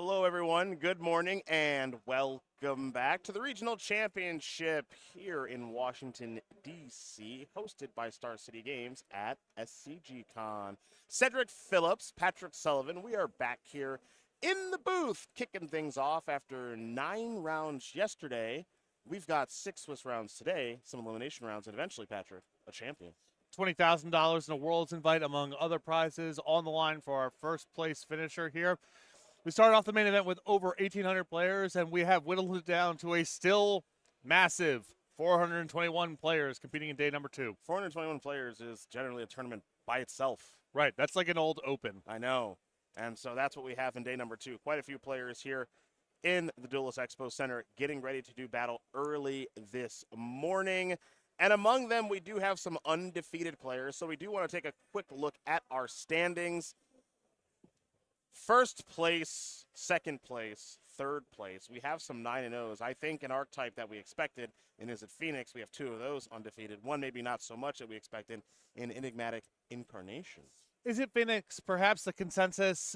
Hello, everyone. Good morning and welcome back to the Regional Championship here in Washington, D.C., hosted by Star City Games at SCGCon. Cedric Phillips, Patrick Sullivan, we are back here in the booth, kicking things off after 9 rounds yesterday. We've got 6 Swiss rounds today, some elimination rounds, and eventually, Patrick, a champion. $20,000 in a World's Invite, among other prizes, on the line for our first place finisher here. We started off the main event with over 1,800 players, and we have whittled it down to a still massive 421 players competing in day number 2. 421 players is generally a tournament by itself. Right, that's like an old Open. I know. And so that's what we have in day number 2. Quite a few players here in the Duelist Expo Center getting ready to do battle early this morning. And among them, we do have some undefeated players. So we do want to take a quick look at our standings. First place, second place, third place. We have some 9-0s. I think an archetype that we expected in Is It Phoenix, we have 2 of those undefeated. One maybe not so much that we expected in Enigmatic Incarnation. Is It Phoenix perhaps the consensus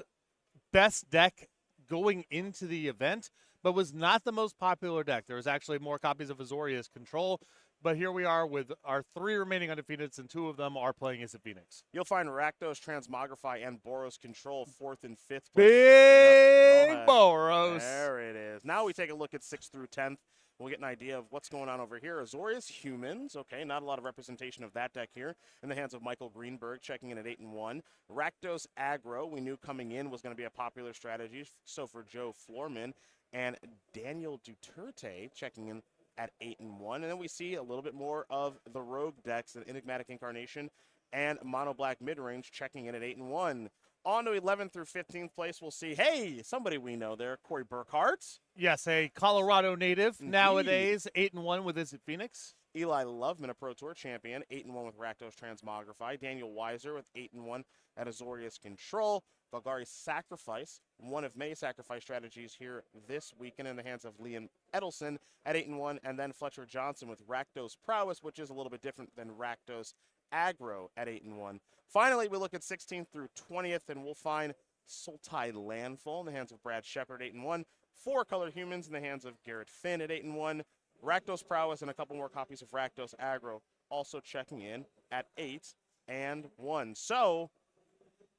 best deck going into the event, but was not the most popular deck? There was actually more copies of Azorius Control. But here we are with our 3 remaining undefeateds, and 2 of them are playing Is It Phoenix. You'll find Rakdos, Transmogrify, and Boros Control 4th and 5th. Big Boros. There it is. Now we take a look at 6th through 10th. We'll get an idea of what's going on over here. Azorius Humans, okay, not a lot of representation of that deck here in the hands of Michael Greenberg, checking in at 8-1. Rakdos Aggro, we knew coming in was going to be a popular strategy, so for Joe Florman. And Daniel Duterte checking in at 8-1. And then we see a little bit more of the rogue decks, the Enigmatic Incarnation and Mono Black Midrange checking in at 8-1. On to 11th through 15th place, we'll see, hey, somebody we know there, Corey Burkhart. Yes, a Colorado native. Indeed. Nowadays, 8-1 with Is It Phoenix. Eli Loveman, a Pro Tour champion, 8-1 with Rakdos Transmogrify. Daniel Weiser with 8-1 at Azorius Control. Valgari Sacrifice, one of many sacrifice strategies here this weekend in the hands of Liam Edelson at 8-1. And then Fletcher Johnson with Rakdos Prowess, which is a little bit different than Rakdos Aggro at 8-1. Finally, we look at 16th through 20th, and we'll find Sultai Landfall in the hands of Brad Shepard, 8-1. 4 Color Humans in the hands of Garrett Finn at 8-1. Rakdos Prowess and a couple more copies of Rakdos Aggro also checking in at 8-1. So,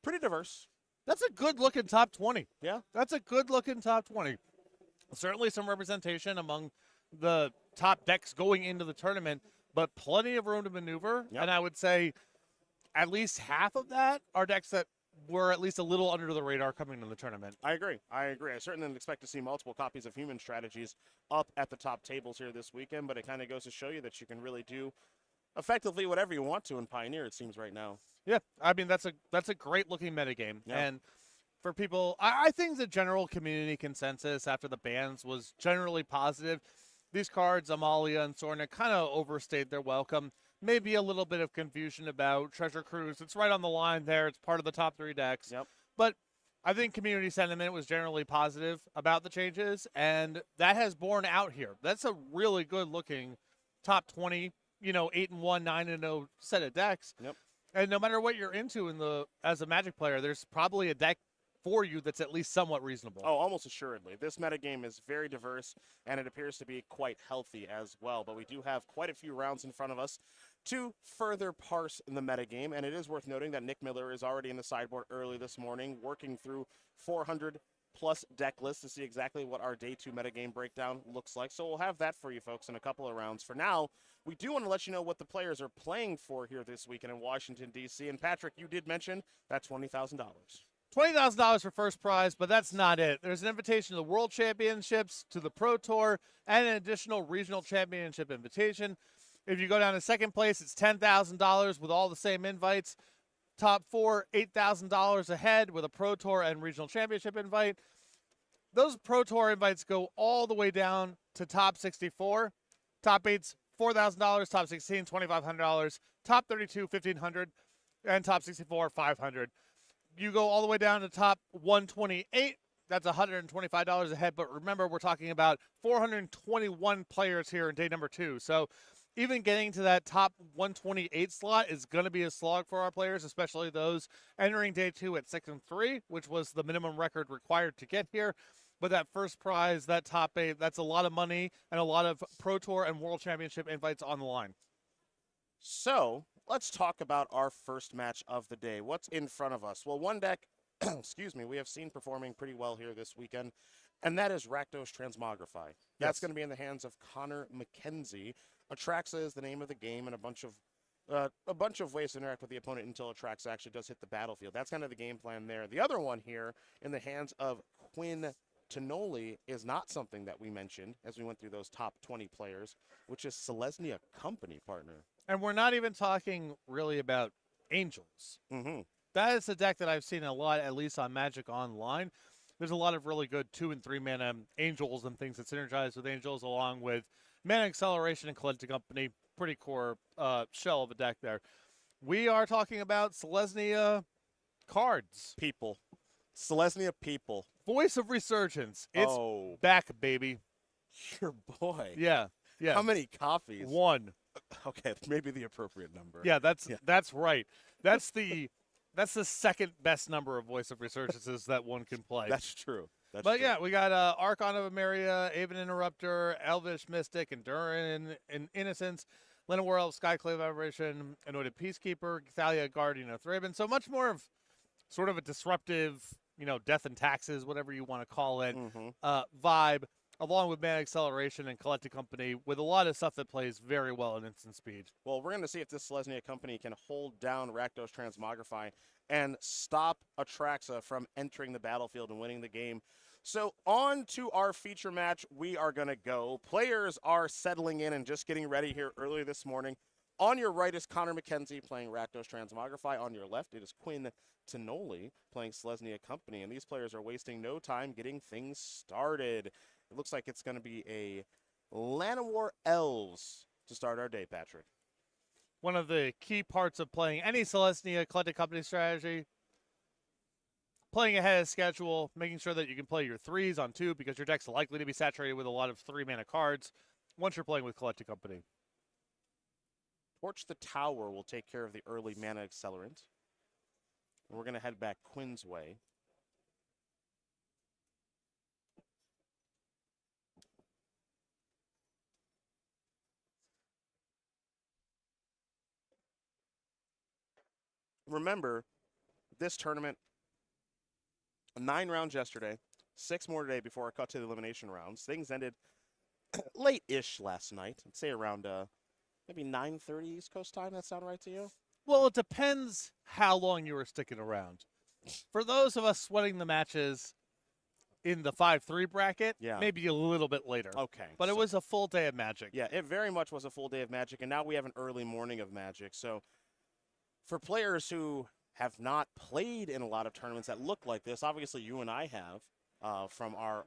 pretty diverse. That's a good-looking top 20. Yeah. That's a good-looking top 20. Certainly some representation among the top decks going into the tournament, but plenty of room to maneuver. Yep. And I would say at least half of that are decks that were at least a little under the radar coming into the tournament. I agree. I certainly didn't expect to see multiple copies of human strategies up at the top tables here this weekend, but it kind of goes to show you that you can really do effectively whatever you want to in Pioneer, it seems right now. Yeah, I mean, that's a great-looking metagame. Yeah. And for people, I think the general community consensus after the bans was generally positive. These cards, Amalia and Sorna, kind of overstayed their welcome. Maybe a little bit of confusion about Treasure Cruise. It's right on the line there. It's part of the top 3 decks. Yep. But I think community sentiment was generally positive about the changes, and that has borne out here. That's a really good-looking top 20, 8-1, 9-0 set of decks. Yep. And no matter what you're into as a Magic player, there's probably a deck for you that's at least somewhat reasonable. Oh, almost assuredly. This metagame is very diverse, and it appears to be quite healthy as well. But we do have quite a few rounds in front of us to further parse the metagame, and it is worth noting that Nick Miller is already in the sideboard early this morning, working through 400-plus deck lists to see exactly what our Day 2 metagame breakdown looks like. So we'll have that for you folks in a couple of rounds. For now, we do want to let you know what the players are playing for here this weekend in Washington, D.C. And Patrick, you did mention that $20,000. $20,000 for first prize, but that's not it. There's an invitation to the World Championships, to the Pro Tour, and an additional Regional Championship invitation. If you go down to second place, it's $10,000 with all the same invites. Top 4, $8,000 ahead with a Pro Tour and Regional Championship invite. Those Pro Tour invites go all the way down to top 64. Top 8's $4,000, top 16, $2,500, top 32, $1,500, and top 64, $500. You go all the way down to top 128. That's $125 ahead. But remember, we're talking about 421 players here in day number 2. So even getting to that top 128 slot is going to be a slog for our players, especially those entering day 2 at 6-3, which was the minimum record required to get here. But that first prize, that top 8, that's a lot of money and a lot of Pro Tour and World Championship invites on the line. So let's talk about our first match of the day. What's in front of us? Well, one deck, excuse me, we have seen performing pretty well here this weekend, and that is Rakdos Transmogrify. That's going to be in the hands of Connor McKenzie. Atraxa is the name of the game, and a bunch of ways to interact with the opponent until Atraxa actually does hit the battlefield. That's kind of the game plan there. The other one here in the hands of Quinn Tonoli is not something that we mentioned as we went through those top 20 players, which is Selesnya Company, partner. And we're not even talking really about Angels. Mm-hmm. That is a deck that I've seen a lot, at least on Magic Online. There's a lot of really good 2 and 3 mana Angels and things that synergize with Angels, along with Mana Acceleration and Collecting Company. Pretty core shell of a deck there. We are talking about Selesnya cards. People. Selesnya people. Voice of Resurgence. It's back, baby. Your boy. Yeah. How many copies? 1. Okay, maybe the appropriate number. Yeah, that's right. That's the second best number of Voice of Resurgences that one can play. That's true. Yeah, we got Archon of Emeria, Aven Interrupter, Elvish Mystic, Enduring and Innocence, Llanowar Elf, Skyclave Aberration, Anointed Peacekeeper, Thalia, Guardian of Thraben. So much more of sort of a disruptive, death and taxes, whatever you want to call it, vibe, along with Mana Acceleration and Collecting Company, with a lot of stuff that plays very well in instant speed. Well, we're going to see if this Selesnya Company can hold down Rakdos Transmogrify and stop Atraxa from entering the battlefield and winning the game. So on to our feature match, we are going to go. Players are settling in and just getting ready here early this morning. On your right is Connor McKenzie playing Rakdos Transmogrify. On your left, it is Quinn Tonoli playing Selesnya Company. And these players are wasting no time getting things started. It looks like it's going to be a Llanowar Elves to start our day, Patrick. One of the key parts of playing any Selesnya Collecting Company strategy, playing ahead of schedule, making sure that you can play your 3s on 2 because your deck's likely to be saturated with a lot of 3-mana cards once you're playing with Collecting Company. Torch the Tower will take care of the early mana accelerant. And we're going to head back Quinn's way. Remember, this tournament, 9 rounds yesterday, 6 more today before I cut to the elimination rounds. Things ended late-ish last night. I'd say around maybe 9:30 East Coast time. That sound right to you? Well, it depends how long you were sticking around. For those of us sweating the matches in the 5-3 bracket, maybe a little bit later. Okay. But it was a full day of Magic. Yeah, it very much was a full day of Magic, and now we have an early morning of Magic. So for players who have not played in a lot of tournaments that look like this, obviously you and I have from our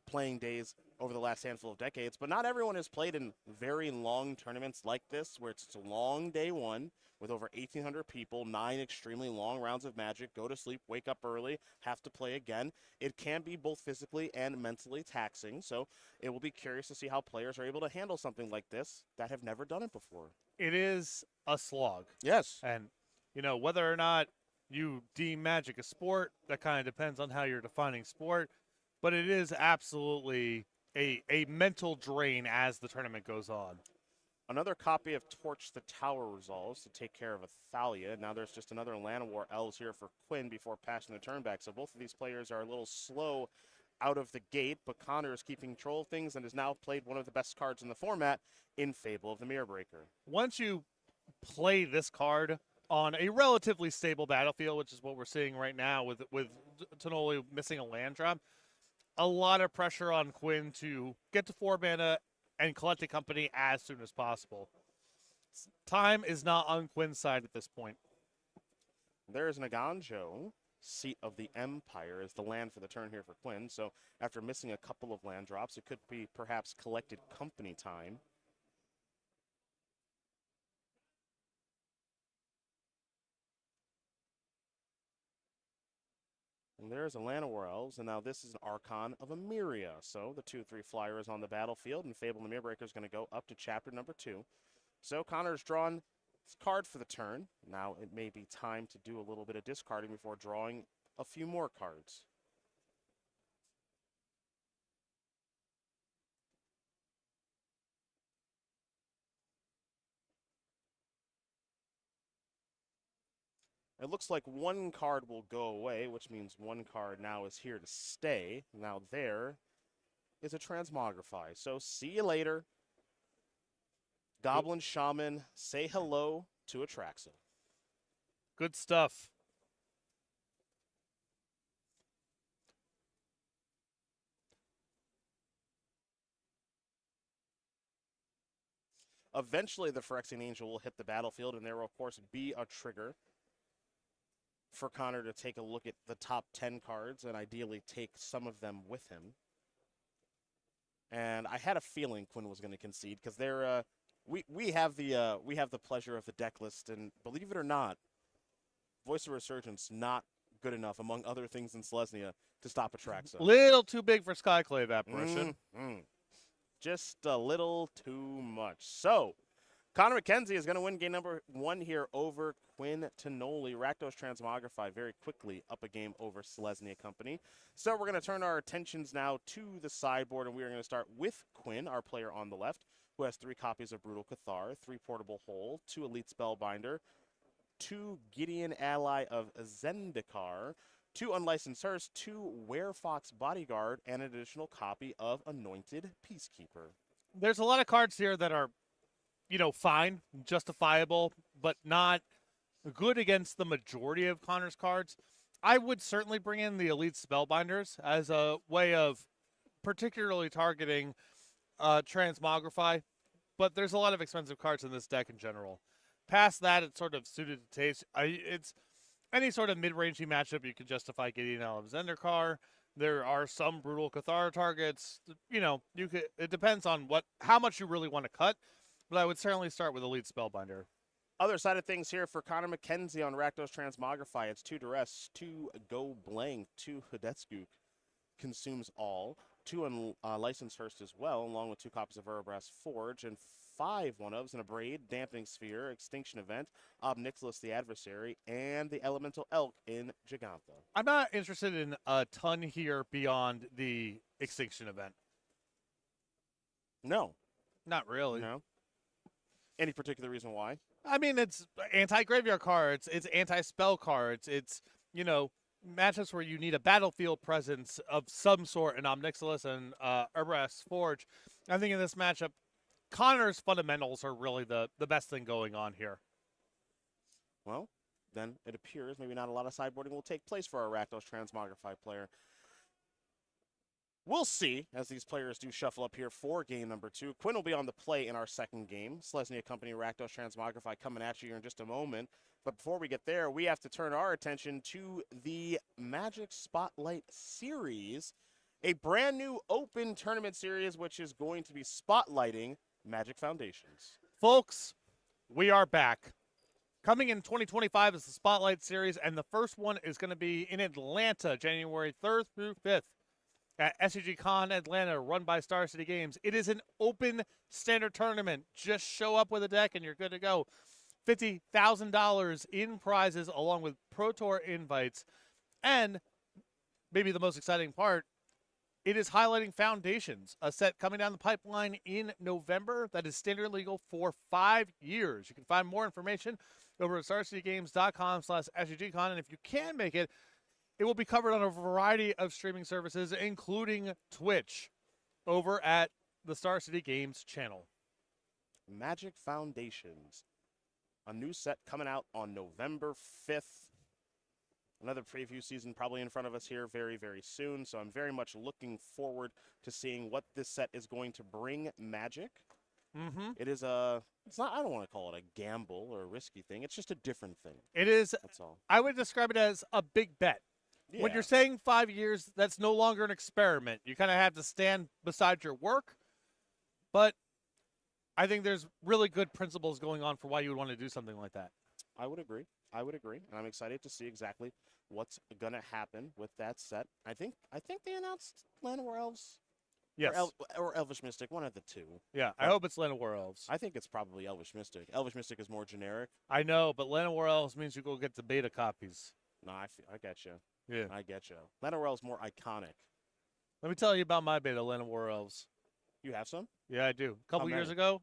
playing days over the last handful of decades, but not everyone has played in very long tournaments like this, where it's a long day one with over 1,800 people, 9 extremely long rounds of Magic, go to sleep, wake up early, have to play again. It can be both physically and mentally taxing, so it will be curious to see how players are able to handle something like this that have never done it before. It is a slog. Yes. And, whether or not you deem Magic a sport, that kind of depends on how you're defining sport, but it is absolutely a mental drain as the tournament goes on. Another copy of Torch the Tower resolves to take care of Thalia. Now there's just another Llanowar Elves here for Quinn before passing the turn back. So both of these players are a little slow out of the gate, but Connor is keeping control of things and has now played one of the best cards in the format in Fable of the Mirror Breaker. Once you play this card on a relatively stable battlefield, which is what we're seeing right now with Tonoli missing a land drop, a lot of pressure on Quinn to get to 4 mana and Collecting Company as soon as possible. Time is not on Quinn's side at this point. There is Naganjo, Seat of the Empire, is the land for the turn here for Quinn. So after missing a couple of land drops, it could be perhaps Collected Company time. And there's Atlanta War Elves, and now this is an Archon of Emeria. So the 2/3 flyer is on the battlefield, and Fable the Mirrorbreaker is going to go up to chapter number 2. So Connor's drawn his card for the turn. Now it may be time to do a little bit of discarding before drawing a few more cards. It looks like one card will go away, which means one card now is here to stay. Now there is a Transmogrify. So see you later. Goblin Shaman, say hello to Atraxa. Good stuff. Eventually, the Phyrexian Angel will hit the battlefield, and there will, of course, be a trigger for Connor to take a look at the top 10 cards and ideally take some of them with him. And I had a feeling Quinn was going to concede because they're we have the pleasure of the deck list, and believe it or not, Voice of Resurgence not good enough, among other things in Selesnya, to stop Atraxa. Little too big for Skyclave apparition. Just a little too much. So, Connor McKenzie is going to win game number 1 here over Quinn Tonoli. Rakdos Transmogrify very quickly up a game over Selesnya Company. So we're going to turn our attentions now to the sideboard, and we are going to start with Quinn, our player on the left, who has 3 copies of Brutal Cathar, 3 Portable Hole, 2 Elite Spellbinder, 2 Gideon Ally of Zendikar, 2 Unlicensed Hearse, 2 Werefox Bodyguard, and an additional copy of Anointed Peacekeeper. There's a lot of cards here that are, fine, justifiable, but not good against the majority of Connor's cards. I would certainly bring in the Elite Spellbinders as a way of particularly targeting Transmogrify, but there's a lot of expensive cards in this deck in general. Past that, it's sort of suited to taste. It's any sort of mid-rangey matchup you could justify Gideon Zendikar. There are some Brutal Cathar targets. It depends on how much you really want to cut, but I would certainly start with Elite Spellbinder. Other side of things here for Connor McKenzie on Rakdos Transmogrify. It's 2 Duress, 2 Go Blank, 2 Hudetskuk, consumes all, 2 Unlicensed Hearst as well, along with 2 copies of Erebras Forge, and 5 one-ofs, an Abrade, Dampening Sphere, Extinction Event, Ob Nixilis the Adversary, and the Elemental Elk in Gigantha. I'm not interested in a ton here beyond the Extinction Event. No. Not really. No. Any particular reason why? I mean, it's anti-graveyard cards, it's anti-spell cards, it's, matchups where you need a battlefield presence of some sort in Ob Nixilis and Erebras Forge. I think in this matchup, Connor's fundamentals are really the best thing going on here. Well, then it appears maybe not a lot of sideboarding will take place for our Rakdos Transmogrify player. We'll see as these players do shuffle up here for game number 2. Quinn will be on the play in our second game. Selesnya Company, Rakdos Transmogrify coming at you here in just a moment. But before we get there, we have to turn our attention to the Magic Spotlight Series, a brand new open tournament series which is going to be spotlighting Magic Foundations. Folks, we are back. Coming in 2025 is the Spotlight Series, and the first one is going to be in Atlanta, January 3rd through 5th at SCGCon Atlanta, run by Star City Games. It is an open standard tournament. Just show up with a deck and you're good to go. $50,000 in prizes along with Pro Tour invites. And maybe the most exciting part, it is highlighting Foundations, a set coming down the pipeline in November that is standard legal for 5 years. You can find more information over at starcitygames.com/SCGCon. And if you can make it, it will be covered on a variety of streaming services, including Twitch, over at the Star City Games channel. Magic Foundations, a new set coming out on November 5th. Another preview season probably in front of us here very, very soon. So I'm very much looking forward to seeing what this set is going to bring Magic. It is I don't want to call it a gamble or a risky thing. It's just a different thing. It is. That's all. I would describe it as a big bet. Yeah. When you're saying 5 years, that's no longer an experiment. You kind of have to stand beside your work. But I think there's really good principles going on for why you would want to do something like that. I would agree. And I'm excited to see exactly what's gonna happen with that set. I think they announced Land War Elves. Yes. Or Elvish Mystic, one of the two. Yeah, I But hope it's Land of War Elves. I think it's probably Elvish Mystic. Elvish Mystic is more generic. I know, but Land of War Elves means you go get the beta copies. No, I get you. Yeah. I get you. Land War Elves more iconic. Let me tell you about my beta, Land of War Elves. You have some? Yeah, I do. A couple How years many? ago,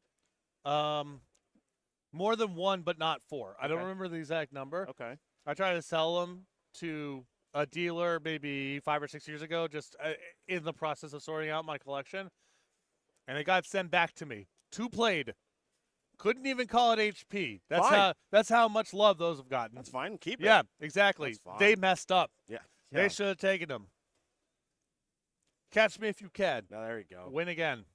more than one, but not four. I don't Okay. remember the exact number. Okay. I tried to sell them to a dealer maybe 5 or 6 years ago, just in the process of sorting out my collection, and it got sent back to me. 2 played. Couldn't even call it HP. That's how much love those have gotten. That's fine. Keep it. Yeah, exactly. That's fine. They messed up. Yeah. They should have taken them. Catch me if you can. Now, there you go. Win again.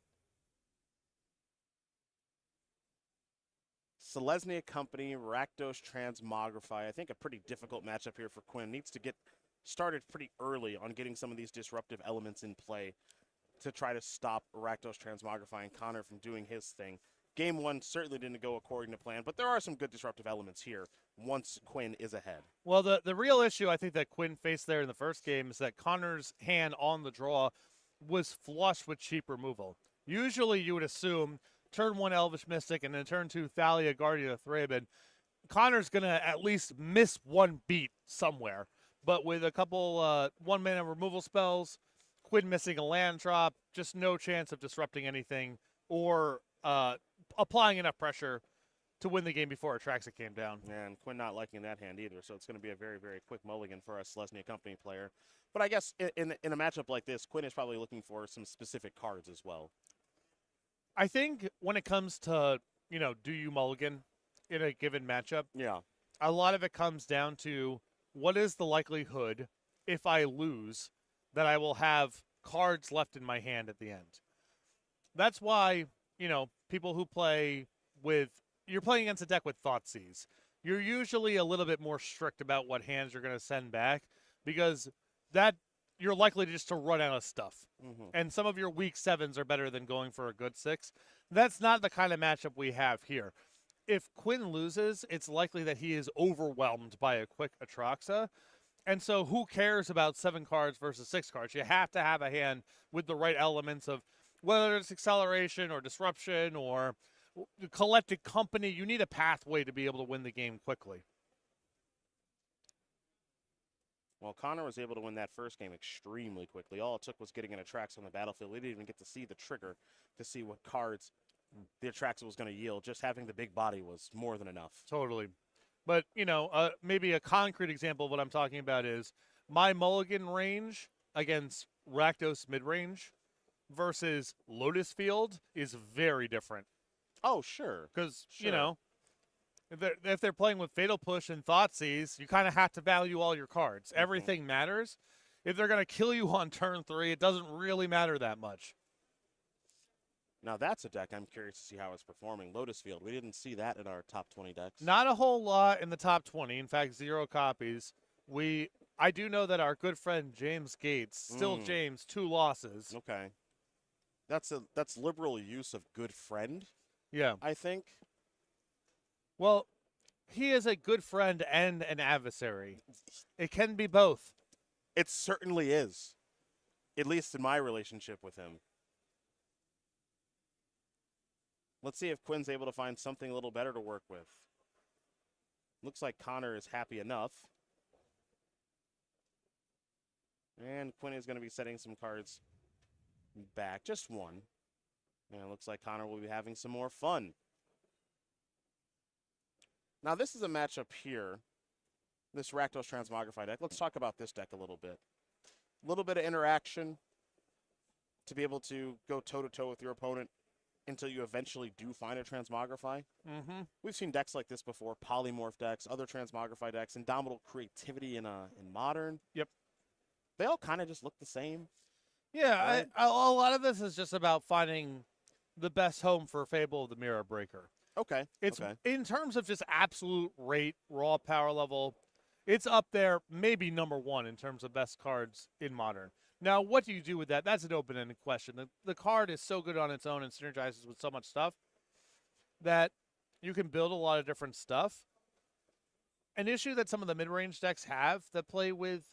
Selesnya Company, Rakdos Transmogrify. I think a pretty difficult matchup here for Quinn. Needs to get started pretty early on getting some of these disruptive elements in play to try to stop Rakdos Transmogrify and Connor from doing his thing. Game 1 certainly didn't go according to plan, but there are some good disruptive elements here once Quinn is ahead. Well, the real issue I think that Quinn faced there in the first game is that Connor's hand on the draw was flush with cheap removal. Usually you would assume turn 1 Elvish Mystic and then turn 2 Thalia Guardian of Thraben. Connor's going to at least miss one beat somewhere. But with a couple 1-mana removal spells, Quinn missing a land drop, just no chance of disrupting anything or applying enough pressure to win the game before Atraxa came down. And Quinn not liking that hand either, so it's going to be a very, very quick mulligan for a Selesnya Company player. But I guess in a matchup like this, Quinn is probably looking for some specific cards as well. I think when it comes to, do you mulligan in a given matchup, Yeah. a lot of it comes down to what is the likelihood, if I lose, that I will have cards left in my hand at the end. That's why, people who play with, you're playing against a deck with Thoughtseize. You're usually a little bit more strict about what hands you're going to send back because that you're likely just to run out of stuff. Mm-hmm. And some of your weak 7s are better than going for a good 6. That's not the kind of matchup we have here. If Quinn loses, it's likely that he is overwhelmed by a quick Atraxa. And so who cares about 7 cards versus 6 cards? You have to have a hand with the right elements of whether it's acceleration or disruption or collected company. You need a pathway to be able to win the game quickly. Well, Connor was able to win that first game extremely quickly. All it took was getting an Atraxa on the battlefield. We didn't even get to see the trigger to see what cards the Atraxa was going to yield. Just having the big body was more than enough. Totally. But, maybe a concrete example of what I'm talking about is my mulligan range against Rakdos midrange versus Lotus Field is very different. Oh, sure. Because, Sure. if they're playing with Fatal Push and Thoughtseize, you kind of have to value all your cards. Mm-hmm. Everything matters. If they're going to kill you on turn 3, it doesn't really matter that much. Now, that's a deck I'm curious to see how it's performing. Lotus Field, we didn't see that in our top 20 decks. Not a whole lot in the top 20. In fact, 0 copies. I do know that our good friend James Gates, still James, 2 losses. Okay. That's liberal use of good friend, Yeah. I think. Well, he is a good friend and an adversary. It can be both. It certainly is, at least in my relationship with him. Let's see if Quinn's able to find something a little better to work with. Looks like Connor is happy enough. And Quinn is going to be setting some cards back. Just one. And it looks like Connor will be having some more fun. Now, this is a matchup here. This Rakdos Transmogrify deck. Let's talk about this deck a little bit. A little bit of interaction to be able to go toe-to-toe with your opponent until you eventually do find a Transmogrify. Mm-hmm. We've seen decks like this before, polymorph decks, other Transmogrify decks, Indomitable Creativity in Modern. Yep. They all kind of just look the same. Yeah, Right. a lot of this is just about finding the best home for Fable of the Mirror Breaker. Okay. It's okay. in terms of just absolute rate, raw power level, it's up there, maybe number 1 in terms of best cards in Modern. Now, what do you do with that? That's an open-ended question. The card is so good on its own and synergizes with so much stuff that you can build a lot of different stuff. an issue that some of the mid-range decks have that play with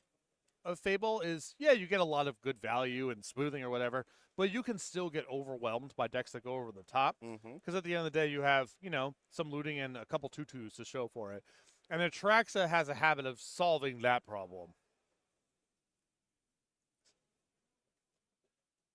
a Fable is, yeah, you get a lot of good value and smoothing or whatever, but you can still get overwhelmed by decks that go over the top. Because at the end of the day, you have, some looting and a couple tutus to show for it. And Atraxa has a habit of solving that problem.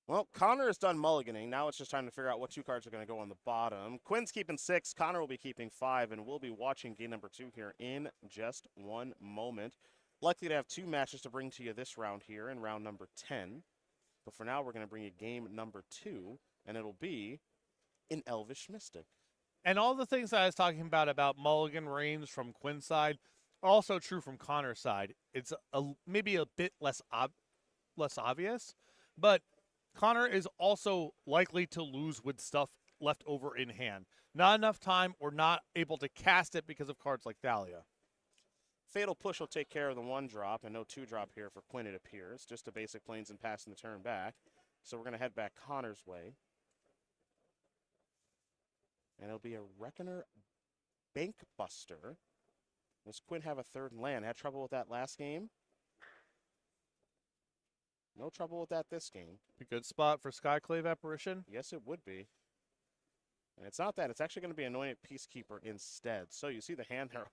Well, Connor is done mulliganing. Now it's just time to figure out what 2 cards are going to go on the bottom. Quinn's keeping 6. Connor will be keeping 5, and we'll be watching game number 2 here in just one moment. Likely to have 2 matches to bring to you this round here in round number 10. But for now, we're going to bring you game number 2, and it'll be an Elvish Mystic. And all the things I was talking about mulligan range from Quinn's side are also true from Connor's side. It's maybe a bit less obvious, but Connor is also likely to lose with stuff left over in hand. Not enough time or not able to cast it because of cards like Thalia. Fatal Push will take care of the 1-drop, and no 2-drop here for Quinn, it appears. Just a basic planes and passing the turn back. So we're going to head back Connor's way. And it'll be a Reckoner Bankbuster. Does Quinn have a 3rd land? Had trouble with that last game. No trouble with that this game. A good spot for Skyclave Apparition. Yes, it would be. And it's not that. It's actually going to be Anointed Peacekeeper instead. So you see the hand there.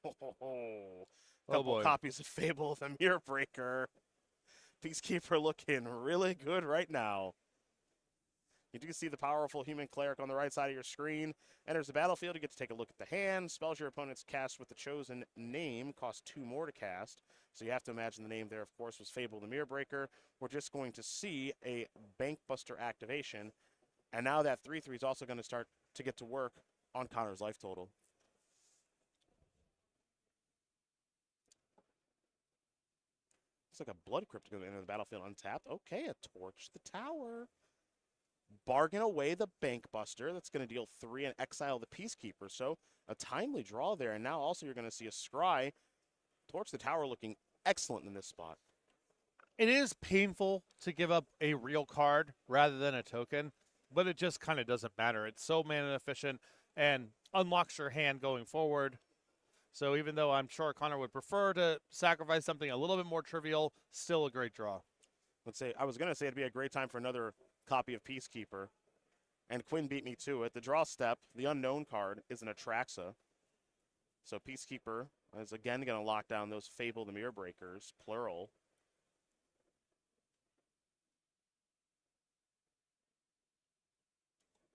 Couple copies of Fable, the Mirror Breaker. Peacekeeper looking really good right now. You do see the powerful human cleric on the right side of your screen. Enters the battlefield. You get to take a look at the hand. Spells your opponents cast with the chosen name cost 2 more to cast. So you have to imagine the name there, of course, was Fable the Mirror Breaker. We're just going to see a Bankbuster activation. And now that 3/3 is also going to start to get to work on Connor's life total. Looks like a Blood Crypt going to enter the battlefield untapped. Okay, a Torch the Tower. Bargain away the Bankbuster. That's going to deal 3 and exile the Peacekeeper. So a timely draw there. And now also you're going to see a Scry. Torch the Tower looking excellent in this spot. It is painful to give up a real card rather than a token, but it just kind of doesn't matter. It's so mana efficient and unlocks your hand going forward. So even though I'm sure Connor would prefer to sacrifice something a little bit more trivial, still a great draw. I was going to say it'd be a great time for another copy of Peacekeeper, and Quinn beat me to it. The draw step, the unknown card, is an Atraxa. So Peacekeeper is again going to lock down those Fable the Mirror Breakers, plural.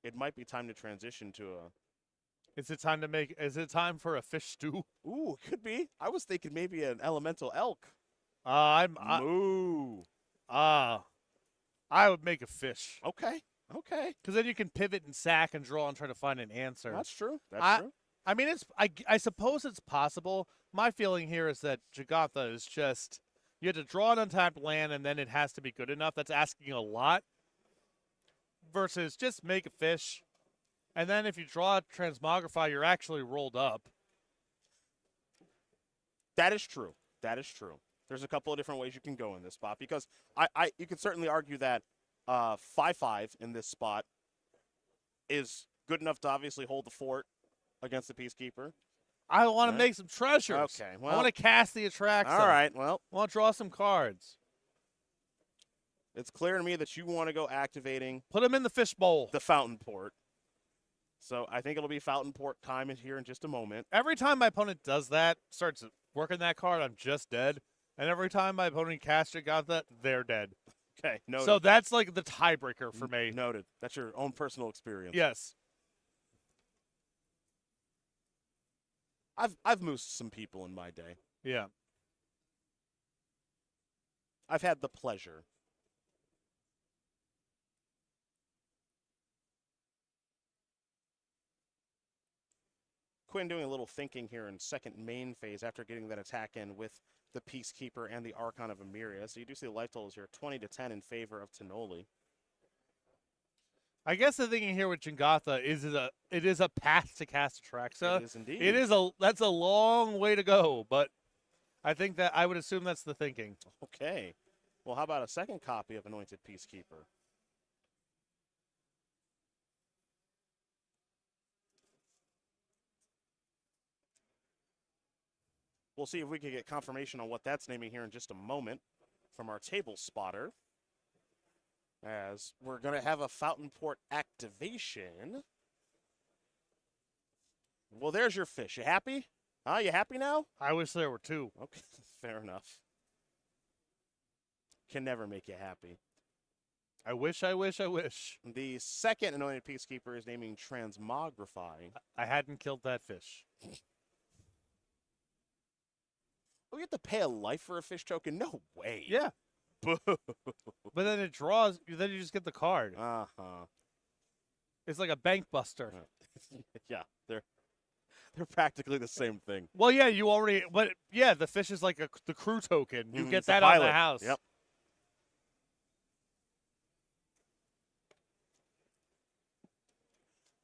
It might be time to transition to a... Is it time for a fish stew? Ooh, could be. I was thinking maybe an elemental elk. Moo. I would make a fish. Okay. Because then you can pivot and sack and draw and try to find an answer. That's true. That's true. I mean, I suppose it's possible. My feeling here is that Jagatha is just, you have to draw an untapped land and then it has to be good enough. That's asking a lot. Versus just make a fish. And then if you draw a Transmogrify, you're actually rolled up. That is true. There's a couple of different ways you can go in this spot, because you could certainly argue that 5/5 in this spot is good enough to obviously hold the fort against the Peacekeeper. I want to make some treasures. Okay, well, I want to cast the Atraxa. All right, well, I want to draw some cards. It's clear to me that you want to go activating. Put them in the fishbowl. The Fountain Port. So I think it'll be Fountain Port time in here in just a moment. Every time my opponent does that, starts working that card, I'm just dead. And every time my opponent casts Jagatha, they're dead. Okay, noted. So that's like the tiebreaker for me. Noted. That's your own personal experience. Yes. I've moosed some people in my day. Yeah. I've had the pleasure. Quinn doing a little thinking here in second main phase after getting that attack in with the Peacekeeper and the Archon of Emiria. So you do see the life totals here, 20-10 in favor of Tenoli. I guess the thing here with Jagatha is it is a path to cast Atraxa. It is indeed. That's a long way to go, but I think that I would assume that's the thinking. Okay. Well, how about a second copy of Anointed Peacekeeper? We'll see if we can get confirmation on what that's naming here in just a moment from our table spotter. As we're going to have a fountain port activation. Well, there's your fish. You happy? Huh? You happy now? I wish there were 2. Okay, fair enough. Can never make you happy. I wish. The second anointed peacekeeper is naming Transmogrify. I hadn't killed that fish. Oh, you have to pay a life for a fish token? No way. Yeah. Boo. But then it draws, then you just get the card. Uh-huh. It's like a bank buster. Yeah, they're practically the same thing. Well, yeah, but yeah, the fish is like the crew token. You get it's a that on pilot. the house. Yep.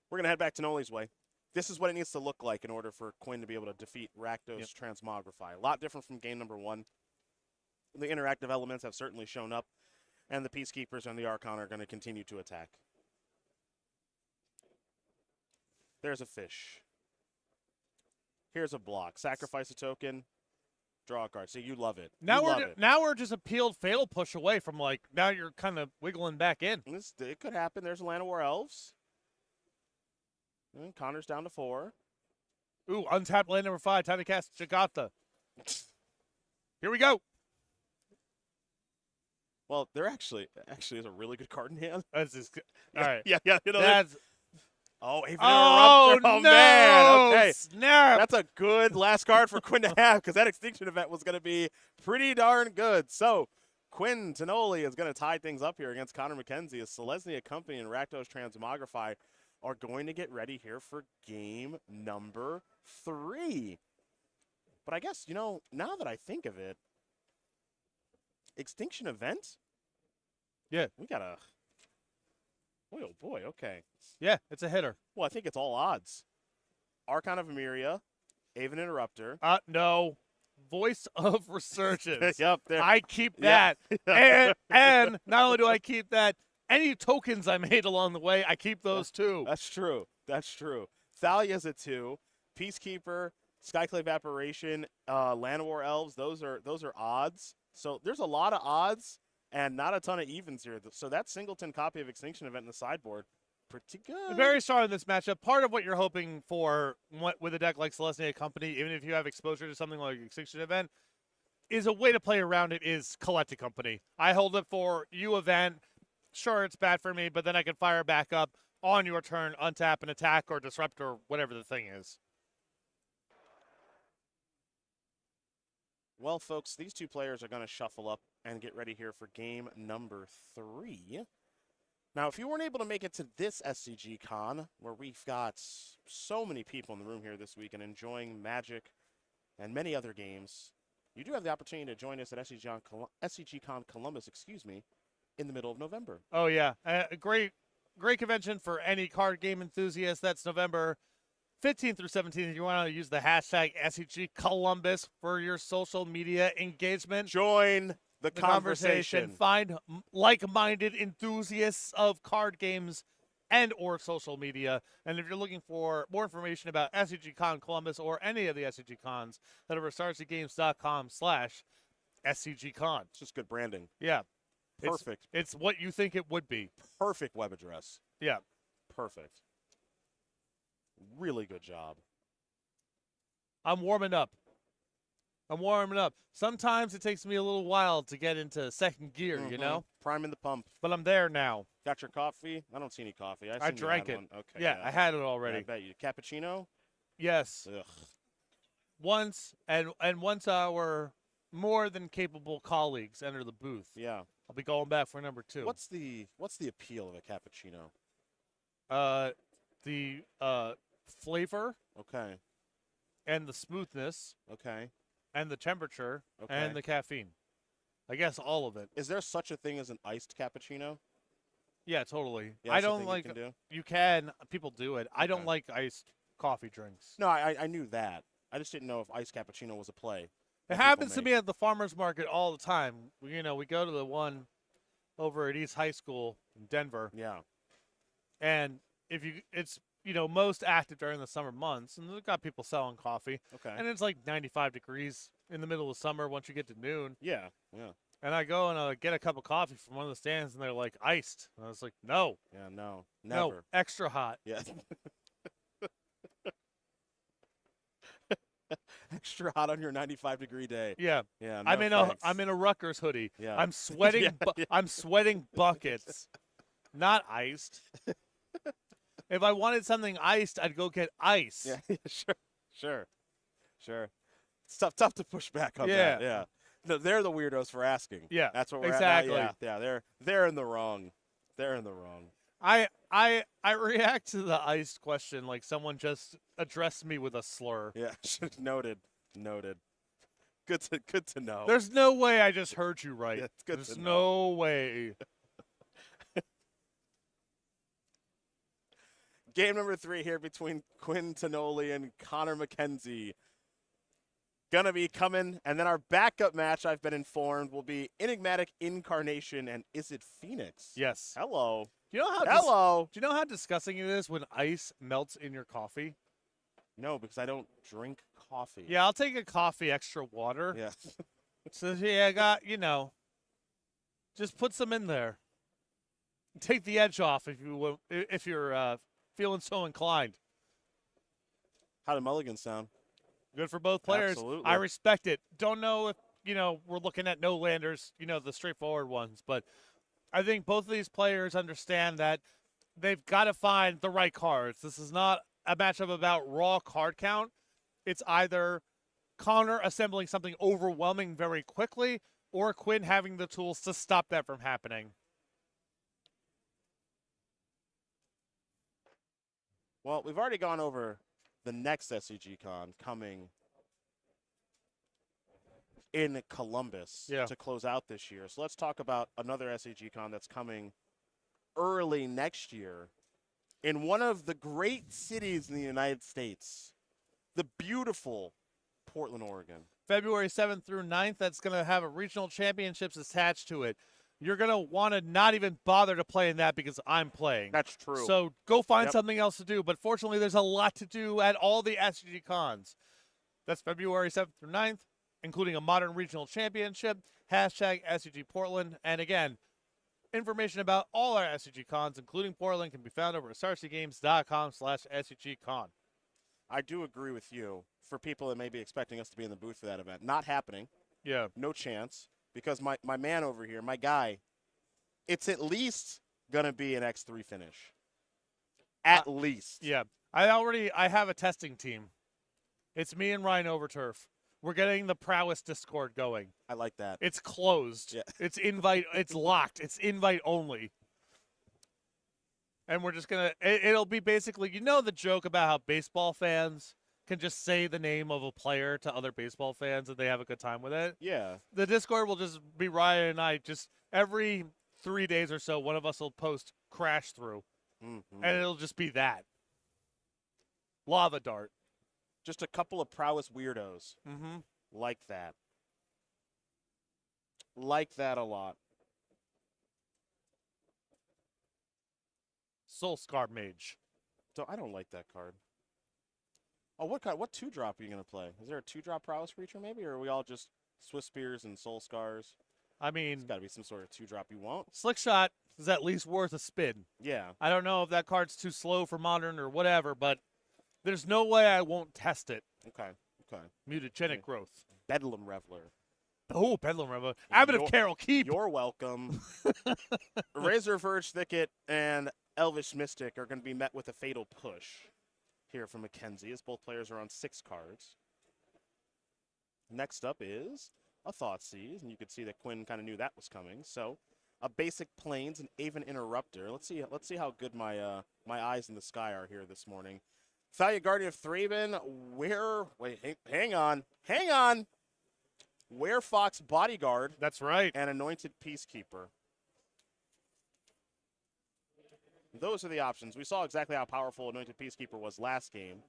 We're going to head back to Noli's way. This is what it needs to look like in order for Quinn to be able to defeat Rakdos Transmogrify. A lot different from game number 1. The interactive elements have certainly shown up, and the Peacekeepers and the Archon are going to continue to attack. There's a fish. Here's a block. Sacrifice a token. Draw a card. See, you love it. Now we're just a peeled fatal push away from now you're kind of wiggling back in. It could happen. There's Llanowar Elves. And Connor's down to 4. Ooh, untapped land number 5. Time to cast Jagatha. Here we go. Well, there actually is a really good card in hand. That's just, all right. Yeah. You know, That's Aven Interrupter. oh Oh, no! man. Okay. Snap. That's a good last card for Quinn to have because that Extinction event was going to be pretty darn good. So Quinn Tenoli is going to tie things up here against Connor McKenzie as Selesnya Company and Rakdos Transmogrify are going to get ready here for game number 3. But I guess, now that I think of it, Extinction event? Yeah. We got a... Boy, oh boy, okay. Yeah, it's a hitter. Well, I think it's all odds. Archon of Emeria, Aven Interrupter. No. Voice of Resurgence. Yep, there. I keep that. And not only do I keep that, any tokens I made along the way, I keep those too. That's true. Thalia's a 2. Peacekeeper, Skyclave Apparition, Llanowar Elves, those are odds. So there's a lot of odds and not a ton of evens here. So that singleton copy of Extinction event in the sideboard, pretty good. Very strong in this matchup. Part of what you're hoping for with a deck like Selesnya Company, even if you have exposure to something like Extinction event, is a way to play around it is Collected Company. I hold it for you event. Sure, it's bad for me, but then I can fire back up on your turn, untap and attack or disrupt or whatever the thing is. Well, folks, these two players are going to shuffle up and get ready here for game number 3. Now, if you weren't able to make it to this SCG Con, where we've got so many people in the room here this week and enjoying Magic and many other games, you do have the opportunity to join us at SCG Con Columbus, in the middle of November. Oh, yeah. A great convention for any card game enthusiast. That's November 15th through 17th. If you want to use the hashtag SCG Columbus for your social media engagement. Join the conversation. Find like-minded enthusiasts of card games and or social media. And if you're looking for more information about SCG Con Columbus or any of the SCG Cons, head over to starseatgames.com/SCGCon. It's just good branding. Yeah. Perfect. It's what you think it would be. Perfect web address. Yeah. Perfect. Really good job. I'm warming up. Sometimes it takes me a little while to get into second gear, you know? Priming the pump. But I'm there now. Got your coffee? I don't see any coffee. I drank it. Okay. Yeah, I had it already. Yeah, I bet you. Cappuccino? Yes. Ugh. Once our more than capable colleagues enter the booth. Yeah. I'll be going back for number 2. What's the appeal of a cappuccino? The flavor. Okay. And the smoothness. Okay. And the temperature. Okay. And the caffeine. I guess all of it. Is there such a thing as an iced cappuccino? Yeah, totally. Yeah, I don't like. You can. People do it. Okay. I don't like iced coffee drinks. No, I knew that. I just didn't know if iced cappuccino was a play. It happens to me at the farmers market all the time. We go to the one over at East High School in Denver. Yeah. And it's most active during the summer months, and they've got people selling coffee. Okay. And it's like 95 degrees in the middle of summer once you get to noon. Yeah. And I go and get a cup of coffee from one of the stands, and they're like iced. And I was like, no, Yeah. No. Never. no, extra hot. Yeah. Extra hot on your 95-degree day. Yeah. Yeah. No I'm in a Rutgers hoodie. Yeah. I'm sweating. Yeah. I'm sweating buckets, not iced. If I wanted something iced, I'd go get ice. Yeah. Sure. It's tough to push back on that. Yeah. No, they're the weirdos for asking. Yeah, That's what we're exactly. at now. Yeah. They're in the wrong. They're in the wrong. I react to the iced question like someone just addressed me with a slur. Yeah. Noted. Good to know. There's no way I just heard you right. Yeah, it's good There's to no way. Game number 3 here between Quinn Tonoli and Connor McKenzie. Gonna be coming, and then our backup match, I've been informed, will be Enigmatic, Incarnation, and Is It Phoenix? Yes. Hello. Do you know how Hello. do you know how disgusting it is when ice melts in your coffee? No, because I don't drink coffee. Yeah, I'll take a coffee extra water. Yeah. So yeah, I got just put some in there. Take the edge off if you're feeling so inclined. How did Mulligan sound? Good for both players. Absolutely. I respect it. Don't know if, we're looking at no landers, the straightforward ones, but I think both of these players understand that they've got to find the right cards. This is not a matchup about raw card count. It's either Connor assembling something overwhelming very quickly or Quinn having the tools to stop that from happening. Well, we've already gone over the next SCG Con coming in Columbus to close out this year. So let's talk about another SCG Con that's coming early next year in one of the great cities in the United States, the beautiful Portland, Oregon. February 7th through 9th, that's going to have a regional championships attached to it. You're going to want to not even bother to play in that because I'm playing. That's true. So go find something else to do. But fortunately, there's a lot to do at all the SCG Cons. That's February 7th through 9th, including a modern regional championship, hashtag SCG Portland. And again, information about all our SCG Cons, including Portland, can be found over at starcggames.com/SCGCon. I do agree with you. For people that may be expecting us to be in the booth for that event, not happening. Yeah. No chance. Because my man over here, my guy, it's at least going to be an X3 finish. At least. Yeah. I have a testing team. It's me and Ryan Overturf. We're getting the Prowess Discord going. I like that. It's closed. Yeah. It's locked. It's invite only. And we're just going to, it'll be basically, the joke about how baseball fans can just say the name of a player to other baseball fans and they have a good time with it. Yeah. The Discord will just be Ryan and I. Just every 3 days or so, one of us will post crash through. Mm-hmm. And it'll just be that. Lava dart. Just a couple of prowess weirdos. Mm-hmm. Like that. Like that a lot. Soul Scar Mage. So I don't like that card. Oh, what kind? What 2-drop are you going to play? Is there a 2-drop prowess creature maybe? Or are we all just Swiss Spears and Soul Scars? I mean, it's got to be some sort of 2-drop you want. Slick Shot is at least worth a spin. Yeah. I don't know if that card's too slow for Modern or whatever, but there's no way I won't test it. Okay. Mutagenic Growth. Bedlam Reveler. Oh, Bedlam Reveler. Abbot of Carol, keep. You're welcome. Razor Verge Thicket and Elvish Mystic are going to be met with a fatal push here from McKenzie, as both players are on 6 cards. Next up is a Thoughtseize, and you can see that Quinn kind of knew that was coming. So a basic Plains and Aven Interrupter. Let's see how good my my eyes in the sky are here this morning. Thalia Guardian of Thraben, hang on. Werefox Bodyguard. That's right. And Anointed Peacekeeper. Those are the options. We saw exactly how powerful Anointed Peacekeeper was last game.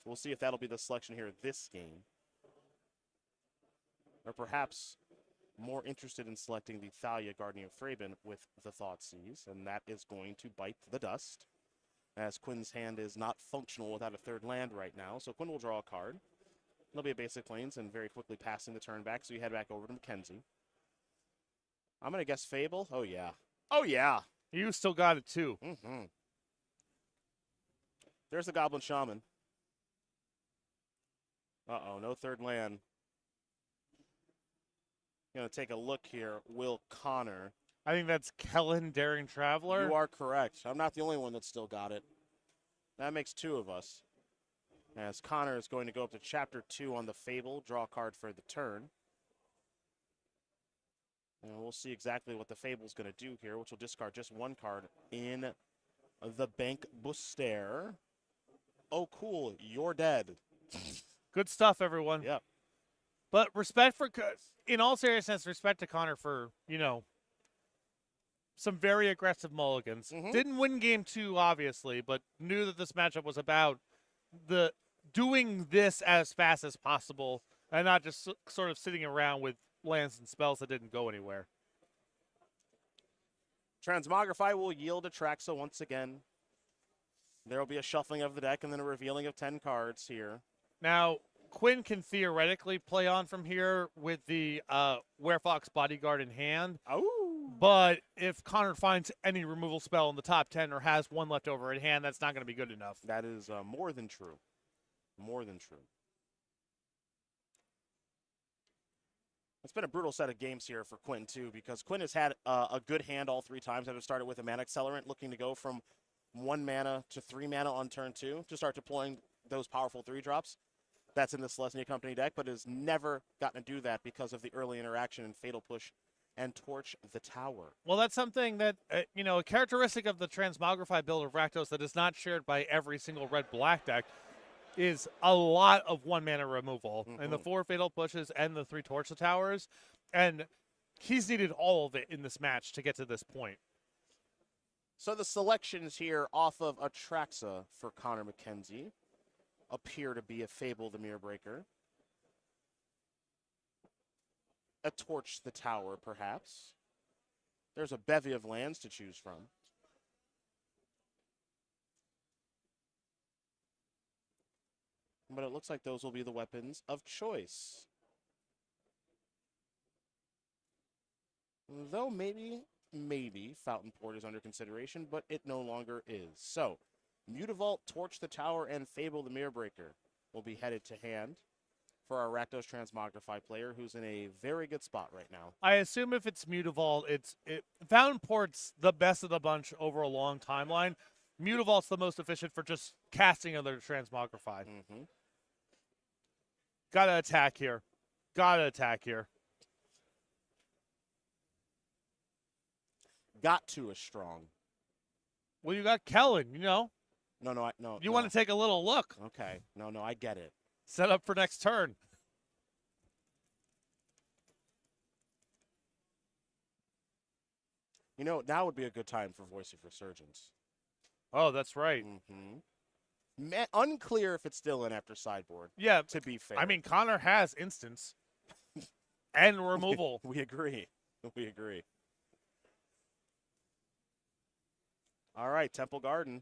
We'll see if that'll be the selection here this game. Or perhaps more interested in selecting the Thalia Guardian of Thraben with the Thoughtseize, and that is going to bite the dust. as Quinn's hand is not functional without a third land right now. So Quinn will draw a card. There'll be a basic plains and very quickly passing the turn back, so you head back over to Mackenzie. I'm going to guess Fable. Oh, yeah. Oh, yeah. You still got it, too. Mm-hmm. There's the Goblin Shaman. Uh-oh, no third land. Going to take a look here. Will Connor. I think that's Kellen Daring Traveler. You are correct. I'm not the only one that still got it. That makes 2 of us. As Connor is going to go up to Chapter 2 on the Fable, draw a card for the turn. And we'll see exactly what the Fable's going to do here, which will discard just 1 card in the Bank Booster. Oh, cool. You're dead. Good stuff, everyone. Yep. But respect for, in all seriousness, respect to Connor for, you know, some very aggressive mulligans. Mm-hmm. Didn't win game 2, obviously, but knew that this matchup was about the doing this as fast as possible and not just sort of sitting around with lands and spells that didn't go anywhere. Transmogrify will yield Atraxa once again. There will be a shuffling of the deck and then a revealing of 10 cards here. Now, Quinn can theoretically play on from here with the Werefox Bodyguard in hand. Oh. But if Connor finds any removal spell in the top 10 or has 1 left over in hand, that's not going to be good enough. That is more than true. More than true. It's been a brutal set of games here for Quinn, too, because Quinn has had a good hand all 3 times. I've started with a Mana Accelerant, looking to go from 1 mana to 3 mana on turn 2 to start deploying those powerful 3-drops. That's in the Selesnya Company deck, but has never gotten to do that because of the early interaction and Fatal Push and Torch the Tower. Well, that's something that, you know, a characteristic of the Transmogrify build of Rakdos that is not shared by every single red-black deck is a lot of 1-mana removal. And the 4 Fatal Pushes and the 3 Torch the Towers. And he's needed all of it in this match to get to this point. So the selections here off of Atraxa for Connor McKenzie appear to be a Fable the Mirror Breaker, a Torch the Tower, perhaps. There's a bevy of lands to choose from. But it looks like those will be the weapons of choice. Though maybe Fountain Port is under consideration, but it no longer is. So, Mutavault, Torch the Tower, and Fable the Mirror Breaker will be headed to hand for our Rakdos Transmogrify player, who's in a very good spot right now. I assume if it's Mutavault, Fountain Port's the best of the bunch over a long timeline. Mutavault's the most efficient for just casting other Transmogrify. Gotta attack here. Gotta attack here. Got to is strong. Well, you got Kellen, you know. No. You want to take a little look. Okay. No, I get it. Set up for next turn. You know, now would be a good time for Voice of Resurgence. Oh, that's right. Unclear if it's still in after Sideboard. Yeah. To be fair. I mean, Connor has instance and removal. We agree. We agree. All right, Temple Garden.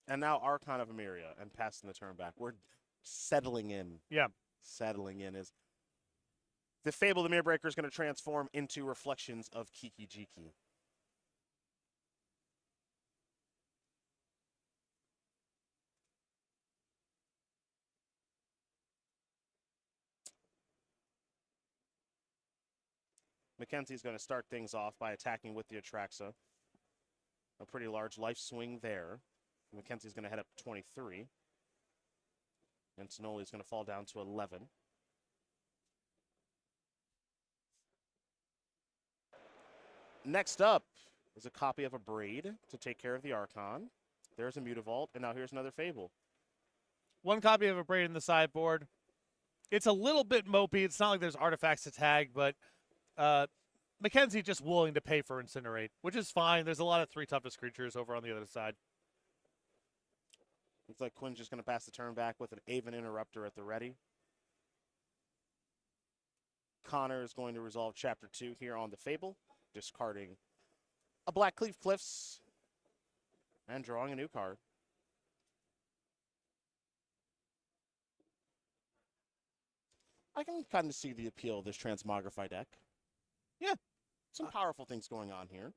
And now Archon of Emeria and passing the turn back. We're settling in. Yeah. Settling in is the Fable the Mirror Breaker is going to transform into reflections of Kiki Jiki. Mackenzie's going to start things off by attacking with the Atraxa. A pretty large life swing there. Mackenzie's going to head up to 23. And Sonoli's going to fall down to 11. Next up is a copy of a Braid to take care of the Archon. There's a Mutavault, and now here's another Fable. One copy of a Braid in the sideboard. It's a little bit mopey. It's not like there's artifacts to tag, but Mackenzie just willing to pay for Incinerate, which is fine. There's a lot of 3 toughest creatures over on the other side. Looks like Quinn's just going to pass the turn back with an Aven Interrupter at the ready. Connor is going to resolve Chapter 2 here on the Fable, discarding a Blackcleave Cliffs and drawing a new card. I can kind of see the appeal of this Transmogrify deck. Yeah. Some powerful things going on here,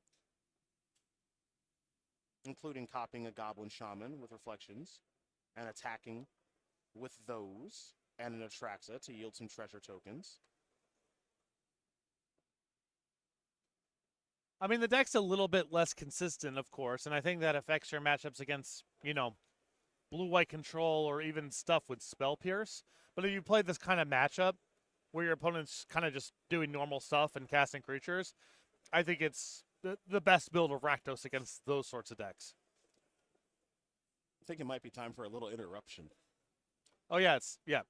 including copying a Goblin Shaman with Reflections and attacking with those and an Atraxa to yield some treasure tokens. I mean, the deck's a little bit less consistent, of course, and I think that affects your matchups against, blue-white control or even stuff with Spell Pierce. But if you play this kind of matchup where your opponent's kind of just doing normal stuff and casting creatures, I think it's the best build of Rakdos against those sorts of decks. I think it might be time for a little interruption. Oh, yeah, yeah.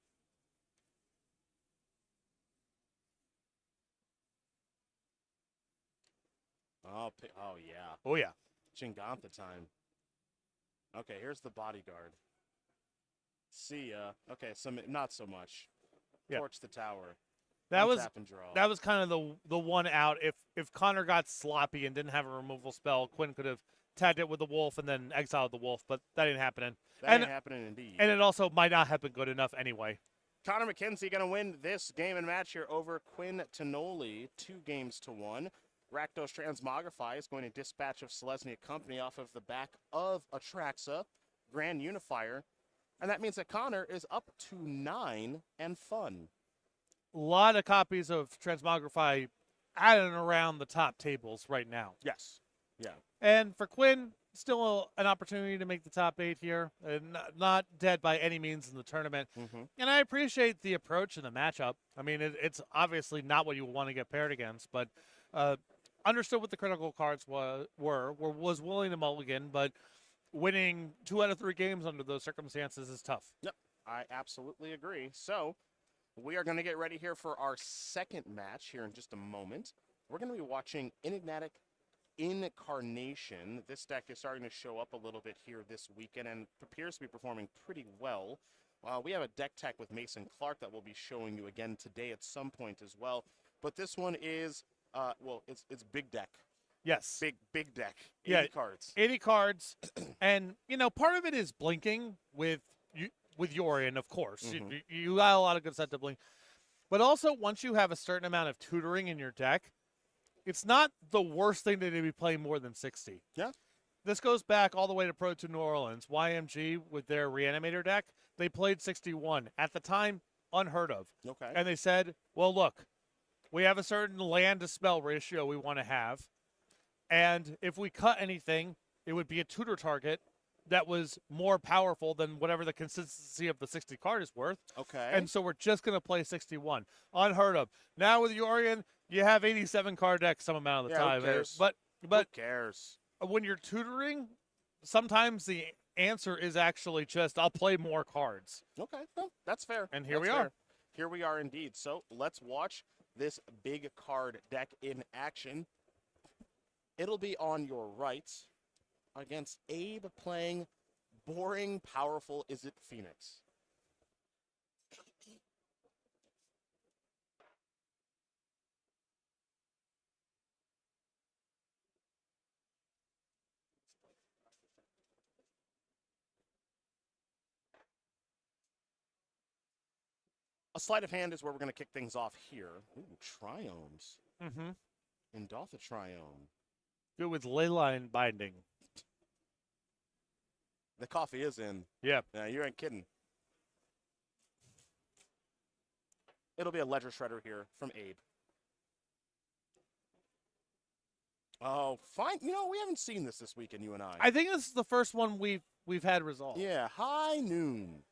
Oh, yeah. Oh, yeah. Chingantha time. Okay, here's the Bodyguard. See ya. Okay, not so much. Yeah. Torch the tower. That was Tap and draw. That was kind of the one out. If Connor got sloppy and didn't have a removal spell, Quinn could have tagged it with the wolf and then exiled the wolf, but that ain't happening. That ain't happening indeed. And it also might not have been good enough anyway. Connor McKenzie going to win this game and match here over Quinn Tonoli, 2-1. Rakdos Transmogrify is going to dispatch of Selesnya Company off of the back of Atraxa, Grand Unifier, and that means that Connor is up to 9 and fun. A lot of copies of Transmogrify at and around the top tables right now. Yes. Yeah. And for Quinn, still an opportunity to make the top 8 here. Not dead by any means in the tournament. Mm-hmm. And I appreciate the approach and the matchup. I mean, it's obviously not what you want to get paired against, but understood what the critical cards was willing to mulligan, but winning 2 out of 3 games under those circumstances is tough. Yep, I absolutely agree. So we are going to get ready here for our second match here in just a moment. We're going to be watching Enigmatic Incarnation. This deck is starting to show up a little bit here this weekend and appears to be performing pretty well. We have a deck tech with Mason Clark that we'll be showing you again today at some point as well. But this one is, it's big deck. Yes. Big deck. 80 cards. 80 cards. And, part of it is blinking with Yorion, of course. Mm-hmm. You got a lot of good stuff to blink. But also, once you have a certain amount of tutoring in your deck, it's not the worst thing to be playing more than 60. Yeah. This goes back all the way to Pro to New Orleans. YMG, with their Reanimator deck, they played 61. At the time, unheard of. Okay. And they said, well, look, we have a certain land to spell ratio we want to have. And if we cut anything, it would be a tutor target that was more powerful than whatever the consistency of the 60 card is worth. Okay. And so we're just going to play 61. Unheard of. Now with Yorion, you have 87 card decks some amount of the time. Who cares? But who cares? When you're tutoring, sometimes the answer is actually just, I'll play more cards. Okay, well, that's fair. And here that's we fair. are. Here we are indeed. So let's watch this big card deck in action. It'll be on your right against Abe playing Boring Powerful Is It Phoenix. A sleight of hand is where we're going to kick things off here. Ooh, Triomes. Mm-hmm. Indotha Triome. Good with Leyline Binding. The coffee is in. Yeah. Yeah, you ain't kidding. It'll be a Ledger Shredder here from Abe. Oh, fine. We haven't seen this weekend, you and I. I think this is the first one we've had resolved. Yeah, High Noon.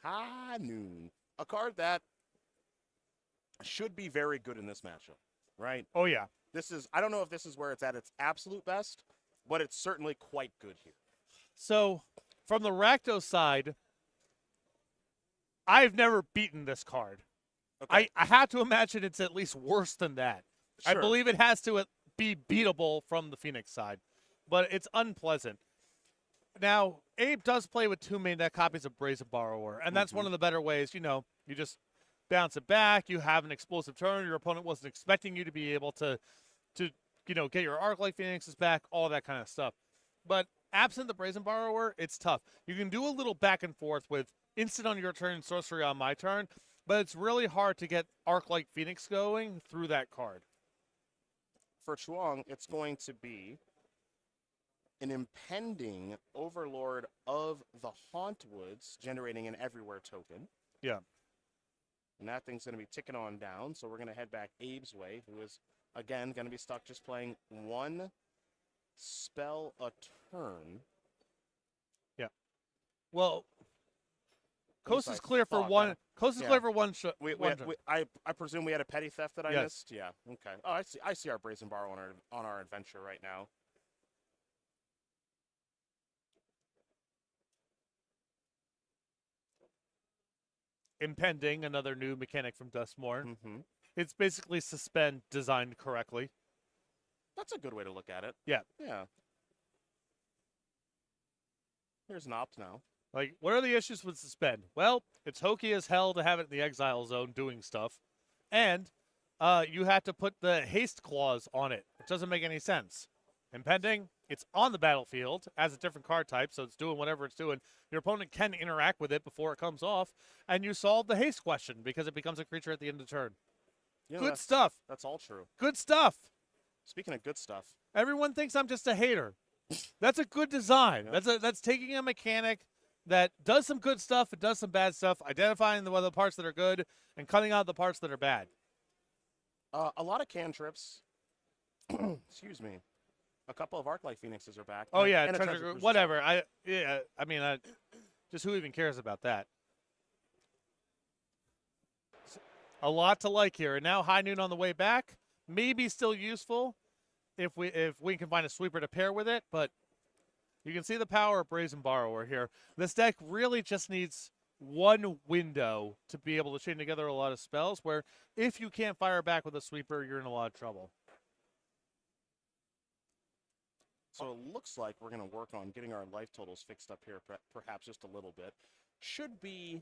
High Noon. A card that should be very good in this matchup, right? Oh, yeah. I don't know if this is where it's at its absolute best, but it's certainly quite good here. So, from the Rakdos side, I've never beaten this card. Okay. I have to imagine it's at least worse than that. I Sure. believe it has to be beatable from the Phoenix side, but it's unpleasant. Now, Abe does play with 2 main deck copies of Brazen Borrower, and that's one of the better ways. You know, you just bounce it back. You have an explosive turn. Your opponent wasn't expecting you to be able to get your Arc-like Phoenixes back, all that kind of stuff. But absent the Brazen Borrower, it's tough. You can do a little back and forth with instant on your turn, sorcery on my turn, but it's really hard to get Arc-like Phoenix going through that card. For Chuang, it's going to be an impending Overlord of the Hauntwoods, generating an Everywhere token. Yeah. And that thing's going to be ticking on down, so we're going to head back Abe's way, who is, again, going to be stuck just playing 1 spell a turn. Yeah. Well, Coast is I clear for thought one. that. Coast is Yeah. clear for one. I presume we had a petty theft that I Yes. missed? Yeah, okay. Oh, I see our Brazen Borrow on our adventure right now. Impending, another new mechanic from Dustmore. Mm-hmm. It's basically suspend designed correctly. That's a good way to look at it. Yeah. Yeah. Here's an opt now. Like, what are the issues with suspend? Well, it's hokey as hell to have it in the exile zone doing stuff. And you have to put the haste clause on it. It doesn't make any sense. Impending, it's on the battlefield as a different card type, so it's doing whatever it's doing. Your opponent can interact with it before it comes off, and you solve the haste question because it becomes a creature at the end of the turn. Good stuff. That's all true. Good stuff. Speaking of good stuff. Everyone thinks I'm just a hater. That's a good design. Yep. That's taking a mechanic that does some good stuff, it does some bad stuff, identifying the parts that are good, and cutting out the parts that are bad. A lot of cantrips. Excuse me. A couple of Arc-like Phoenixes are back. Oh and, yeah, and a Treasure Treasure Group, Cruise whatever. Just who even cares about that? A lot to like here, and now High Noon on the way back. Maybe still useful if we can find a sweeper to pair with it, but you can see the power of Brazen Borrower here. This deck really just needs one window to be able to chain together a lot of spells, where if you can't fire back with a sweeper, you're in a lot of trouble. So it looks like we're going to work on getting our life totals fixed up here, perhaps just a little bit. Should be,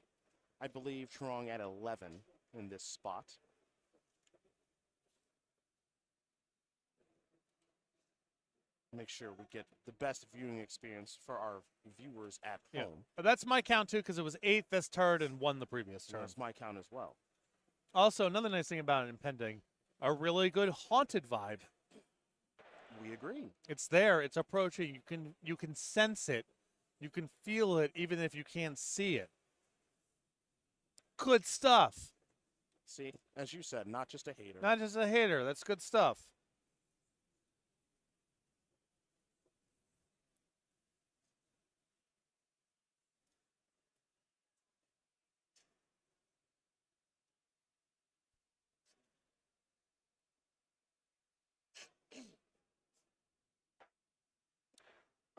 I believe, Trong at 11 in this spot. Make sure we get the best viewing experience for our viewers at home. That's my count, too, because it was 8 this turn and 1 the previous turn. That's my count as well. Also, another nice thing about Impending, a really good haunted vibe. We agree. It's there. It's approaching. You can sense it. You can feel it, even if you can't see it. Good stuff. See, as you said, not just a hater. Not just a hater. That's good stuff.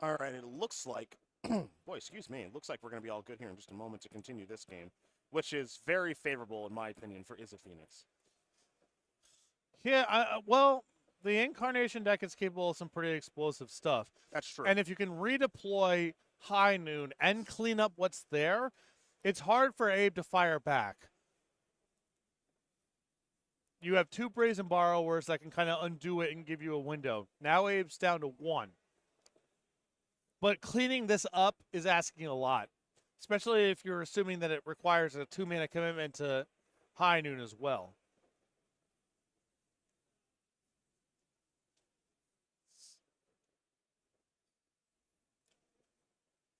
All right, it looks like, boy, excuse me, it looks like we're going to be all good here in just a moment to continue this game, which is very favorable, in my opinion, for Is a Phoenix. Yeah, well, the Incarnation deck is capable of some pretty explosive stuff. That's true. And if you can redeploy High Noon and clean up what's there, it's hard for Abe to fire back. You have 2 Brazen Borrowers that can kind of undo it and give you a window. Now Abe's down to 1. But cleaning this up is asking a lot, especially if you're assuming that it requires a 2-mana commitment to High Noon as well.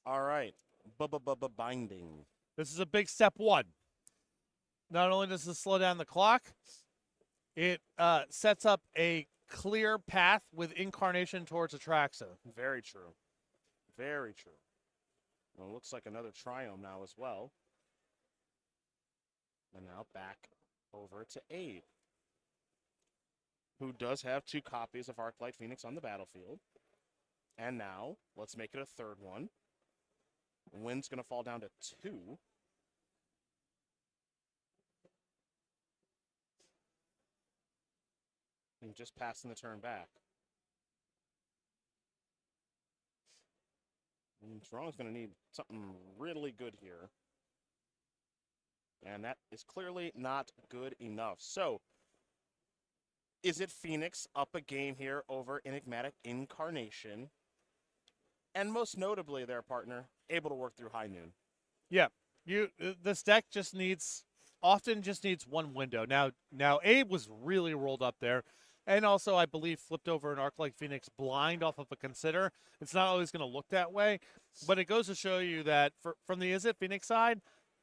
All right, binding. This is a big step 1. Not only does this slow down the clock, it sets up a clear path with Incarnation towards Atraxa. Very true. Very true. Well, it looks like another Triome now as well. And now back over to Abe, who does have 2 copies of Arclight Phoenix on the battlefield. And now, let's make it a 3rd one. Win's going to fall down to 2. And just passing the turn back. And Toronto's going to need something really good here. And that is clearly not good enough. So, is it Phoenix up a game here over Enigmatic Incarnation? And most notably, their partner, able to work through High Noon. Yeah, this deck often just needs one window. Now Abe was really rolled up there, and also I believe flipped over an Arc like Phoenix blind off of a Consider. It's not always going to look that way, but it goes to show you that from the Is It Phoenix side,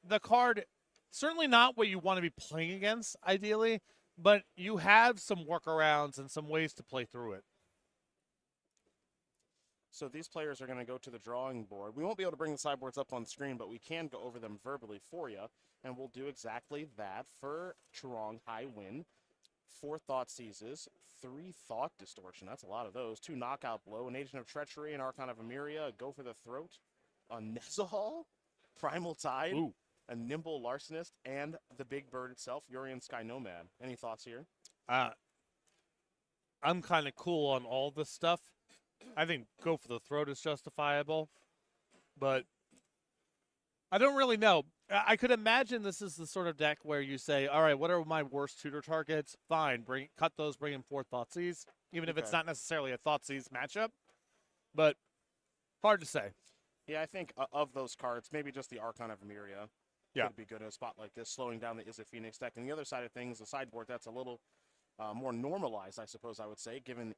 the card certainly not what you want to be playing against ideally, but you have some workarounds and some ways to play through it. So these players are going to go to the drawing board. We won't be able to bring the sideboards up on screen, but we can go over them verbally for you, and we'll do exactly that for Churong High Win. 4 Thought Seizes, 3 Thought Distortion, that's a lot of those, 2 Knockout Blow, an Agent of Treachery, an Archon of Emeria, a Go for the Throat, a Nezahal, Primal Tide, Ooh. a Nimble Larcenist, and the big bird itself, Urian Sky Nomad. Any thoughts here? I'm kind of cool on all this stuff. I think Go for the Throat is justifiable, but I don't really know. I could imagine this is the sort of deck where you say, all right, what are my worst tutor targets? Fine, cut those, bring in 4 Thoughtseize, even if it's not necessarily a Thoughtseize matchup. But hard to say. Yeah, I think of those cards, maybe just the Archon of Emeria could be good in a spot like this, slowing down the Is It Phoenix deck. And the other side of things, the sideboard, that's a little more normalized, I suppose I would say, given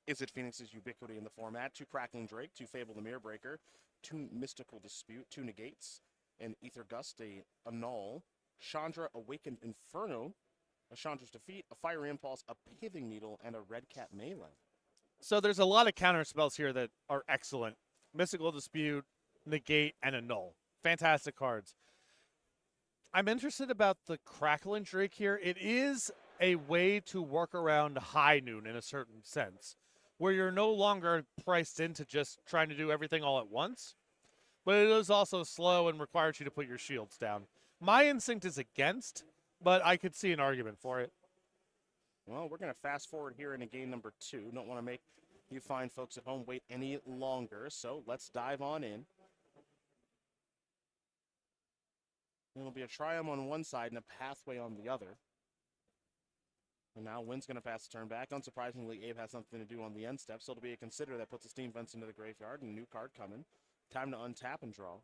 Is It Phoenix's ubiquity in the format. 2 Crackling Drake, 2 Fable the Mirror Breaker, 2 Mystical Dispute, 2 Negates, an Ether Gust, a Null, Chandra Awakened Inferno, a Chandra's Defeat, a Fire Impulse, a Pithing Needle, and a Red Cat Melee. So there's a lot of counter spells here that are excellent. Mystical Dispute, Negate, and a Null. Fantastic cards. I'm interested about the Crackling Drake here. It is a way to work around High Noon in a certain sense, where you're no longer priced into just trying to do everything all at once, but it is also slow and requires you to put your shields down. My instinct is against, but I could see an argument for it. Well, we're going to fast forward here into game number 2. Don't want to make you fine folks at home wait any longer, so let's dive on in. It'll be a Triumph on one side and a Pathway on the other. And now Wynn's going to pass the turn back. Unsurprisingly, Abe has something to do on the end step, so it'll be a Consider that puts the Steam Vents into the graveyard, and a new card coming. Time to untap and draw.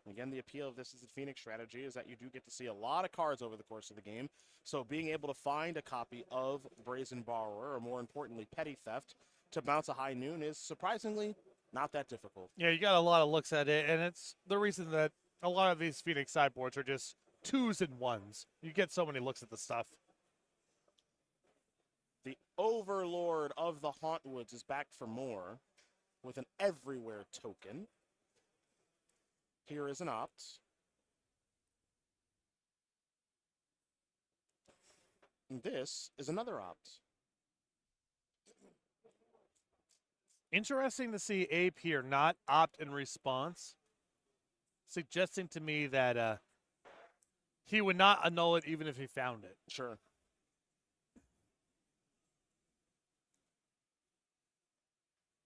Again, the appeal of this is the Phoenix strategy is that you do get to see a lot of cards over the course of the game. So being able to find a copy of Brazen Borrower, or more importantly, Petty Theft, to bounce a High Noon is surprisingly not that difficult. Yeah, you got a lot of looks at it, and it's the reason that a lot of these Phoenix sideboards are just 2s and 1s. You get so many looks at the stuff. The Overlord of the Hauntwoods is back for more with an Everywhere token. Here is an opt. And this is another opt. Interesting to see Ape here not opt in response, suggesting to me that he would not annul it even if he found it. Sure.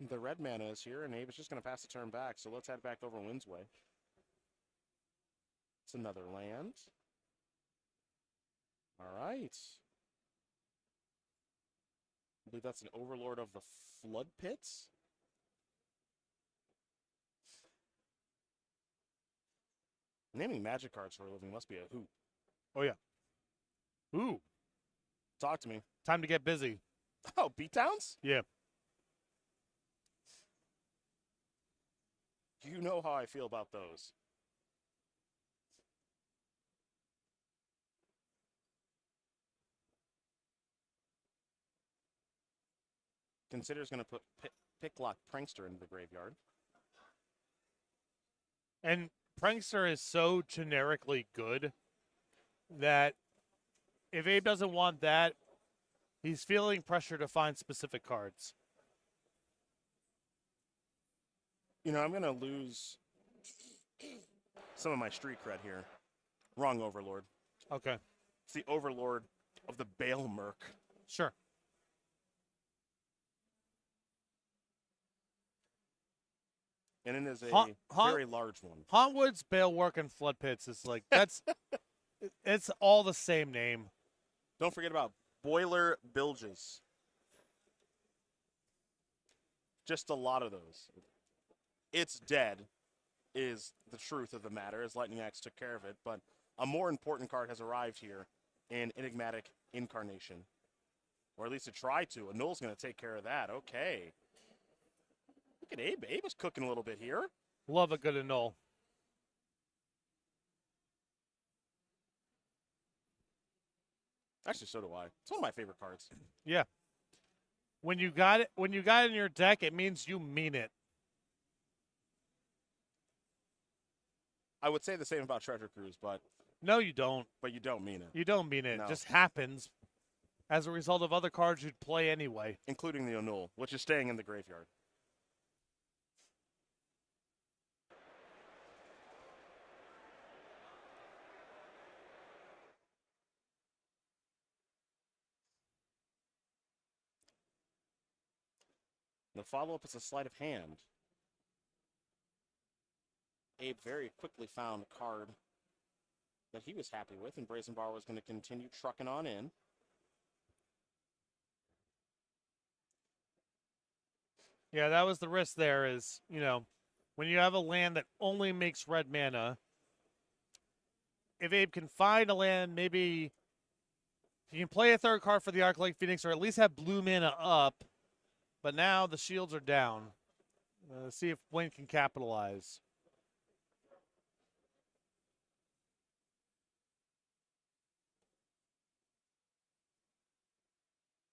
The red mana is here, and Abe is just going to pass the turn back, so let's head back over Wynn's way. It's another land. All right. I believe that's an Overlord of the Flood Pits. Naming Magic cards for a living must be a hoot. Oh, yeah. Ooh. Talk to me. Time to get busy. Oh, Beatdowns? Yeah. You know how I feel about those. Consider's going to put Picklock Prankster into the graveyard. And Prankster is so generically good that if Abe doesn't want that, he's feeling pressure to find specific cards. You know, I'm going to lose some of my street cred here. Wrong Overlord. Okay. It's the Overlord of the Bale Merc. Sure. And it is a Haunt- very large one. Hauntwood's Balework and Flood Pits is like, that's, it's all the same name. Don't forget about Boiler Bilges. Just a lot of those. It's dead is the truth of the matter, as Lightning Axe took care of it, but a more important card has arrived here in Enigmatic Incarnation. Or at least it tried to. Null's going to take care of that. Okay. Look at Abe. Abe is cooking a little bit here. Love a good annul. Actually, so do I. It's one of my favorite cards. Yeah. When you got it in your deck, it means you mean it. I would say the same about Treasure Cruise, but No, you don't. you don't mean it. You don't mean it. No. It just happens as a result of other cards you'd play anyway. Including the Annul, which is staying in the graveyard. The follow-up is a sleight of hand. Abe very quickly found a card that he was happy with, and Brazen Bar was going to continue trucking on in. Yeah, that was the risk there is, when you have a land that only makes red mana, if Abe can find a land, maybe he can play a third card for the Arclight Phoenix or at least have blue mana up, but now the shields are down. See if Wayne can capitalize.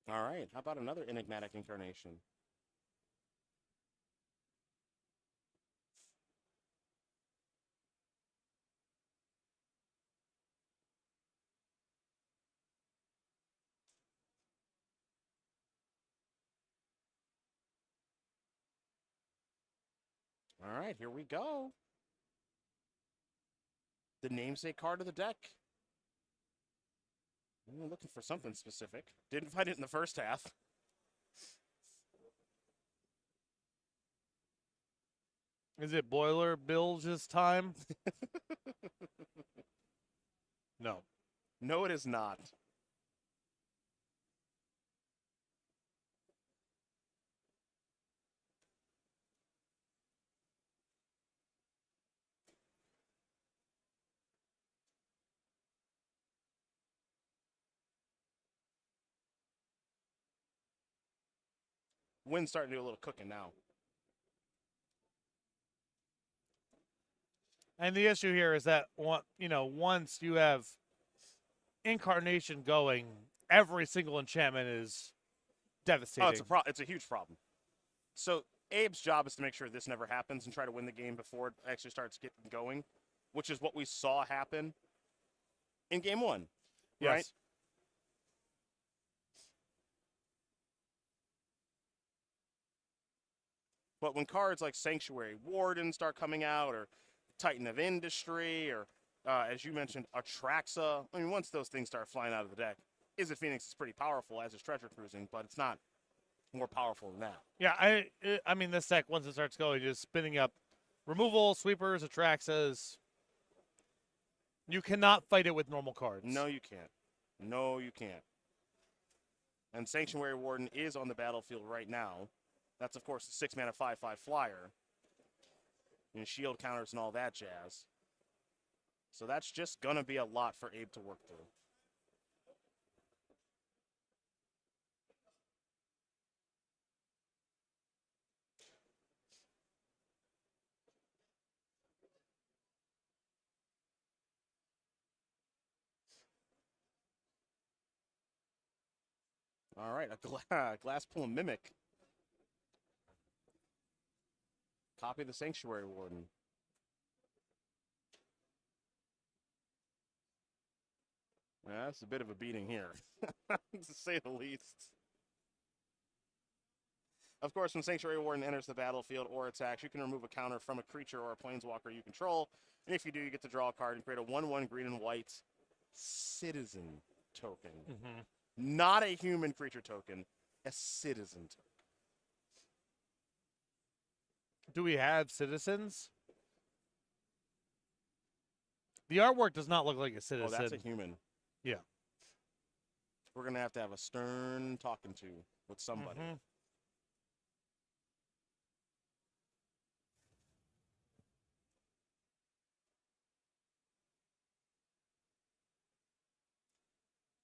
All right, how about another Enigmatic Incarnation? All right, here we go. The namesake card of the deck. I'm looking for something specific. Didn't find it in the first half. Is it Boiler Bilge's time? No. No, it is not. Wynn's starting to do a little cooking now. And the issue here is that, once you have Incarnation going, every single enchantment is devastating. Oh, it's a huge problem. So Abe's job is to make sure this never happens and try to win the game before it actually starts getting going, which is what we saw happen in game one, Yes. right? But when cards like Sanctuary Warden start coming out, or Titan of Industry, or as you mentioned, Atraxa, I mean, once those things start flying out of the deck, Izzet Phoenix is pretty powerful as is Treasure Cruising, but it's not more powerful than that. Yeah, I mean, this deck, once it starts going, just spinning up removal, sweepers, Atraxas. You cannot fight it with normal cards. No, you can't. No, you can't. And Sanctuary Warden is on the battlefield right now. That's, of course, the 6-mana 5/5 flyer. And shield counters and all that jazz. So that's just going to be a lot for Abe to work through. All right, a Glass Pool Mimic. Copy the Sanctuary Warden. That's a bit of a beating here, to say the least. Of course, when Sanctuary Warden enters the battlefield or attacks, you can remove a counter from a creature or a planeswalker you control. And if you do, you get to draw a card and create a 1/1 green and white citizen token. Mm-hmm. Not a human creature token, a citizen token. Do we have citizens? The artwork does not look like a citizen. Oh, that's a human. Yeah. We're going to have a stern talking to with somebody. Mm-hmm.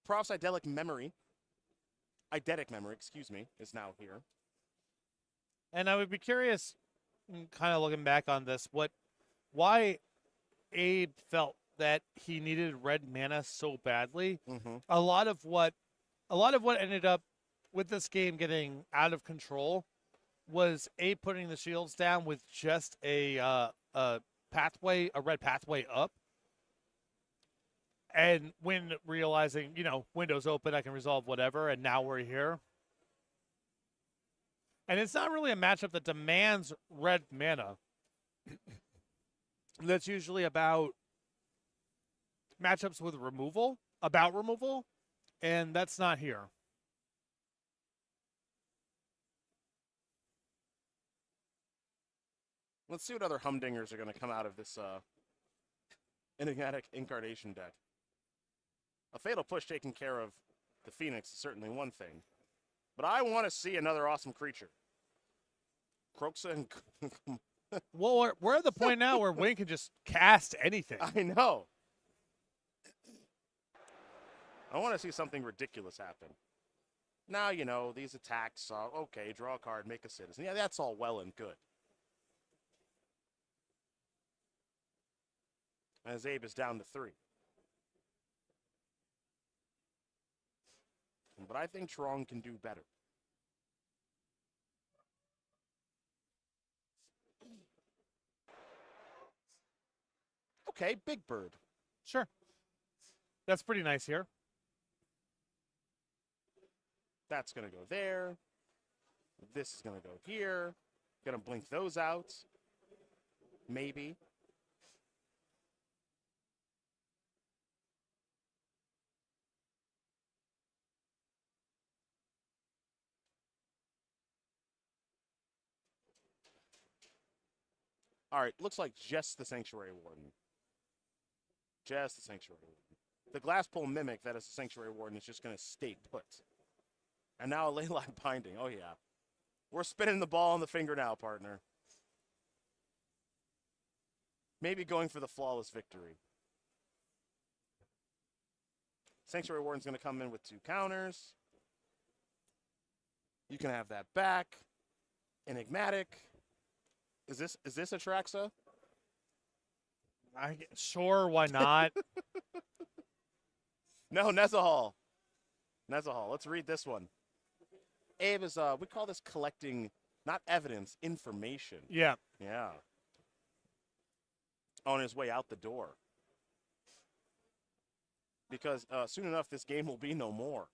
Prof's eidetic memory, excuse me, is now here. And I would be curious, kind of looking back on this, why Abe felt that he needed red mana so badly. Mm-hmm. A lot of what ended up with this game getting out of control was Abe putting the shields down with just a red pathway up. And when realizing, window's open, I can resolve whatever, and now we're here. And it's not really a matchup that demands red mana. That's usually about matchups with removal, and that's not here. Let's see what other humdingers are going to come out of this Enigmatic Incarnation deck. A Fatal Push taking care of the Phoenix is certainly one thing. But I want to see another awesome creature. Croxa and... Well, we're at the point now where Wayne can just cast anything. I know. I want to see something ridiculous happen. Now, these attacks, okay, draw a card, make a citizen. Yeah, that's all well and good. As Abe is down to 3. But I think Trong can do better. Okay, Big Bird. Sure. That's pretty nice here. That's going to go there. This is going to go here. Going to blink those out. Maybe. All right, looks like just the Sanctuary Warden. Just the Sanctuary Warden. The Glasspool Mimic that is the Sanctuary Warden is just going to stay put. And now a Leyline Binding. Oh, yeah. We're spinning the ball on the finger now, partner. Maybe going for the flawless victory. Sanctuary Warden's going to come in with 2 counters. You can have that back. Enigmatic. Is this Atraxa? Sure, why not? No, Nezahal. Let's read this one. Abe is, we call this collecting, not evidence, information. Yeah. Yeah. On his way out the door. Because soon enough, this game will be no more.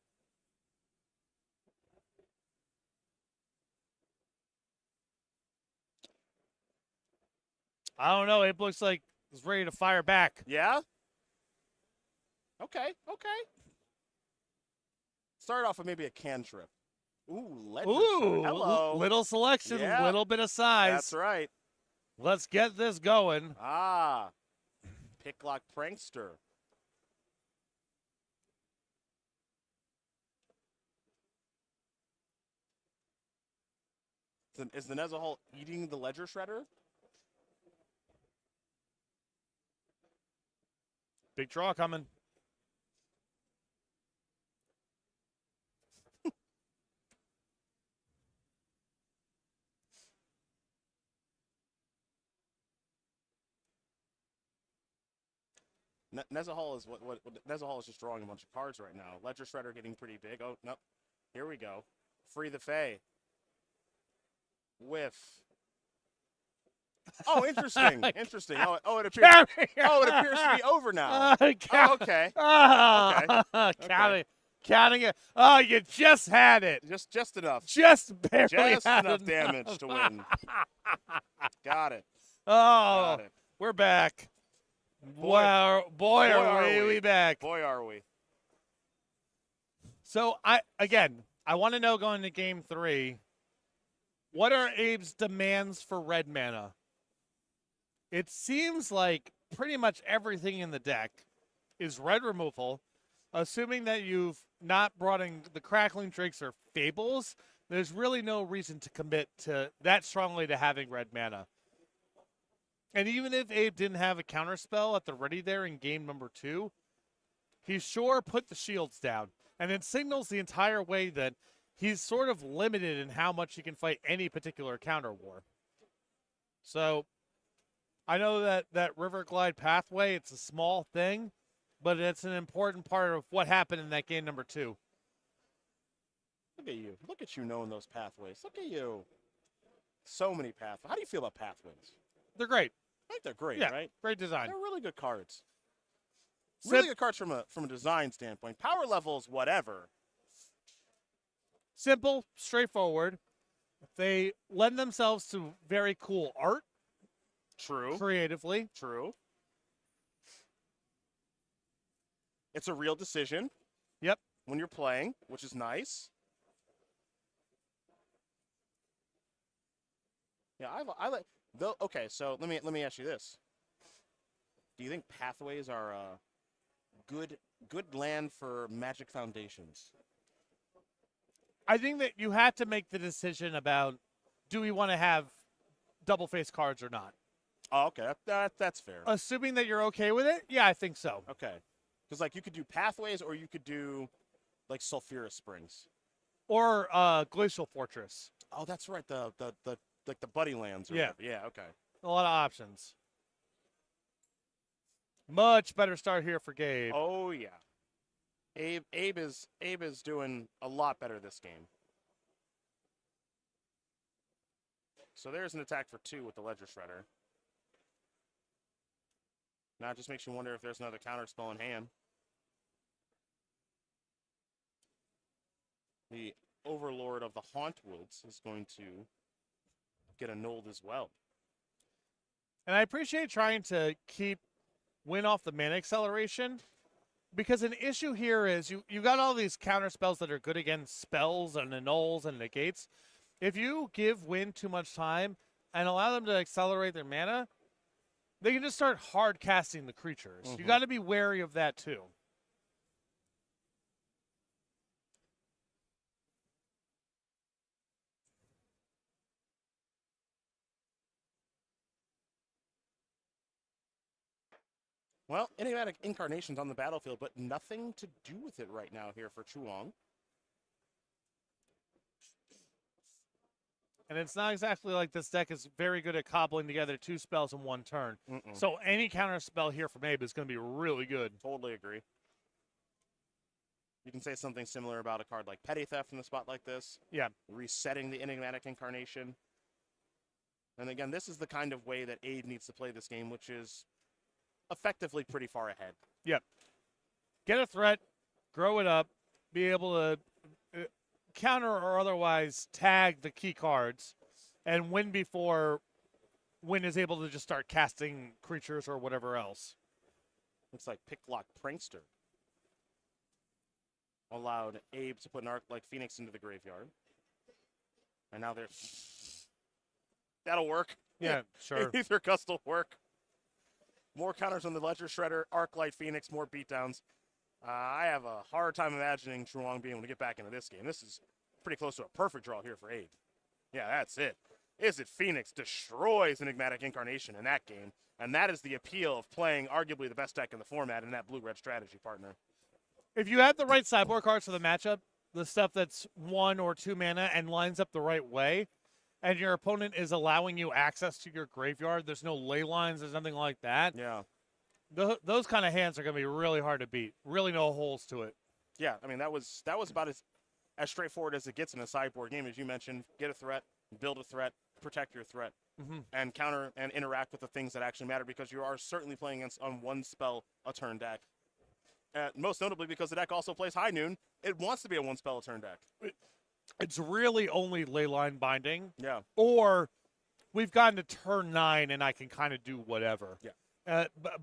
I don't know. Abe looks like he's ready to fire back. Yeah? Okay. Start off with maybe a cantrip. Ooh, Ledger Shard. Hello. Little selection, Yeah. Little bit of size. That's right. Let's get this going. Picklock Prankster. Is the Nezahal eating the Ledger Shredder? Big draw coming. Nezahal is what Nezahal is just drawing a bunch of cards right now. Ledger Shredder getting pretty big. Oh, no. Here we go. Free the Fae. Whiff. Oh, interesting. Interesting. Oh, it appears to be over now. Oh, okay. Okay. Counting it. Oh, you just had it. Just enough. Just barely Just had enough enough damage to win. Got it. Oh, Got it. we're back. Boy, Wow, boy, are are we back. Boy, are we. So I want to know going to game 3, what are Abe's demands for red mana? It seems like pretty much everything in the deck is red removal. Assuming that you've not brought in the Crackling Drakes or Fables, there's really no reason to commit to that strongly to having red mana. And even if Abe didn't have a counterspell at the ready there in game number 2, he sure put the shields down. And it signals the entire way that he's sort of limited in how much he can fight any particular counter war. So I know that River Glide pathway, it's a small thing, but it's an important part of what happened in that game number 2. Look at you. Look at you knowing those pathways. Look at you. So many pathways. How do you feel about pathways? They're great. I think they're great, Yeah, right? great design. They're really good cards. Really good cards from a design standpoint. Power levels, whatever. Simple, straightforward. They lend themselves to very cool art. True. Creatively. True. It's a real decision. Yep. When you're playing, which is nice. Yeah, I like. Though. Okay, so let me ask you this: do you think pathways are good land for Magic Foundations? I think that you have to make the decision about, do we want to have double face cards or not? Oh, okay, that's fair. Assuming that you're okay with it, yeah, I think so. Okay, because like you could do pathways, or you could do like Sulphurous Springs, or Glacial Fortress. Oh, that's right. The like the buddy lands. Or Yeah. whatever. Yeah. Okay. A lot of options. Much better start here for Gabe. Oh yeah. Abe is doing a lot better this game. So there's an attack for 2 with the Ledger Shredder. Now it just makes you wonder if there's another counter spell in hand. The Overlord of the Hauntwoods is going to get annulled as well. And I appreciate trying to win off the mana acceleration, because an issue here is you got all these counter spells that are good against spells and annuls and negates. If you give Win too much time and allow them to accelerate their mana, they can just start hard casting the creatures. You got to be wary of that too. Well, Enigmatic Incarnation's on the battlefield, but nothing to do with it right now here for Chuang. And it's not exactly like this deck is very good at cobbling together 2 spells in 1 turn. So any counter spell here from Abe is going to be really good. Totally agree. You can say something similar about a card like Petty Theft in a spot like this. Yeah. Resetting the Enigmatic Incarnation. And again, this is the kind of way that Abe needs to play this game, which is effectively pretty far ahead. Yep. Get a threat, grow it up, be able to counter or otherwise tag the key cards, and win before Win is able to just start casting creatures or whatever else. Looks like Picklock Prankster allowed Abe to put an Arc like Phoenix into the graveyard. And now that'll work. Yeah, sure. Either Gust will work. More counters on the Ledger Shredder, Arclight Phoenix, more beatdowns. I have a hard time imagining Chuang being able to get back into this game. This is pretty close to a perfect draw here for Abe. Yeah, that's it. Is it Phoenix destroys Enigmatic Incarnation in that game, and that is the appeal of playing arguably the best deck in the format in that blue-red strategy, partner. If you have the right sideboard cards for the matchup, the stuff that's 1 or 2 mana and lines up the right way, and your opponent is allowing you access to your graveyard, there's no ley lines, there's nothing like that. Yeah. Those kind of hands are going to be really hard to beat. Really no holes to it. Yeah, I mean, that was about as straightforward as it gets in a sideboard game. As you mentioned, get a threat, build a threat, protect your threat, and counter and interact with the things that actually matter, because you are certainly playing against on 1 spell a turn deck. Most notably because the deck also plays High Noon. It wants to be a 1 spell a turn deck. It's really only Leyline Binding. Yeah. Or we've gotten to turn 9 and I can kind of do whatever. Yeah.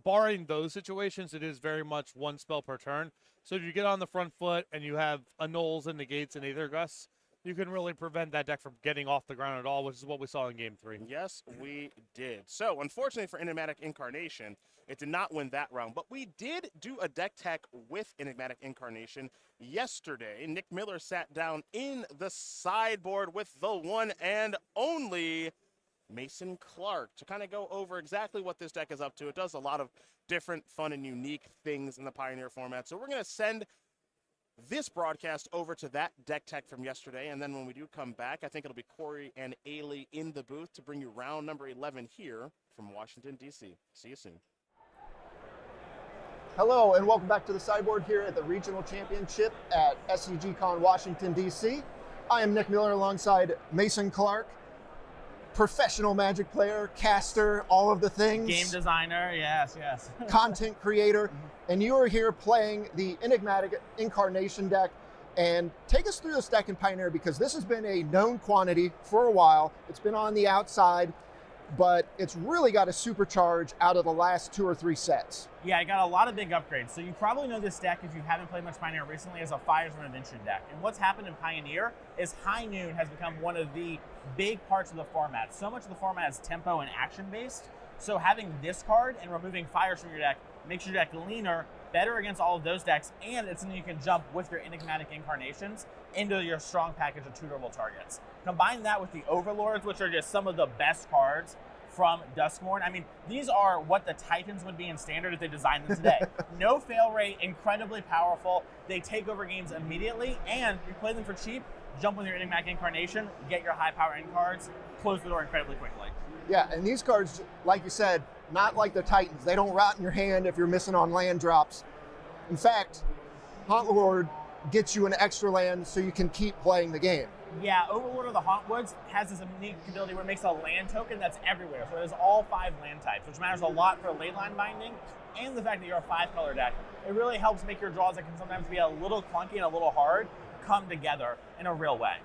Barring those situations, it is very much 1 spell per turn. So if you get on the front foot and you have annuls and negates and Aethergust, you can really prevent that deck from getting off the ground at all, which is what we saw in Game 3. Yes, we did. So, unfortunately for Enigmatic Incarnation, it did not win that round, but we did do a deck tech with Enigmatic Incarnation yesterday. Nick Miller sat down in the sideboard with the one and only Mason Clark to kind of go over exactly what this deck is up to. It does a lot of different fun and unique things in the Pioneer format. So we're going to send this broadcast over to that deck tech from yesterday, and then when we do come back, I think it'll be Corey and Ailey in the booth to bring you round number 11 here from Washington, D.C. See you soon. Hello, and welcome back to the Sideboard here at the Regional Championship at SCGCon Washington, D.C. I am Nick Miller alongside Mason Clark, professional Magic player, caster, all of the things. Game designer, yes. Content creator, and you are here playing the Enigmatic Incarnation deck. And take us through this deck in Pioneer, because this has been a known quantity for a while. It's been on the outside, but it's really got a supercharge out of the last 2 or 3 sets. Yeah, I got a lot of big upgrades. So you probably know this deck, if you haven't played much Pioneer recently, as a Fires of Invention deck. And what's happened in Pioneer is High Noon has become one of the big parts of the format. So much of the format is tempo and action-based. So having this card and removing Fires from your deck makes your deck leaner, better against all of those decks, and it's something you can jump with your Enigmatic Incarnations into your strong package of tutorable targets. Combine that with the Overlords, which are just some of the best cards from Duskmourn. I mean, these are what the Titans would be in Standard if they designed them today. No fail rate, incredibly powerful. They take over games immediately, and you play them for cheap, jump with your Enigmatic Incarnation, get your high power end cards, close the door incredibly quickly. Yeah, and these cards, like you said, not like the Titans. They don't rot in your hand if you're missing on land drops. In fact, Haunt Lord gets you an extra land so you can keep playing the game. Yeah, Overlord of the Hauntwoods has this unique ability where it makes a land token that's everywhere. So it has all 5 land types, which matters a lot for ley line binding, and the fact that you're a 5-color deck. It really helps make your draws that can sometimes be a little clunky and a little hard come together in a real way.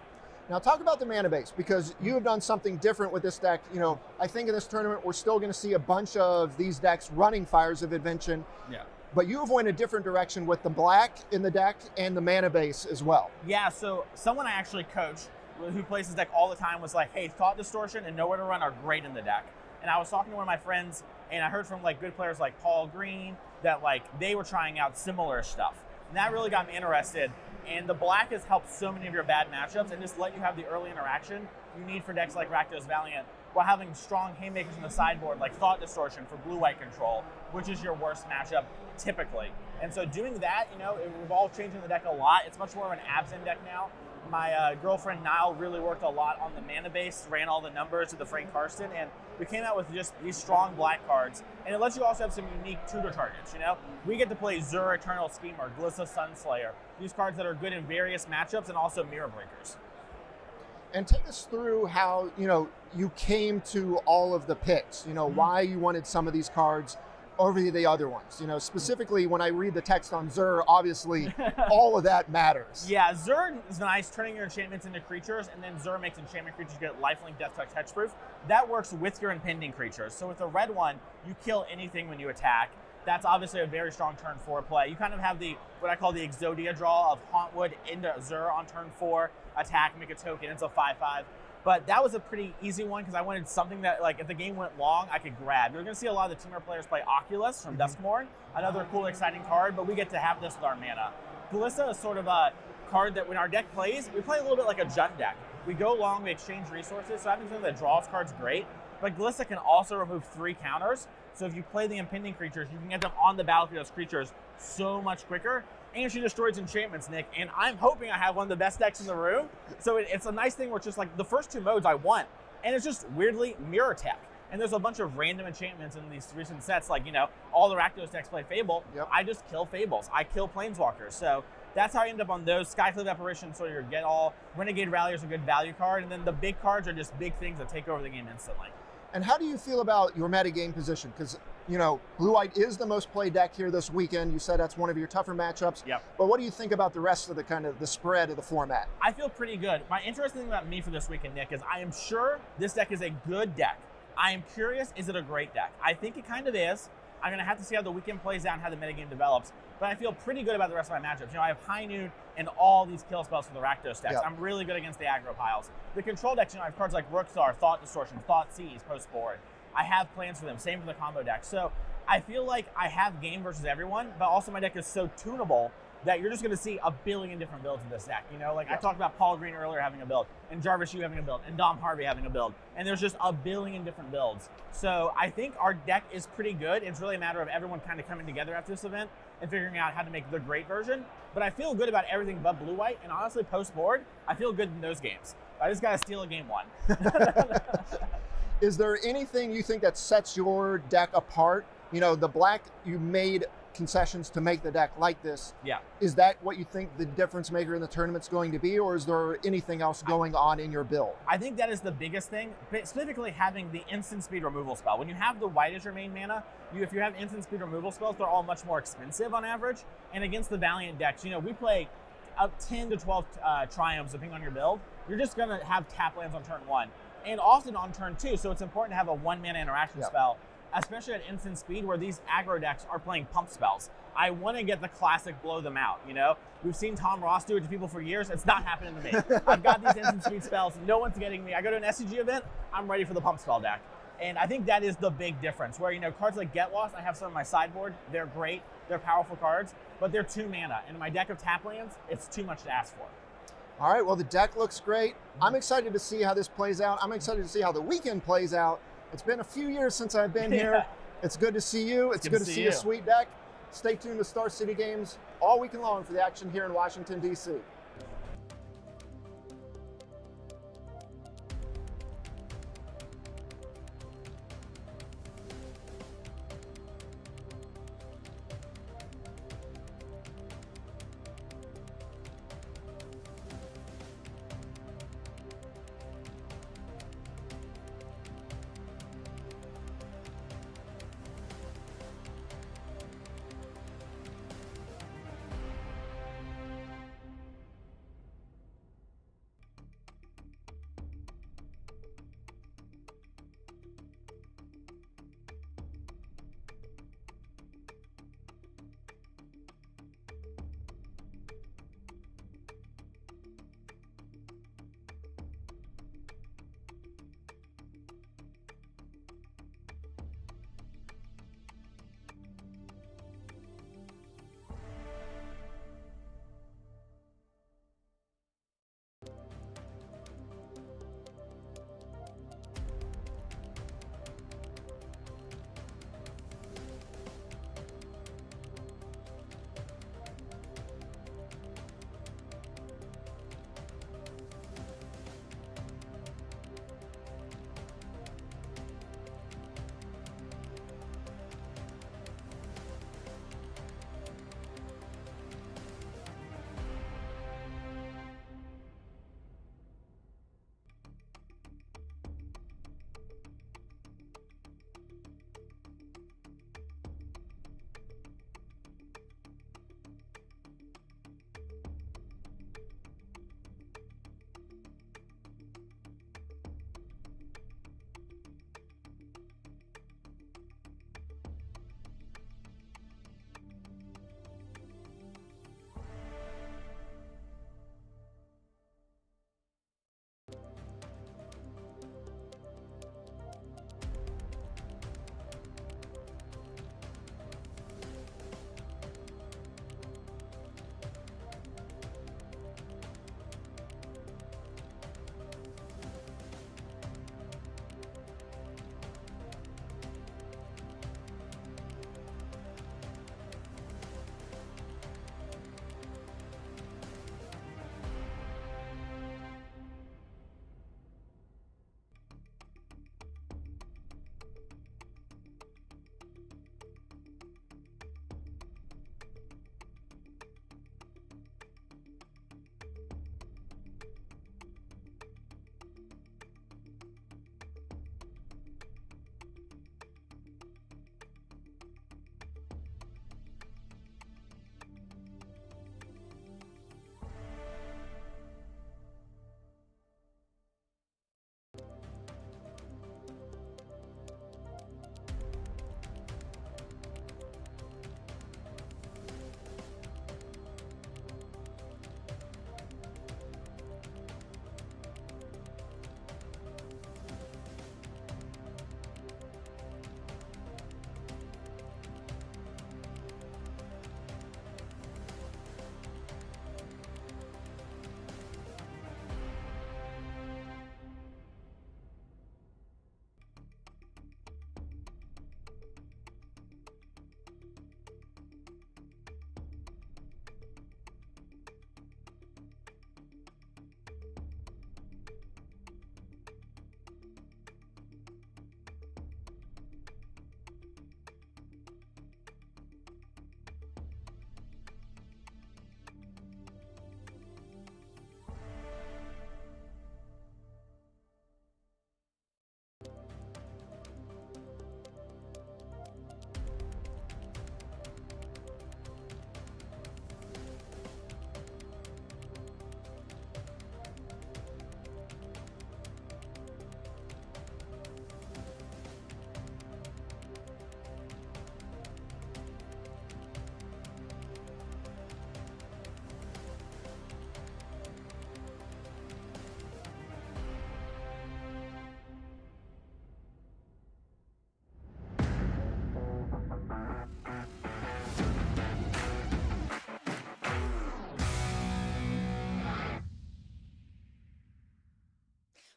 Now talk about the mana base, because you have done something different with this deck. You know, I think in this tournament we're still going to see a bunch of these decks running Fires of Invention. Yeah. But you have went a different direction with the black in the deck and the mana base as well. Yeah, so someone I actually coach who plays this deck all the time was like, hey, Thought Distortion and Nowhere to Run are great in the deck. And I was talking to one of my friends, and I heard from like good players like Paul Green that like they were trying out similar stuff. And that really got me interested. And the black has helped so many of your bad matchups and just let you have the early interaction you need for decks like Rakdos Valiant, while having strong haymakers in the sideboard like Thought Distortion for blue-white control, which is your worst matchup typically. And so doing that, you know, it involved changing the deck a lot. It's much more of an absent deck now. My girlfriend Niall really worked a lot on the mana base, ran all the numbers with the Frank Karsten, and we came out with just these strong black cards. And it lets you also have some unique tutor targets, you know? We get to play Zur Eternal Schemer, Glissa Sunslayer, these cards that are good in various matchups and also Mirror Breakers. And take us through how, you know, you came to all of the picks, you know, why you wanted some of these cards over the other ones. You know, specifically when I read the text on Zur, obviously all of that matters. Yeah, Zur is nice, turning your enchantments into creatures, and then Zur makes enchantment creatures get lifelink, death touch, hexproof. That works with your impending creatures. So with the red one, you kill anything when you attack. That's obviously a very strong turn 4 play. You kind of have the, what I call the Exodia draw of Hauntwood into Zur on turn 4, attack, make a token, it's a 5/5. But that was a pretty easy one because I wanted something that, like, if the game went long, I could grab. You're going to see a lot of the Temur players play Oculus from Duskmourn, another cool, exciting card, but we get to have this with our mana. Glissa is sort of a card that when our deck plays, we play a little bit like a Jund deck. We go long, we exchange resources, so having something that draws cards great, but Glissa can also remove 3 counters, so if you play the impending creatures, you can get them on the battlefield as creatures so much quicker. And she destroys enchantments, Nick, and I'm hoping I have one of the best decks in the room. So it's a nice thing where it's just like the first 2 modes I want, and it's just weirdly mirror tech. And there's a bunch of random enchantments in these recent sets, like, you know, all the Rakdos decks play Fable. Yep. I just kill Fables. I kill Planeswalkers. So that's how I end up on those. Skyclave Apparition, so your get all. Renegade Rally is a good value card, and then the big cards are just big things that take over the game instantly. And how do you feel about your metagame position? Because, you know, blue-white is the most played deck here this weekend. You said that's one of your tougher matchups. Yep. But what do you think about the rest of the kind of the spread of the format? I feel pretty good. My interesting thing about me for this weekend, Nick, is I am sure this deck is a good deck. I am curious, is it a great deck? I think it kind of is. I'm going to have to see how the weekend plays out and how the metagame develops. but I feel pretty good about the rest of my matchups. You know, I have High Noon and all these kill spells for the Rakdos decks. Yep. I'm really good against the aggro piles. The control decks, you know, I have cards like Rookthar, Thought Distortion, Thought Seize, post board. I have plans for them. Same for the combo deck. So I feel like I have game versus everyone, but also my deck is so tunable that you're just going to see a billion different builds in this deck. You know, like I talked about Paul Green earlier having a build, and Jarvis Yu having a build, and Dom Harvey having a build, and there's just a billion different builds. So I think our deck is pretty good. It's really a matter of everyone kind of coming together after this event and figuring out how to make the great version. But I feel good about everything but blue-white, and honestly, post-board, I feel good in those games. I just got to steal a game one. Is there anything you think that sets your deck apart? You know, the black, you made concessions to make the deck like this. Yeah. Is that what you think the difference maker in the tournament's going to be, or is there anything else going on in your build? I think that is the biggest thing, specifically having the instant speed removal spell. When you have the white as your main mana, if you have instant speed removal spells, they're all much more expensive on average. And against the Valiant decks, you know, we play up 10 to 12 triumphs depending on your build. You're just going to have tap lands on turn 1 and often on turn 2. So it's important to have a 1 mana interaction spell, especially at instant speed where these aggro decks are playing pump spells. I want to get the classic blow them out, you know? We've seen Tom Ross do it to people for years. It's not happening to me. I've got these instant speed spells. No one's getting me. I go to an SCG event, I'm ready for the pump spell deck. And I think that is the big difference where, you know, cards like Get Lost, I have some on my sideboard. They're great. They're powerful cards, but they're 2 mana. And in my deck of tap lands, it's too much to ask for. All right, well, the deck looks great. I'm excited to see how this plays out. I'm excited to see how the weekend plays out. It's been a few years since I've been here. It's good to see you. It's good to see a sweet deck. Stay tuned to Star City Games all weekend long for the action here in Washington, D.C.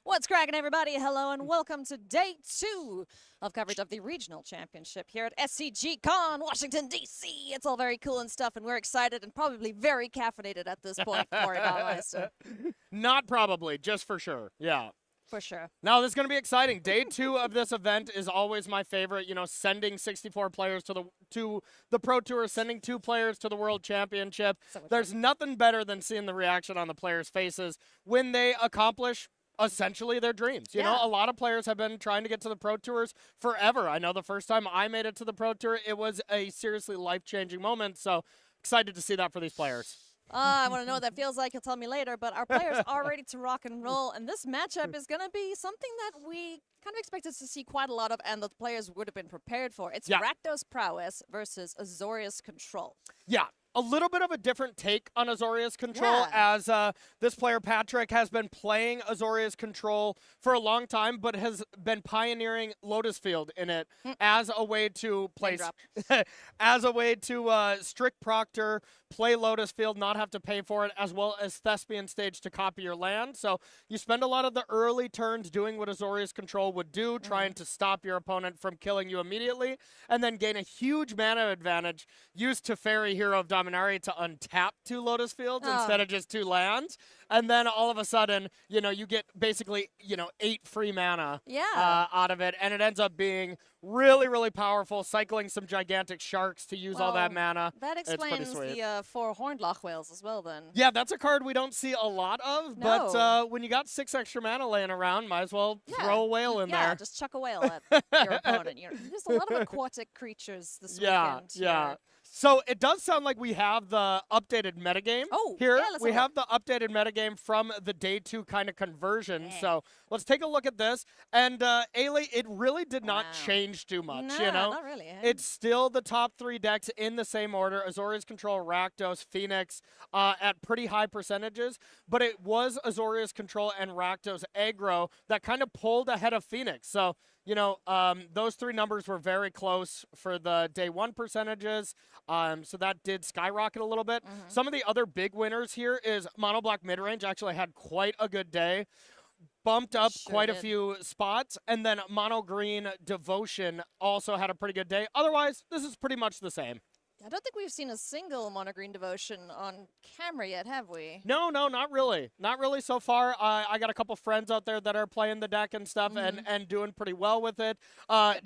What's cracking, everybody? Hello and welcome to day 2 of coverage of the regional championship here at SCGCon, Washington, D.C. It's all very cool and stuff, and we're excited and probably very caffeinated at this point, Corey Baumeister. Not probably, just for sure. Yeah. For sure. No, this is going to be exciting. Day 2 of this event is always my favorite. You know, sending 64 players to the Pro Tour, sending 2 players to the World Championship. There's nothing better than seeing the reaction on the players' faces when they accomplish essentially their dreams. You know, a lot of players have been trying to get to the Pro Tours forever. I know the first time I made it to the Pro Tour, it was a seriously life-changing moment. So excited to see that for these players. I want to know what that feels like. You'll tell me later, but our players are ready to rock and roll, and this matchup is going to be something that we kind of expected to see quite a lot of, and the players would have been prepared for. It's Rakdos Prowess versus Azorius Control. Yeah. A little bit of a different take on Azorius Control, as this player, Patrick, has been playing Azorius Control for a long time, but has been pioneering Lotus Field in it as a way to place, as a way to strict proctor, play Lotus Field, not have to pay for it, as well as Thespian Stage to copy your land. So you spend a lot of the early turns doing what Azorius Control would do, trying to stop your opponent from killing you immediately, and then gain a huge mana advantage, use Teferi, Hero of Dominaria, to untap 2 Lotus Fields instead of just 2 lands. And then all of a sudden, you know, you get basically, 8 free mana out of it. And it ends up being really, really powerful, cycling some gigantic sharks to use all that mana. That explains the 4 Horned Loch Whales as well, then. Yeah, that's a card we don't see a lot of. No. But when you got 6 extra mana laying around, might as well throw a whale in there. Yeah, just chuck a whale at your opponent. There's a lot of aquatic creatures this weekend. Yeah. So it does sound like we have the updated metagame here. Yeah, we have the updated metagame from the day 2 kind of conversion. So let's take a look at this. And Ailey, it really did not change too much, No, you know? not really. It's still the top 3 decks in the same order. Azorius Control, Rakdos, Phoenix at pretty high percentages. But it was Azorius Control and Rakdos aggro that kind of pulled ahead of Phoenix. So, those 3 numbers were very close for the day 1 percentages. So that did skyrocket a little bit. Some of the other big winners here is Mono Black Midrange actually had quite a good day. Bumped up quite a few spots. And then Mono Green Devotion also had a pretty good day. Otherwise, this is pretty much the same. I don't think we've seen a single Mono Green Devotion on camera yet, have we? No, not really. Not really so far. I got a couple friends out there that are playing the deck and stuff and doing pretty well with it.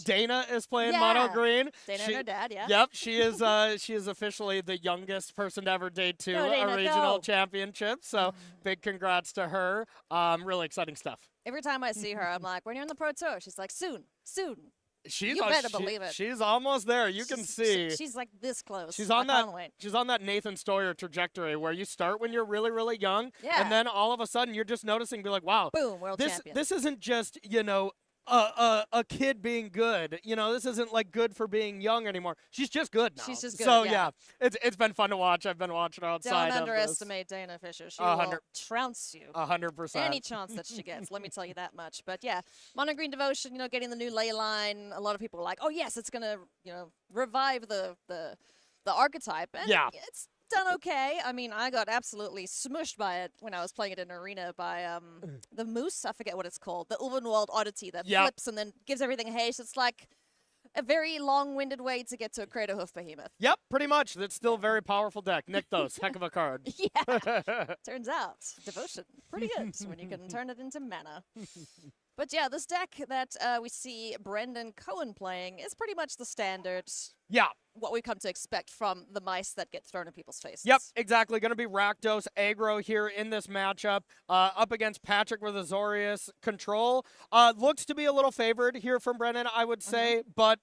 Dana is playing Mono Green. Dana and her dad, Yep, she is officially the youngest person to ever day 2 a regional championship. So big congrats to her. Really exciting stuff. Every time I see her, I'm like, when you're in the Pro Tour, she's like, soon. You better believe it. She's almost there. You can see. She's like this close. She's on that Nathan Stoyer trajectory where you start when you're really, really young, and then all of a sudden you're just noticing, be like, wow, boom, world champion. This isn't just a kid being good. This isn't like good for being young anymore. She's just good now. She's just good. So it's been fun to watch. I've been watching her outside. Don't underestimate Dana Fisher. She will trounce you. 100%. Any chance that she gets. Let me tell you that much. But yeah, Mono Green Devotion. Getting the new ley line. A lot of people are like, oh yes, it's gonna revive the archetype. And it's done okay. I mean, I got absolutely smushed by it when I was playing it in Arena by the Moose. I forget what it's called. The Ulvenwald Oddity that flips and then gives everything haste. It's like a very long-winded way to get to a Craterhoof Behemoth. Yep, pretty much. That's still a very powerful deck. Nykthos, heck of a card. Turns out, Devotion, pretty good when you can turn it into mana. But yeah, this deck that we see Brendan Cohen playing is pretty much the standard. Yeah. What we come to expect from the mice that get thrown in people's faces. Yep, exactly. Going to be Rakdos aggro here in this matchup. Up against Patrick with Azorius Control. Looks to be a little favored here from Brennan, I would say. But,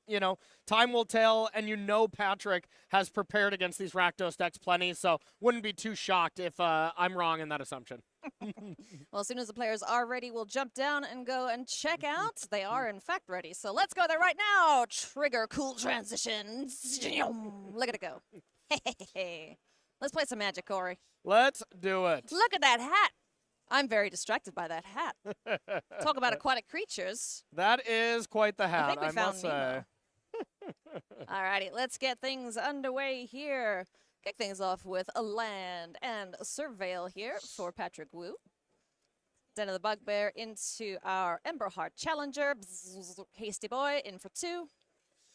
time will tell. And Patrick has prepared against these Rakdos decks plenty. So wouldn't be too shocked if I'm wrong in that assumption. Well, as soon as the players are ready, we'll jump down and go and check out. They are, in fact, ready. So let's go there right now. Trigger cool transitions. Look at it go. Hey. Let's play some Magic, Corey. Let's do it. Look at that hat. I'm very distracted by that hat. Talk about aquatic creatures. That is quite the hat, I think we found must say. Alrighty, let's get things underway here. Kick things off with a land and a surveil here for Patrick Wu. Den of the Bugbear into our Emberheart Challenger. Bzzz, hasty boy in for 2.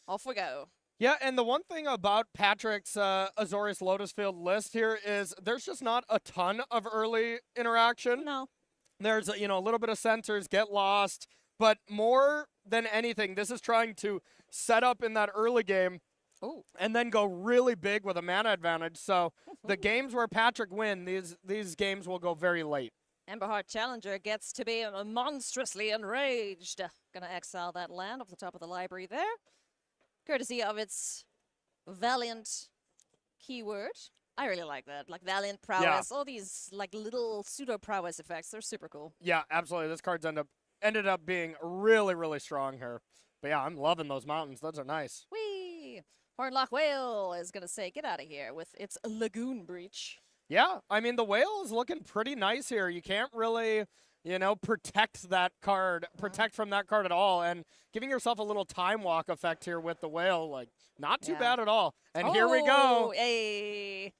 Off we go. Yeah, and the one thing about Patrick's Azorius Lotus Field list here is there's just not a ton of early interaction. No. There's, a little bit of sensors, get lost, but more than anything, this is trying to set up in that early game Ooh. and then go really big with a mana advantage. So the games where Patrick wins, these games will go very late. Emberheart Challenger gets to be monstrously enraged. Gonna exile that land off the top of the library there. Courtesy of its valiant keyword. I really like that. Like valiant prowess, all these like little pseudo prowess effects. They're super cool. Yeah, absolutely. This card's ended up being really, really strong here. But yeah, I'm loving those mountains. Those are nice. Whee! Hornlock Whale is gonna say, get out of here with its Lagoon Breach. Yeah, I mean, the whale is looking pretty nice here. You can't really, protect that card, protect from that card at all. And giving yourself a little time walk effect here with the whale, like, not too bad at all. And here we go. Hey.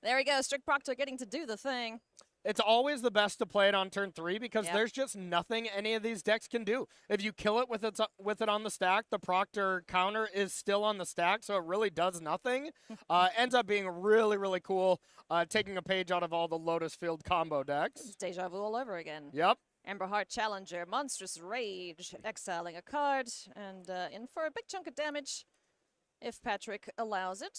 There we go. Strict Proctor getting to do the thing. It's always the best to play it on turn 3 because there's just nothing any of these decks can do. If you kill it with it on the stack, the Proctor counter is still on the stack, so it really does nothing. Ends up being really, really cool, taking a page out of all the Lotus Field combo decks. It's deja vu all over again. Yep. Emberheart Challenger, Monstrous Rage, exiling a card, and in for a big chunk of damage if Patrick allows it.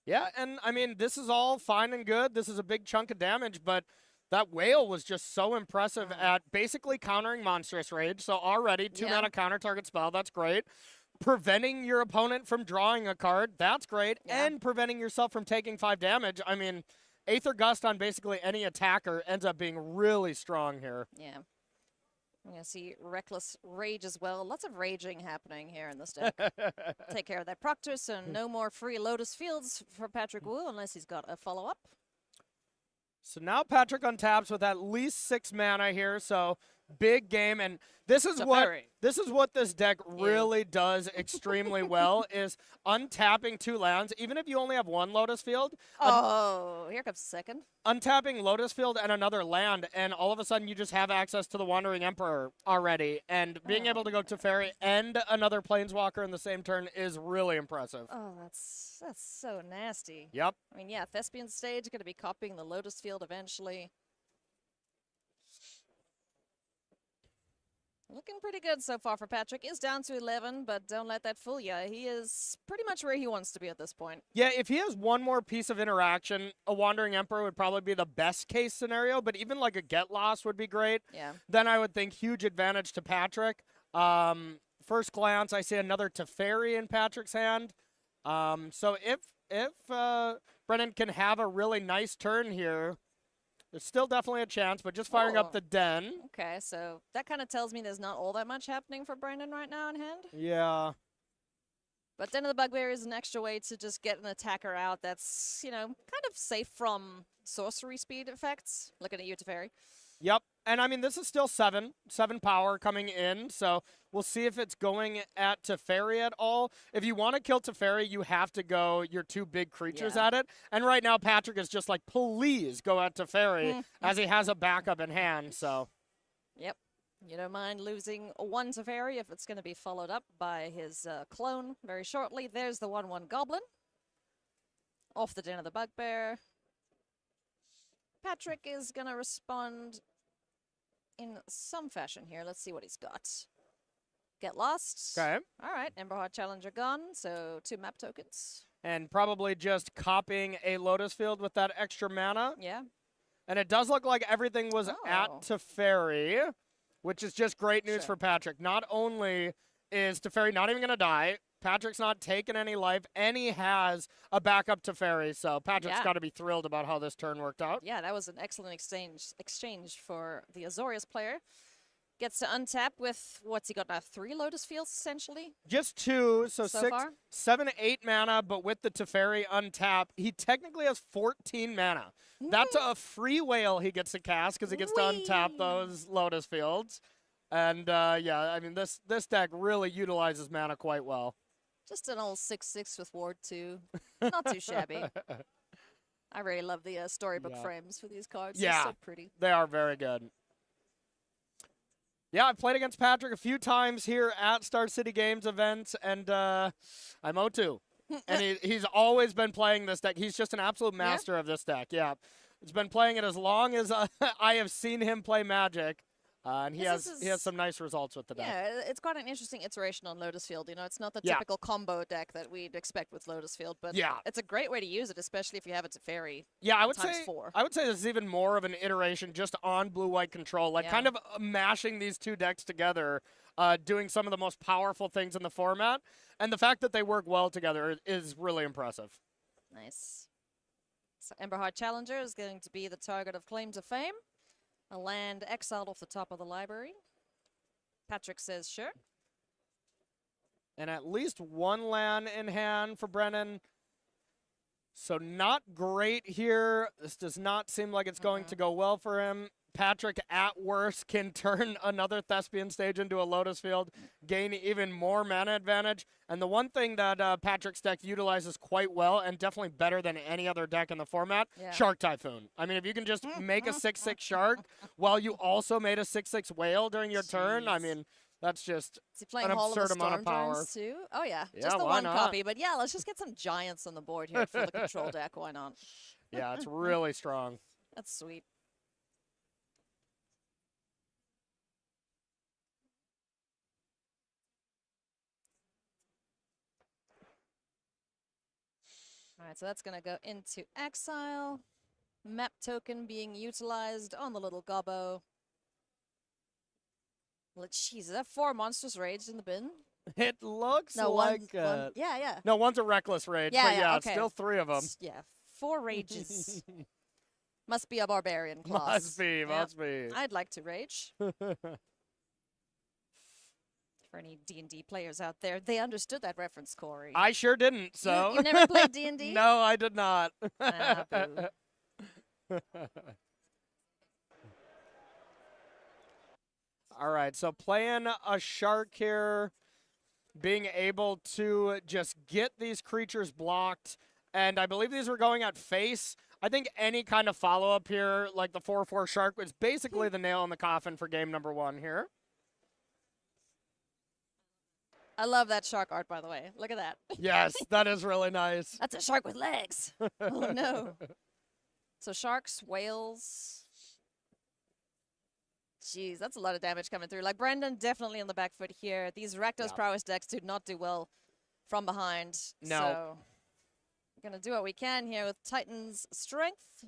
Yeah, and I mean, this is all fine and good. This is a big chunk of damage, but that whale was just so impressive at basically countering Monstrous Rage. So already 2 mana counter target spell, that's great. Preventing your opponent from drawing a card, that's great. And preventing yourself from taking 5 damage. I mean, Aether Gust on basically any attacker ends up being really strong here. Yeah. I'm going to see Reckless Rage as well. Lots of raging happening here in this deck. Take care of that Proctor, so no more free Lotus Fields for Patrick Wu unless he's got a follow-up. So now Patrick untaps with at least 6 mana here, so big game. And this is what this deck really does extremely well is untapping 2 lands, even if you only have 1 Lotus Field. Oh, here comes the second. Untapping Lotus Field and another land, and all of a sudden you just have access to the Wandering Emperor already. And being able to go to Fairy and another Planeswalker in the same turn is really impressive. Oh, that's so nasty. Yep. I mean, yeah, Thespian Stage going to be copying the Lotus Field eventually. Looking pretty good so far for Patrick. Is down to 11, but don't let that fool you. He is pretty much where he wants to be at this point. Yeah, if he has one more piece of interaction, a Wandering Emperor would probably be the best case scenario, but even like a Get Lost would be great. Yeah. Then I would think huge advantage to Patrick. First glance, I see another Teferi in Patrick's hand. So if Brennan can have a really nice turn here, there's still definitely a chance, but just firing up the Den. Okay, so that kind of tells me there's not all that much happening for Brandon right now in hand. Yeah. But Den of the Bugbear is an extra way to just get an attacker out that's, kind of safe from sorcery speed effects. Looking at you, Teferi. Yep. And I mean, this is still 7 power coming in, so we'll see if it's going at Teferi at all. If you want to kill Teferi, you have to go your 2 big creatures at it. And right now, Patrick is just like, please go at Teferi, as he has a backup in hand, so. Yep. You don't mind losing 1 Teferi if it's going to be followed up by his clone very shortly. There's the 1/1 Goblin. Off the Den of the Bugbear. Patrick is going to respond in some fashion here. Let's see what he's got. Get Lost. Okay. All right, Emberheart Challenger gone, so 2 map tokens. And probably just copying a Lotus Field with that extra mana. Yeah. And it does look like everything was at Teferi, which is just great news for Patrick. Not only is Teferi not even going to die, Patrick's not taking any life, and he has a backup Teferi, so Patrick's got to be thrilled about how this turn worked out. Yeah, that was an excellent exchange for the Azorius player. Gets to untap with, what's he got now, 3 Lotus Fields, essentially? Just 2, so 6, far? 7, 8 mana, but with the Teferi untap, he technically has 14 mana. That's a free whale he gets to cast because he gets to untap those Lotus Fields. And, yeah, I mean, this deck really utilizes mana quite well. Just an old 6/6 with Ward 2. Not too shabby. I really love the storybook Yeah. frames for these cards. Yeah. They're so pretty. They are very good. Yeah, I've played against Patrick a few times here at Star City Games events, and I'm 0-2. And he's always been playing this deck. He's just an absolute master of this deck. Yeah, he's been playing it as long as I have seen him play Magic. And he has some nice results with the deck. Yeah, it's got an interesting iteration on Lotus Field. You know, it's not the Yeah. typical combo deck that we'd expect with Lotus Field, but Yeah. it's a great way to use it, especially if you have it to Fairy. Yeah, I would times say 4. I would say this is even more of an iteration just on blue-white control, like Yeah. kind of mashing these two decks together, doing some of the most powerful things in the format, and the fact that they work well together is really impressive. Nice. So Emberheart Challenger is going to be the target of Claim to Fame. A land exiled off the top of the library. Patrick says sure. And at least one land in hand for Brennan. So not great here. This does not seem like it's going to go well for him. Patrick, at worst, can turn another Thespian stage into a Lotus Field, gain even more mana advantage. And the one thing that Patrick's deck utilizes quite well, and definitely better than any other deck in the format, Shark Typhoon. I mean, if you can just make a 6/6 Shark while you also made a 6/6 Whale during your turn, I mean, that's just Is he playing an Hall of the absurd amount of Storm power. Drones too? Oh yeah, Yeah, just the why one not? copy. But yeah, let's just get some giants on the board here for the control deck. Why not? Yeah, it's really strong. That's sweet. All right, so that's going to go into exile. Map token being utilized on the little gobbo. Well, jeez, is that 4 monstrous rage in the bin? It looks No, like one, yeah. no, one's a reckless rage, Yeah, but yeah, yeah, okay. still 3 of them. Yeah, 4 rages. Must be a barbarian class. Must be, Yep. must be. I'd like to rage. For any D&D players out there, they understood that reference, Corey. I sure didn't, so. You never played D&D? No, I did not. Ah, boo. All right, so playing a shark here, being able to just get these creatures blocked, and I believe these were going at face. I think any kind of follow-up here, like the 4/4 shark, was basically the nail in the coffin for game number 1 here. I love that shark art, by the way. Look at that. Yes, that is really nice. That's a shark with legs. Oh, no. So sharks, whales. Jeez, that's a lot of damage coming through. Like, Brendan definitely on the back foot here. These Rakdos Prowess decks do not do well from behind. No. So we're going to do what we can here with Titan's Strength.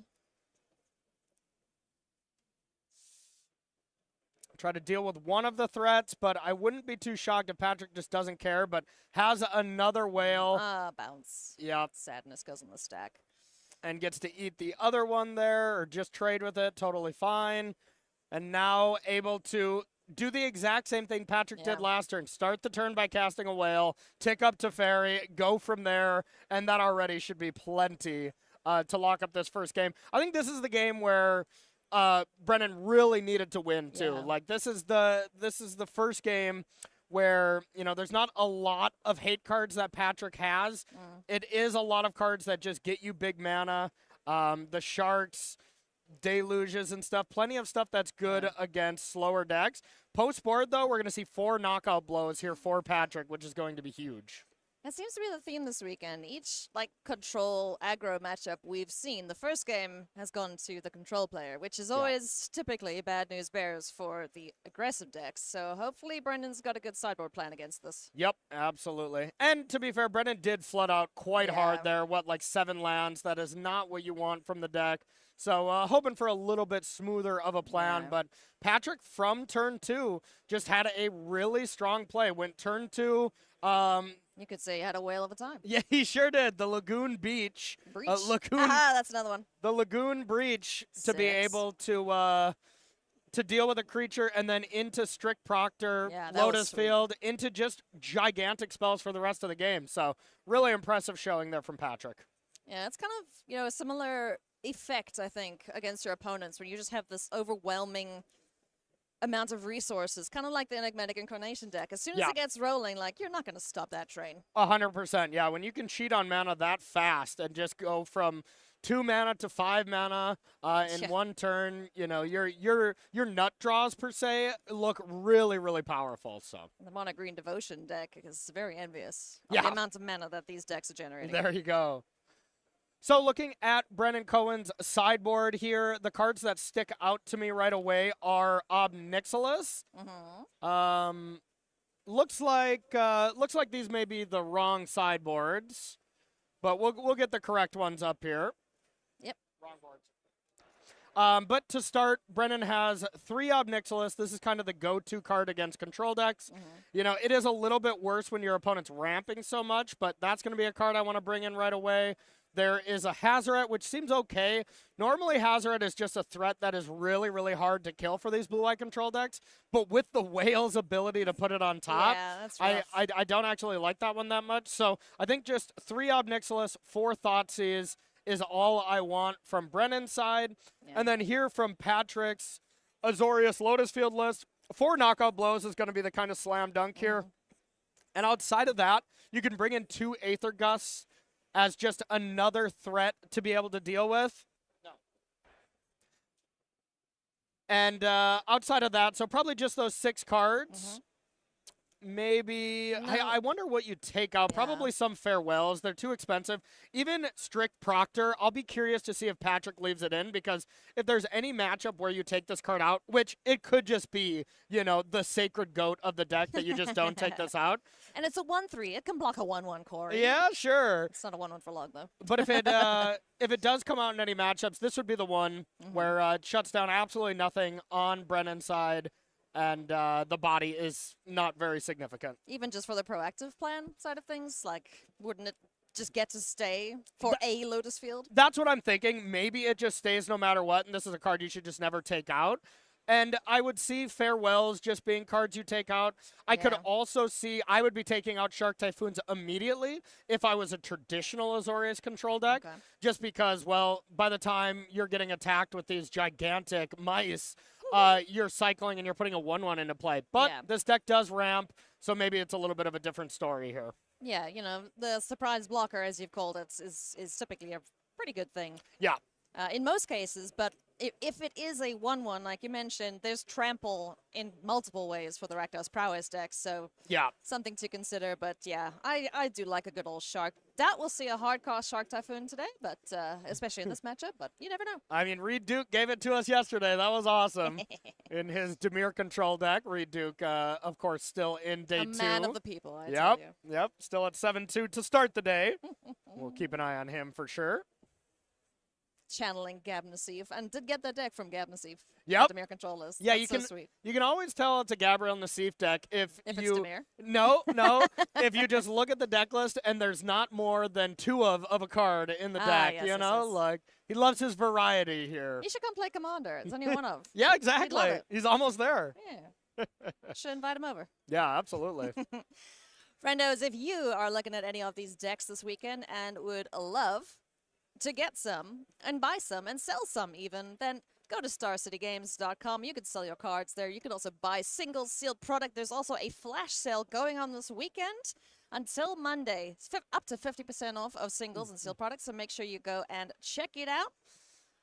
Try to deal with one of the threats, but I wouldn't be too shocked if Patrick just doesn't care, but has another whale. Bounce. Yep. Sadness goes on the stack. And gets to eat the other one there, or just trade with it, totally fine. And now able to do the exact same thing Patrick did last turn. Start the turn by casting a whale, tick up to Fairy, go from there, and that already should be plenty to lock up this first game. I think this is the game where Brennan really needed to win too. Yeah. Like this is the first game where, you know, there's not a lot of hate cards that Patrick has. It is a lot of cards that just get you big mana. The Sharks, Deluges and stuff. Plenty of stuff that's good against slower decks. Post-board, though, we're going to see 4 knockout blows here for Patrick, which is going to be huge. That seems to be the theme this weekend. Each control aggro matchup we've seen, the first game has gone to the control player, which is always typically bad news bears for the aggressive decks. So hopefully Brendan's got a good sideboard plan against this. Yep, absolutely. And to be fair, Brendan did flood out quite hard there. What, like 7 lands? That is not what you want from the deck. So hoping for a little bit smoother of a plan. But Patrick, from turn 2, just had a really strong play. Went turn 2. You could say you had a whale of a time. Yeah, he sure did. The Lagoon Beach. Breach. Lagoon. Aha, that's another one. The Lagoon Breach to be 6. able to deal with a creature and then into Strict Proctor, Yeah, that was Lotus sweet. Field, into just gigantic spells for the rest of the game. So really impressive showing there from Patrick. Yeah, it's kind of, a similar effect, I think, against your opponents when you just have this overwhelming amount of resources, kind of like the Enigmatic Incarnation deck. As soon as it gets rolling, you're not going to stop that train. 100%. Yeah, when you can cheat on mana that fast and just go from 2 mana to 5 mana in Yeah. 1 turn. You know, your nut draws per se look really, really powerful. So The mono green devotion deck is very envious of Yeah. the amount of mana that these decks are generating. there you go. So looking at Brennan Cohen's sideboard here, the cards that stick out to me right away are Obnixilis. Mm-hmm. Looks like these may be the wrong sideboards, but we'll get the correct ones up here. Yep. Wrong boards. But to start, Brennan has 3 Obnixilis. This is kind of the go-to card against control decks. Mm-hmm. You know, it is a little bit worse when your opponent's ramping so much, but that's going to be a card I want to bring in right away. There is a Hazoret, which seems okay. Normally, Hazoret is just a threat that is really, really hard to kill for these blue-eye control decks. But with the Whale's ability to put it on top, Yeah, that's rough. I don't actually like that one that much. So I think just 3 Obnixilis, 4 Thoughtseize is all I want from Brennan's side. Yeah. And then here from Patrick's Azorius Lotus Field list, 4 Knockout Blows is going to be the kind of slam dunk here. And outside of that, you can bring in 2 Aether Gusts as just another threat to be able to deal with. No. And outside of that, so probably just those 6 cards. Maybe, No. I wonder what you take out. Yeah. Probably some Farewells. They're too expensive. Even Strict Proctor, I'll be curious to see if Patrick leaves it in, because if there's any matchup where you take this card out, which it could just be, you know, the sacred goat of the deck that you just don't take this out. And it's a 1/3. It can block a 1/1 core. Yeah, sure. It's not a 1/1 for long though. But if it does come out in any matchups, this would be the one where it shuts down absolutely nothing on Brennan's side, and the body is not very significant. Even just for the proactive plan side of things, like wouldn't it just get to stay for a Lotus Field? That's what I'm thinking. Maybe it just stays no matter what, and this is a card you should just never take out. And I would see Farewells just being cards you take out. I could Yeah. also see, I would be taking out Shark Typhoons immediately if I was a traditional Azorius control deck. Okay. Just because, well, by the time you're getting attacked with these gigantic mice, you're cycling and you're putting a 1/1 into play. But Yeah. this deck does ramp, so maybe it's a little bit of a different story here. Yeah, you know, the surprise blocker, as you've called it, is typically a pretty good thing. Yeah. In most cases, but if it is a 1/1, like you mentioned, there's trample in multiple ways for the Rakdos Prowess deck, so Yeah. something to consider. But yeah, I do like a good old Shark. That will see a hard cost Shark Typhoon today, but especially in this matchup, but you never know. I mean, Reed Duke gave it to us yesterday. That was awesome. In his Demir control deck, Reed Duke, of course, still in day A 2. man of the people, I tell Yep, you. yep. Still at 7-2 to start the day. We'll keep an eye on him for sure. Channeling Gab Nassif, and did get that deck from Gab Nassif. Yep. The Demir control list. Yeah, That's you so can sweet. you can always tell it's a Gabriel Nassif deck if If you it's Demir. No, if you just look at the deck list and there's not more than 2 of a card in the deck, yes, you yes, know, yes. like he loves his variety here. You should come play Commander. It's only one of. Yeah, exactly. it. He's almost there. Yeah. Should invite him over. Yeah, absolutely. Friendos, if you are looking at any of these decks this weekend and would love to get some and buy some and sell some even, then go to starcitygames.com. You can sell your cards there. You can also buy single sealed product. There's also a flash sale going on this weekend until Monday. It's up to 50% off of singles and sealed products, so make sure you go and check it out.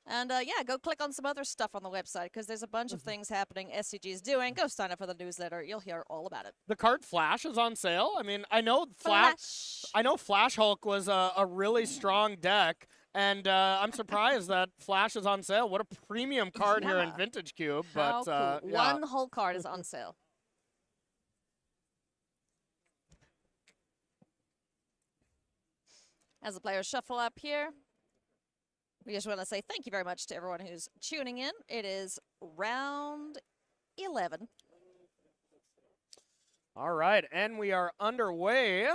And yeah, go click on some other stuff on the website because there's a bunch of things happening SCG is doing. Go sign up for the newsletter. You'll hear all about it. The card Flash is on sale. I mean, I know Flash Hulk was a really strong deck, and I'm surprised that Flash is on sale. What a premium card here in Yeah. Vintage Cube. How But cool. yeah. One whole card is on sale. As the players shuffle up here, we just want to say thank you very much to everyone who's tuning in. It is round 11. All right, and we are underway.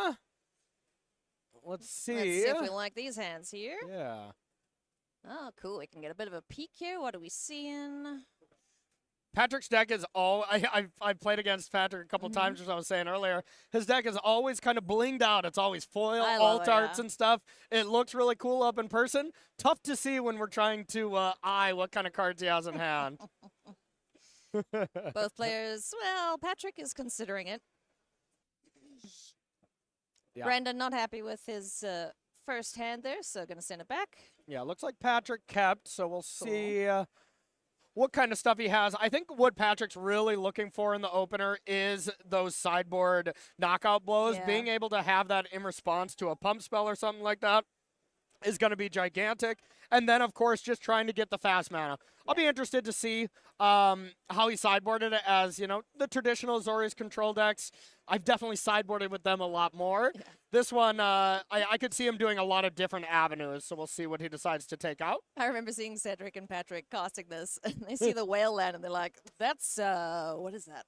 Let's see. Let's see if we like these hands here. Yeah. Oh, cool. We can get a bit of a peek here. What are we seeing? Patrick's deck is all I've played against Patrick a couple times, as I was saying earlier. His deck is always kind of blinged out. It's always foil, I alt love it, arts yeah. and stuff. It looks really cool up in person. Tough to see when we're trying to eye what kind of cards he has in hand. Both players, well, Patrick is considering it. Yeah. Brandon not happy with his first hand there, so going to send it back. Yeah, looks like Patrick kept, so we'll see what kind of stuff he has. I think what Patrick's really looking for in the opener is those sideboard knockout blows. Yeah. Being able to have that in response to a pump spell or something like that is going to be gigantic. And then, of course, just trying to get the fast mana. I'll be interested to see how he sideboarded it as, you know, the traditional Azorius control decks. I've definitely sideboarded with them a lot more. Yeah. This one, I could see him doing a lot of different avenues, so we'll see what he decides to take out. I remember seeing Cedric and Patrick casting this, and they see the whale land, and they're like, that's, what is that?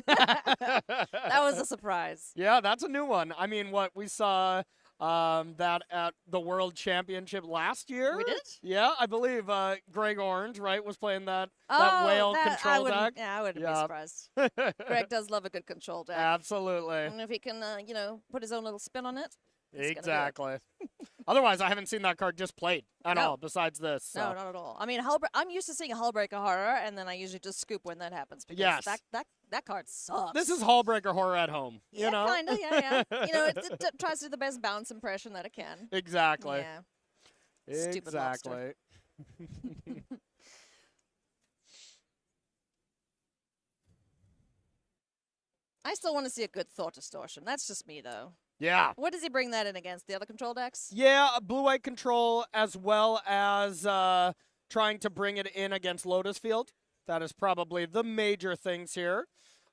That was a surprise. Yeah, that's a new one. I mean, what we saw that at the World Championship last year. We did? Yeah, I believe Greg Orange, right, was playing that Oh, whale I control wouldn't, deck. yeah, I wouldn't Yeah. be surprised. Greg does love a good control deck. Absolutely. And if he can, you know, put his own little spin on it. he's gonna do it. Exactly. Otherwise, I haven't seen that card just played at No. all, besides this. So. No, not at all. I mean, I'm used to seeing a Hullbreaker Horror, and then I usually just scoop when that happens. Because Yes. that card sucks. This is Hullbreaker Horror at home, yeah, you know? kind of, yeah. You know, it tries to do the best bounce impression that it can. Exactly. Yeah. Stupid lobster. Exactly. I still want to see a good Thought Distortion. That's just me, though. Yeah. What does he bring that in against? The other control decks? Yeah, blue-white control as well as trying to bring it in against Lotus Field. That is probably the major things here.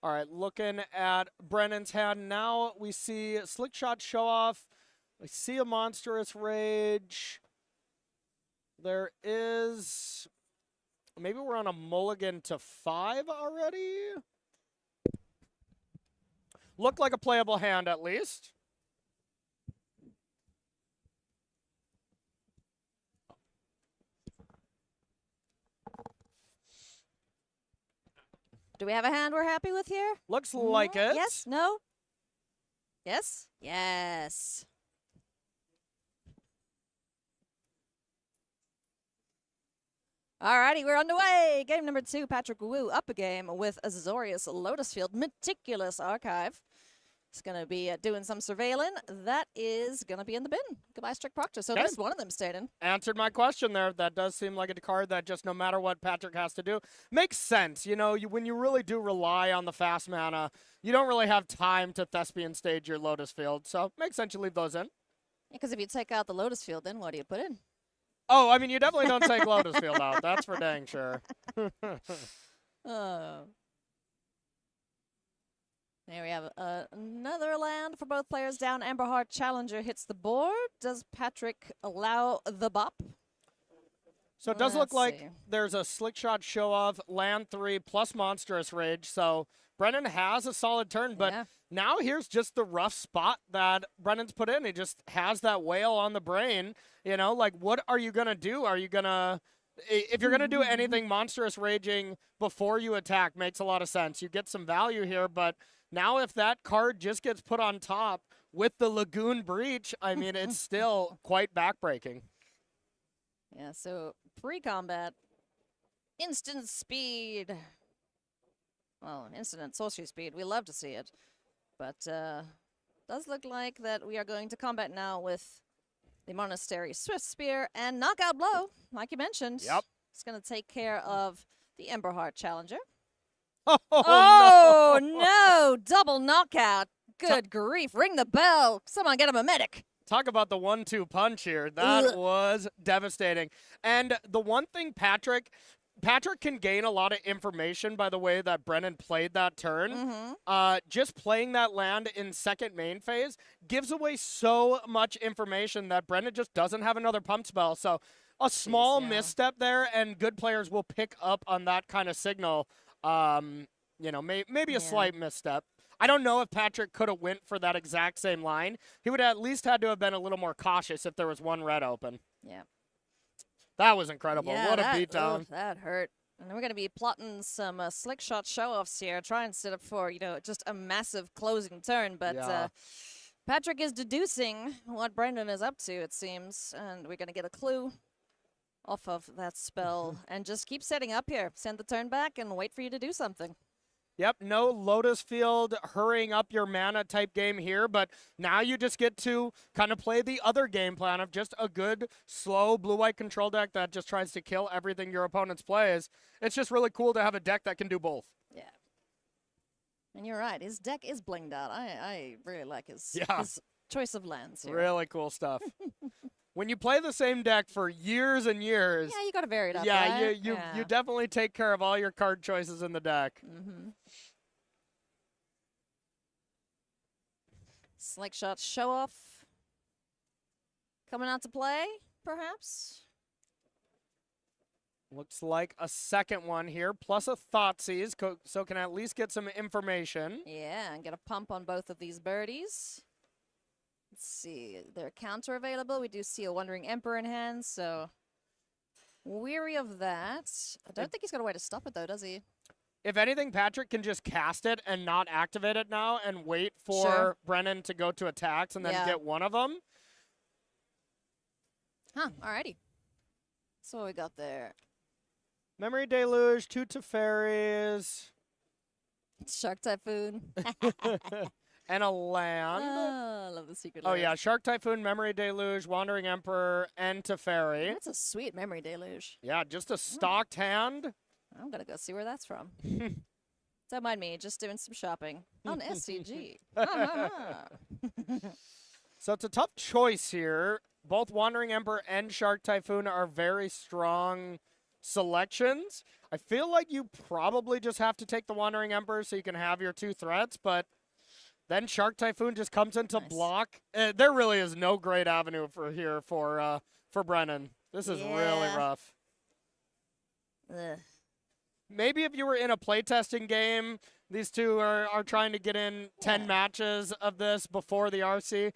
All right, looking at Brennan's hand now, we see Slick Shot Show Off. We see a Monstrous Rage. There is... Maybe we're on a mulligan to 5 already? Looked like a playable hand at least. Do we have a hand we're happy with here? Looks like it. Yes? No? Yes? Yes. Alrighty, we're underway. Game number 2, Patrick Wu up a game with Azorius Lotus Field, Meticulous Archive. He's going to be doing some surveilling. That is going to be in the bin. Goodbye, Strict Proctor. So at Okay. least one of them stayed in. Answered my question there. That does seem like a card that just no matter what Patrick has to do, makes sense. You know, when you really do rely on the fast mana, you don't really have time to Thespian stage your Lotus Field. So makes sense you leave those in. Because if you take out the Lotus Field, then what do you put in? Oh, I mean, you definitely don't take Lotus Field out. That's for dang sure. Oh. There we have another land for both players down. Amberheart Challenger hits the board. Does Patrick allow the bop? So it does look Let's like see. there's a Slick Shot Show Off, land 3 plus Monstrous Rage. So Brennan has a solid turn, but Yeah. now here's just the rough spot that Brennan's put in. He just has that whale on the brain. You know, like, what are you going to do? Are you going to... If you're going to do anything, Monstrous Raging before you attack makes a lot of sense. You get some value here, but now if that card just gets put on top with the Lagoon Breach, I mean, it's still quite backbreaking. Yeah, so pre-combat, instant speed. Well, instant sorcery speed. We love to see it. But does look like that we are going to combat now with the Monastery Swift Spear and Knockout Blow, like you mentioned. Yep. It's going to take care of the Emberheart Challenger. Oh, Oh, no! Double knockout. Good grief. Ring the bell. Someone get him a medic. Talk about the 1-2 punch here. That Ugh. was devastating. And the one thing Patrick can gain a lot of information by the way that Brennan played that turn. Mm-hmm. Just playing that land in second main phase gives away so much information that Brennan just doesn't have another pump spell. So a small yeah. misstep there, and good players will pick up on that kind of signal. You know, maybe a Yeah. slight misstep. I don't know if Patrick could have went for that exact same line. He would have at least had to have been a little more cautious if there was one red open. Yeah. That was incredible. Yeah, What a that, beatdown. oof, that hurt. And then we're going to be plotting some slick shot show-offs here, trying to set up for, you know, just a massive closing turn. But Yeah. Patrick is deducing what Brendan is up to, it seems. And we're going to get a clue off of that spell and just keep setting up here. Send the turn back and wait for you to do something. Yep, no Lotus Field hurrying up your mana type game here, but now you just get to kind of play the other game plan of just a good, slow blue-white control deck that just tries to kill everything your opponents plays. It's just really cool to have a deck that can do both. Yeah. And you're right, his deck is blinged out. I really like his choice of lands here. Really cool stuff. When you play the same deck for years and years, Yeah, you got to vary it up, yeah, right? you definitely take care of all your card choices in the deck. Mm-hmm. Slick shot show off coming out to play, perhaps. Looks like a second one here, plus a Thoughtseize, so can at least get some information. Yeah, and get a pump on both of these birdies. Let's see, their counter available. We do see a Wandering Emperor in hand, so weary of that. I don't think he's got a way to stop it, though, does he? If anything, Patrick can just cast it and not activate it now and wait for Brennan to go to attacks and then get one of them. Huh, alrighty. So what we got there? Memory Deluge, 2 Teferis. Shark Typhoon. And a land. Oh, I love the secret Oh, land. yeah. Shark Typhoon, Memory Deluge, Wandering Emperor, and Teferi. That's a sweet Memory Deluge. Yeah, just a stocked hand. I'm going to go see where that's from. Don't mind me, just doing some shopping on SCG. So it's a tough choice here. Both Wandering Emperor and Shark Typhoon are very strong selections. I feel like you probably just have to take the Wandering Emperor so you can have your 2 threats, but then Shark Typhoon just comes into block. There really is no great avenue for Brennan. This is really rough. Ugh. Maybe if you were in a playtesting game, these two are trying to get in 10 matches of this before the RC,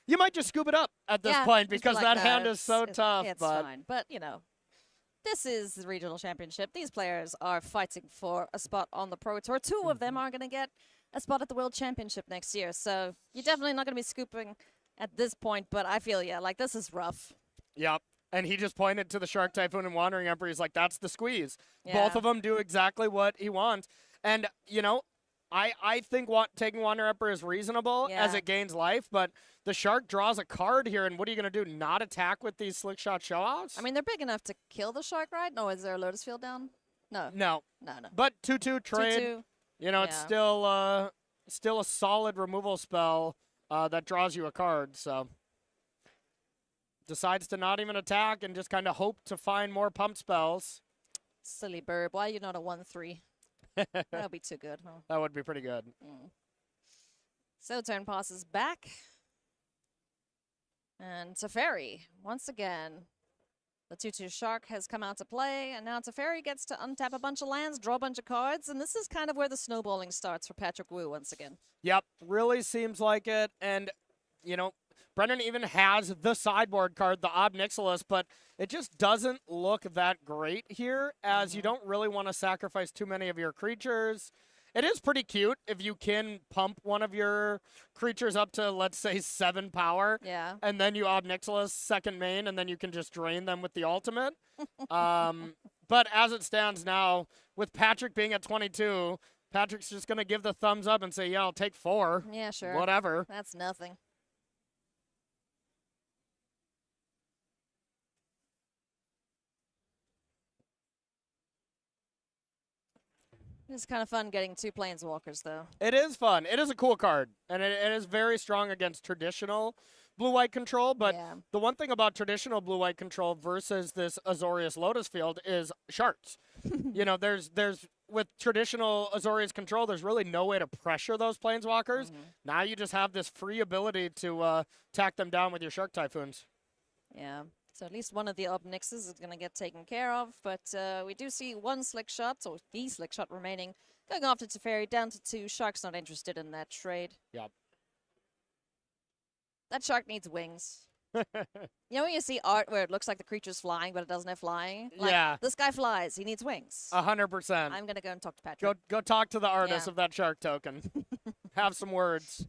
you might just scoop it up at this point because that hand is so tough. It's but fine. But, you know, this is the regional championship. These players are fighting for a spot on the Pro Tour. 2 of them are going to get a spot at the World Championship next year. So you're definitely not going to be scooping at this point. But I feel, like this is rough. Yep. And he just pointed to the Shark Typhoon and Wandering Emperor. He's like, that's the squeeze. Yeah. Both of them do exactly what he wants. And, you know, I think taking Wandering Emperor is reasonable as it gains life, but the Shark draws a card here, and what are you going to do? Not attack with these Slick Shot show-offs? I mean, they're big enough to kill the Shark, right? No, is there a Lotus Field down? No. No. No. But 2/2 trade, 2/2. you know, it's still a solid removal spell that draws you a card, so. Decides to not even attack and just kind of hope to find more pump spells. Silly Burb. Why are you not a 1/3? That would be too good, huh? That would be pretty good. So turn passes back. And Teferi, once again, the 2/2 Shark has come out to play, and now Teferi gets to untap a bunch of lands, draw a bunch of cards, and this is kind of where the snowballing starts for Patrick Wu once again. Yep, really seems like it, and, you know, Brennan even has the sideboard card, the Ob Nixilis, but it just doesn't look that great here, as you don't really want to sacrifice too many of your creatures. It is pretty cute if you can pump one of your creatures up to, let's say, 7 power. Yeah. And then you Ob Nixilis second main, and then you can just drain them with the ultimate. But as it stands now, with Patrick being at 22, Patrick's just going to give the thumbs up and say, yeah, I'll take 4. Yeah, sure. Whatever. That's nothing. It's kind of fun getting 2 Planeswalkers, though. It is fun. It is a cool card, and it is very strong against traditional blue-white control, but the one thing about traditional blue-white control versus this Azorius Lotus Field is sharks. You know, there's with traditional Azorius control, there's really no way to pressure those Planeswalkers. Now you just have this free ability to tack them down with your Shark Typhoons. Yeah. So at least one of the Ob Nixes is going to get taken care of, but we do see 1 Slick Shot, or the Slick Shot remaining, going off to Teferi, down to 2. Shark's not interested in that trade. Yep. That Shark needs wings. You know when you see art where it looks like the creature's flying, but it doesn't have flying? Like, this guy flies. He needs wings. 100%. I'm going to go and talk to Patrick. Go talk to the artist of that Shark token. Have some words.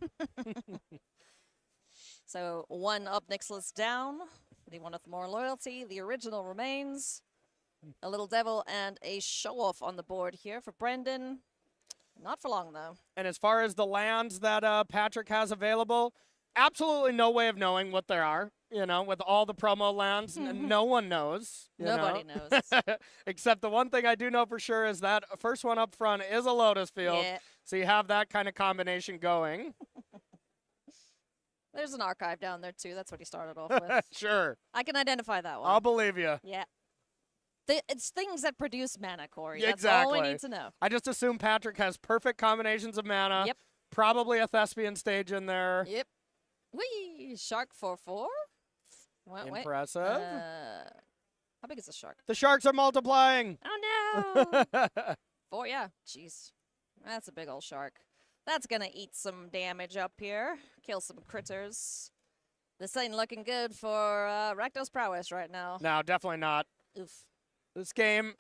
So 1 Ob Nixilis down. The one with more loyalty. The original remains. A Little Devil and a Show-Off on the board here for Brendan. Not for long, though. And as far as the lands that Patrick has available, absolutely no way of knowing what they are. With all the promo lands, no one knows. Nobody knows. Except the one thing I do know for sure is that first one up front is a Lotus Field. Yeah. So you have that kind of combination going. There's an archive down there, too. That's what he started off with. Sure. I can identify that one. I'll believe you. Yeah. It's things that produce mana, Corey. Yeah, That's all we exactly. need to know. I just assume Patrick has perfect combinations of mana. Yep. Probably a Thespian stage in there. Yep. Whee! Shark 4/4. Wait. Impressive. How big is the shark? The sharks are multiplying. Oh, no! 4, yeah. Jeez. That's a big old shark. That's going to eat some damage up here. Kill some critters. This ain't looking good for Rakdos prowess right now. No, definitely not. Oof. This game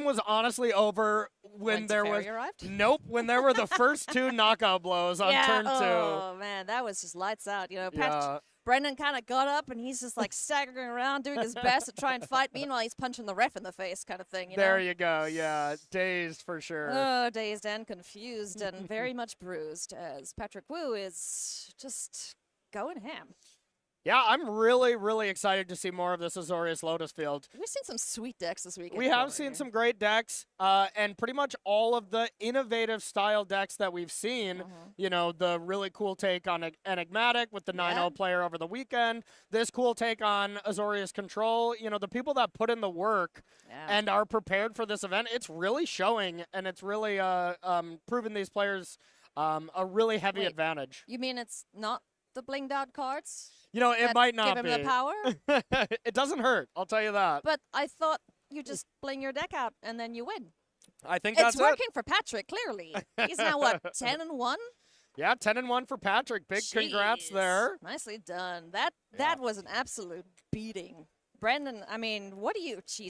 was honestly over when there was. Teferi arrived? Nope, when there were the first 2 knockout blows on yeah, turn 2. Oh, man, that was just lights out. Yeah. Brendan kind of got up and he's just like staggering around doing his best to try and fight. Meanwhile, he's punching the ref in the face kind of thing. There you go. Yeah, dazed for sure. Oh, dazed and confused and very much bruised as Patrick Wu is just going ham. Yeah, I'm really, really excited to see more of this Azorius Lotus Field. We've seen some sweet decks this weekend. We have seen some great decks, and pretty much all of the innovative style decks that we've seen. The really cool take on Enigmatic with the 9-0 player over the weekend. This cool take on Azorius Control. The people that put in the work and are prepared for this event, it's really showing, and it's really proven these players a really heavy advantage. You mean it's not the blinged out cards? It might not give be. him the power? It doesn't hurt, I'll tell you that. But I thought you just bling your deck out and then you win. I think It's that's working for Patrick, clearly. He's now, what, 10-1? Yeah, 10-1 for Patrick. Big congrats there. Nicely done. That was an absolute beating. Brendan, I mean,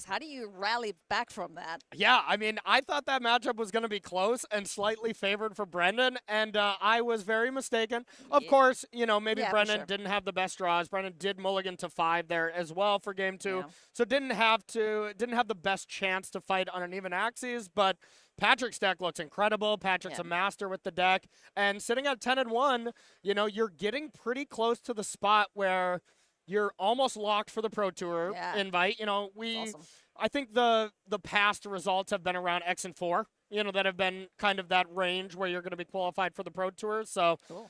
how do you rally back from that? Yeah, I mean, I thought that matchup was going to be close and slightly favored for Brendan, and I was very mistaken. Of course, maybe Brendan didn't have the best draws. Brendan did mulligan to 5 there as well for game 2, so didn't have the best chance to fight on an even axes, but Patrick's deck looks incredible. Patrick's a master with the deck, and sitting at 10-1, you're getting pretty close to the spot where you're almost locked for the Pro Tour invite. Awesome. I think the past results have been around X and 4, that have been kind of that range where you're going to be qualified for the Pro Tour. So, cool.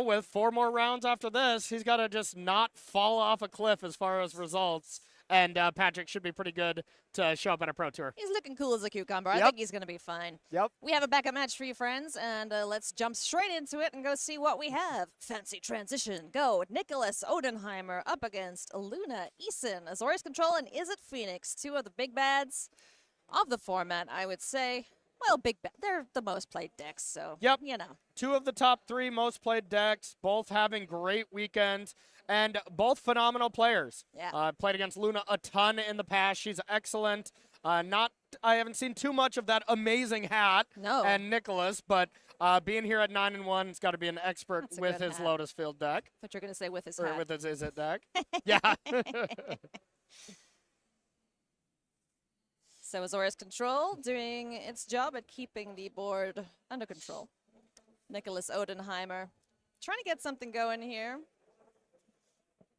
With 4 more rounds after this, he's got to just not fall off a cliff as far as results. And Patrick should be pretty good to show up at a Pro Tour. He's looking cool as a cucumber. I think he's going to be fine. Yep. We have a backup match for you, friends, and let's jump straight into it and go see what we have. Fancy transition. Go. Nicholas Odenheimer up against Luna Eason, Azorius Control, and Is It Phoenix? 2 of the big bads of the format, I would say. Well, they're the most played decks, so, 2 of the top 3 most played decks, both having great weekends, and both phenomenal players. Yeah. Played against Luna a ton in the past. She's excellent. I haven't seen too much of that amazing hat and Nicholas, but being here at 9-1, it's got to be an expert with his Lotus Field deck. I thought you were going to say with his or hat. with his Is It deck. Yeah. So Azorius Control doing its job at keeping the board under control. Nicholas Odenheimer trying to get something going here.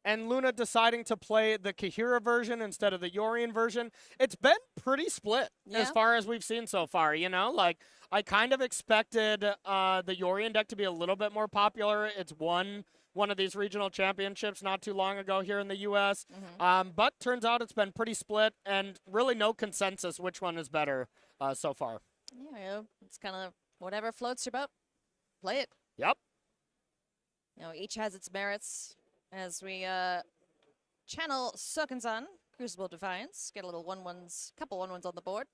And Luna deciding to play the Kahira version instead of the Yorian version. It's been pretty split as far as we've seen so far, I kind of expected the Yorian deck to be a little bit more popular. It's won one of these regional championships not too long ago here in the U.S., but turns out it's been pretty split and really no consensus which one is better so far. Yeah, it's kind of whatever floats your boat. Play it. Yep. Each has its merits. As we channel Sokenzan, Crucible Defiance, get a little couple 1-1s on the board,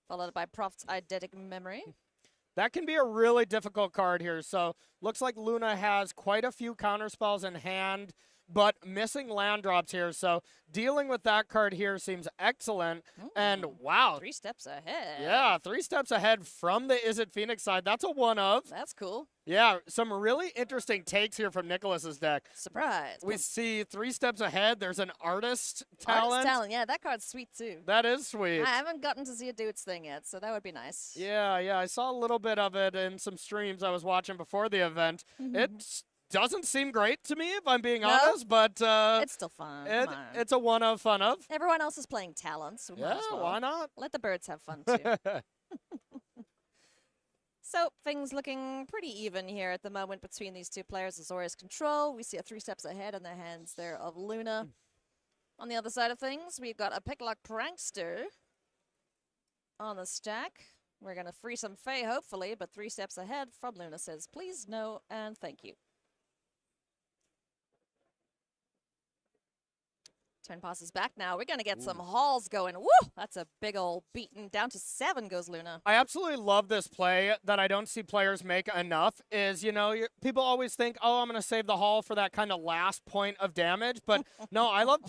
followed by Prophet's Eidetic Memory. That can be a really difficult card here. So looks like Luna has quite a few counterspells in hand, but missing land drops here. So dealing with that card here seems excellent. And wow. 3 steps ahead. Yeah, 3 steps ahead from the Is It Phoenix side. That's a one of. That's cool. Yeah, some really interesting takes here from Nicholas's deck. Surprise. We see 3 steps ahead. There's an artist talent. Artist talent. Yeah, that card's sweet too. That is sweet. I haven't gotten to see it do its thing yet, so that would be nice. Yeah, I saw a little bit of it in some streams I was watching before the event. It doesn't seem great to me, if I'm being honest, but it's still fun. Come on. it's a one of fun of. Everyone else is playing talents. So Yeah, why not? Let the birds have fun too. So things looking pretty even here at the moment between these two players. Azorius Control. We see a 3 steps ahead in the hands there of Luna. On the other side of things, we've got a Picklock Prankster on the stack. We're going to free some Fae, hopefully, but 3 steps ahead from Luna says, please, no, and thank you. Turn passes back now. We're going to get some hauls going. Woo! That's a big old beaten. Down to 7 goes Luna. I absolutely love this play that I don't see players make enough is, people always think, oh, I'm going to save the haul for that kind of last point of damage. But no, I love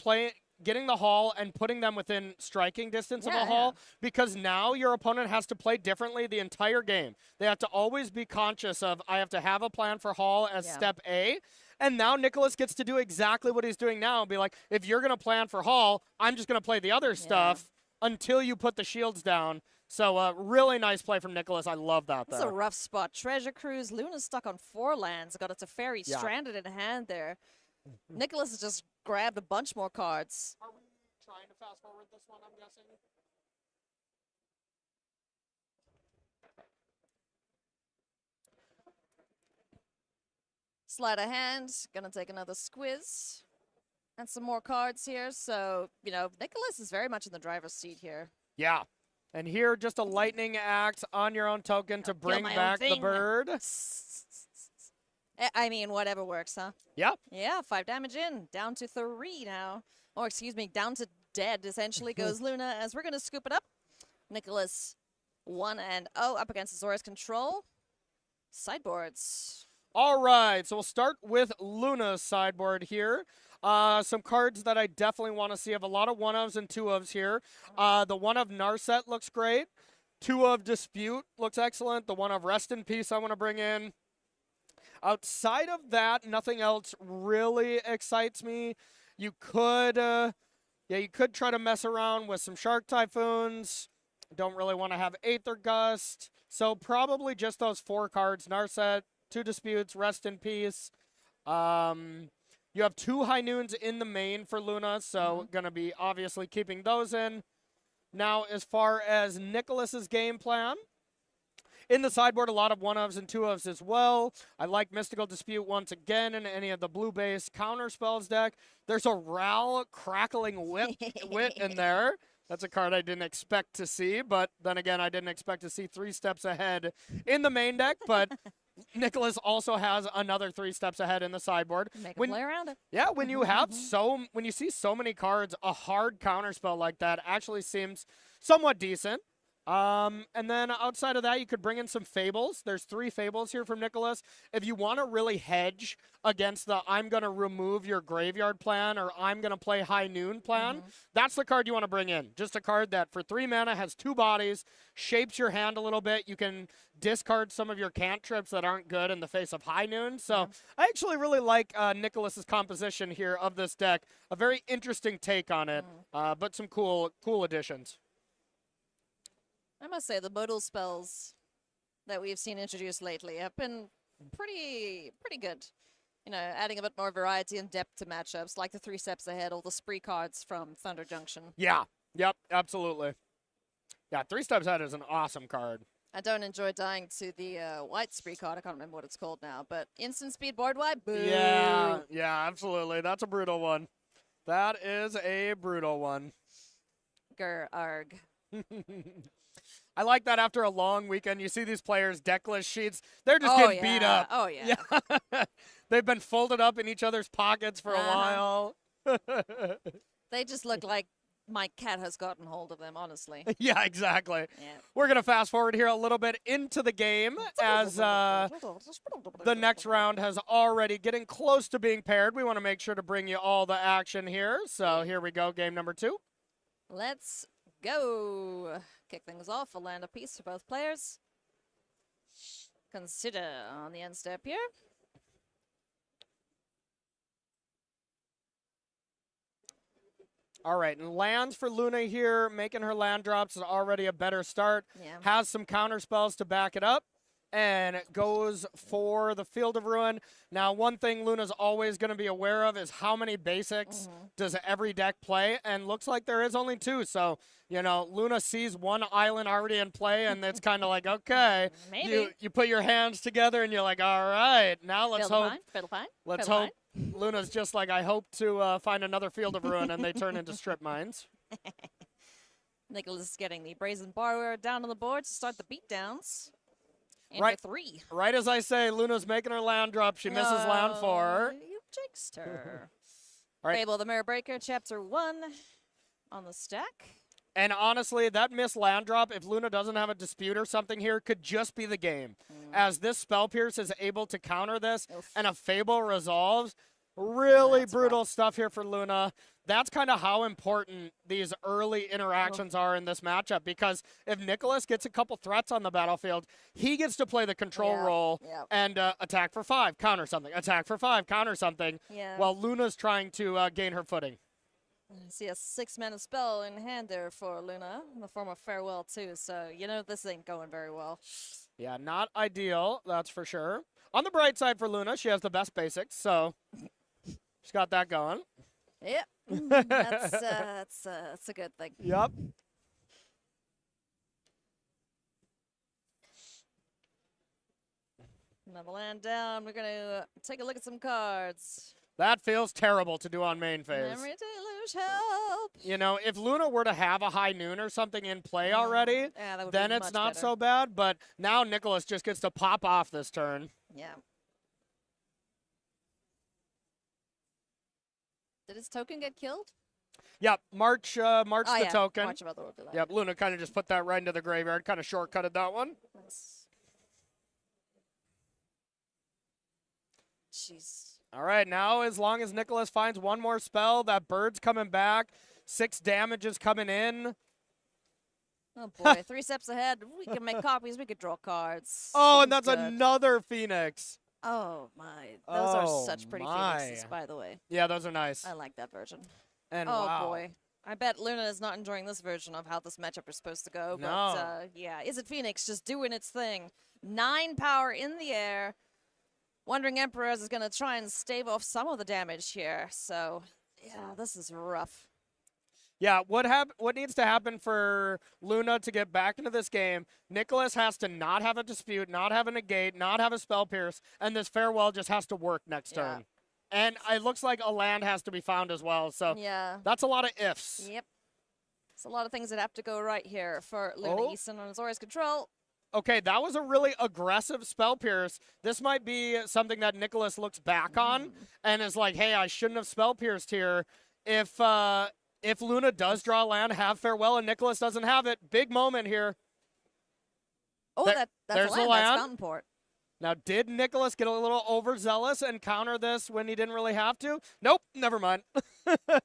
getting the haul and putting them within striking distance of a haul because now your opponent has to play differently the entire game. They have to always be conscious of, I have to have a plan for haul as step A. And now Nicholas gets to do exactly what he's doing now and be like, if you're going to plan for haul, I'm just going to play the other stuff until you put the shields down. So really nice play from Nicholas. I love that there. That's a rough spot. Treasure Cruise. Luna's stuck on 4 lands. Got it to Fairy stranded in hand there. Nicholas has just grabbed a bunch more cards. Are we trying to fast forward this one, I'm guessing? Sleight of hand, gonna take another squiz. And some more cards here. So, Nicholas is very much in the driver's seat here. Yeah. And here, just a lightning axe on your own token to bring back the bird. I mean, whatever works, huh? Yeah. Yeah, 5 damage in. Down to 3 now. Or, excuse me, down to dead, essentially, goes Luna, as we're gonna scoop it up. Nicholas, 1-0 up against Azorius Control. Sideboards. All right, so we'll start with Luna's sideboard here. Some cards that I definitely want to see. I have a lot of 1-ofs and 2-ofs here. The 1-of Narset looks great. 2-of Dispute looks excellent. The 1-of Rest in Peace I want to bring in. Outside of that, nothing else really excites me. You could try to mess around with some Shark Typhoons. Don't really want to have Aether Gust. So probably just those 4 cards. Narset, 2 Disputes, Rest in Peace. You have 2 High Noons in the main for Luna, so going to be obviously keeping those in. Now, as far as Nicholas's game plan, in the sideboard, a lot of 1-ofs and 2-ofs as well. I like Mystical Dispute once again in any of the blue-based counter spells deck. There's a Ral Crackling Wit in there. That's a card I didn't expect to see, but then again, I didn't expect to see 3 steps ahead in the main deck, but Nicholas also has another 3 steps ahead in the sideboard. Make a play around it. Yeah, when you have when you see so many cards, a hard counterspell like that actually seems somewhat decent. And then outside of that, you could bring in some Fables. There's 3 Fables here from Nicholas. If you want to really hedge against the I'm going to remove your graveyard plan or I'm going to play High Noon plan, that's the card you want to bring in. Just a card that for 3 mana has 2 bodies, shapes your hand a little bit. You can discard some of your cantrips that aren't good in the face of High Noon. So I actually really like Nicholas's composition here of this deck. A very interesting take on it, but some cool additions. I must say the modal spells that we've seen introduced lately have been pretty good. Adding a bit more variety and depth to matchups, like the 3 steps ahead, all the spree cards from Thunder Junction. Yeah. Yep. Absolutely. Yeah. 3 steps ahead is an awesome card. I don't enjoy dying to the white spree card. I can't remember what it's called now, but instant speed board wipe. Boo. Yeah. Yeah. Absolutely. That's a brutal one. That is a brutal one. Grr arg. I like that after a long weekend, you see these players' deckless sheets. They're just getting beat up. Oh, yeah. They've been folded up in each other's pockets for a while. They just look like my cat has gotten hold of them, honestly. Yeah, exactly. Yeah. We're going to fast forward here a little bit into the game as the next round has already getting close to being paired. We want to make sure to bring you all the action here. So here we go, game number 2. Let's go. Kick things off. A land of peace for both players. Consider on the end step here. All right, and lands for Luna here, making her land drops is already a better start. Yeah. Has some counter spells to back it up, and it goes for the Field of Ruin. Now, one thing Luna's always going to be aware of is how many basics does every deck play, and looks like there is only 2. So, you know, Luna sees one island already in play, and it's kind of like, okay, Maybe. you put your hands together, and you're like, all right, now let's hope. Fiddle fine. Let's Fiddle hope Luna's just like, I hope to find another Field of Ruin, and they turn into strip mines. Nicholas is getting the Brazen Borrower down on the board to start the beatdowns. And Right. for 3. Right as I say, Luna's making her land drop. She misses land 4. You jinxed her. All right. Fable the Mirror Breaker, Chapter 1 on the stack. And honestly, that missed land drop, if Luna doesn't have a dispute or something here, could just be the game. As this Spell Pierce is able to counter this, Oof. and a Fable resolves. Really That's brutal rough. stuff here for Luna. That's kind of how important these early interactions are in this matchup, because if Nicholas gets a couple threats on the battlefield, he gets to play the control Yeah, role yeah. and attack for 5, counter something, attack for 5, counter something, Yeah. while Luna's trying to gain her footing. I see a 6-mana spell in hand there for Luna in the form of Farewell, too. So, you know, this ain't going very well. Yeah, not ideal, that's for sure. On the bright side for Luna, she has the best basics, so she's got that going. Yep. That's a good thing. Yep. Another land down. We're going to take a look at some cards. That feels terrible to do on main phase. Memory Deluge, help. You know, if Luna were to have a high noon or something in play already, Yeah, that would then be it's much not better. so bad. But now Nicholas just gets to pop off this turn. Yeah. Did his token get killed? Yep, March the yeah. token. March of Other World Delight. Yep, Luna kind of just put that right into the graveyard, kind of shortcutted that one. Nice. Jeez. All right, now as long as Nicholas finds one more spell, that bird's coming back. 6 damage is coming in. Oh boy, 3 steps ahead. We can make copies. We could draw cards. Oh, and This that's is good. another Phoenix. Oh my, those are Oh, such pretty my. phoenixes, by the way. Yeah, those are nice. I like that version. And Oh wow. boy, I bet Luna is not enjoying this version of how this matchup is supposed to go. No. But yeah, is it Phoenix just doing its thing? 9 power in the air. Wandering Emperors is going to try and stave off some of the damage here. So yeah, this is rough. Yeah, what needs to happen for Luna to get back into this game, Nicholas has to not have a dispute, not have a negate, not have a spell pierce, and this farewell just has to work next Yeah. turn. And it looks like a land has to be found as well, so Yeah. that's a lot of ifs. Yep. It's a lot of things that have to go right here for Luna Oh. Easton on Azorius control. Okay, that was a really aggressive spell pierce. This might be something that Nicholas looks back on and is like, hey, I shouldn't have spell pierced here. If Luna does draw land, have farewell, and Nicholas doesn't have it, big moment here. Oh, There- that's there's a the land. land. That's Fountain Port. Now, did Nicholas get a little overzealous and counter this when he didn't really have to? Nope, never mind.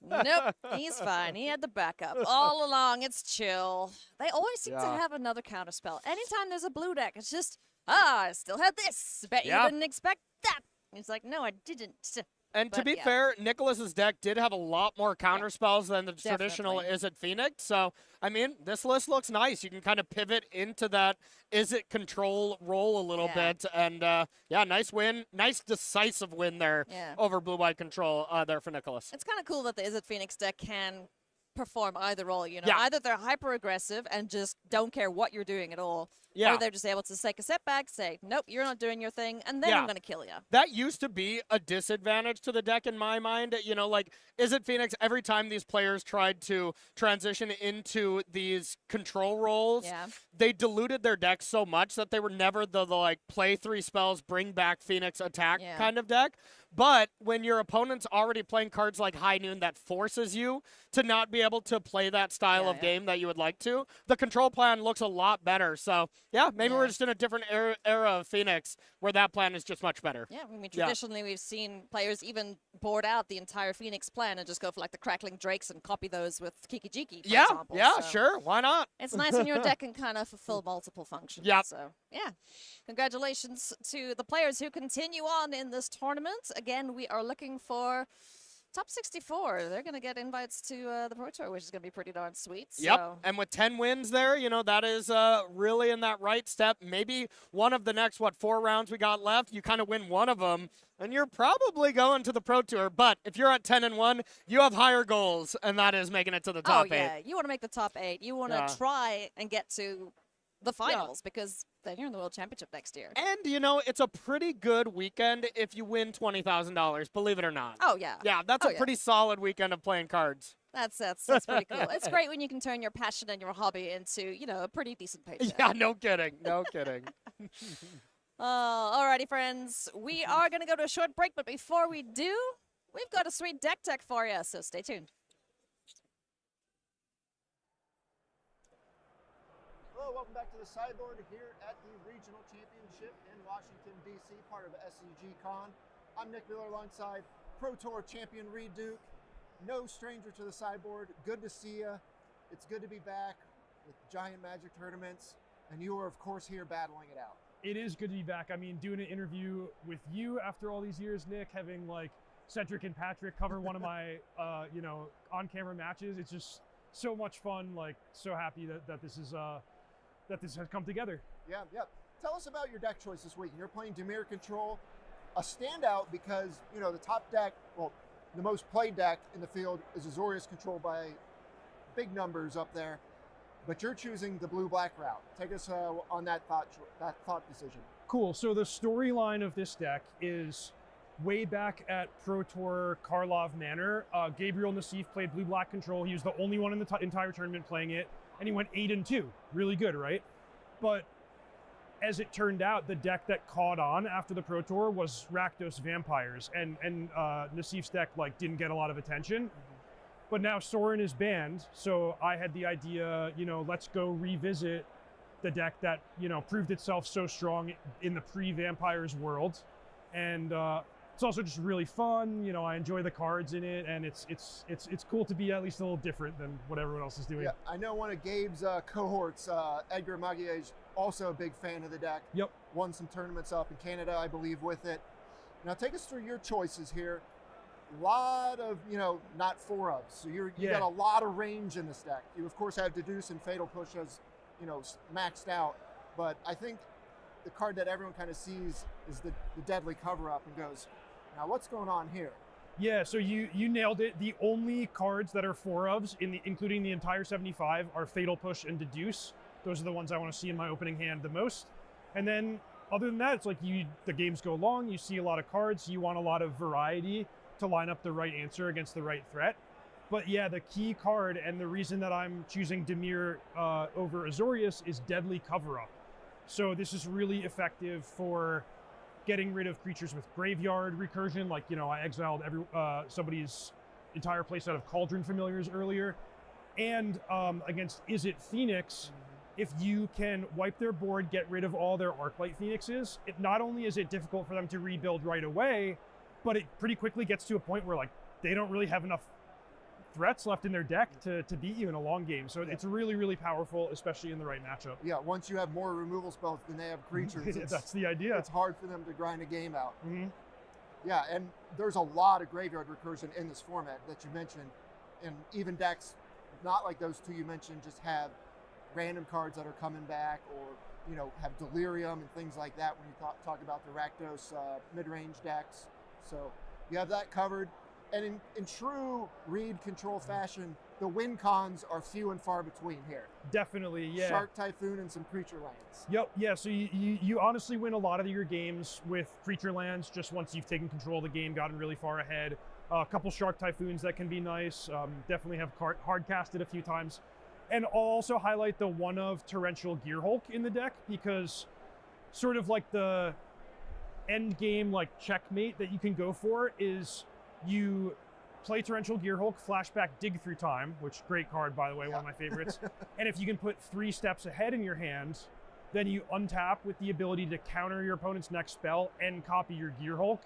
Nope, he's fine. He had the backup all along. It's chill. They always seem to Yeah. have another counterspell. Anytime there's a blue deck, it's just, I still had this. Bet Yeah. you didn't expect that. It's like, no, I didn't. And to But be yeah. fair, Nicholas's deck did have a lot more counter spells than the traditional Definitely. Is It Phoenix. So, I mean, this list looks nice. You can kind of pivot into that Is It control role a little Yeah. bit. And, yeah, nice win. Nice decisive win there Yeah. over Blue-White Control there for Nicholas. It's kind of cool that the Is It Phoenix deck can perform either role, you know. Yeah. Either they're hyper aggressive and just don't care what you're doing at all, Yeah. or they're just able to take a step back, say, nope, you're not doing your thing, and then Yeah. I'm going to kill you. That used to be a disadvantage to the deck in my mind. You know, like, Is It Phoenix, every time these players tried to transition into these control roles, Yeah. they diluted their deck so much that they were never the like, play 3 spells, bring back Phoenix, attack Yeah. kind of deck. But when your opponent's already playing cards like High Noon that forces you to not be able able to play that style Yeah, of yeah. game that you would like to, the control plan looks a lot better. So, yeah, maybe we're Yeah. just in a different era of Phoenix where that plan is just much better. Yeah, I mean, Yeah. traditionally we've seen players even board out the entire Phoenix plan and just go for like the crackling drakes and copy those with Kiki Jiki, for Yeah, example. yeah, So sure. Why not? it's nice when your deck can kind of fulfill multiple functions. Yep. So, yeah. Congratulations to the players who continue on in this tournament. Again, we are looking for top 64. They're going to get invites to the Pro Tour, which is going to be pretty darn sweet. Yep. So. And with 10 wins there, you know, that is really in that right step. Maybe one of the next, 4 rounds we got left, you kind of win one of them, and you're probably going to the Pro Tour. But if you're at 10-1, you have higher goals, and that is making it to the top 8. Yeah. You want to make the top 8. You want to try and get to the finals because then you're in the World Championship next year. And, you know, it's a pretty good weekend if you win $20,000, believe it or not. Oh, yeah. Yeah, that's Oh, a yeah. pretty solid weekend of playing cards. That's pretty cool. It's great when you can turn your passion and your hobby into, you know, a pretty decent paycheck. Yeah, no kidding. No kidding. Alrighty, friends. We are going to go to a short break, but before we do, we've got a sweet deck tech for you, so stay tuned. Hello, welcome back to the Sideboard here at the Regional Championship in Washington, D.C., part of SCGCon. I'm Nick Miller alongside Pro Tour champion Reed Duke. No stranger to the Sideboard. Good to see you. It's good to be back with Giant Magic tournaments, and you are, of course, here battling it out. It is good to be back. I mean, doing an interview with you after all these years, Nick, having like Cedric and Patrick cover one of my, you know, on-camera matches. It's just so much fun. Like, so happy that this is that this has come together. Yeah. Tell us about your deck choice this week. You're playing Demir Control, a standout because, you know, the top deck, well, the most played deck in the field is Azorius Control by big numbers up there, but you're choosing the blue-black route. Take us on that thought decision. Cool. So the storyline of this deck is way back at Pro Tour Karlov Manor. Gabriel Nassif played blue-black control. He was the only one in the entire tournament playing it, and he went 8-2. Really good, right? But as it turned out, the deck that caught on after the Pro Tour was Rakdos Vampires, and Nassif's deck like didn't get a lot of attention. But now Sorin is banned, so I had the idea, you know, let's go revisit the deck that, you know, proved itself so strong in the pre-Vampires world. And it's also just really fun. You know, I enjoy the cards in it, and it's cool to be at least a little different than what everyone else is doing. Yeah, I know one of Gabe's cohorts, Edgar Maguier, also a big fan of the deck. Yep. Won some tournaments up in Canada, I believe, with it. Now take us through your choices here. Lot of, you know, not 4-ofs. So you got a lot of range in this deck. You of course have Deduce and Fatal Push as, you know, maxed out. But I think the card that everyone kind of sees is the Deadly Cover-Up and goes, now what's going on here? Yeah, so you nailed it. The only cards that are 4-ofs, including the entire 75, are Fatal Push and Deduce. Those are the ones I want to see in my opening hand the most. And then other than that, it's like the games go long, you see a lot of cards, you want a lot of variety to line up the right answer against the right threat. But yeah, the key card and the reason that I'm choosing Demir over Azorius is Deadly Cover-Up. So this is really effective for getting rid of creatures with graveyard recursion. Like, you know, I exiled somebody's entire playset of Cauldron Familiars earlier. And against Is It Phoenix, if you can wipe their board, get rid of all their Arclight Phoenixes, not only is it difficult for them to rebuild right away, but it pretty quickly gets to a point where like they don't really have enough threats left in their deck to beat you in a long game. So it's really, really powerful, especially in the right matchup. Yeah, once you have more removal spells than they have creatures, That's the idea. it's hard for them to grind a game out. Mm-hmm. Yeah, and there's a lot of graveyard recursion in this format that you mentioned, and even decks not like those two you mentioned just have random cards that are coming back, or, you know, have Delirium and things like that when you talk about the Rakdos mid-range decks. So you have that covered. And in true Reed control fashion, the win cons are few and far between here. Definitely, yeah. Shark Typhoon and some creature lands. Yep, yeah, so you honestly win a lot of your games with creature lands just once you've taken control of the game, gotten really far ahead. A couple Shark Typhoons that can be nice. Definitely have hard casted a few times. And I'll also highlight the one of Torrential Gearhulk in the deck, because sort of like the end game like checkmate that you can go for is you play Torrential Gearhulk, flashback Dig Through Time, which great card, by the way, one of my favorites. And if you can put 3 steps ahead in your hand, then you untap with the ability to counter your opponent's next spell and copy your Gearhulk.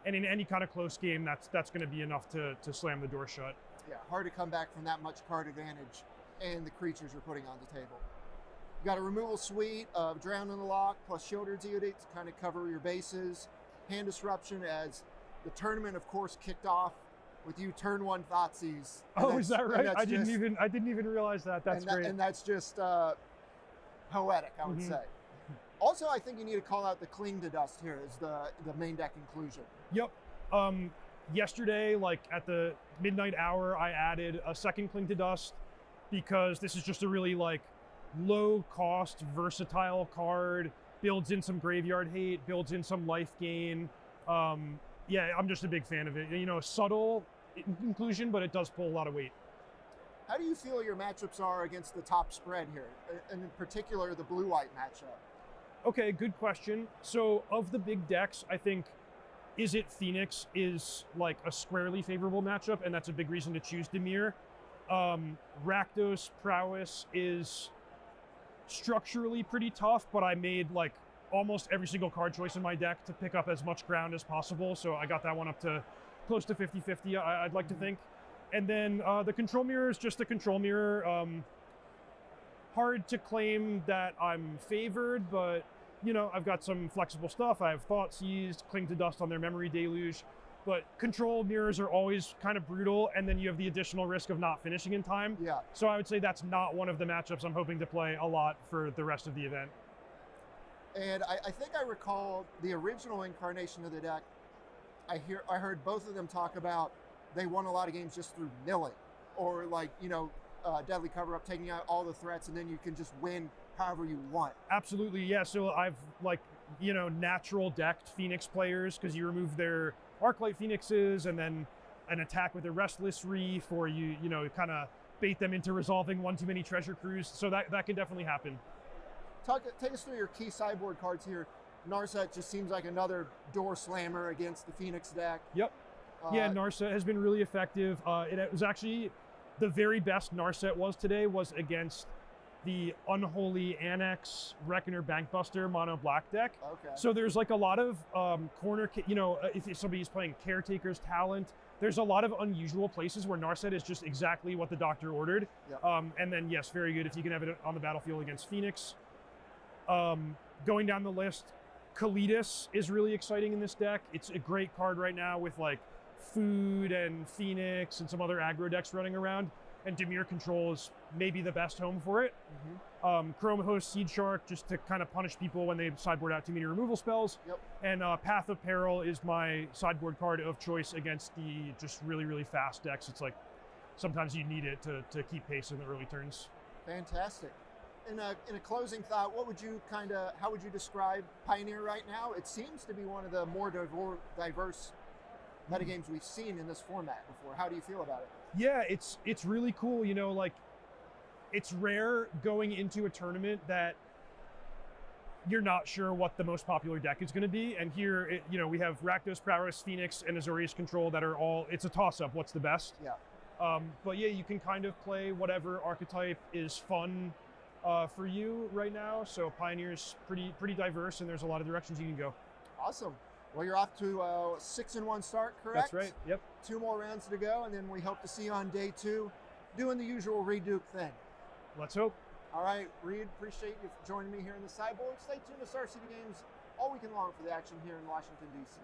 And in any kind of close game, that's going to be enough to slam the door shut. Yeah, hard to come back from that much card advantage and the creatures you're putting on the table. You got a removal suite of Drown in the Lock plus Shieldred's Edict to kind of cover your bases. Hand Disruption as the tournament, of course, kicked off with you turn 1 Thoughtseize. Oh, is that right? I didn't even realize that. That's great. And that's just poetic, I would say. Also, I think you need to call out the Cling to Dust here as the main deck inclusion. Yep. Yesterday, like at the midnight hour, I added a second Cling to Dust because this is just a really like low cost, versatile card. Builds in some graveyard hate, builds in some life gain. Yeah, I'm just a big fan of it. You know, subtle inclusion, but it does pull a lot of weight. How do you feel your matchups are against the top spread here, and in particular the blue-white matchup? Okay, good question. So of the big decks, I think Is It Phoenix is like a squarely favorable matchup, and that's a big reason to choose Demir. Rakdos Prowess is structurally pretty tough, but I made like almost every single card choice in my deck to pick up as much ground as possible, so I got that one up to close to 50-50, I'd like to think. And then the Control Mirror is just a Control Mirror. Hard to claim that I'm favored, but you know, I've got some flexible stuff. I have Thoughtseize, Cling to Dust on their Memory Deluge, but Control Mirrors are always kind of brutal, and then you have the additional risk of not finishing in time. Yeah. So I would say that's not one of the matchups I'm hoping to play a lot for the rest of the event. And I think I recall the original incarnation of the deck. I heard both of them talk about they won a lot of games just through milling, or like, you know, Deadly Cover-Up, taking out all the threats, and then you can just win however you want. Absolutely, yeah. So I've like, you know, natural decked Phoenix players because you remove their Arclight Phoenixes and then an attack with a Restless Reef, or you know, kind of bait them into resolving one too many treasure crews. So that can definitely happen. Take us through your key sideboard cards here. Narset just seems like another door slammer against the Phoenix deck. Yep. Yeah, Narset has been really effective. It was actually the very best Narset was today was against the Unholy Annex Reckoner Bankbuster mono black deck. Okay. So there's like a lot of corner, you know, if somebody's playing Caretaker's Talent, there's a lot of unusual places where Narset is just exactly what the doctor ordered. Yep. And then yes, very good if you can have it on the battlefield against Phoenix. Going down the list, Kalidas is really exciting in this deck. It's a great card right now with like Food and Phoenix and some other aggro decks running around, and Demir Control is maybe the best home for it. Chrome Host Seed Shark just to kind of punish people when they sideboard out too many removal spells. Yep. And Path of Peril is my sideboard card of choice against the just really, really fast decks. It's like sometimes you need it to keep pace in the early turns. Fantastic. In a closing thought, how would you describe Pioneer right now? It seems to be one of the more diverse metagames we've seen in this format before. How do you feel about it? Yeah, it's really cool. You know, like it's rare going into a tournament that you're not sure what the most popular deck is going to be. And here, you know, we have Rakdos, Prowess, Phoenix, and Azorius Control that are all, it's a toss-up. What's the best? Yeah. But yeah, you can kind of play whatever archetype is fun for you right now. So Pioneer's pretty diverse, and there's a lot of directions you can go. Awesome. Well, you're off to a 6-1 start, correct? That's right. Yep. 2 more rounds to go, and then we hope to see you on day 2 doing the usual Reduke thing. Let's hope. All right, Reed, appreciate you for joining me here in the Sideboard. Stay tuned to Star City Games all weekend long for the action here in Washington, D.C.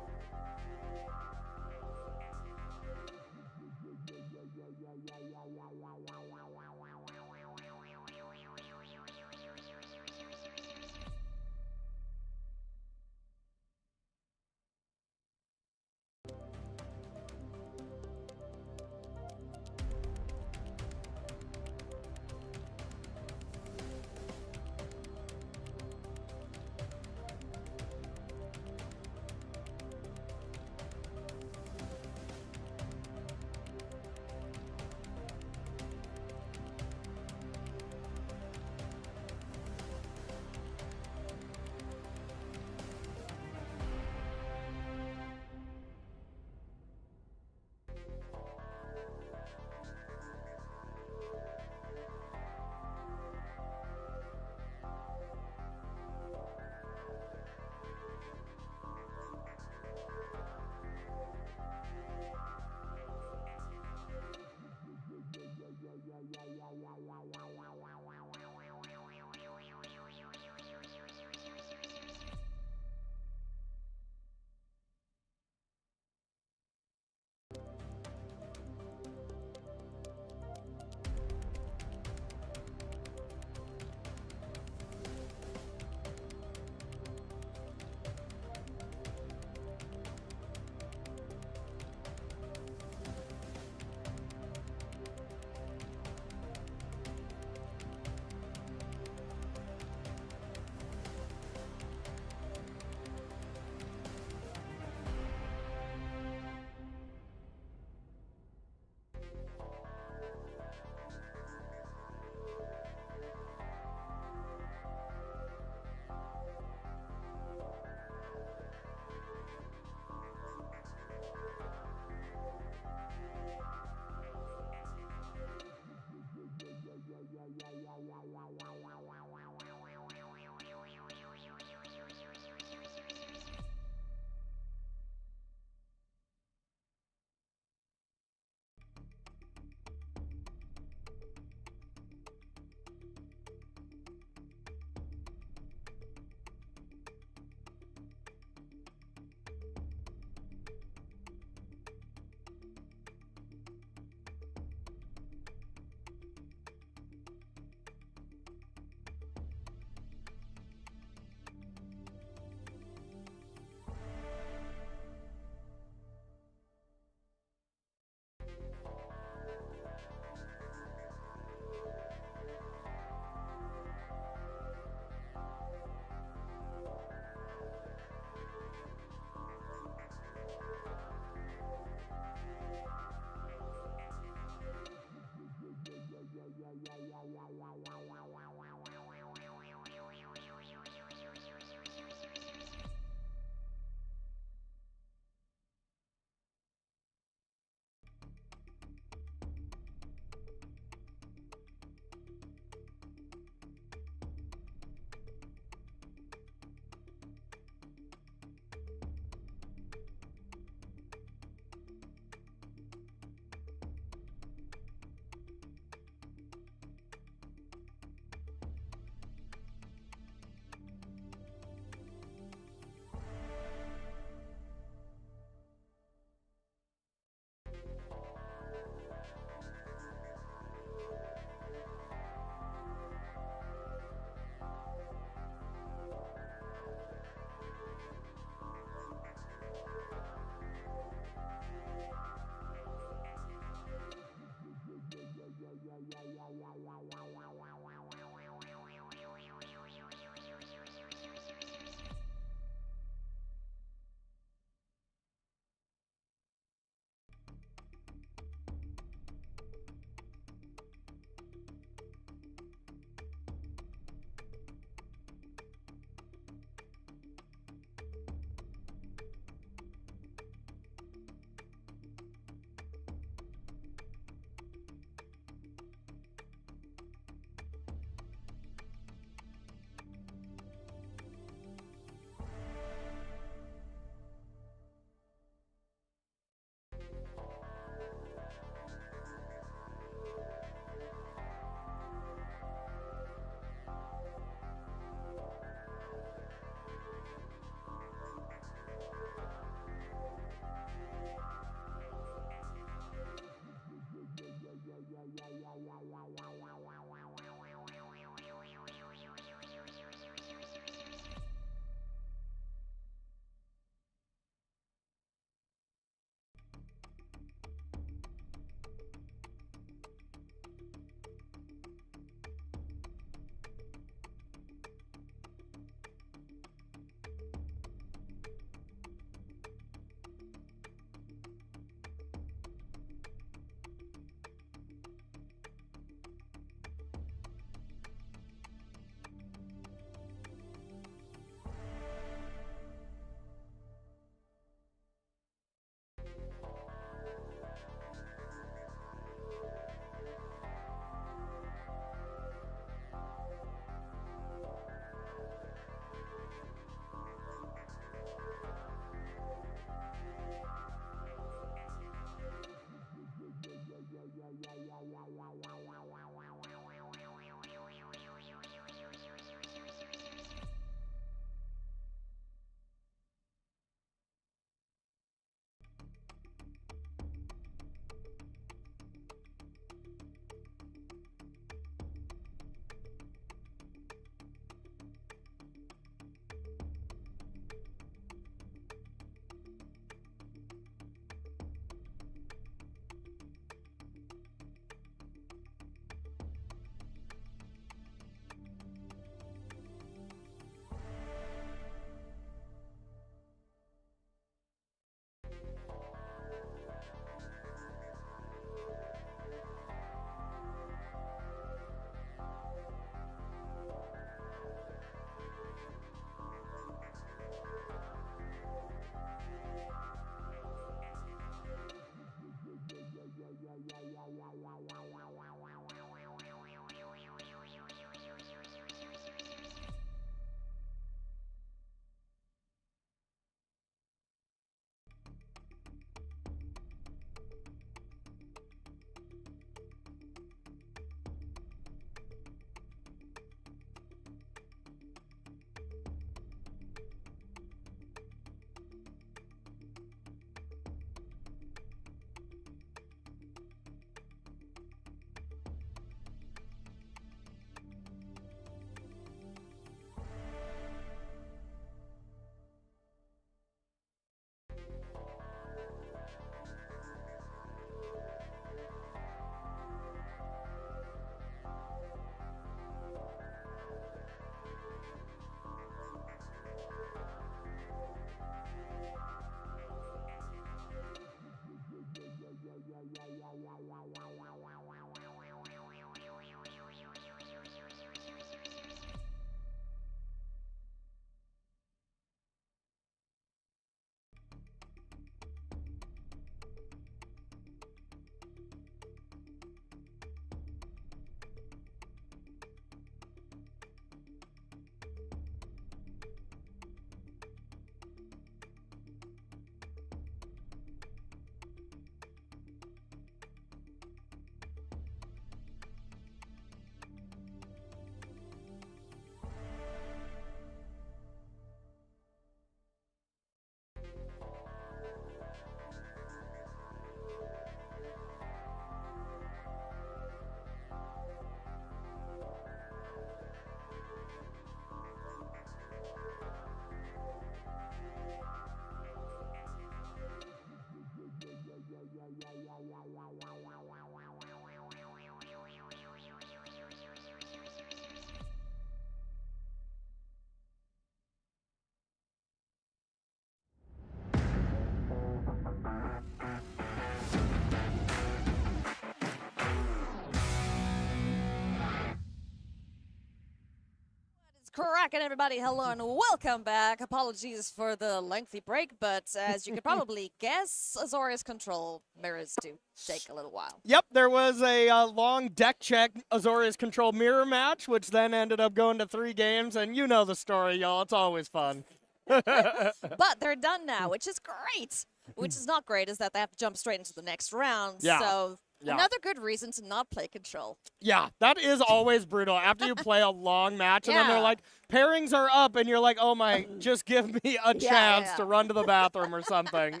cracking, everybody? Hello and welcome back. Apologies for the lengthy break, but as you could probably guess, Azorius Control mirrors do take a little while. Yep, there was a long deck check Azorius Control mirror match, which then ended up going to 3 games, and you know the story, y'all. It's always fun. But they're done now, which is great. Which is not great is that they have to jump straight into the next round. Yeah. So Yeah. another good reason to not play Control. Yeah, that is always brutal. After you play a long match, and then they're Yeah. like, pairings are up, and you're like, oh my, just give me a chance yeah. to run to the bathroom or something.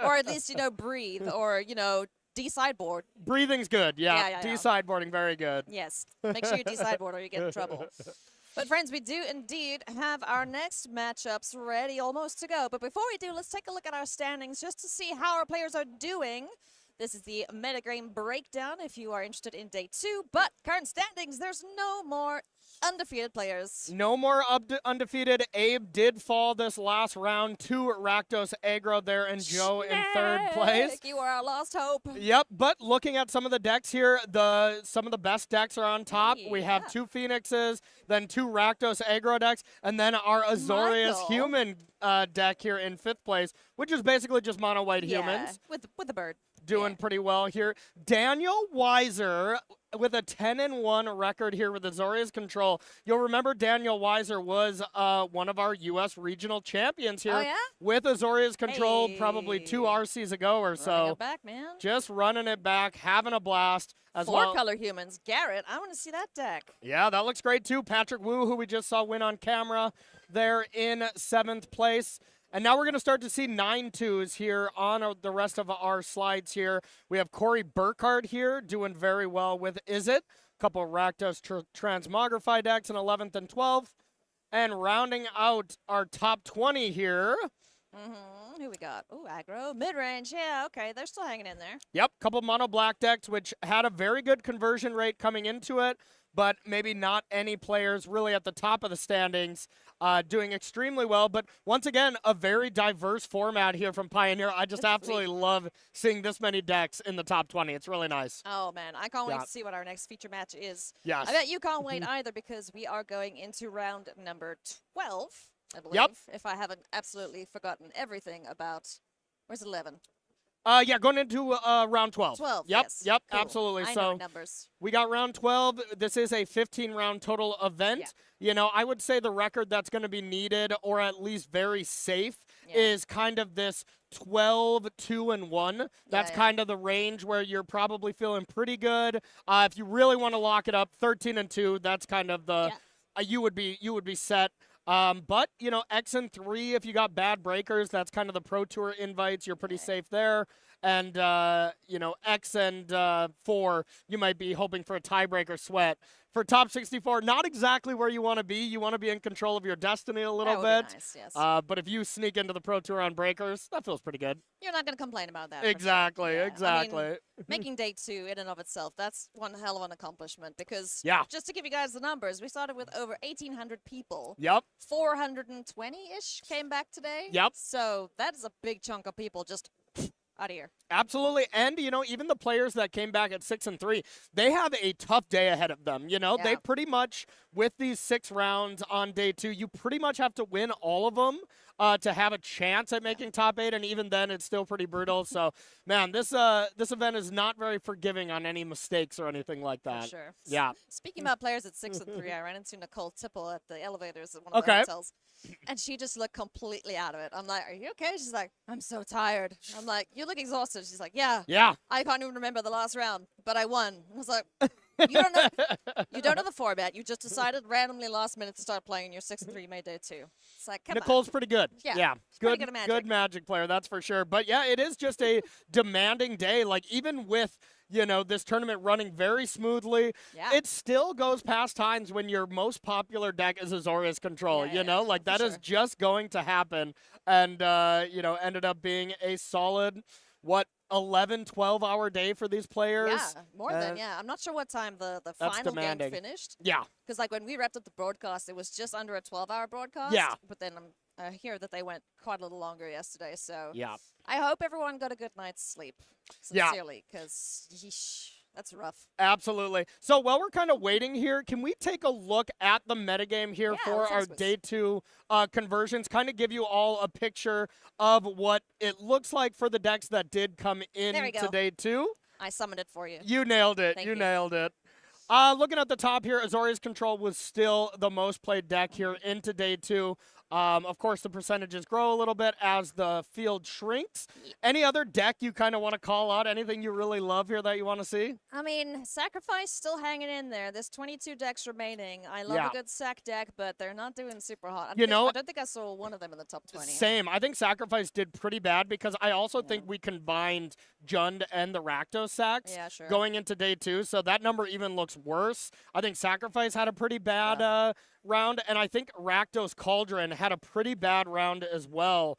Or at least, breathe or, de-sideboard. Breathing's good, yeah. Yeah. De-sideboarding, very good. Yes. Make sure you de-sideboard or you get in trouble. But friends, we do indeed have our next matchups ready almost to go. But before we do, let's take a look at our standings just to see how our players are doing. This is the metagame breakdown if you are interested in day 2. But current standings, there's no more undefeated players. No more undefeated. Abe did fall this last round to Rakdos Aggro there, and Joe in 3rd place. Schneck, you are our lost hope. Yep, but looking at some of the decks here, some of the best decks are on top. We have Yeah. 2 Phoenixes, then 2 Rakdos Aggro decks, and then our Azorius Michael. human deck here in 5th place, which is basically just mono white humans. With the bird. Doing pretty well here. Daniel Weiser with a 10-1 record here with Azorius Control. You'll remember Daniel Weiser was one of our U.S. regional champions here Oh, yeah? with Azorius Control probably 2 Hey. RCs ago or Running so. it back, man. Just running it back, having a blast as well. 4-color humans. Garrett, I want to see that deck. Yeah, that looks great too. Patrick Wu, who we just saw win on camera there in 7th place. And now we're going to start to see 9-2s here on the rest of our slides here. We have Corey Burkhardt here doing very well with Is It. A couple of Rakdos Transmogrify decks in 11th and 12th. And rounding out our top 20 here. Who we got? Ooh, aggro. Mid-range. Yeah, okay. They're still hanging in there. Yep, couple mono black decks, which had a very good conversion rate coming into it, but maybe not any players really at the top of the standings doing extremely well. But once again, a very diverse format here from Pioneer. I just That's absolutely sweet. love seeing this many decks in the top 20. It's really nice. Oh, man. I can't wait Yeah. to see what our next feature match is. Yes. I bet you can't wait either because we are going into round number 12, I believe. Yep. If I haven't absolutely forgotten everything about... Where's 11? Yeah, going into round 12. 12, Yep, yes. yep, Cool. absolutely. I So know numbers. we got round 12. This is a 15-round total event. Yeah. You know, I would say the record that's going to be needed, or at least very safe, Yeah. is kind of this 12-2-1. That's yeah. kind of the range where you're probably feeling pretty good. If you really want to lock it up, 13-2. That's kind of the you would be set. But, you know, X and 3, if you got bad breakers, that's kind of the Pro Tour invites. You're pretty safe there. And, you know, X and 4, you might be hoping for a tiebreaker sweat. For top 64, not exactly where you want to be. You want to be in control of your destiny a little That would bit. be nice, yes. But if you sneak into the Pro Tour on breakers, that feels pretty good. You're not going to complain about that. for sure. Exactly, Yeah. exactly. I mean, making day 2 in and of itself, that's one hell of an accomplishment because Yeah. just to give you guys the numbers, we started with over 1,800 people. Yep. 420-ish came back today. Yep. So that is a big chunk of people just out of here. Absolutely. And, you know, even the players that came back at 6 and 3, they have a tough day ahead of them. You know, they Yeah. pretty much, with these 6 rounds on day 2, you pretty much have to win all of them to have a chance at making top 8. And even then, it's still pretty brutal. So, man, this event is not very forgiving on any mistakes or anything like that. For sure. Yeah. Speaking about players at 6 and 3, I ran into Nicole Tipple at the elevators at one of the Okay. hotels. And she just looked completely out of it. I'm like, are you okay? She's like, I'm so tired. I'm like, you look exhausted. She's like, yeah. Yeah. I can't even remember the last round, but I won. I was like, you don't know the format. You just decided randomly last minute to start playing your 6 and 3 May day 2. It's like, come Nicole's pretty good. Yeah, Good, pretty good at Magic. good Magic player, that's for sure. But yeah, it is just a demanding day. Like even with, you know, this tournament running very smoothly, Yeah. it still goes past times when your most popular deck is Azorius Control. Yeah, you yeah, know, like for that is sure. just going to happen. And, you know, ended up being a solid, 11, 12-hour day for these players. Yeah, more than, yeah. I'm not sure what time the That's final demanding. game finished. Yeah. Because, like, when we wrapped up the broadcast, it was just under a 12-hour broadcast. Yeah. But then I hear that they went quite a little longer yesterday. So Yeah. I hope everyone got a good night's sleep. Yeah. Sincerely. Because That's rough. Absolutely. So while we're kind of waiting here, can we take a look at the metagame here Yeah, for let's our ask this. day 2 conversions? Kind of give you all a picture of what it looks like for the decks that did come in There we to go. day 2. I summoned it for you. You nailed it. Thank You you. nailed it. Looking at the top here, Azorius Control was still the most played deck here into day 2. Of course, the percentages grow a little bit as the field shrinks. Any other deck you kind of want to call out? Anything you really love here that you want to see? I mean, Sacrifice still hanging in there. There's 22 decks remaining. I love Yeah. a good sack deck, but they're not doing super hot. You know- I don't think I saw one of them in the top 20. Same. I think Sacrifice did pretty bad because I also think we combined Jund and the Rakdos sacks Yeah, sure. going into day 2, so that number even looks worse. I think Sacrifice had a pretty bad round, and I think Rakdos Cauldron had a pretty bad round as well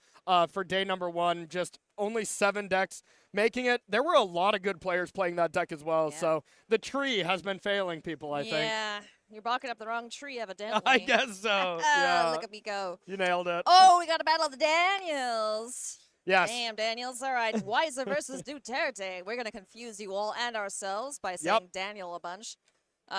for day number 1. Just only 7 decks making it. There were a lot of good players playing that deck as well, Yeah. so the tree has been failing people, I think. Yeah, you're barking up the wrong tree, evidently. I guess so. Yeah. Look at me go. You nailed it. Oh, we got a battle of the Daniels. Yes. Damn, Daniels. All right. Weiser versus Duterte. We're going to confuse you all and ourselves by saying Daniel a bunch.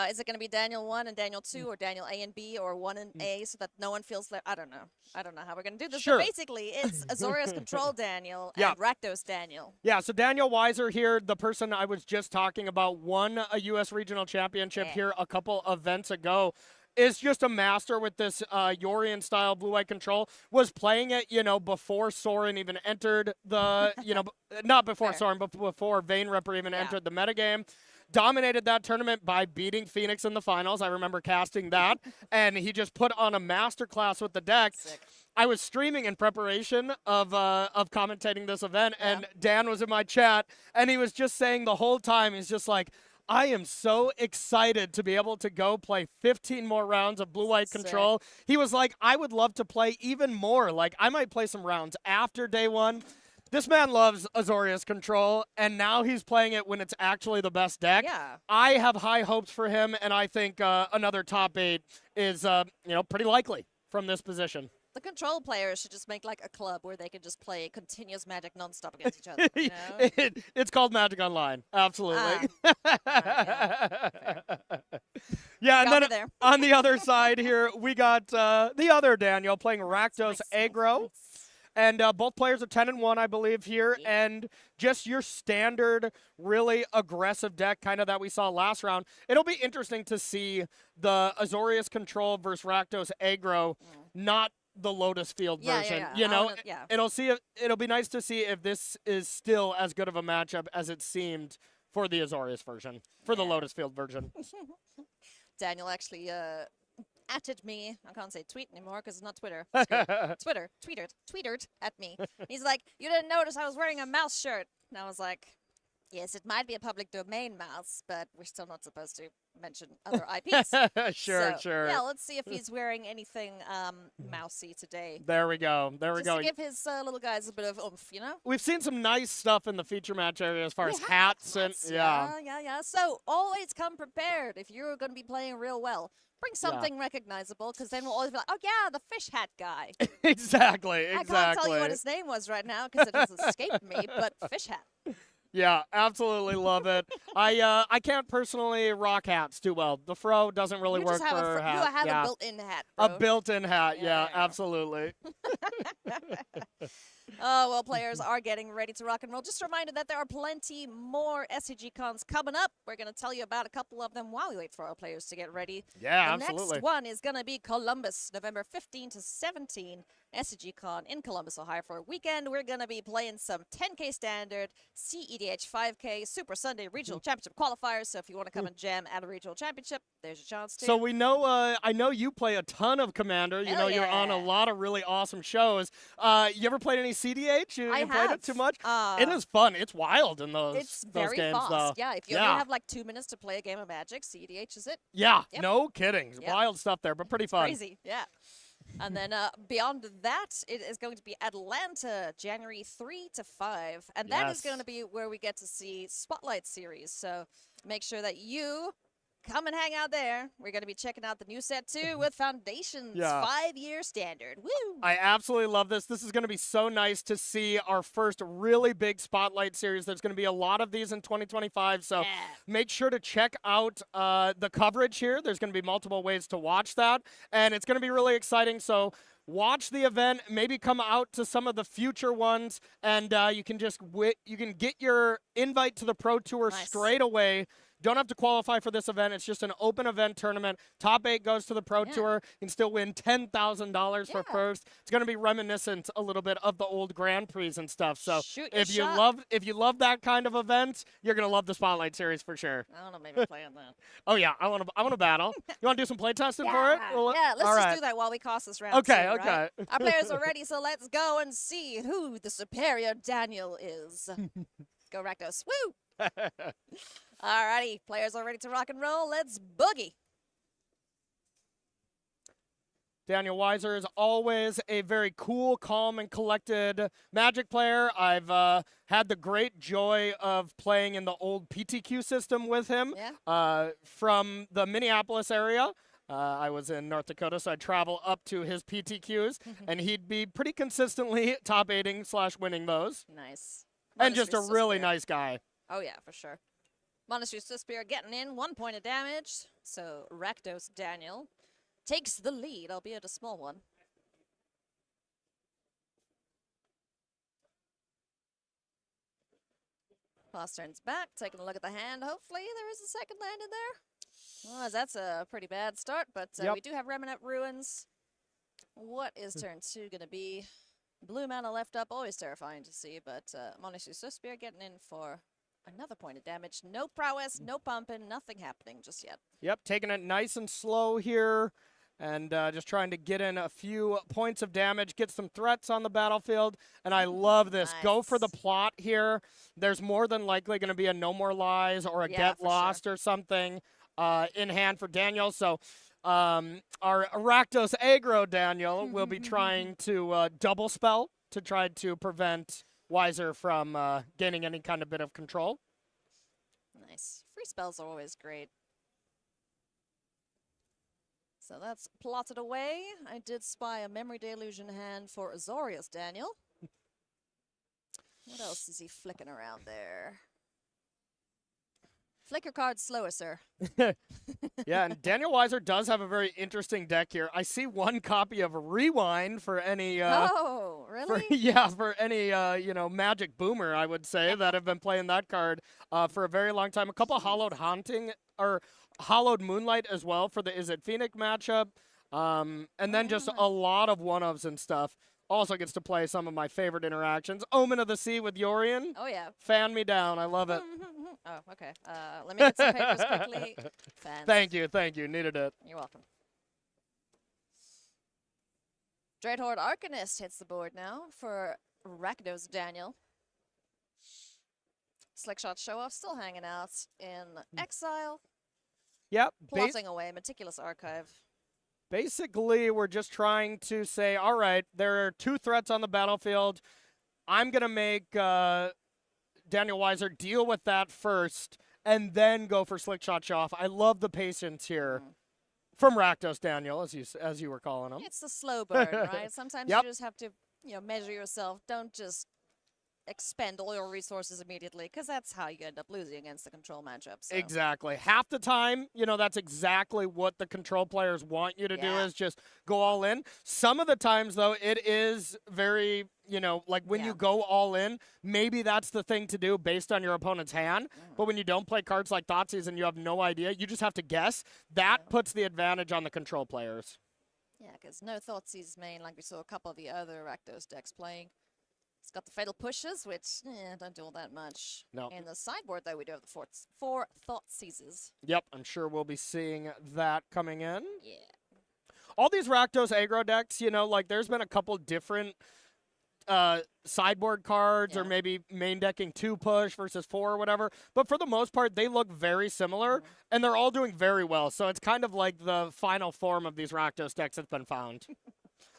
Is it going to be Daniel 1 and Daniel 2 or Daniel A and B or 1 and A so that no one feels like, I don't know. I don't know how we're going to do this. Sure. But basically, it's Azorius Control Daniel Yeah. and Rakdos Daniel. Yeah, so Daniel Weiser here, the person I was just talking about, won a U.S. Regional Championship Yeah. here a couple events ago. Is just a master with this Yorian-style blue-white control. Was playing it, before Sorin even entered the, not before Fair. Sorin, but before Vayne Ripper even Yeah. entered the metagame. Dominated that tournament by beating Phoenix in the finals. I remember casting that. And he just put on a masterclass with the deck. Sick. I was streaming in preparation of commentating this event, and Dan was in my chat, and he was just saying the whole time, he's just like, I am so excited to be able to go play 15 more rounds of blue-white Sick. control. He was like, I would love to play even more. Like, I might play some rounds after day 1. This man loves Azorius Control, and now he's playing it when it's actually the best deck. Yeah. I have high hopes for him, and I think another top 8 is, pretty likely from this position. The control players should just make like a club where they can just play continuous Magic nonstop against each other. You know? It's called Magic Online. Absolutely. Got Yeah, and me then there. on the other side here, we got the other Daniel playing Rakdos Aggro. And both players are 10-1, I believe, here. Yeah. And just your standard, really aggressive deck kind of that we saw last round. It'll be interesting to see the Azorius Control versus Rakdos Aggro, not the Lotus Field Yeah, version. yeah. You know, Yeah. it'll be nice to see if this is still as good of a matchup as it seemed for the Azorius version, for the Yeah. Lotus Field version. Daniel actually atted me. I can't say tweet anymore because it's not Twitter. It's good. tweeted at me. He's like, you didn't notice I was wearing a mouse shirt. And I was like, yes, it might be a public domain mouse, but we're still not supposed to mention other IPs. Sure, So, sure. Yeah, let's see if he's wearing anything mousy today. There we go. There we Just go. to give his little guys a bit of oomph, you know? We've seen some nice stuff in the feature match area as far We as have hats and yeah. So always come prepared if you're going to be playing real well. Bring something recognizable, because then we'll always be like, oh yeah, the fish hat guy. Exactly. I can't tell you what his name was right now because it has escaped me, but fish hat. Yeah, absolutely love it. I can't personally rock hats too well. The fro doesn't really You work just have for a, hat. you have yeah. a built-in hat, A bro. built-in hat. Yeah, Yeah, yeah. absolutely. Oh, well, players are getting ready to rock and roll. Just a reminder that there are plenty more SCG cons coming up. We're going to tell you about a couple of them while we wait for our players to get ready. Yeah, The absolutely. next one is going to be Columbus, November 15 to 17. SCG Con in Columbus, Ohio for a weekend. We're going to be playing some 10K Standard, CEDH 5K, Super Sunday Regional Championship qualifiers. So if you want to come and jam at a regional championship, there's your chance to. So we know, I know you play a ton of Commander. You Hell know, you're on a yeah. lot of really awesome shows. You ever played any CDH? You I played it have. too much? It is fun. It's wild in those, It's those very games, fast. though. Yeah, if you only have like 2 minutes to play a game of Magic, CEDH is it. Yeah, Yep. no kidding. Yep. Wild stuff there, but pretty fun. Crazy, yeah. And then beyond that, it is going to be Atlanta, January 3 to 5. And that is Yes. going to be where we get to see Spotlight Series. So make sure that you come and hang out there. We're going to be checking out the new set too with Foundation's Yeah. 5-year standard. Woo! I absolutely love this. This is going to be so nice to see our first really big spotlight series. There's going to be a lot of these in 2025, so Yeah. make sure to check out the coverage here. There's going to be multiple ways to watch that, and it's going to be really exciting. So watch the event, maybe come out to some of the future ones, and you can just you can get your invite to the Pro Tour Nice. straight away. Don't have to qualify for this event. It's just an open event tournament. Top 8 goes to the Pro Yeah. Tour. You can still win $10,000 for Yeah. first. It's going to be reminiscent a little bit of the old Grand Prix and stuff. So Shoot your if you shot. love that kind of event, you're going to love the Spotlight Series for sure. I don't know, maybe playing that. Oh yeah, I want to battle. You want to do some play testing for it? Well, Yeah, let's all just right. do that while we cross this round. Okay, too, right? okay. Our players are ready, so let's go and see who the superior Daniel is. Go Rakdos. Woo! Alrighty, players are ready to rock and roll. Let's boogie. Daniel Weiser is always a very cool, calm, and collected Magic player. I've had the great joy of playing in the old PTQ system with him from the Minneapolis area. I was in North Dakota, so I'd travel up to his PTQs, and he'd be pretty consistently top 8ing/winning those. Nice. And just a Monastery really Suspiria. nice guy. Oh, yeah, for sure. Monastery Suspiria getting in 1 point of damage. So Rakdos Daniel takes the lead, albeit a small one. Boss turns back, taking a look at the hand. Hopefully there is a second land in there. Well, that's a pretty bad start, but Yep. we do have Remnant Ruins. What is turn 2 going to be? Blue mana left up, always terrifying to see, but Monastery Suspiria getting in for another point of damage. No prowess, no pumping, nothing happening just yet. Yep, taking it nice and slow here, and just trying to get in a few points of damage, get some threats on the battlefield, and I love this. Go for the Nice. plot here. There's more than likely going to be a No More Lies or a Yeah, Get for sure. Lost or something in hand for Daniel, so our Rakdos aggro Daniel will be trying to double spell to try to prevent Weiser from gaining any kind of bit of control. Nice. Free spells are always great. So that's plotted away. I did spy a Memory Delusion hand for Azorius Daniel. What else is he flicking around there? Flick your cards slower, sir. Yeah, and Daniel Weiser does have a very interesting deck here. I see one copy of Rewind for any Oh, really? for any Magic Boomer, I would say, that have been playing that card for a very long time. A couple Hollowed Haunting or Hollowed Moonlight as well for the Is It Phoenix matchup. And then just a lot of one-ofs and stuff. Also gets to play some of my favorite interactions. Omen of the Sea with Yorion. Oh, yeah. Fan me down. I love it. Oh, okay. Let me get some papers quickly. Fans. Thank you. Needed it. You're welcome. Dreadhorde Arcanist hits the board now for Rakdos Daniel. Slickshot Show Off still hanging out in exile, Yep. plotting away, meticulous archive. Basically, we're just trying to say, all right, there are 2 threats on the battlefield. I'm going to make Daniel Weiser deal with that first and then go for Slickshot Show Off. I love the patience here from Rakdos Daniel, as you were calling him. It's the slow burn, right? Sometimes Yep. you just have to, measure yourself. Don't just expend all your resources immediately, because that's how you end up losing against the control matchup. So. Exactly. Half the time, that's exactly what the control players want you to do Yeah. is just go all in. Some of the times, though, it is very, like when Yeah. you go all in, maybe that's the thing to do based on your opponent's hand. But when you don't play cards like Thoughtseize and you have no idea, you just have to guess. That puts the advantage on the control players. Yeah, because no Thoughtseize main, like we saw a couple of the other Rakdos decks playing. It's got the Fatal Pushes, which don't do all that much. No. In the sideboard, though, we do have the four Thoughtseizes. Yep, I'm sure we'll be seeing that coming in. Yeah. All these Rakdos aggro decks, there's been a couple different sideboard cards or Yeah. maybe main decking 2 push versus 4 or whatever. But for the most part, they look very similar and they're all doing very well. So it's kind of like the final form of these Rakdos decks that's been found.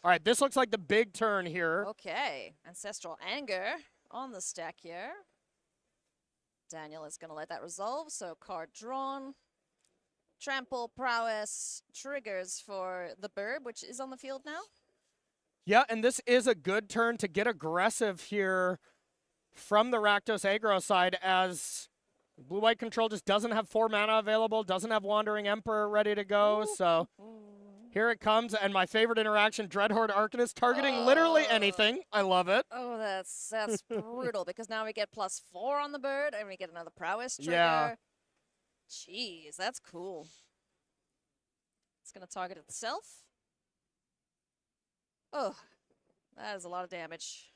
All right, this looks like the big turn here. Okay. Ancestral Anger on the stack here. Daniel is going to let that resolve, so card drawn. trample prowess triggers for the bird, which is on the field now. Yeah, and this is a good turn to get aggressive here from the Rakdos aggro side, as blue-white control just doesn't have 4 mana available, doesn't have Wandering Emperor ready to go, so here it comes, and my favorite interaction, Dreadhorde Arcanist, targeting literally anything. I love it. Oh, that's brutal, because now we get +4 on the bird, and we get another prowess trigger. Yeah. Jeez, that's cool. It's going to target itself. Oh, that is a lot of damage.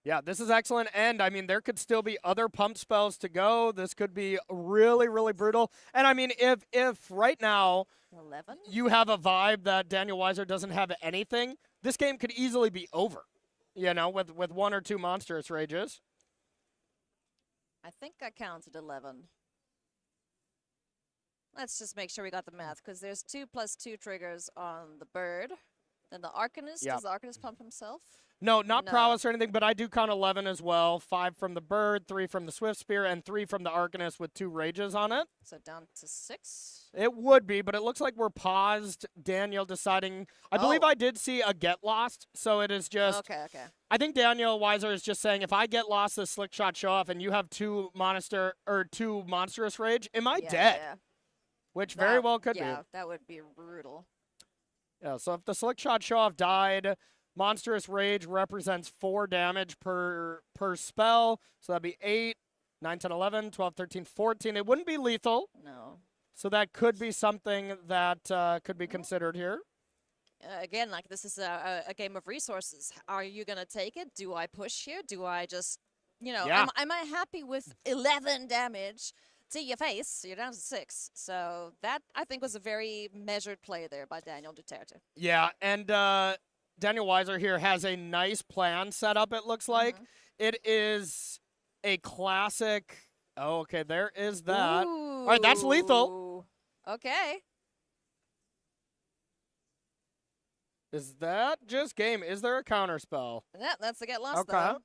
Yeah, this is excellent, and I mean, there could still be other pump spells to go. This could be really, really brutal. And I mean, if right now 11? you have a vibe that Daniel Weiser doesn't have anything, this game could easily be over, you know, with 1 or 2 monstrous rages. I think I counted 11. Let's just make sure we got the math, because there's 2 + 2 triggers on the bird. Then the Arcanist, Yep. does the Arcanist pump himself? No, not No. prowess or anything, but I do count 11 as well. 5 from the bird, 3 from the Swift Spear, and 3 from the Arcanist with 2 rages on it. So down to 6. It would be, but it looks like we're paused. Daniel deciding. I believe Oh. I did see a get lost, so it is just. Okay, okay. I think Daniel Weiser is just saying, if I get lost this slick shot show off, and you have 2 monstrous rage, am I Yeah, dead? yeah. Which very well could Yeah, that would be brutal. be. Yeah. So if the slick shot show off died, monstrous rage represents 4 damage per spell, so that'd be 8, 9, 10, 11, 12, 13, 14. It wouldn't be lethal. No. So that could be something that could be considered here. Again, like, this is a game of resources. Are you going to take it? Do I push here? Do I just, you know, Yeah. am I happy with 11 damage to your face? You're down to 6. So that, I think, was a very measured play there by Daniel Duterte. Yeah, and Daniel Weiser here has a nice plan set up, it looks like. It is a classic. Oh, okay, there is that. All right, that's lethal. Okay. Is that just game? Is there a counter spell? Yeah, that's the Get Lost, Okay. though.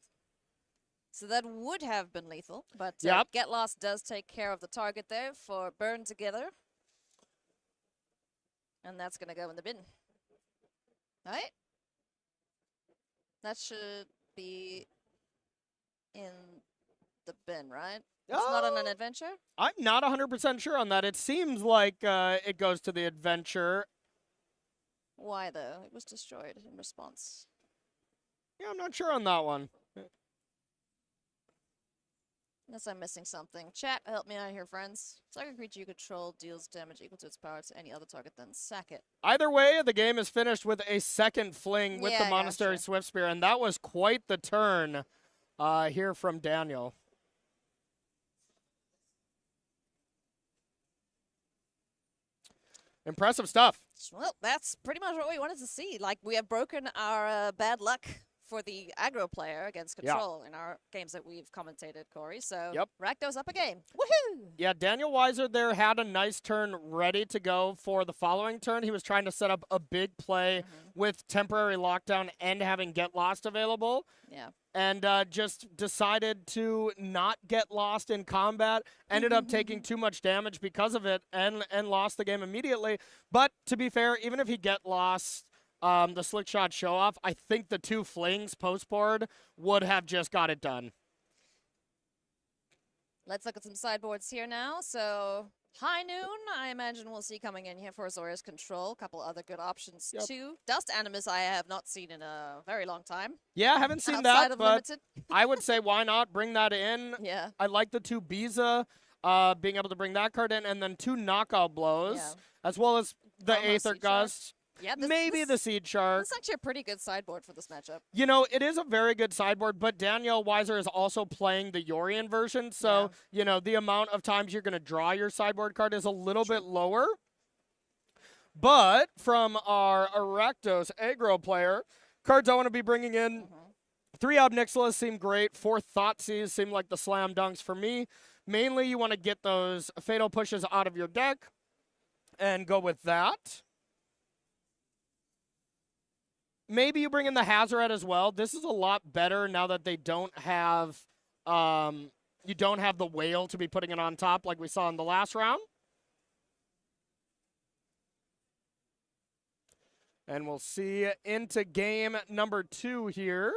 So that would have been lethal, but Yep. Get Lost does take care of the target there for Burn Together. And that's going to go in the bin. Right? That should be in the bin, right? It's not on an adventure? I'm not 100% sure on that. It seems like it goes to the adventure. Why, though? It was destroyed in response. Yeah, I'm not sure on that one. Unless I'm missing something. Chat, help me out here, friends. Target creature you control deals damage equal to its power to any other target, then sack it. Either way, the game is finished with a second fling with Yeah, the Monastery gotcha. Swift Spear, and that was quite the turn here from Daniel. Impressive stuff. Well, that's pretty much what we wanted to see. Like, we have broken our bad luck for the aggro player against Yeah. control in our games that we've commentated, Corey. So, Yep. Rakdos up a game. Woohoo! Yeah, Daniel Weiser there had a nice turn ready to go for the following turn. He was trying to set up a big play with temporary lockdown and having Get Lost available. Yeah. And just decided to not get lost in combat. Ended up taking too much damage because of it and lost the game immediately. But to be fair, even if he get lost the slick shot show off, I think the 2 flings post board would have just got it done. Let's look at some sideboards here now. So, High Noon, I imagine we'll see coming in here for Azorius Control. A couple other good options, Yep. too. Dust Animus I have not seen in a very long time. Yeah, I haven't seen Outside that, of but Limited. I would say why not bring that in. Yeah. I like the 2 Biza, being able to bring that card in, and then 2 knockout blows, Yeah. as well as the Almost Aether Seed Shark. Gust, Yeah, maybe the Seed Shark. It's actually a pretty good sideboard for this matchup. You know, it is a very good sideboard, but Daniel Weiser is also playing the Yorian version, so, you know, the amount of times you're going to draw your sideboard card is a little bit lower. But from our Rakdos aggro player, cards I want to be bringing in, 3 Ob Nixilis seem great, 4 Thoughtseize seem like the slam dunks for me. Mainly, you want to get those Fatal Pushes out of your deck and go with that. Maybe you bring in the Hazoret as well. This is a lot better now that they don't have, you don't have the whale to be putting it on top like we saw in the last round. And we'll see into game number 2 here.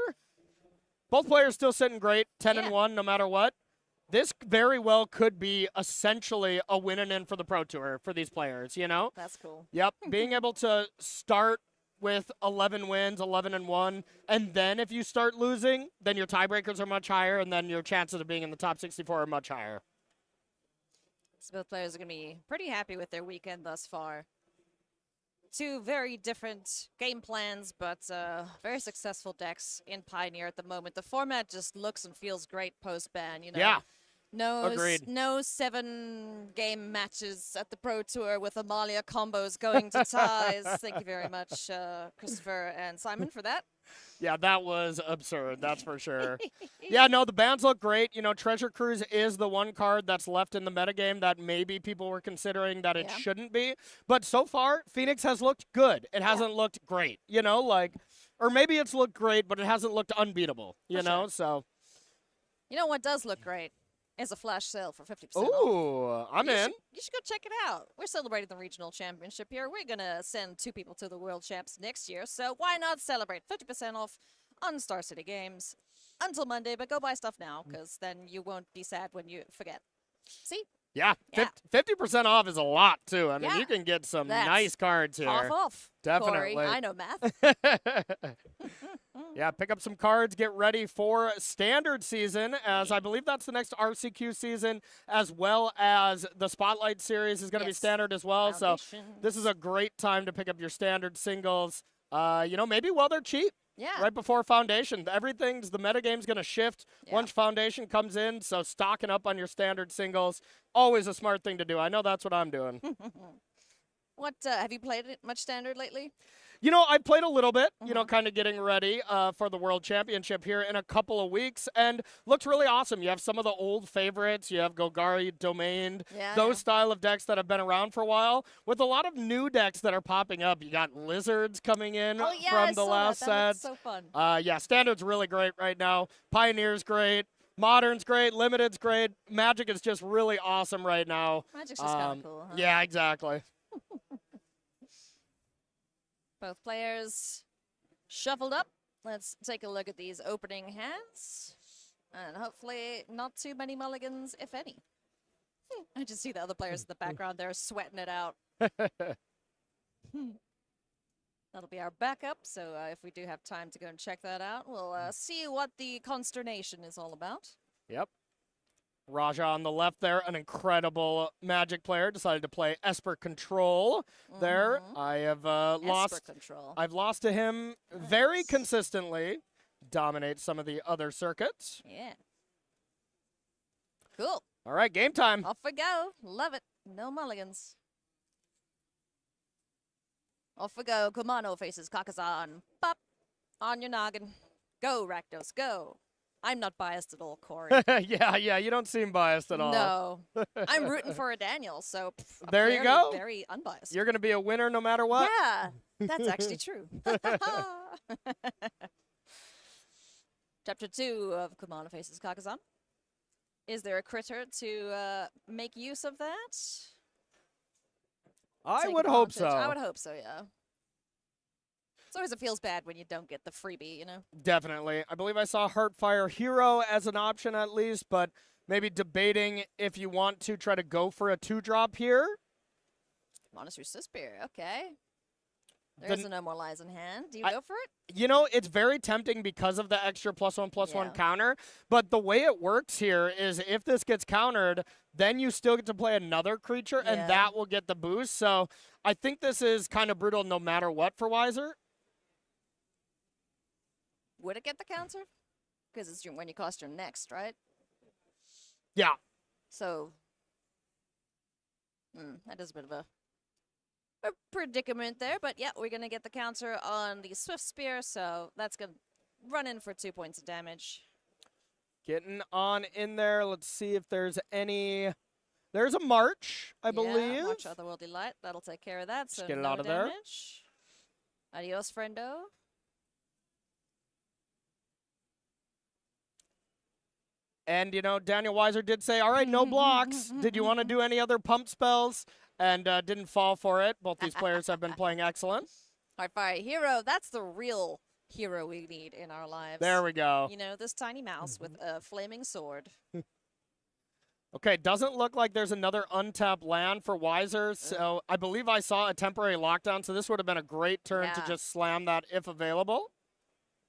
Both players still sitting great, 10-1 no matter what. This very well could be essentially a win and in for the Pro Tour for these players, you know? That's cool. Yep, being able to start with 11 wins, 11-1, and then if you start losing, then your tiebreakers are much higher, and then your chances of being in the top 64 are much higher. So both players are going to be pretty happy with their weekend thus far. 2 very different game plans, but very successful decks in Pioneer at the moment. The format just looks and feels great post-ban, you know? Yeah. No 7-game matches at the Pro Tour with Amalia combos going to ties. Thank you very much, Christopher and Simon, for that. Yeah, that was absurd, that's for sure. Yeah, no, the bans look great. You know, Treasure Cruise is the one card that's left in the metagame that maybe people were considering that it shouldn't be. But so far, Phoenix has looked good. It hasn't looked great, you know, like, or maybe it's looked great, but it hasn't looked unbeatable, you know, so. You know what does look great? Is a flash sale for 50% off. Ooh, I'm in. You should go check it out. We're celebrating the regional championship here. We're going to send 2 people to the world champs next year, so why not celebrate 50% off on Star City Games until Monday, but go buy stuff now, because then you won't be sad when you forget. See? Yeah, 50% off is a lot, too. I mean, you can get some That's nice cards here. Off. Definitely. Corey, I know math. Yeah, pick up some cards, get ready for standard season, as I believe that's the next RCQ season, as well as the Spotlight Series is going to be standard as well. So this is a great time to pick up your standard singles, you know, maybe while they're cheap. Yeah. Right before Foundation. The metagame's going to shift once Foundation comes in, so stocking up on your standard singles, always a smart thing to do. I know that's what I'm doing. What, have you played much standard lately? You know, I played a little bit, you know, kind of getting ready for the World Championship here in a couple of weeks, and looks really awesome. You have some of the old favorites. You have Golgari, Domained, those style of decks that have been around for a while, with a lot of new decks that are popping up. You got Lizards coming in from the last set. That's so fun. Yeah, Standard's really great right now. Pioneer's great. Modern's great. Limited's great. Magic is just really awesome right now. Magic's just kind of cool, huh? Yeah, exactly. Both players shuffled up. Let's take a look at these opening hands. And hopefully not too many mulligans, if any. I just see the other players in the background. They're sweating it out. That'll be our backup. So if we do have time to go and check that out, we'll see what the consternation is all about. Yep. Raja on the left there, an incredible Magic player, decided to play Esper Control there. I have I've lost to him very consistently. Dominates some of the other circuits. Yeah. Cool. All right, game time. Off we go. Love it. No mulligans. Off we go. Kumano faces Kakazan. Pop. On your noggin. Go, Rakdos, go. I'm not biased at all, Corey. yeah, you don't seem biased at all. No. I'm rooting for a Daniel, so there you go. Very unbiased. You're going to be a winner no matter what? Yeah, that's actually true. Chapter 2 of Kumano Faces Kakazan. Is there a critter to make use of that? I would hope so. I would hope so, yeah. It's always it feels bad when you don't get the freebie, you know? Definitely. I believe I saw Heartfire Hero as an option at least, but maybe debating if you want to try to go for a 2-drop here. Monastery Suspir, okay. There's no more lies in hand. Do you go for it? You know, it's very tempting because of the extra +1/+1 counter, but the way it works here is if this gets countered, then you still get to play another creature, and that will get the boost. So I think this is kind of brutal no matter what for Weiser. Would it get the counter? Because it's when you cost your next, right? Yeah. So, that is a bit of a predicament there. But yeah, we're going to get the counter on the Swift Spear, so that's going to run in for 2 points of damage. Getting on in there. Let's see if there's any... There's a March, I believe. March Otherworldly Light. That'll take care of that. So get it no out of damage. There. Adios, friendo. And, you know, Daniel Weiser did say, all right, no blocks. Did you want to do any other pump spells? And didn't fall for it. Both these players have been playing excellent. Heartfire hero. That's the real hero we need in our lives. There we go. You know, this tiny mouse with a flaming sword. Okay, doesn't look like there's another untapped land for Weiser, so I believe I saw a temporary lockdown, so this would have been a great turn to Yeah. just slam that if available.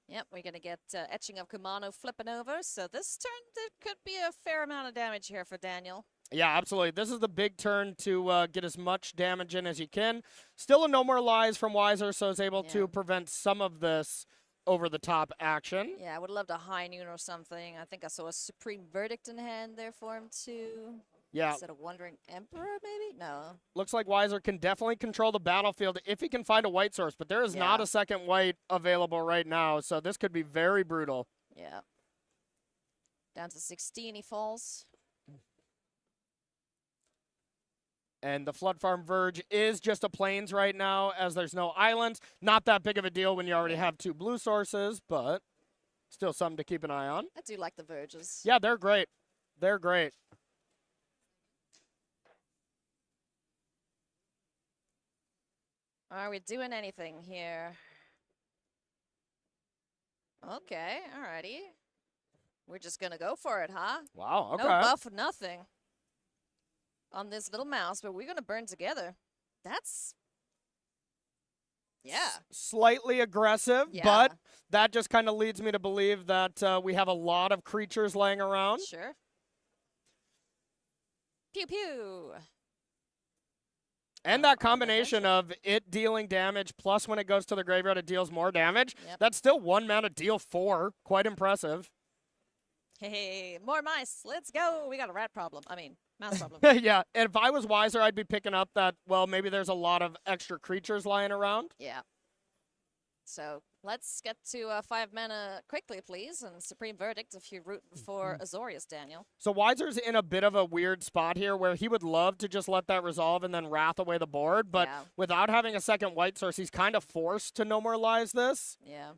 Yep, we're going to get Etching of Kumano flipping over. So this turn, there could be a fair amount of damage here for Daniel. Yeah, absolutely. This is the big turn to get as much damage in as you can. Still a no more lies from Weiser, so is able to prevent some of this over-the-top action. Yeah, I would love to high noon or something. I think I saw a Supreme Verdict in hand there for him, too. Yeah. Instead of Wandering Emperor, maybe? No. Looks like Weiser can definitely control the battlefield if he can find a white source, but there is not Yeah. a second white available right now, so this could be very brutal. Yeah. Down to 16 he falls. And the Flood Farm Verge is just a plains right now, as there's no islands. Not that big of a deal when you already have 2 blue sources, but still something to keep an eye on. I do like the Verges. Yeah, they're great. They're great. Are we doing anything here? Okay, alrighty. We're just gonna go for it, huh? Wow, okay. No buff, nothing. On this little mouse, but we're gonna burn together. That's... Yeah. Slightly aggressive, Yeah. but that just kind of leads me to believe that we have a lot of creatures laying around. Sure. Pew pew. And that combination of it dealing damage plus when it goes to the graveyard it deals more damage. Yep. That's still 1 mana deal 4. Quite impressive. Hey, more mice. Let's go. We got a rat problem. I mean, mouse problem. Yeah, and if I was Weiser, I'd be picking up that, well, maybe there's a lot of extra creatures lying around. Yeah. So let's get to 5 mana quickly, please, and Supreme Verdict if you're rooting for Azorius, Daniel. So Weiser's in a bit of a weird spot here where he would love to just let that resolve and then wrath away the board, but Yeah. without having a second white source, he's kind of forced to no more lies this. Yeah.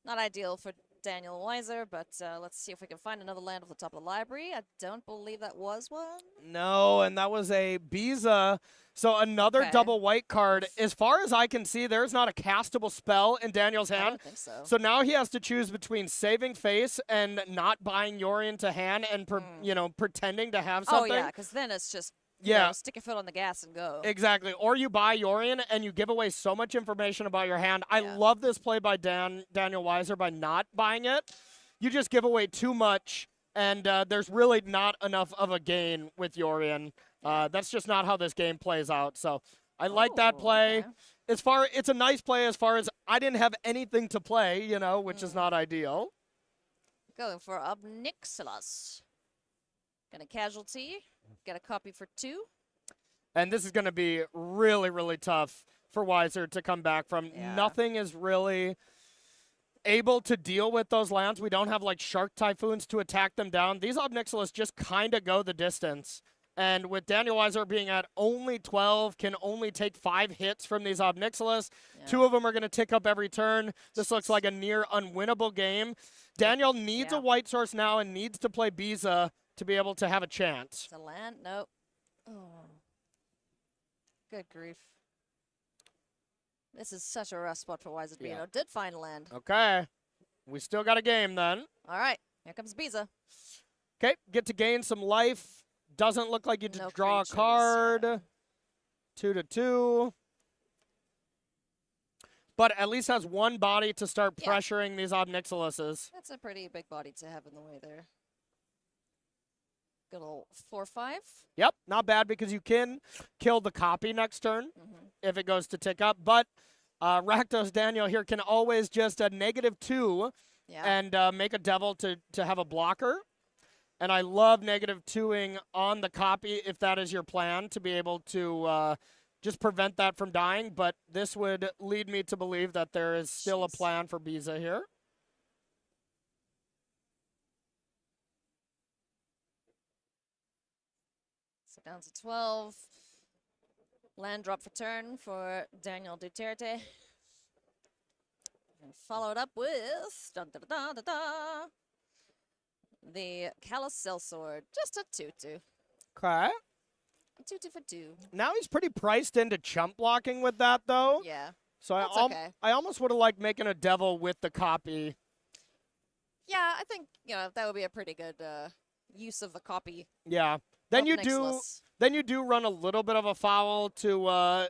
Not ideal for Daniel Weiser, but let's see if we can find another land off the top of the library. I don't believe that was one. No, and that was a Biza. So another Okay. double white card. As far as I can see, there's not a castable spell in Daniel's I hand. don't think so. So now he has to choose between saving face and not buying Yorion to hand and you know, pretending to have Oh, something. yeah, because then it's just, you Yeah. know, stick your foot on the gas and go. Exactly. Or you buy Yorion and you give away so much information about your hand. I Yeah. love this play by Daniel Weiser by not buying it. You just give away too much, and there's really not enough of a gain with Yorion. That's just not how this game plays out. So I like that Oh, play. okay. It's a nice play as far as I didn't have anything to play, you know, which is not ideal. Going for Obnixilas. Gonna casualty. Get a copy for 2. And this is going to be really, really tough for Weiser to come back from. Yeah. Nothing is really able to deal with those lands. We don't have like Shark Typhoons to attack them down. These Obnixilas just kind of go the distance. And with Daniel Weiser being at only 12, can only take 5 hits from these Obnixilas. Yeah. 2 of them are going to tick up every turn. This looks like a near unwinnable game. Daniel needs Yeah. a white source now and needs to play Biza to be able to have a chance. It's a land? Nope. Oh. Good grief. This is such a rough spot for Weiser to be in. Yeah. Oh, did find land. Okay. We still got a game then. All right. Here comes Biza. Okay, get to gain some life. Doesn't look like you No just draw creatures, a card. yeah. 2/2. But at least has 1 body to start Yeah. pressuring these Obnixiluses. That's a pretty big body to have in the way there. Good old 4/5. Yep, not bad because you can kill the copy next turn if it goes to tick up. But Rakdos Daniel here can always just -2 Yeah. and make a devil to have a blocker. And I love -2ing on the copy if that is your plan, to be able to just prevent that from dying. But this would lead me to believe that there is still a Jeez. plan for Biza here. So down to 12. Land drop for turn for Daniel Duterte. And followed up with dun, dun, dun, dun, dun, the Callous Sellsword. Just a 2/2. Okay. 2 for 2. Now he's pretty priced into chump blocking with that, though. Yeah. So That's okay. I almost would have liked making a devil with the copy. Yeah, I think, that would be a pretty good use of the copy. Yeah. Then of you Nixless. do run a little bit of a foul to a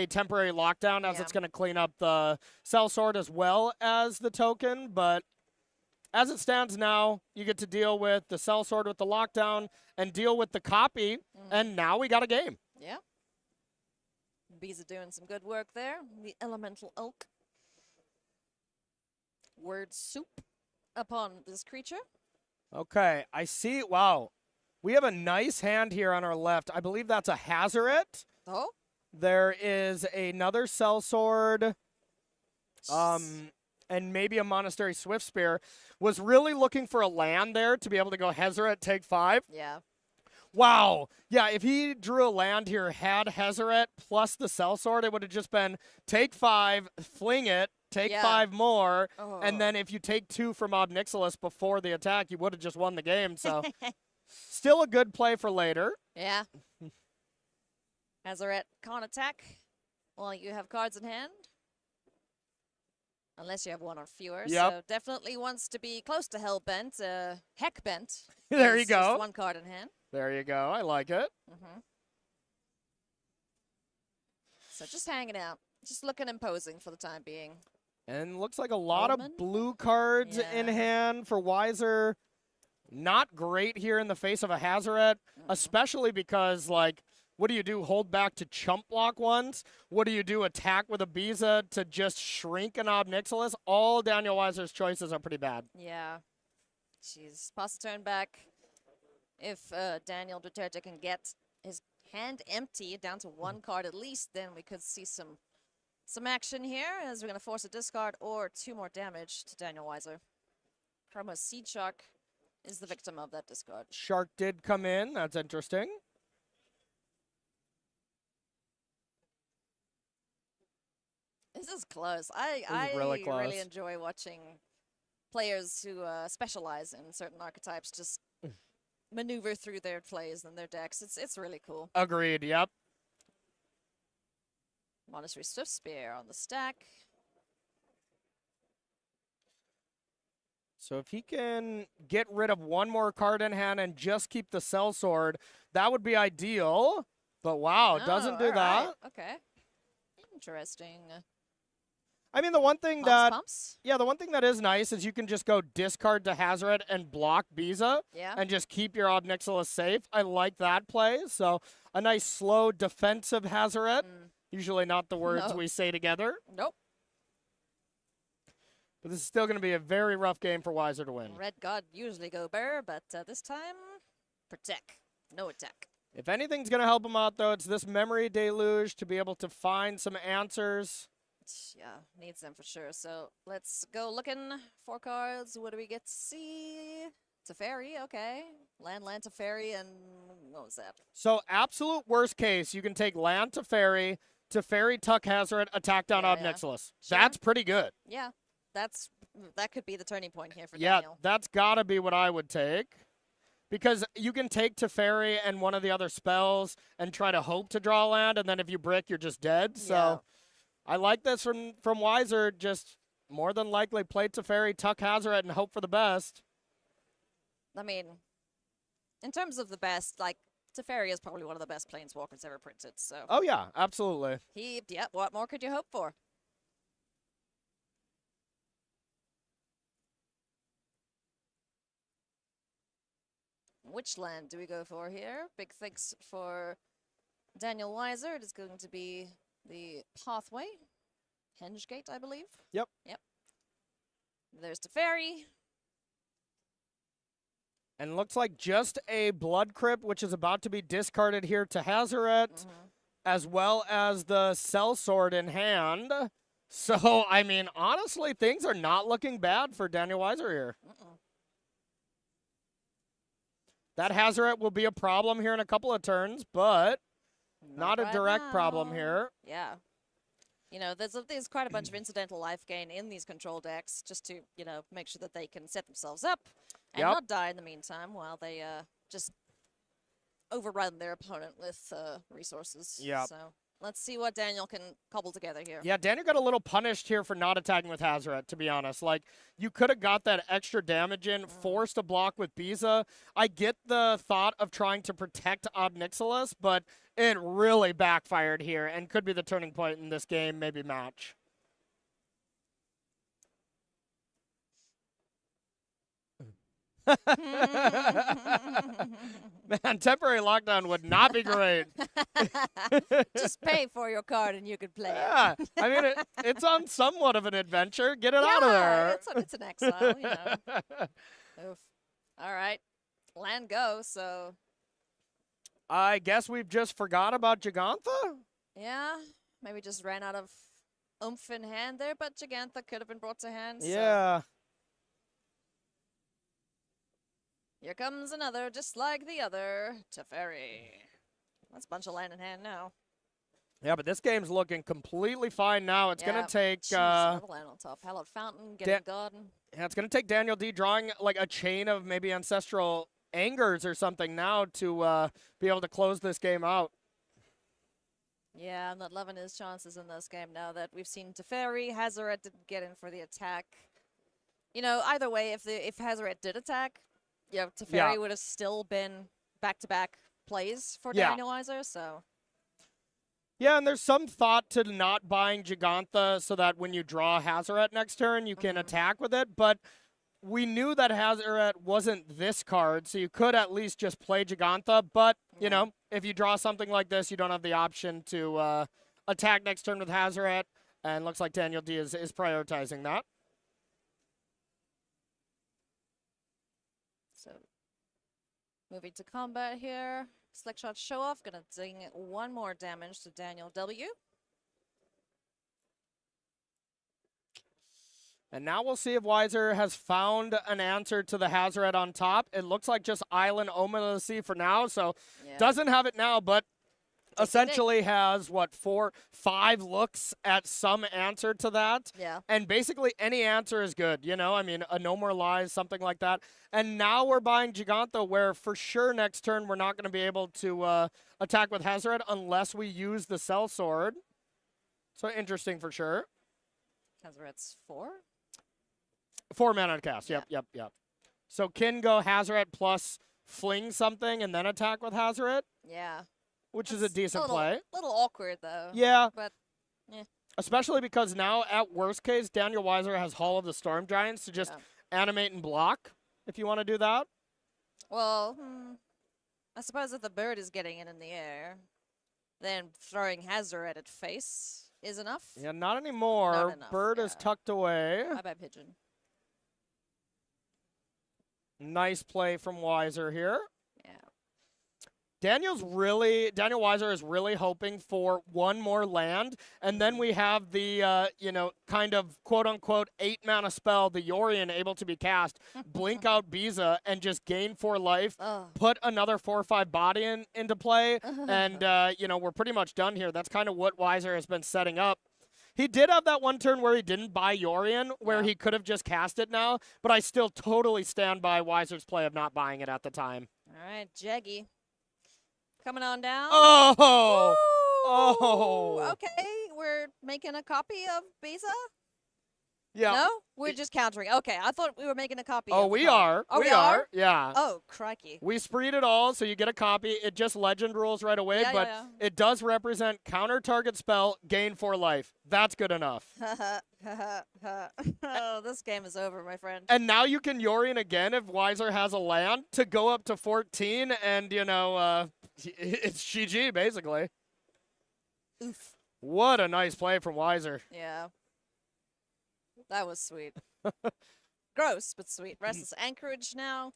temporary lockdown, as Yeah. it's going to clean up the sellsword as well as the token. But as it stands now, you get to deal with the sellsword with the lockdown and deal with the copy, and now we got a game. Yeah. Bees are doing some good work there. The elemental oak. Word soup upon this creature. Okay, I see. Wow. We have a nice hand here on our left. I believe that's a Hazoret. Oh. There is another sellsword. And maybe a Monastery Swift Spear. Was really looking for a land there to be able to go Hazoret, take 5. Yeah. Wow. Yeah, if he drew a land here, had Hazoret plus the sellsword, it would have just been take 5, fling it, take Yeah. 5 more, Oh. and then if you take 2 from Ob Nixilis before the attack, you would have just won the game. So still a good play for later. Yeah. Hazoret can't attack while you have cards in hand. Unless you have one or fewer. Yep. So definitely wants to be close to Hellbent. Heckbent. There you is just go. 1 card in hand. There you go. I like it. So just hanging out. Just looking imposing for the time being. And looks like a lot Omen? of blue cards in Yeah. hand for Weiser. Not great here in the face of a Hazoret, especially because, like, what do you do? Hold back to chump block ones? What do you do? Attack with a Biza to just shrink an Ob Nixilis? All Daniel Weiser's choices are pretty bad. Yeah. Jeez. Pass the turn back. If Daniel Duterte can get his hand empty down to 1 card at least, then we could see some action here as we're going to force a discard or 2 more damage to Daniel Weiser. Karma's Seed Shark is the victim of that discard. Shark did come in. That's interesting. This is close. I really close. really enjoy watching players who specialize in certain archetypes just maneuver through their plays and their decks. It's really cool. Agreed. Yep. Monastery Swift Spear on the stack. So if he can get rid of 1 more card in hand and just keep the sellsword, that would be ideal. But wow, doesn't do all that. right. Okay. Interesting. I mean, the one thing Pumps. yeah, the one thing that is nice is you can just go discard to Hazoret and block Biza Yeah. and just keep your Ob Nixilis safe. I like that play. So a nice slow defensive Hazoret. Usually not the words No. we say together. Nope. But this is still going to be a very rough game for Weiser to win. Red God usually go bear, but this time, protect. No attack. If anything's going to help him out, though, it's this memory deluge to be able to find some answers. Yeah, needs them for sure. So let's go looking for cards. What do we get to see? Teferi, okay. Land, Teferi, and what was that? So absolute worst case, you can take land to Teferi, Tuck Hazoret, attack down Yeah, Ob yeah. Nixilis. Sure. That's pretty good. Yeah, that could be the turning point here for Yeah, Daniel. that's got to be what I would take. Because you can take Teferi and one of the other spells and try to hope to draw land, and then if you brick, you're just dead. So Yeah. I like this from Weiser. Just more than likely play Teferi, Tuck Hazoret, and hope for the best. I mean, in terms of the best, like, Teferi is probably one of the best planeswalkers ever printed. So Oh, yeah, absolutely. what more could you hope for? Which land do we go for here? Big thanks for Daniel Weiser. It is going to be the Pathway. Hengegate, I believe. Yep. There's Teferi. And looks like just a Blood Crypt, which is about to be discarded here to Hazoret, as well as the Sellsword in hand. So, I mean, honestly, things are not looking bad for Daniel Weiser here. That Hazoret will be a problem here in a couple of turns, but not a right direct problem now. here. Yeah. You know, there's quite a bunch of incidental life gain in these control decks just to, make sure that they can set themselves up and Yep. not die in the meantime while they just overrun their opponent with resources. Yep. So let's see what Daniel can cobble together here. Yeah, Daniel got a little punished here for not attacking with Hazoret, to be honest. Like, you could have got that extra damage in, forced a block with Biza. I get the thought of trying to protect Obnixilis, but it really backfired here and could be the turning point in this game, maybe match. Man, temporary lockdown would not be great. Just pay for your card and you can play Yeah, I mean, it's on somewhat of an adventure. Get it out of there. It's an exile, you know. Oof. All right. Land go, so I guess we've just forgot about Gigantha? yeah, maybe just ran out of oomph in hand there, but Gigantha could have been brought to hand. So Yeah. here comes another, just like the other, Teferi. That's a bunch of land in hand now. Yeah, but this game's looking completely fine now. It's going Yeah. to take Jeez, another land on top. Hallowed Fountain, getting Garden. yeah, it's going to take Daniel D drawing like a chain of maybe Ancestral Angers or something now to be able to close this game out. Yeah, I'm not loving his chances in this game now that we've seen Teferi. Hazoret didn't get in for the attack. You know, either way, if Hazoret did attack, you know, Teferi would have still been back-to-back plays for Daniel Weiser, so. Yeah, and there's some thought to not buying Gigantha so that when you draw Hazoret next turn, you can attack with it, but we knew that Hazoret wasn't this card, so you could at least just play Gigantha, but, you know, if you draw something like this, you don't have the option to attack next turn with Hazoret, and looks like Daniel D is prioritizing that. So, moving to combat here. Select shot show off. Gonna ding one more damage to Daniel W. And now we'll see if Weiser has found an answer to the Hazoret on top. It looks like just Island Omen of the Sea for now, so doesn't have it now, but essentially has, what, 4, 5 looks at some answer to that. Yeah. And basically any answer is good, you know? I mean, a No More Lies, something like that. And now we're buying Gigantha, where for sure next turn we're not going to be able to attack with Hazoret unless we use the Cell Sword. So interesting for sure. Hazoret's 4? 4 mana to cast, yep. So Kin go Hazoret plus fling something and then attack with Hazoret? Yeah. Which is a decent play. Little awkward though. Yeah. But yeah. Especially because now, at worst case, Daniel Weiser has Hall of the Storm Giants to just animate and block, if you want to do that. Well, I suppose if the bird is getting it in the air, then throwing Hazoret at face is enough. Yeah, not anymore. Not enough, Bird is tucked away. Bye-bye, pigeon. Nice play from Weiser here. Yeah. Daniel Weiser is really hoping for one more land, and then we have the, kind of quote-unquote 8-mana spell, the Yorion, able to be cast, blink out Biza, and just gain 4 life, put another 4 or 5 body into play, and, we're pretty much done here. That's kind of what Weiser has been setting up. He did have that one turn where he didn't buy Yorion, where he could have just cast it now, but I still totally stand by Weiser's play of not buying it at the time. All right, Jeggy. Coming on down. Oh! Ooh. Oh! Okay, we're making a copy of Biza? Yeah. No? We're just countering. Okay, I thought we were making a copy Oh, of we the card. are. Oh, we are. Yeah. Oh, crikey. We spreed it all, so you get a copy. It just legend rules right away, but it does represent counter target spell, gain 4 life. That's good enough. Oh, this game is over, my friend. And now you can Yorion again if Weiser has a land to go up to 14, and, it's GG, basically. Oof. What a nice play from Weiser. Yeah. That was sweet. Gross, but sweet. Restless Anchorage now.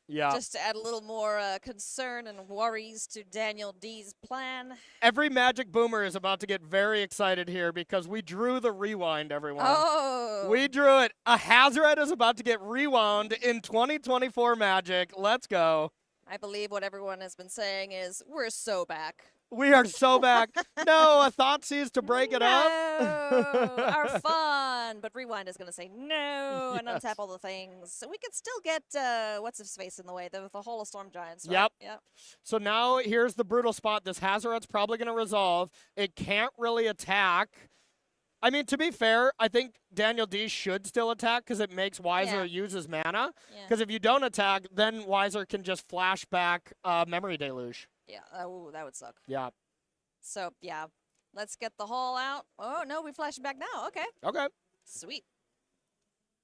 Yeah. Just to add a little more concern and worries to Daniel D's plan. Every Magic Boomer is about to get very excited here because we drew the rewind, everyone. Oh. We drew it. A Hazoret is about to get rewound in 2024 Magic. Let's go. I believe what everyone has been saying is we're so back. We are so back. No, a Thoughtseize to break it up. Our fun. But Rewind is going to say no and untap all the things. So we could still get, what's his face in the way? The Hall of Storm Giants, right? Yep. So now here's the brutal spot. This Hazoret's probably going to resolve. It can't really attack. I mean, to be fair, I think Daniel D should still attack because it makes Weiser use his mana. Because if you don't attack, then Weiser can just flash back Memory Deluge. Yeah, that would suck. Yeah. So, yeah, let's get the Hall out. Oh, no, we flash it back now. Okay. Okay. Sweet.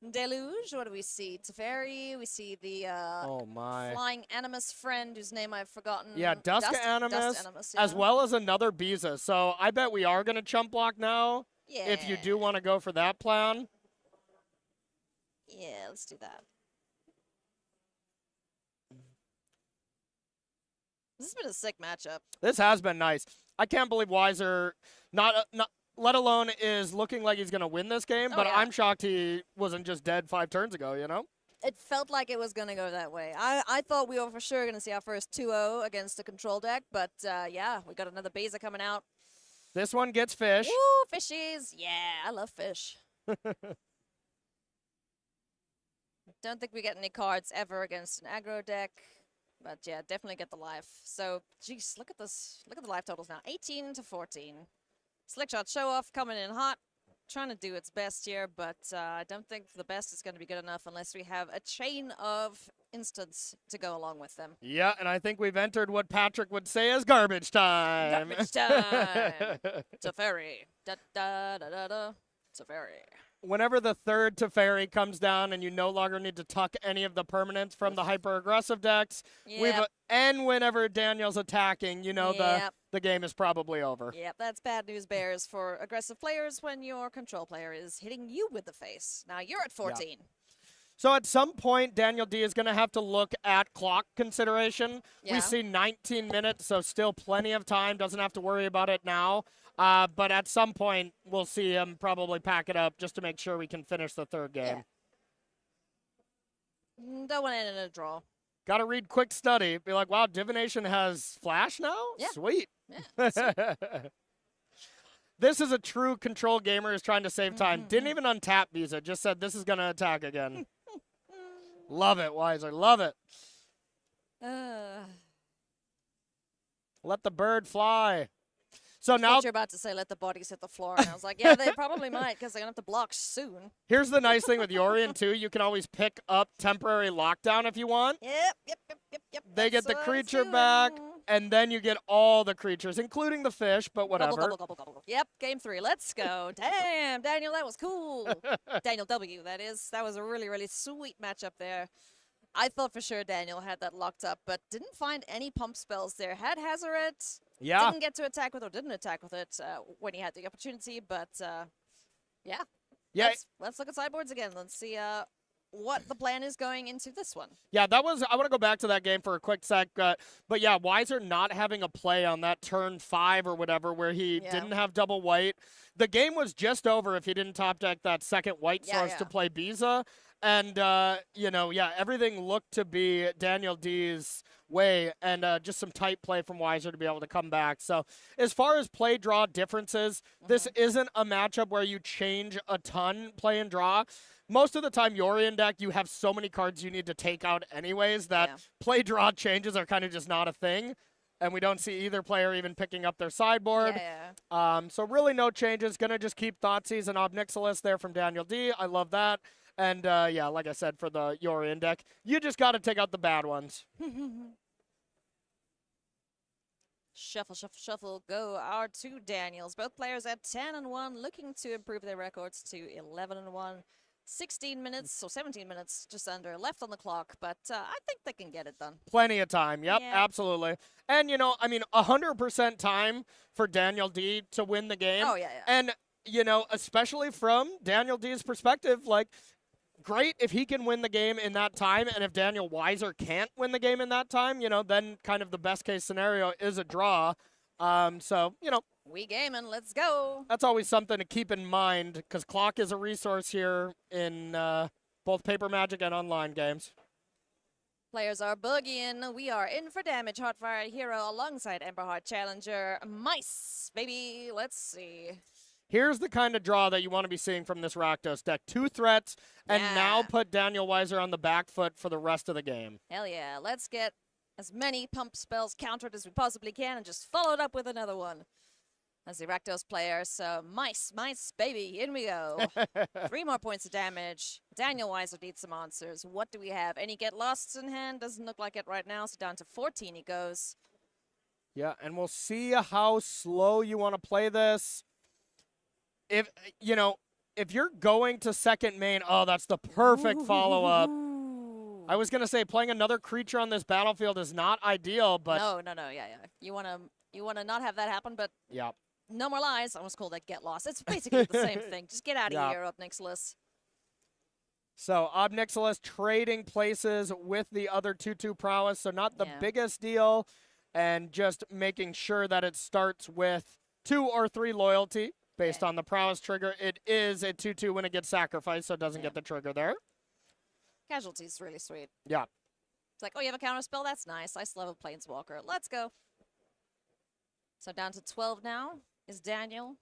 Deluge, what do we see? Teferi, we see the oh my flying Animus friend whose name I've forgotten. Yeah, Dusk Animus, as well as another Biza. So I bet we are going to chump block now. Yeah. If you do want to go for that plan. Yeah, let's do that. This has been a sick matchup. This has been nice. I can't believe Weiser, not let alone is looking like he's going to win this game, but I'm shocked he wasn't just dead 5 turns ago, you know? It felt like it was going to go that way. I thought we were for sure going to see our first 2-0 against the control deck, but yeah, we got another Beza coming out. This one gets fish. Woo, fishies. Yeah, I love fish. Don't think we get any cards ever against an aggro deck. But yeah, definitely get the life. So, geez, look at this. Look at the life totals now. 18 to 14. Slickshot Show Off coming in hot. Trying to do its best here, but I don't think the best is going to be good enough unless we have a chain of instants to go along with them. Yeah, and I think we've entered what Patrick would say is garbage time. Garbage time. Teferi. Da-da-da-da-da. Teferi. Whenever the third Teferi comes down and you no longer need to tuck any of the permanents from the hyper-aggressive decks, and whenever Daniel's attacking, you know the game is probably over. Yep, that's bad news bears for aggressive players when your control player is hitting you with the face. Now you're at 14. Yep. So at some point, Daniel D is going to have to look at clock consideration. Yeah. We see 19 minutes, so still plenty of time. Doesn't have to worry about it now. But at some point, we'll see him probably pack it up just to make sure we can finish the third game. Yeah. Don't want to end in a draw. Got to read Quick Study. Be like, wow, Divination has Flash now? Yeah. Sweet. Yeah, sweet. This is a true control gamer who's trying to save time. Didn't even untap Visa. Just said this is going to attack again. Love it, Weiser. Love it. Let the bird fly. So I now thought you're about to say let the bodies hit the floor, and I was like, yeah, they probably might because they're going to have to block soon. Here's the nice thing with Yorion, too. You can always pick up temporary lockdown if you want. Yep. They get the creature back, and then you get all the creatures, including the fish, but whatever. Gobble. Yep, game 3. Let's go. Damn, Daniel, that was cool. Daniel W, that is. That was a really, really sweet matchup there. I thought for sure Daniel had that locked up, but didn't find any pump spells there. Had Hazoret. Yeah. Didn't get to attack with or didn't attack with it when he had the opportunity, but yeah. Let's look at sideboards again. Let's see what the plan is going into this one. Yeah, I want to go back to that game for a quick sec. But yeah, Weiser not having a play on that turn 5 or whatever where he didn't have double white. The game was just over if he didn't top deck that second white source to play Biza. And, everything looked to be Daniel D's way and just some tight play from Weiser to be able to come back. So as far as play draw differences, this isn't a matchup where you change a ton play and draw. Most of the time, Yorion deck, you have so many cards you need to take out anyways that play draw changes are kind of just not a thing. And we don't see either player even picking up their sideboard. So really no changes. Going to just keep Thoughtseize and Obnixilis there from Daniel D. I love that. And, like I said, for the Yorion deck, you just got to take out the bad ones. Shuffle, go our 2 Daniels. Both players at 10-1, looking to improve their records to 11-1. 16 minutes, or 17 minutes, just under, left on the clock. But I think they can get it done. Plenty of time. Yep, absolutely. And, 100% time for Daniel D to win the game. Oh, yeah. And, especially from Daniel D's perspective, great if he can win the game in that time, and if Daniel Weiser can't win the game in that time, then kind of the best case scenario is a draw. We gaming, let's go. That's always something to keep in mind because clock is a resource here in both paper Magic and online games. Players are boogieing. We are in for damage. Hotfire Hero alongside Emberheart Challenger. Mice, baby. Let's see. Here's the kind of draw that you want to be seeing from this Rakdos deck. 2 threats, and now Yeah. put Daniel Weiser on the back foot for the rest of the game. Hell yeah. Let's get as many pump spells countered as we possibly can and just follow it up with another one. As the Rakdos player, so mice, baby, in we go. 3 more points of damage. Daniel Weiser needs some answers. What do we have? Any get lost in hand? Doesn't look like it right now, so down to 14 he goes. Yeah, and we'll see how slow you want to play this. If, you know, if you're going to second main, oh, that's the perfect follow-up. I was going to say playing another creature on this battlefield is not ideal, but... No, yeah. You wanna not have that happen, but Yeah. no more lies. I almost called that get lost. It's basically the same thing. Just get out of Yeah. here, up next list. So Obnixilis trading places with the other 2/2 prowess, so not the Yeah. biggest deal, and just making sure that it starts with 2 or 3 loyalty based on the prowess trigger. It is a 2/2 when it gets sacrificed, so it doesn't get the trigger there. Casualty's really sweet. Yeah. It's like, oh, you have a counter spell? That's nice. I still have a Planeswalker. Let's go. So down to 12 now is Daniel.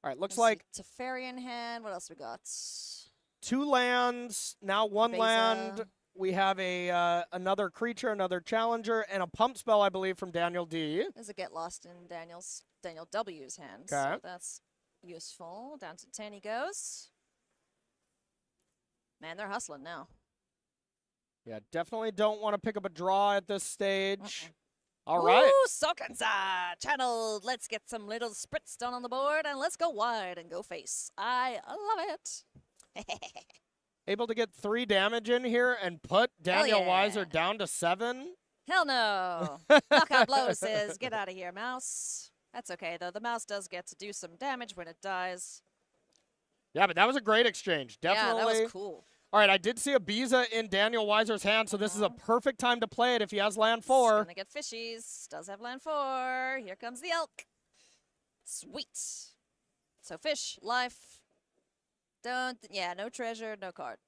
All right, looks Let's see, like Teferi in hand. What else we got? 2 lands, now 1 Beza. land. We have a another creature, another challenger, and a pump spell, I believe, from Daniel D. There's a get lost in Daniel W's hand. Okay. So that's useful. Down to 10 he goes. Man, they're hustling now. Yeah, definitely don't want to pick up a draw at this stage. All right. Ooh, Sokenza channeled. Let's get some little spritz done on the board and let's go wide and go face. I love it. Able to get 3 damage in here and put Daniel yeah. Weiser down to 7. Hell no. Knockout blow says, get out of here, mouse. That's okay, though. The mouse does get to do some damage when it dies. Yeah, but that was a great exchange. Definitely. Yeah, that was cool. All right, I did see a Biza in Daniel Weiser's hand, so this is a perfect time to play it if he has land 4. Gonna get fishies. Does have land 4. Here comes the elk. Sweet. So fish, life. No treasure, no card.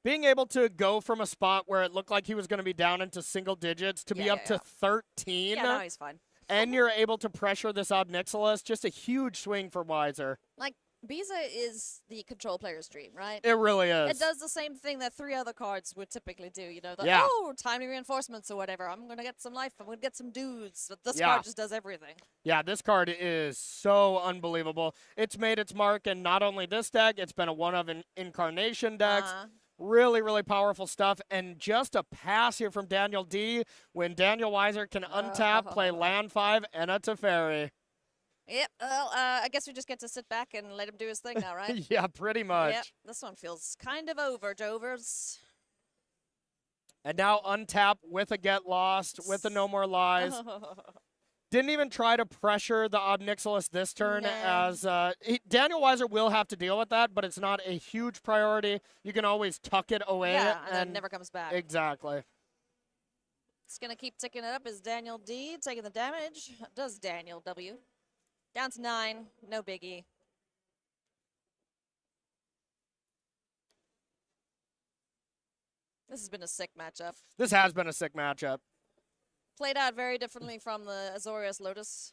Being able to go from a spot where it looked like he was going to be down into single digits to be Yeah, up to 13. Yeah, no, he's fine. And you're able to pressure this Obnixilis. Just a huge swing for Weiser. Like, Biza is the control player's dream, right? It really is. It does the same thing that 3 other cards would typically do. You know, Yeah. timely reinforcements or whatever. I'm going to get some life. I'm going to get some dudes. But this Yeah. card just does everything. Yeah, this card is so unbelievable. It's made its mark in not only this deck, it's been a one of an Incarnation decks. Really, really powerful stuff. And just a pass here from Daniel D. When Daniel Weiser can untap, play land 5, and a Teferi. Yep. Well, I guess we just get to sit back and let him do his thing now, right? Yeah, pretty much. Yep. This one feels kind of over, Jovers. And now untap with a Get Lost, with a No More Lies. Didn't even try to pressure the Obnixilis this turn, as Daniel Weiser will have to deal with that, but it's not a huge priority. You can always tuck it away. Yeah, and it never comes back. Exactly. It's going to keep ticking it up. Is Daniel D taking the damage? Does Daniel W. Down to 9. No biggie. This has been a sick matchup. This has been a sick matchup. Played out very differently from the Azorius Lotus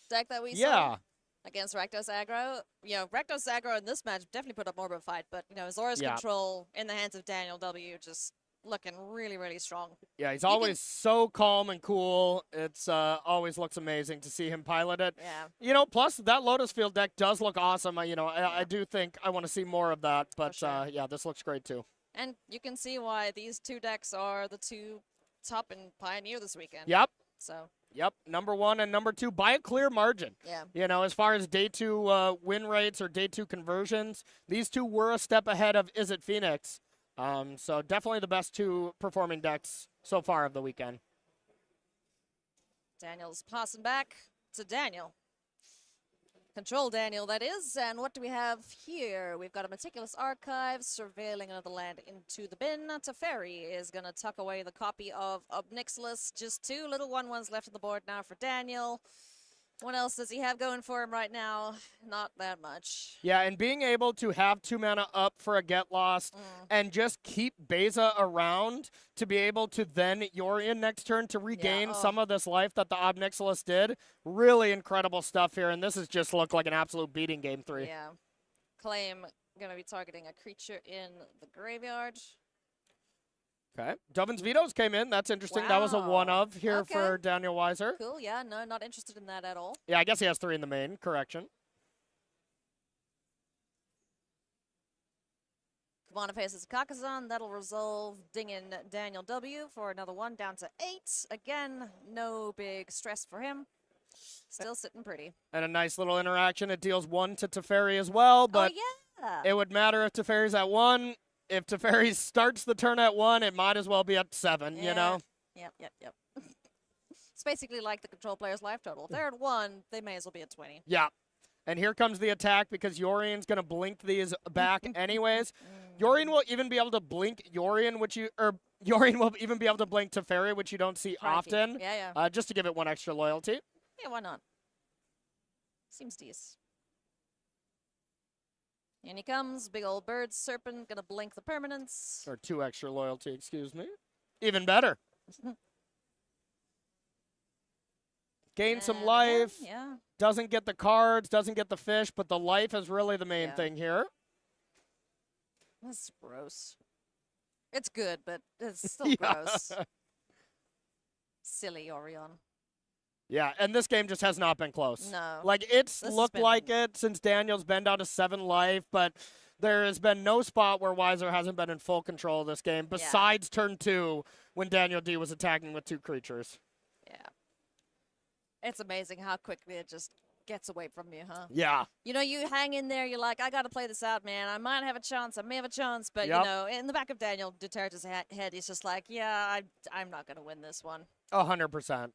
deck that we Yeah. saw against Rakdos aggro. You know, Rakdos aggro in this match definitely put up more of a fight, but, you know, Azorius Yeah. control in the hands of Daniel W. just looking really, really strong. Yeah, he's always so calm and cool. It's always looks amazing to see him pilot it. Yeah. You know, plus that Lotus Field deck does look awesome. You know, I do think I want to see more of that. But sure. yeah, this looks great too. And you can see why these 2 decks are the 2 top in Pioneer this weekend. Yep. So. Yep, number 1 and number 2 by a clear margin. Yeah. You know, as far as day 2 win rates or day 2 conversions, these 2 were a step ahead of Is It Phoenix. So definitely the best 2 performing decks so far of the weekend. Daniel's passing back to Daniel. Control Daniel, that is. And what do we have here? We've got a Meticulous Archive, surveilling another land into the bin. Teferi is going to tuck away the copy of Obnixilis. Just 2 little 1/1s left on the board now for Daniel. What else does he have going for him right now? Not that much. Yeah, and being able to have 2 mana up for a get lost and just keep Beza around to be able to then Yorion next turn to regain some of this life that the Obnixilis did. Really incredible stuff here, and this has just looked like an absolute beating game 3. Yeah. Claim going to be targeting a creature in the graveyard. Okay. Dovin's Vetoes came in. That's interesting. That was a Wow. one of here Okay. for Daniel Weiser. Cool, yeah, no, not interested in that at all. Yeah, I guess he has 3 in the main. Correction. Kavana faces Kakazan. That'll resolve dinging Daniel W for another 1 down to 8. Again, no big stress for him. Still sitting pretty. And a nice little interaction. It deals 1 to Teferi as well, but oh, yeah. it would matter if Teferi's at 1. If Teferi starts the turn at 1, it might as well be at 7, you know? Yep. It's basically like the control player's life total. If they're at 1, they may as well be at 20. Yeah. And here comes the attack because Yorion's going to blink these back anyways. Yorion will even be able to blink Yorion, Yorion will even be able to blink Teferi, which you don't see Crikey. often. Yeah. Just to give it 1 extra loyalty. Yeah, why not? Seems decent. In he comes, big old bird serpent, gonna blink the permanents. Or 2 extra loyalty, excuse me. Even better. Gain some And life. again, yeah. Doesn't get the cards, doesn't get the fish, but the life is really the main Yeah. thing here. That's gross. It's good, but it's still gross. Silly Orion. Yeah, and this game just has not been close. No. Like, it's This has looked been- like it since Daniel's been down to 7 life, but there has been no spot where Weiser hasn't been in full control of this game, besides turn 2 when Daniel D was attacking with 2 creatures. Yeah. It's amazing how quickly it just gets away from you, huh? Yeah. You know, you hang in there, you're like, I got to play this out, man. I might have a chance. I may have a chance. But, Yep. you know, in the back of Daniel Duterte's head, he's just like, yeah, I'm not going to win this one. 100%.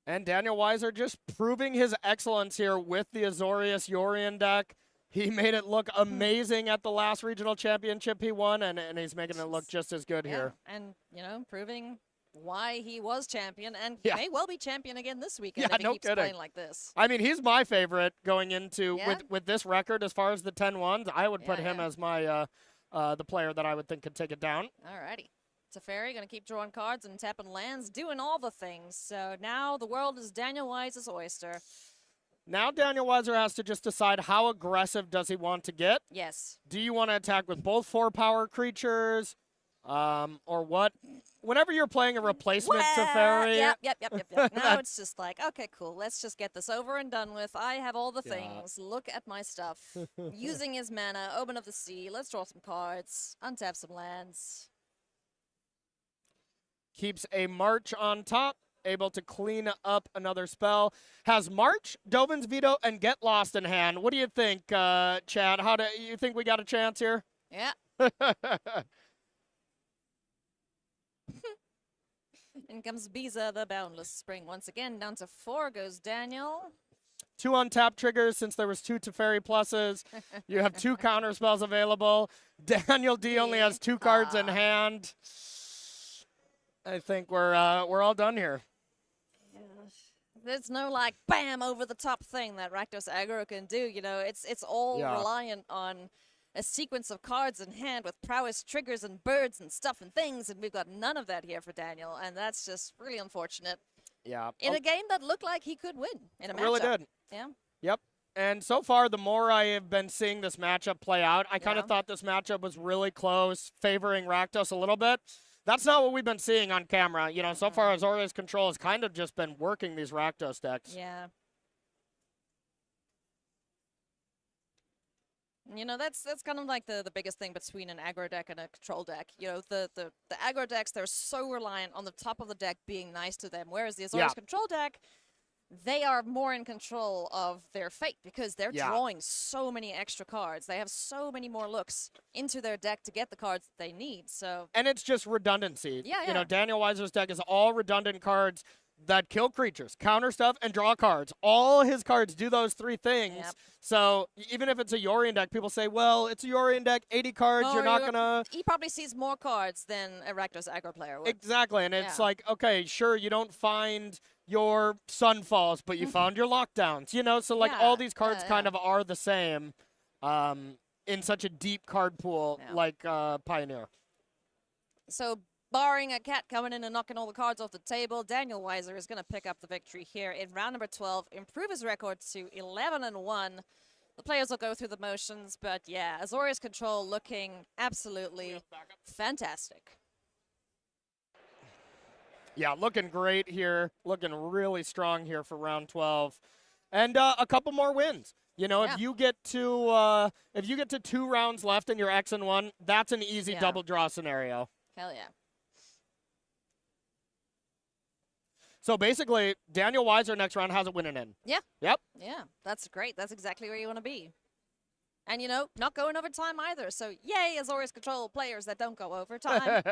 And Daniel Weiser just proving his excellence here with the Azorius Yorion deck. He made it look amazing at the last regional championship he won, and he's making it look just as good here. And, you know, proving why he was champion and Yeah. may well be champion again this weekend Yeah, if he no keeps kidding. playing like this. I mean, he's my favorite going into Yeah? with this record as far as the 10-1s. I would put Yeah, him yeah. as my the player that I would think could take it down. Alrighty. Teferi going to keep drawing cards and tapping lands, doing all the things. So now the world is Daniel Wise's oyster. Now Daniel Weiser has to just decide how aggressive does he want to get. Yes. Do you want to attack with both 4-power creatures? Or what? Whenever you're playing a replacement Teferi, Yep. Now it's just like, okay, cool. Let's just get this over and done with. I have all the Yeah. things. Look at my stuff. Using his mana, Open of the Sea. Let's draw some cards, untap some lands. keeps a March on top, able to clean up another spell. Has March, Dovin's Veto, and Get Lost in hand. What do you think, Chad? How do you think we got a chance here? Yeah. In comes Biza, the Boundless Spring. Once again, down to 4 goes Daniel. 2 untapped triggers since there was 2 Teferi pluses. You have 2 counter spells available. Daniel D only has 2 cards in hand. I think we're all done here. There's no like bam over the top thing that Rakdos aggro can do. You know, it's all Yeah. reliant on a sequence of cards in hand with prowess triggers and birds and stuff and things, and we've got none of that here for Daniel, and that's just really unfortunate. Yeah. In a game that looked like he could win in a matchup. Really did. Yeah. Yep. And so far, the more I have been seeing this matchup play out, I kind of Yeah. thought this matchup was really close, favoring Rakdos a little bit. That's not what we've been seeing on camera. You know, so far, Azorius Control has kind of just been working these Rakdos decks. Yeah. You know, that's kind of like the biggest thing between an aggro deck and a control deck. You know, the aggro decks, they're so reliant on the top of the deck being nice to them, whereas the Azorius Yeah. control deck, they are more in control of their fate because they're Yeah. drawing so many extra cards. They have so many more looks into their deck to get the cards that they need. So, And it's just redundancy. Yeah, You know, yeah. Daniel Weiser's deck is all redundant cards that kill creatures, counter stuff, and draw cards. All his cards do those 3 things. Yep. So even if it's a Yorion deck, people say, well, it's a Yorion deck, 80 cards, Oh, you're not you're- going to... he probably sees more cards than a Rakdos aggro player would. Exactly, and it's Yeah. like, okay, sure, you don't find your Sunfalls, but you found your Lockdowns, you know? So, like, all these cards kind of are the same in such a deep card pool like Pioneer. So, barring a cat coming in and knocking all the cards off the table, Daniel Weiser is going to pick up the victory here in round number 12, improve his record to 11-1. The players will go through the motions, but yeah, Azorius Control looking absolutely fantastic. Yeah, looking great here. Looking really strong here for round 12. And a couple more wins. You know, if you get to 2 rounds left and you're X and 1, that's an easy double draw scenario. Hell yeah. So basically, Daniel Weiser next round has a winning in. Yeah. Yep. Yeah, that's great. That's exactly where you want to be. And, you know, not going overtime either. So, yay, Azorius Control players that don't go overtime.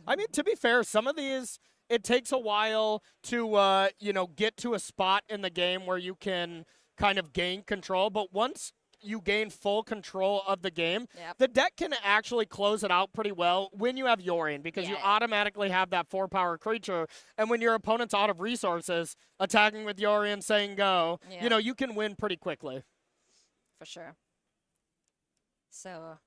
I mean, to be fair, some of these, it takes a while to, you know, get to a spot in the game where you can kind of gain control. But once you gain full control of the game, the deck can actually close it out pretty well when you have Yorion, because you automatically have that 4-power creature. And when your opponent's out of resources, attacking with Yorion, saying go, you know, you can win pretty quickly. For sure. So,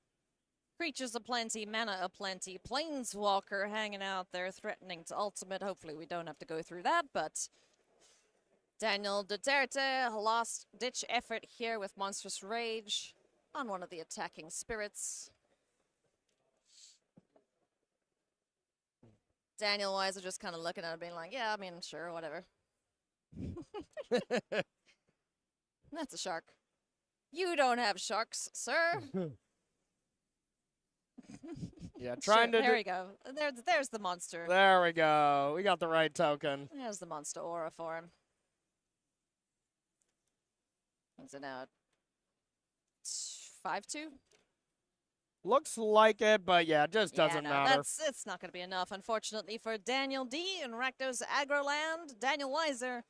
creatures aplenty, mana aplenty, Planeswalker hanging out there, threatening to ultimate. Hopefully we don't have to go through that, but Daniel Duterte, last-ditch effort here with Monstrous Rage on one of the attacking spirits. Daniel Weiser just kind of looking at it, being like, yeah, I mean, sure, whatever. That's a shark. You don't have sharks, sir. Yeah, trying to. There we go. There's the monster. There we go. We got the right token. There's the monster aura for him. What's it now? 5-2? Looks like it, but yeah, it just doesn't matter. It's not going to be enough, unfortunately, for Daniel D. in Rakdos Agroland. Daniel Weiser,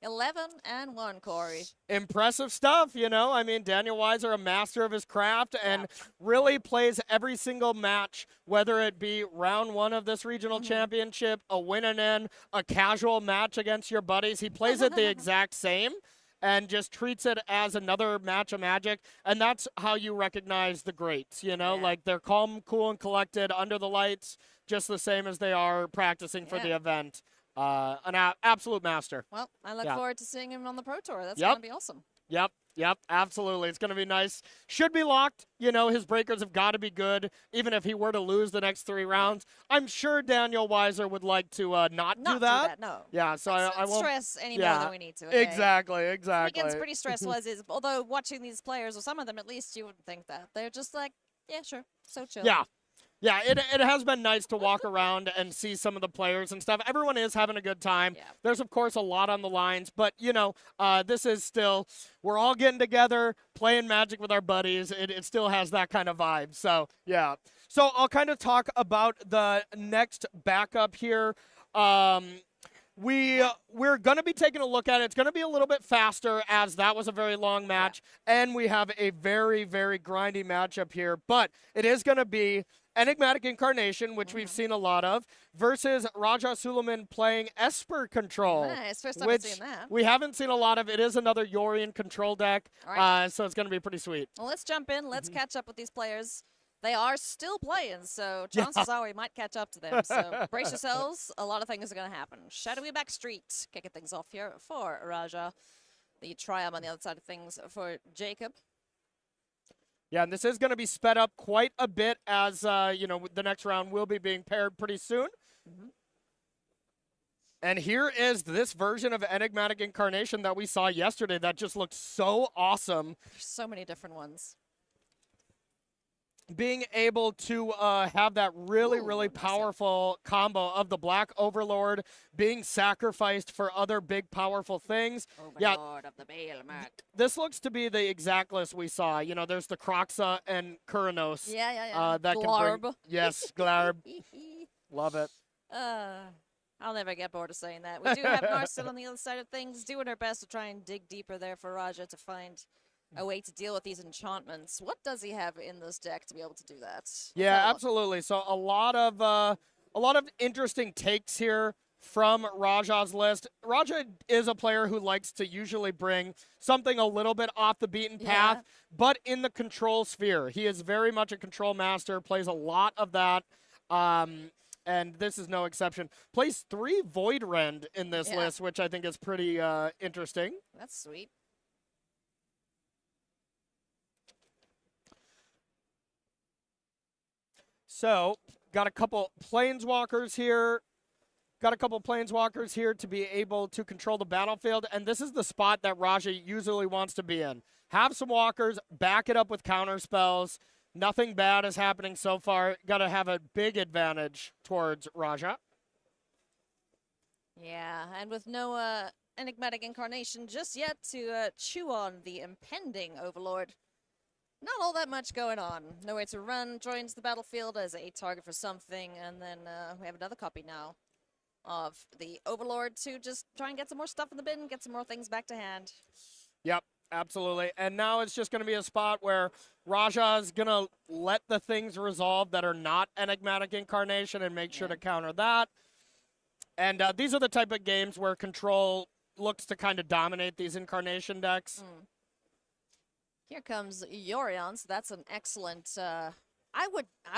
11-1, Corey. Impressive stuff, you know. I mean, Daniel Weiser, a master of his craft, and really plays every single match, whether it be round 1 of this regional championship, a win and in, a casual match against your buddies. He plays it the exact same and just treats it as another match of Magic. And that's how you recognize the greats, you know, like they're calm, cool, and collected under the lights, just the same as they are practicing for the event. An absolute master. Well, I look forward to seeing him on the Pro Tour. That's going to be awesome. Yep, absolutely. It's going to be nice. Should be locked. You know, his breakers have got to be good, even if he were to lose the next 3 rounds. I'm sure Daniel Weiser would like to not do that. No. Yeah, so I won't stress any more than we need to. Okay? Exactly. Weekend's pretty stressful as is. Although watching these players, or some of them at least, you wouldn't think that. They're just like, yeah, sure, so chill. Yeah, it has been nice to walk around and see some of the players and stuff. Everyone is having a good time. There's, of course, a lot on the lines, but, you know, this is still, we're all getting together, playing Magic with our buddies. It still has that kind of vibe. So, yeah. So I'll kind of talk about the next backup here. We're going to be taking a look at it. It's going to be a little bit faster, as that was a very long match, and we have a very, very grindy matchup here. But it is going to be Enigmatic Incarnation, which we've seen a lot of, versus Raja Suleiman playing Esper Control. Nice, first time which seeing that. We haven't seen a lot of. It is another Yorion control deck, so it's going to be pretty sweet. Well, let's jump in. Let's catch up with these players. They are still playing, so chances are we might catch up to them. So brace yourselves. A lot of things are going to happen. Shadowy Backstreet kicking things off here for Raja. The Triumph on the other side of things for Jacob. Yeah, and this is going to be sped up quite a bit, as, you know, the next round will be being paired pretty soon. And here is this version of Enigmatic Incarnation that we saw yesterday that just looked so awesome. There's so many different ones. Being able to have that really powerful combo of the Black Overlord being sacrificed for other big powerful things. Overlord of the Bailmark. This looks to be the exact list we saw. You know, there's the Kroxa and Kuranos. Yeah. That Glarb. can bring, yes, Glarb. Love it. I'll never get bored of saying that. We do have Narsil on the other side of things, doing her best to try and dig deeper there for Raja to find a way to deal with these enchantments. What does he have in this deck to be able to do that? Yeah, absolutely. So a lot of interesting takes here. from Raja's list. Raja is a player who likes to usually bring something a little bit off the beaten path, but in the control sphere. He is very much a control master, plays a lot of that. And this is no exception. Plays 3 Void Rend in this list, which I think is pretty interesting. That's sweet. So, got a couple Planeswalkers here. Got a couple Planeswalkers here to be able to control the battlefield, and this is the spot that Raja usually wants to be in. Have some walkers, back it up with counter spells. Nothing bad is happening so far. Got to have a big advantage towards Raja. Yeah, and with no Enigmatic Incarnation just yet to chew on the impending Overlord. Not all that much going on. Nowhere to run, joins the battlefield as a target for something, and then we have another copy now of the Overlord to just try and get some more stuff in the bin, get some more things back to hand. Yep, absolutely. And now it's just going to be a spot where Raja is going to let the things resolve that are not Enigmatic Incarnation and make sure to counter that. And these are the type of games where control looks to kind of dominate these Incarnation decks. Here comes Yorion, so that's an excellent... I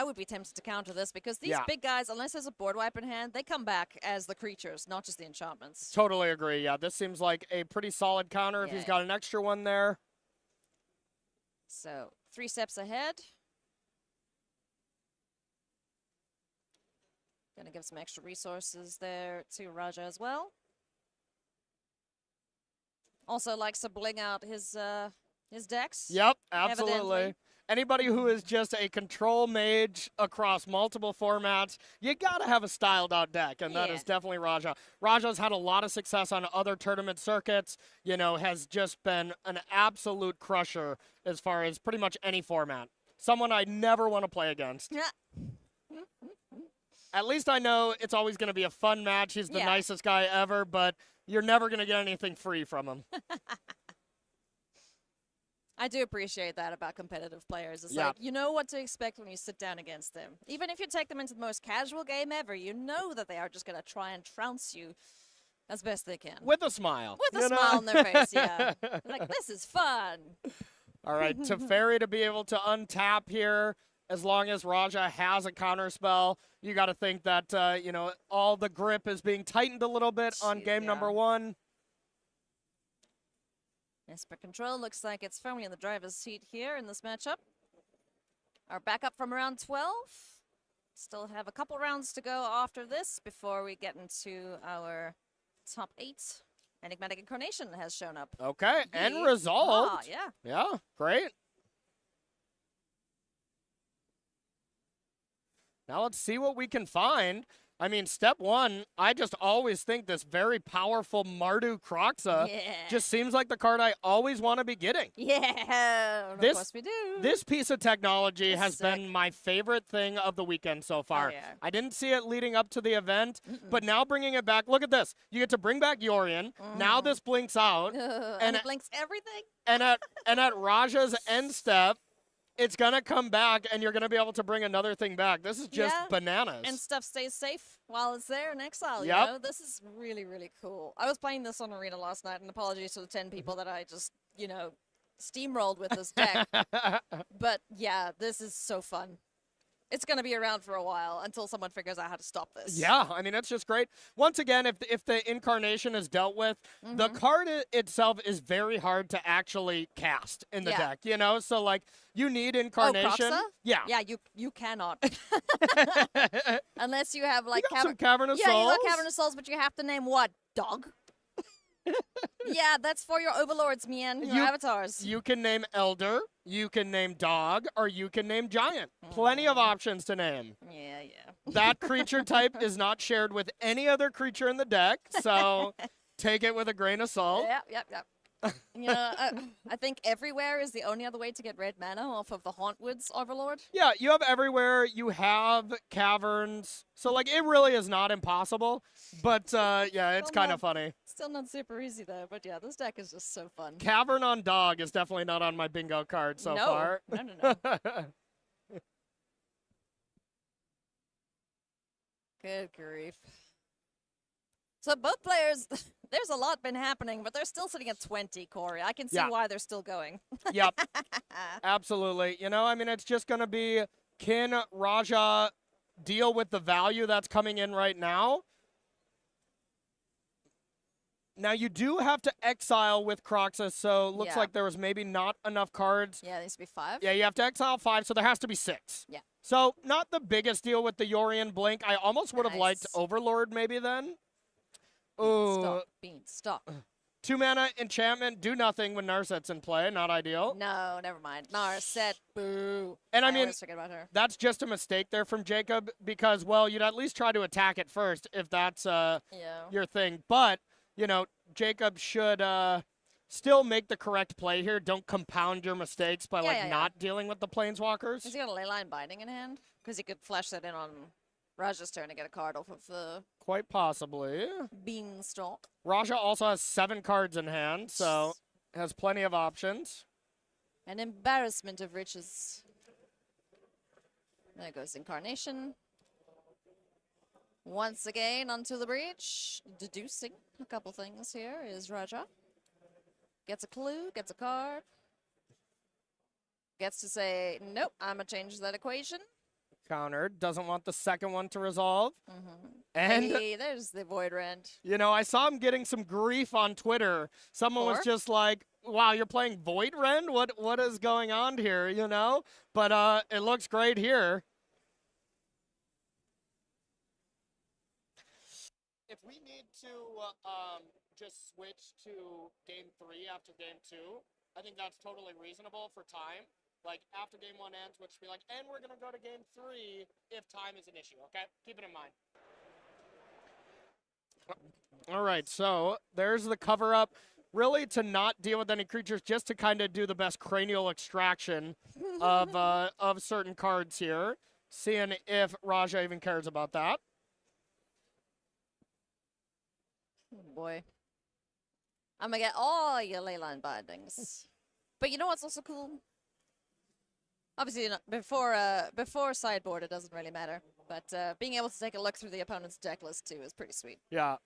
would be tempted to counter this because these big guys, unless there's a board wipe in hand, they come back as the creatures, not just the enchantments. Totally agree. Yeah, this seems like a pretty solid counter if he's got an extra one there. So 3 steps ahead. Gonna give some extra resources there to Raja as well. Also likes to bling out his decks. Yep, absolutely. Evidently. Anybody who is just a control mage across multiple formats, you got to have a styled out deck, and that is definitely Raja. Raja's had a lot of success on other tournament circuits, you know, has just been an absolute crusher as far as pretty much any format. Someone I never want to play against. At least I know it's always going to be a fun match. He's the nicest guy ever, but you're never going to get anything free from him. I do appreciate that about competitive players. It's like, you know what to expect when you sit down against them. Even if you take them into the most casual game ever, you know that they are just going to try and trounce you as best they can. With a smile. With a smile on their face, like, this is fun. All right, Teferi to be able to untap here. As long as Raja has a counter spell, you got to think that, you know, all the grip is being tightened a little bit on game number 1. Esper Control looks like it's firmly in the driver's seat here in this matchup. Our backup from round 12. Still have a couple rounds to go after this before we get into our top 8. Enigmatic Incarnation has shown up. Okay, and resolved. Yeah, great. Now let's see what we can find. I mean, step 1, I just always think this very powerful Mardu Kroxa just seems like the card I always want to be getting. Of course we do. This piece of technology has been my favorite thing of the weekend so far. I didn't see it leading up to the event, but now bringing it back, look at this. You get to bring back Yorion. Now this blinks out. And it blinks everything. And at Raja's end step, it's going to come back, and you're going to be able to bring another thing back. This is just bananas. And stuff stays safe while it's there in exile, you know? This is really, really cool. I was playing this on Arena last night, and apologies to the 10 people that I just, you know, steamrolled with this deck. But, yeah, this is so fun. It's going to be around for a while until someone figures out how to stop this. Yeah, I mean, it's just great. Once again, if the Incarnation is dealt with, the card itself is very hard to actually cast in the deck, you know? So, like, you need Incarnation. Oh, yeah. Yeah, you cannot. Unless you have, like, some Cavern of Souls. Yeah, you got Cavern of Souls, but you have to name what? Dog? Yeah, that's for your overlords, man. Your avatars. You can name Elder, you can name Dog, or you can name Giant. Plenty of options to name. Yeah. That creature type is not shared with any other creature in the deck, so take it with a grain of salt. Yep. You know, I think Everywhere is the only other way to get red mana off of the Hauntwoods Overlord. Yeah, you have Everywhere, you have Caverns, so, like, it really is not impossible, but, yeah, it's kind of funny. Still not super easy, though, but yeah, this deck is just so fun. Cavern on Dog is definitely not on my bingo card so far. No. Good grief. So both players, there's a lot been happening, but they're still sitting at 20, Corey. I can see Yeah. why they're still going. Yep. Absolutely. You know, I mean, it's just going to be, can Raja deal with the value that's coming in right now? Now, you do have to exile with Croxus, so it looks Yeah. like there was maybe not enough cards. Yeah, there needs to be 5. Yeah, you have to exile 5, so there has to be 6. Yeah. So, not the biggest deal with the Yorion Blink. I almost would have liked Nice. Overlord maybe then. Ooh, Stop. Bean, stop. 2-mana enchantment, do nothing when Narset's in play. Not ideal. No, never mind. Narset, boo. And I mean, always forget about her. that's just a mistake there from Jacob because, well, you'd at least try to attack it first if that's Yeah. your thing. But, you know, Jacob should still make the correct play here. Don't compound your mistakes by, Yeah. not dealing with the Planeswalkers. Has he got a Leyline Binding in hand? Because he could flash that in on Raja's turn to get a card off of the Quite possibly. Beanstalk. Raja also has 7 cards in hand, so has plenty of options. An embarrassment of riches. There goes Incarnation. Once again, onto the breach. Deducing a couple things here is Raja. Gets a clue, gets a card. Gets to say, nope, I'm going to change that equation. Countered. Doesn't want the second one to resolve. Mm-hmm. And, Hey, there's the Void Rend. you know, I saw him getting some grief on Twitter. Someone was For? just like, wow, you're playing Void Rend? What is going on here, you know? But it looks great here. If we need to just switch to game 3 after game 2, I think that's totally reasonable for time. Like, after game 1 ends, which be like, and we're going to go to game 3 if time is an issue, okay? Keep it in mind. All right, so there's the cover-up. Really to not deal with any creatures, just to kind of do the best cranial extraction of certain cards here. Seeing if Raja even cares about that. Oh boy. I'm going to get all your Leyline Bindings. But you know what's also cool? Obviously, you know, before Sideboard, it doesn't really matter. But being able to take a look through the opponent's deck list, too, is pretty sweet. Yeah.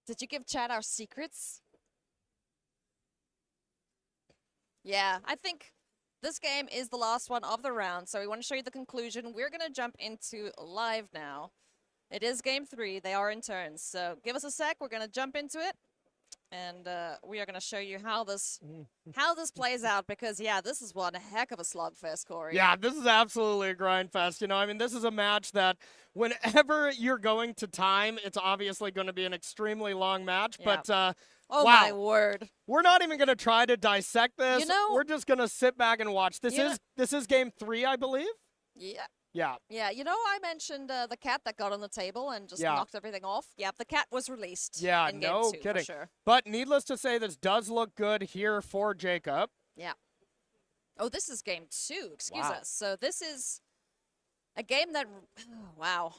Did you give chat our secrets? Yeah, I think this game is the last one of the round, so we want to show you the conclusion. We're going to jump into live now. It is game 3. They are in turns, so give us a sec. We're going to jump into it, and we are going to show you how this plays out, because, yeah, this is one heck of a slugfest, Corey. Yeah, this is absolutely a grind fest. You know, I mean, this is a match that whenever you're going to time, it's obviously going to be an extremely long match. Yeah. But, Oh, wow. my word. We're not even going to try to dissect this. You know- We're just going to sit back and watch. This is game 3, I believe. Yeah. Yeah. Yeah, you know, I mentioned the cat that got on the table and just Yeah. knocked everything off. Yeah, the cat was released. Yeah, in game no 2, kidding. For sure. But needless to say, this does look good here for Jacob. Yeah. Oh, this is game 2. Excuse Wow. us. So this is a game that. Wow.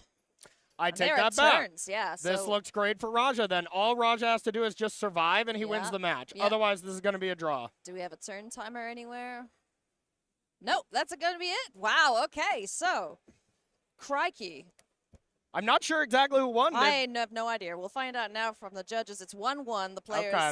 I take There that are back. turns. Yeah. This So looks great for Raja then. All Raja has to do is just survive and he wins Yeah. the match. Yeah. Otherwise, this is going to be a draw. do we have a turn timer anywhere? Nope. That's going to be it. Wow. Okay. So, crikey. I'm not sure exactly who won. I have no idea. We'll find out now from the judges. It's 1-1. The players Okay.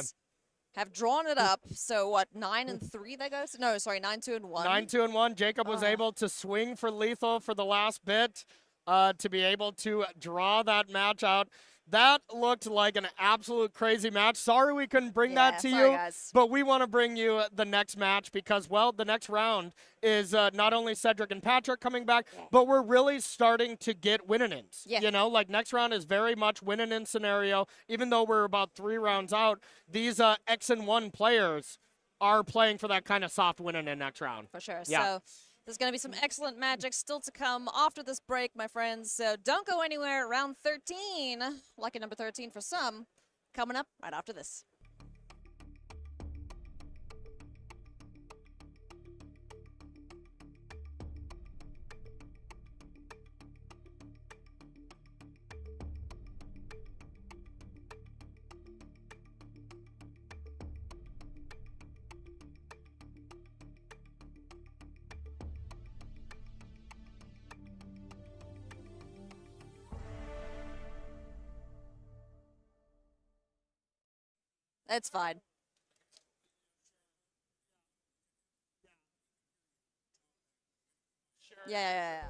have drawn it up. So what? 9-3 they go. No, sorry. 9-2-1. 9-2-1. Jacob was able to swing for lethal for the last bit to be able to draw that match out. That looked like an absolute crazy match. Sorry we couldn't bring that to sorry, you, guys. but we want to bring you the next match because, well, the next round is not only Cedric and Patrick coming back, but we're really starting to get win-in-ins. Yeah. You know, like next round is very much win-in-in scenario. Even though we're about 3 rounds out, these X and 1 players are playing for that kind of soft win-in next round. For sure. Yeah. So there's going to be some excellent magic still to come after this break, my friends. So don't go anywhere. Round 13, lucky number 13 for some, coming up right after this. It's fine. Yeah.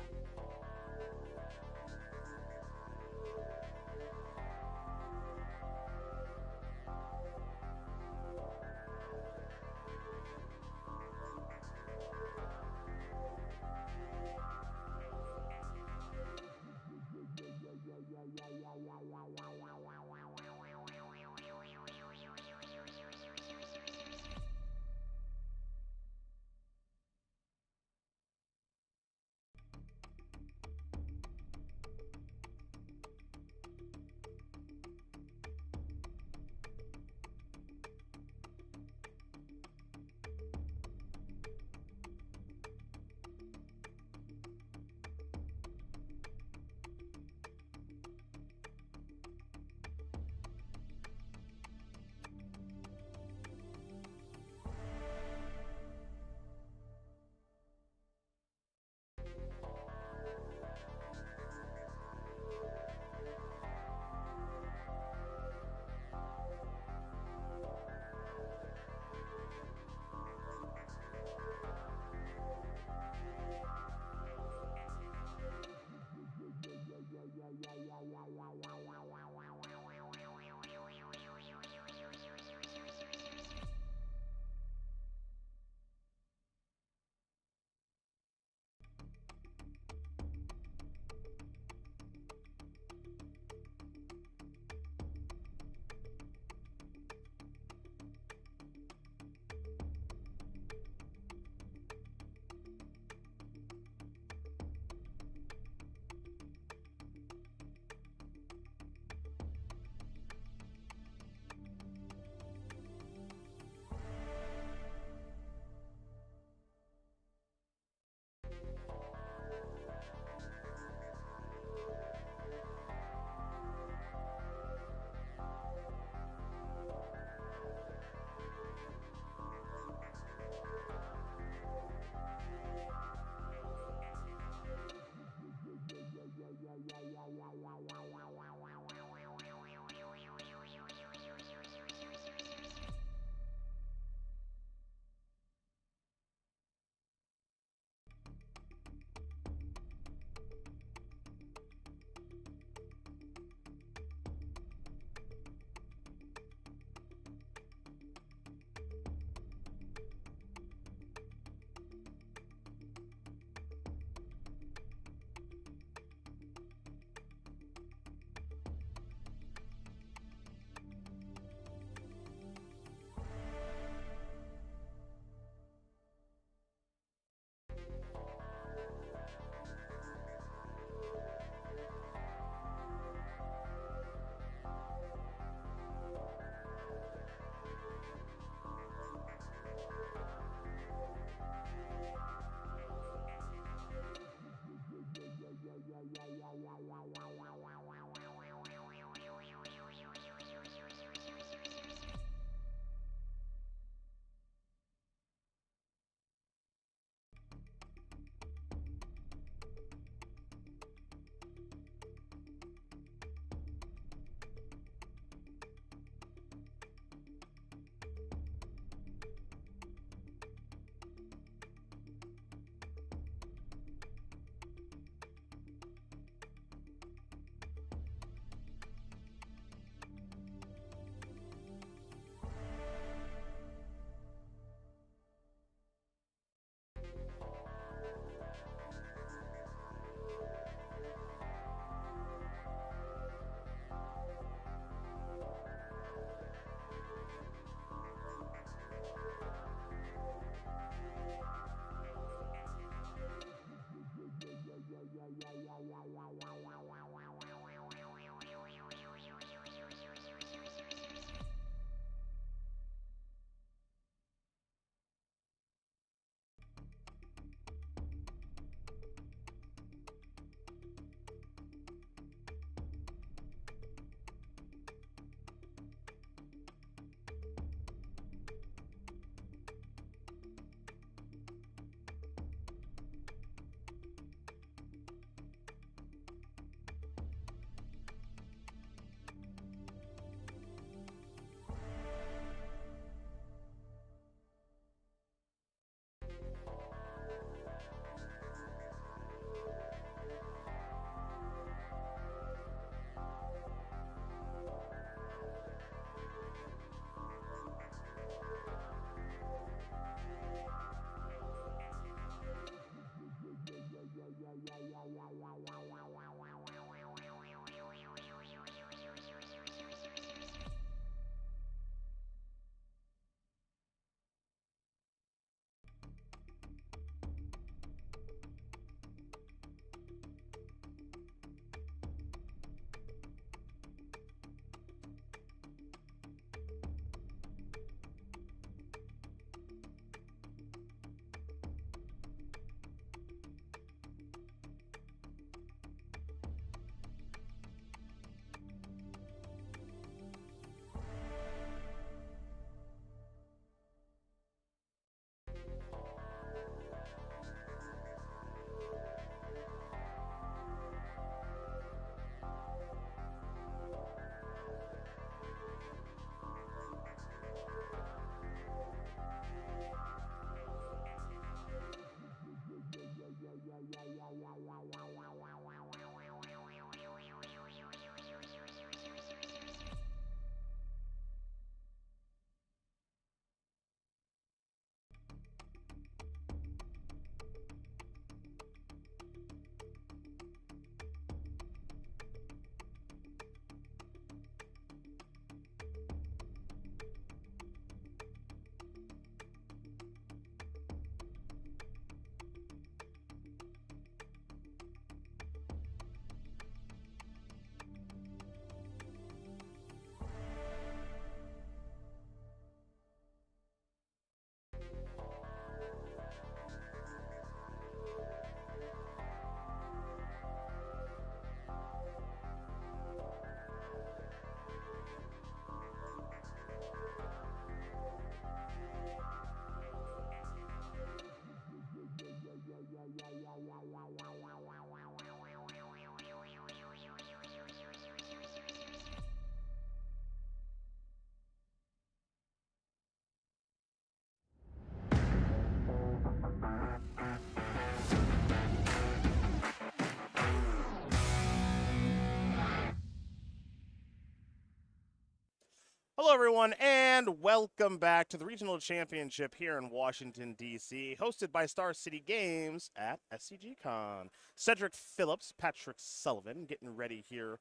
Hello, everyone, and welcome back to the Regional Championship here in Washington, D.C., hosted by Star City Games at SCGCon. Cedric Phillips, Patrick Sullivan, getting ready here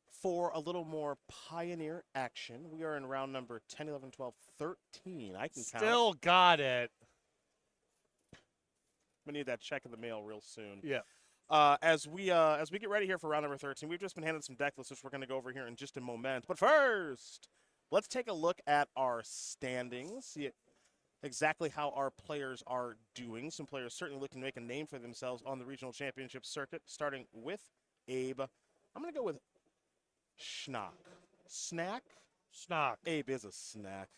for a little more Pioneer action. We are in round number 10, 11, 12, 13. I can count. Still got it. I'm going to need that check in the mail real soon. Yeah. As we get ready here for round number 13, we've just been handed some deck lists, which we're going to go over here in just a moment. But first, let's take a look at our standings, see exactly how our players are doing. Some players certainly looking to make a name for themselves on the regional championship circuit, starting with Abe. I'm going to go with Schnock. Snack? Schnock. Abe is a snack.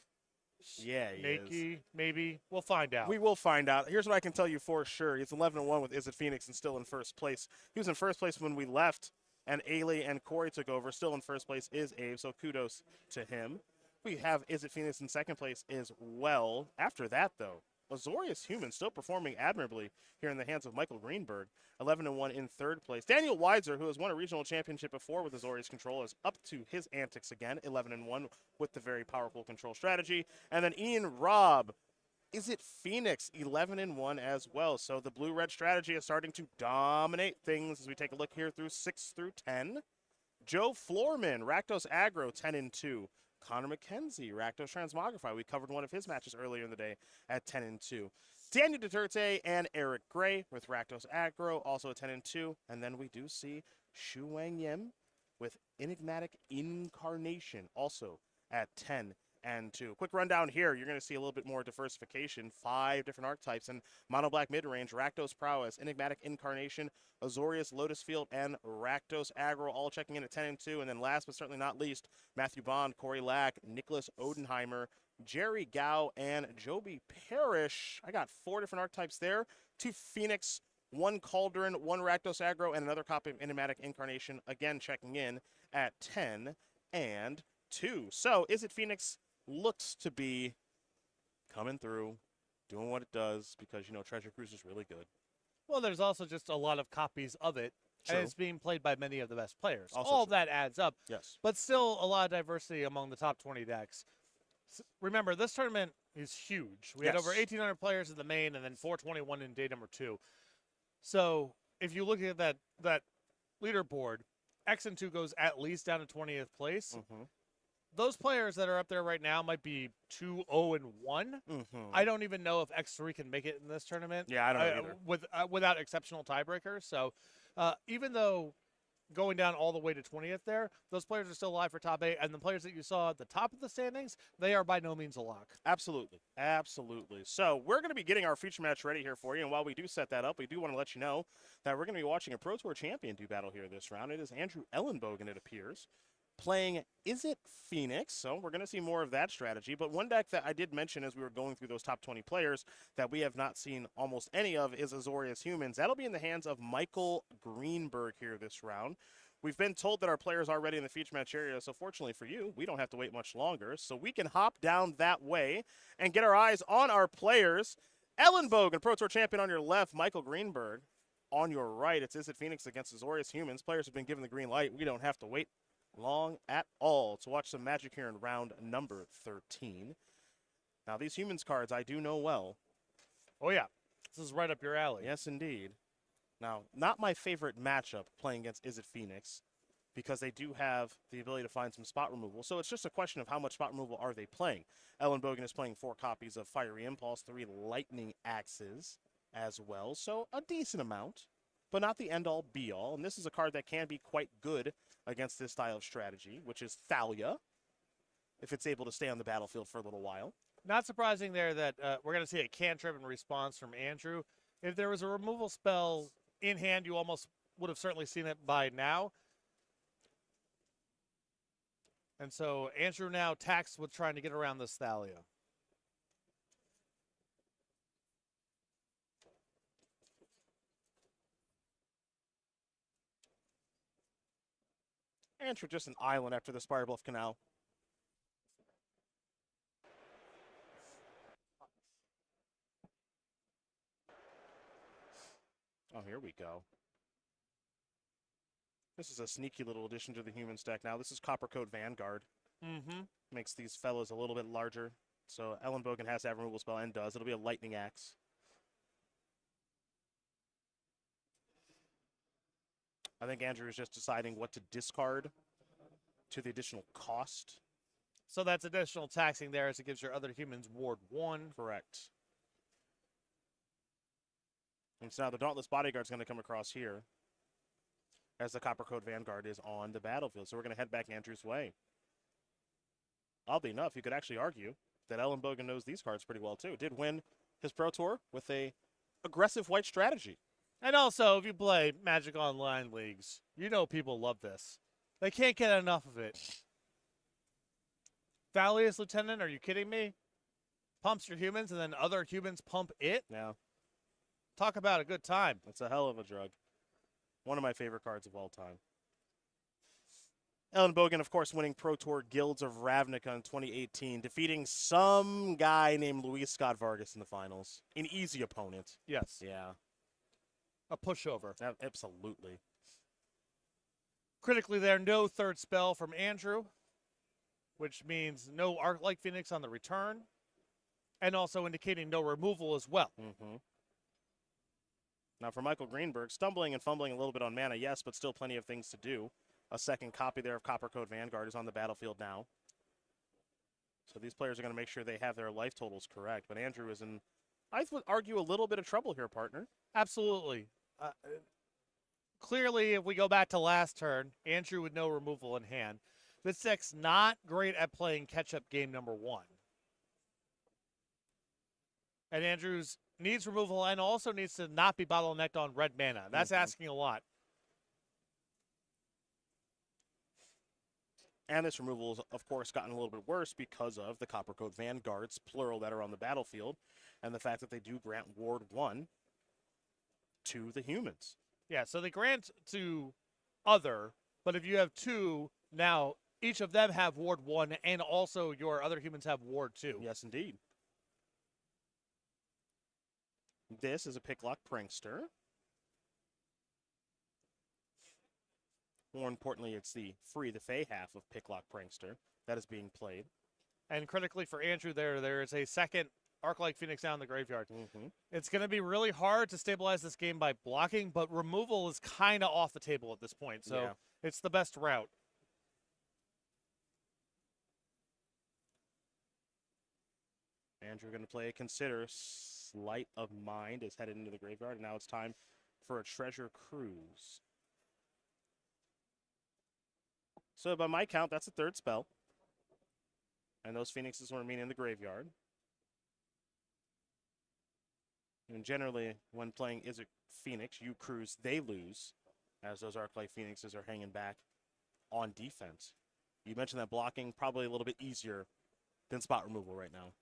Yeah, he is. Nakey, maybe. We'll find out. We will find out. Here's what I can tell you for sure. He's 11-1 with Is It Phoenix and still in first place. He was in first place when we left, and Ailey and Corey took over. Still in first place is Abe, so kudos to him. We have Is It Phoenix in second place as well. After that, though, Azorius Human still performing admirably here in the hands of Michael Greenberg. 11-1 in third place. Daniel Weiser, who has won a regional championship before with Azorius Control, is up to his antics again. 11-1 with the very powerful control strategy. And then Ian Robb, Is It Phoenix, 11-1 as well. So the blue-red strategy is starting to dominate things as we take a look here through 6 through 10. Joe Florman, Rakdos Aggro, 10-2. Connor McKenzie, Rakdos Transmogrify. We covered one of his matches earlier in the day at 10-2. Daniel Duterte and Eric Gray with Rakdos Aggro, also at 10-2. And then we do see Shu Wang Yim with Enigmatic Incarnation, also at 10-2. Quick rundown here. You're going to see a little bit more diversification. 5 different archetypes in Mono Black Midrange, Rakdos Prowess, Enigmatic Incarnation, Azorius Lotus Field, and Rakdos Aggro, all checking in at 10-2. And then last but certainly not least, Matthew Bond, Corey Lack, Nicholas Odenheimer, Jerry Gao, and Joby Parrish. I got 4 different archetypes there. 2 Phoenix, 1 Cauldron, 1 Rakdos Aggro, and another copy of Enigmatic Incarnation, again checking in at 10-2. So, Is It Phoenix looks to be coming through, doing what it does, because, you know, Treasure Cruise is really good. Well, there's also just a lot of copies of it, True. and it's being played by many of the best players. Also All true. that adds up. Yes. But still a lot of diversity among the top 20 decks. Remember, this tournament is huge. We had Yes. over 1,800 players in the main and then 421 in day number 2. So if you look at that leaderboard, X and 2 goes at least down to 20th place. Mm-hmm. Those players that are up there right now might be 2-0-1. Mm-hmm. I don't even know if X3 can make it in this tournament. Yeah, I don't know either. Without exceptional tiebreakers. So even though going down all the way to 20th there, those players are still alive for top 8. And the players that you saw at the top of the standings, they are by no means a lock. Absolutely. Absolutely. So we're going to be getting our feature match ready here for you. And while we do set that up, we do want to let you know that we're going to be watching a Pro Tour champion do battle here this round. It is Andrew Ellenbogen, it appears, playing Is It Phoenix. So we're going to see more of that strategy. But one deck that I did mention as we were going through those top 20 players that we have not seen almost any of is Azorius Humans. That'll be in the hands of Michael Greenberg here this round. We've been told that our players are ready in the feature match area, so fortunately for you, we don't have to wait much longer. So we can hop down that way and get our eyes on our players. Ellenbogen, Pro Tour champion on your left, Michael Greenberg on your right. It's Is It Phoenix against Azorius Humans. Players have been given the green light. We don't have to wait long at all to watch some magic here in round number 13. Now, these Humans cards I do know well. Oh, yeah. This is right up your alley. Yes, indeed. Now, not my favorite matchup playing against Is It Phoenix, because they do have the ability to find some spot removal. So it's just a question of how much spot removal are they playing. Ellenbogen is playing 4 copies of Fiery Impulse, 3 Lightning Axes as well. So a decent amount, but not the end-all, be-all. And this is a card that can be quite good against this style of strategy, which is Thalia, if it's able to stay on the battlefield for a little while. Not surprising there that we're going to see a cantrip in response from Andrew. If there was a removal spell in hand, you almost would have certainly seen it by now. And so Andrew now taxed with trying to get around this Thalia. Andrew just an island after the Spire Bluff Canal. Oh, here we go. This is a sneaky little addition to the human stack now. This is Copper Code Vanguard. Mm-hmm. Makes these fellows a little bit larger. So Ellenbogen has to have a removal spell and does. It'll be a Lightning Axe. I think Andrew is just deciding what to discard to the additional cost. So that's additional taxing there as it gives your other humans ward 1. Correct. And so now the Dauntless Bodyguard's going to come across here as the Copper Code Vanguard is on the battlefield. So we're going to head back Andrew's way. Oddly enough, you could actually argue that Ellenbogen knows these cards pretty well too. Did win his Pro Tour with a aggressive white strategy. And also, if you play Magic Online leagues, you know people love this. They can't get enough of it. Valius Lieutenant, are you kidding me? Pumps your humans and then other humans pump it? Yeah, Talk about a good time. it's a hell of a drug. One of my favorite cards of all time. Ellenbogen, of course, winning Pro Tour Guilds of Ravnica in 2018, defeating some guy named Luis Scott Vargas in the finals. An easy opponent. Yes. Yeah, A pushover. absolutely. Critically there, no third spell from Andrew, which means no Arc-like Phoenix on the return, and also indicating no removal as well. Mm-hmm. Now for Michael Greenberg, stumbling and fumbling a little bit on mana, yes, but still plenty of things to do. A second copy there of Copper Code Vanguard is on the battlefield now. So these players are going to make sure they have their life totals correct. But Andrew is in, I would argue, a little bit of trouble here, partner. Absolutely. Clearly, if we go back to last turn, Andrew with no removal in hand. This deck's not great at playing catch-up game number 1. And Andrews needs removal and also needs to not be bottlenecked on red mana. That's asking a lot. And this removal has, of course, gotten a little bit worse because of the Copper Code Vanguards, plural, that are on the battlefield, and the fact that they do grant Ward 1 to the humans. Yeah, so they grant to other, but if you have 2, now each of them have Ward 1, and also your other humans have Ward 2. Yes, indeed. This is a Picklock Prankster. More importantly, it's the Free the Fae half of Picklock Prankster that is being played. And critically for Andrew there is a second Arc-like Phoenix down in the graveyard. Mm-hmm. It's going to be really hard to stabilize this game by blocking, but removal is kind of off the table at this point, so Yeah. it's the best route. Andrew going to play a Consider. Sleight of Mind is headed into the graveyard, and now it's time for a Treasure Cruise. So by my count, that's a third spell. And those Phoenixes will remain in the graveyard. And generally, when playing Izzet Phoenix, you cruise, they lose, as those Arc-like Phoenixes are hanging back on defense. You mentioned that blocking probably a little bit easier than spot removal right now.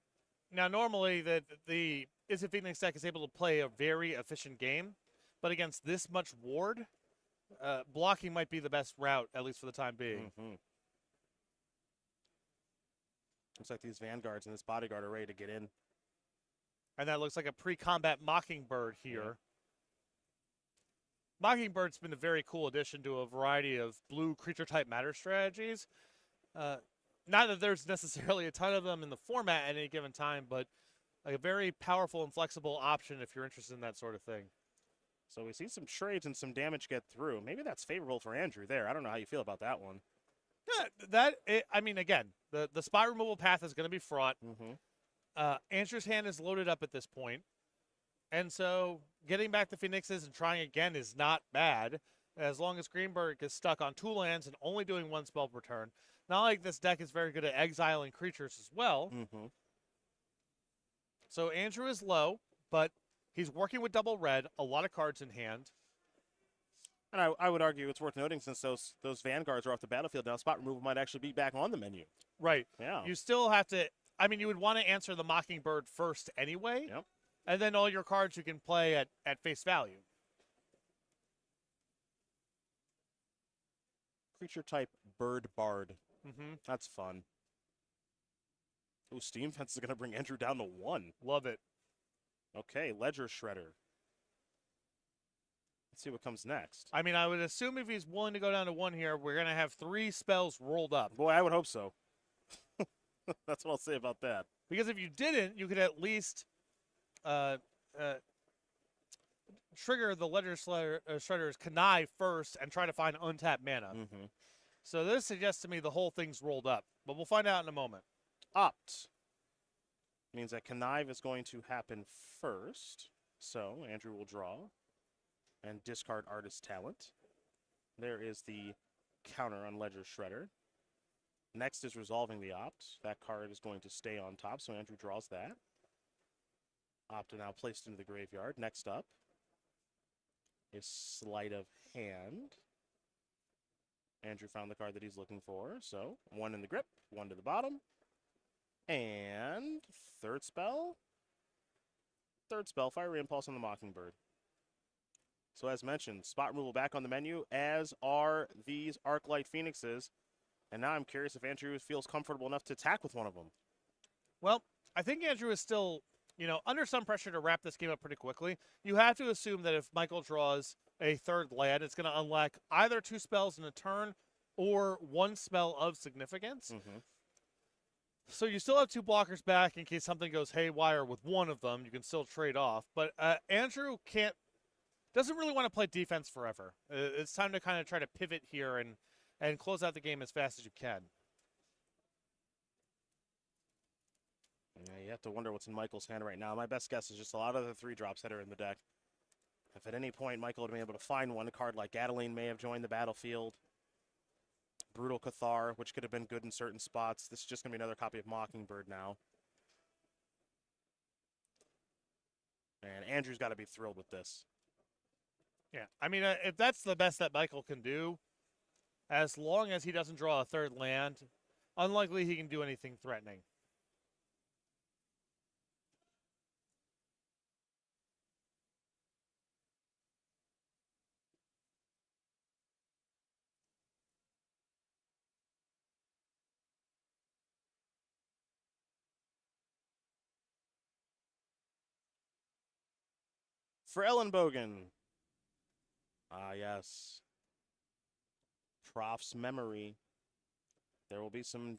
Now, normally, the Izzet Phoenix deck is able to play a very efficient game, but against this much ward, blocking might be the best route, at least for the time being. Mm-hmm. Looks like these Vanguards and this Bodyguard are ready to get in. And that looks like a pre-combat Mockingbird here. Mockingbird's been a very cool addition to a variety of blue creature-type matter strategies. Not that there's necessarily a ton of them in the format at any given time, but a very powerful and flexible option if you're interested in that sort of thing. So we see some trades and some damage get through. Maybe that's favorable for Andrew there. I don't know how you feel about that one. Yeah, I mean, again, the spot removal path is going to be fraught. Mm-hmm. Andrew's hand is loaded up at this point. And so getting back the Phoenixes and trying again is not bad, as long as Greenberg is stuck on 2 lands and only doing 1 spell per turn. Not like this deck is very good at exiling creatures as well. Mm-hmm. So Andrew is low, but he's working with double red, a lot of cards in hand. And I would argue it's worth noting, since those Vanguards are off the battlefield now, spot removal might actually be back on the menu. Right. Yeah. You still have to, I mean, you would want to answer the Mockingbird first anyway. Yep. And then all your cards you can play at face value. Creature type Bird Bard. Mm-hmm. That's fun. Ooh, Steam Fence is going to bring Andrew down to 1. Love it. Okay, Ledger Shredder. Let's see what comes next. I mean, I would assume if he's willing to go down to 1 here, we're going to have 3 spells rolled up. Boy, I would hope so. That's what I'll say about that. Because if you didn't, you could at least trigger the Ledger Shredder's Connive first and try to find untapped mana. Mm-hmm. So this suggests to me the whole thing's rolled up, but we'll find out in a moment. Opt means that Connive is going to happen first. So Andrew will draw and discard Artist Talent. There is the counter on Ledger Shredder. Next is resolving the opt. That card is going to stay on top, so Andrew draws that. Opt now placed into the graveyard. Next up is Sleight of Hand. Andrew found the card that he's looking for, so 1 in the grip, 1 to the bottom. And third spell, Fiery Impulse on the Mockingbird. So as mentioned, spot removal back on the menu, as are these Arclight Phoenixes. And now I'm curious if Andrew feels comfortable enough to attack with one of them. Well, I think Andrew is still, under some pressure to wrap this game up pretty quickly. You have to assume that if Michael draws a third land, it's going to unlock either 2 spells in a turn or 1 spell of significance. Mm-hmm. So you still have 2 blockers back in case something goes haywire with one of them. You can still trade off. But Andrew doesn't really want to play defense forever. It's time to kind of try to pivot here and close out the game as fast as you can. Yeah, you have to wonder what's in Michael's hand right now. My best guess is just a lot of the 3-drops that are in the deck. If at any point Michael had been able to find one, a card like Adeline may have joined the battlefield. Brutal Cathar, which could have been good in certain spots. This is just going to be another copy of Mockingbird now. And Andrew's got to be thrilled with this. Yeah, I mean, if that's the best that Michael can do, as long as he doesn't draw a third land, unlikely he can do anything threatening. For Ellenbogen. Ah, yes. Prof's memory. There'll be some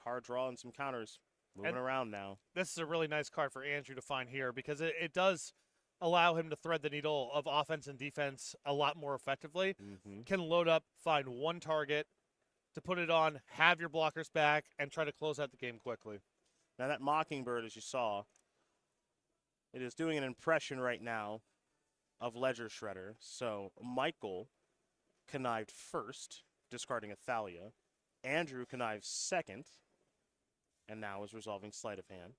card draw and some counters moving around now. This is a really nice card for Andrew to find here because it does allow him to thread the needle of offense and defense a lot more effectively. Mm-hmm. Can load up, find one target to put it on, have your blockers back, and try to close out the game quickly. Now that Mockingbird, as you saw, it is doing an impression right now of Ledger Shredder. So Michael connived first, discarding a Thalia. Andrew connived second, and now is resolving Sleight of Hand.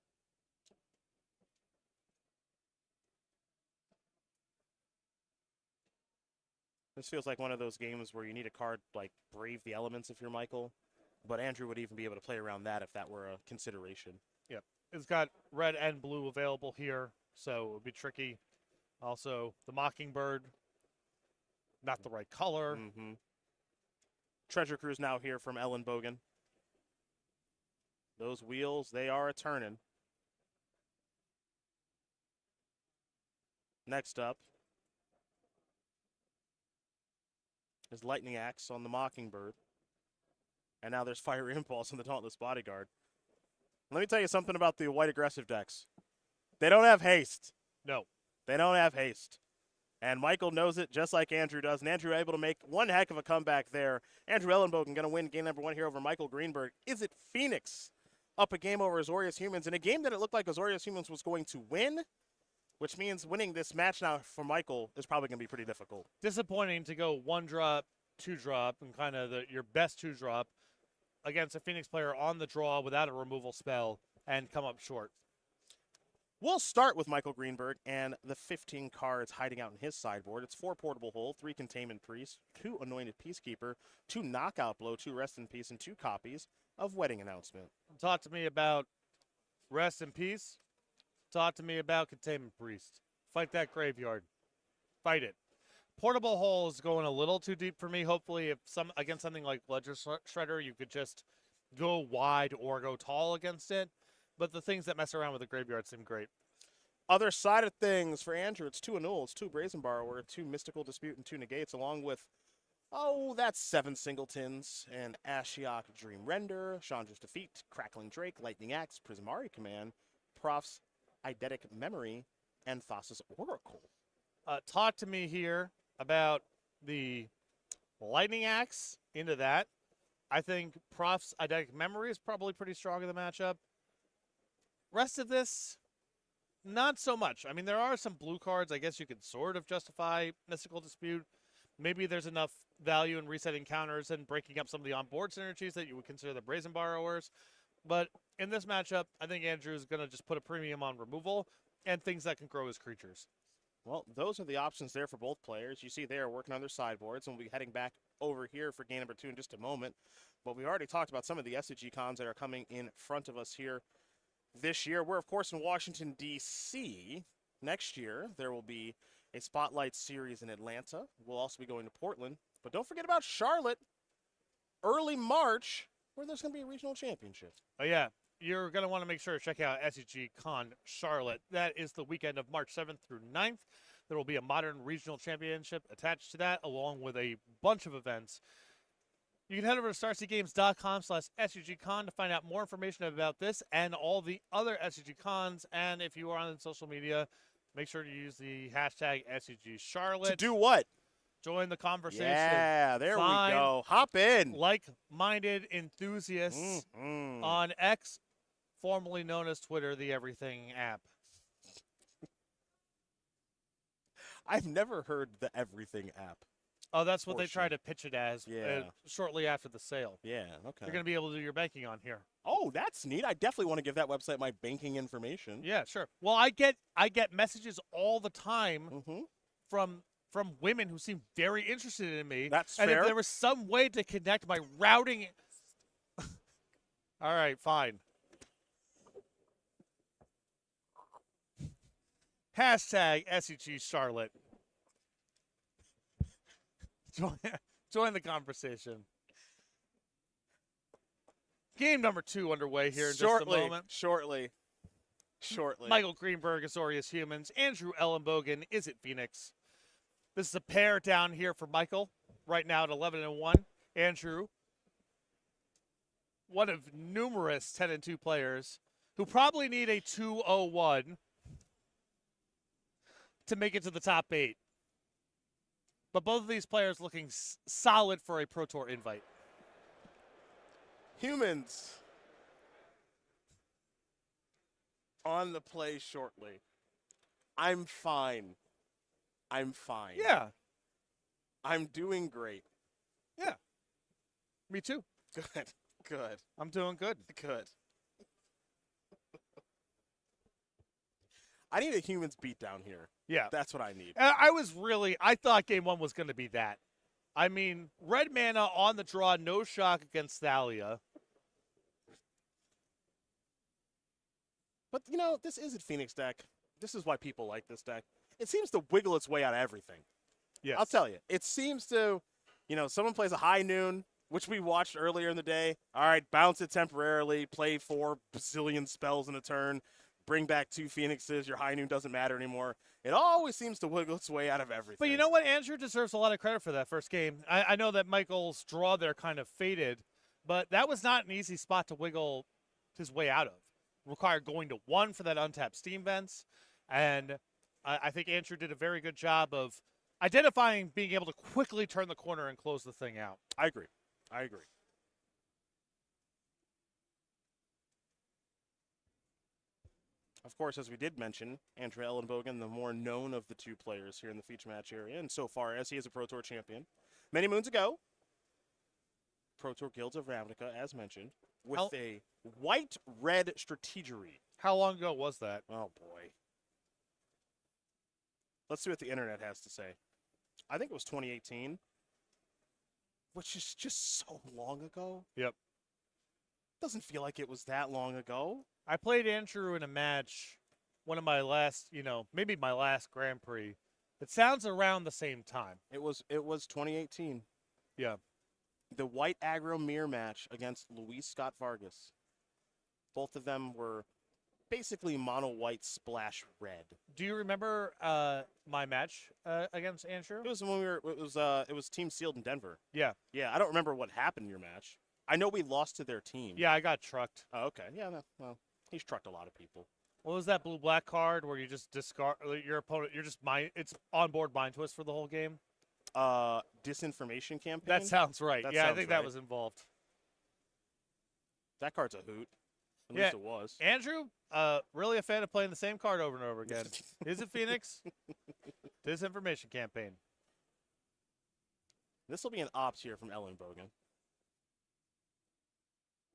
This feels like one of those games where you need a card like Brave the Elements if you're Michael, but Andrew would even be able to play around that if that were a consideration. Yep. It's got red and blue available here, so it would be tricky. Also, the Mockingbird, not the right color. Mm-hmm. Treasure Cruise now here from Ellenbogen. Those wheels, they are a-turning. Next up is Lightning Axe on the Mockingbird. And now there's Fiery Impulse on the Dauntless Bodyguard. Let me tell you something about the white aggressive decks. They don't have haste. No. They don't have haste. And Michael knows it just like Andrew does. And Andrew able to make one heck of a comeback there. Andrew Ellenbogen going to win game number 1 here over Michael Greenberg. Is it Phoenix up a game over Azorius Humans in a game that it looked like Azorius Humans was going to win? Which means winning this match now for Michael is probably going to be pretty difficult. Disappointing to go 1-drop, 2-drop, and kind of your best 2-drop against a Phoenix player on the draw without a removal spell and come up short. We'll start with Michael Greenberg and the 15 cards hiding out in his sideboard. It's 4 Portable Hole, 3 Containment Priest, 2 Anointed Peacekeeper, 2 Knockout Blow, 2 Rest in Peace, and 2 copies of Wedding Announcement. Talk to me about Rest in Peace. Talk to me about Containment Priest. Fight that graveyard. Fight it. Portable Hole is going a little too deep for me. Hopefully, if against something like Ledger Shredder, you could just go wide or go tall against it. But the things that mess around with the graveyard seem great. Other side of things for Andrew, it's 2 Annuls, 2 Brazen Borrower, 2 Mystical Dispute, and 2 Negates, along with Oh, that's 7 Singletons and Ashiok Dream Render, Chandra's Defeat, Crackling Drake, Lightning Axe, Prismari Command, Prof's Eidetic Memory, and Thassa's Oracle. Talk to me here about the Lightning Axe into that. I think Prof's Eidetic Memory is probably pretty strong in the matchup. Rest of this, not so much. I mean, there are some blue cards I guess you could sort of justify Mystical Dispute. Maybe there's enough value in resetting counters and breaking up some of the onboard synergies that you would consider the Brazen Borrowers. But in this matchup, I think Andrew is going to just put a premium on removal and things that can grow his creatures. Well, those are the options there for both players. You see they are working on their sideboards, and we'll be heading back over here for game number 2 in just a moment. But we already talked about some of the SCG cons that are coming in front of us here this year. We're, of course, in Washington, D.C. Next year, there will be a Spotlight Series in Atlanta. We'll also be going to Portland. But don't forget about Charlotte, early March, where there's going to be a regional championship. Oh, yeah. You're going to want to make sure to check out SCG Con Charlotte. That is the weekend of March 7th through 9th. There will be a modern regional championship attached to that, along with a bunch of events. You can head over to starseedgames.com/SCGCon to find out more information about this and all the other SCG Cons. And if you are on social media, make sure to use the hashtag SCG Charlotte. To do what? Join the conversation. Yeah, there Find we go. Hop in. like-minded enthusiasts on X, formerly known as Twitter, the Everything app. I've never heard the Everything app. Oh, that's what they Portion. tried to pitch it as shortly after the sale. Yeah, okay. You're going to be able to do your banking on here. Oh, that's neat. I definitely want to give that website my banking information. Yeah, sure. Well, I get messages all the time Mm-hmm. from women who seem very interested in me. That's and fair. if there was some way to connect my routing. All right, fine. Hashtag SEG Charlotte. Join the conversation. Game number 2 underway here in just a moment. Shortly. Michael Greenberg, Azorius Humans. Andrew Ellenbogen, Is It Phoenix? This is a pair down here for Michael, right now at 11-1. Andrew, one of numerous 10-2 players who probably need a 2-0-1 to make it to the top 8. But both of these players looking solid for a Pro Tour invite. Humans on the play shortly. I'm fine. Yeah. I'm doing great. Yeah. Me too. Good. I'm doing good. Good. I need a Humans beatdown here. Yeah. That's what I need. I thought game 1 was going to be that. I mean, red mana on the draw, no shock against Thalia. But, this isn't Phoenix deck. This is why people like this deck. It seems to wiggle its way out of everything. Yes. I'll tell you. It seems to, someone plays a high noon, which we watched earlier in the day. All right, bounce it temporarily, play 4 bazillion spells in a turn, bring back 2 Phoenixes, your high noon doesn't matter anymore. It always seems to wiggle its way out of everything. But you know what? Andrew deserves a lot of credit for that first game. I know that Michael's draw there kind of faded, but that was not an easy spot to wiggle his way out of. Required going to 1 for that untapped Steam Vents, and I think Andrew did a very good job of identifying being able to quickly turn the corner and close the thing out. I agree. Of course, as we did mention, Andrew Ellenbogen, the more known of the 2 players here in the feature match area, and so far as he is a Pro Tour champion. Many moons ago, Pro Tour Guilds of Ravnica, as mentioned, with a white-red strategery. How long ago was that? Oh, boy. Let's see what the internet has to say. I think it was 2018, which is just so long ago. Yep. Doesn't feel like it was that long ago. I played Andrew in a match, one of my last, maybe my last Grand Prix. It sounds around the same time. It was 2018. Yeah. The white aggro mirror match against Luis Scott Vargas. Both of them were basically mono white splash red. Do you remember my match against Andrew? It was when it was Team Sealed in Denver. Yeah. Yeah, I don't remember what happened in your match. I know we lost to their team. Yeah, I got trucked. Oh, okay. Yeah, well, he's trucked a lot of people. What was that blue-black card where you just discard your opponent? You're just it's on-board mind twist for the whole game. Disinformation campaign. That sounds right. That yeah, I sounds think right. that was involved. That card's a hoot. At Yeah. least it was. Andrew, really a fan of playing the same card over and over again. Is it Phoenix? Disinformation campaign. This will be an opt here from Ellen Bogan.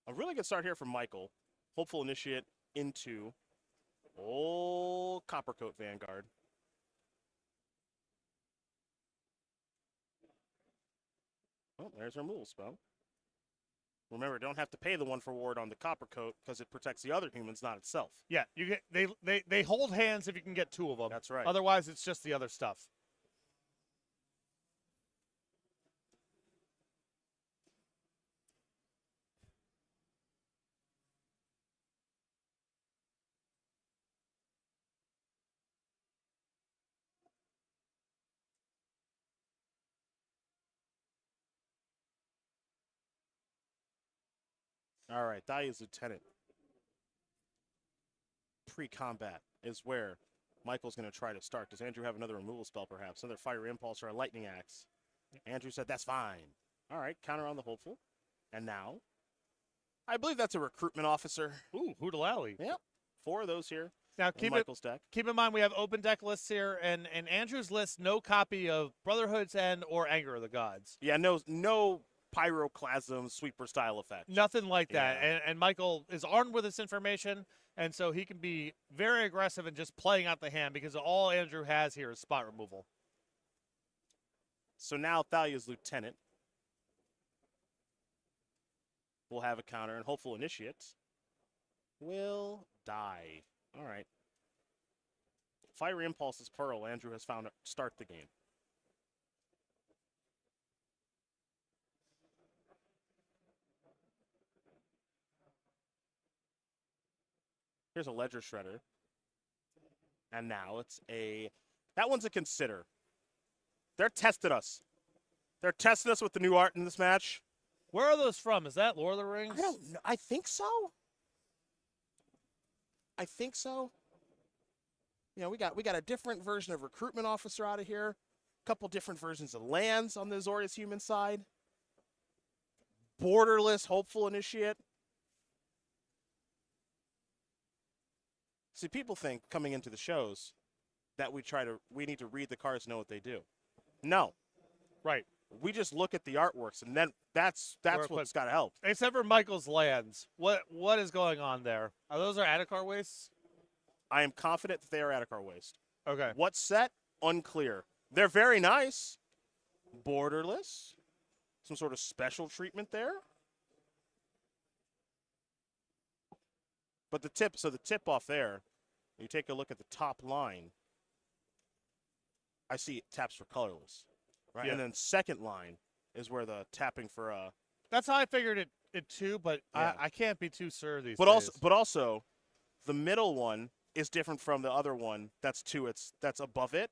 A really good start here from Michael. Hopeful initiate into old Coppercoat Vanguard. Oh, there's our removal spell. Remember, don't have to pay the 1 for ward on the Coppercoat because it protects the other humans, not itself. Yeah, you get they hold hands if you can get 2 of them. That's right. Otherwise, it's just the other stuff. All right, Dahlia's Lieutenant. Pre-combat is where Michael's going to try to start. Does Andrew have another removal spell, perhaps? Another Fire Impulse or a Lightning Axe? Andrew said, that's fine. All right, counter on the Hopeful. And now, I believe that's a Recruitment Officer. Ooh, Hoodalally. Yep, 4 of those here Now in Michael's deck. keep in mind we have open deck lists here, and Andrew's list, no copy of Brotherhood's End or Anger of the Gods. Yeah, no Pyroclasm sweeper style effect. Nothing like that. Yeah. And Michael is armed with this information, and so he can be very aggressive in just playing out the hand because all Andrew has here is spot removal. So now Thalia's Lieutenant will have a counter, and Hopeful Initiate will die. All right. Fire Impulse's Pearl, Andrew has found to start the game. Here's a Ledger Shredder. And now it's that one's a Consider. They're testing us. They're testing us with the new art in this match. Where are those from? Is that Lord of the Rings? I don't know. I think so. I think so. You know, we got a different version of Recruitment Officer out of here. A couple different versions of lands on the Azorius human side. Borderless Hopeful Initiate. See, people think coming into the shows that we need to read the cards and know what they do. No. Right. We just look at the artworks, and then that's what's got to help. Except for Michael's lands. What is going on there? Are those our Adhikar wastes? I am confident that they are Adhikar Waste. Okay. What set? Unclear. They're very nice. Borderless. Some sort of special treatment there. But the tip off there, you take a look at the top line, I see it taps for colorless. Right? Yeah. And then second line is where the tapping for That's how I figured it too, but Yeah. I can't be too sure these but days. also the middle one is different from the other one that's above it.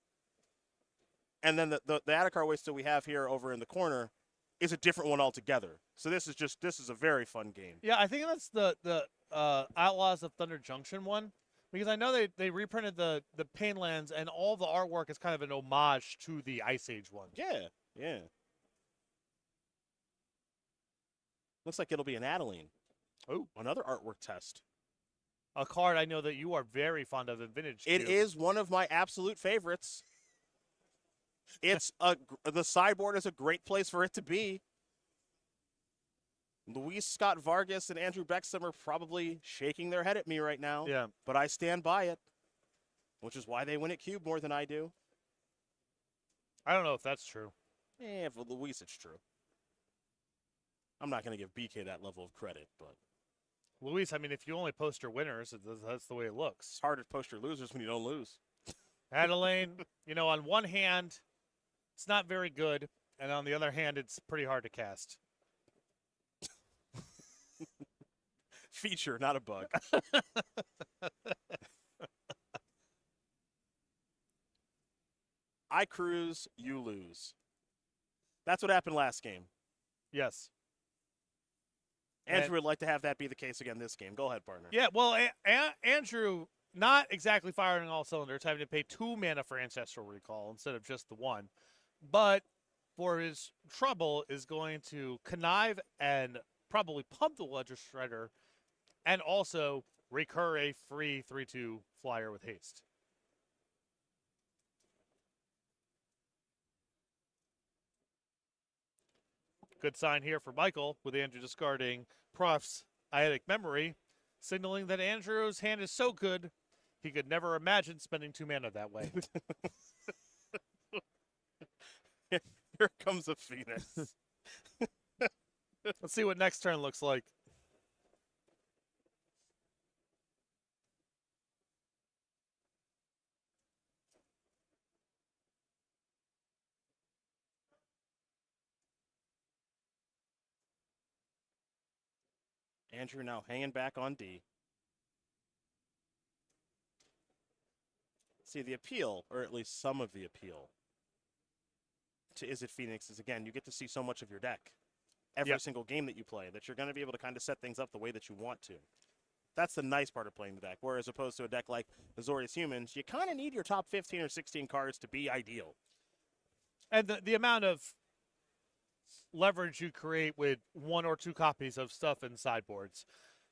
And then the Adhikar waste that we have here over in the corner is a different one altogether. So this is a very fun game. Yeah, I think that's the Outlaws of Thunder Junction one. Because I know they reprinted the Painlands, and all the artwork is kind of an homage to the Ice Age one. Yeah. Looks like it'll be an Adeline. Oh. Another artwork test. A card I know that you are very fond of in Vintage It Cube. is one of my absolute favorites. The sideboard is a great place for it to be. Luis Scott Vargas and Andrew Beckstrom are probably shaking their head at me right now. Yeah. But I stand by it, which is why they win at Cube more than I do. I don't know if that's true. For Luis, it's true. I'm not going to give BK that level of credit, but Luis, I mean, if you only post your winners, that's the way it looks. it's hard to post your losers when you don't lose. Adelaine, on one hand, it's not very good, and on the other hand, it's pretty hard to cast. feature, not a bug. I cruise, you lose. That's what happened last game. Yes. Andrew would like to have that be the case again this game. Go ahead, partner. Yeah, well, Andrew, not exactly firing all cylinders, having to pay 2 mana for Ancestral Recall instead of just the 1. But for his trouble is going to connive and probably pump the Ledger Shredder and also recur a free 3/2 flyer with haste. Good sign here for Michael with Andrew discarding Prof's Eidetic Memory, signaling that Andrew's hand is so good he could never imagine spending 2 mana that way. Here comes a Phoenix. Let's see what next turn looks like. Andrew now hanging back on D. See, the appeal, or at least some of the appeal, to Is It Phoenix is, again, you get to see so much of your deck every single game that you play that you're going to be able to kind of set things up the way that you want to. That's the nice part of playing the deck. Whereas opposed to a deck like Azorius Humans, you kind of need your top 15 or 16 cards to be ideal. And the amount of leverage you create with 1 or 2 copies of stuff in sideboards.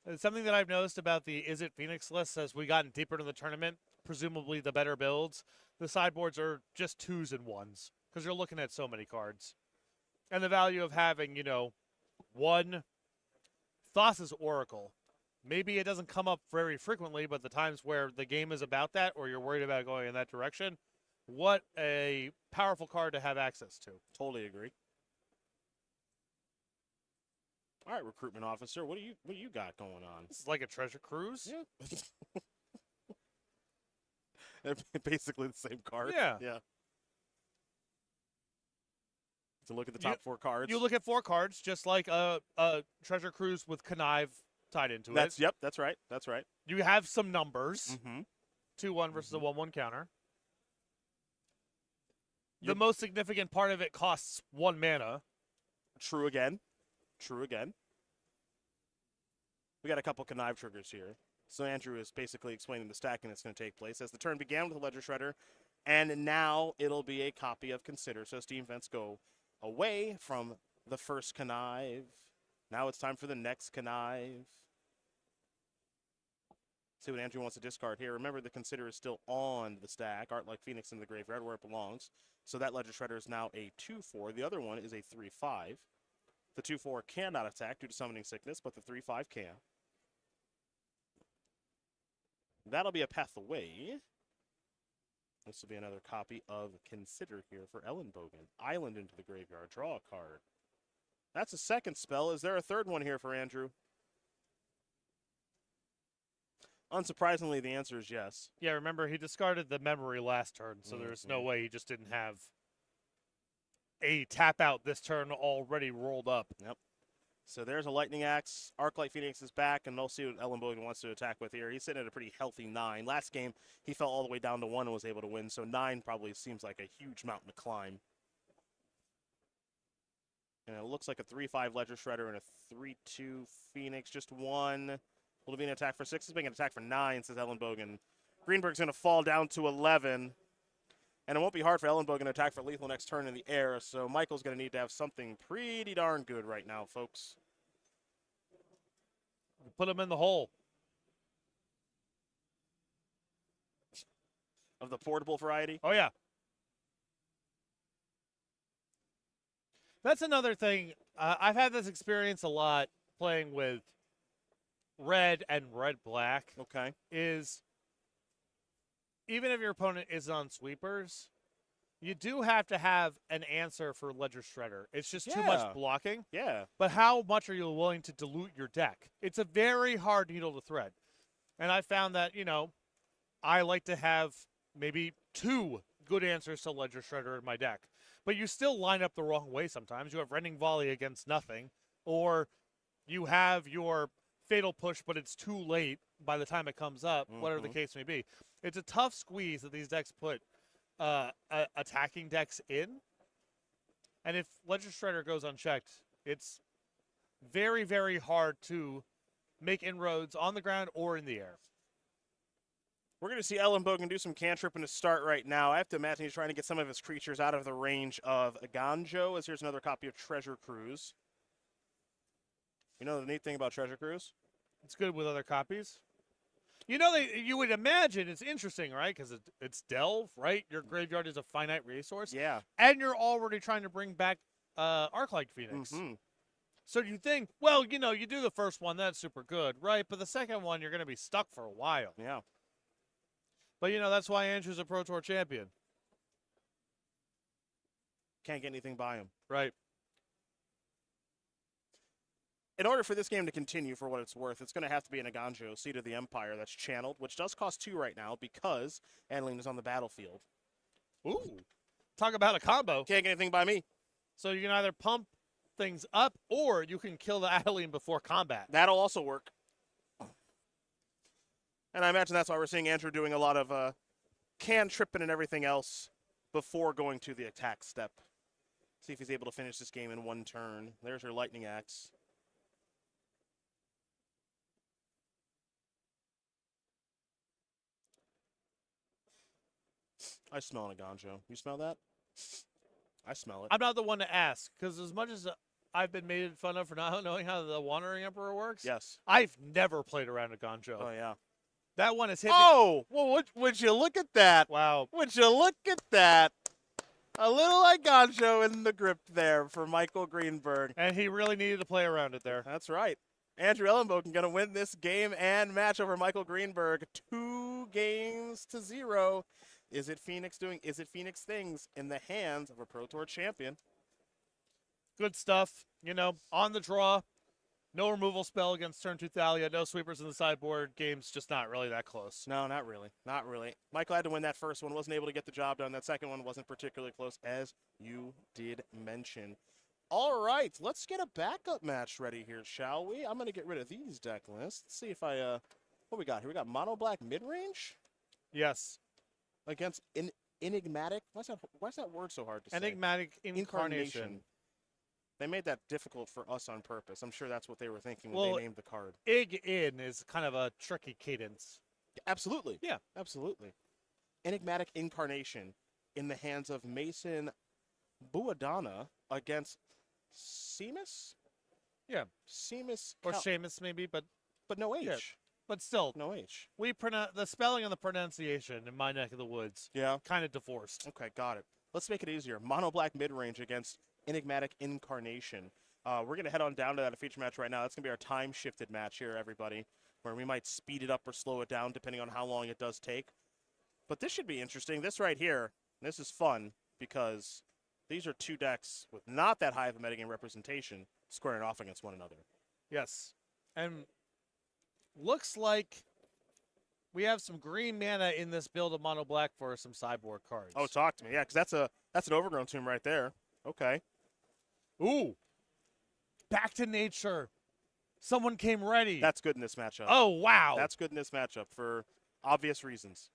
It's something that I've noticed about the Is It Phoenix list as we gotten deeper into the tournament, presumably the better builds, the sideboards are just 2s and 1s because you're looking at so many cards. And the value of having, 1 Thassa's Oracle. Maybe it doesn't come up very frequently, but the times where the game is about that or you're worried about going in that direction, what a powerful card to have access to. Totally agree. All right, recruitment officer, what do you got going on? This is like a treasure cruise. Yeah. They're basically the same card. Yeah. Yeah. To look at the top 4 cards. You look at 4 cards, just like a treasure cruise with connive tied into it. Yep, that's right. That's right. You have some numbers. Mm-hmm. 2/1 versus a 1/1 counter. The most significant part of it costs 1 mana. True again. True again. We got a couple connive triggers here. So Andrew is basically explaining the stacking that's going to take place as the turn began with the Ledger Shredder, and now it'll be a copy of Consider. So Steam Vents go away from the first connive. Now it's time for the next connive. See what Andrew wants to discard here. Remember, the Consider is still on the stack. Art like Phoenix in the graveyard where it belongs. So that Ledger Shredder is now a 2/4. The other one is a 3/5. The 2/4 cannot attack due to summoning sickness, but the 3/5 can. That'll be a path away. This will be another copy of Consider here for Ellenbogen. Island into the graveyard. Draw a card. That's a second spell. Is there a third one here for Andrew? Unsurprisingly, the answer is yes. Yeah, remember, he discarded the memory last turn, so there's no way he just didn't have a tap out this turn already rolled up. Yep. So there's a Lightning Axe. Arclight Phoenix is back, and they'll see what Ellenbogen wants to attack with here. He's sitting at a pretty healthy 9. Last game, he fell all the way down to 1 and was able to win, so 9 probably seems like a huge mountain to climb. And it looks like a 3/5 Ledger Shredder and a 3/2 Phoenix. Just 1. Will it be an attack for 6? It's being an attack for 9, says Ellenbogen. Greenberg's going to fall down to 11. And it won't be hard for Ellenbogen to attack for lethal next turn in the air, so Michael's going to need to have something pretty darn good right now, folks. Put him in the hole. Of the portable variety? Oh, yeah. That's another thing. I've had this experience a lot playing with red and red-black. Okay. Is even if your opponent is on sweepers, you do have to have an answer for Ledger Shredder. It's just too much blocking. Yeah. But how much are you willing to dilute your deck? It's a very hard needle to thread. And I found that, I like to have maybe 2 good answers to Ledger Shredder in my deck. But you still line up the wrong way sometimes. You have Rending Volley against nothing. Or you have your fatal push, but it's too late by the time it comes up, whatever the case may be. It's a tough squeeze that these decks put attacking decks in. And if Legend Strider goes unchecked, it's very, very hard to make inroads on the ground or in the air. We're going to see Ellenbogen do some cantripping to start right now. I have to imagine he's trying to get some of his creatures out of the range of Ganjo, as here's another copy of Treasure Cruise. You know the neat thing about Treasure Cruise? It's good with other copies. You know, you would imagine it's interesting, right? Because it's Delve, right? Your graveyard is a finite resource. Yeah. And you're already trying to bring back Arclight Phoenix. So you think, well, you know, you do the first one, that's super good, right? But the second one, you're going to be stuck for a while. Yeah. But, you know, that's why Andrew's a Pro Tour champion. Can't get anything by him. Right. In order for this game to continue for what it's worth, it's going to have to be an Aganjo, Seed of the Empire, that's channeled, which does cost 2 right now because Adeline is on the battlefield. Ooh. Talk about a combo. Can't get anything by me. So you can either pump things up or you can kill the Adeline before combat. That'll also work. And I imagine that's why we're seeing Andrew doing a lot of cantripping and everything else before going to the attack step. See if he's able to finish this game in 1 turn. There's your Lightning Axe. I smell an Aganjo. You smell that? I smell it. I'm not the one to ask, because as much as I've been made fun of for not knowing how the Wandering Emperor works, Yes. I've never played around a Ganjo. Oh, yeah. That one is hit. Oh, well, would you look at that? Wow. Would you look at that? A little Aganjo in the grip there for Michael Greenberg. And he really needed to play around it there. That's right. Andrew Ellenbogen going to win this game and match over Michael Greenberg 2-0. Is it Phoenix things in the hands of a Pro Tour champion? Good stuff. You know, on the draw. No removal spell against turn 2 Thalia. No sweepers in the sideboard. Game's just not really that close. No, not really. Not really. Michael had to win that first one. Wasn't able to get the job done. That second one wasn't particularly close, as you did mention. All right, let's get a backup match ready here, shall we? I'm going to get rid of these deck lists. Let's see if I, what we got here? We got Mono Black Midrange Yes. against Enigmatic. Why's that word so hard to say? Enigmatic Incarnation. They made that difficult for us on purpose. I'm sure that's what they were thinking when Well, they named the card. Ig-In is kind of a tricky cadence. Absolutely. Yeah. Absolutely. Enigmatic Incarnation in the hands of Mason Buadana against Seamus? Yeah. Seamus. Or Seamus maybe, but no H. yeah. But still, No H. we the spelling and the pronunciation in my neck of the woods Yeah. kind of divorced. Okay, got it. Let's make it easier. Mono Black Midrange against Enigmatic Incarnation. We're going to head on down to that feature match right now. That's going to be our time-shifted match here, everybody, where we might speed it up or slow it down depending on how long it does take. But this should be interesting. This right here, this is fun because these are 2 decks with not that high of a metagame representation squaring off against one another. Yes. And looks like we have some green mana in this build of Mono Black for some sideboard cards. Oh, talk to me. Yeah, because that's an Overgrown Tomb right there. Okay. Ooh. Back to nature. Someone came ready. That's good in this matchup. Oh, wow. That's good in this matchup for obvious reasons.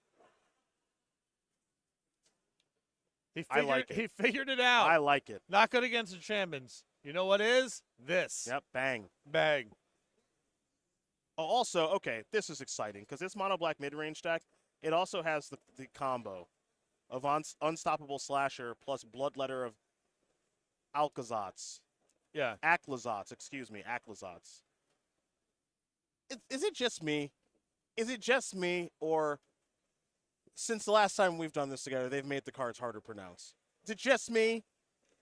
I like it. He figured it out. I like it. Not good against enchantments. You know what is? This. Yep, bang. Bang. Oh, also, okay, this is exciting because this Mono Black mid-range deck, it also has the combo of Unstoppable Slasher plus Bloodletter of Alkazats. Yeah. Aklazats, excuse me, Aklazats. Is it just me? Is it just me, or since the last time we've done this together, they've made the cards harder to pronounce? Is it just me?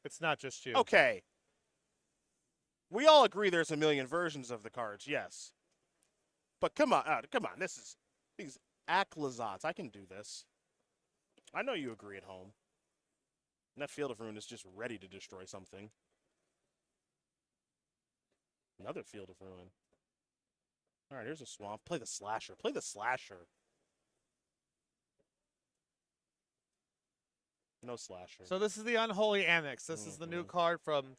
It's not just you. Okay. We all agree there's a million versions of the cards, yes. But come on, these Aklazats. I can do this. I know you agree at home. And that Field of Ruin is just ready to destroy something. Another Field of Ruin. All right, here's a swamp. Play the Slasher. Play the Slasher. No Slasher. So this is the Unholy Annex. This is the new card from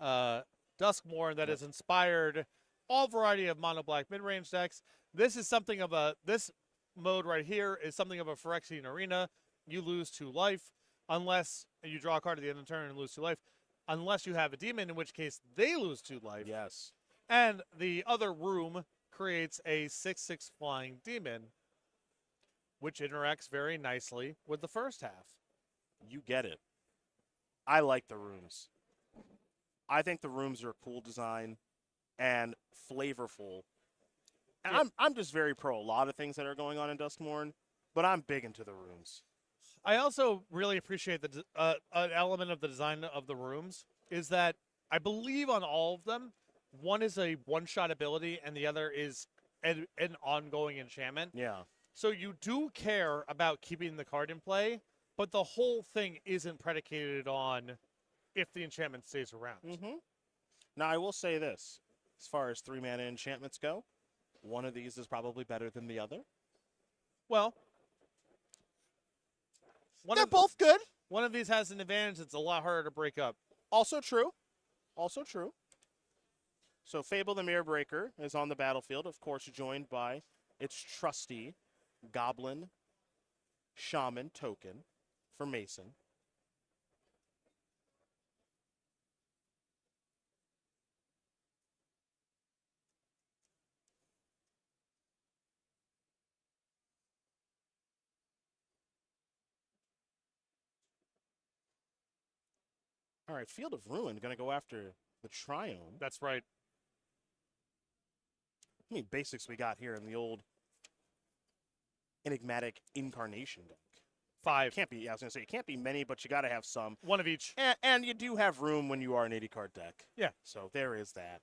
Duskmourn that is inspired all variety of mono black mid range decks. This is something of a this mode right here is something of a Phyrexian Arena. You lose 2 life unless you draw a card at the end of the turn and lose 2 life, unless you have a demon, in which case they lose 2 life. Yes. And the other room creates a 6/6 flying demon, which interacts very nicely with the first half. You get it. I like the rooms. I think the rooms are a cool design and flavorful. And Yeah. I'm just very pro a lot of things that are going on in Duskmourn, but I'm big into the rooms. I also really appreciate an element of the design of the rooms is that I believe on all of them, one is a one-shot ability and the other is an ongoing enchantment. Yeah. So you do care about keeping the card in play, but the whole thing isn't predicated on if the enchantment stays around. Mm-hmm. Now, I will say this. As far as 3-mana enchantments go, one of these is probably better than the other. Well, They're both good. one of these has an advantage that's a lot harder to break up. Also true. Also true. So Fable the Mirror Breaker is on the battlefield, of course, joined by its trusty Goblin Shaman token for Mason. All right, Field of Ruin going to go after the Triome. That's right. How many basics we got here in the old Enigmatic Incarnation deck? 5. Can't be, yeah, I was going to say, it can't be many, but you got to have some. One of each. And you do have room when you are an 80-card deck. Yeah. So there is that.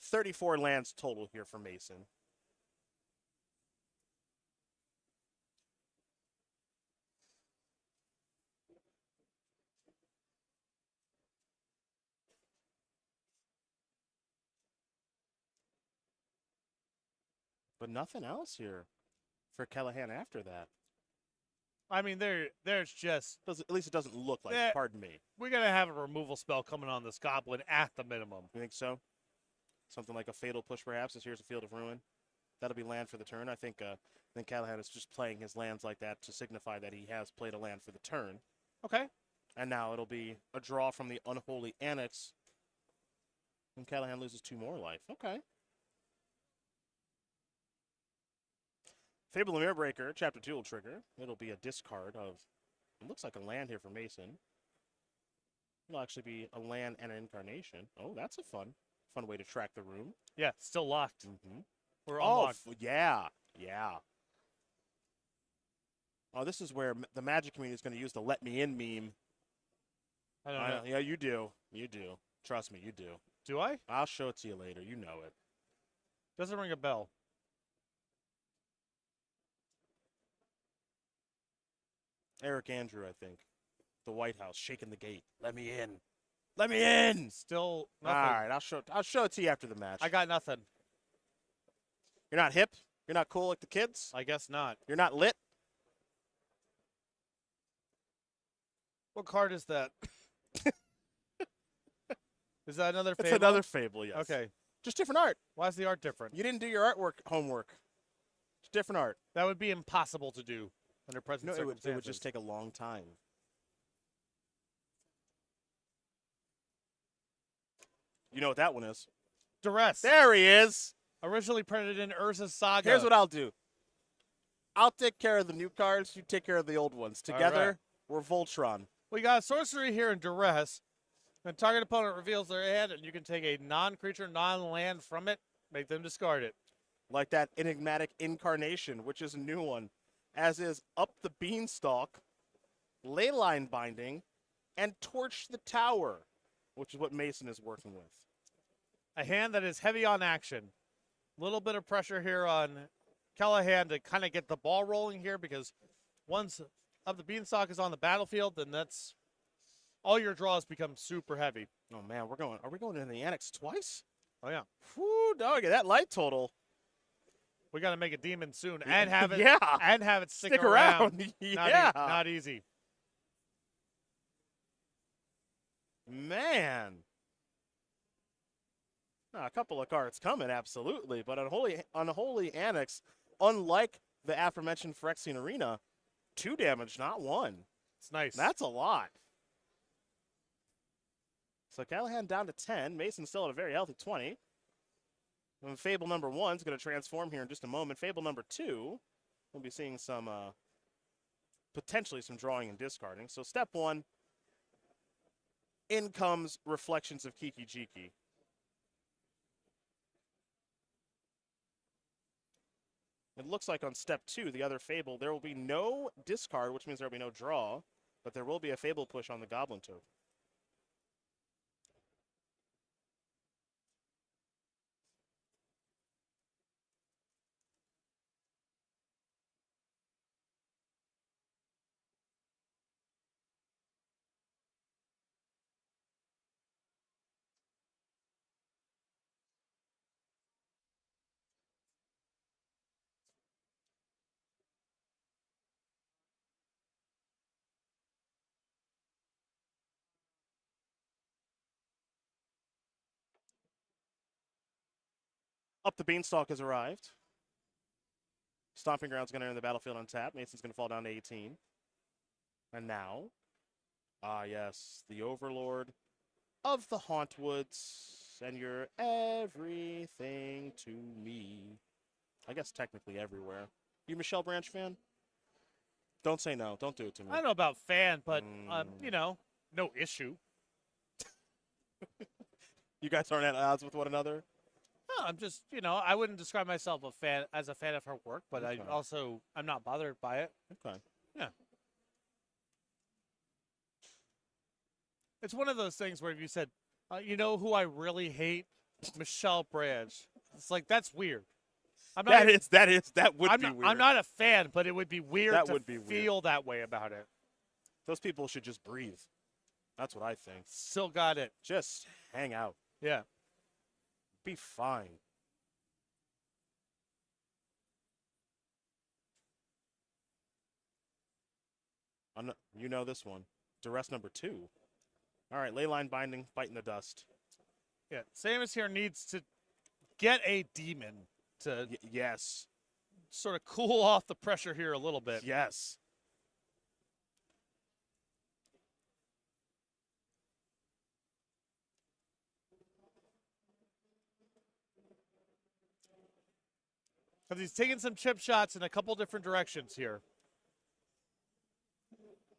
34 lands total here for Mason. But nothing else here for Callahan after that. I mean, there's just At least it doesn't look like, Yeah. pardon me. we're gonna have a removal spell coming on this goblin at the minimum. You think so? Something like a Fatal Push, perhaps, as here's a Field of Ruin. That'll be land for the turn. I think Callahan is just playing his lands like that to signify that he has played a land for the turn. Okay. And now it'll be a draw from the Unholy Annex. And Callahan loses 2 more life. Okay. Fable the Mirror Breaker, Chapter 2 will trigger. It'll be a discard of, it looks like a land here for Mason. It'll actually be a land and an Incarnation. Oh, that's a fun way to track the room. Yeah, still locked. Mm-hmm. We're Oh, unlocked. yeah. Oh, this is where the Magic community is going to use the "Let Me In" meme. I don't know. Yeah, you do. You do. Trust me, you do. Do I? I'll show it to you later. You know it. Doesn't ring a bell. Eric Andrew, I think. The White House shaking the gate. Let me in. Let me in. Still All nothing. right, I'll show it to you after the match. I got nothing. You're not hip. You're not cool like the kids. I guess not. You're not lit. What card is that? Is that another It's Fable? another Fable, yes. Okay. Just different art. Why is the art different? You didn't do your artwork homework. It's different art. That would be impossible to do under present No, it circumstances. would just take a long time. You know what that one is? Duress. There he is. Originally printed in Urza's Saga. Here's what I'll do. I'll take care of the new cards. You take care of the old ones. All Together, right. we're Voltron. We got sorcery here in Duress. When target opponent reveals their hand, and you can take a non-creature, non-land from it, make them discard it. Like that Enigmatic Incarnation, which is a new one. As is Up the Beanstalk, Leyline Binding, and Torch the Tower, which is what Mason is working with. A hand that is heavy on action. Little bit of pressure here on Callahan to kind of get the ball rolling here, because once Up the Beanstalk is on the battlefield, then that's all your draws become super heavy. Oh man, are we going into the Annex twice? Oh yeah, Whoo, dog, that light total. we got to make a demon soon and have it Yeah. and have it stick around. Yeah. Not easy. Man. A couple of cards coming, absolutely. But Unholy Annex, unlike the aforementioned Phyrexian Arena, 2 damage, not 1. It's nice. That's a lot. So Callahan down to 10. Mason still at a very healthy 20. And Fable number 1 is going to transform here in just a moment. Fable number 2, we'll be seeing some, potentially some drawing and discarding. So step 1, in comes Reflections of Kiki Jiki. It looks like on step 2, the other Fable, there will be no discard, which means there will be no draw, but there will be a Fable push on the Goblin token. Up the Beanstalk has arrived. Stomping Ground's going to enter the battlefield on tap. Mason's going to fall down to 18. And now, yes, the Overlord of the Hauntwoods, and you're everything to me. I guess technically everywhere. You a Michelle Branch fan? Don't say no. Don't do it to me. I don't know about fan, but, you know, no issue. You guys aren't at odds with one another? No, I'm just, you know, I wouldn't describe myself as a fan of her work, but Okay. I'm not bothered by it. Okay. Yeah. It's one of those things where if you said, you know who I really hate? Michelle Branch. It's like, that's weird. That would be weird. I'm not a fan, but it would be weird That to would be weird. feel that way about it. Those people should just breathe. That's what I think. Still got it. Just hang out. Yeah. Be fine. You know this one. Duress number 2. All right, Leyline Binding, biting the dust. Yeah. Samus here needs to get a demon to Yes. sort of cool off the pressure here a little bit. Yes. Because he's taking some chip shots in a couple different directions here.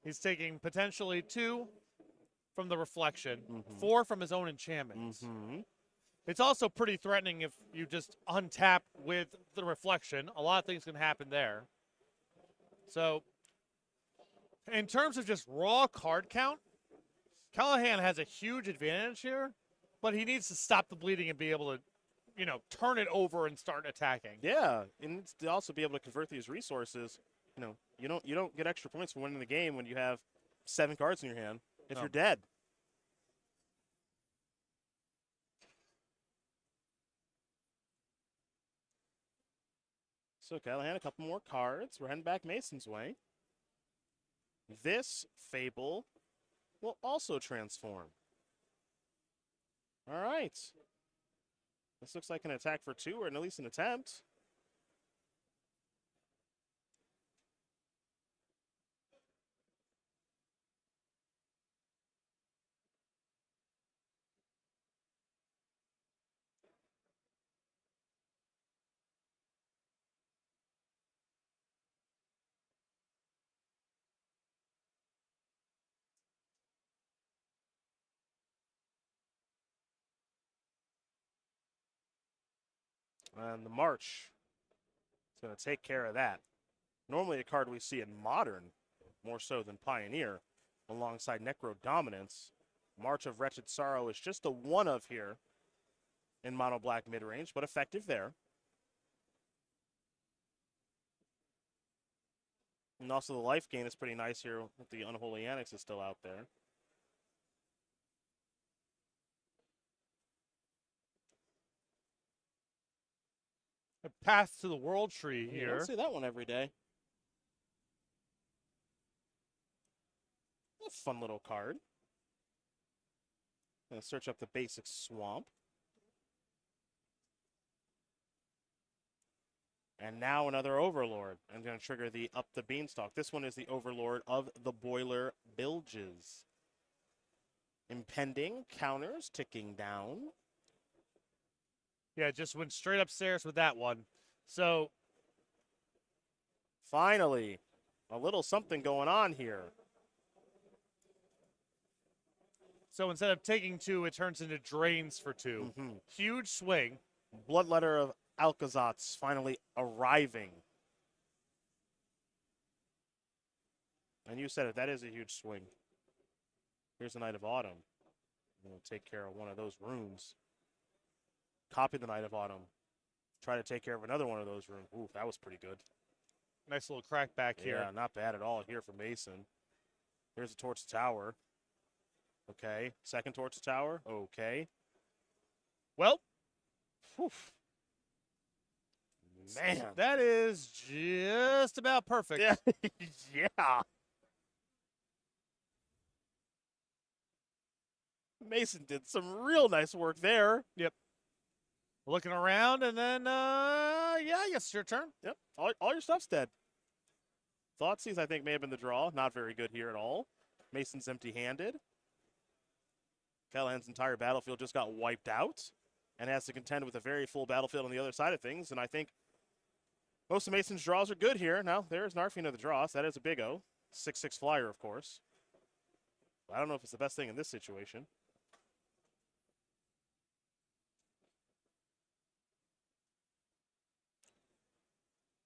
He's taking potentially 2 from the reflection, 4 from his own enchantments. It's also pretty threatening if you just untap with the reflection. A lot of things can happen there. So, in terms of just raw card count, Callahan has a huge advantage here, but he needs to stop the bleeding and be able to, you know, turn it over and start attacking. Yeah, and to also be able to convert these resources. You know, you don't get extra points for winning the game when you have 7 cards in your hand if No. you're dead. So Callahan, a couple more cards. We're heading back Mason's way. This Fable will also transform. All right. This looks like an attack for 2, or at least an attempt. And the March is going to take care of that. Normally a card we see in Modern, more so than Pioneer, alongside Necro Dominance. March of Wretched Sorrow is just a 1 of here in Mono Black mid-range, but effective there. And also the life gain is pretty nice here with the Unholy Annex is still out there. A path to the World Tree Yeah, here. don't see that one every day. A fun little card. Gonna search up the basic swamp. And now another Overlord. I'm going to trigger the Up the Beanstalk. This one is the Overlord of the Boiler Bilges. Impending counters ticking down. Yeah, just went straight upstairs with that one. So finally, a little something going on here. So instead of taking 2, it turns into drains for 2. Huge swing. Bloodletter of Alcazatz finally arriving. And you said it, that is a huge swing. Here's the Knight of Autumn. We'll take care of one of those runes. Copy the Knight of Autumn. Try to take care of another one of those runes. Ooh, that was pretty good. Nice little crack back here. Yeah, not bad at all here for Mason. Here's a Torch Tower. Okay, second Torch Tower. Okay. Well, whew. Man. That is just about perfect. Yeah. Yeah. Mason did some real nice work there. Yep. Looking around, and then, yeah, I guess it's your turn. Yep. All your stuff's dead. Thoughtseize, I think, may have been the draw. Not very good here at all. Mason's empty-handed. Callahan's entire battlefield just got wiped out and has to contend with a very full battlefield on the other side of things. And I think most of Mason's draws are good here. Now, there's Narfina of the draws. That is a big O. 6/6 flyer, of course. I don't know if it's the best thing in this situation.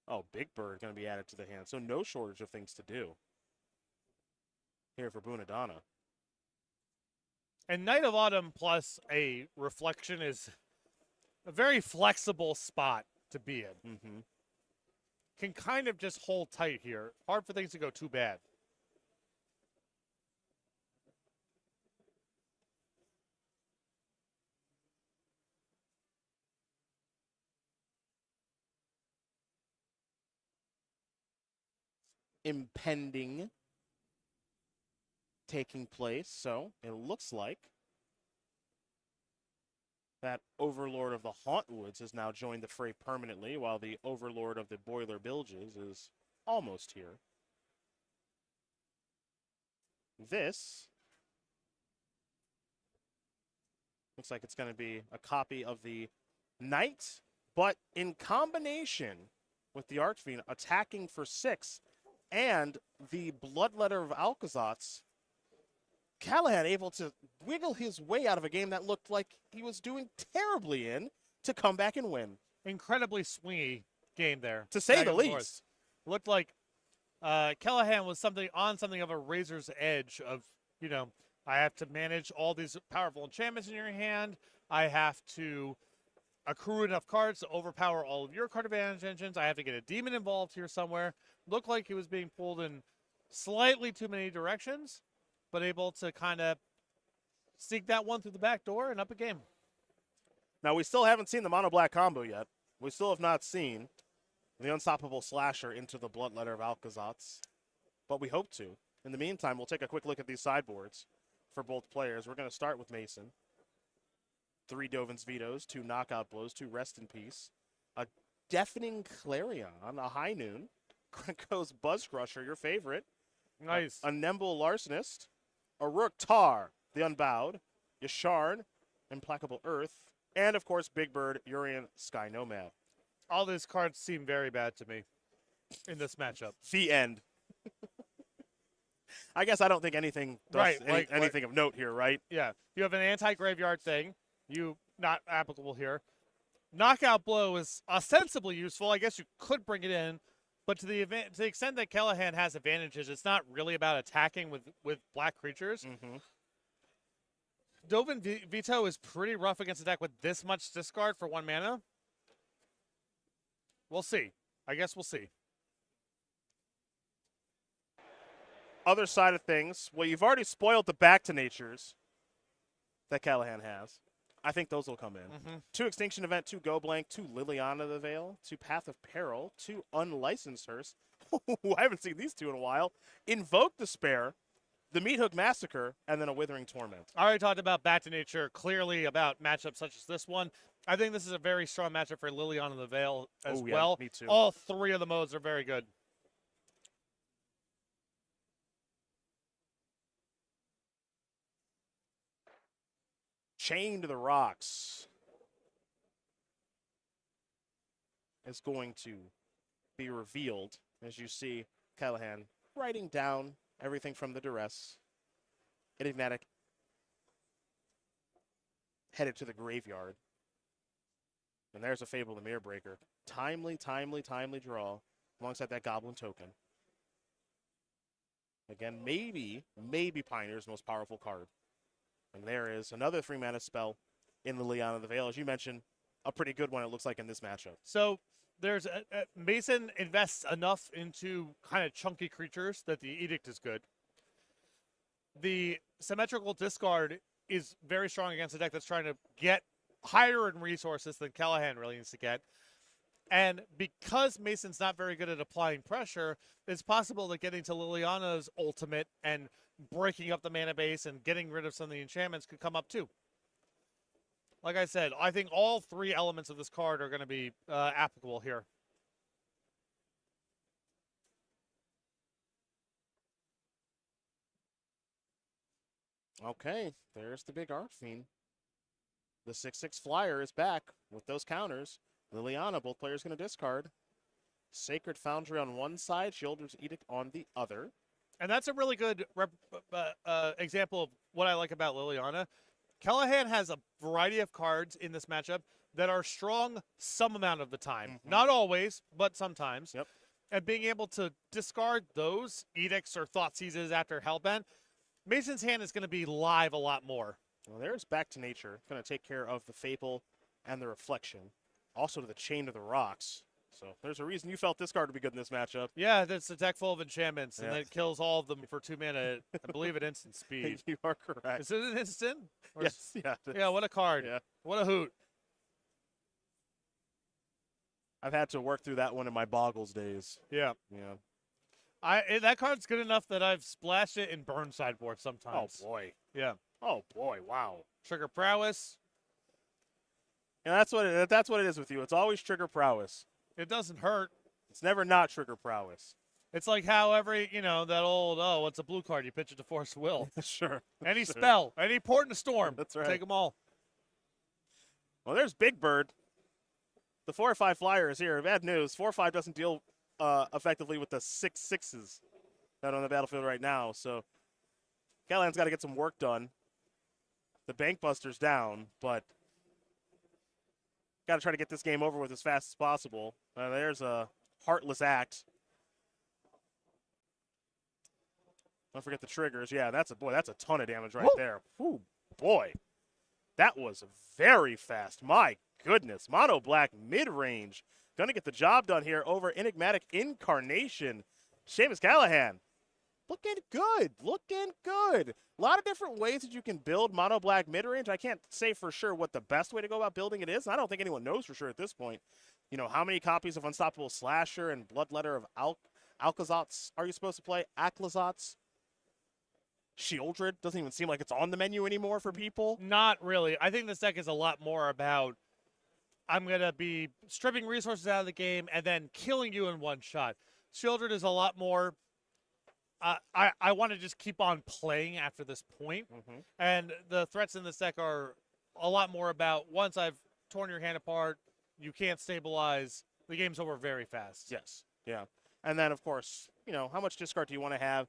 Oh, Big Bird going to be added to the hand. So no shortage of things to do here for Bunadana. And Knight of Autumn plus a reflection is a very flexible spot to be in. Can kind of just hold tight here. Hard for things to go too bad. Impending taking place, so it looks like that Overlord of the Hauntwoods has now joined the fray permanently, while the Overlord of the Boiler Bilges is almost here. This looks like it's going to be a copy of the Knight, but in combination with the Archfiend attacking for 6 and the Bloodletter of Alcazatz, Callahan able to wiggle his way out of a game that looked like he was doing terribly in to come back and win. Incredibly swingy game there, to say back the and least. forth. Looked like Callahan was something of a razor's edge of, you know, I have to manage all these powerful enchantments in your hand. I have to accrue enough cards to overpower all of your card advantage engines. I have to get a demon involved here somewhere. Looked like he was being pulled in slightly too many directions, but able to kind of sneak that one through the back door and up a game. Now, we still haven't seen the mono black combo yet. We still have not seen the Unstoppable Slasher into the Bloodletter of Alcazatz, but we hope to. In the meantime, we'll take a quick look at these sideboards for both players. We're going to start with Mason. 3 Dovin's Vetoes, 2 Knockout Blows, 2 Rest in Peace, a Deafening Clarion, a High Noon, Krenko's Buzz Crusher, your favorite. Nice. A Nimble Larcenist, a Rook Tar, the Unbowed, Yasharn, Implacable Earth, and of course Big Bird, Urian, Sky Nomad. All these cards seem very bad to me in this matchup. The end. I guess I don't think anything anything of note here, right? Yeah. You have an anti-graveyard thing. Not applicable here. Knockout Blow is ostensibly useful. I guess you could bring it in, but to the extent that Callahan has advantages, it's not really about attacking with black creatures. Dovin Veto is pretty rough against a deck with this much discard for 1 mana. We'll see. I guess we'll see. Other side of things, well, you've already spoiled the Back to Natures that Callahan has. I think those will come in. 2 Extinction Event, 2 Go Blank, 2 Liliana the Veil, 2 Path of Peril, 2 Unlicensed Hearse. I haven't seen these 2 in a while. Invoke Despair, the Meat Hook Massacre, and then a Withering Torment. I already talked about Back to Nature, clearly about matchups such as this one. I think this is a very strong matchup for Liliana the Veil as Oh, yeah, well. me too. All 3 of the modes are very good. Chain to the Rocks is going to be revealed, as you see Callahan writing down everything from the duress. Enigmatic headed to the graveyard. And there's a Fable Demir Breaker. Timely draw alongside that Goblin token. Again, maybe Pioneer's most powerful card. And there is another 3-mana spell in Liliana the Veil. As you mentioned, a pretty good one, it looks like, in this matchup. So there's Mason invests enough into kind of chunky creatures that the Edict is good. The symmetrical discard is very strong against a deck that's trying to get higher in resources than Callahan really needs to get. And because Mason's not very good at applying pressure, it's possible that getting to Liliana's ultimate and breaking up the mana base and getting rid of some of the enchantments could come up too. Like I said, I think all 3 elements of this card are going to be applicable here. Okay, there's the big Arcfiend. The 6/6 flyer is back with those counters. Liliana, both players going to discard. Sacred Foundry on one side, Sheoldred's Edict on the other. And that's a really good example of what I like about Liliana. Callahan has a variety of cards in this matchup that are strong some amount of the time. Not always, but sometimes. Yep. And being able to discard those edicts or thought seizes after Hellbent, Mason's hand is going to be live a lot more. Well, there's Back to Nature. Going to take care of the Fable and the Reflection. Also to the Chain of the Rocks. So there's a reason you felt this card would be good in this matchup. Yeah, that's a deck full of enchantments, and Yeah. it kills all of them for 2 mana, I believe, at instant speed. You are correct. Is it an instant? Or Yes, yeah. Yeah, what a card. Yeah. What a hoot. I've had to work through that one in my Boggles days. Yeah. Yeah. That card's good enough that I've splashed it in burn sideboard Oh, sometimes. boy. Yeah. Oh, boy. Wow. Trigger prowess. Yeah, that's what it is with you. It's always trigger prowess. It doesn't hurt. It's never not trigger prowess. It's like how every, that old, what's a blue card? You pitch it to Force Will. Sure. Any Sure. spell, any port in a storm. That's right. Take them all. Well, there's Big Bird. The 4 or 5 flyer is here. Bad news. 4 or 5 doesn't deal effectively with the 6/6s that are on the battlefield right now. So Callahan's got to get some work done. The Bankbuster's down, but got to try to get this game over with as fast as possible. There's a Heartless Act. Don't forget the triggers. Yeah, that's a ton of damage right there. Ooh, boy. That was very fast. My goodness. Mono Black mid-range. Going to get the job done here over Enigmatic Incarnation. Seamus Callahan. Looking good. Looking good. A lot of different ways that you can build Mono Black mid-range. I can't say for sure what the best way to go about building it is. I don't think anyone knows for sure at this point. How many copies of Unstoppable Slasher and Bloodletter of Alcazats are you supposed to play? Aclazats? Sheoldred doesn't even seem like it's on the menu anymore for people. Not really. I think this deck is a lot more about I'm going to be stripping resources out of the game and then killing you in one shot. Sheoldred is a lot more I want to just keep on playing after this point. And the threats in this deck are a lot more about once I've torn your hand apart, you can't stabilize, the game's over very fast. Yes. Yeah. And then, of course, how much discard do you want to have?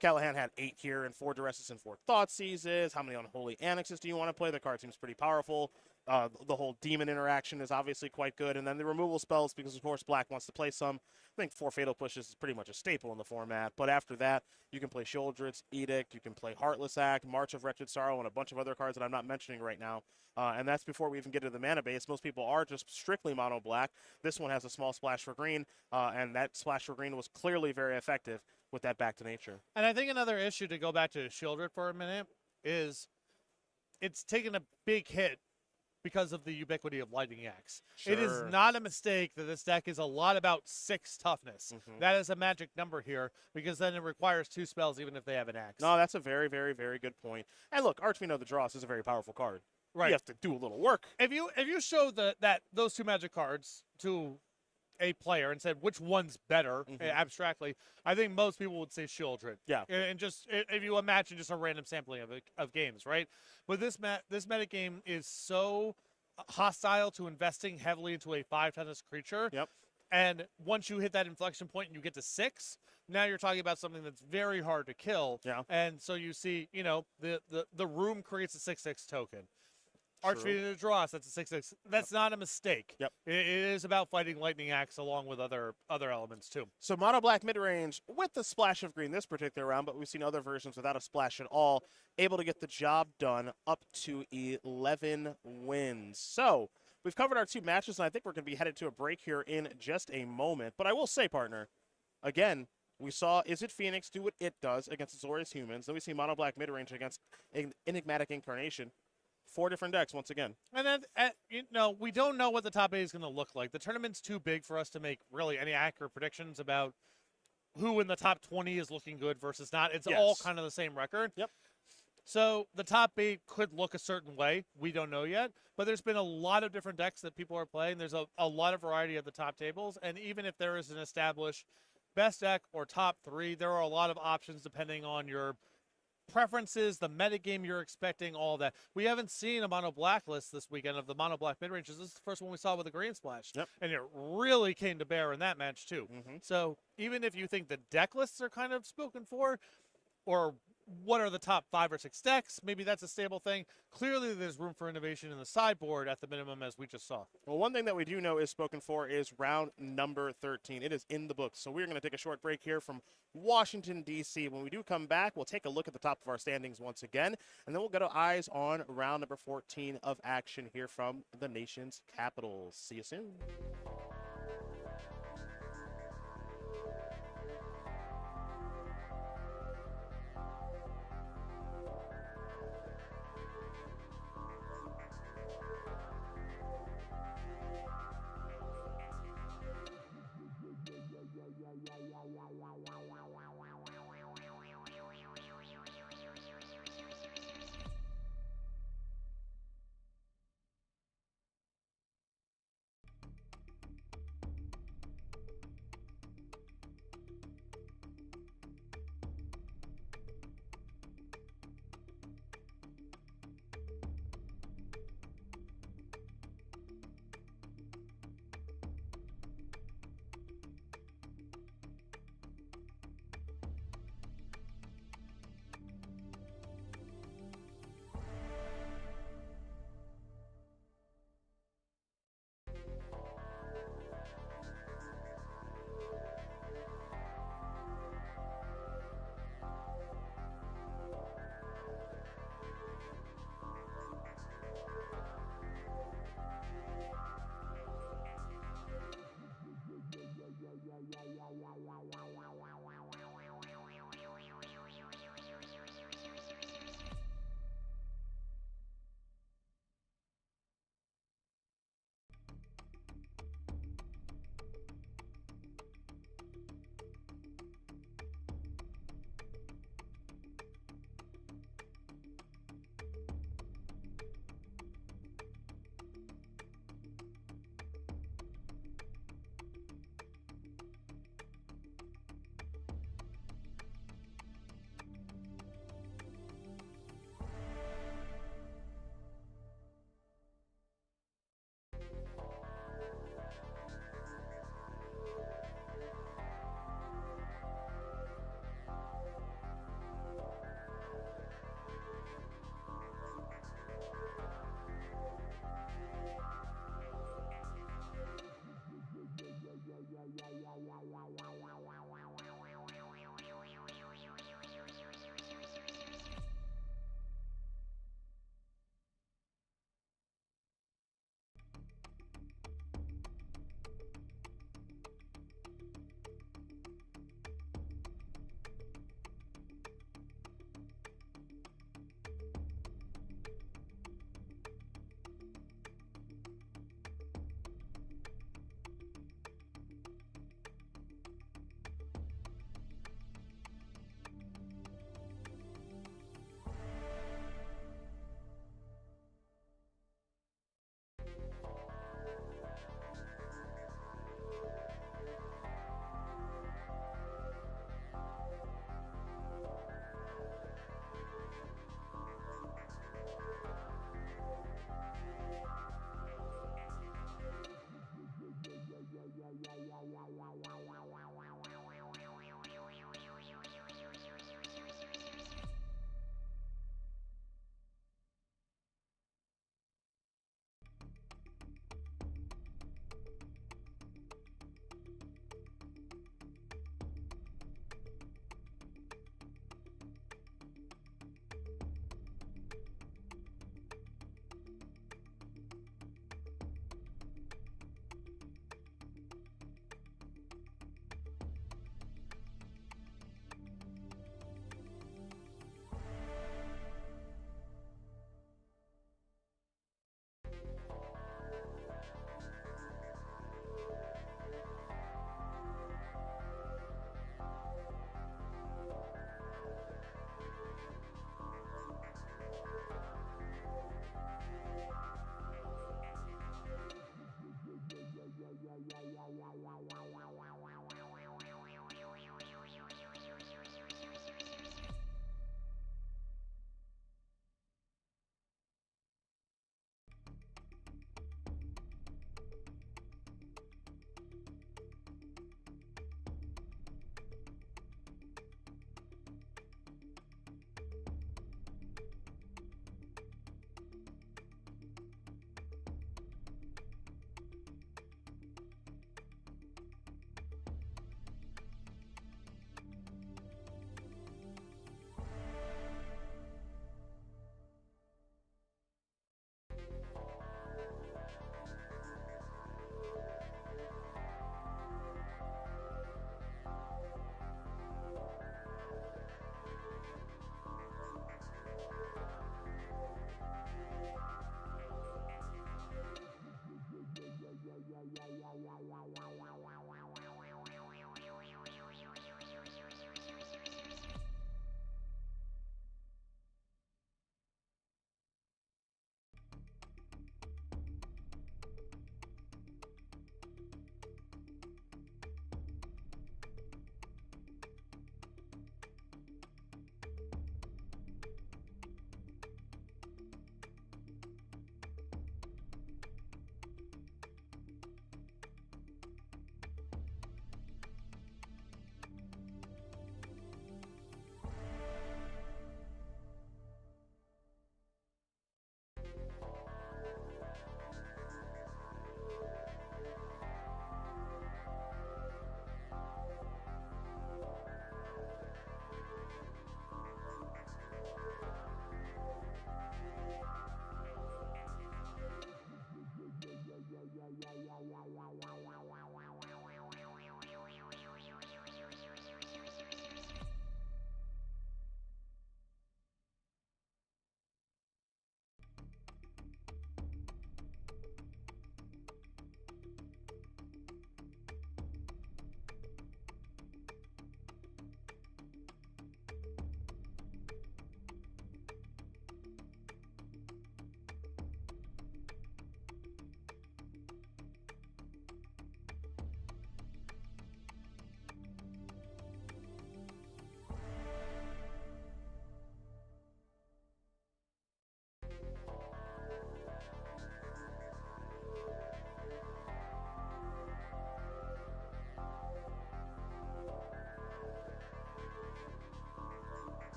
Callahan had 8 here and 4 Duresses and 4 Thoughtseizes. How many Unholy Annexes do you want to play? The card seems pretty powerful. The whole demon interaction is obviously quite good. And then the removal spells, because, of course, Black wants to play some. I think 4 Fatal Pushes is pretty much a staple in the format. But after that, you can play Sheoldred's Edict, you can play Heartless Act, March of Wretched Sorrow, and a bunch of other cards that I'm not mentioning right now. And that's before we even get to the mana base. Most people are just strictly mono black. This one has a small splash for green, and that splash for green was clearly very effective with that Back to Nature. And I think another issue, to go back to Sheoldred for a minute, is it's taken a big hit because of the ubiquity of Lightning Axe. It is Sure. not a mistake that this deck is a lot about 6 toughness. That is a magic number here, because then it requires 2 spells even if they have an axe. No, that's a very, very, very good point. And look, Archfiend of the Dross is a very powerful card. Right. You have to do a little work. If you show those 2 Magic cards to a player and said which one's better abstractly, I think most people would say Shieldred. Yeah. And just if you imagine just a random sampling of games, right? But this meta game is so hostile to investing heavily into a 5-toughness creature. Yep. And once you hit that inflection point and you get to 6, now you're talking about something that's very hard to kill. Yeah. And so you see, the room creates a 6/6 token. True. Archfiend Dross, that's a 6/6. That's not a mistake. Yep. It is about fighting Lightning Axe along with other elements too. So mono black mid range with the splash of green this particular round, but we've seen other versions without a splash at all, able to get the job done up to 11 wins. So we've covered our 2 matches, and I think we're going to be headed to a break here in just a moment. But I will say, partner, again, we saw Izzet Phoenix do what it does against Azorius Humans. Then we see mono black mid range against Enigmatic Incarnation. 4 different decks once again. And then, we don't know what the top 8 is going to look like. The tournament's too big for us to make really any accurate predictions about who in the top 20 is looking good versus not. It's all kind of the same record. Yep. So the top 8 could look a certain way. We don't know yet. But there's been a lot of different decks that people are playing. There's a lot of variety at the top tables. And even if there is an established best deck or top 3, there are a lot of options depending on your preferences, the metagame you're expecting, all that. We haven't seen a mono black list this weekend of the mono black mid ranges. This is the first one we saw with the green splash. Yep. And it really came to bear in that match too. So even if you think the deck lists are kind of spoken for, or what are the top 5 or 6 decks, maybe that's a stable thing. Clearly there's room for innovation in the sideboard at the minimum, as we just saw. Well, one thing that we do know is spoken for is round number 13. It is in the books. So we're going to take a short break here from Washington, D.C. When we do come back, we'll take a look at the top of our standings once again, and then we'll get our eyes on round number 14 of action here from the nation's capital. See you soon.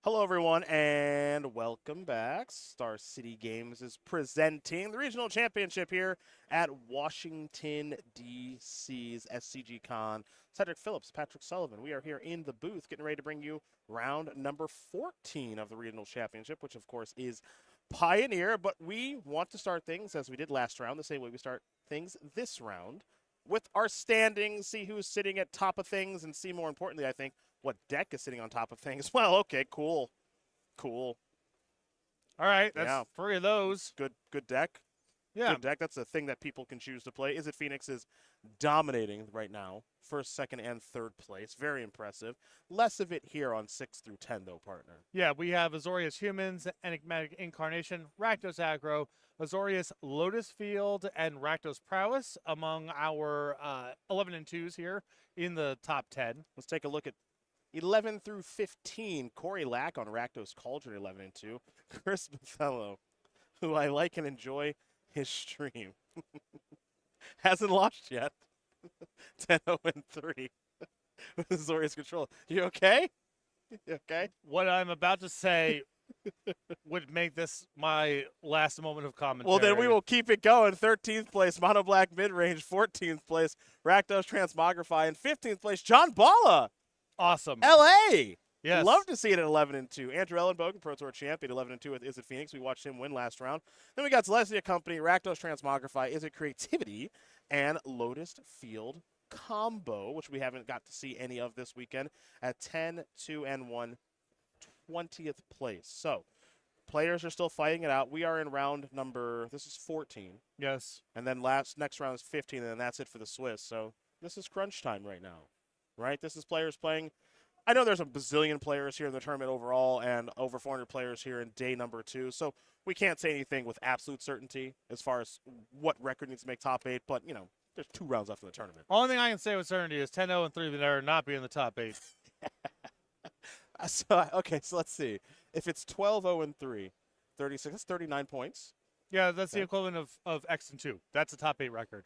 Hello, everyone, and welcome back. Star City Games is presenting the regional championship here at Washington, D.C.'s SCG Con. Cedric Phillips, Patrick Sullivan. We are here in the booth getting ready to bring you round number 14 of the regional championship, which, of course, is Pioneer. But we want to start things as we did last round, the same way we start things this round, with our standings, see who's sitting at top of things, and see, more importantly, I think, what deck is sitting on top of things. Well, okay, cool. Cool. All right, that's Yeah. 3 of those. Good deck. Yeah. Good deck. That's a thing that people can choose to play. Is it Phoenix is dominating right now. First, second, and third place. Very impressive. Less of it here on 6 through 10, though, partner. Yeah, we have Azorius Humans, Enigmatic Incarnation, Rakdos Aggro, Azorius Lotus Field, and Rakdos Prowess among our 11 and 2s here in the top 10. Let's take a look at 11 through 15. Corey Lack on Rakdos Cauldron, 11 and 2. Chris Bathello, who I like and enjoy his stream. Hasn't lost yet. 10-0 and 3 with Azorius Control. You okay? You okay? What I'm about to say would make this my last moment of commentary. Well, then we will keep it going. 13th place, Mono Black Midrange. 14th place, Rakdos Transmogrify. And 15th place, John Balla. Awesome. LA. Yes. Love to see it at 11 and 2. Andrew Ellenbogen, Pro Tour champion, 11 and 2 with Is It Phoenix. We watched him win last round. Then we got Celestia Company, Rakdos Transmogrify, Is It Creativity, and Lotus Field Combo, which we haven't got to see any of this weekend at 10, 2, and 1, 20th place. So players are still fighting it out. We are in round number, this is 14. Yes. And then next round is 15, and then that's it for the Swiss. So this is crunch time right now, right? This is players playing. I know there's a bazillion players here in the tournament overall and over 400 players here in day number 2. So we can't say anything with absolute certainty as far as what record needs to make top 8. But, you know, there's 2 rounds left in the tournament. Only thing I can say with certainty is 10-0 and 3 would never not be in the top 8. Okay, so let's see. If it's 12-0 and 3, 36, that's 39 points. Yeah, that's the equivalent of X and 2. That's a top 8 record.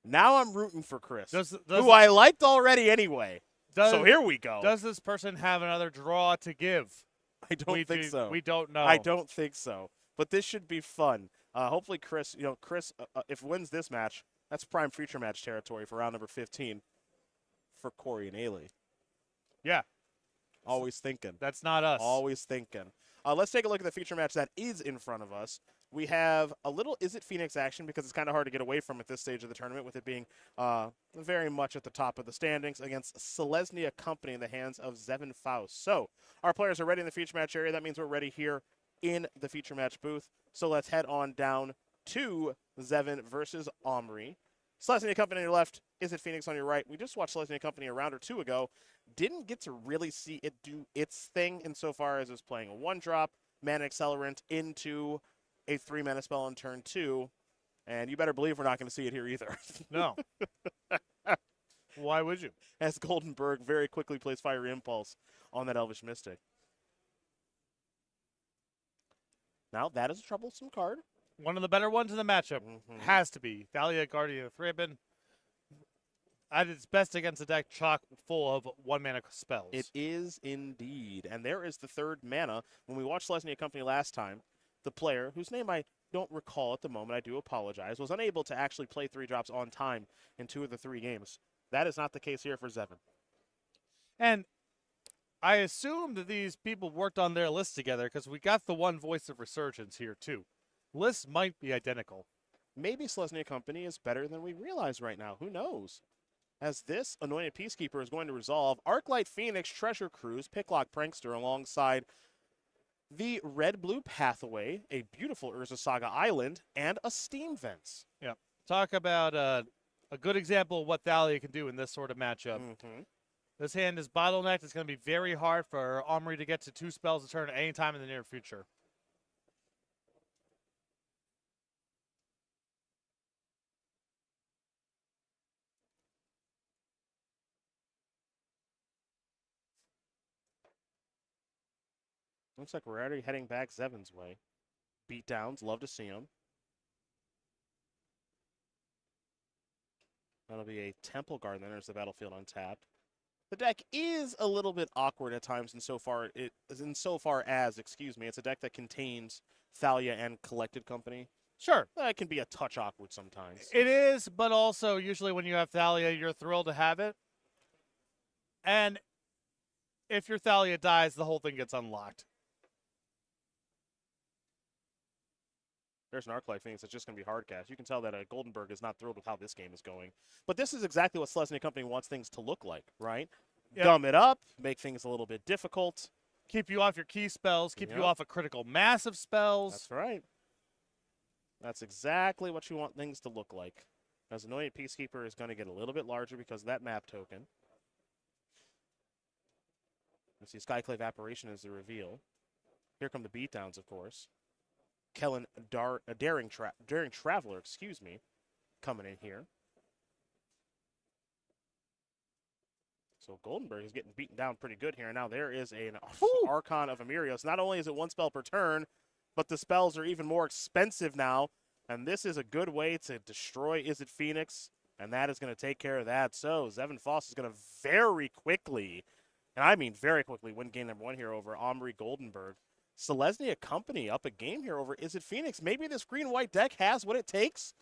Now I'm rooting for Chris, Does who I liked already anyway. So here we go. Does this person have another draw to give? I don't think so. We don't know. I don't think so. But this should be fun. Hopefully, Chris, if wins this match, that's prime future match territory for round number 15 for Corey and Ailey. Yeah. Always thinking. That's not us. Always thinking. Let's take a look at the feature match that is in front of us. We have a little Is It Phoenix action because it's kind of hard to get away from at this stage of the tournament with it being very much at the top of the standings against Selesnya Company in the hands of Zevin Faust. So our players are ready in the feature match area. That means we're ready here in the feature match booth. So let's head on down to Zevin versus Omri. Selesnya Company on your left, Is It Phoenix on your right. We just watched Selesnya Company a round or 2 ago. Didn't get to really see it do its thing insofar as it was playing a 1-drop, mana accelerant into a 3-mana spell on turn 2. And you better believe we're not going to see it here either. No. Why would you? As Goldenberg very quickly plays Fiery Impulse on that Elvish Mystic. Now, that is a troublesome card. One of the better ones in the matchup. Has to be. Thalia, Guardian of Thraben. At its best against a deck chock full of 1-mana spells. It is indeed. And there is the 3rd mana. When we watched Selesnya Company last time, the player, whose name I don't recall at the moment, I do apologize, was unable to actually play 3 drops on time in 2 of the 3 games. That is not the case here for Zevin. And I assume that these people worked on their list together because we got the one Voice of Resurgence here too. Lists might be identical. Maybe Selesnya Company is better than we realize right now. Who knows? As this Anointed Peacekeeper is going to resolve Arclight Phoenix, Treasure Cruise, Picklock Prankster alongside the Red-Blue Pathway, a beautiful Urza Saga Island, and a Steam Vents. Yeah. Talk about a good example of what Thalia can do in this sort of matchup. This hand is bottlenecked. It's going to be very hard for Omri to get to 2 spells a turn at any time in the near future. Looks like we're already heading back Zevin's way. Beatdowns, love to see them. That'll be a Temple Guard that enters the battlefield untapped. The deck is a little bit awkward at times insofar as, excuse me, it's a deck that contains Thalia and Collected Company. Sure. That can be a touch awkward sometimes. It is, but also usually when you have Thalia, you're thrilled to have it. And if your Thalia dies, the whole thing gets unlocked. There's an Arclight Phoenix that's just going to be hard cast. You can tell that Goldenberg is not thrilled with how this game is going. But this is exactly what Selesnya Company wants things to look like, right? Yep. Gum it up, make things a little bit difficult. Keep you off your key spells, keep you off of critical massive spells. That's right. That's exactly what you want things to look like. As Anointed Peacekeeper is going to get a little bit larger because of that map token. You see Skyclave Apparition as the reveal. Here come the beatdowns, of course. Kellen Daring Traveler, excuse me, coming in here. So Goldenberg is getting beaten down pretty good here. And now there is an Archon of Amirios. Not only is it one spell per turn, but the spells are even more expensive now. And this is a good way to destroy Izzet Phoenix. And that is going to take care of that. So Zevon Foss is going to very quickly, and I mean very quickly, win game number 1 here over Omri Goldenberg. Selesnya Company up a game here over Izzet Phoenix. Maybe this green-white deck has what it takes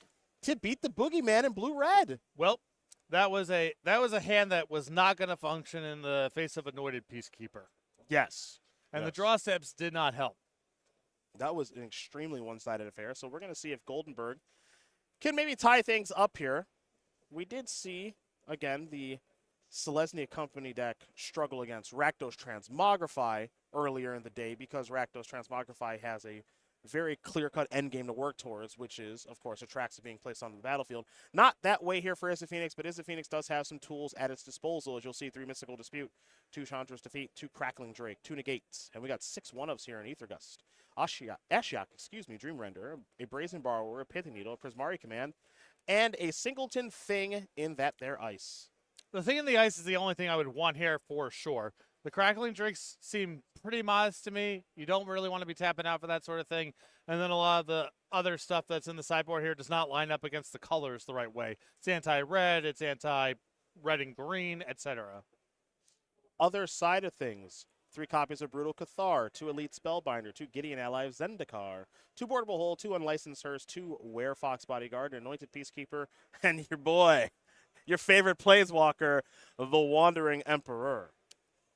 to beat the boogeyman in blue-red. Well, that was a hand that was not going to function in the face of Anointed Peacekeeper. Yes. And the draw steps did not help. That was an extremely one-sided affair. So we're going to see if Goldenberg can maybe tie things up here. We did see, again, the Selesnya Company deck struggle against Rakdos Transmogrify earlier in the day because Rakdos Transmogrify has a very clear-cut endgame to work towards, which is, of course, Atraxa being placed on the battlefield. Not that way here for Izzet Phoenix, but Izzet Phoenix does have some tools at its disposal, as you'll see. 3 Mystical Dispute, 2 Chandra's Defeat, 2 Crackling Drake, 2 Negates, and we got 6 1-ofs here in Aethergust. Ashiok, Dream Render, a Brazen Borrower, a Pithing Needle, a Prismari Command, and a Singleton Thing in that there ice. The thing in the ice is the only thing I would want here for sure. The Crackling Drakes seem pretty modest to me. You don't really want to be tapping out for that sort of thing. And then a lot of the other stuff that's in the sideboard here does not line up against the colors the right way. It's anti-red, it's anti-red and green, etc. Other side of things. 3 copies of Brutal Cathar, 2 Elite Spellbinder, 2 Gideon Ally of Zendikar, 2 Portable Hole, 2 Unlicensed Hearse, 2 Werefox Bodyguard, an Anointed Peacekeeper, and your boy, your favorite Planeswalker, the Wandering Emperor.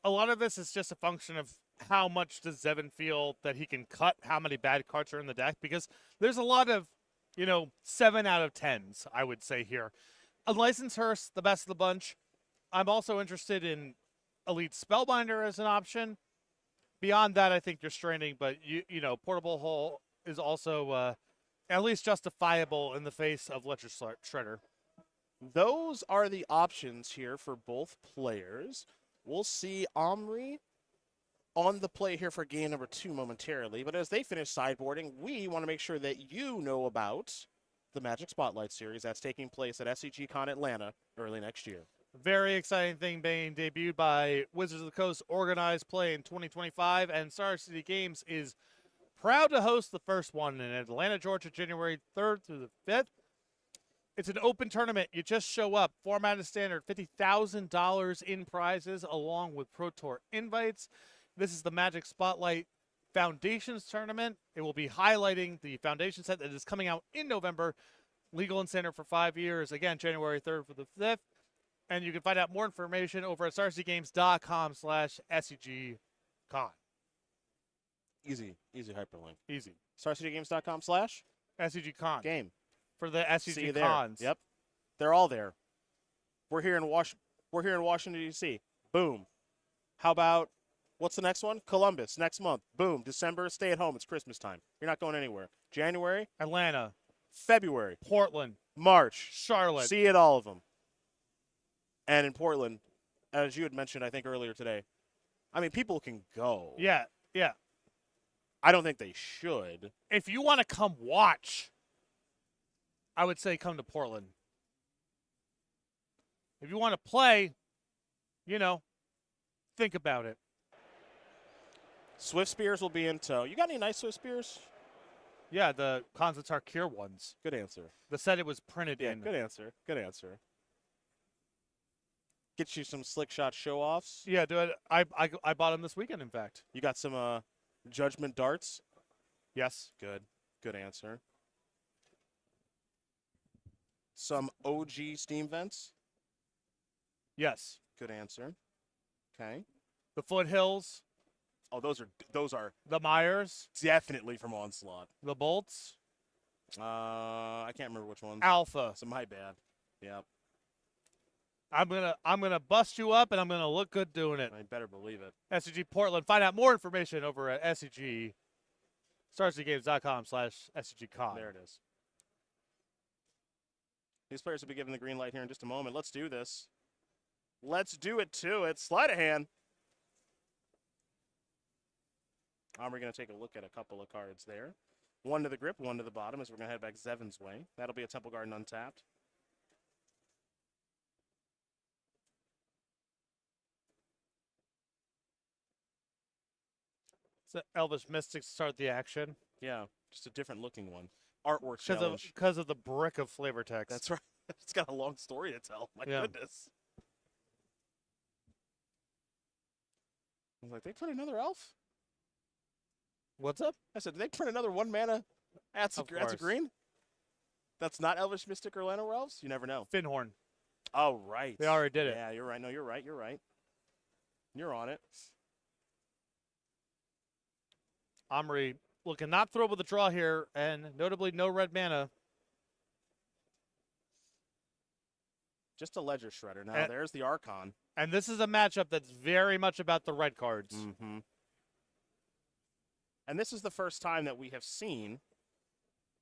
A lot of this is just a function of how much does Zevon feel that he can cut how many bad cards are in the deck, because there's a lot of, 7 out of 10s, I would say here. Unlicensed Hearse, the best of the bunch. I'm also interested in Elite Spellbinder as an option. Beyond that, I think you're straining, but Portable Hole is also at least justifiable in the face of Ledger Shredder. Those are the options here for both players. We'll see Omri on the play here for game number 2 momentarily, but as they finish sideboarding, we want to make sure that you know about the Magic Spotlight Series that's taking place at SCGCon Atlanta early next year. Very exciting thing being debuted by Wizards of the Coast Organized Play in 2025, and Star City Games is proud to host the first one in Atlanta, Georgia, January 3rd through the 5th. It's an open tournament. You just show up. Format is standard, $50,000 in prizes along with Pro Tour invites. This is the Magic Spotlight Foundations Tournament. It will be highlighting the Foundation set that is coming out in November. Legal and standard for 5 years. Again, January 3rd for the 5th. And you can find out more information over at starcitygames.com/SCGCon. Easy hyperlink. Easy. starcitygames.com/SCGCon. Game. For the See you SCG there. cons. Yep. They're all there. We're here in Washington, D.C. Boom. How about, what's the next one? Columbus, next month. Boom. December, stay at home. It's Christmas time. You're not going anywhere. January. Atlanta. February. Portland. March. Charlotte. See it, all of them. And in Portland, as you had mentioned, I think earlier today, people can go. Yeah. I don't think they should. If you want to come watch, I would say come to Portland. If you want to play, think about it. Swift Spears will be in tow. You got any nice Swift Spears? Yeah, the Konstantar Kier ones. Good answer. The set it was printed Yeah, in. good answer. Get you some slick shot show-offs. Yeah, do it. I bought them this weekend, in fact. You got some judgment darts. Yes. Good answer. Some OG Steam vents. Yes. Good answer. Okay. The Foothills, Oh, those are the Myers, definitely from Onslaught. the Bolts, I can't remember which ones. Alpha. So my bad. Yep. I'm gonna bust you up, and I'm gonna look good doing it. I better believe it. SCG Portland. Find out more information over at SCG. StarCityGames.com/SCGCon. There it is. These players will be given the green light here in just a moment. Let's do this. Let's do it to it. Sleight of hand. We're going to take a look at a couple of cards there. One to the grip, one to the bottom as we're going to head back Zevin's way. That'll be a Temple Garden untapped. So Elvish Mystics start the action Yeah, just a different looking one. Artwork challenge. because of the brick of flavor text. That's right. It's got a long story to tell. My Yeah. goodness. I was like, they print another elf? What's up? I said, did they print another 1 mana? That's a course. green? That's not Elvish Mystic or Llanowar Elves? You never know. Finhorn. Oh, right. They already did it. Yeah, you're right. No, you're right. You're right. You're on it. Omri looking not thrilled with the draw here, and notably no red mana. Just a Ledger Shredder. Now, And- there's the Archon. And this is a matchup that's very much about the red cards. Mm-hmm. And this is the first time that we have seen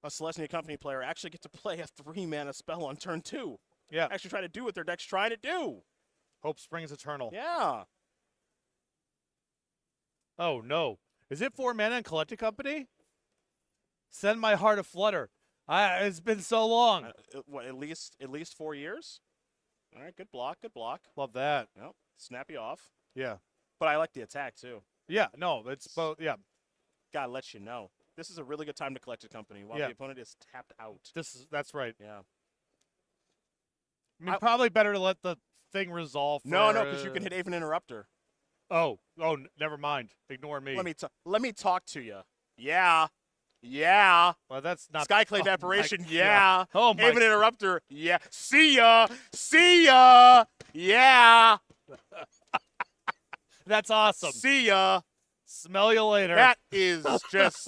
a Celestia Company player actually get to play a 3-mana spell on turn 2. Yeah. Actually try to do what their deck's trying to do. Hope springs eternal. Yeah. Oh, no. Is it 4 mana and Collected Company? Send my heart a flutter. It's been so long. What, at least 4 years? All right, good block, good block. Love that. Yep, snap you off. Yeah. But I like the attack, too. Yeah, no, it's both. Yeah. Gotta let you know. This is a really good time to collect a company while Yeah. the opponent is tapped out. That's right. Yeah. I mean, probably better to let the thing resolve. No, because you can hit Aven Interrupter. Oh, never mind. Ignore me. Let me talk to you. Yeah. Yeah. Well, that's not Skyclave my Apparition, God. yeah. Oh my. Haven Interrupter, yeah. See ya. See ya. Yeah. That's awesome. See ya. Smell you later. That is just,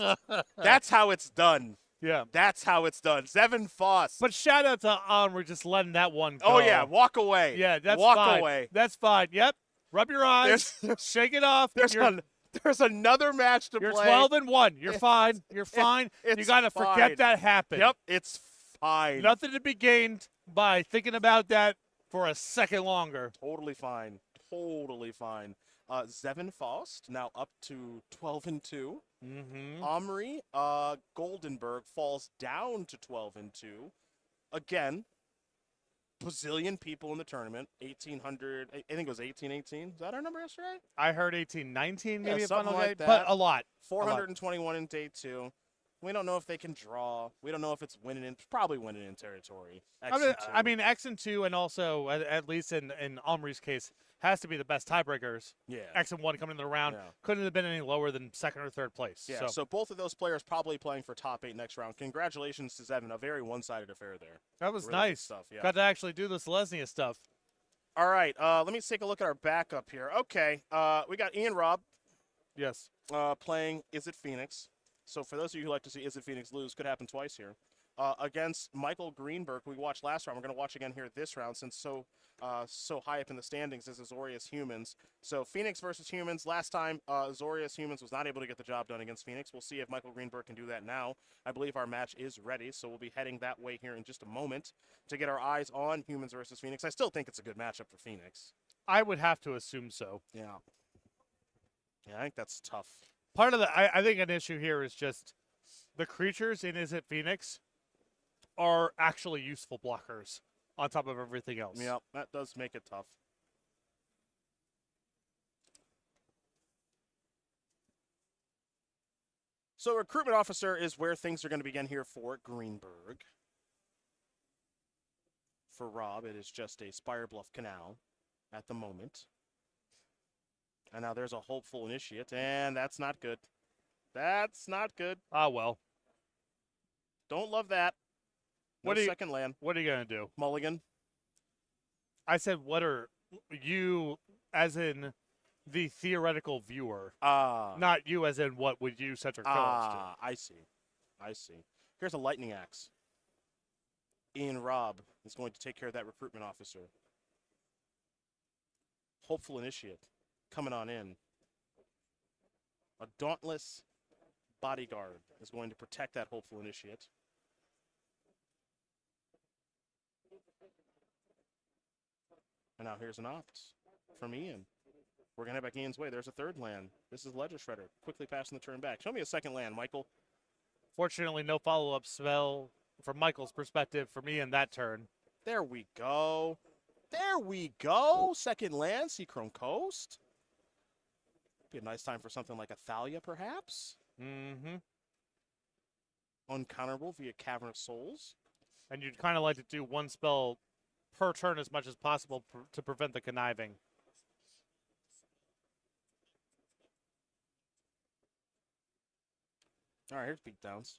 that's how it's done. Yeah. That's how it's done. Zevin Foss. But shout out to Omri just letting that one go. Oh, yeah. Walk away. Yeah, that's Walk fine. away. That's fine. Yep. Rub your eyes. Shake it off. There's another match to You're play. 12-1. You're fine. You're fine. You It's got to fine. forget that happened. Yep, it's fine. Nothing to be gained by thinking about that for a second longer. Totally fine. Totally fine. Zevin Faust now up to 12-2. Mm-hmm. Omri Goldenberg falls down to 12-2. Again, bazillion people in the tournament. 1,800. I think it was 1818. Is that our number yesterday? I heard 18-19 maybe Yeah, at something final like gate, that. but a lot. 421 in day 2. We don't know if they can draw. We don't know if it's winning in, probably winning in territory. I mean, X and 2, and also at least in Omri's case, has to be the best tiebreakers. yeah. X and 1 coming into the round Yeah. couldn't have been any lower than second or third place. Yeah, so both of those players probably playing for top 8 next round. Congratulations to Zevin. A very one-sided affair there. that was Really good nice. stuff, yeah. Got to actually do the Selesnya stuff. All right, let me take a look at our backup here. Okay, we got Ian Robb Yes. playing Is It Phoenix. So for those of you who like to see Is It Phoenix lose, could happen twice here. Against Michael Greenberg, who we watched last round. We're going to watch again here this round since so high up in the standings is Azorius Humans. So Phoenix versus Humans. Last time, Azorius Humans was not able to get the job done against Phoenix. We'll see if Michael Greenberg can do that now. I believe our match is ready, so we'll be heading that way here in just a moment to get our eyes on Humans versus Phoenix. I still think it's a good matchup for Phoenix. I would have to assume so. Yeah. Yeah, I think that's tough. Part of the, I think an issue here is just the creatures in Is It Phoenix are actually useful blockers on top of everything else. Yeah, that does make it tough. So recruitment officer is where things are going to begin here for Greenberg. For Rob, it is just a Spire Bluff Canal. at the moment. And now there's a hopeful initiate, and that's not good. That's not good. Ah, well. Don't love that. No What are you- second land. What are you going to do? Mulligan. I said, what are you, as in the theoretical viewer, Ah. not you as in what would you Cedric Phillips do? I see. I see. Here's a lightning axe. Ian Robb is going to take care of that recruitment officer. Hopeful initiate coming on in. A dauntless bodyguard is going to protect that hopeful initiate. And now here's an opt from Ian. We're going to head back Ian's way. There's a third land. This is Ledger Shredder. Quickly passing the turn back. Show me a second land, Michael. Fortunately, no follow-up spell from Michael's perspective for me in that turn. There we go. There we go. Second land, Seachrome Coast. Be a nice time for something like a Thalia, perhaps. Mm-hmm. Uncounterable via Cavern of Souls. And you'd kind of like to do one spell per turn as much as possible to prevent the conniving. All right, here's beatdowns.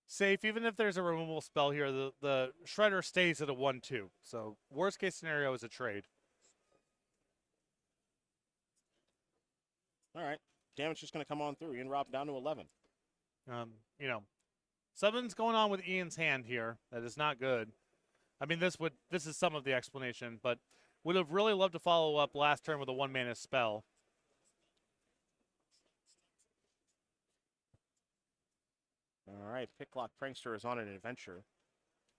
Safe, even if there's a removal spell here, the Shredder stays at a 1-2. So worst case scenario is a trade. All right, damage just going to come on through. Ian Robb down to 11. You know, something's going on with Ian's hand here that is not good. I mean, this is some of the explanation, but would have really loved to follow up last turn with a 1-mana spell. All right, Picklock Prankster is on an adventure.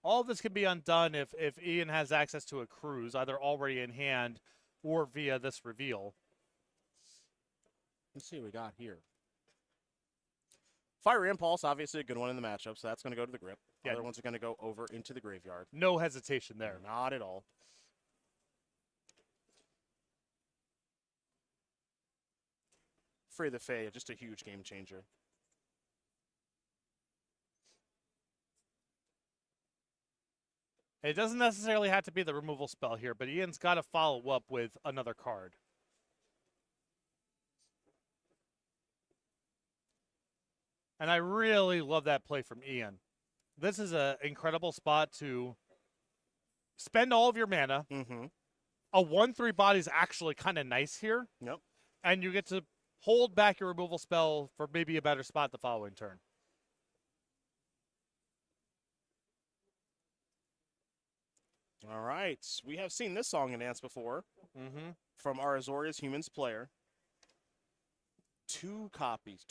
All of this can be undone if Ian has access to a cruise, either already in hand or via this reveal. Let's see what we got here. Fiery Impulse, obviously a good one in the matchup, so that's going to go to the grip. Yeah. Other ones are going to go over into the graveyard. No hesitation there. Not at all. Free the Fae, just a huge game changer. It doesn't necessarily have to be the removal spell here, but Ian's got to follow up with another card. And I really love that play from Ian. This is an incredible spot to spend all of your mana. Mm-hmm. A 1/3 body is actually kind of nice here. Yep. And you get to hold back your removal spell for maybe a better spot the following turn. All right. We have seen this song and dance before Mm-hmm. from our Azorius Humans player. Two copies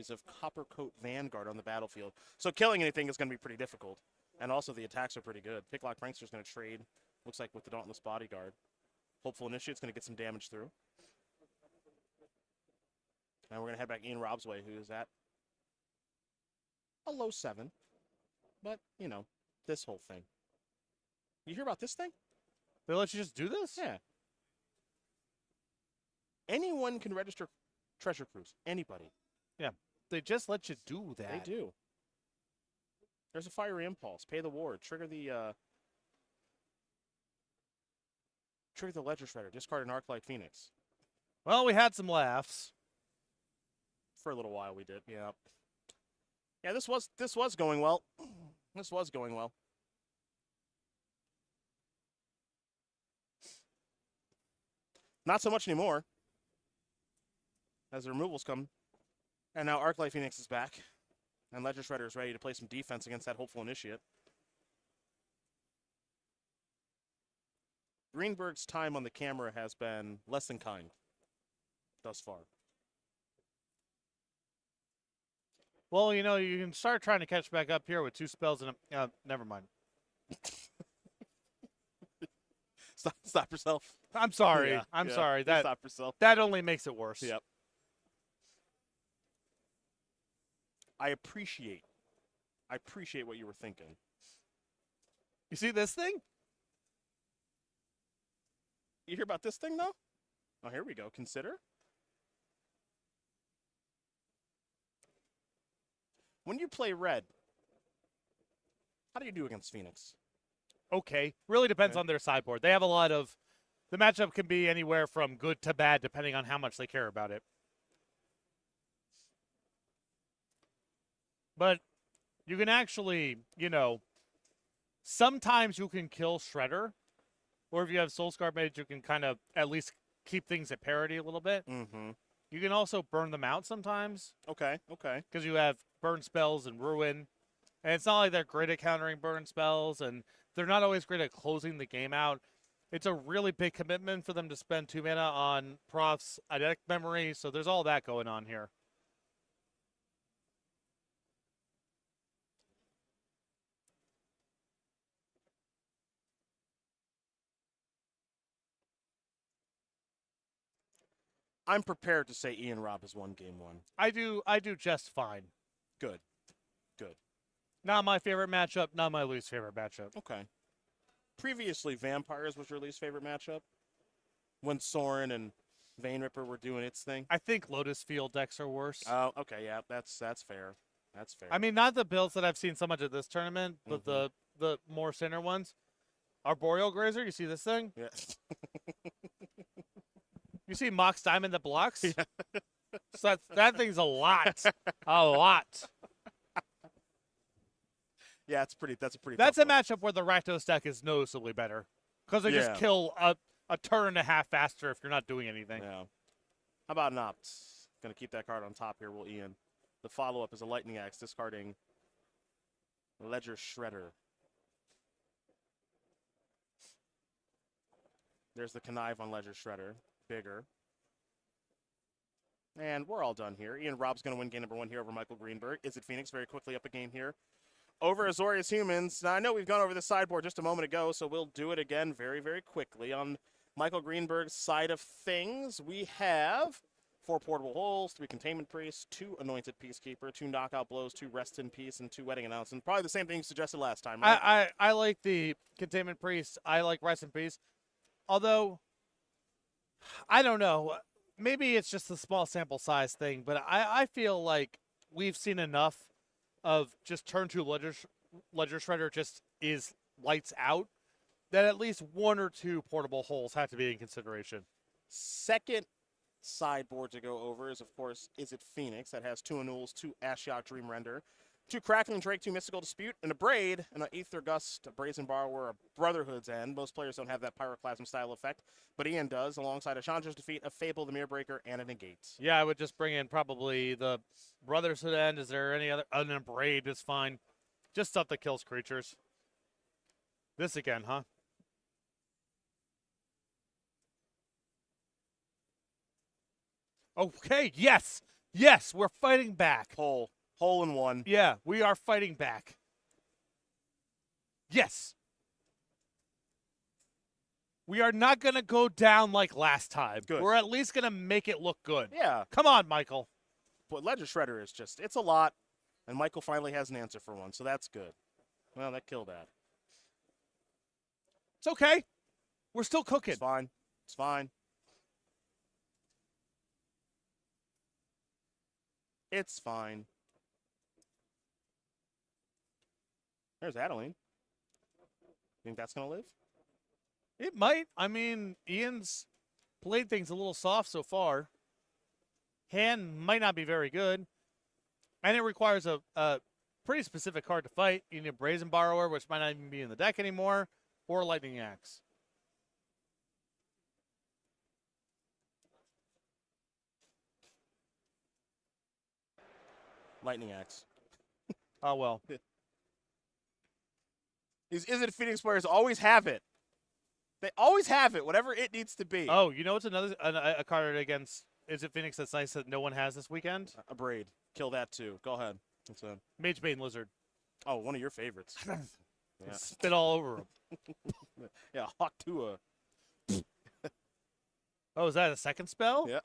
of Coppercoat Vanguard on the battlefield. So killing anything is going to be pretty difficult. And also the attacks are pretty good. Picklock Prankster is going to trade, looks like, with the Dauntless Bodyguard. Hopeful Initiate's going to get some damage through. And we're going to head back Ian Robb's way, who is at a low 7. But, you know, this whole thing. You hear about this thing? They let you just do this? Yeah. Anyone can register Treasure Cruise. Anybody. They just let you do that. They do. There's a Fiery Impulse. Pay the ward. Trigger the Ledger Shredder. Discard an Arclight Phoenix. Well, we had some laughs. For a little while we did. Yeah. Yeah, this was going well. This was going well. Not so much anymore. As the removals come. And now Arclight Phoenix is back. And Ledger Shredder is ready to play some defense against that Hopeful Initiate. Greenberg's time on the camera has been less than kind thus far. Well, you know, you can start trying to catch back up here with 2 spells and a... never mind. Stop yourself. I'm sorry. Yeah, I'm yeah. sorry. You stop yourself. That only makes it worse. Yep. I appreciate what you were thinking. You see this thing? You hear about this thing, though? Oh, here we go. Consider. When you play red, how do you do against Phoenix? okay. Really depends Okay. on their sideboard. They have a lot of. The matchup can be anywhere from good to bad depending on how much they care about it. But you can actually, sometimes you can kill Shredder. Or if you have Soulscar Mage, you can kind of at least keep things at parity a little bit. Mm-hmm. You can also burn them out sometimes Okay. Okay. because you have burn spells and ruin. And it's not like they're great at countering burn spells, and they're not always great at closing the game out. It's a really big commitment for them to spend 2 mana on Prof's Eidetic Memory, so there's all that going on here. I'm prepared to say Ian Robb has won game 1. I do just fine. Good. Good. Not my favorite matchup, not my least favorite matchup. Okay. Previously, Vampires was your least favorite matchup? When Sorin and Vein Ripper were doing its thing? I think Lotus Field decks are worse. Oh, okay, yeah, that's fair. That's fair. I mean, not the builds that I've seen so much at this tournament, but the more center ones. Arboreal Grazer, you see this thing? Yeah. You see Mox Diamond that blocks? Yeah. So that thing's a lot. A lot. Yeah, that's a pretty That's tough a matchup where the Rakdos deck is noticeably better. Because they just kill a turn and a half faster if you're not doing anything. Yeah. How about Nopt? Gonna keep that card on top here, will Ian. The follow-up is a Lightning Axe, discarding Ledger Shredder. There's the Connive on Ledger Shredder. Bigger. And we're all done here. Ian Robb's going to win game number 1 here over Michael Greenberg. Is it Phoenix? Very quickly up a game here over Azorius Humans. Now, I know we've gone over the sideboard just a moment ago, so we'll do it again very, very quickly. On Michael Greenberg's side of things, we have 4 Portable Holes, 3 Containment Priests, 2 Anointed Peacekeeper, 2 Knockout Blows, 2 Rest in Peace, and 2 Wedding Announcement. Probably the same thing you suggested last time, right? I like the Containment Priest. I like Rest in Peace. Although, I don't know. Maybe it's just the small sample size thing, but I feel like we've seen enough of just turn 2 Ledger Shredder just is lights out that at least 1 or 2 Portable Holes have to be in consideration. Second sideboard to go over is, of course, Is It Phoenix? That has 2 Anuls, 2 Ashiok Dream Render, 2 Crackling Drake, 2 Mystical Dispute, and a Braid, and an Aether Gust, a Brazen Borrower, a Brotherhood's End. Most players don't have that Pyroclasm style effect, but Ian does, alongside a Chandra's Defeat, a Fable, the Mirror Breaker, and a Negate. Yeah, I would just bring in probably the Brotherhood's End. Is there any other? A Braid is fine. Just stuff that kills creatures. This again, huh? Okay, yes. Yes, we're fighting back. Hole in one. Yeah, we are fighting back. Yes. We are not going to go down like last time. Good. We're at least going to make it look good. Yeah. Come on, Michael. But Ledger Shredder is just, it's a lot, and Michael finally has an answer for one, so that's good. Well, that killed that. It's okay. We're still cooking. It's fine. It's fine. It's fine. There's Adeline. Think that's going to live? It might. I mean, Ian's played things a little soft so far. Hand might not be very good. And it requires a pretty specific card to fight. You need a Brazen Borrower, which might not even be in the deck anymore, or a Lightning Axe. Lightning Axe. Oh, well. These Is It Phoenix players always have it. They always have it, whatever it needs to be. Oh, you know what's another a card against Is It Phoenix that's nice that no one has this weekend? A Braid. Kill that too. Go ahead. What's that? Magebane Lizard. Oh, one of your favorites. Yeah. Spit all over him. Yeah, Hawk Tua. Oh, is that a second spell? Yeah.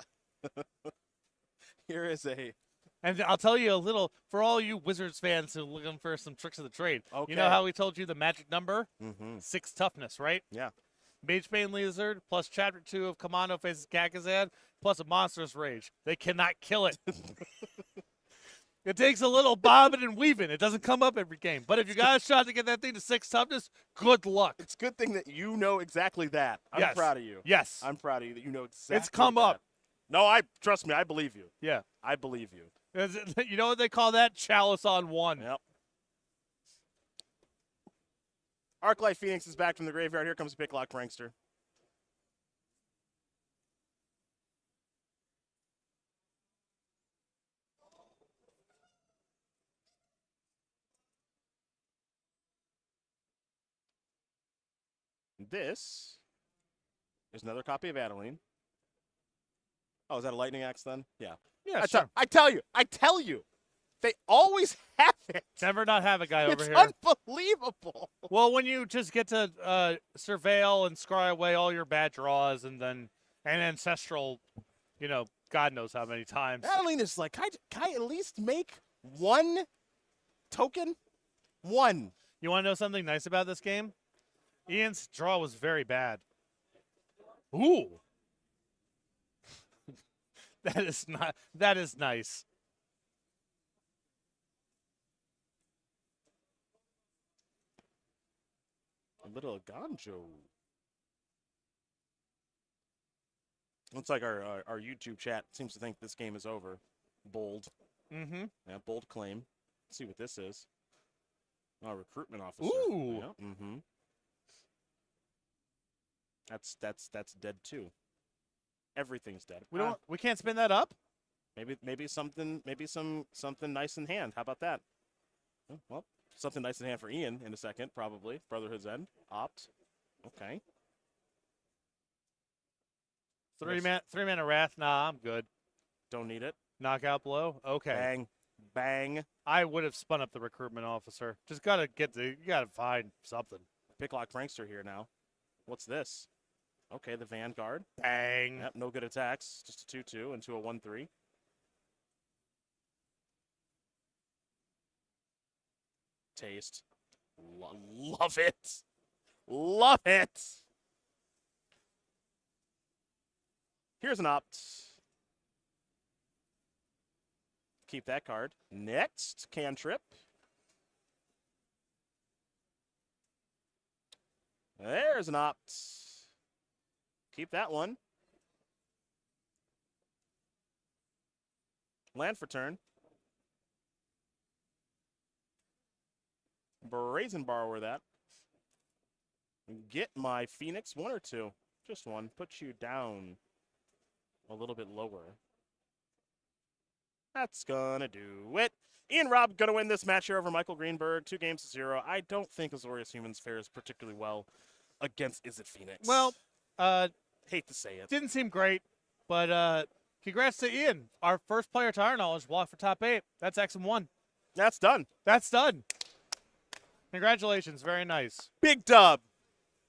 Here is a... And I'll tell you a little, for all you Wizards fans who are looking for some tricks of the trade. Okay. You know how we told you the magic number? Mm-hmm. 6 toughness, right? Yeah. Magebane Lizard plus Chapter 2 of Commando faces Kakazan plus a Monstrous Rage. They cannot kill it. It takes a little bobbing and weaving. It doesn't come up every game. But if you got a shot to get that thing to 6 toughness, good luck. It's a good thing that you know exactly that. I'm Yes. proud of you. Yes. I'm proud of you that you know exactly It's come that. up. No, trust me, I believe you. Yeah. I believe you. You know what they call that? Chalice on 1. Yep. Arclight Phoenix is back from the graveyard. Here comes Picklock Prankster. This is another copy of Adeline. Oh, is that a lightning axe then? Yeah. Yeah, sure. I tell you, they always have it. Never not have a guy over It's here. unbelievable. Well, when you just get to surveil and scry away all your bad draws and then an ancestral, God knows how many times. Adeline is like, can I at least make one token? One. You want to know something nice about this game? Ian's draw was very bad. Ooh. That is nice. A little ganjo. Looks like our YouTube chat seems to think this game is over. Bold. Mm-hmm. Yeah, bold claim. Let's see what this is. Oh, recruitment officer. Ooh. Yeah, mm-hmm. That's dead too. Everything's dead. We can't spin that up? Maybe something nice in hand. How about that? Oh, well, something nice in hand for Ian in a second, probably. Brotherhood's End. Opt. Okay. Three mana wrath? Nah, I'm good. Don't need it. Knockout blow? Okay. Bang. Bang. I would have spun up the recruitment officer. Just you gotta find something. Picklock Prankster here now. What's this? Okay, the Vanguard. Bang. Yep, no good attacks. Just a 2/2 into a 1/3. Taste. Love it. Love it. Here's an opt. Keep that card. Next, cantrip. There's an opt. Keep that one. Land for turn. Brazen Borrower that. Get my Phoenix, 1 or 2. Just 1. Put you down a little bit lower. That's gonna do it. Ian Robb gonna win this match here over Michael Greenberg, 2-0. I don't think Azorius Humans fares particularly well against Is It Phoenix. Well, hate to say it. didn't seem great, but congrats to Ian. Our first player to our knowledge walk for top 8. That's X1. That's done. That's done. Congratulations. Very nice. Big dub.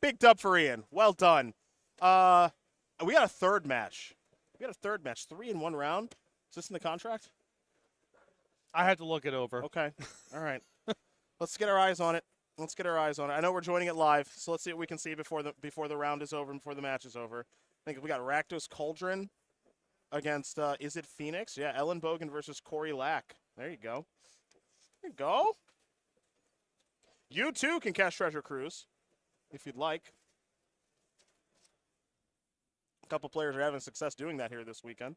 Big dub for Ian. Well done. We got a third match. 3 in 1 round. Is this in the contract? I had to look it over. Okay. All right. Let's get our eyes on it. I know we're joining it live, so let's see what we can see before the round is over, before the match is over. I think we got Rakdos Cauldron against Is It Phoenix? Yeah, Ellen Bogan versus Corey Lack. There you go. You too can cash Treasure Cruise if you'd like. A couple players are having success doing that here this weekend.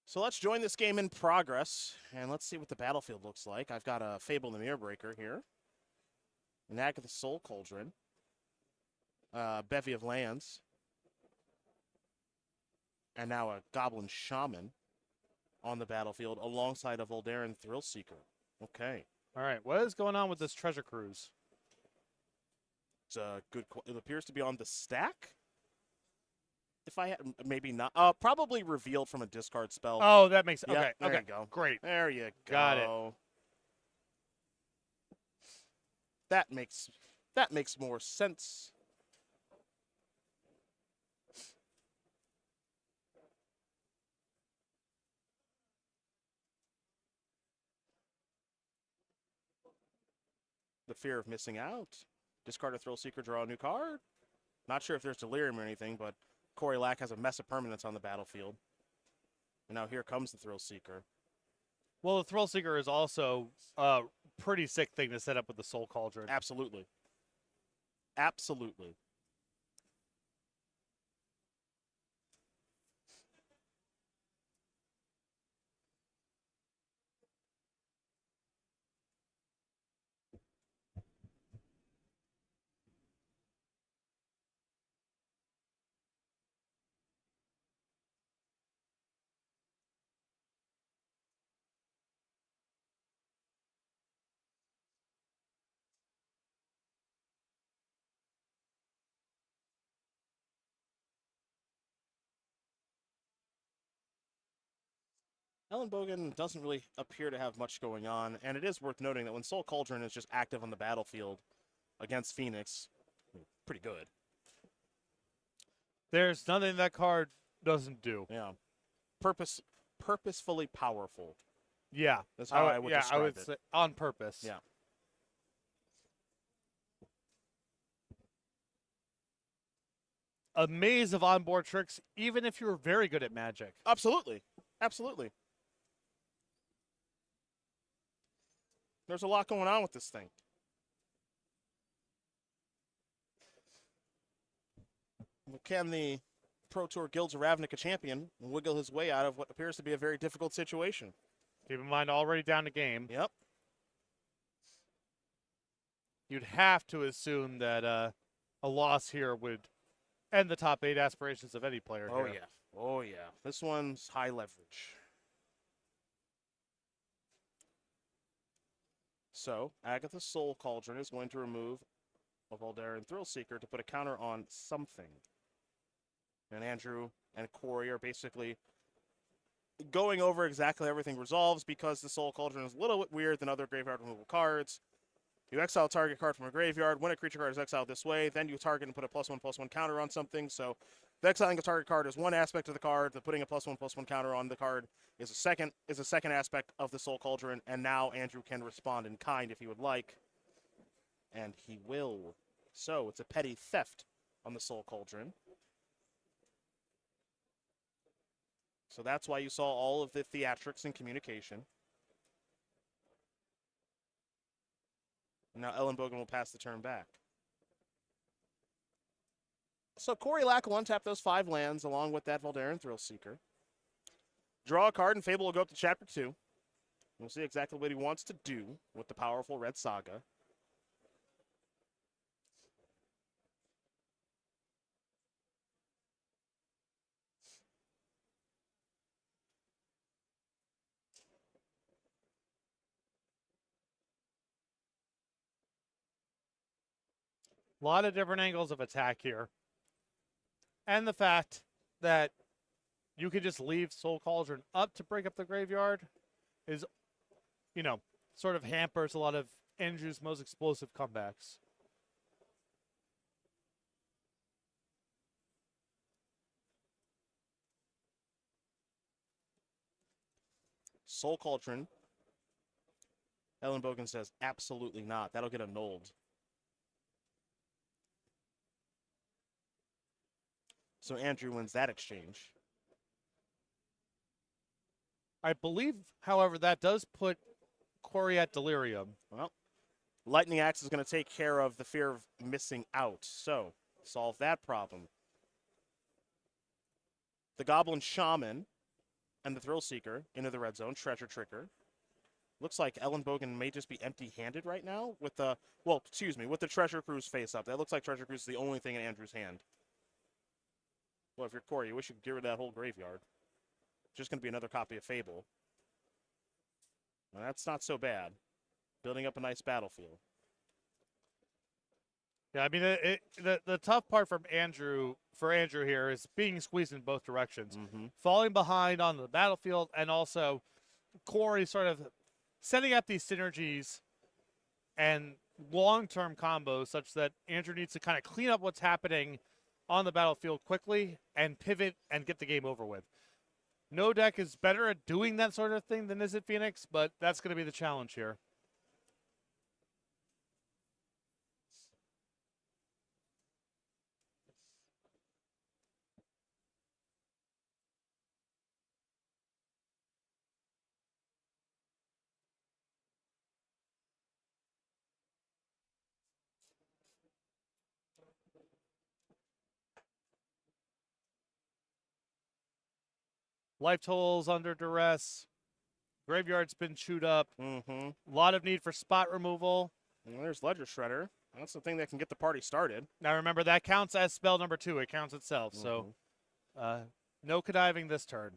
So let's join this game in progress, and let's see what the battlefield looks like. I've got a Fable the Mirror Breaker here, an Agatha Soul Cauldron, Bevy of Lands, and now a Goblin Shaman on the battlefield alongside a Voldaren Thrillseeker. Okay. All right. What is going on with this treasure cruise? It's a good. It appears to be on the stack. If I had, maybe not. Probably revealed from a discard spell. Oh, that makes Yeah, okay. there Okay. you go. Great. There you go. Got it. That makes more sense. The fear of missing out. Discard a Thrill Seeker, draw a new card. Not sure if there's Delirium or anything, but Corey Lack has a mess of permanents on the battlefield. And now here comes the Thrill Seeker. Well, the Thrill Seeker is also a pretty sick thing to set up with the Soul Cauldron. Absolutely. Absolutely. Ellenbogen doesn't really appear to have much going on, and it is worth noting that when Soul Cauldron is just active on the battlefield against Phoenix, pretty good. There's nothing that card doesn't do. Yeah. Purposefully powerful. Yeah. That's how I would describe it. Say on purpose. Yeah. A maze of onboard tricks, even if you're very good at Magic. Absolutely. Absolutely. There's a lot going on with this thing. Can the Pro Tour Guilds of Ravnica champion wiggle his way out of what appears to be a very difficult situation? Keep in mind, already down the game. Yep. You'd have to assume that a loss here would end the top 8 aspirations of any player Oh, here. yeah. Oh, yeah. This one's high leverage. So, Agatha's Soul Cauldron is going to remove a Voldaren Thrill Seeker to put a counter on something. And Andrew and Corey are basically going over exactly how everything resolves because the Soul Cauldron is a little bit weird than other graveyard removal cards. You exile a target card from a graveyard. When a creature card is exiled this way, then you target and put a +1/+1 counter on something. So the exiling a target card is one aspect of the card. The putting a +1/+1 counter on the card is a second aspect of the Soul Cauldron. And now Andrew can respond in kind if he would like. And he will. So it's a petty theft on the Soul Cauldron. So that's why you saw all of the theatrics and communication. Now Ellenbogen will pass the turn back. So Corey Lack will untap those 5 lands along with that Voldaren Thrill Seeker. Draw a card and Fable will go up to Chapter 2. We'll see exactly what he wants to do with the powerful Red Saga. A lot of different angles of attack here. And the fact that you could just leave Soul Cauldron up to break up the graveyard is, you know, sort of hampers a lot of Andrew's most explosive comebacks. Soul Cauldron. Ellenbogen says, absolutely not. That'll get annulled. So Andrew wins that exchange. I believe, however, that does put Corey at delirium. Well, Lightning Axe is going to take care of the fear of missing out. So, solve that problem. The Goblin Shaman and the Thrill Seeker into the red zone. Treasure Tricker. Looks like Ellenbogen may just be empty-handed right now with the, well, excuse me, with the Treasure Cruise face up. That looks like Treasure Cruise is the only thing in Andrew's hand. Well, if you're Corey, you wish you could get rid of that whole graveyard. Just going to be another copy of Fable. Well, that's not so bad. Building up a nice battlefield. Yeah, I mean, the tough part for Andrew here is being squeezed in both directions. Falling behind on the battlefield and also Corey sort of setting up these synergies and long-term combos such that Andrew needs to kind of clean up what's happening on the battlefield quickly and pivot and get the game over with. No deck is better at doing that sort of thing than is it Phoenix, but that's going to be the challenge here. Life totals under duress. Graveyard's been chewed up. Mm-hmm. A lot of need for spot removal. And there's Ledger Shredder. That's the thing that can get the party started. Now remember, that counts as spell number 2. It counts itself. So no conniving this turn.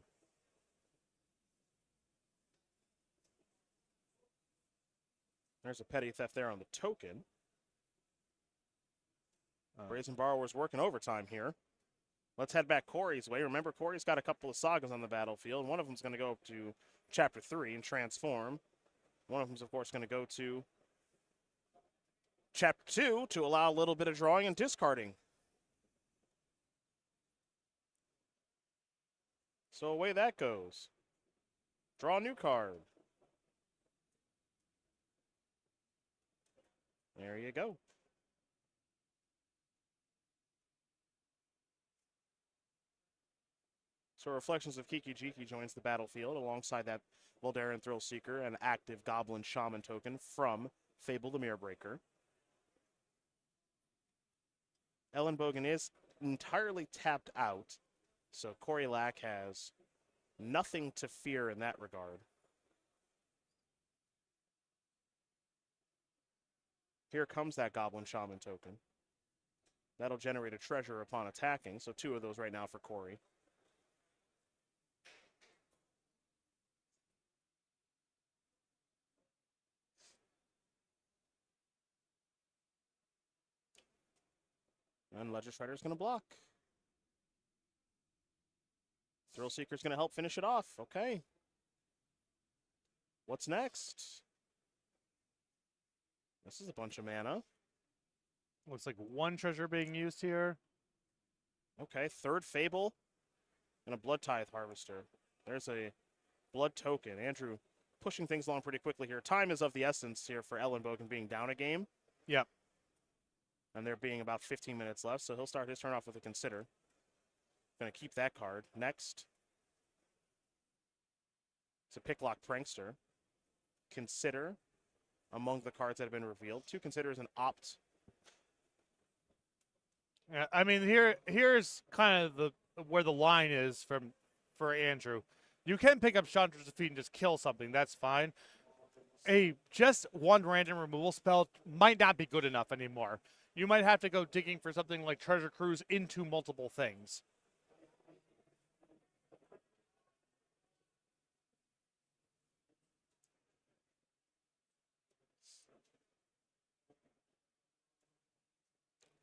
There's a petty theft there on the token. Brazen Borrower's working overtime here. Let's head back Corey's way. Remember, Corey's got a couple of sagas on the battlefield. One of them's going to go up to Chapter 3 and transform. One of them's, of course, going to go to Chapter 2 to allow a little bit of drawing and discarding. So away that goes. Draw a new card. There you go. So Reflections of Kiki Jiki joins the battlefield alongside that Voldaren Thrillseeker, an active Goblin Shaman token from Fable the Mirrorbreaker. Ellenbogen is entirely tapped out, so Corey Lack has nothing to fear in that regard. Here comes that Goblin Shaman token. That'll generate a treasure upon attacking, so 2 of those right now for Corey. And Ledger Shredder's going to block. Thrillseeker's going to help finish it off. Okay. What's next? This is a bunch of mana. Looks like 1 treasure being used here. Okay, 3rd Fable and a Blood Tithe Harvester. There's a blood token. Andrew pushing things along pretty quickly here. Time is of the essence here for Ellenbogen being down a game. Yep. And there being about 15 minutes left, so he'll start his turn off with a Consider. Going to keep that card. Next, it's a Picklock Prankster. Consider among the cards that have been revealed. 2 Considers and Opt. Yeah, I mean, here's kind of where the line is for Andrew. You can pick up Chandra's Defeat and just kill something. That's fine. Just 1 random removal spell might not be good enough anymore. You might have to go digging for something like Treasure Cruise into multiple things.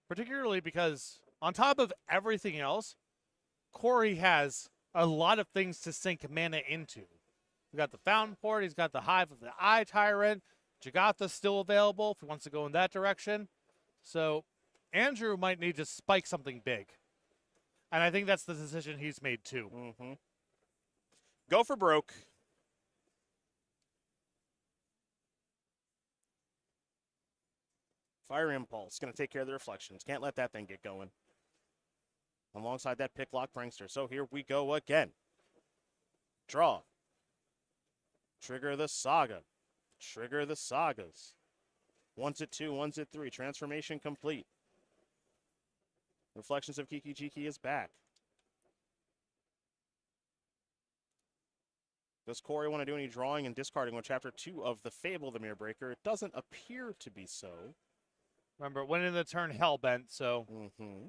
Particularly because on top of everything else, Corey has a lot of things to sink mana into. He's got the Fountain Port, he's got the Hive of the Eye Tyrant, Jagatha's still available if he wants to go in that direction. So Andrew might need to spike something big. And I think that's the decision he's made too. Mm-hmm. Go for broke. Fire Impulse. Going to take care of the reflections. Can't let that thing get going. Alongside that Picklock Prankster. So here we go again. Draw. Trigger the Saga. Trigger the Sagas. 1's at 2, 1's at 3. Transformation complete. Reflections of Kiki Jiki is back. Does Corey want to do any drawing and discarding on Chapter 2 of the Fable the Mirrorbreaker? It doesn't appear to be so. Remember, went in the turn Hellbent, so... Mm-hmm.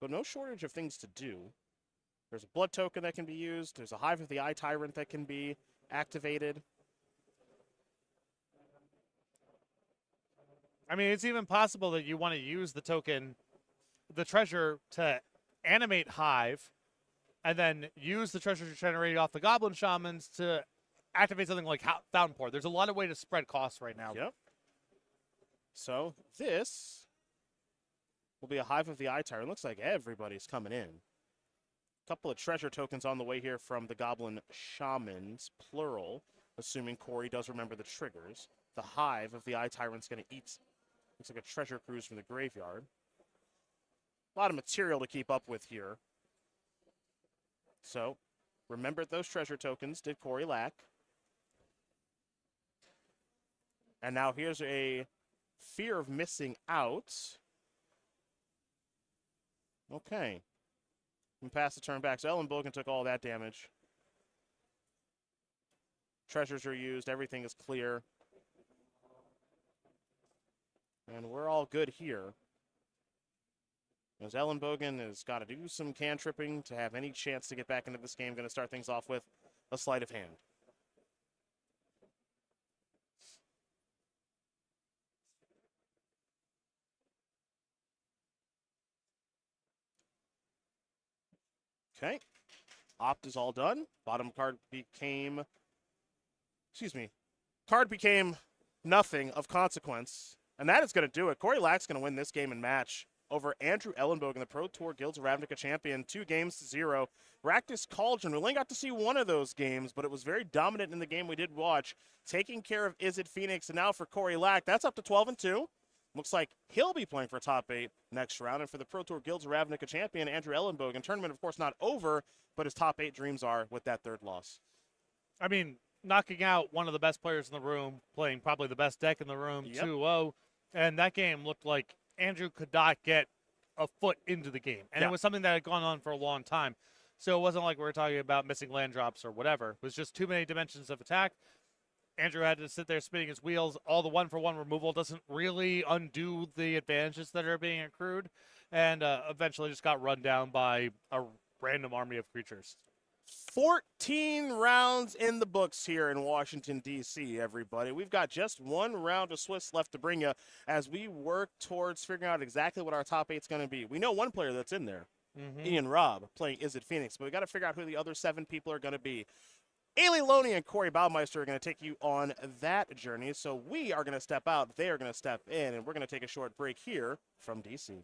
But no shortage of things to do. There's a blood token that can be used. There's a Hive of the Eye Tyrant that can be activated. I mean, it's even possible that you want to use the token, the treasure, to animate Hive, and then use the treasure generated off the Goblin Shamans to activate something like Fountain Port. There's a lot of way to spread costs right now. Yep. So this will be a Hive of the Eye Tyrant. Looks like everybody's coming in. Couple of treasure tokens on the way here from the Goblin Shamans, plural, assuming Corey does remember the triggers. The Hive of the Eye Tyrant's going to eat, looks like a treasure cruise from the graveyard. A lot of material to keep up with here. So, remembered those treasure tokens, did Corey lack. And now here's a fear of missing out. Okay. And pass the turn back. So Ellenbogen took all that damage. Treasures are used. Everything is clear. And we're all good here. As Ellenbogen has got to do some cantripping to have any chance to get back into this game. Going to start things off with a sleight of hand. Okay. Opt is all done. Bottom card became, card became nothing of consequence. And that is going to do it. Corey Lack's going to win this game and match over Andrew Ellenbogen, the Pro Tour Guilds of Ravnica champion, 2-0. Rakdos Cauldron, we only got to see one of those games, but it was very dominant in the game we did watch, taking care of Izzet Phoenix. And now for Corey Lack, that's up to 12-2. Looks like he'll be playing for top 8 next round. And for the Pro Tour Guilds of Ravnica champion, Andrew Ellenbogen, tournament, of course, not over, but his top 8 dreams are with that third loss. I mean, knocking out one of the best players in the room, playing probably the best deck in the room, 2-0. And that game looked like Andrew could not get a foot into the game. And it was something that had gone on for a long time. So it wasn't like we were talking about missing land drops or whatever. It was just too many dimensions of attack. Andrew had to sit there spinning his wheels. All the one-for-one removal doesn't really undo the advantages that are being accrued. And eventually just got run down by a random army of creatures. 14 rounds in the books here in Washington, D.C., everybody. We've got just one round of Swiss left to bring you as we work towards figuring out exactly what our top 8's going to be. We know one player that's in there, Ian Robb, playing Izzet Phoenix, but we got to figure out who the other 7 people are going to be. Ailey Loney and Corey Baumeister are going to take you on that journey, so we are going to step out, they are going to step in, and we're going to take a short break here from D.C.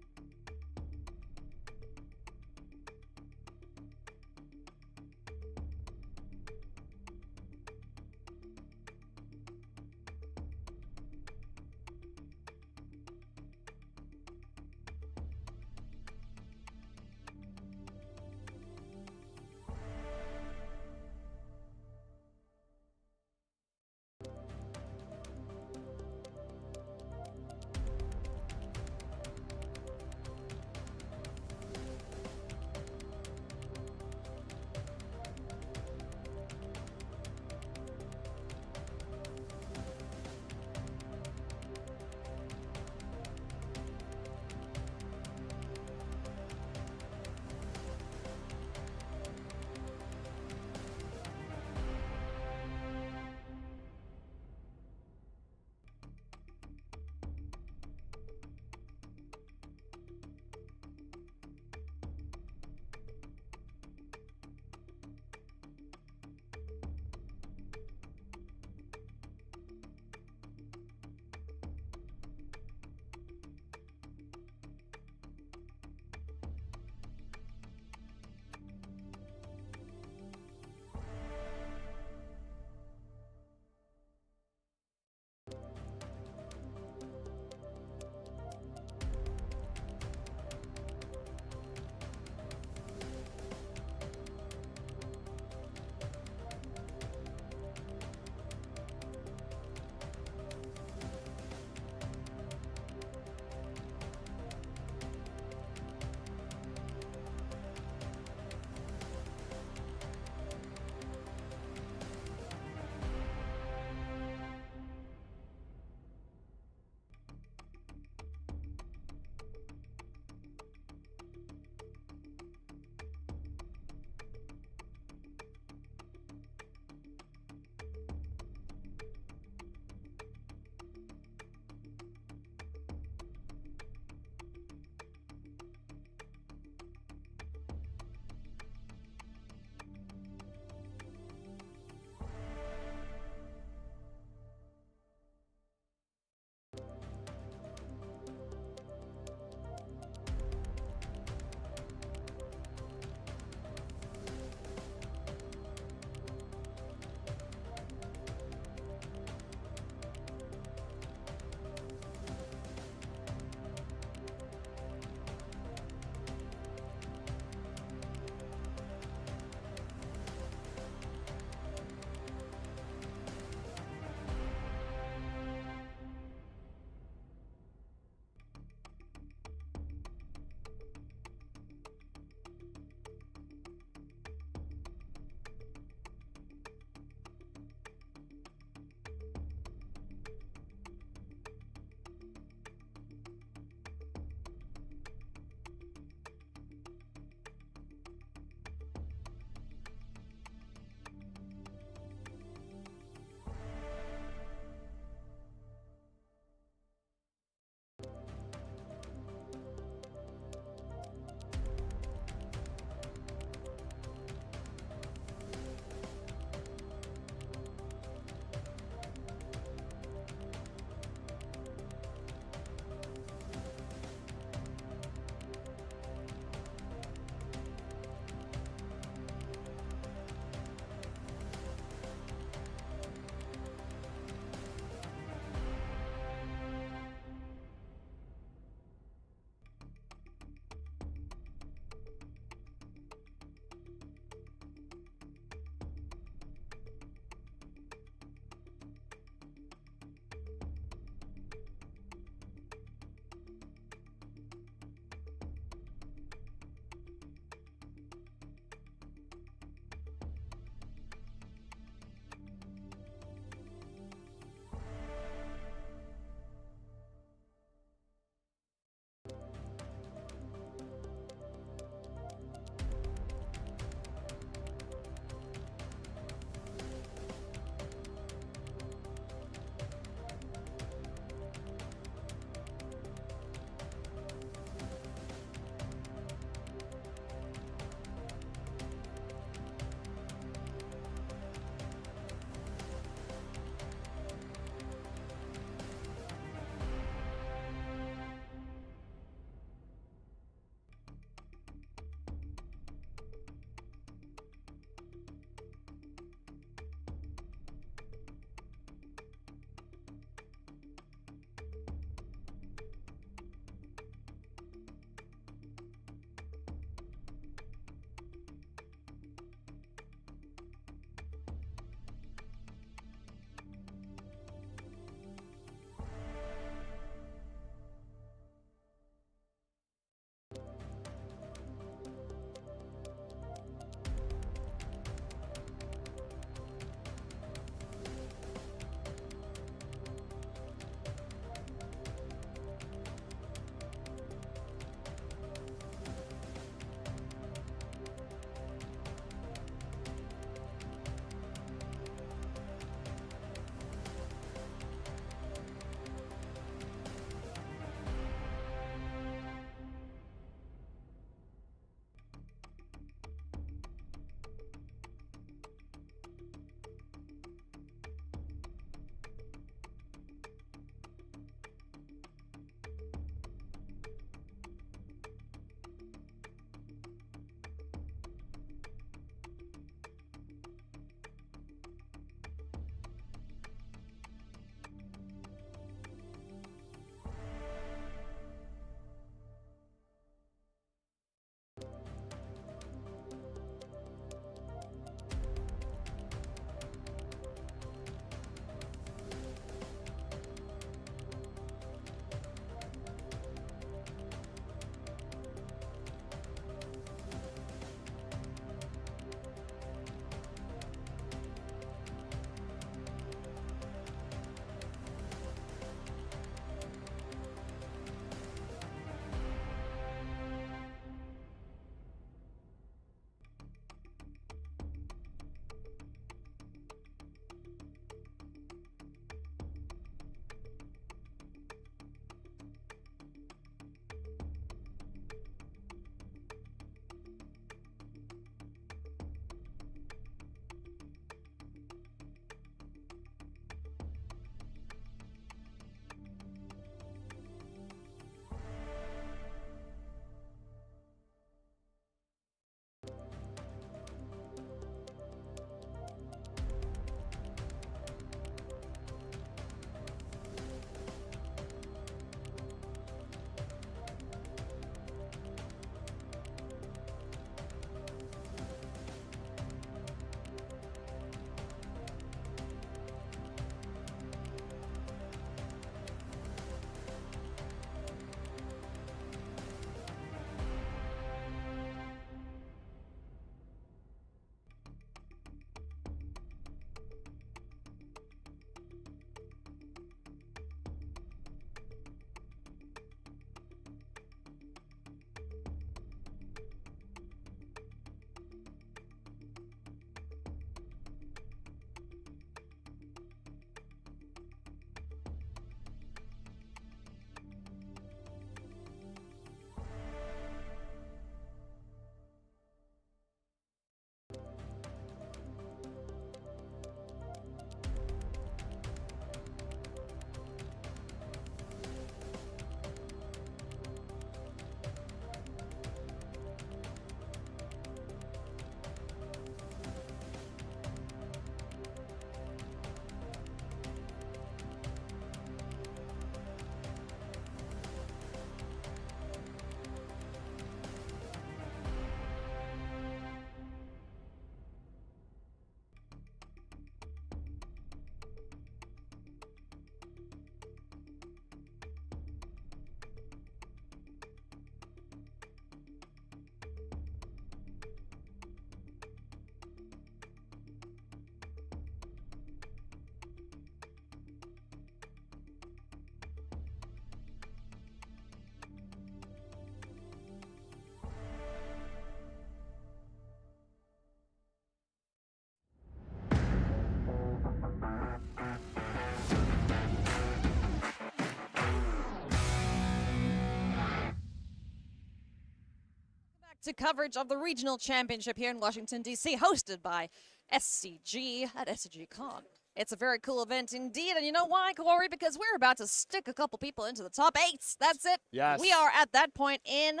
to coverage of the regional championship here in Washington, D.C., hosted by SCG at SCGCon. It's a very cool event indeed, and you know why, Corey? Because we're about to stick a couple people into the top 8. That's it. Yes. We are at that point in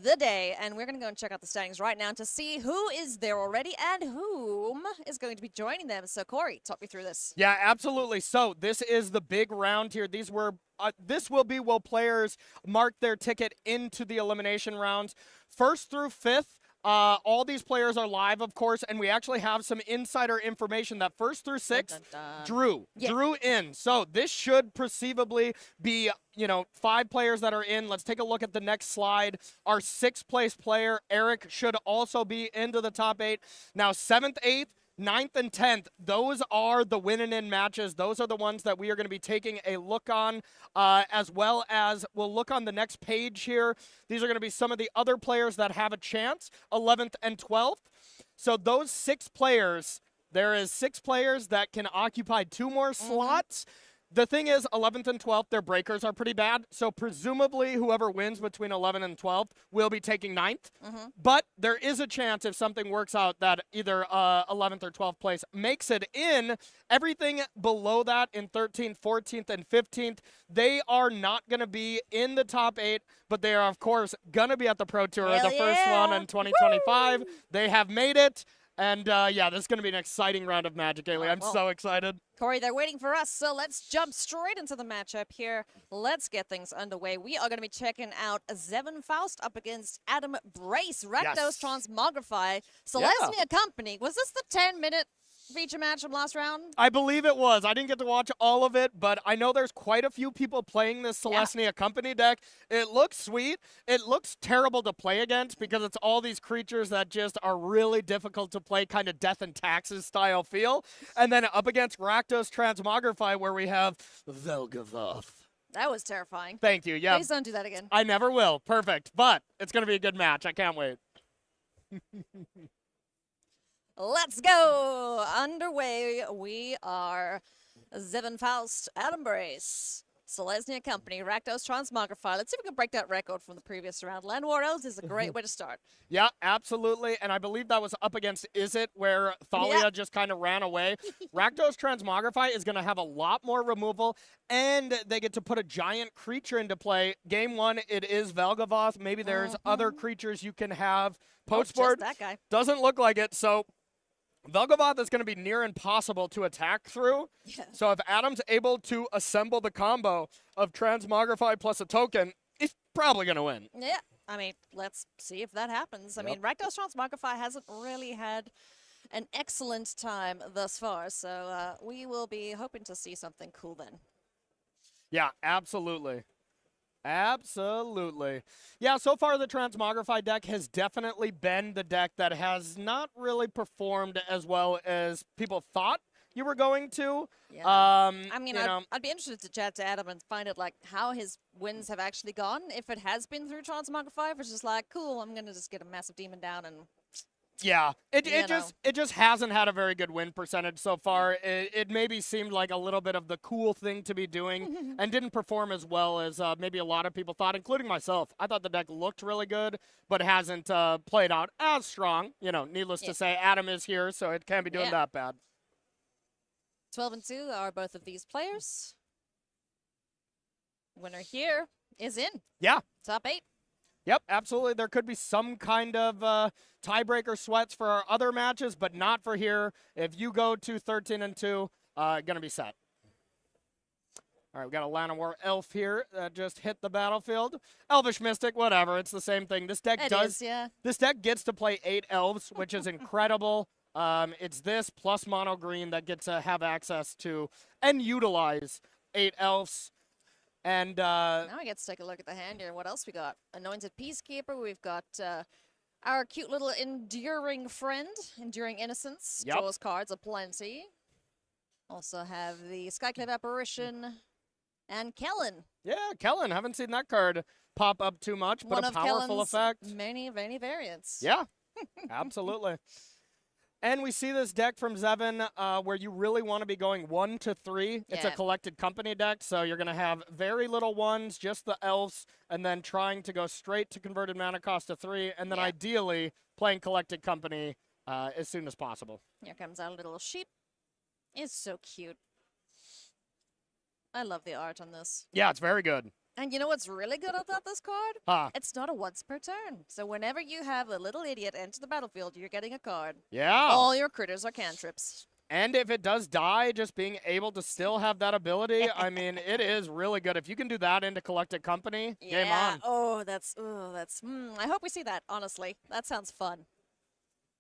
the day, and we're going to go and check out the standings right now to see who is there already and whom is going to be joining them. So, Corey, talk me through this. Yeah, absolutely. So this is the big round here. This will be will players mark their ticket into the elimination rounds. First through 5th, all these players are live, of course, and we actually have some insider information that first through 6th, Dun, dun, dun. Drew in. So this should perceivably be, 5 players that are in. Let's take a look at the next slide. Our 6th place player, Eric, should also be into the top 8. Now, 7th, 8th, 9th, and 10th, those are the winning in matches. Those are the ones that we are going to be taking a look on, as well as we'll look on the next page here. These are going to be some of the other players that have a chance, 11th and 12th. So those 6 players, there is 6 players that can occupy 2 more slots. The thing is, 11th and 12th, their breakers are pretty bad. So presumably whoever wins between 11th and 12th will be taking 9th. But there is a chance if something works out that either 11th or 12th place makes it in. Everything below that in 13th, 14th, and 15th, they are not going to be in the top 8, but they are, of course, going to be at the Pro Tour, Hell the first yeah. one in 2025. Woo! They have made it. And, yeah, this is going to be an exciting round of Magic, Haley. I'm well. so excited. Corey, they're waiting for us, so let's jump straight into the matchup here. Let's get things underway. We are going to be checking out Zevon Faust up against Adam Brace, Rakdos Yes. Transmogrify, Celestia Company. Was this the 10-minute feature match from last round? I believe it was. I didn't get to watch all of it, but I know there's quite a few people playing this Celestia Company deck. It looks sweet. It looks terrible to play against because it's all these creatures that just are really difficult to play, kind of Death and Taxes style feel. And then up against Rakdos Transmogrify, where we have Velgavoth. That was terrifying. Thank you. Yeah, Please don't do that again. I never will. Perfect. But it's going to be a good match. I can't wait. Let's go. Underway. We are Zevon Faust, Adam Brace, Celestia Company, Rakdos Transmogrify. Let's see if we can break that record from the previous round. Land War Elves is a great way to start. Yeah, absolutely. And I believe that was up against Is It, where Thalia Yeah. just kind of ran away. Rakdos Transmogrify is going to have a lot more removal, and they get to put a giant creature into play. Game 1, it is Velgavoth. Maybe there's other creatures you can have. Just Postboard that guy. doesn't look like it, so Velgavoth is going to be near impossible to attack through. Yeah. So if Adam's able to assemble the combo of Transmogrify plus a token, he's probably going to win. Yeah. I mean, let's see if that happens. I mean, Rakdos Transmogrify hasn't really had an excellent time thus far, so we will be hoping to see something cool then. Yeah, absolutely. Absolutely. Yeah, so far the Transmogrify deck has definitely been the deck that has not really performed as well as people thought you were going to. Yeah. I mean, I'd be interested to chat to Adam and find out, like, how his wins have actually gone. If it has been through Transmogrify, if it's just like, cool, I'm going to just get a massive demon down and... Yeah, it You just hasn't had a very good win percentage so far. It maybe seemed like a little bit of the cool thing to be doing and didn't perform as well as maybe a lot of people thought, including myself. I thought the deck looked really good, but hasn't played out as strong. You know, needless to say, Adam is here, so it can't be doing that bad. 12 and 2 are both of these players. Winner here is in. Yeah. Top 8. Yep, absolutely. There could be some kind of tiebreaker sweats for our other matches, but not for here. If you go to 13 and 2, gonna be set. All right, we got a Llanowar Elf here that just hit the battlefield. Elvish Mystic, whatever. It's the same thing. This deck This deck gets to play 8 elves, which is incredible. It's this plus mono green that gets to have access to and utilize 8 elves. And Now we get to take a look at the hand here. What else we got? Anointed Peacekeeper. We've got our cute little Enduring Friend, Enduring Innocence. Yep. Draws cards aplenty. Also have the Skyclave Apparition and Kellen. yeah, Kellen, haven't seen that card pop up too much, but One a of powerful Kellen's effect. many variants. Yeah, absolutely. And we see this deck from Zevin where you really want to be going 1 to 3. It's a Yeah. collected company deck, so you're going to have very little ones, just the elves, and then trying to go straight to converted mana cost to 3, and then Yeah. ideally playing collected company as soon as possible. Here comes our little sheep. It's so cute. I love the art on this. Yeah, it's very good. And you know what's really good about this card? Huh. It's not a once per turn. So whenever you have a little idiot enter the battlefield, you're getting a card. Yeah. All your critters are cantrips. And if it does die, just being able to still have that ability, I mean, it is really good. If you can do that into collected company, game on. Oh, I hope we see that, honestly. That sounds fun.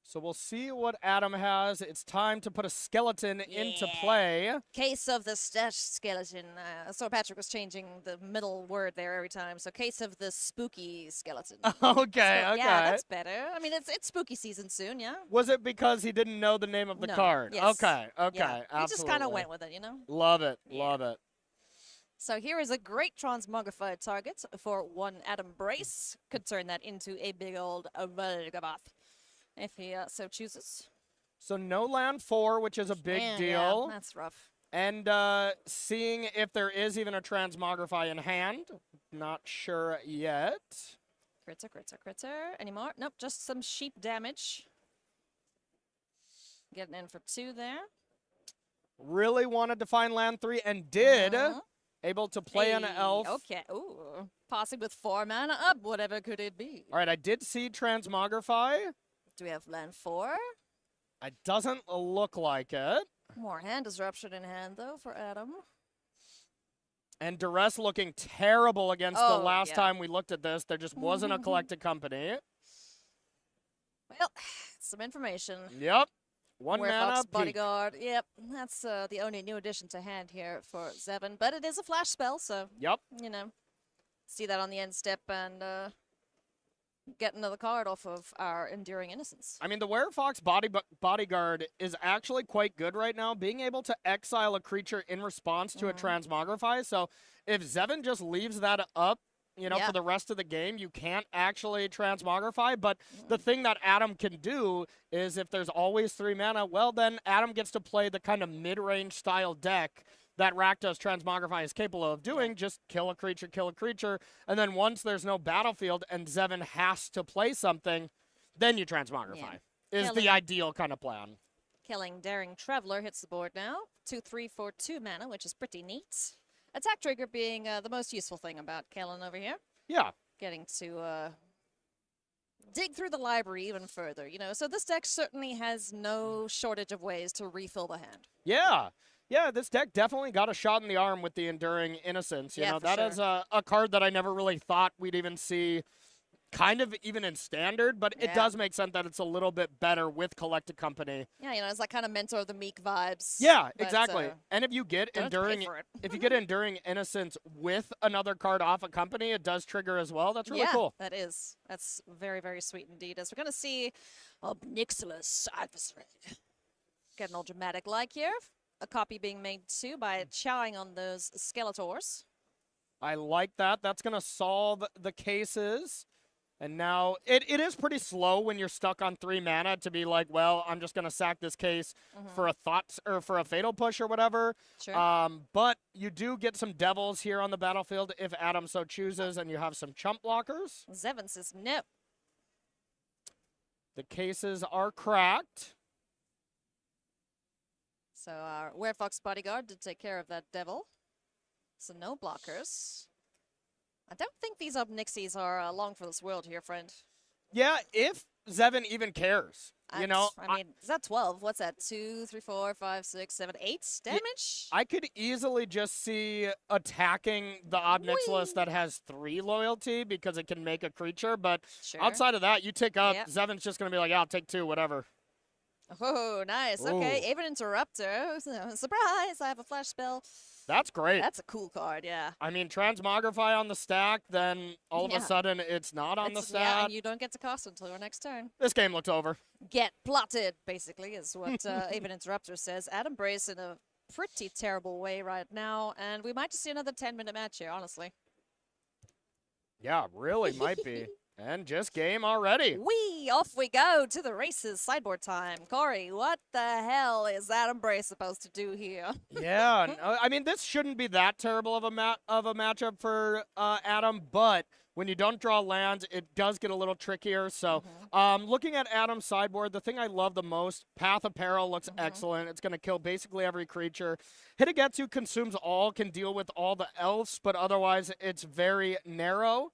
So we'll see what Adam has. It's time to put a skeleton into Yeah. play. Case of the stash skeleton. So Patrick was changing the middle word there every time. So case of the spooky skeleton. Okay, So, okay. Yeah, that's better. I mean, it's spooky season soon, yeah? Was it because he didn't know the name of the No, card? yes. Okay, okay. Yeah. Absolutely. We just kind of went with it, you know? Love it, Yeah. love it. So here is a great transmogrified target for one Adam Brace. Could turn that into a big old Velgabath if he so chooses. So no land 4, which is a big Man, deal. Yeah, that's rough. And seeing if there is even a transmogrify in hand. Not sure yet. Critter. Any more? Nope, just some sheep damage. Getting in for 2 there. Really wanted to find land 3 and did. Mhm. Able to play an Hey, elf. Okay. Ooh. Posse with 4 mana up. Whatever could it be? All right, I did see transmogrify. Do we have land 4? It doesn't look like it. More hand disruption in hand, though, for Adam. And Duress looking terrible against the Oh, last yeah. time we looked at this. There just wasn't a collected company. Well, some information. Yep. One Werefox mana peak. Bodyguard. Yep, that's the only new addition to hand here for Zevin. But it is a flash spell, so, Yep. you know, see that on the end step and get another card off of our Enduring Innocence. I mean, the Werefox Bodyguard is actually quite good right now, being able to exile a creature in response to a transmogrify. So if Zevin just leaves that up, you know, Yeah. for the rest of the game, you can't actually transmogrify. But the thing that Adam can do is if there's always 3 mana, well, then Adam gets to play the kind of mid-range style deck that Rakdos Transmogrify is capable of doing. Just kill a creature, and then once there's no battlefield and Zevin has to play something, then you Transmogrify. Yeah. Is Killing- the ideal kind of plan. Killing Daring Traveler hits the board now. 2/3 for 2 mana, which is pretty neat. Attack trigger being the most useful thing about Kellen over here. Yeah. Getting to dig through the library even further, you know. So this deck certainly has no shortage of ways to refill the hand. Yeah. Yeah, this deck definitely got a shot in the arm with the Enduring Innocence. You Yeah, know, for that is a card that I never really thought we'd even see kind of even in standard, but it Yeah. does make sense that it's a little bit better with Collected Company. Yeah, you know, it's like kind of Mentor of the Meek vibes. Yeah, but, exactly. And if you get don't have to pay Enduring for it. if you get Enduring Innocence with another card off a company, it does trigger as well. That's really cool. That's very, very sweet indeed. As we're going to see Obnixilis Adversary. Getting all dramatic like here. A copy being made too by chowing on those Skeletors. I like that. That's going to solve the cases. And now it is pretty slow when you're stuck on 3 mana to be like, well, I'm just going to sack this case for a thought or for a fatal push or whatever. Sure. But you do get some devils here on the battlefield if Adam so chooses, and you have some chump blockers. Zevin says no. The cases are cracked. So our Werefox Bodyguard did take care of that devil. So no blockers. I don't think these Obnixies are long for this world here, friend. Yeah, if Zevin even cares. You know, I mean, is that 12? What's that? 2, 3, 4, 5, 6, 7, 8 damage? I could easily just see attacking the Obnixilis that has 3 loyalty because it can make a creature, but Sure. outside of that, you tick up, Yep. Zevin's just going to be like, yeah, I'll take 2, whatever. Oh, nice. Okay, Aven Interrupter. Surprise, I have a flash spell. That's great. That's a cool card, yeah. I mean, Transmogrify on the stack, then all of Yeah. a sudden it's not on the Yeah, stack. and you don't get to cast until your next turn. This game looks over. Get plotted, basically, is what Aven Interrupter says. Adam Brace in a pretty terrible way right now, and we might just see another 10-minute match here, honestly. Yeah, really might be. And just game already. Off we go to the races. Sideboard time. Corey, what the hell is that Embrace supposed to do here? Yeah, no, I mean, this shouldn't be that terrible of a matchup for Adam, but when you don't draw lands, it does get a little trickier. So looking at Adam's sideboard, the thing I love the most, Path of Peril looks excellent. It's going to kill basically every creature. Hitagetsu consumes all, can deal with all the elves, but otherwise it's very narrow.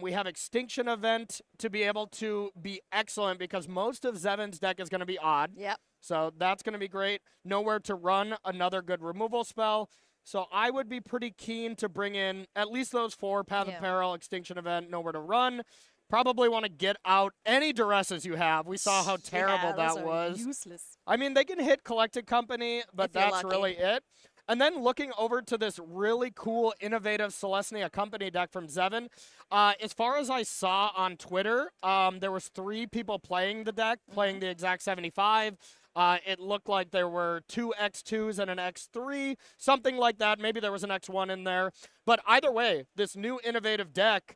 We have Extinction Event to be able to be excellent because most of Zevin's deck is going to be odd. Yep. So that's going to be great. Nowhere to Run, another good removal spell. So I would be pretty keen to bring in at least those 4, Path of Peril, Extinction Event, Nowhere to Run. Probably want to get out any Duresses you have. We saw how terrible that was. Useless. I mean, they can hit Collected Company, but If you're that's lucky. really it. And then looking over to this really cool, innovative Celestia Company deck from Zevin. As far as I saw on Twitter, there was 3 people playing the deck, playing the exact 75. It looked like there were 2 X2s and an X3, something like that. Maybe there was an X1 in there. But either way, this new innovative deck,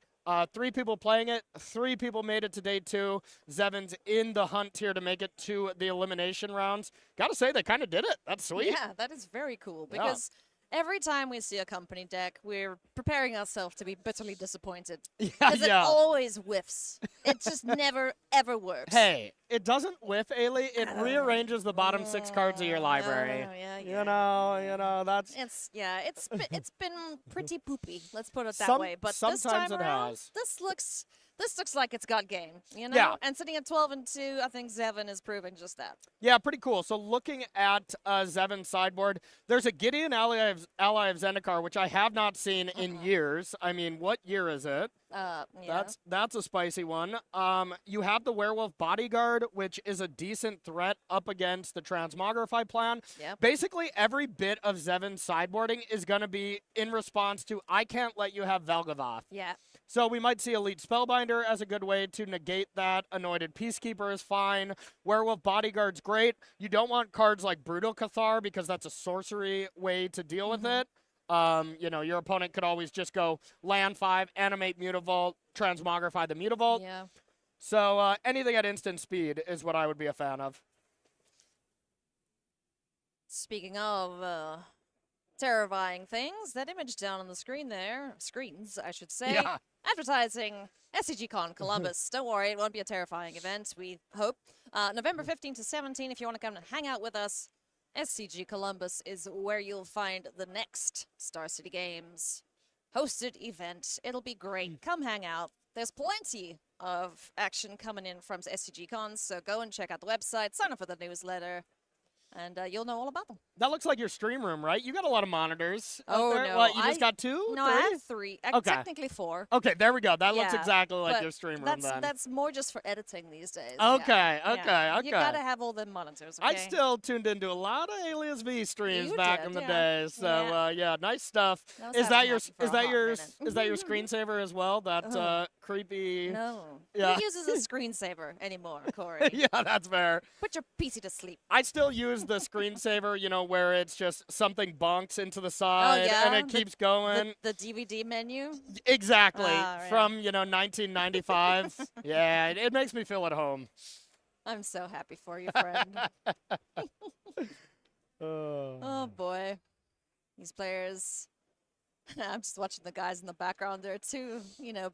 3 people playing it, 3 people made it to day 2. Zevin's in the hunt here to make it to the elimination rounds. Gotta say, they kind of did it. That's sweet. Yeah, that is very cool because every time we see a company deck, we're preparing ourselves to be bitterly disappointed. Because it always whiffs. It just never, ever works. Hey, it doesn't whiff, Ailey. It rearranges the bottom 6 cards of your library. You know, that's... It's been pretty poopy, let's put it that Some- way. But sometimes this time it around, has. this looks like it's got game, you know? Yeah. And sitting at 12-2, I think Zevin is proving just that. Yeah, pretty cool. So looking at Zevin's sideboard, there's a Gideon ally of Zendikar, which I have not seen in years. I mean, what year is it? Yeah. That's a spicy one. You have the Werewolf Bodyguard, which is a decent threat up against the Transmogrify plan. Yep. Basically, every bit of Zevin's sideboarding is going to be in response to, I can't let you have Velgavoth. Yeah. So we might see Elite Spellbinder as a good way to negate that. Anointed Peacekeeper is fine. Werewolf Bodyguard's great. You don't want cards like Brutal Cathar because that's a sorcery way to deal with it. You know, your opponent could always just go land 5, animate Mutavault, Transmogrify the Mutavault. Yeah. So anything at instant speed is what I would be a fan of. Speaking of terrifying things, that image down on the screen there, screens, I should say, Yeah. advertising SCGCon Columbus. Don't worry, it won't be a terrifying event, we hope. November 15 to 17, if you want to come and hang out with us, SCG Columbus is where you'll find the next Star City Games hosted event. It'll be great. Come hang out. There's plenty of action coming in from SCGCon, so go and check out the website, sign up for the newsletter, and you'll know all about them. That looks like your stream room, right? You got a lot of monitors out Oh, there. no, What, you just I- got 2? No, 3? I have 3. Okay. Technically 4. Okay, there we go. That looks Yeah, exactly like but your stream room That's then. that's more just for editing these days. Okay, yeah. okay, Yeah. okay. You gotta have all the monitors. Okay? I still tuned into a lot of Alias V streams You back did, in the yeah. day, so Yeah. nice stuff. I was Is that having your that for a hot minute. is that your screensaver as well? That creepy. No. Yeah. Who uses a screensaver anymore, Corey? Yeah, that's fair. Put your PC to sleep. I still use the screensaver, you know, where it's just something bonks into the side and yeah? it keeps going. The DVD menu. Exactly. Ah, right. From, 1995. Yeah, it makes me feel at home. I'm so happy for you, friend. Oh boy, these players. I'm just watching the guys in the background there too.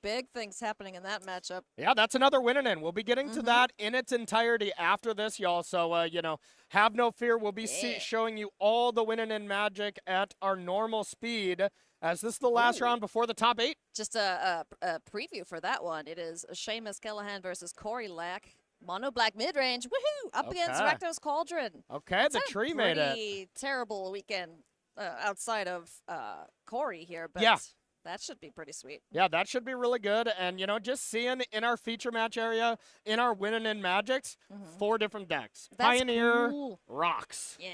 Big things happening in that matchup. Yeah, that's another winning in. We'll be getting to that in its entirety after this, y'all. So, have no fear. We'll be showing you all the winning in magic at our normal speed, as this is the last round before the top 8. Just a preview for that one. It is Seamus Callahan versus Corey Lack. Mono black mid range. Woohoo! Up against Okay. Rakdos Cauldron. Okay, the tree made it. Pretty terrible weekend outside of Corey here, but Yeah. that should be pretty sweet. Yeah, that should be really good. And, just seeing in our feature match area, in our winning in magics, 4 different decks. That's Pioneer cool. rocks. Yeah.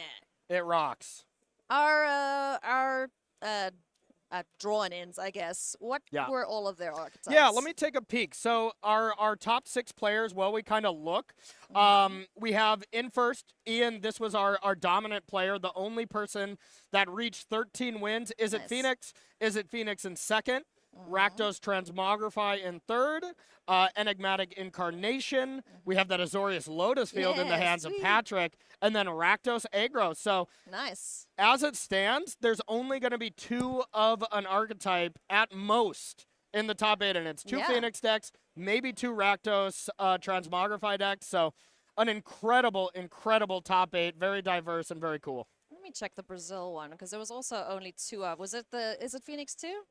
It rocks. Our drawing ins, I guess. What Yeah. were all of their archetypes? Yeah, let me take a peek. So our top 6 players, well, we kind of look. We have in first, Ian. This was our dominant player, the only person that reached 13 wins. Is it Nice. Phoenix? Is it Phoenix in second? Rakdos Transmogrify in third, Enigmatic Incarnation. We have that Azorius Lotus Field in the Yeah, hands sweet. of Patrick, and then Rakdos Aggro. So Nice. as it stands, there's only going to be 2 of an archetype at most in the top 8, and it's 2 Yeah. Phoenix decks, maybe 2 Rakdos Transmogrify decks. So an incredible, incredible top 8, very diverse and very cool. Let me check the Brazil one because there was also only 2 of. Is it Phoenix 2?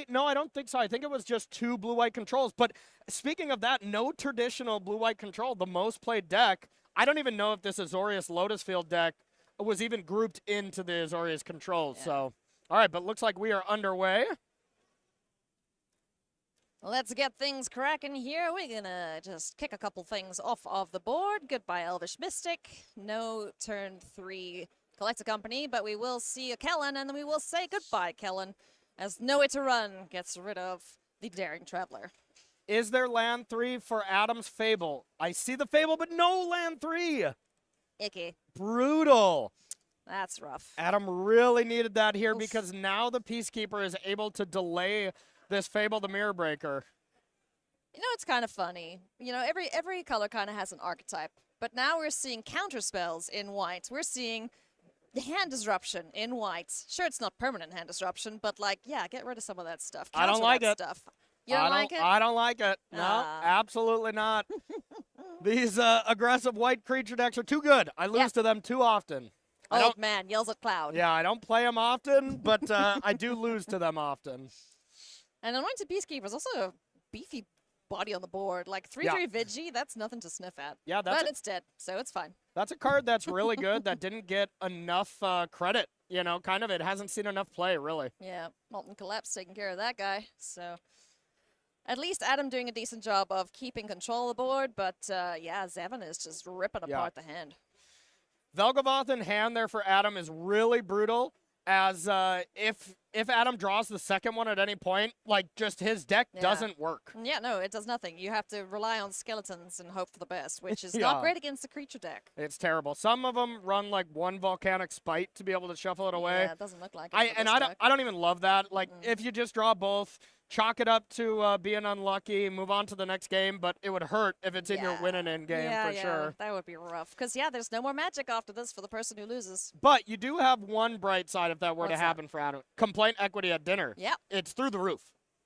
No, I don't think so. I think it was just 2 blue-white controls. But speaking of that, no traditional blue-white control, the most played deck. I don't even know if this Azorius Lotus Field deck was even grouped into the Azorius controls. Yeah. So, all right, but looks like we are underway. Let's get things cracking here. We're gonna just kick a couple things off of the board. Goodbye, Elvish Mystic. No turn 3 Collector Company, but we will see a Kellen, and then we will say goodbye, Kellen, as Nowhere to Run gets rid of the Daring Traveler. Is there land 3 for Adam's Fable? I see the Fable, but no land 3. Icky. Brutal. That's rough. Adam really needed that here Oof. because now the Peacekeeper is able to delay this Fable the Mirror Breaker. You know, it's kind of funny. You know, every color kind of has an archetype, but now we're seeing counter spells in white. We're seeing the hand disruption in white. Sure, it's not permanent hand disruption, but like, yeah, get rid of some of that stuff. I don't Counter like that it. Stuff. You don't like it? I don't like it. No, Ah. absolutely not. These aggressive white creature decks are too good. I lose Yeah. to them too often. I Old don't, man yells at cloud. yeah, I don't play them often, but I do lose to them often. And Anointed Peacekeeper is also a beefy body on the board. Like 3/3 Vigi, that's nothing to sniff at. Yeah, But it's dead, so it's fine. that's a card that's really good that didn't get enough credit. You know, kind of it hasn't seen enough play, really. Yeah, Molten Collapse taking care of that guy. So at least Adam doing a decent job of keeping control of the board. But yeah, Zevon is just ripping Yeah. apart the hand. Velgavoth in hand there for Adam is really brutal, as if Adam draws the second one at any point, like just his deck Yeah. doesn't work. Yeah, no, it does nothing. You have to rely on skeletons and hope for the best, which is Yeah. not great against the creature deck. It's terrible. Some of them run like 1 Volcanic Spite to be able to shuffle it away. Yeah, it doesn't look like it. I for this deck. don't even love that. Like if you just draw both, chalk it up to being unlucky, move on to the next game. But it would hurt if it's in your Yeah. winning end game yeah, for yeah, sure. that would be rough. Because, yeah, there's no more magic after this for the person who loses. But you do have one bright side if that were What's to that? happen for Adam. Complaint equity at dinner. Yeah, It's through the roof.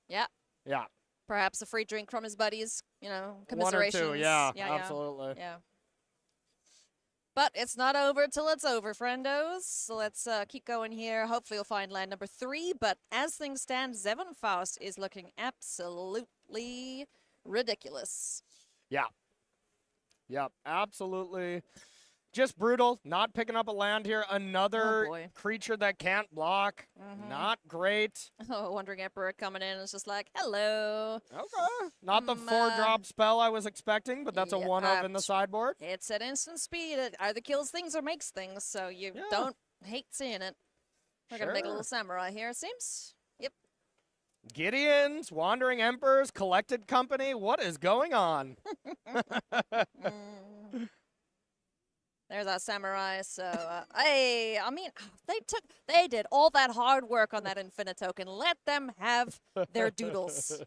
yeah. Yeah. Perhaps a free drink from his buddies, you know, One or commiserations. two. Yeah, yeah, absolutely. Yeah. But it's not over till it's over, friendos. So let's keep going here. Hopefully we'll find land number 3. But as things stand, Zevon Faust is looking absolutely ridiculous. Yeah. Yep, absolutely. Just brutal. Not picking up a land here. Another boy. creature that can't block. Mhm. Not great. Oh, Wandering Emperor coming in is just like, hello. Okay. Not the 4-drop spell I was expecting, but that's a yeah, 1-of in the sideboard. It's at instant speed. It either kills things or makes things, so you Yeah. don't hate seeing it. We're going to make a Sure. little samurai here, it seems. Yep. Gideons, Wandering Emperors, Collected Company. What is going on? Mm. There's our samurai. So, hey, I mean, they did all that hard work on that infinite token. Let them have their doodles,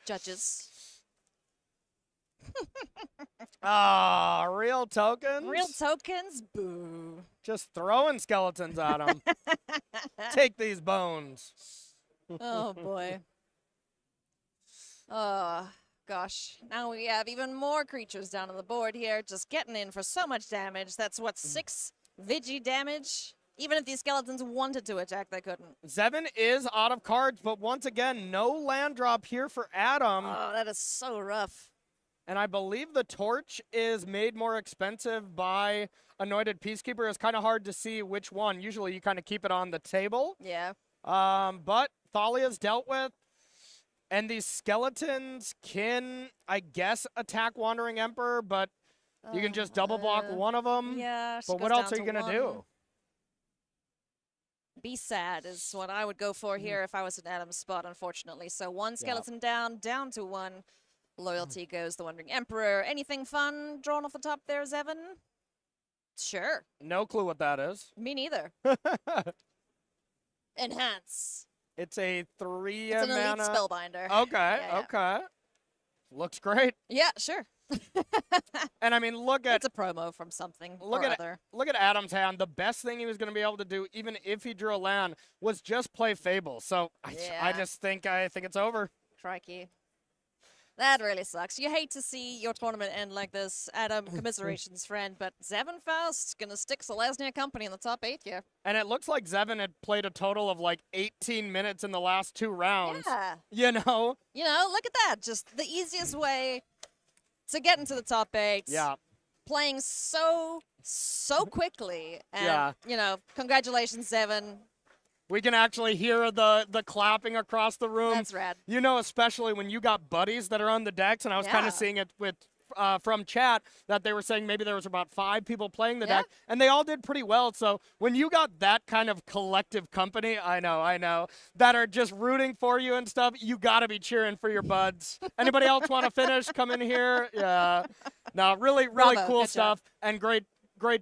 judges. Ah, real tokens? Real tokens? Boo. Just throwing skeletons at them. Take these bones. Oh, boy. Oh, gosh. Now we have even more creatures down on the board here, just getting in for so much damage. That's, what, 6 Vigi damage? Even if these skeletons wanted to attack, they couldn't. Zevon is out of cards, but once again, no land drop here for Adam. Oh, that is so rough. And I believe the torch is made more expensive by Anointed Peacekeeper. It's kind of hard to see which one. Usually you kind of keep it on the table. Yeah. But Thalia's dealt with. And these skeletons can, I guess, attack Wandering Emperor, but you can just double block one of them. Yeah. But what else are you going to do? Be sad is what I would go for here if I was in Adam's spot, unfortunately. So one skeleton down to 1. Loyalty goes the Wandering Emperor. Anything fun drawn off the top there, Zevon? Sure. No clue what that is. Me neither. Enhance. It's a 3 It's an elite mana. spellbinder. Okay, Yeah, okay. Looks great. Yeah, sure. And I mean, look at It's a promo from something Look or at other. look at Adam's hand. The best thing he was going to be able to do, even if he drew a land, was just play Fable. So I Yeah. just think it's over. Crikey. That really sucks. You hate to see your tournament end like this. Adam, commiserations, friend. But Zevon Faust's going to stick Selesnya Company in the top 8 here. And it looks like Zevon had played a total of like 18 minutes in the last 2 rounds. Yeah. You know? You know, look at that. Just the easiest way to get into the top 8. Yeah. Playing so quickly. And, Yeah. you know, congratulations, Zevon. We can actually hear the clapping across the room. That's rad. You know, especially when you got buddies that are on the decks, and I was kind Yeah. of seeing it with from chat that they were saying maybe there was about 5 people playing the Yeah. deck, and they all did pretty well. So when you got that kind of collective company, I know, that are just rooting for you and stuff, you got to be cheering for your buds. Anybody else want to finish? Come in here. Yeah. No, really Bravo. cool Good job. stuff, and great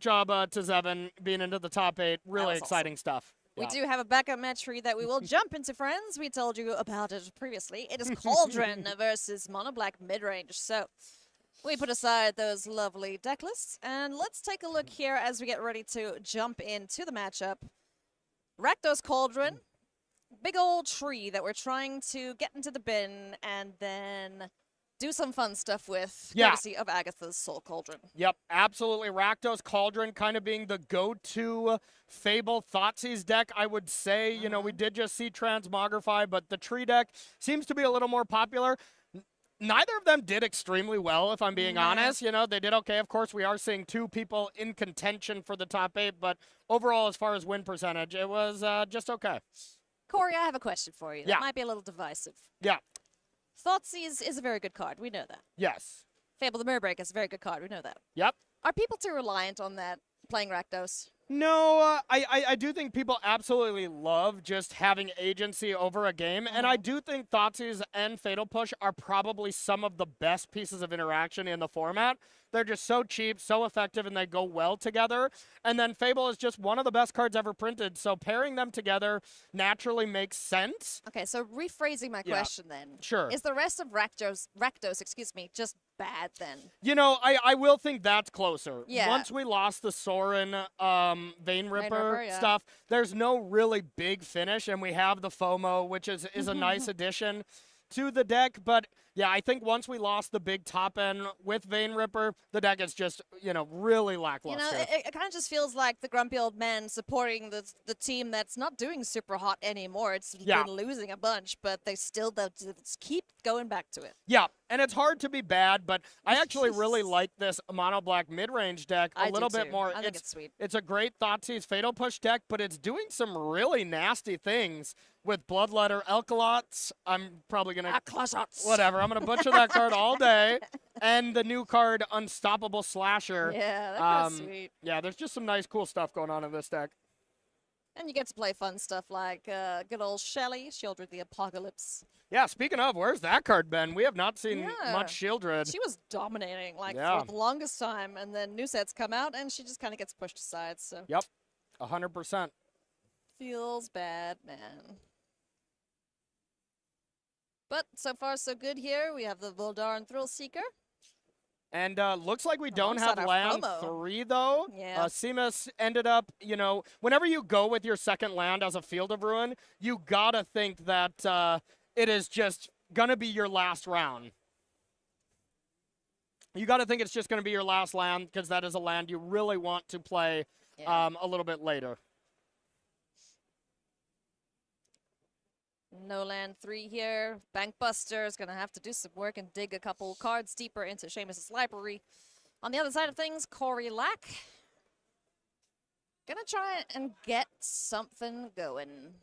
job to Zevon being into the top 8. Really was exciting stuff. We Yeah. do have a backup match for you that we will jump into, friends. We told you about it previously. It is Cauldron versus Mono Black Midrange. So we put aside those lovely deck lists, and let's take a look here as we get ready to jump into the matchup. Rakdos Cauldron, big old tree that we're trying to get into the bin and then do some fun stuff with, Yeah. courtesy of Agatha's Soul Cauldron. Yep, absolutely. Rakdos Cauldron kind of being the go-to Fable Thoughtseize deck, I would say. You know, we did just see Transmogrify, but the tree deck seems to be a little more popular. Neither of them did extremely well, if I'm being honest. You know, they did okay. Of course, we are seeing 2 people in contention for the top 8, but overall, as far as win percentage, it was just okay. Corey, I have a question for you. Yeah. That might be a little divisive. Yeah, Thoughtseize is a very good card. We know that. yes. Fable the Mirrorbreaker is a very good card. We know that. Yep. Are people too reliant on that playing Rakdos? No, I do think people absolutely love just having agency over a game, and I do think Thoughtseize and Fatal Push are probably some of the best pieces of interaction in the format. They're just so cheap, so effective, and they go well together. And then Fable is just one of the best cards ever printed, so pairing them together naturally makes sense. Okay, so rephrasing my Yeah. question then. Sure. Is the rest of Rakdos, just bad then? You know, I will think that's closer. Yeah. Once we lost the Sorin Vein Ripper Ripper, yeah. stuff, there's no really big finish, and we have the FOMO, which is a nice addition to the deck. But yeah, I think once we lost the big top end with Vein Ripper, the deck is just, you know, really lackluster. You know, it kind of just feels like the grumpy old man supporting the team that's not doing super hot anymore. It's Yeah. been losing a bunch, but they still keep going back to it. Yeah, and it's hard to be bad, but I actually really like this Mono Black mid-range deck a I do little bit too. more. I think it's sweet. It's a great Thoughtseize Fatal Push deck, but it's doing some really nasty things with Bloodletter Elkalots. I'm probably going to... Whatever, I'm going to butcher that card all day. And the new card, Unstoppable Slasher. Yeah, that's sweet. Yeah, there's just some nice, cool stuff going on in this deck. And you get to play fun stuff like good old Shelly, Shieldred the Apocalypse. Yeah, speaking of, where's that card been? We have not seen Yeah. much Shieldred. She was dominating Yeah. for the longest time, and then new sets come out, and she just kind of gets pushed aside. So Yep, 100%. feels bad, man. But so far so good here. We have the Voldaren Thrillseeker. And looks like we don't Alongside have our land FOMO. 3, though. Yeah. Seamus ended up, you know, whenever you go with your second land as a Field of Ruin, you gotta think that it is just gonna be your last round. You gotta think it's just gonna be your last land, because that is a land you really want to play Yeah. a little bit later. No land 3 here. Bankbuster is going to have to do some work and dig a couple cards deeper into Seamus' library. On the other side of things, Corey Lack. Gonna try and get something going.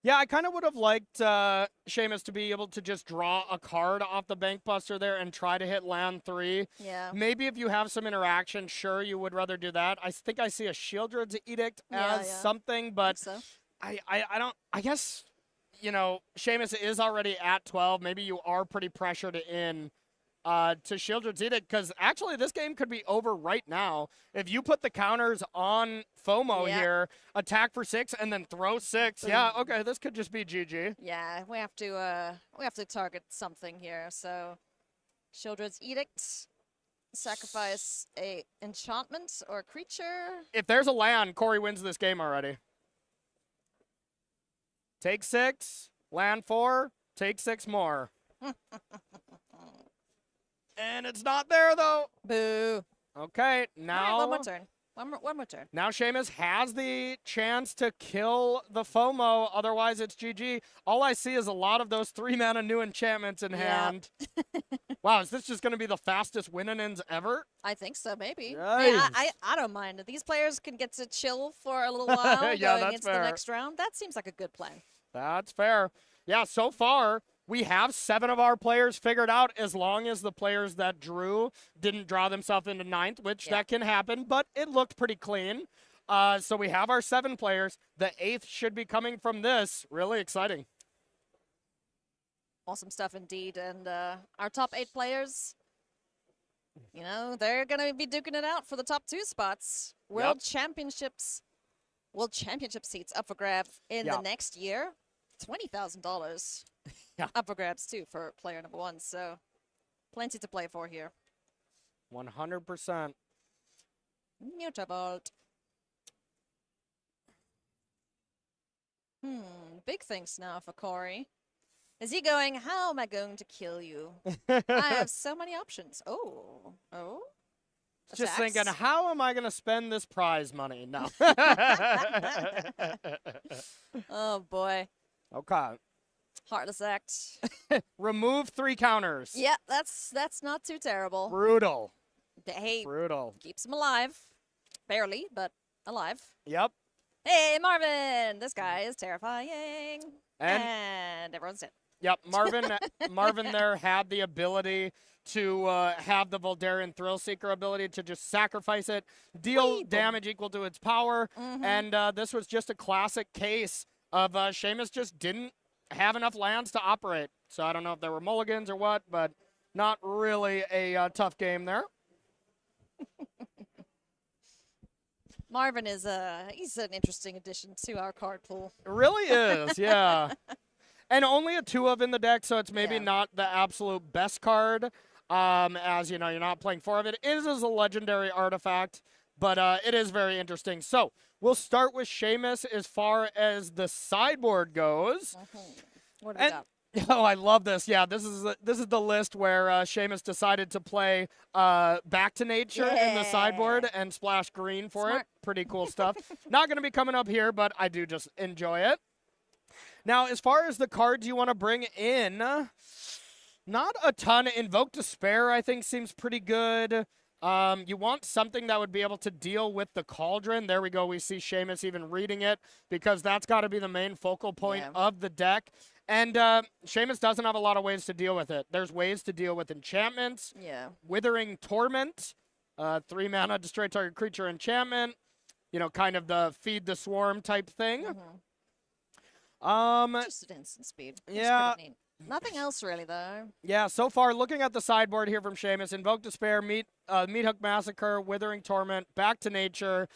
Yeah, I kind of would have liked Seamus to be able to just draw a card off the Bankbuster there and try to hit land 3. Yeah. Maybe if you have some interaction, sure, you would rather do that. I think I see a Shieldred's Edict as Yeah. something, but So. I guess, you know, Seamus is already at 12. Maybe you are pretty pressured in to Shieldred's Edict, because actually this game could be over right now. If you put the counters on FOMO here, attack for 6 and then throw 6, yeah, okay, this could just be GG. Yeah, we have to target something here. So, Shieldred's Edict, sacrifice a enchantment or a creature. If there's a land, Corey wins this game already. Take 6, land 4, take 6 more. And it's not there, though. Boo. Okay, All now... right, one more turn. One more turn. Now Seamus has the chance to kill the FOMO, otherwise it's GG. All I see is a lot of those 3-mana new enchantments in hand. Wow, is this just going to be the fastest win-in-ins ever? I think so, maybe. Nice. Hey, I don't mind. These players can get to chill for a little while Yeah, going that's into the fair. next round. That seems like a good plan. That's fair. Yeah, so far, we have 7 of our players figured out, as long as the players that drew didn't draw themselves into 9th, which that can happen, but it looked pretty clean. So we have our 7 players. The 8th should be coming from this. Really exciting. Awesome stuff indeed. And our top 8 players, you know, they're going to be duking it out for the top 2 spots. World Championship seats up for grabs in the next year. $20,000 up for grabs, too, for player number 1. So plenty to play for here. 100%. Mutavault. Big things now for Corey. Is he going, how am I going to kill you? I have so many options. Oh. Just thinking, how am I going to spend this prize money? No. Oh, boy. Okay. Heartless act. Remove 3 counters. Yeah, that's not too terrible. Brutal. Hey, Brutal. keeps him alive. Barely, but alive. Yep. Hey, Marvin! This guy is terrifying. And everyone's dead. Yep, Marvin there had the ability to have the Voldarian Thrillseeker ability to just sacrifice it, deal damage equal to its power, and this was just a classic case of Seamus just didn't have enough lands to operate. So I don't know if there were mulligans or what, but not really a tough game there. Marvin is he's an interesting addition to our card pool. It really is, yeah. And only a 2 of in the deck, so it's maybe not the absolute best card. As you know, you're not playing 4 of it. It is a legendary artifact, but it is very interesting. So we'll start with Seamus as far as the sideboard goes. What do we got? Oh, I love this. Yeah, this is the list where Seamus decided to play Back to Nature in the sideboard and splash green for it. Pretty cool stuff. Not going to be coming up here, but I do just enjoy it. Now, as far as the cards you want to bring in, not a ton. Invoke Despair, I think, seems pretty good. You want something that would be able to deal with the Cauldron. There we go. We see Seamus even reading it, because that's got to be the main focal point of the deck. And Seamus doesn't have a lot of ways to deal with it. There's ways to deal with enchantments. Withering Torment, 3 mana, destroy target creature enchantment. You know, kind of the feed the swarm type thing. Just at instant speed. Yeah. Nothing else really, though. Yeah, so far, looking at the sideboard here from Seamus, Invoke Despair, Meathook Massacre, Withering Torment, Back to Nature,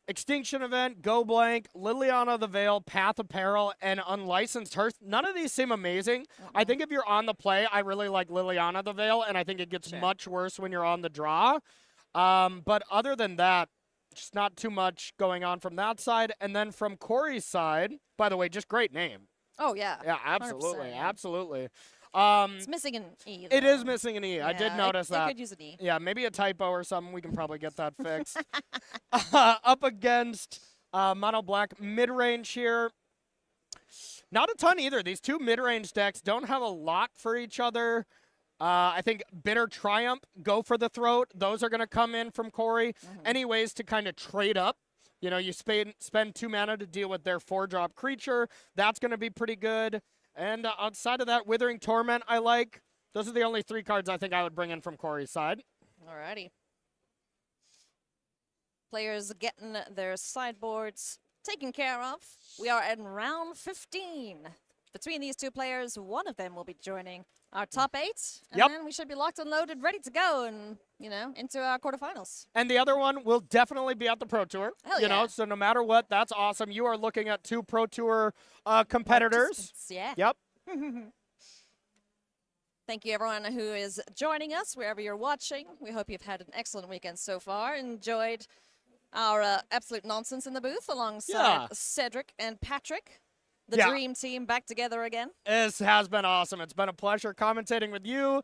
Extinction Event, Go Blank, Liliana the Veil, Path of Peril, and Unlicensed Hearth. None of these seem amazing. I think if you're on the play, I really like Liliana the Veil, and I think it gets much worse when you're on the draw. But other than that, just not too much going on from that side. And then from Corey's side, by the way, just great name. Oh, yeah. Yeah, absolutely, absolutely. It's missing an E, though. It is missing an E. I did notice that. It could use an E. Yeah, maybe a typo or something. We can probably get that fixed. Up against Mono Black mid-range here. Not a ton either. These 2 mid-range decks don't have a lot for each other. I think Bitter Triumph, Go for the Throat. Those are going to come in from Corey. Any ways to kind of trade up. You know, you spend 2 mana to deal with their 4-drop creature. That's going to be pretty good. And outside of that, Withering Torment I like. Those are the only 3 cards I think I would bring in from Corey's side. Alrighty. Players getting their sideboards taken care of. We are in round 15. between these two players, one of them will be joining our top 8. And Yep. then we should be locked and loaded, ready to go, and, into our quarterfinals. And the other one will definitely be at the Pro Tour. Hell you know, yeah. so no matter what, that's awesome. You are looking at 2 Pro Tour competitors. Participants, yeah. Yep. Thank you, everyone who is joining us wherever you're watching. We hope you've had an excellent weekend so far. Enjoyed our absolute nonsense in the booth alongside Yeah. Cedric and Patrick. The Yeah. dream team back together again. This has been awesome. It's been a pleasure commentating with you.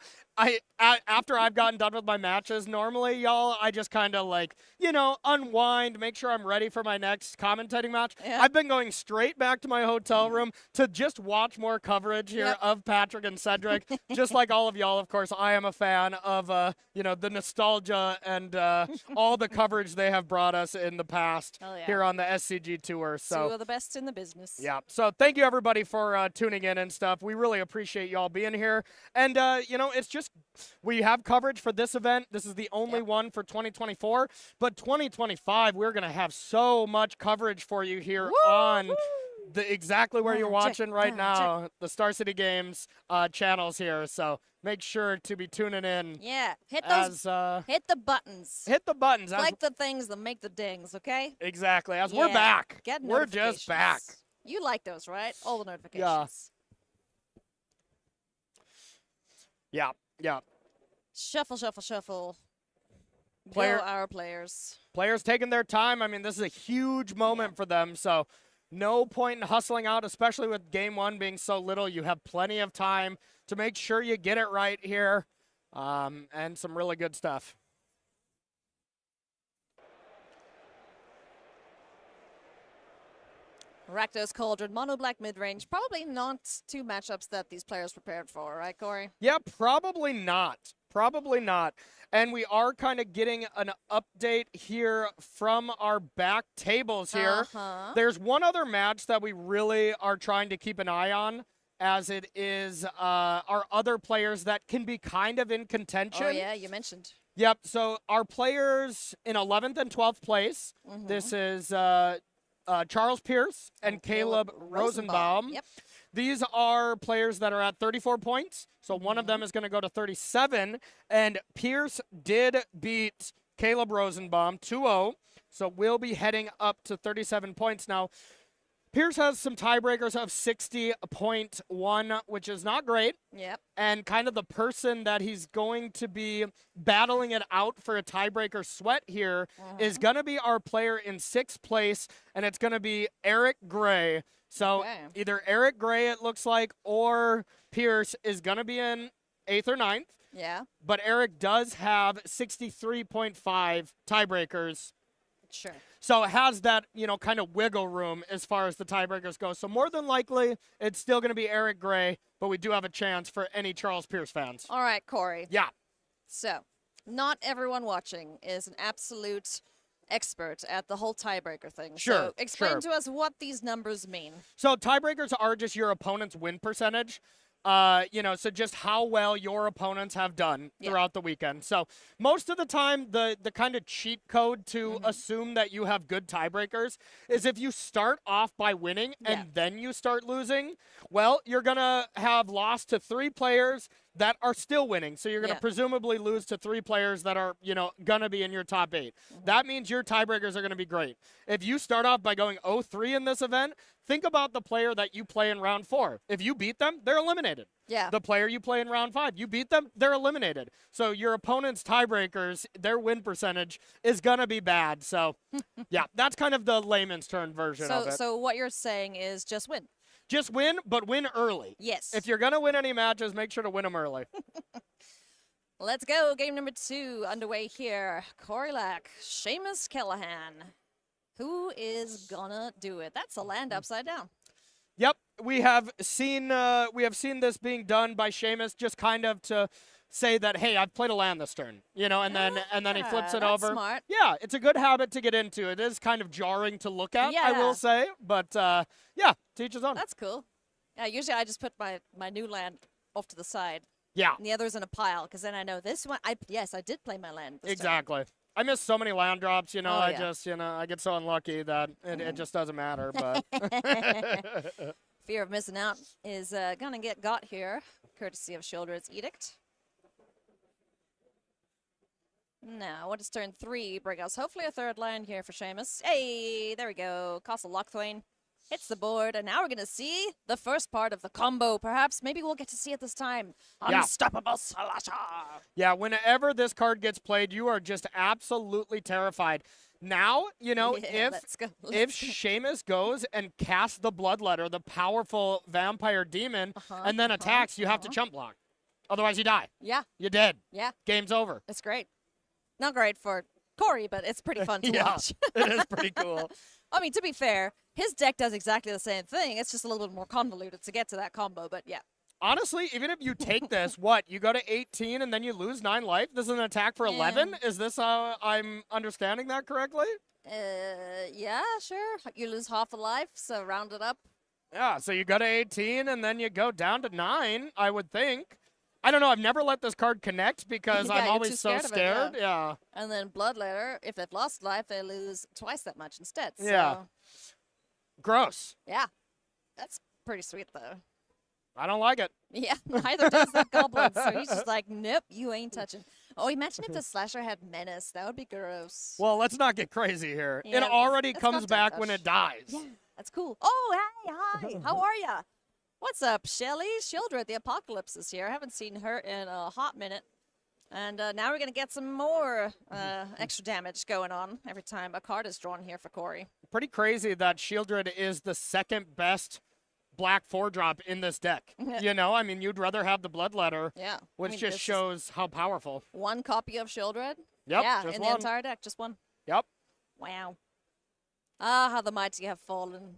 After I've gotten done with my matches, normally, y'all, I just kind of unwind, make sure I'm ready for my next commentating match. Yeah. I've been going straight back to my hotel room to just watch more coverage here Yep. of Patrick and Cedric. Just like all of y'all, of course, I am a fan of, the nostalgia and all the coverage they have brought us in the past Hell yeah. here on the SCG Tour. So. Two of the best in the business. Yeah. So thank you everybody for tuning in and stuff. We really appreciate y'all being here. And it's just we have coverage for this event. This is the only one for 2024, but 2025 we're going to have so much coverage for you here on the exactly where you're watching right now, the Star City Games channels here. So make sure to be tuning in. Yeah. Hit those. Hit the buttons. Hit the buttons. Like the things that make the dings, okay? Exactly. As we're Yeah. back. Get We're just back. notifications. You like those, right? All the notifications. Yeah. Yeah. Shuffle, shuffle, shuffle. Player- Go our players. Players taking their time. I mean, this is a huge moment for them. So no point in hustling out, especially with game 1 being so little. You have plenty of time to make sure you get it right here, and some really good stuff. Rakdos Cauldron, Mono Black mid-range. Probably not 2 matchups that these players prepared for, right, Corey? Yeah, probably not. Probably not. And we are kind of getting an update here from our back tables here. Uh-huh. There's one other match that we really are trying to keep an eye on, as it is our other players that can be kind of in contention. Oh, yeah, you mentioned. Yep, so our players in 11th and 12th place, this is Charles Pierce and Caleb Rosenbaum. Yep. These are players that are at 34 points, so one of them is going to go to 37, and Pierce did beat Caleb Rosenbaum 2-0, so we'll be heading up to 37 points now. Pierce has some tiebreakers of 60.1, which is not great. Yep. And kind of the person that he's going to be battling it out for a tiebreaker sweat here is going to be our player in 6th place, and it's going to be Eric Gray. So either Eric Gray, it looks like, or Pierce is going to be in 8th or 9th. Yeah. But Eric does have 63.5 tiebreakers. Sure. So it has that, kind of wiggle room as far as the tiebreakers go. So more than likely, it's still going to be Eric Gray, but we do have a chance for any Charles Pierce fans. All right, Corey. Yeah. So, not everyone watching is an absolute expert at the whole tiebreaker thing. Sure, So, explain sure. to us what these numbers mean. So tiebreakers are just your opponent's win percentage. So just how well your opponents have done throughout the weekend. So most of the time, the kind of cheat code to assume that you have good tiebreakers is if you start off by winning and then you start losing, well, you're going to have lost to 3 players that are still winning. So you're going to presumably lose to 3 players that are, going to be in your top 8. That means your tiebreakers are going to be great. If you start off by going 0-3 in this event, think about the player that you play in round 4. If you beat them, they're eliminated. Yeah. The player you play in round 5, you beat them, they're eliminated. So your opponent's tiebreakers, their win percentage is going to be bad. So, yeah, that's kind of the layman's term version of it. So what you're saying is just win. Just win, but win early. Yes. If you're going to win any matches, make sure to win them early. Let's go. Game number 2 underway here. Corey Lack, Seamus Callahan. Who is gonna do it? That's a land upside down. Yep, we have seen this being done by Seamus, just kind of to say that, hey, I've played a land this turn, and then he flips it that's over. Smart. Yeah, it's a good habit to get into. It is kind of jarring to look at, I will say, but yeah, to each his own. That's cool. Yeah, usually I just put my new land off to the side. Yeah, And the others in a pile, because then I know this one. I did play my land. This turn. exactly. I miss so many land drops, Oh, I just, I get so unlucky that it just doesn't matter, but Fear of missing out is gonna get got here, courtesy of Shieldred's Edict. Now, what is turn 3 bring us? Hopefully a third land here for Seamus. Hey, there we go. Castle Lochthwain hits the board, and now we're going to see the first part of the combo. Perhaps, maybe we'll get to see it this time. Yeah. Unstoppable Slasher. Yeah, whenever this card gets played, you are just absolutely terrified. Now, you know, Yeah, if let's go. Seamus goes and casts the Bloodletter, the powerful vampire demon, and then attacks, you have to chump block. Otherwise, you die. Yeah, You're dead. yeah, Game's over. it's great. Not great for Corey, but it's pretty fun to Yeah. watch. It is pretty cool. I mean, to be fair, his deck does exactly the same thing. It's just a little bit more convoluted to get to that combo, but yeah. Honestly, even if you take this, what, you go to 18 and then you lose 9 life? This is an attack for 11? Is this how I'm understanding that correctly? Yeah, sure. You lose half a life, so round it up. Yeah, so you go to 18 and then you go down to 9, I would think. I don't know. I've never let this card connect because Yeah, I'm you're always too so scared of it, scared. yeah. Yeah. And then Bloodletter, if they've lost life, they lose twice that much instead. So, Yeah. Gross. yeah. That's pretty sweet, though. I don't like it. Yeah, neither does that goblin. So he's just like, nope, you ain't touching. Oh, imagine if the slasher had menace. That would be gross. Well, let's not get crazy here. Yeah, It already it's comes got back when touch. it dies. Yeah, that's cool. Oh, hey, hi. How are ya? What's up, Shelly? Shieldred, the Apocalypse is here. I haven't seen her in a hot minute. And now we're going to get some more extra damage going on every time a card is drawn here for Corey. Pretty crazy that Shieldred is the second best black 4-drop in this deck. You know, I mean, you'd rather have the Bloodletter, Yeah. which I mean, just this is shows how powerful. one copy of Shieldred. Yep, Yeah, just in one. the entire deck, just one. Yep. Wow. Ah, how the mighty have fallen.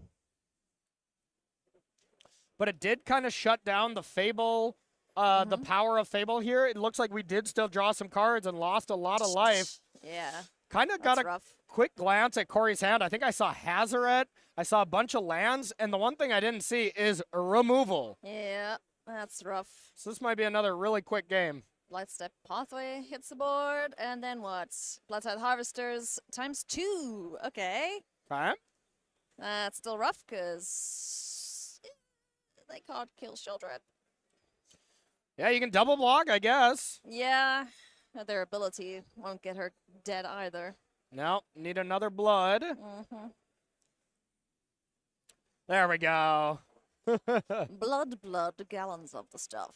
But it did kind of shut down the Fable, the power of Fable here. It looks like we did still draw some cards and lost a lot of life. Yeah. Kind of That's got a rough. quick glance at Corey's hand. I think I saw Hazaret. I saw a bunch of lands. And the one thing I didn't see is removal. Yeah, that's rough. So this might be another really quick game. Lightstep Pathway hits the board, and then what? Bloodtide Harvesters ×2. Okay. Okay. That's still rough, because they can't kill Shieldred. Yeah, you can double block, I guess. Yeah, their ability won't get her dead either. No, need another blood. There we go. Blood, gallons of the stuff.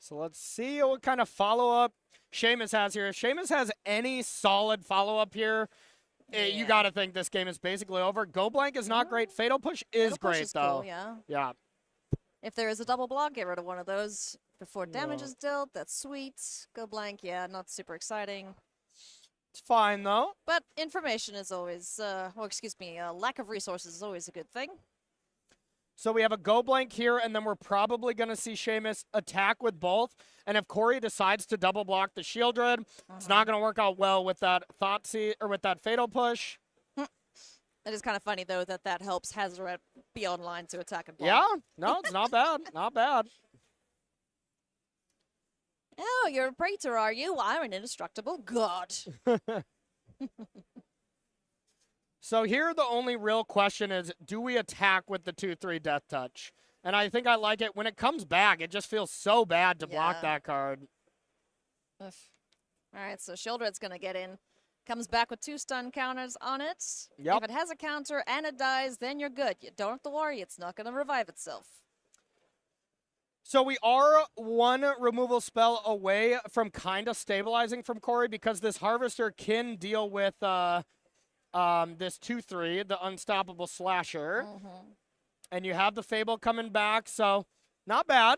So let's see what kind of follow-up Seamus has here. If Seamus has any solid follow-up here, you got to think this game is basically over. Go Blank is not great. Fatal Push is Fatal Push great, is though. cool, yeah. Yeah. If there is a double block, get rid of one of those before damage is dealt. That's sweet. Go blank, yeah, not super exciting. It's fine, though. But information is always, lack of resources is always a good thing. So we have a Go Blank here, and then we're probably going to see Seamus attack with both. And if Corey decides to double block the Shieldred, it's not going to work out well with that Thoughtseize or with that Fatal Push. It is kind of funny, though, that helps Hazaret be online to attack and block. Yeah, no, it's not bad. Not bad. Oh, you're a praetor, are you? I'm an indestructible god. So here the only real question is, do we attack with the 2/3 Death Touch? And I think I like it. When it comes back, it just feels so bad to block Yeah. that card. Ugh. All right, so Shieldred's going to get in. Comes back with 2 stun counters on it. Yep. If it has a counter and it dies, then you're good. You don't have to worry. It's not going to revive itself. So we are one removal spell away from kind of stabilizing from Corey because this Harvester can deal with this 2/3, the Unstoppable Slasher. And you have the Fable coming back, so not bad.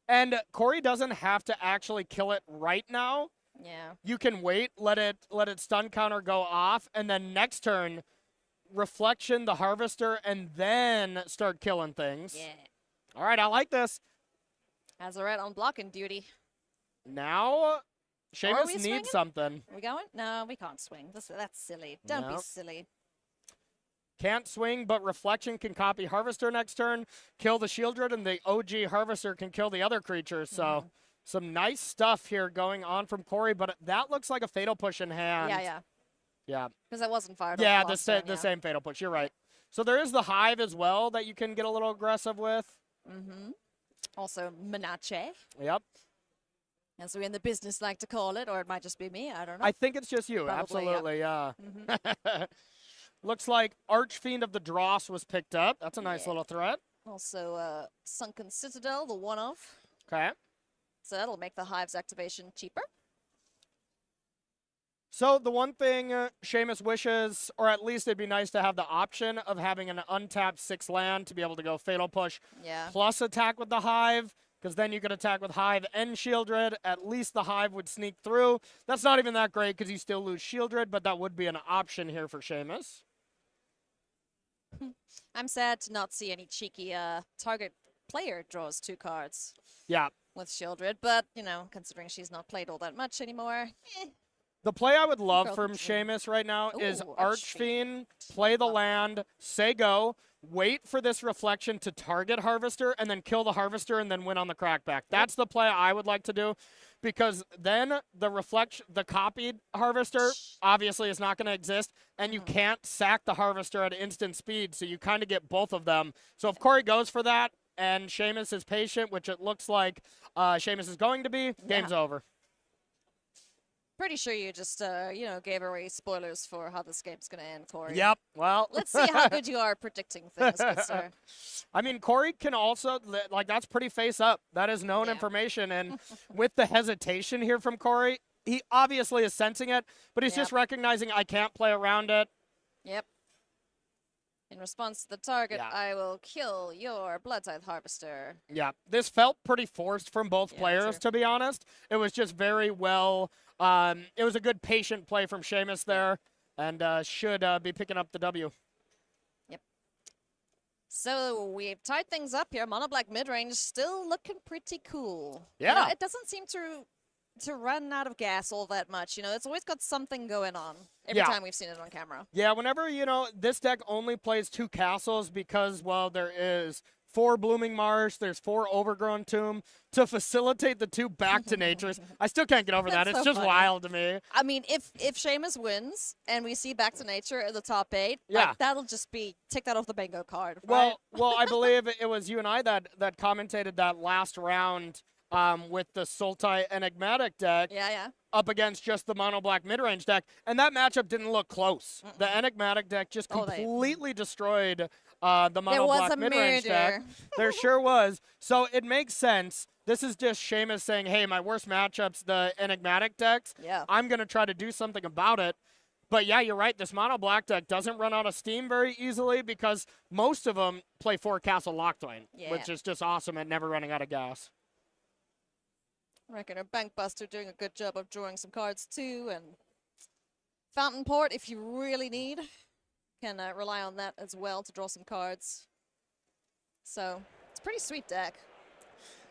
And Corey doesn't have to actually kill it right now. Yeah. You can wait, let it stun counter go off, and then next turn, Reflection the Harvester, and then start killing things. Yeah. All right, I like this. Hazaret on blocking duty. Now, we Seamus swinging? needs something. Are we going? No, we can't swing. That's silly. Don't be Nope. silly. Can't swing, but Reflection can copy Harvester next turn, kill the Shieldred, and the OG Harvester can kill the other creatures. So some nice stuff here going on from Corey, but that looks like a Fatal Push in hand. Yeah. Yeah. Because that wasn't fired. Yeah, off the last turn, same Fatal Push. You're right. So there is the Hive as well that you can get a little aggressive with. Also, Menace, Yep. as we in the business like to call it, or it might just be me. I don't know. I think it's just you. Probably, yeah. Absolutely, yeah. Looks like Archfiend of the Dross was picked up. That's a nice Yeah. little threat. Also, Sunken Citadel, the one-off. Okay. So that'll make the Hive's activation cheaper. So the one thing Seamus wishes, or at least it'd be nice to have the option of having an untapped 6 land to be able to go Fatal Push Yeah. plus attack with the Hive, because then you could attack with Hive and Shieldred. At least the Hive would sneak through. That's not even that great because you still lose Shieldred, but that would be an option here for Seamus. I'm sad to not see any cheeky target player draws 2 cards Yeah. with Shieldred, but, you know, considering she's not played all that much anymore, The play I would love Girl from control. Seamus right now is Ooh, Archfiend, play the land, say go, wait for this reflection to target Harvester, and then kill the Harvester and then win on the crackback. That's the play I would like to do, because then the copied Harvester obviously is not going to exist, and you can't sack the Harvester at instant speed, so you kind of get both of them. So if Corey goes for that, and Seamus is patient, which it looks like Seamus is going to be, game's over. pretty sure you just, you know, gave away spoilers for how this game's going to end, Corey. Yep, well. Let's see how good you are at predicting things, good sir. I mean, Corey can also, like, that's pretty face up. That is known Yeah. information. And with the hesitation here from Corey, he obviously is sensing it, but he's just recognizing I can't play around it. Yep. In response to the target, Yeah. I will kill your Blood Tithe Harvester. Yeah, this felt pretty forced from both Yeah, players, true. to be honest. It was just very well, it was a good patient play from Seamus there, and should be picking up the W. So we've tied things up here. Mono Black mid-range still looking pretty cool. You know, Yeah. it doesn't seem to run out of gas all that much. You know, it's always got something going on every Yeah. time we've seen it on camera. Yeah, whenever, you know, this deck only plays 2 castles because, well, there is 4 Blooming Marsh, there's 4 Overgrown Tomb to facilitate the 2 back to natures. I still can't get over that. That's It's so just funny. wild to me. I mean, if Seamus wins and we see Back to Nature in the top 8, Yeah. like, that'll just be, take that off the bingo card, right? Well, I believe it was you and I that commentated that last round with the Sultai Enigmatic deck yeah. up against just the Mono Black mid-range deck, and that matchup didn't look close. The Enigmatic deck just Oh, they- completely destroyed the Mono There was Black a mid-range deck. murder. There sure was. So it makes sense. This is just Seamus saying, hey, my worst matchup's the Enigmatic decks. Yeah. I'm going to try to do something about it. But yeah, you're right. This Mono Black deck doesn't run out of steam very easily because most of them play 4 Castle Lockdown, Yeah. which is just awesome at never running out of gas. I reckon our Bankbuster doing a good job of drawing some cards too, and Fountain Port, if you really need, can rely on that as well to draw some cards. So it's a pretty sweet deck.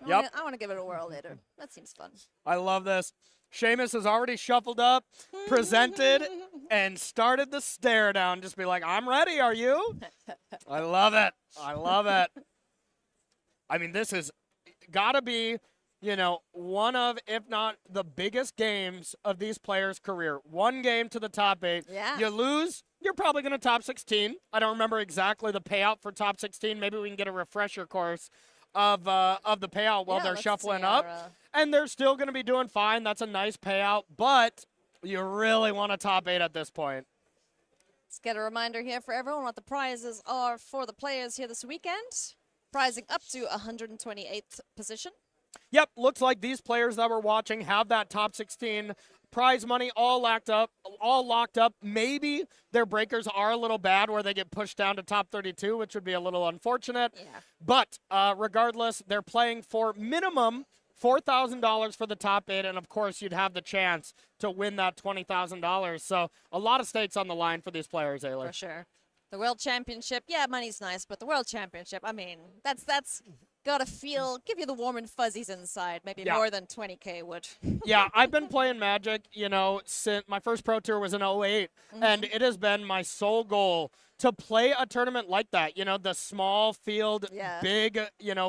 Yep. I want to give it a whirl later. That seems fun. I love this. Seamus has already shuffled up, presented, and started the stare down. Just be like, I'm ready, are you? I love it. I love it. I mean, this has got to be, you know, one of, if not the biggest games of these players' career. 1 game to the top 8. Yeah. You lose, you're probably going to top 16. I don't remember exactly the payout for top 16. Maybe we can get a refresher course of the payout while Yeah, they're let's shuffling see up. our, And they're still going to be doing fine. That's a nice payout. But you really want a top 8 at this point. Let's get a reminder here for everyone what the prizes are for the players here this weekend. Prizing up to 128th position. Yep, looks like these players that we're watching have that top 16 prize money all locked up. Maybe their breakers are a little bad where they get pushed down to top 32, which would be a little unfortunate. Yeah. But regardless, they're playing for minimum $4,000 for the top 8, and of course you'd have the chance to win that $20,000. So a lot of stakes on the line for these players, Ayler. For sure. The World Championship, yeah, money's nice, but the World Championship, I mean, that's gotta give you the warm and fuzzies inside, maybe Yeah. more than 20K would. Yeah, I've been playing Magic, you know, since my first Pro Tour was in 08, and it has been my sole goal to play a tournament like that, the small field, Yeah. big,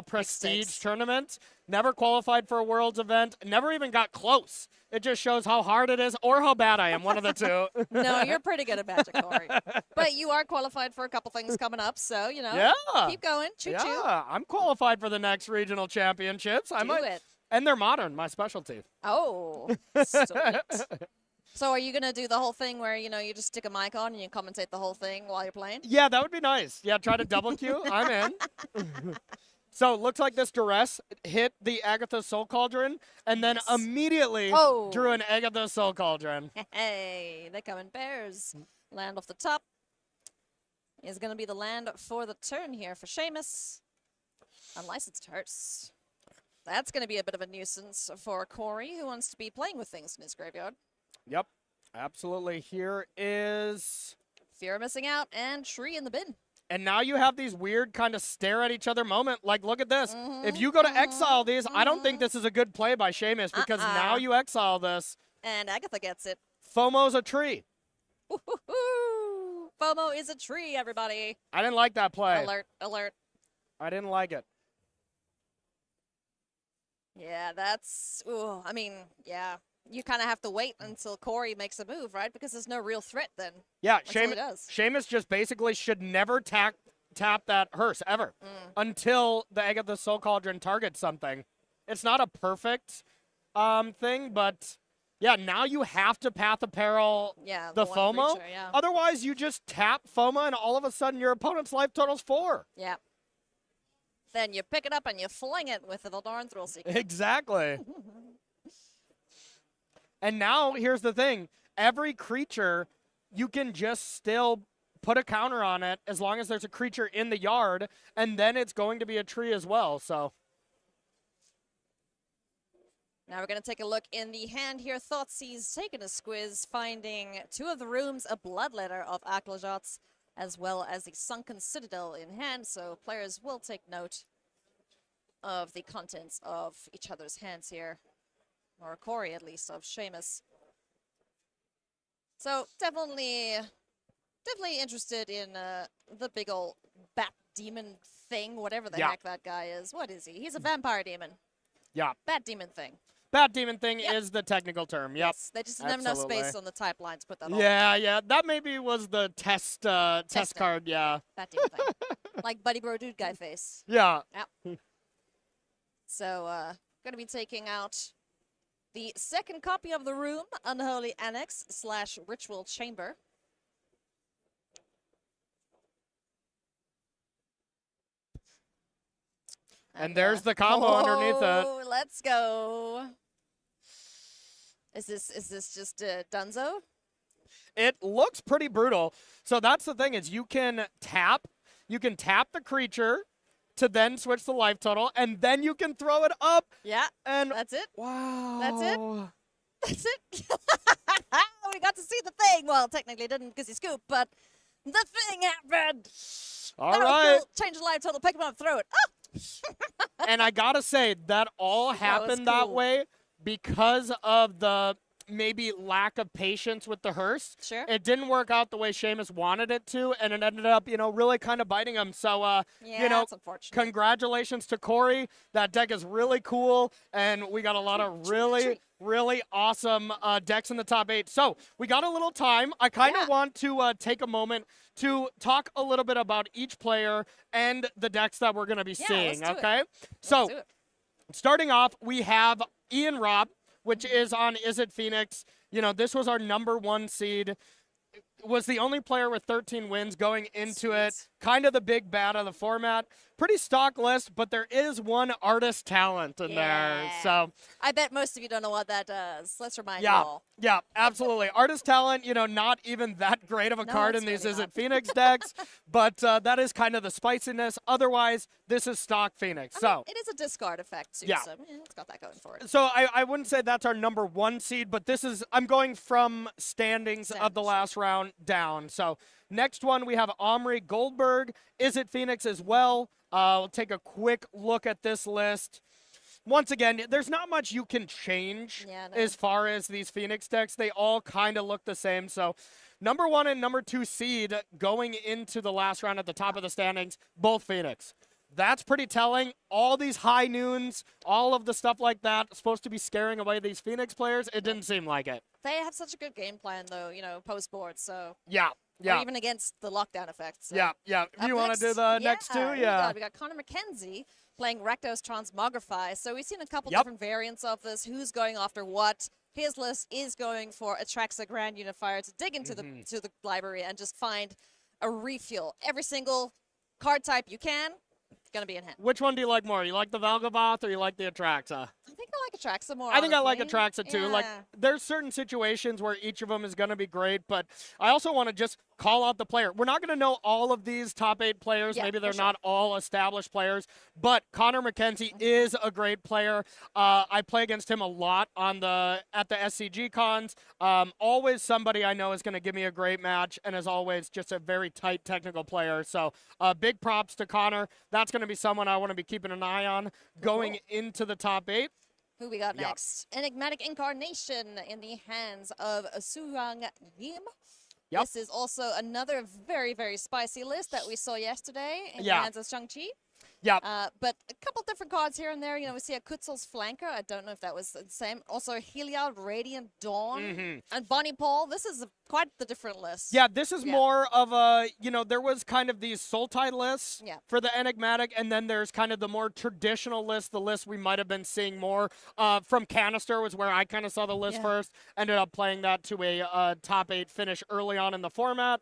prestige stakes. tournament, never qualified for a Worlds event, never even got close. It just shows how hard it is or how bad I am, one of the two. No, you're pretty good at Magic, Corey. But you are qualified for a couple things coming up, so, Yeah. keep going. Choo-choo. Yeah, I'm qualified for the next regional championships. I Do might, it. and they're modern, my specialty. Oh, sweet. So are you going to do the whole thing where, you just stick a mic on and you commentate the whole thing while you're playing? Yeah, that would be nice. Yeah, try to double queue. I'm in. So it looks like this duress hit the Agatha Soul Cauldron and then Yes. immediately Oh. drew an Agatha Soul Cauldron. Hey, they come in pairs. Land off the top is going to be the land for the turn here for Seamus. Unlicensed Hearse. That's going to be a bit of a nuisance for Corey, who wants to be playing with things in his graveyard. Yep, absolutely. Here is... Fear of missing out and Tree in the bin. And now you have these weird kind of stare at each other moment. Like, look at this. Mhm, If you go to mhm, exile these, I don't think mhm. this is a good play by Seamus because now you exile this. And Agatha gets it. FOMO's a tree. Woo-hoo-hoo. FOMO is a tree, everybody. I didn't like that play. Alert, alert. I didn't like it. Yeah, that's, ooh, I mean, yeah. You kind of have to wait until Corey makes a move, right? Because there's no real threat then. Yeah, Until he does. Seamus just basically should never tap that hearse ever until the Egg of the Soul Cauldron targets something. It's not a perfect thing, but yeah, now you have to Path of Peril Yeah, the one FOMO. creature, yeah. Otherwise, you just tap FOMO and all of a sudden your opponent's life total's 4. Yeah. Then you pick it up and you fling it with the Valdarn Thrill Seeker. Exactly. And now, here's the thing. Every creature, you can just still put a counter on it as long as there's a creature in the yard, and then it's going to be a tree as well, so. Now we're going to take a look in the hand here. Thoughtseize taking a squiz, finding 2 of the rooms, a Bloodletter of Aklajats, as well as the Sunken Citadel in hand, so players will take note of the contents of each other's hands here. Or Corey, at least, of Seamus. So definitely interested in the big old bat demon thing, whatever the heck that guy is. What is he? He's a vampire demon. Yeah. Bat demon thing. Bat demon thing Yep. is the technical term. Yep. Yes, they just didn't have enough space Absolutely. on the type line to put that on. Yeah. That maybe was the test Testing. card. Yeah. Bat demon thing. Like Buddy Bro Dude guy face. Yeah. So, going to be taking out the second copy of the room, Unholy Annex / Ritual Chamber. And there's the combo underneath it. Oh, let's go. Is this just Dunzo? It looks pretty brutal. So that's the thing is you can tap the creature to then switch the life total, and then you can throw it up. Yeah, And that's it. wow. That's it? That's it. We got to see the thing. Well, technically didn't because he scooped, but the thing happened. All That was right. cool. Change the life total, pick him up, throw it. Oh! And I gotta say that all was happened that cool. way because of the maybe lack of patience with the hearse. Sure. It didn't work out the way Seamus wanted it to, and it ended up, really kind of biting him. So, Yeah, that's unfortunate. congratulations to Corey. That deck is really cool, and we got a lot of really awesome decks in the top 8. So we got a little time. I kind of want to take a moment to talk a little bit about each player and the decks that we're going to be seeing, let's do it. okay? Let's So do it. starting off, we have Ian Robb, which is on Is It Phoenix. This was our #1 seed. Was the only player with 13 wins going into it. Sweet. Kind of the big bad of the format. Pretty stock list, but there is one artist talent in there. Yeah. So, I bet most of you don't know what that does. Let's remind you yeah, all. yeah, absolutely. Artist talent, not even that great of a No, card it's in these really Is not. It Phoenix decks, but that is kind of the spiciness. Otherwise, this is stock Phoenix. I mean, it is a discard effect too, Yeah. so it's got that going for it. So I wouldn't say that's our #1 seed, but I'm going from standings of the Standings. last round down. So next one, we have Omri Goldberg. Is It Phoenix as well? We'll take a quick look at this list. once again, there's not much you can change Yeah, no. as far as these Phoenix decks. They all kind of look the same. So number 1 and number 2 seed going into the last round at the top of the standings, both Phoenix. That's pretty telling. All these high noons, all of the stuff like that, supposed to be scaring away these Phoenix players. It didn't seem like it. They have such a good game plan, though, post board, so. Yeah, Or yeah. even against the lockdown effects. So. Yeah, yeah. Up You want to do the next two? here we Yeah. go. We got Connor McKenzie playing Rakdos Transmogrify. So we've seen a couple Yep. different variants of this. Who's going after what? His list is going for Atraxa Grand Unifier to dig into the library and just find a refuel. Every single card type you can, it's going to be in hand. Which one do you like more? You like the Valgavoth or you like the Atraxa? I think I like Atraxa more. I think I like honestly. Atraxa too. Like, Yeah. there's certain situations where each of them is going to be great, but I also want to just call out the player. We're not going to know all of these top 8 players. Yeah, Maybe for they're sure. not all established players, but Connor McKenzie is a great player. I play against him a lot at the SCG cons. Always somebody I know is going to give me a great match, and as always, just a very tight technical player. So big props to Connor. That's going to be someone I want to be keeping an eye on going into the top 8. Who we got Yep. next? Enigmatic Incarnation in the hands of Surang Yim. Yep. This is also another very, very spicy list that we saw yesterday in the Yeah. hands of Shang-Chi. Yep. But a couple different cards here and there. We see a Kutzel's Flanker. I don't know if that was the same. Also, Heliod, Radiant Dawn, and Bonnie Paul. This is quite the different list. Yeah, this is Yeah. more of a, there was kind of these Soul Tide lists Yeah. for the Enigmatic, and then there's kind of the more traditional list, the list we might have been seeing more from Canister was where I kind of saw the list Yeah. first, ended up playing that to a top 8 finish early on in the format.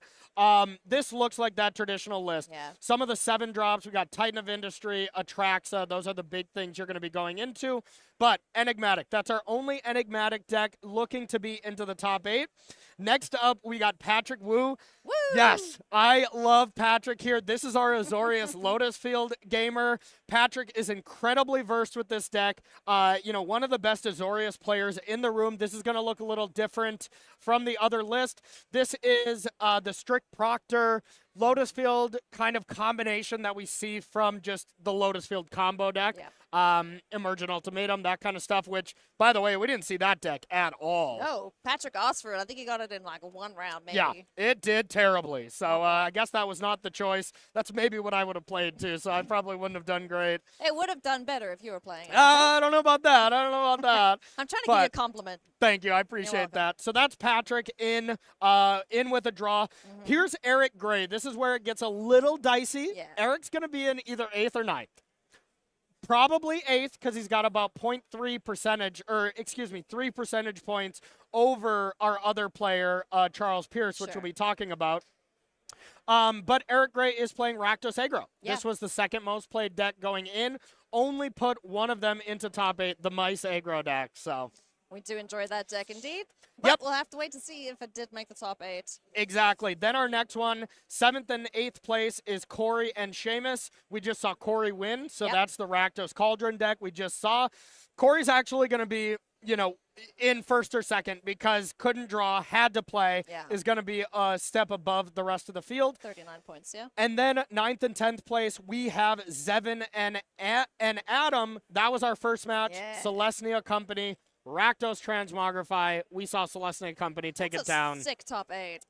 This looks like that traditional list. Yeah. Some of the 7 drops, we got Titan of Industry, Atraxa, those are the big things you're going to be going into. But Enigmatic, that's our only Enigmatic deck looking to be into the top 8. Next up, we got Patrick Wu. Woo! Yes, I love Patrick here. This is our Azorius Lotus Field gamer. Patrick is incredibly versed with this deck. One of the best Azorius players in the room. This is going to look a little different from the other list. This is the Strict Proctor Lotus Field kind of combination that we see from just the Lotus Field combo deck. Yeah. Emergent Ultimatum, that kind of stuff, which, by the way, we didn't see that deck at all. No, Patrick Osford. I think he got it in like 1 round, maybe. Yeah, it did terribly. So I guess that was not the choice. That's maybe what I would have played too, so I probably wouldn't have done great. It would have done better if you were playing. I don't know about that. I'm trying to give you a but- compliment. Thank you. I appreciate welcome. that. So that's Patrick in with a draw. Here's Eric Gray. This is where it gets a little dicey. Yeah. Eric's going to be in either 8th or 9th. Probably 8th because he's got about 3 percentage points over our other player, Charles Pierce, which Sure. we'll be talking about. But Eric Gray is playing Rakdos Aggro. Yeah. This was the second most played deck going in. Only put one of them into top 8, the Mice Aggro deck. So We do enjoy that deck indeed. But Yep. we'll have to wait to see if it did make the top 8. exactly. Then our next one, 7th and 8th place is Corey and Seamus. We just saw Corey win, so Yep. that's the Rakdos Cauldron deck we just saw. Corey's actually going to be, in 1st or 2nd because couldn't draw, had to play, Yeah. is going to be a step above the rest of the field. 39 points, yeah. And then 9th and 10th place, we have Zevin and Adam. That was our first match. Yeah. Celestia Company, Rakdos Transmogrify. We saw Celestia Company take That's it down. a sick top 8.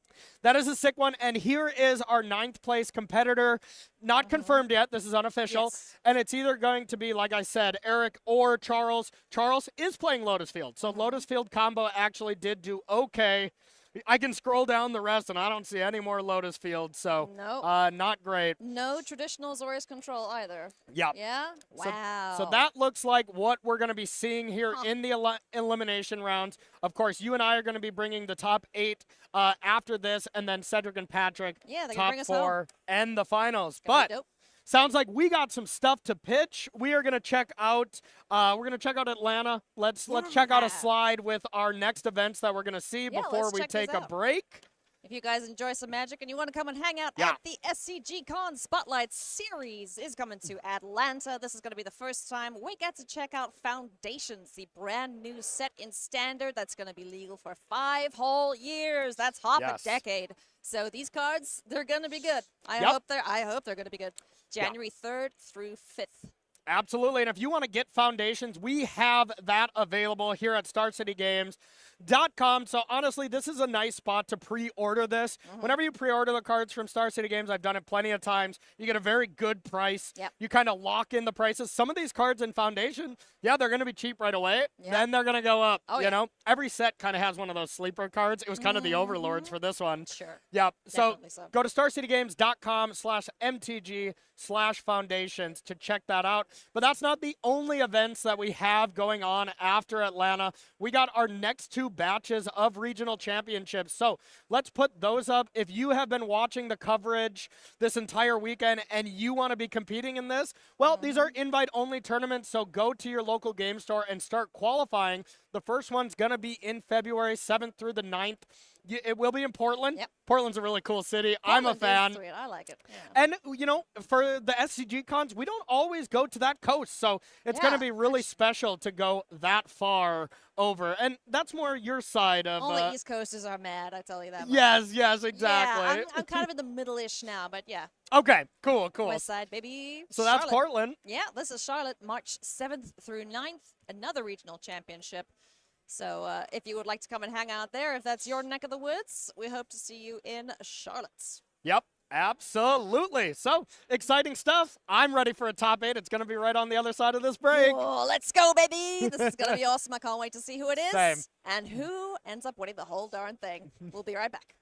That is a sick one. And here is our 9th place competitor. Not confirmed yet. This is unofficial. Yes. And it's either going to be, like I said, Eric or Charles. Charles is playing Lotus Field. So Lotus Field combo actually did do okay. I can scroll down the rest, and I don't see any more Lotus Field. So Nope. not great. No traditional Azorius control either. Yep. Yeah? So- Wow. So that looks like what we're going to be seeing here Huh. in the elimination rounds. Of course, you and I are going to be bringing the top 8 after this, and then Cedric and Patrick, Yeah, they're gonna top bring us home. 4, and the finals. Gonna be But dope. sounds like we got some stuff to pitch. We are going to check out. We're going to check out Atlanta. Let's check out a Yeah. slide with our next events that we're going to see Yeah, before let's we check these take a out. break. If you guys enjoy some Magic and you want to come and hang out Yeah. at the SCG Con Spotlight Series is coming to Atlanta. This is going to be the first time we get to check out Foundations, the brand new set in Standard that's going to be legal for 5 whole years. That's half Yes. a decade. So these cards, they're going to be good. I Yep. hope they're going to be good. January 3rd through 5th. Absolutely. And if you want to get foundations, we have that available here at StarCityGames.com. So honestly, this is a nice spot to pre-order this. Whenever you pre-order the cards from Star City Games, I've done it plenty of times, you get a very good price. Yep. You kind of lock in the prices. Some of these cards in Foundation, yeah, they're going to be cheap right away. Yep. Then they're going to go up. Oh, you yeah. know, every set kind of has one of those sleeper cards. It was kind of the overlords for this one. Sure. Yep. So Definitely so. go to starcitygames.com/MTG/foundations to check that out. But that's not the only events that we have going on after Atlanta. We got our next 2 batches of regional championships. So let's put those up. If you have been watching the coverage this entire weekend and you want to be competing in this, well, these are invite-only tournaments. So go to your local game store and start qualifying. The first one's going to be in February 7th through the 9th. It will be in Portland. Yep. Portland's a really cool city. I'm a Portland fan. is sweet. I like it. Yeah. And, you know, for the SCG cons, we don't always go to that coast. So it's going to be really special to go that far over. And that's more your side of. Only East Coasters are mad, I tell you that much. Yes, exactly. Yeah, I'm kind of in the middle-ish now, but yeah. Okay, cool. West Side, baby. So that's Charlotte. Portland. Yeah, this is Charlotte, March 7th through 9th, another regional championship. So if you would like to come and hang out there, if that's your neck of the woods, we hope to see you in Charlotte. Yep, absolutely. So exciting stuff. I'm ready for a top 8. It's going to be right on the other side of this break. Oh, let's go, baby. This is going to be awesome. I can't wait to see who it is. Same. And who ends up winning the whole darn thing. We'll be right back.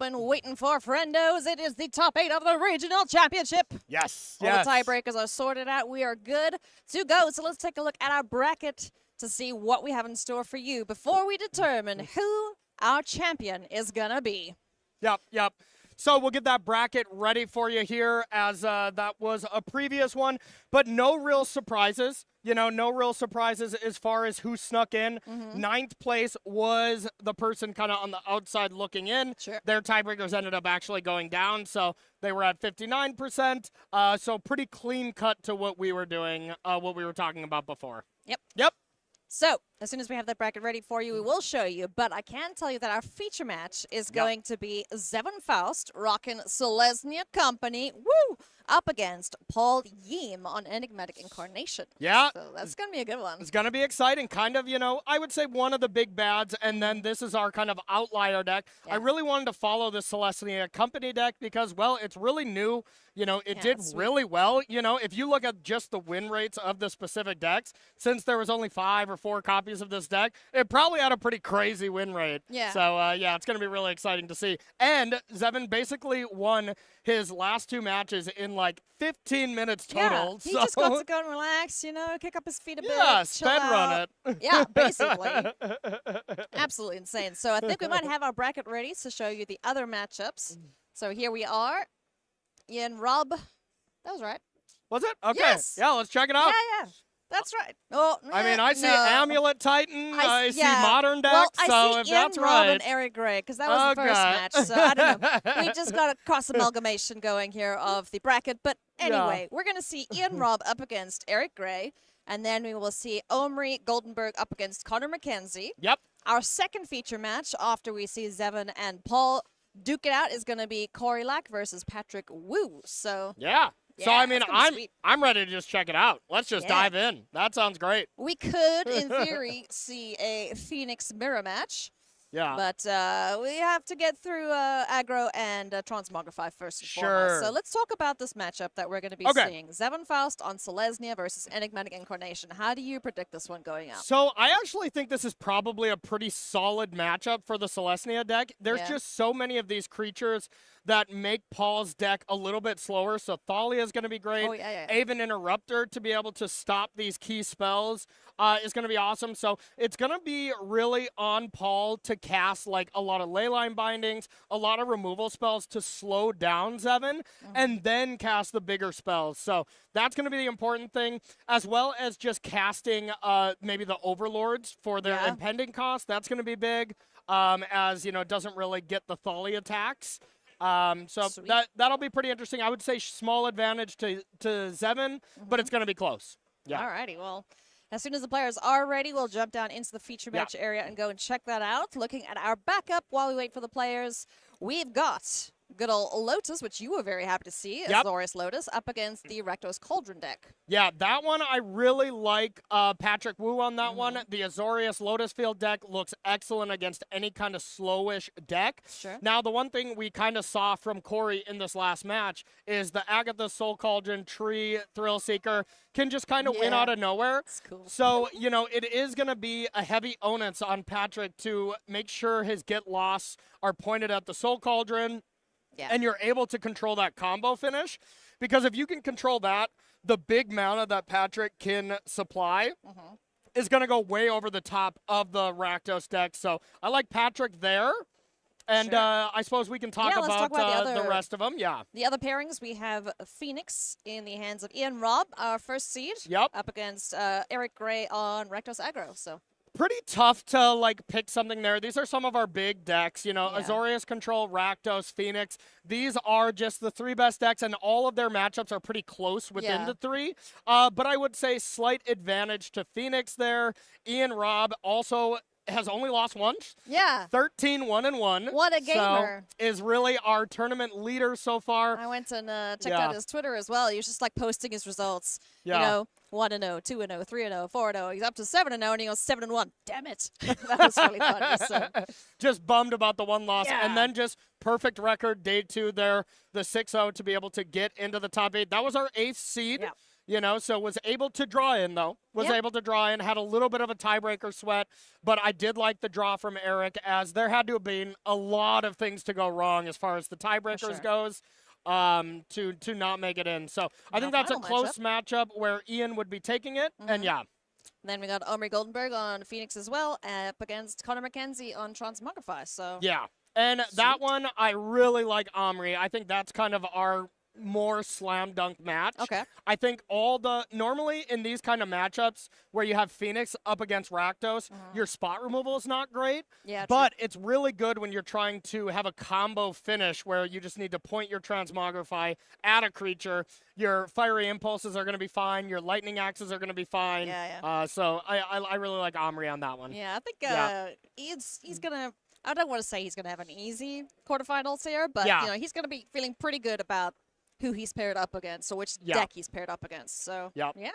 been waiting for, friendos. It is the top 8 of the regional championship. Yes. All the tiebreakers are sorted out. We are good to go. So let's take a look at our bracket to see what we have in store for you before we determine who our champion is going to be. Yep. So we'll get that bracket ready for you here, as that was a previous one, but no real surprises. No real surprises as far as who snuck in. Ninth place was the person kind of on the outside looking in. Sure. Their tiebreakers ended up actually going down, so they were at 59%. So pretty clean cut to what we were doing, what we were talking about before. Yep. So, as soon as we have that bracket ready for you, we will show you. But I can tell you that our feature match is going to be Zevon Faust rocking Selesnya Company, up against Paul Yeem on Enigmatic Incarnation. Yeah. So that's going to be a good one. It's going to be exciting. Kind of, I would say one of the big bads, and then this is our kind of outlier deck. Yeah. I really wanted to follow the Selesnya Company deck because, well, it's really new. It did really well. If you look at just the win rates of the specific decks, since there was only 5 or 4 copies of this deck, it probably had a pretty crazy win rate. Yeah. So, it's going to be really exciting to see. And Zevon basically won his last 2 matches in like 15 minutes total. Yeah, he just got to go and relax, kick up his feet a bit. Yeah, chill sped out. run it. Yeah, basically. Absolutely insane. So I think we might have our bracket ready to show you the other matchups. So here we are. Ian, Rob. That was right. Was it? Okay. Yes. Yeah, let's check it out. Yeah. That's right. Oh, I mean, I see no. Amulet Titan. I see yeah. Modern Deck. Well, so I see if Ian, that's Rob, right. and Eric Gray, because that was the first match. So I don't know. We just got a cross amalgamation going here of the bracket. But anyway, we're going to see Ian Rob up against Eric Gray. And then we will see Omri Goldenberg up against Connor McKenzie. Yep. Our second feature match, after we see Zevon and Paul duke it out, is going to be Corey Lack versus Patrick Wu. So Yeah. So yeah, I mean, that's gonna be sweet. I'm ready to just check it out. Let's just dive in. That sounds great. We could, in theory, see a Phoenix mirror match. Yeah. But we have to get through aggro and transmogrify first and foremost. So let's talk about this matchup that we're going to be seeing. Zevon Faust on Selesnya versus Enigmatic Incarnation. How do you predict this one going out? So I actually think this is probably a pretty solid matchup for the Selesnya deck. There's just so many of these creatures that make Paul's deck a little bit slower. So Thalia is going to be great. Oh, yeah. Aven Interrupter to be able to stop these key spells is going to be awesome. So it's going to be really on Paul to cast like a lot of leyline bindings, a lot of removal spells to slow down Zevon, and then cast the bigger spells. So that's going to be the important thing, as well as just casting maybe the Overlords for their impending cost. That's going to be big, as it doesn't really get the Thalia attacks. So that'll be pretty interesting. I would say small advantage to Zevon, but it's going to be close. Yeah. Alrighty, well, as soon as the players are ready, we'll jump down into the feature match area and go and check that out. Looking at our backup while we wait for the players, we've got good old Lotus, which you were very happy to see, Azorius Lotus, up against the Rakdos Cauldron deck. Yeah, that one, I really like Patrick Wu on that one. The Azorius Lotus Field deck looks excellent against any kind of slowish deck. Sure. Now, the one thing we kind of saw from Corey in this last match is the Agatha Soul Cauldron, Tree, Thrill Seeker can just kind of win out of nowhere. That's cool. So, it is going to be a heavy onus on Patrick to make sure his get-loss are pointed at the Soul Cauldron. Yeah. And you're able to control that combo finish. Because if you can control that, the big mana that Patrick can supply is going to go way over the top of the Rakdos deck. So I like Patrick there. And I suppose we can talk about the rest of them. Yeah. The other pairings, we have Phoenix in the hands of Ian Robb, our first seed, up against Eric Gray on Rakdos Aggro. So pretty tough to pick something there. These are some of our big decks, Azorius Control, Rakdos, Phoenix. These are just the 3 best decks, and all of their matchups are pretty close within the 3. But I would say slight advantage to Phoenix there. Ian Robb also has only lost once. Yeah. 13-1-1. What a gamer. So is really our tournament leader so far. I went and checked out his Twitter as well. He was just posting his results. 1-0, 2-0, 3-0, 4-0. He's up to 7-0, and he goes 7-1. Damn it. That was really funny. So. Just bummed about the one loss. And then just perfect record, day 2 there, the 6-0 to be able to get into the top 8. That was our 8th seed. you know, so was able to draw in, though. Was Yep. able to draw in, had a little bit of a tiebreaker sweat, but I did like the draw from Eric, as there had to have been a lot of things to go wrong as far as the tiebreakers sure. goes to not make it in. So I think Now, that's a final close matchup where Ian would be taking it, and yeah. Then we got Omri Goldenberg on Phoenix as well, up against Connor McKenzie on Transmogrify. So Yeah. And that one, I really like Omri. I think that's kind of our more slam dunk match. Okay. I think normally in these kind of matchups where you have Phoenix up against Rakdos, your spot removal is not great. Yeah, But it's really good when you're trying to have a combo finish where you just need to point your Transmogrify at a creature. Your Fiery Impulses are going to be fine. Your Lightning Axes are going to be fine. Yeah. So I really like Omri on that one. Yeah, I think Yeah. he's gonna. I don't want to say he's gonna have an easy quarterfinals here, but Yeah. you know he's gonna be feeling pretty good about who he's paired up against, or which Yeah. deck he's paired up against. So Yep. yeah,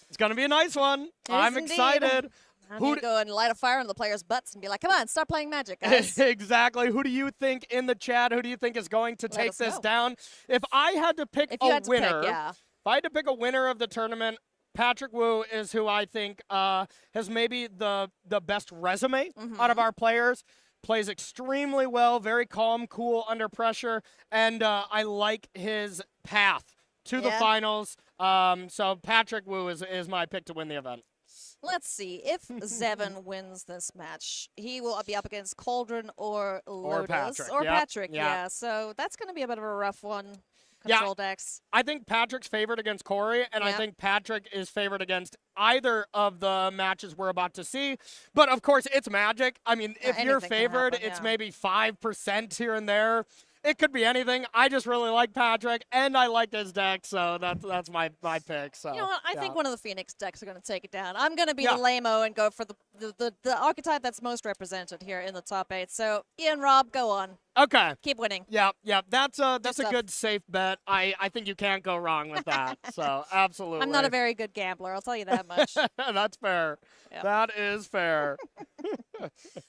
It's going to be a nice one. I'm indeed. excited. I'm Who gonna go and light a fire on the players' butts and be like, "Come on, start playing Magic, guys." Exactly. Who do you think in the chat? Who do you think is going to take us this know. down? If I had to pick If you a had to winner, pick, yeah. if I had to pick a winner of the tournament, Patrick Wu is who I think has maybe the best resume out of our players. Plays extremely well, very calm, cool under pressure, and I like his path to the Yeah. finals. So Patrick Wu is my pick to win the event. Let's see. If Zevon wins this match, he will be up against Cauldron or Lotus. Patrick. Or Yep. Patrick, Yeah. yeah. So that's going to be a bit of a rough one. Yeah. Control decks. I think Patrick's favored against Corey, and I Yeah. think Patrick is favored against either of the matches we're about to see. But of course, it's Magic. I mean, Yeah, if you're anything can favored, happen, it's yeah. maybe 5% here and there. It could be anything. I just really like Patrick, and I like his deck, so that's my pick. So You know what? I yeah. think one of the Phoenix decks are going to take it down. I'm going to be Yeah. the lame-o and go for the archetype that's most represented here in the top 8. So, Ian, Rob, go on. Okay. Keep winning. Yeah, that's a stuff. good safe bet. I think you can't go wrong with that. So absolutely. I'm not a very good gambler, I'll tell you that much. That's fair. Yeah. That is fair.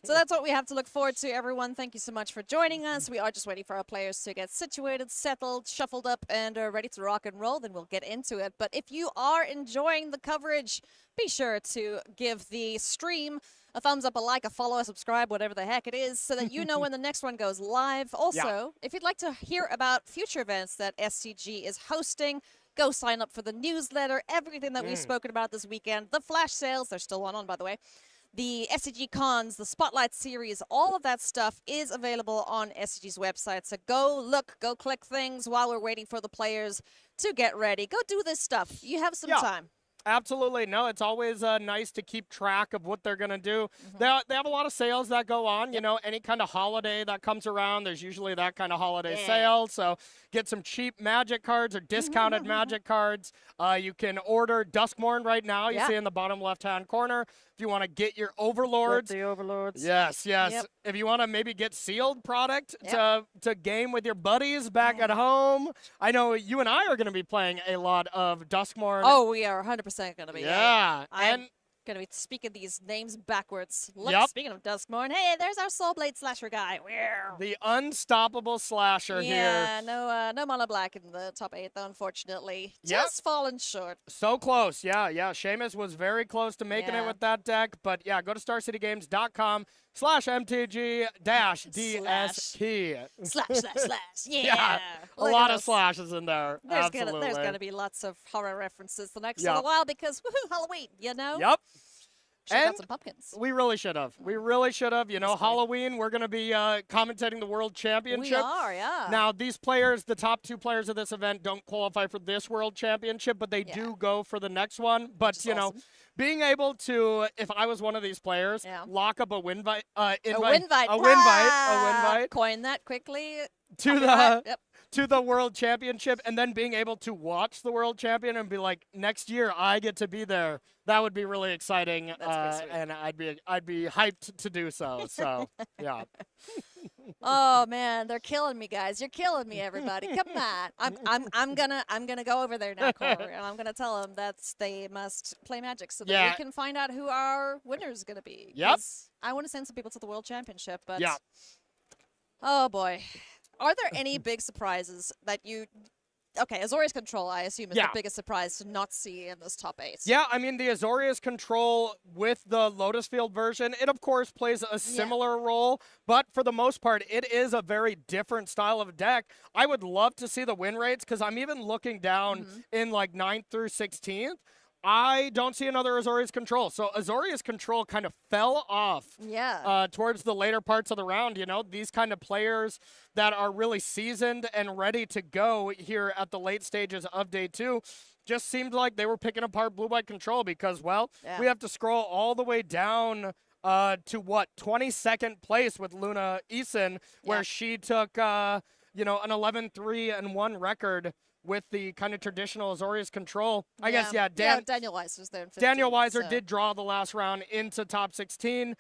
So that's what we have to look forward to, everyone. Thank you so much for joining us. We are just waiting for our players to get situated, settled, shuffled up, and ready to rock and roll. Then we'll get into it. But if you are enjoying the coverage, be sure to give the stream a thumbs up, a like, a follow, a subscribe, whatever the heck it is, so that you know when the next one goes live. Also, if you'd like to hear about future events that SCG is hosting, go sign up for the newsletter, everything that we've spoken about this weekend, the flash sales, they're still on by the way, the SCG cons, the Spotlight series, all of that stuff is available on SCG's website. So go look, go click things while we're waiting for the players to get ready. Go do this stuff. You have some Yeah. time. Absolutely. No, it's always nice to keep track of what they're going to do. They have a lot of sales that go on. You know, any kind of holiday that comes around, there's usually that kind of holiday sale. So get some cheap Magic cards or discounted Magic cards. You can order Duskmorn right now. You see in the bottom left-hand corner. If you want to get your Overlords. The Overlords. Yes. Yep. If you want to maybe get sealed product to game with your buddies back at home. I know you and I are going to be playing a lot of Duskmorn. Oh, we are 100% going to be. Yeah. I'm going to be speaking these names backwards. Look, Yep. speaking of Duskmorn, hey, there's our Soulblade Slasher guy. The unstoppable slasher here. Yeah, no mono black in the top 8, though, unfortunately. Yep. Just fallen short. So close. Yeah. Seamus was very close to making it Yeah. with that deck. But yeah, go to starcitygames.com/MTG-DST. Slash. Yeah. Yeah, a Look lot at of us. slashes in there. There's Absolutely. gonna be lots of horror references the next Yep. little while because woohoo, Halloween, you know? Yep. Should've got And some pumpkins. We really should have. You know, Yes, we- Halloween, we're going to be commentating the World Championship. We are, yeah. Now, these players, the top 2 players of this event, don't qualify for this World Championship, but they do go for the next one. But, is you know, awesome. being able to, if I was one of these players, lock up a winvite. A winvite. A winvite. Coin that quickly. To Copy the that. Yep. to the World Championship, and then being able to watch the World Champion and be like, next year I get to be there. That would be really exciting, That's pretty sweet. and I'd be hyped to do so. So yeah, Oh man, they're killing me, guys. You're killing me, everybody. Come on. I'm gonna go over there now, Corey, and I'm gonna tell them that they must play Magic so that Yeah. we can find out who our winner is gonna be. Yep. 'Cause I want to send some people to the World Championship, but Yeah. oh boy, are there any big surprises that you okay, Azorius Control, I assume, is Yeah. the biggest surprise to not see in this top 8. Yeah, I mean, the Azorius Control with the Lotus Field version, it of course plays a similar role, but for the most part, it is a very different style of deck. I would love to see the win rates, because I'm even looking down in like 9th through 16th. I don't see another Azorius Control. So Azorius Control kind of fell off towards the later parts of the round. You know, these kind of players that are really seasoned and ready to go here at the late stages of day 2 just seemed like they were picking apart Blue-White Control because, well, we have to scroll all the way down to what, 22nd place with Luna Eason, where she took, you know, an 11-3-1 record with the kind of traditional Azorius Control. I guess, Daniel Weiss was there in 15th, Daniel Weiser so. did draw the last round into top 16.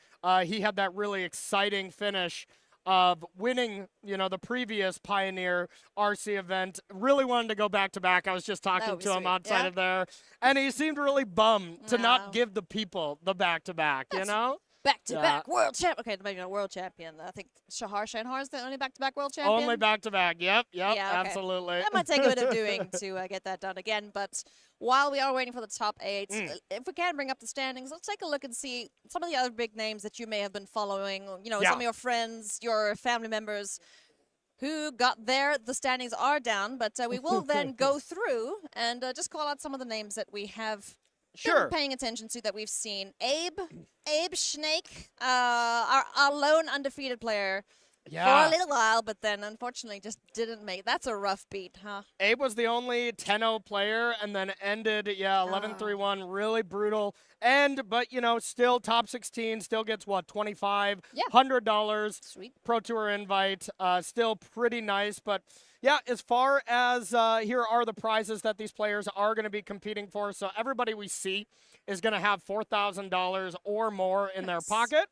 He had that really exciting finish of winning, you know, the previous Pioneer RC event. Really wanted to go back-to-back. I was just talking to him outside of there, and he seemed really bummed to not give the people the back-to-back, you know? Back-to-back world champ. Okay, maybe not world champion. I think Shanhar is the only back-to-back world champion. Only back-to-back. Yep, Yeah, okay. absolutely. That might take a bit of doing to get that done again. But while we are waiting for the top 8, if we can bring up the standings, let's take a look and see some of the other big names that you may have been following. You know, some of your friends, your family members who got there. The standings are down, but we will then go through and just call out some of the names that we have been paying attention to, that we've seen. Abe Schnake, our lone undefeated player for a little while, but then unfortunately just didn't make. That's a rough beat, huh? Abe was the only 10-0 player and then ended, 11-3-1, really brutal. But, you know, still top 16, still gets, what, $2,500, $100 Sweet. Pro Tour invite, still pretty nice. But, yeah, as far as here are the prizes that these players are going to be competing for. So everybody we see is going to have $4,000 or more in their pocket.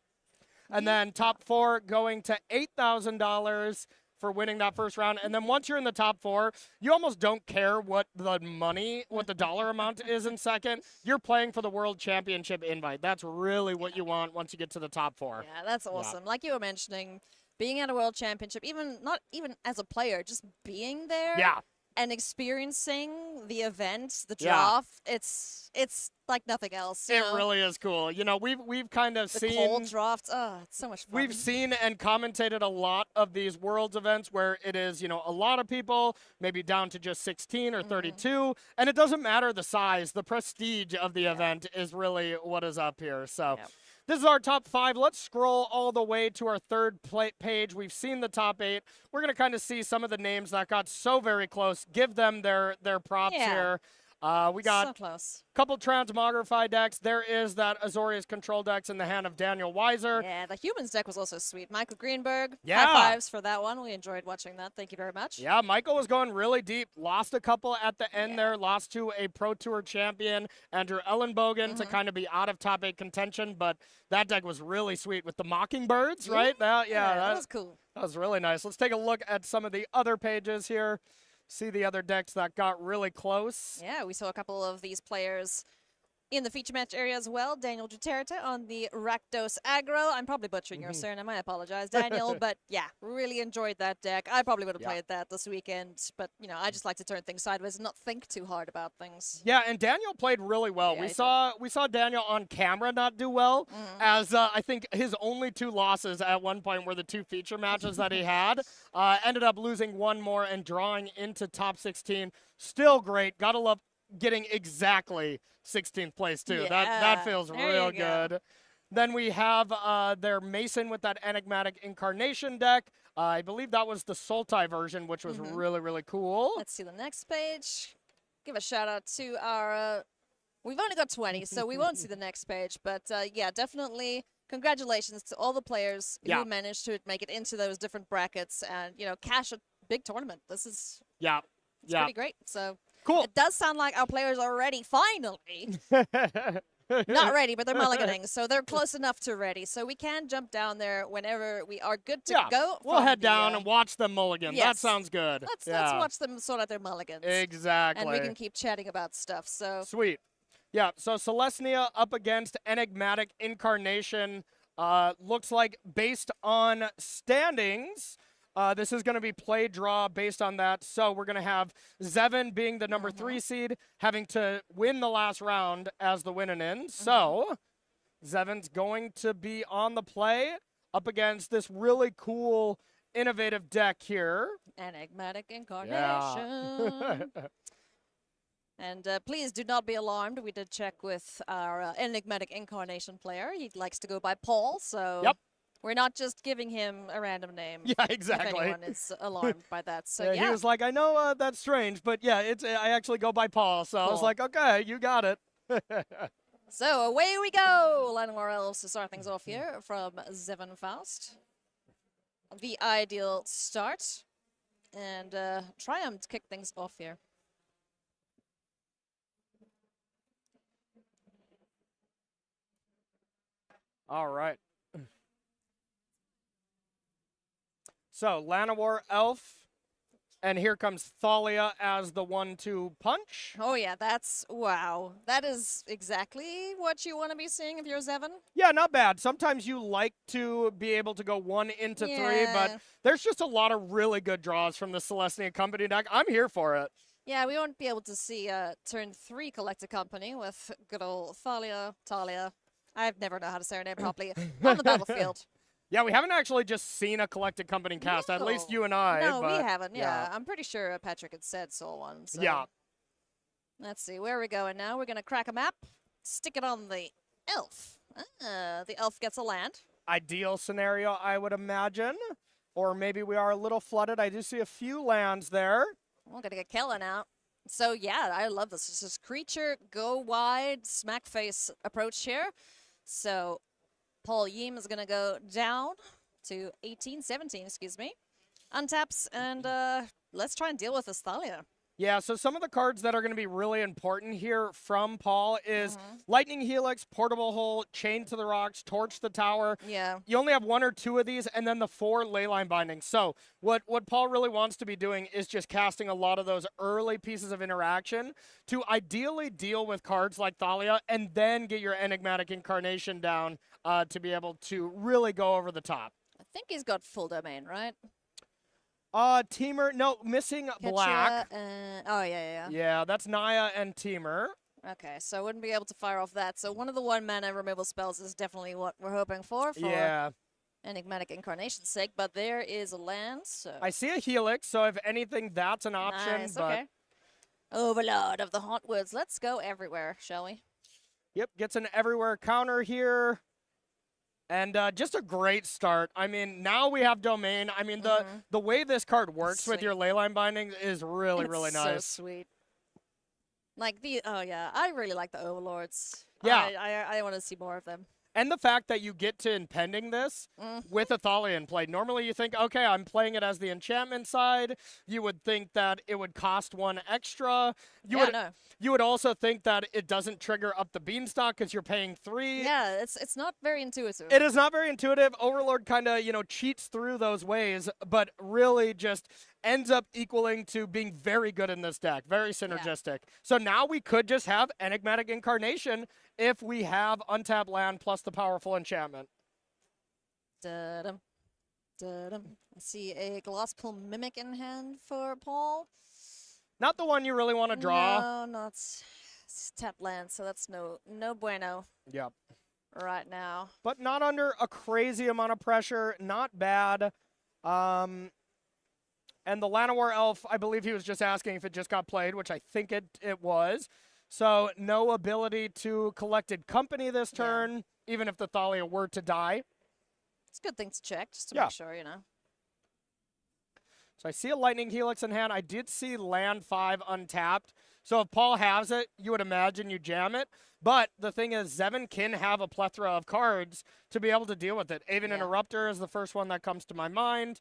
And then top 4 going to $8,000 for winning that first round. And then once you're in the top 4, you almost don't care what the dollar amount is in second. You're playing for the World Championship invite. That's really what you want once you get to the top 4. Yeah, that's awesome. Like you were mentioning, being at a World Championship, not even as a player, just being there. And experiencing the event, the draft, it's like nothing else. It really is cool. You know, we've kind of seen the cold draft. Oh, it's so much fun. We've seen and commentated a lot of these Worlds events where it is, you know, a lot of people, maybe down to just 16 or 32, and it doesn't matter the size. The prestige of the event is really what is up here. So. This is our top 5. Let's scroll all the way to our third page. We've seen the top 8. We're going to kind of see some of the names that got so very close. Give them their props here. We got so close. A couple Transmogrify decks. There is that Azorius Control decks in the hand of Daniel Weiser. Yeah, the Humans deck was also sweet. Michael Greenberg, Yeah. high fives for that one. We enjoyed watching that. Thank you very much. Yeah, Michael was going really deep. Lost a couple at the end there. Lost to a Pro Tour champion, Andrew Ellenbogen, to kind of be out of top 8 contention. But that deck was really sweet with the Mockingbirds, right? That was cool. That was really nice. Let's take a look at some of the other pages here. See the other decks that got really close. Yeah, we saw a couple of these players in the feature match area as well. Daniel Duterte on the Rakdos Aggro. I'm probably butchering your surname. I apologize, Daniel. But yeah, really enjoyed that deck. I probably would have played that this weekend. But, you know, I just like to turn things sideways and not think too hard about things. Yeah, and Daniel played really well. Yeah, we saw Daniel on camera not do well, as I think his only 2 losses at one point were the 2 feature matches that he had. Ended up losing 1 more and drawing into top 16. Still great. Gotta love getting exactly 16th place too. That feels real good. Then we have their Mason with that Enigmatic Incarnation deck. I believe that was the Sultai version, which was really, really cool. Let's see the next page. Give a shout out to our we've only got 20, so we won't see the next page, but yeah, definitely congratulations to all the players who managed to make it into those different brackets and, you know, cash a big tournament. This is pretty great. So cool. It does sound like our players are ready, finally. Not ready, but they're mulliganing, so they're close enough to ready. So we can jump down there whenever we are good to go. We'll head down and watch them mulligan. Yes. That sounds good. Let's watch them sort out their mulligans. Exactly. And we can keep chatting about stuff. So sweet. Yeah, so Celestia up against Enigmatic Incarnation. Looks like based on standings, This is going to be play draw based on that. So we're going to have Zevin being the number 3 seed, having to win the last round as the win and in. So Zevin's going to be on the play up against this really cool, innovative deck here. Enigmatic Incarnation. Yeah. And please do not be alarmed. We did check with our Enigmatic Incarnation player. He likes to go by Paul, so Yep. we're not just giving him a random name. Yeah, exactly. If anyone is alarmed by that. So He was like, I know that's strange, but yeah, I actually go by Paul. So I was Cool. like, okay, you got it. So away we go. Llanowar Elves to start things off here from Zevin Faust. The ideal start. And Triumph to kick things off here. All right. So Llanowar Elf, and here comes Thalia as the 1-2 punch. Oh yeah, that's, wow. That is exactly what you want to be seeing if you're Zevin. Yeah, not bad. Sometimes you like to be able to go 1 into 3, but Yeah. there's just a lot of really good draws from the Celestia Company deck. I'm here for it. Yeah, we won't be able to see turn 3 Collector Company with good old Thalia. I've never known how to say her name properly. On the battlefield. Yeah, we haven't actually just seen a Collected Company cast, at least No. you and I. No, we but haven't. Yeah, I'm pretty sure Patrick had said so one. So. Yeah. Let's see, where are we going now? We're going to crack a map, stick it on the elf. The elf gets a land. Ideal scenario, I would imagine. Or maybe we are a little flooded. I do see a few lands there. We're going to get Kellen out. So, yeah, I love this. This is creature, go wide, smack face approach here. So, Paul Yim is going to go down to 17, excuse me. Untaps, and let's try and deal with this Thalia. Yeah, so some of the cards that are going to be really important here from Paul is Lightning Helix, Portable Hole, Chain to the Rocks, Torch the Tower. Yeah. You only have 1 or 2 of these, and then the 4 Leyline Bindings. So what Paul really wants to be doing is just casting a lot of those early pieces of interaction to ideally deal with cards like Thalia, and then get your Enigmatic Incarnation down to be able to really go over the top. I think he's got full domain, right? Teamer, no, missing black. Oh, yeah. Yeah, that's Naya and Teamer. Okay, so I wouldn't be able to fire off that. So one of the 1-mana removal spells is definitely what we're hoping for Yeah. Enigmatic Incarnation's sake, but there is a land, so... I see a Helix, so if anything, that's an option. Nice, but okay. Overlord of the Hauntwoods. Let's go everywhere, shall we? Yep, gets an everywhere counter here. And just a great start. I mean, now we have domain. I mean, the way this card works with Sweet. your Leyline Bindings is really, really It's nice. so sweet. Like oh yeah, I really like the Overlords. Yeah. I want to see more of them. And the fact that you get to impending this with a Thalia in play. Normally you think, okay, I'm playing it as the enchantment side. You would think that it would cost 1 extra. You would also think that it doesn't trigger up the Beanstalk because you're paying 3. Yeah, it's not very intuitive. It is not very intuitive. Overlord kind of, cheats through those ways, but really just ends up equaling to being very good in this deck. Very synergistic. So now we could just have Enigmatic Incarnation if we have untapped land plus the powerful enchantment. Da-dum. Da-dum. I see a Glasspool Mimic in hand for Paul. Not the one you really want to draw. No, not it's tap land, so that's no bueno Yep. right now. But not under a crazy amount of pressure. Not bad. And the Llanowar Elf, I believe he was just asking if it just got played, which I think it was. So no ability to Collected Company this turn, even if the Thalia were to die. It's a good thing to check, just to Yeah. make sure, So I see a Lightning Helix in hand. I did see land 5 untapped. So if Paul has it, you would imagine you jam it. But the thing is, Zevin can have a plethora of cards to be able to deal with it. Aven Interrupter is the first one that comes to my mind.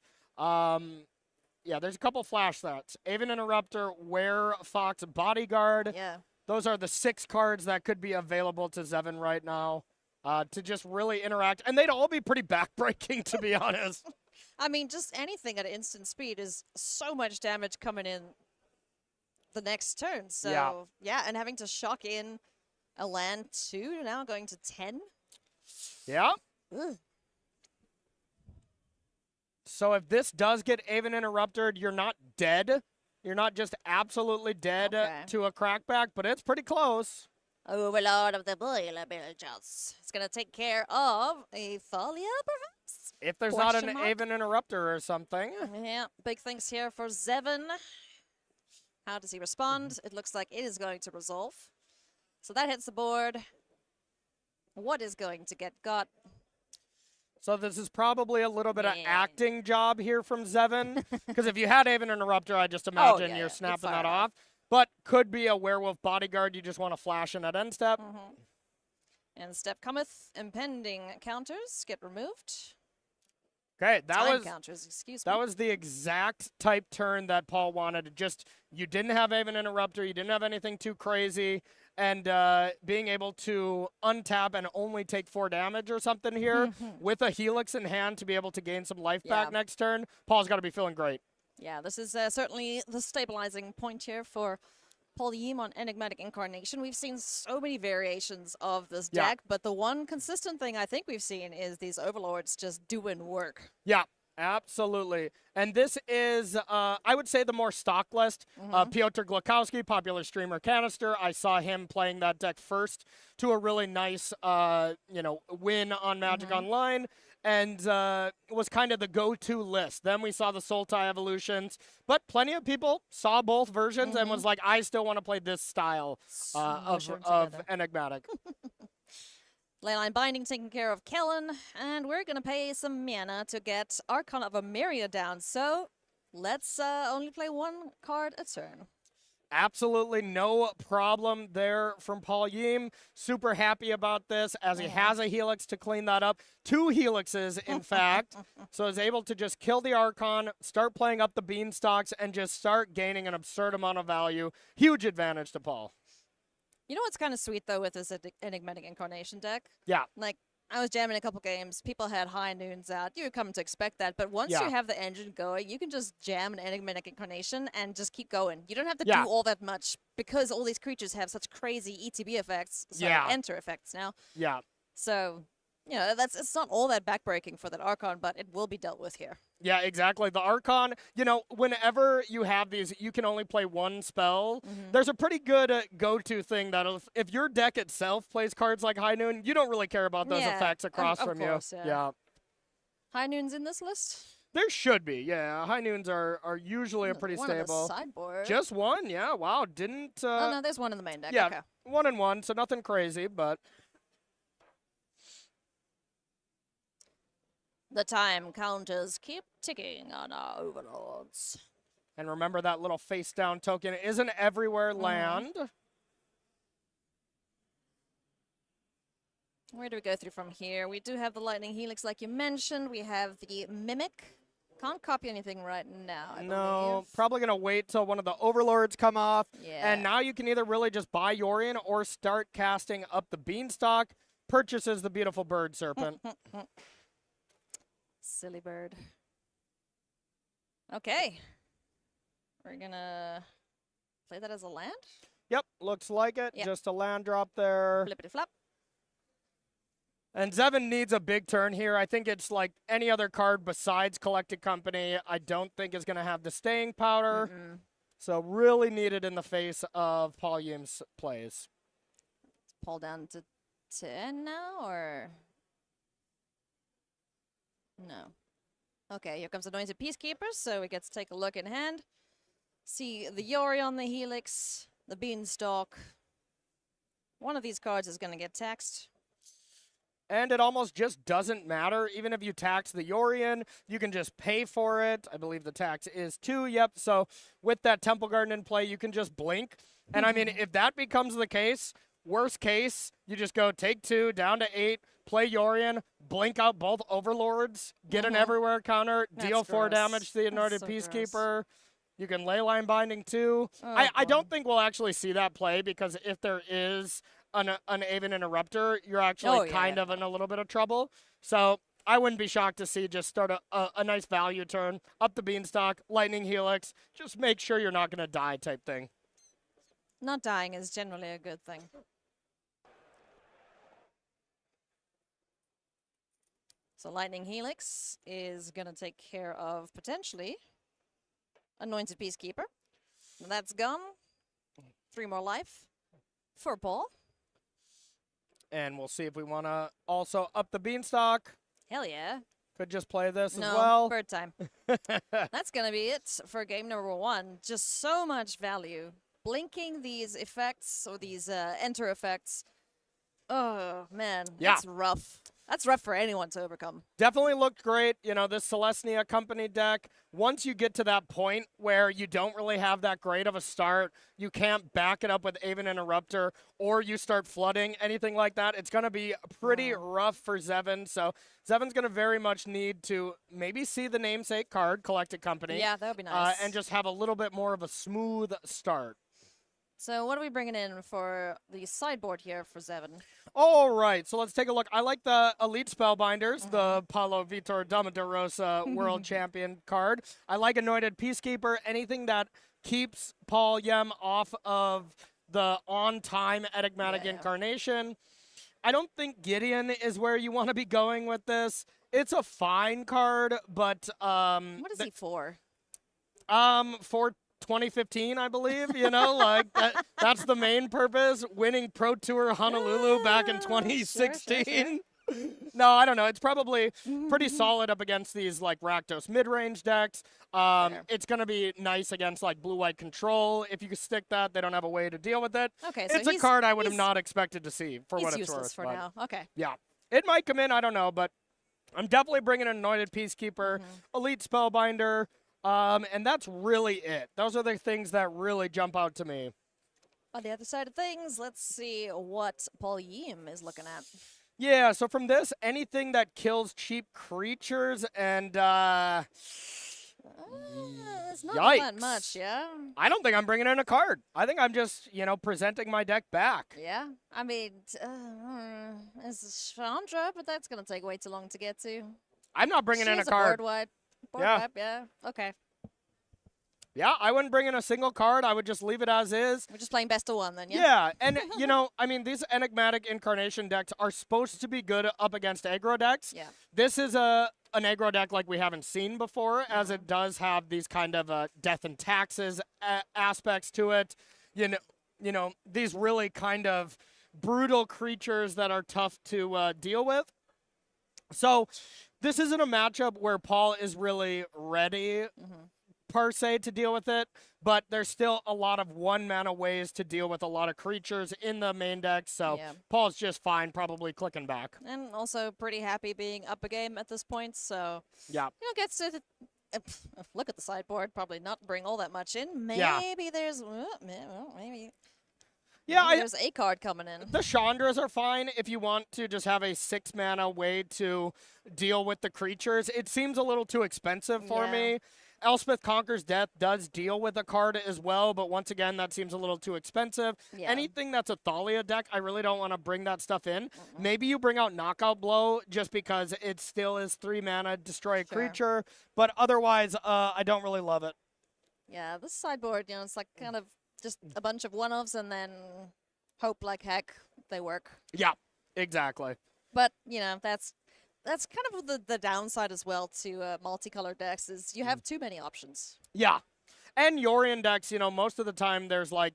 Yeah, there's a couple flash thoughts. Aven Interrupter, Were Fox Bodyguard. Yeah. Those are the 6 cards that could be available to Zevin right now to just really interact. And they'd all be pretty backbreaking, to be honest. I mean, just anything at instant speed is so much damage coming in the next turn. So, yeah, and having to shock in a land 2, now going to 10. Yeah. Ugh. So if this does get Aven Interrupted, you're not dead. You're not just absolutely dead Okay. to a crackback, but it's pretty close. Overlord of the Boiler Bilges. It's going to take care of a Thalia, perhaps? If there's not Question an mark? Aven Interrupter or something. Yeah, big things here for Zevin. How does he respond? It looks like it is going to resolve. So that hits the board. What is going to get got? So this is probably a little bit of Yeah. acting job here from Zevin. Because if you had Aven Interrupter, I just imagine yeah, you're yeah. snapping You'd fire that it off. But could be a Werewolf Bodyguard. You just want to flash in at end step. And step cometh. Impending counters get removed. Okay, that Time was counters, excuse me. that was the exact type turn that Paul wanted. Just you didn't have Aven Interrupter, you didn't have anything too crazy, and being able to untap and only take 4 damage or something here with a Helix in hand to be able to gain some life Yeah. back next turn. Paul's got to be feeling great. Yeah, this is certainly the stabilizing point here for Paul Yim on Enigmatic Incarnation. We've seen so many variations of this Yeah. deck, but the one consistent thing I think we've seen is these Overlords just doing work. Yeah, absolutely. And this is, I would say, the more stock list. Piotr Glukowski, popular streamer Canister. I saw him playing that deck first to a really nice, win on Magic Online. And was kind of the go-to list. Then we saw the Sultai evolutions, but plenty of people saw both versions and was like, I still want to play this style Smush 'em of together. Enigmatic. Leyline Binding taking care of Kellen, and we're going to pay some mana to get Archon of Emeria down. So let's only play 1 card a turn. Absolutely no problem there from Paul Yim. Super happy about this as he has a Helix to clean that up. 2 Helixes, in fact. So is able to just kill the Archon, start playing up the Beanstalks, and just start gaining an absurd amount of value. Huge advantage to Paul. You know what's kind of sweet, though, with this Enigmatic Incarnation deck? Yeah. Like, I was jamming a couple games. People had high noons out. You were coming to expect that. But once Yeah. you have the engine going, you can just jam an Enigmatic Incarnation and just keep going. You don't have to Yeah. do all that much because all these creatures have such crazy ETB effects. Sorry, Yeah. enter effects now. Yeah. So, you know, it's not all that backbreaking for that Archon, but it will be dealt with here. Yeah, exactly. The Archon, whenever you have these, you can only play 1 spell. There's a pretty good go-to thing that if your deck itself plays cards like High Noon, you don't really care about those Yeah, effects across of from course, you. yeah. High noons in this list? There should be, yeah. High Noons are usually pretty one stable. On the sideboard. Just 1, yeah. Wow, didn't. oh, no, there's one in the main deck. yeah, Okay. 1 and 1, so nothing crazy, but The time counters keep ticking on our Overlords. and remember that little face down token isn't everywhere land. Where do we go through from here? We do have the Lightning Helix, like you mentioned. We have the Mimic. Can't copy anything right now, I No, believe. probably gonna wait till one of the Overlords come off. Yeah. And now you can either really just buy Yorion or start casting up the Beanstalk. Purchases the beautiful bird serpent. Silly bird. Okay. We're gonna play that as a land? Yep, looks like it. Yep. Just a land drop there. Flippity flop. And Zevin needs a big turn here. I think it's like any other card besides Collected Company. I don't think is going to have the staying power. So really needed in the face of Paul Yim's plays. Pull down to 10 now, or? No. Okay, here comes Anointed Peacekeepers, so we get to take a look in hand. See the Yori on the Helix, the Beanstalk. One of these cards is going to get taxed. And it almost just doesn't matter. Even if you tax the Yorion, you can just pay for it. I believe the tax is 2. Yep. So with that Temple Garden in play, you can just blink. And I mean, if that becomes the case, worst case, you just go take 2 down to 8, play Yorion, blink out both Overlords, get an everywhere counter, That's deal 4 gross. damage to the Anointed so gross. Peacekeeper. You can Leyline Binding too. I boy. don't think we'll actually see that play because if there is an Aven Interrupter, you're actually kind of in a little bit of trouble. So I wouldn't be shocked to see just start a nice value turn, up the Beanstalk, Lightning Helix, just make sure you're not going to die type thing. Not dying is generally a good thing. So Lightning Helix is going to take care of, potentially, Anointed Peacekeeper. That's gone. 3 more life for Paul. And we'll see if we want to also up the beanstalk. Hell yeah. Could just play this No, as well. bird time. That's going to be it for game number 1. Just so much value. Blinking these effects, or these enter effects. Oh, man. Yeah. That's rough. That's rough for anyone to overcome. Definitely looked great. You know, this Celestia Company deck, once you get to that point where you don't really have that great of a start, you can't back it up with Aven Interrupter, or you start flooding, anything like that, it's going to be pretty rough for Zevin. So Zevin's going to very much need to maybe see the namesake card, Collected Company. Yeah, that would be nice. And just have a little bit more of a smooth start. So what are we bringing in for the sideboard here for Zevin? All right, so let's take a look. I like the Elite Spellbinders, the Paulo Vitor Damaderosa World Champion card. I like Anointed Peacekeeper, anything that keeps Paul Yem off of the on-time Enigmatic Incarnation. I don't think Gideon is where you want to be going with this. It's a fine card, but What is he for? for 2015, I believe, you know, like that's the main purpose, winning Pro Tour Honolulu back in 2016. Sure. No, I don't know. It's probably pretty solid up against these like Rakdos mid-range decks. It's going to be nice against like blue-white control. If you can stick that, they don't have a way to deal with it. Okay, so it's a card I would have not expected to see for what it's useless worth. for but now. Okay. yeah, it might come in. I don't know, but I'm definitely bringing an Anointed Peacekeeper, Elite Spellbinder, and that's really it. Those are the things that really jump out to me. On the other side of things, let's see what Paul Yim is looking at. Yeah, so from this, anything that kills cheap creatures and, It's not yikes. that much, yeah? I don't think I'm bringing in a card. I think I'm just, you know, presenting my deck back. Yeah. I mean, it's Chandra, but that's going to take way too long to get to. I'm not bringing She in a has card. board wipe. Board Yeah. wipe, yeah. Okay. Yeah, I wouldn't bring in a single card. I would just leave it as is. We're just playing best of one then, yeah? Yeah, and, you know, I mean, these Enigmatic Incarnation decks are supposed to be good up against aggro decks. Yeah. This is an aggro deck like we haven't seen before, as it does have these kind of death and taxes aspects to it. You know, these really kind of brutal creatures that are tough to deal with. So this isn't a matchup where Paul is really ready per se to deal with it, but there's still a lot of 1-mana ways to deal with a lot of creatures in the main deck, so Yeah. Paul's just fine, probably clicking back. And also pretty happy being up a game at this point, so, Yeah. you know, gets to look at the sideboard, probably not bring all that much in. Maybe Yeah. there's, maybe Yeah, there's a card coming in. the Chandras are fine if you want to just have a 6-mana way to deal with the creatures. It seems a little too expensive for me. Elspeth Conquers Death does deal with a card as well, but once again, that seems a little too expensive. Yeah. Anything that's a Thalia deck, I really don't want to bring that stuff in. Maybe you bring out Knockout Blow just because it still is 3 mana, destroy a creature, but otherwise, I don't really love it. Yeah, this sideboard, you know, it's like kind of just a bunch of one-offs and then hope like heck they work. Yeah, exactly. But, you know, that's kind of the downside as well to multicolored decks is you have too many options. Yeah. And Yorion decks, you know, most of the time there's like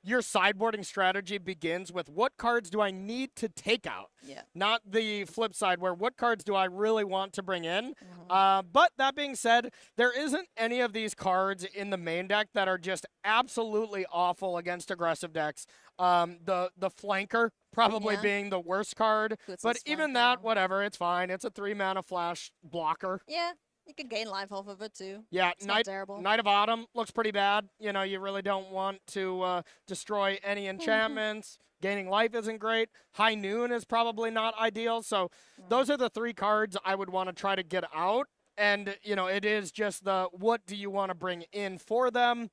your sideboarding strategy begins with what cards do I need to take out? Yeah. Not the flip side where what cards do I really want to bring in? But that being said, there isn't any of these cards in the main deck that are just absolutely awful against aggressive decks. The flanker probably being the worst card, but even that, whatever, it's fine. It's a 3-mana flash blocker. Yeah, you can gain life off of it too. Yeah, It's not terrible. Knight of Autumn looks pretty bad. You know, you really don't want to destroy any enchantments. Gaining life isn't great. High Noon is probably not ideal. So those are the 3 cards I would want to try to get out. And, you know, it is just the what do you want to bring in for them?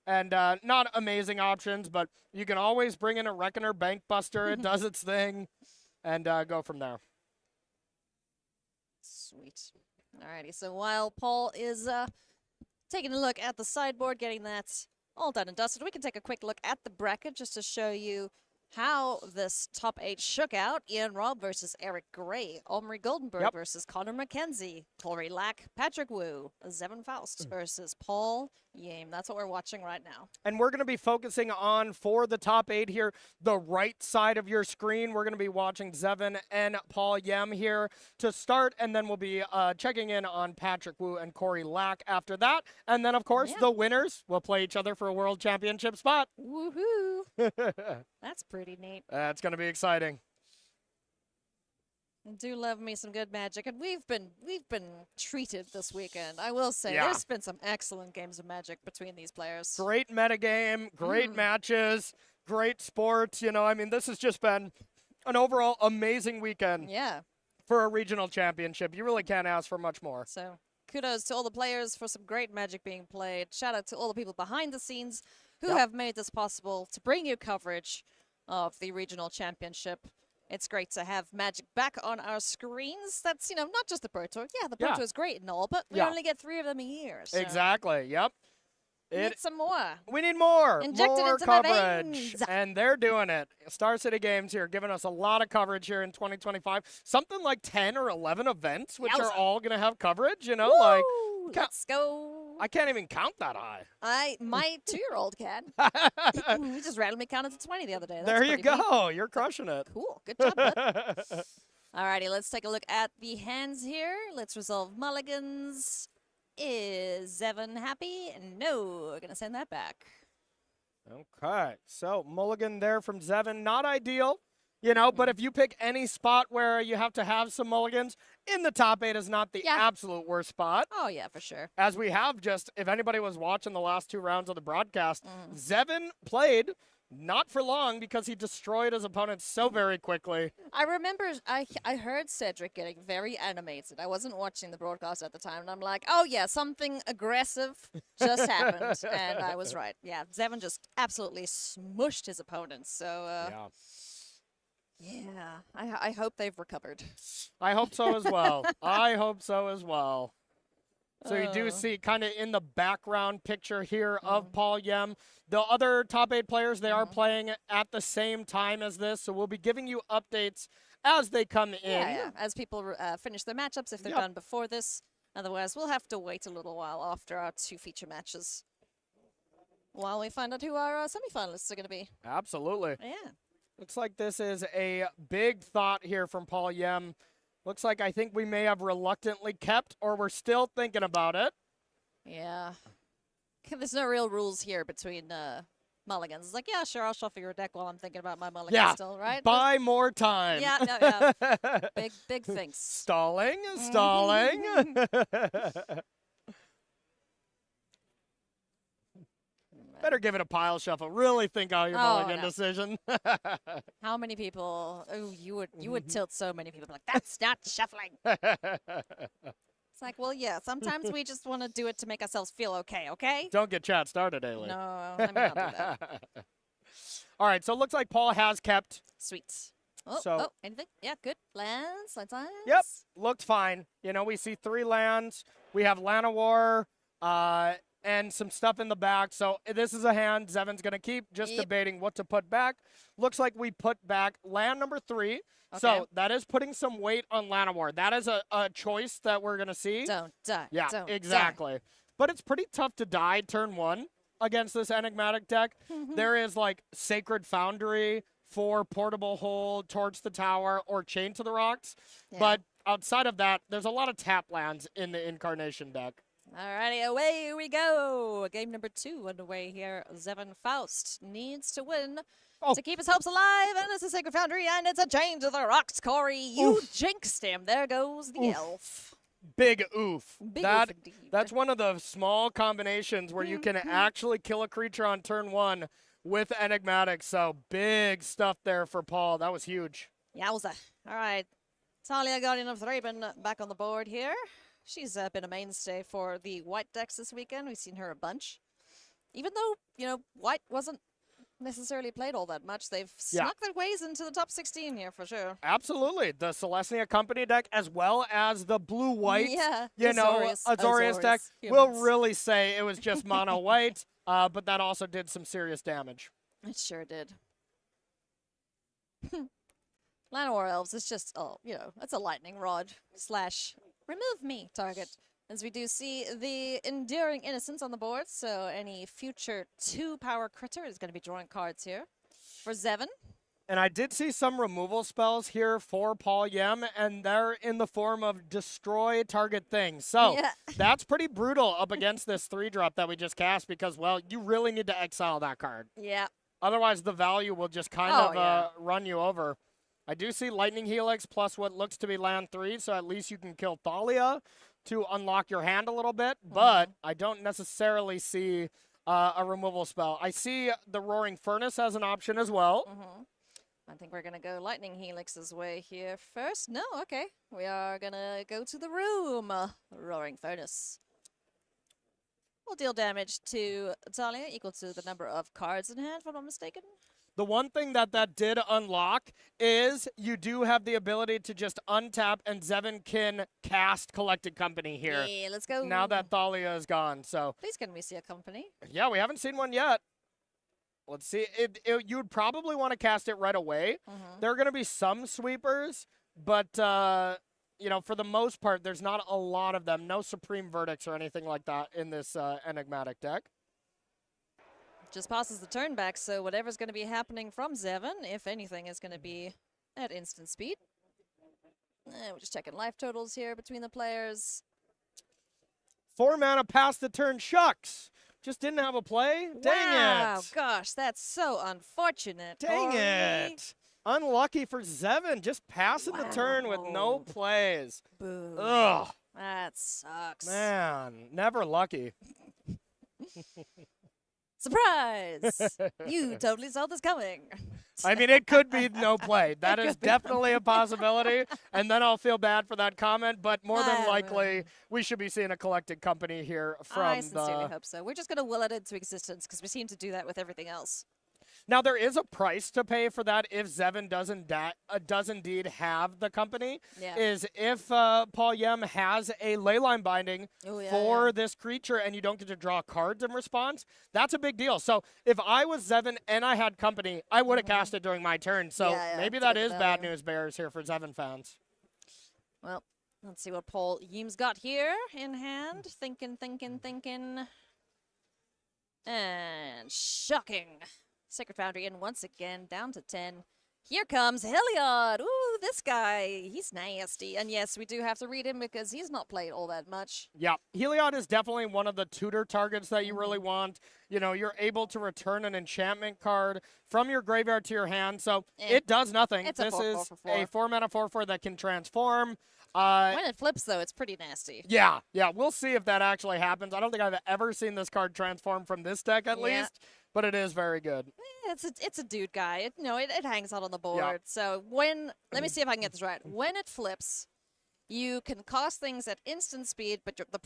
And not amazing options, but you can always bring in a Reckoner Bankbuster. It does its thing. And go from there. Sweet. Alrighty, so while Paul is taking a look at the sideboard, getting that all done and dusted, we can take a quick look at the bracket just to show you how this top 8 shook out. Ian Robb versus Eric Gray. Omri Goldenberg versus Connor McKenzie. Corey Lack, Patrick Wu. Zevon Faust versus Paul Yame. That's what we're watching right now. And we're going to be focusing on, for the top 8 here, the right side of your screen. We're going to be watching Zevon and Paul Yem here to start, and then we'll be checking in on Patrick Wu and Corey Lack after that. And then, of course, the winners will play each other for a World Championship spot. Woohoo! That's pretty neat. That's going to be exciting. I do love me some good Magic, and we've been treated this weekend. I will say there's been some excellent games of Magic between these players. Great metagame, great matches, great sports. You know, I mean, this has just been an overall amazing weekend. Yeah. For a regional championship. You really can't ask for much more. So kudos to all the players for some great Magic being played. Shout out to all the people behind the scenes who have made this possible to bring you coverage of the regional championship. It's great to have Magic back on our screens. That's, you know, not just the Pro Tour. Yeah, the Pro Tour is great and all, but we only get 3 of them a year. So Exactly. Yep. we need some more. We need more. Inject it more into my coverage. veins. And they're doing it. Star City Games here giving us a lot of coverage here in 2025. Something like 10 or 11 events, which are all going to have coverage, you know, like let's go. I can't even count that high. My 2-year-old can. He just randomly counted to 20 the other day. That's There you pretty neat. go. You're crushing it. Cool. Good job, bud. Alrighty, let's take a look at the hands here. Let's resolve mulligans. Is Zevon happy? No, we're gonna send that back. Okay, so mulligan there from Zevon, not ideal, you know, but if you pick any spot where you have to have some mulligans, in the top 8 is not the absolute worst spot. Oh, yeah, for sure. As we have just, if anybody was watching the last 2 rounds of the broadcast, Zevon played not for long because he destroyed his opponent so very quickly. I remember I heard Cedric getting very animated. I wasn't watching the broadcast at the time, and I'm like, oh, yeah, something aggressive just happened. And I was right. Yeah, Zevon just absolutely smushed his opponent. So, yeah, I hope they've recovered. I hope so as well. I hope so as well. So you do see kind of in the background picture here of Paul Yem. The other top 8 players, they are playing at the same time as this. So we'll be giving you updates as they come in. Yeah. As people finish their matchups, if they're done before this. Otherwise, we'll have to wait a little while after our 2 feature matches while we find out who our semifinalists are going to be. Absolutely. Yeah. Looks like this is a big thought here from Paul Yem. Looks like I think we may have reluctantly kept, or we're still thinking about it. Yeah. There's no real rules here between mulligans. It's like, yeah, sure, I'll shuffle your deck while I'm thinking about my mulligan still, right? Buy more time. Yeah. Big things. Stalling. Better give it a pile shuffle. Really think out your mulligan decision. How many people? Oh, you would tilt so many people. Like, that's not shuffling. It's like, well, yeah. Sometimes we just want to do it to make ourselves feel okay. Okay. Don't get chat started, Ailey. No, I mean, I'll do that. All right. So it looks like Paul has kept. Sweet. Anything? Yeah, good. Lands. Yep. Looked fine. You know, we see 3 lands. We have Llanowar. And some stuff in the back. So this is a hand Zevon's going to keep, just debating what to put back. Looks like we put back land number 3. Okay. So that is putting some weight on Llanowar. That is a choice that we're going to see. Don't die. Yeah, exactly. But it's pretty tough to die turn 1 against this Enigmatic deck. There is like Sacred Foundry for portable hold, Torch the Tower, or Chain to the Rocks. Yeah. But outside of that, there's a lot of tap lands in the Incarnation deck. Alrighty, away we go. Game number 2 underway here. Zevon Faust needs to win to keep his hopes alive, and it's a Sacred Foundry, and it's a Chain to the Rocks, Corey. You jinxed him. There goes the elf. Big oof. Big oof indeed. That's one of the small combinations where you can actually kill a creature on turn 1 with Enigmatic, so big stuff there for Paul. That was huge. Yowza. All right. Talia, Guardian of Thraben, back on the board here. She's been a mainstay for the white decks this weekend. We've seen her a bunch. Even though, you know, white wasn't necessarily played all that much, they've snuck their ways into the top 16 here for sure. Absolutely. The Celestia Company deck as well as the blue-white, Azorius deck. Humans. We'll really say it was just mono-white, but that also did some serious damage. It sure did. Llanowar Elves is just, it's a lightning rod slash remove me target. As we do see the Enduring Innocence on the board, so any future 2-power critter is going to be drawing cards here for Zevin. And I did see some removal spells here for Paul Yem, and they're in the form of destroy target things. So that's pretty brutal up against this 3-drop that we just cast because, well, you really need to exile that card. Yeah. Otherwise, the value will just kind of run you over. I do see Lightning Helix plus what looks to be land 3, so at least you can kill Thalia to unlock your hand a little bit, but I don't necessarily see a removal spell. I see the Roaring Furnace as an option as well. I think we're going to go Lightning Helix's way here first. No, okay. We are going to go to the room. Roaring Furnace. Will deal damage to Talia equal to the number of cards in hand, if I'm not mistaken. The one thing that did unlock is you do have the ability to just untap and Zevin can cast Collected Company here. Yeah, let's go. Now that Thalia is gone, so. Please can we see a company? Yeah, we haven't seen one yet. Let's see. You would probably want to cast it right away. There are going to be some sweepers, but, for the most part, there's not a lot of them. No Supreme Verdicts or anything like that in this Enigmatic deck. Just passes the turn back, so whatever's going to be happening from Zevin, if anything, is going to be at instant speed. We're just checking life totals here between the players. 4 mana past the turn, shucks. Just didn't have a play? Dang it. Oh, gosh, that's so unfortunate. Dang it. Unlucky for Zevin, just passing the turn with no plays. Boo. Ugh. That sucks. Man, never lucky. Surprise! You totally saw this coming. I mean, it could be no play. That is definitely a possibility. And then I'll feel bad for that comment. But more than likely, we should be seeing a Collected Company here from I sincerely hope so. We're just going to will it into existence because we seem to do that with everything else. Now, there is a price to pay for that if Zevin does indeed have the company. Yeah. Is if Paul Yem has a Leyline Binding for this creature and you don't get to draw cards in response, that's a big deal. So if I was Zevin and I had company, I would have cast it during my turn. So maybe that is bad news bears here for Zevin fans. Well, let's see what Paul Yem's got here in hand. Thinking. And shocking. Sacred Foundry in once again, down to 10. Here comes Heliod. Ooh, this guy, he's nasty. And yes, we do have to read him because he's not played all that much. Yeah, Heliod is definitely one of the tutor targets that you really want. You know, you're able to return an enchantment card from your graveyard to your hand, so it does nothing. This is a 4-mana 4/4 that can transform. When it flips, though, it's pretty nasty. Yeah, we'll see if that actually happens. I don't think I've ever seen this card transform from this deck, at least. But it is very good. It's a dude guy. It hangs out on the board. So let me see if I can get this right. When it flips, you can cost things at instant speed, but the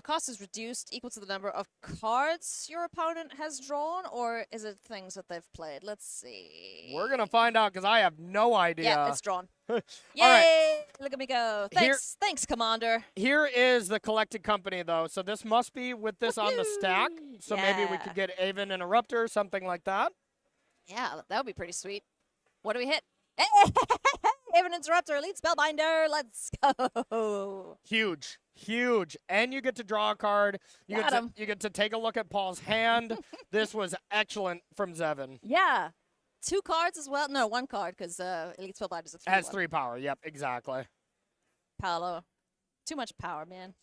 cost is reduced equal to the number of cards your opponent has drawn, or is it things that they've played? Let's see. We're gonna find out because I have no idea. Yeah, it's drawn. Yay! All right. Look at me go. Thanks, Commander. Here is the Collected Company, though. So this must be with this on the stack. So maybe we could get Aven Interrupter, something like that. Yeah, that would be pretty sweet. What do we hit? Aven Interrupter, Elite Spellbinder. Let's go. Huge. And you get to draw a card. You get to take a look at Paul's hand. This was excellent from Zevin. Yeah. 2 cards as well? No, 1 card because Elite Spellbinder is a 3. Has 3 power. Yep, exactly. Paolo. Too much power, man.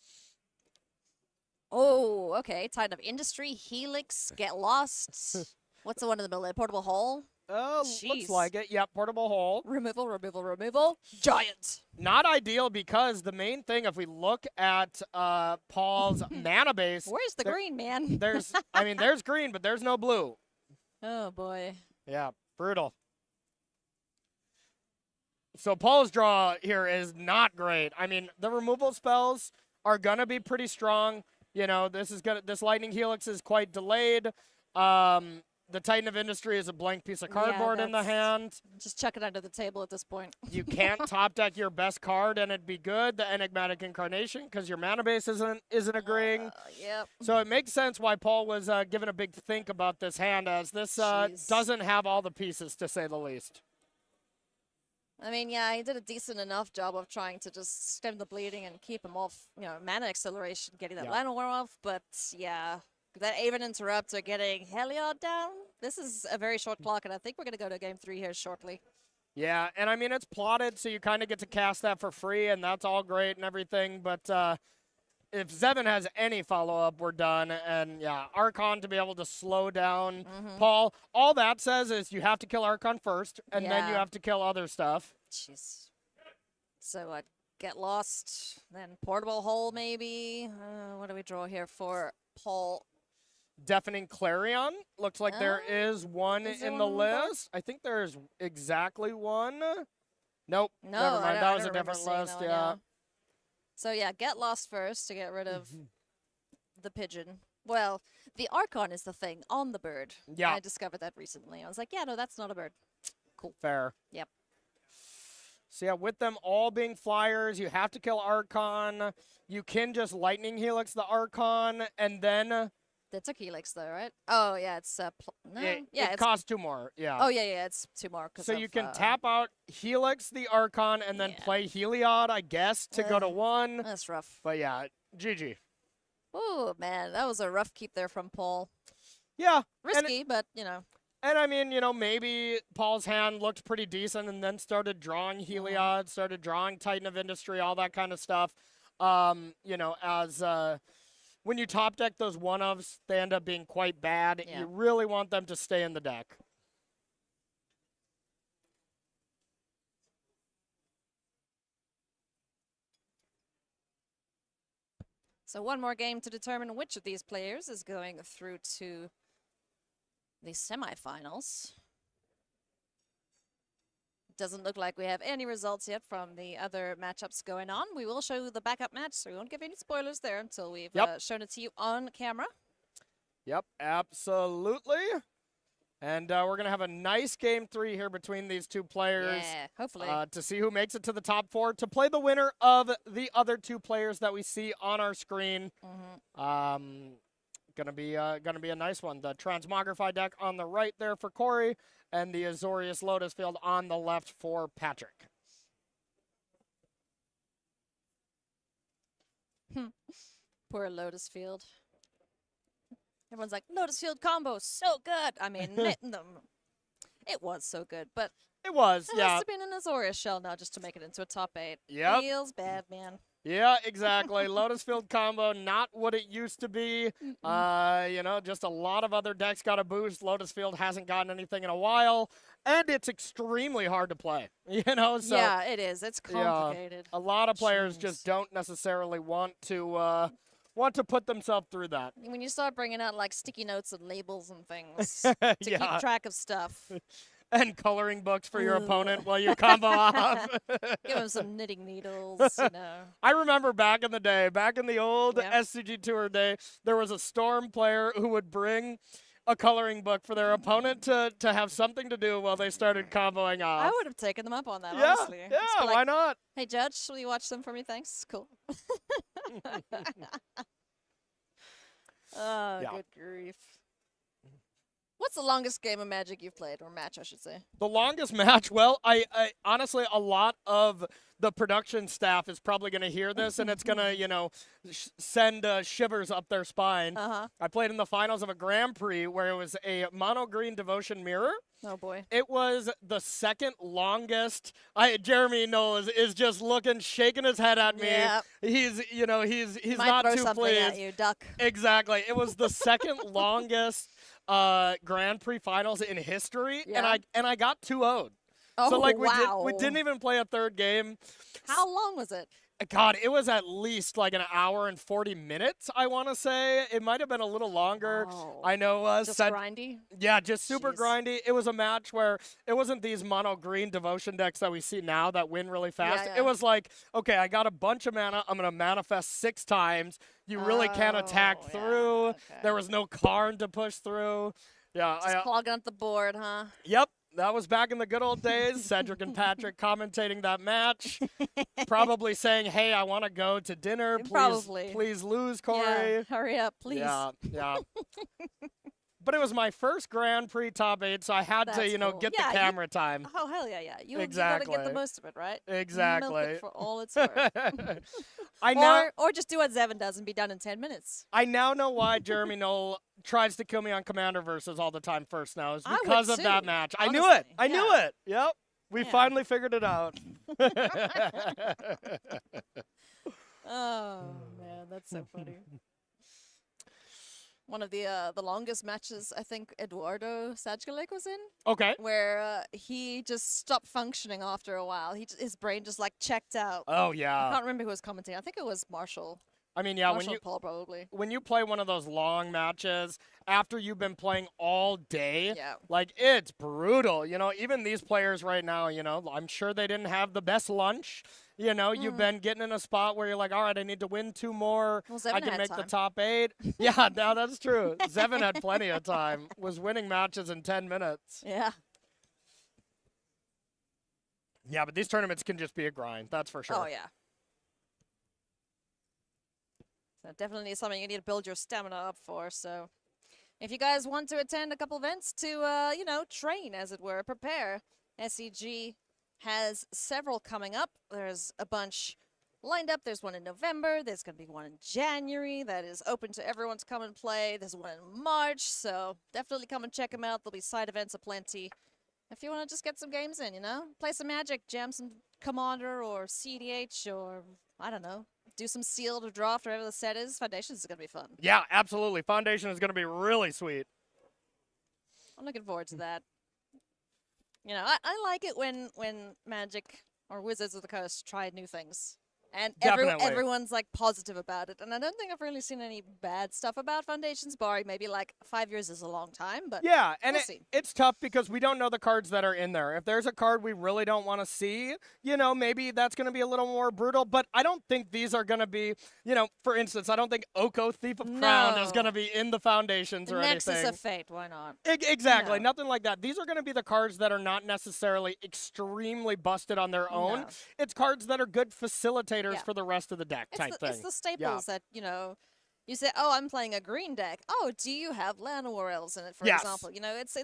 Oh, okay. Titan of Industry, Helix, Get Lost. What's the one in the middle? Portable Hole? Looks like it. Yep, Portable Hole. Removal. Giant. Not ideal because the main thing, if we look at Paul's mana base. Where's the green, man? There's green, but there's no blue. Oh, boy. Yeah, brutal. So Paul's draw here is not great. I mean, the removal spells are gonna be pretty strong. You know, this Lightning Helix is quite delayed. The Titan of Industry is a blank piece of cardboard in the hand. Just chuck it under the table at this point. You can't top deck your best card and it'd be good, the Enigmatic Incarnation, because your mana base isn't agreeing. Yep. So it makes sense why Paul was given a big think about this hand, as this doesn't have all the pieces, to say the least. I mean, yeah, he did a decent enough job of trying to just stem the bleeding and keep him off, mana acceleration, getting that land war off. But yeah, that Aven interrupt or getting Heliod down. This is a very short clock, and I think we're going to go to game 3 here shortly. Yeah, and I mean, it's plotted, so you kind of get to cast that for free, and that's all great and everything. But if Zevin has any follow-up, we're done. And yeah, Archon to be able to slow down Paul. All that says is you have to kill Archon first, and then you have to kill other stuff. Jeez. So get lost, then portable hole maybe. What do we draw here for Paul? Deafening Clarion. Looks like there is one is there in one the on the board? list. I think there's exactly one. Nope. No, never mind. I That was don't a remember different seeing that list. one, Yeah. So yeah, get lost first to get rid of the pigeon. Well, the Archon is the thing on the bird. Yeah. I discovered that recently. I was like, yeah, no, that's not a bird. Cool. Fair. Yep. So yeah, with them all being flyers, you have to kill Archon. You can just Lightning Helix the Archon, and then They took Helix though, right? Oh yeah, it's no. it it's costs 2 more. Yeah. oh yeah, it's 2 more. So you can tap out Helix the Archon and then play Heliod, I guess, to go to 1. That's rough. But yeah, GG. Oh man, that was a rough keep there from Paul. Yeah. Risky, but And I mean, maybe Paul's hand looked pretty decent and then started drawing Heliod, started drawing Titan of Industry, all that kind of stuff. As when you top deck those one-ofs, they end up being quite bad. Yeah. You really want them to stay in the deck. So one more game to determine which of these players is going through to the semifinals. Doesn't look like we have any results yet from the other matchups going on. We will show the backup match, so we won't give any spoilers there until we've shown it to you on camera. Yep, absolutely. And we're going to have a nice game 3 here between these two players. Yeah, hopefully. To see who makes it to the top 4, to play the winner of the other 2 players that we see on our screen. Gonna be a nice one. The Transmogrify deck on the right there for Corey, and the Azorius Lotus Field on the left for Patrick. Poor Lotus Field. Everyone's like, Lotus Field combo, so good. I mean, it was so good, but it was, it has to be in an Azorius shell now just to make it into a top 8. Yep. Feels bad, man. Yeah, exactly. Lotus Field combo, not what it used to be. Just a lot of other decks got a boost. Lotus Field hasn't gotten anything in a while, and it's extremely hard to play. So yeah, it is. It's complicated. A lot of players just don't necessarily want to put themselves through that. When you start bringing out like sticky notes and labels and things to keep track of stuff. And coloring books for your opponent while you combo off. Give him some knitting needles, I remember back in the day, back in the old SCG Tour day, there was a Storm player who would bring a coloring book for their opponent to have something to do while they started comboing off. I would have taken them up on that, honestly. Yeah, Like, why not? Hey, Judge, will you watch them for me? Thanks. Cool. Oh, good grief. What's the longest game of Magic you've played, or match, I should say? The longest match? Well, I honestly, a lot of the production staff is probably going to hear this, and it's going to, send shivers up their spine. I played in the finals of a Grand Prix where it was a mono green Devotion Mirror. Oh, boy. It was the second longest. Jeremy knows, is just looking, shaking his head at me. Yeah. He's Might not throw too something pleased. at you, duck. Exactly. It was the second longest Grand Prix finals in history, and I got 2-0'd. Oh, so wow. we didn't even play a third game. How long was it? God, it was at least like an hour and 40 minutes, I want to say. It might have been a little longer. Oh. I know. Just grindy? Yeah, just super Jeez. grindy. It was a match where it wasn't these mono green Devotion decks that we see now that win really fast. Yeah. It was like, okay, I got a bunch of mana. I'm going to manifest 6 times. You really can't attack through. Okay. There was no Karn to push through. Yeah. Just clogging up the board, huh? Yep. That was back in the good old days. Cedric and Patrick commentating that match. Probably saying, hey, I want to go to dinner. Probably. Please lose, Corey. Yeah, hurry up, please. Yeah. But it was my first Grand Prix top 8, so I had to, That's you know, cool. get Yeah, the you- camera time. Oh, hell yeah, yeah. You gotta Exactly. get the most of it, right? Milk Exactly. it for all it's worth. I now Or just do what Zevin does and be done in 10 minutes. I now know why Jeremy Knoll tries to kill me on Commander versus all the time first now. Is I would because of that too, match. I knew it. honestly. I knew Yeah. it. Yep. We Yeah. finally figured it out. Oh, man, that's so funny. One of the longest matches I think Eduardo Sajgalek was in, Okay. where he just stopped functioning after a while. His brain just like checked out. Oh I yeah. can't remember who was commenting. I think it was Marshall. I mean, yeah, Marshall Paul probably. when you play one of those long matches after you've been playing all day, Yeah. like it's brutal. You know, even these players right now, you know, I'm sure they didn't have the best lunch. You know, you've been getting in a spot where you're like, all right, I need to win 2 more. Well, Zevin I can had make the time. top 8. Yeah, no, that's true. Zevin had plenty of time. Was winning matches in 10 minutes. Yeah. Yeah, but these tournaments can just be a grind. That's for sure. Oh yeah. So definitely something you need to build your stamina up for. So if you guys want to attend a couple events to, you know, train as it were, prepare. SCG has several coming up. There's a bunch lined up. There's one in November. There's going to be one in January that is open to everyone to come and play. There's one in March. So definitely come and check them out. There'll be side events aplenty. If you want to just get some games in, you know, play some Magic, jam some Commander or CDH or, I don't know, do some sealed or draft, whatever the set is. Foundations is going to be fun. Yeah, absolutely. Foundation is going to be really sweet. I'm looking forward to that. You know, I like it when Magic or Wizards of the Coast try new things. And Definitely. everyone's like positive about it. And I don't think I've really seen any bad stuff about Foundations, barring maybe like 5 years is a long time, but Yeah, and we'll see. it's tough because we don't know the cards that are in there. If there's a card we really don't want to see, you know, maybe that's going to be a little more brutal. But I don't think these are going to be, you know, for instance, I don't think Oko Thief of Crown is No. going to be in the Foundations or Nexus anything. of Fate, why not? Exactly, No. nothing like that. These are going to be the cards that are not necessarily extremely busted on their own. No. It's cards that are good facilitators Yeah. for the rest of the deck type It's thing. the staples that, you know, you say, oh, I'm playing a green deck. Oh, do you have Llanowar Elves in it, for Yes. example? You know, it's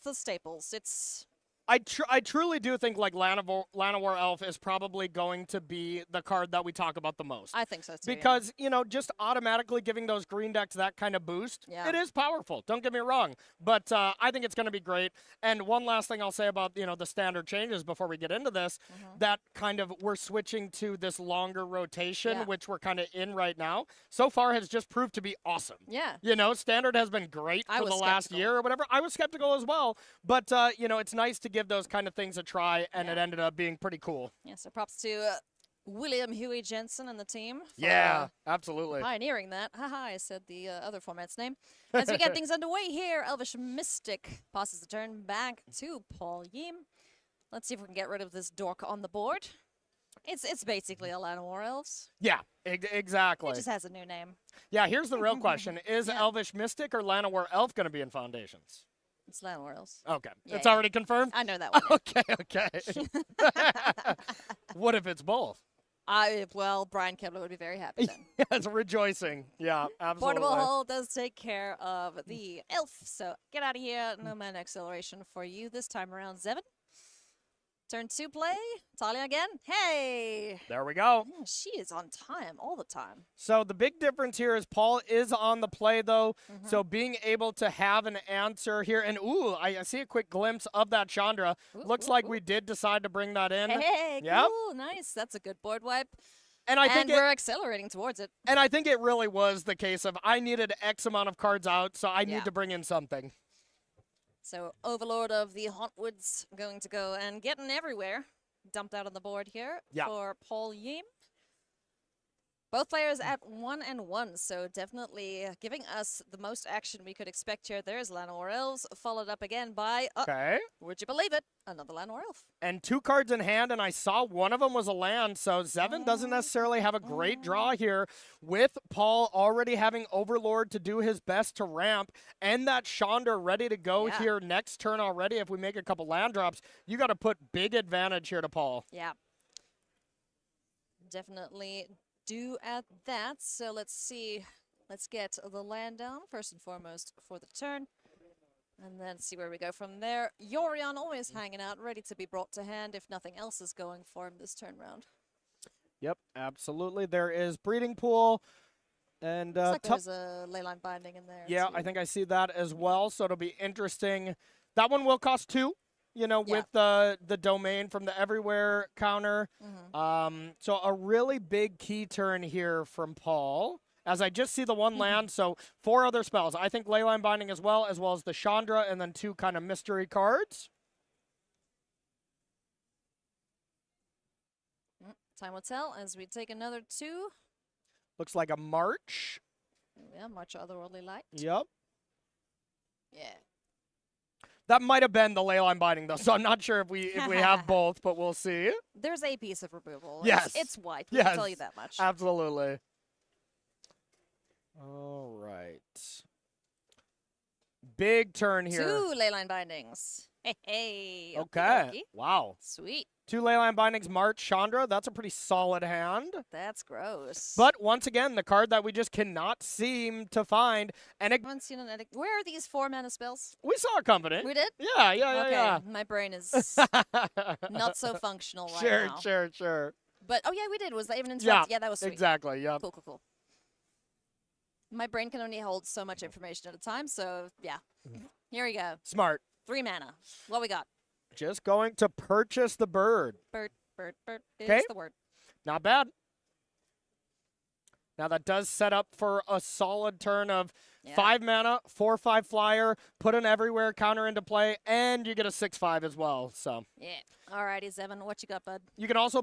the staples. It's I truly do think like Llanowar Elf is probably going to be the card that we talk about the most. I think so too. yeah. Because, you know, just automatically giving those green decks that kind of boost, Yeah. it is powerful. Don't get me wrong. But I think it's going to be great. And one last thing I'll say about, you know, the standard changes before we get into this, that kind of we're switching to this longer rotation, Yeah. which we're kind of in right now, so far has just proved to be awesome. Yeah. You know, standard has been great I for was the last skeptical. year or whatever. I was skeptical as well. But, you know, it's nice to give those kind of things a try, and it Yeah. ended up being pretty cool. Yeah, so props to William Huey Jensen and the team for Yeah, absolutely. pioneering that. Haha, I said the other format's name. As we get things underway here, Elvish Mystic passes the turn back to Paul Yim. Let's see if we can get rid of this dork on the board. It's basically a Llanowar Elves. Yeah, exactly. It just has a new name. Yeah, here's the real question. Is Yeah. Elvish Mystic or Llanowar Elf going to be in Foundations? It's Llanowar Elves. Okay. Yeah, It's yeah. already confirmed? I know that one. yeah. Okay. What if it's both? Well, Brian Kibler would be very happy then. Yeah, it's rejoicing. Yeah, absolutely. Portable Hull does take care of the elf, so get out of here. No mana acceleration for you this time around, Zevin. Turn 2 play. Talia again. Hey! There we go. Yeah, she is on time all the time. So the big difference here is Paul is on the play, though. Mm-hmm. So being able to have an answer here. And, ooh, I see a quick glimpse of that Chandra. Looks like we did decide to bring that in. Hey, Yep. cool, nice. That's a good board wipe. And I think we're accelerating towards it. And I think it really was the case of I needed X amount of cards out, so I Yeah. need to bring in something. So Overlord of the Hauntwoods going to go and getting everywhere. Dumped out on the board here Yeah. for Paul Yim. Both players at 1-1, so definitely giving us the most action we could expect here. There's Llanowar Elves, followed up again by, Okay. would you believe it, another Llanowar Elf. And 2 cards in hand, and I saw one of them was a land, so Zevin doesn't necessarily have a great draw here, with Paul already having Overlord to do his best to ramp, and that Chandra ready to go Yeah. here next turn already. If we make a couple land drops, you got to put big advantage here to Paul. Yeah. Definitely do at that. So let's see. Let's get the land down first and foremost for the turn. And then see where we go from there. Yorion always hanging out, ready to be brought to hand if nothing else is going for him this turn round. Yep, absolutely. There is Breeding Pool. And Looks like there's a Leyline Binding in there. yeah, too. I think I see that as well. So it'll be interesting. That one will cost 2, you know, Yeah. with the domain from the Everywhere counter. So a really big key turn here from Paul. As I just see the one land, so 4 other spells. I think Leyline Binding as well as the Chandra, and then 2 kind of mystery cards. Time will tell as we take another 2. Looks like a March. Yeah, March of Otherworldly Light. Yep. Yeah. That might have been the Leyline Binding, though, so I'm not sure if we have both, but we'll see. There's a piece of removal. Yes. It's white. We can tell you Yes. that much. Absolutely. All right. Big turn here. 2 Leyline Bindings. Hey. Okay. Wow. Sweet. 2 Leyline Bindings, March, Chandra. That's a pretty solid hand. That's gross. But once again, the card that we just cannot seem to find. And I haven't seen an edit. Where are these 4 mana spells? we saw it coming in. We did? Yeah. Okay. My brain is not so functional right now. Sure. But, oh, yeah, we did. Was that even Yeah, interrupted? Yeah, that was sweet. exactly. Yep. Cool. My brain can only hold so much information at a time, so, yeah. Here we go. Smart. 3 mana. What we got? Just going to purchase the bird. Bird is 'Kay. the word. Not bad. Now that does set up for a solid turn of Yeah. 5 mana, 4/5 flyer, put an Everywhere counter into play, and you get a 6/5 as well. So Yeah. Alrighty, Zevin, what you got, bud? you can also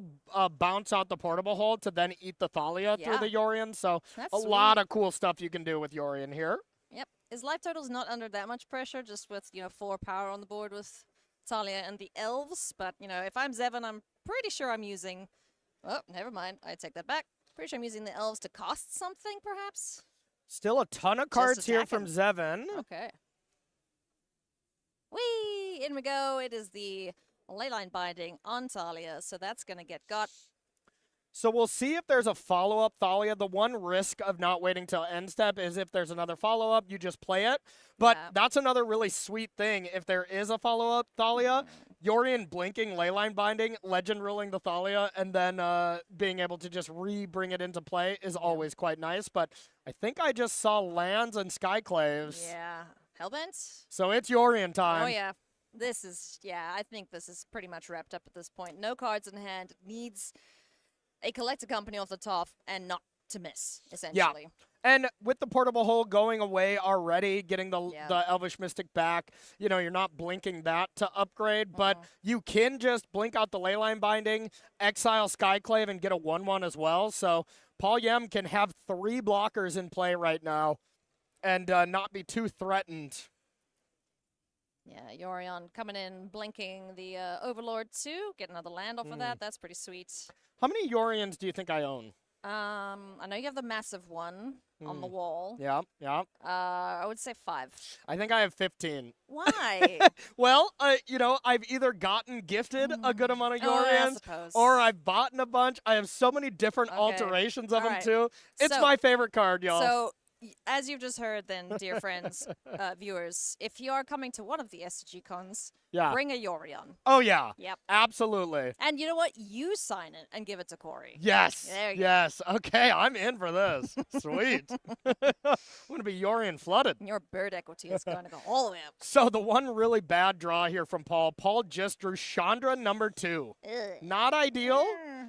bounce out the Portable Hold to then eat the Thalia through Yeah. the Yorion. So That's a sweet. lot of cool stuff you can do with Yorion here. Yep. His life total's not under that much pressure, just with, 4 power on the board with Talia and the elves. But, if I'm Zevin, I'm pretty sure I'm using... Oh, never mind. I take that back. Pretty sure I'm using the elves to cost something, perhaps? Still a ton of cards here from attacking. Zevin. Okay. Whee! In we go. It is the Leyline Binding on Talia, so that's going to get got. So we'll see if there's a follow-up Thalia. The one risk of not waiting till end step is if there's another follow-up, you just play it. But Yeah. that's another really sweet thing. If there is a follow-up Thalia, Yorion blinking, Leyline Binding, Legend ruling the Thalia, and then being able to just re-bring it into play is always quite nice. But I think I just saw lands and Skyclaves. Yeah. Hellbent? So it's Yorion time. Oh, yeah. This is, I think this is pretty much wrapped up at this point. No cards in hand. It needs a collector company off the top and not to miss, essentially. And with the Portable Hold going away already, getting the Yeah. Elvish Mystic back, you're not blinking that to upgrade, but you can just blink out the Leyline Binding, exile Skyclave, and get a 1/1 as well. So Paul Yem can have 3 blockers in play right now and not be too threatened. Yeah, Yorion coming in, blinking the Overlord too. Get another land off of that. That's pretty sweet. How many Yorions do you think I own? I know you have the massive one on the wall. Yeah. I would say 5. I think I have 15. Why? Well, I've either gotten gifted a good amount of Oh, yeah, I Yorions, suppose. or I've bought a bunch. I have so many different Okay. alterations of them, Alright. too. It's So- my favorite card, y'all. So, as you've just heard, then, dear friends, viewers, if you are coming to one of the SCG cons, Yeah. bring a Yorion. Oh, yeah. Yep. Absolutely. And you know what? You sign it and give it to Corey. Yes. There you go. Yes. Okay, I'm in for this. Sweet. I'm going to be Yorion flooded. Your bird equity is going to go all the way up. So the one really bad draw here from Paul. Paul just drew Chandra number 2. Ugh. Not ideal.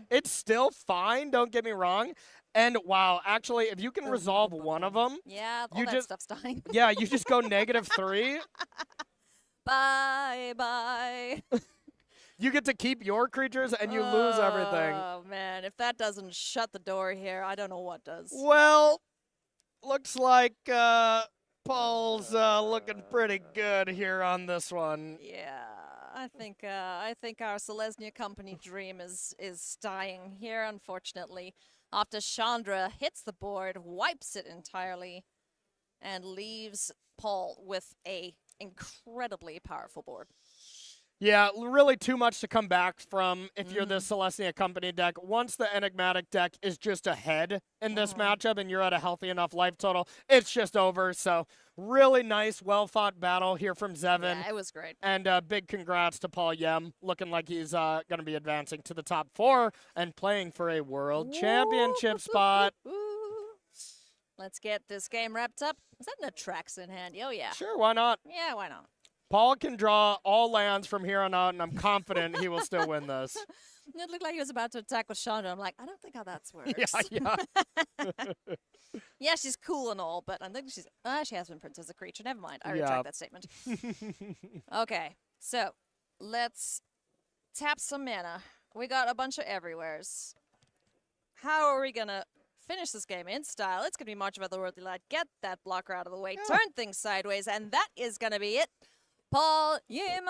It's still fine, don't get me wrong. And wow, actually, if you can resolve one of them, Yeah, all You that just- stuff's dying. yeah, you just go -3. Bye. You get to keep your creatures and you lose everything. Oh, man. If that doesn't shut the door here, I don't know what does. Well, looks like Paul's looking pretty good here on this one. Yeah, I think our Selesnya company dream is dying here, unfortunately. After Chandra hits the board, wipes it entirely, and leaves Paul with a incredibly powerful board. Yeah, really too much to come back from if you're the Celestia Company deck. Once the Enigmatic deck is just ahead in this matchup and you're at a healthy enough life total, it's just over. So really nice, well-fought battle here from Zevin. Yeah, it was great. And big congrats to Paul Yem, looking like he's going to be advancing to the top 4 and playing for a world championship spot. Let's get this game wrapped up. Is that an Atrax in hand? Oh, yeah. Sure, why not? Yeah, why not? Paul can draw all lands from here on out, and I'm confident he will still win this. It looked like he was about to attack with Chandra. I'm like, I don't think how that works. Yeah. Yeah, she's cool and all, but I think she has been Princess a creature. Never mind. I Yeah. retract that statement. Okay, so let's tap some mana. We got a bunch of everywheres. How are we going to finish this game in style? It's going to be March of the Worldly Light. Get that blocker out of the way. Yeah. Turn things sideways, and that is going to be it. Paul Yim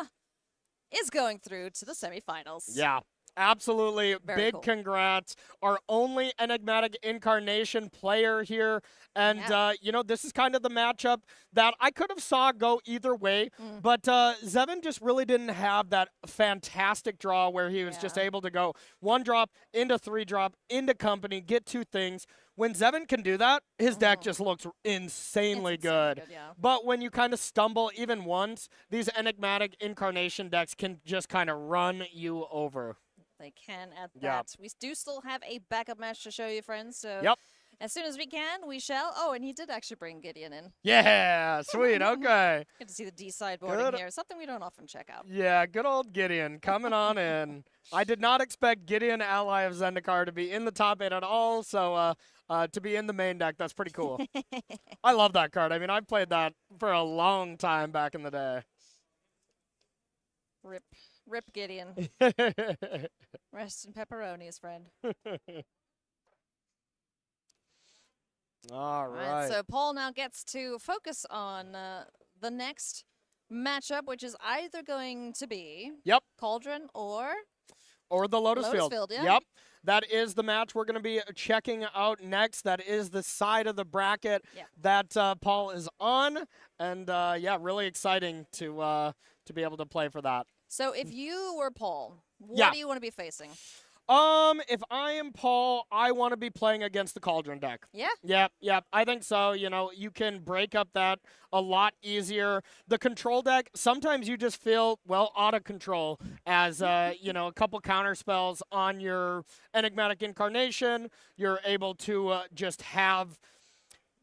is going through to the semifinals. Yeah, absolutely. Very Big cool. congrats. Our only Enigmatic Incarnation player here. And, Yeah. you know, this is kind of the matchup that I could have saw go either way. But Zevin just really didn't have that fantastic draw where he was just Yeah. able to go 1 drop into 3 drop into company, get 2 things. When Zevin can do that, his deck just looks insanely It's good. insanely good, yeah. But when you kind of stumble even once, these Enigmatic Incarnation decks can just kind of run you over. They can at Yep. that. We do still have a backup match to show you, friends. So Yep. as soon as we can, we shall. Oh, and he did actually bring Gideon in. Yeah, sweet, okay. Good to see the D sideboarding Good. here. Something we don't often check out. Yeah, good old Gideon coming on in. I did not expect Gideon, ally of Zendikar, to be in the top 8 at all, so to be in the main deck, that's pretty cool. I love that card. I mean, I've played that for a long time back in the day. Rip Gideon. Rest in pepperonis, friend. All right. So Paul now gets to focus on the next matchup, which is either going to be Yep. Cauldron or Or the Lotus, Lotus Field. Field, yeah. Yep. That is the match we're going to be checking out next. That is the side of the bracket Yeah. that Paul is on. And, yeah, really exciting to be able to play for that. So if you were Paul, what Yeah. do you want to be facing? If I am Paul, I want to be playing against the Cauldron deck. Yeah? Yep. I think so. You know, you can break up that a lot easier. The control deck, sometimes you just feel, well, out of control as, you know, a couple counter spells on your Enigmatic Incarnation. You're able to just have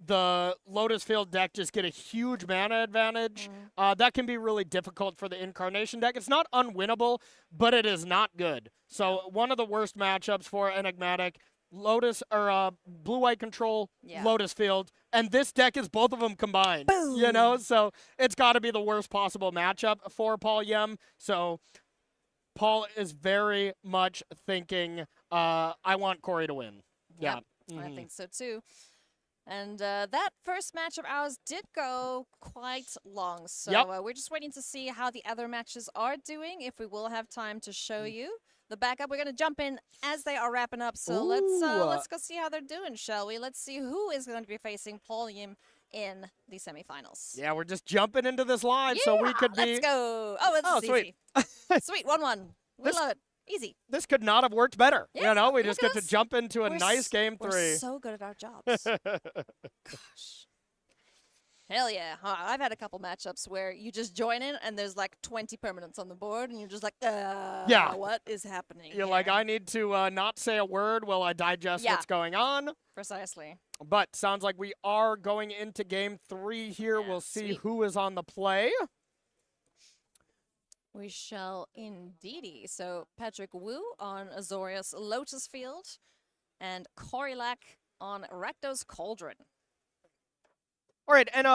the Lotus Field deck just get a huge mana advantage. That can be really difficult for the Incarnation deck. It's not unwinnable, but it is not good. So one of the worst matchups for Enigmatic, Lotus or blue-white control, Yeah. Lotus Field, and this deck is both of them combined. You know, so it's got to be the worst possible matchup for Paul Yem. So Paul is very much thinking, I want Corey to win. Yep. Yeah. I think so too. And that first match of ours did go quite long. So Yep. we're just waiting to see how the other matches are doing, if we will have time to show you the backup. We're going to jump in as they are wrapping up. So let's go see how they're doing, shall we? Let's see who is going to be facing Paul Yim in the semifinals. Yeah, we're just jumping into this live so we could be. Let's go. Oh, it's Oh, sweet. easy. Sweet, 1-1. We This- love it. Easy. This could not have worked better. Yeah, You know, we look just at get to us. jump into a We're nice s- game 3. We're so good at our jobs. Gosh. Hell yeah. I've had a couple matchups where you just join in and there's like 20 permanents on the board and you're just like, Yeah. what is happening? You're like, here?" I need to not say a word while I digest Yeah. what's going on. Precisely. But sounds like we are going into game 3 here. Yeah, We'll see sweet. who is on the play. We shall indeedy. So Patrick Wu on Azorius Lotus Field and Corilac on Rakdos Cauldron. All right, and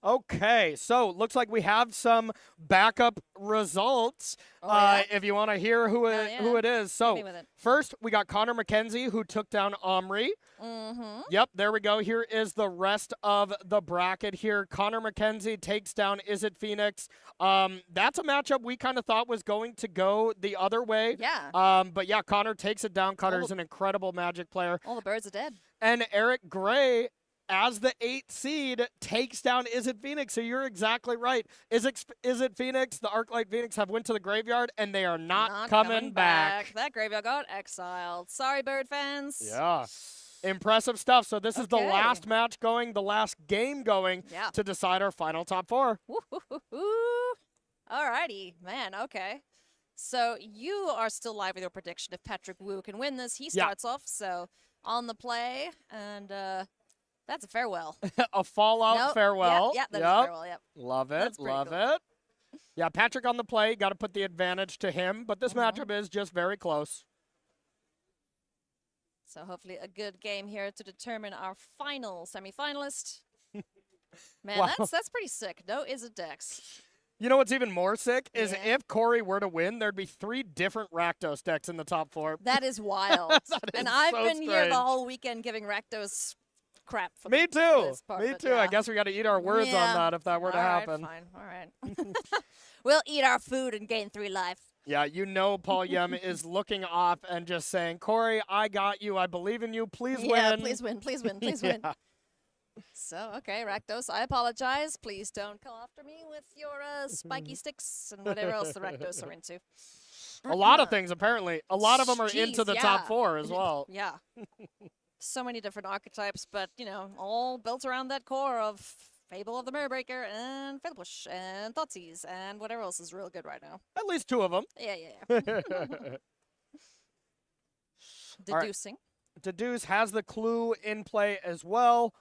okay, so looks like we have some backup results. Oh, yeah? If you want to hear who Hell who yeah. it is. Hit So me with it. first, we got Connor McKenzie, who took down Omri. Mm-hmm. Yep, there we go. Here is the rest of the bracket here. Connor McKenzie takes down Is It Phoenix. That's a matchup we kind of thought was going to go the other way. Yeah. But yeah, Connor takes it down. Connor's an incredible Magic player. All the birds are dead. And Eric Gray as the 8th seed, takes down Is It Phoenix. So you're exactly right. Is It Phoenix? The Arclight Phoenix have went to the graveyard, and they are not coming back. That graveyard got exiled. Sorry, Bird fans. Yeah. Impressive stuff. So this is the Okay. last match going, the last game going Yeah. to decide our final top 4. Woo-hoo-hoo-hoo. Alrighty, man, okay. So you are still live with your prediction if Patrick Wu can win this. He Yeah. starts off, so on the play, and that's a farewell. A Fallout Nope, farewell. Yeah, that is a farewell, yep. Love it. That's pretty Love cool. it. Yeah, Patrick on the play. Got to put the advantage to him, but this matchup is just very close. So hopefully a good game here to determine our final semifinalist. Man, Wow. that's pretty sick. No Is It Dex. You know what's even more sick is Yeah. if Corey were to win, there'd be 3 different Rakdos decks in the top 4. That is wild. That And is I've so been here strange. the whole weekend giving Rakdos crap for Me the- too. this part, Me but too. yeah. I guess we got to eat our words on Yeah. that if that were to All right, happen. fine. All right. We'll eat our food and gain 3 life. Yeah, you know Paul Yem is looking off and just saying, Corey, I got you. I believe in you. Please Yeah, win. please win. Please win. Please win. So, okay, Rakdos, I apologize. Please don't come after me with your spiky sticks and whatever else the Rakdos are into. A lot of things, apparently. A lot of them are into Jeez, the yeah. top 4 as well. Yeah. So many different archetypes, but, all built around that core of Fable of the Mirrorbreaker and Fatalpush and Thoughtseize and whatever else is real good right now. At least 2 of them. Yeah. All right. Deducing. Deduce has the clue in play as well.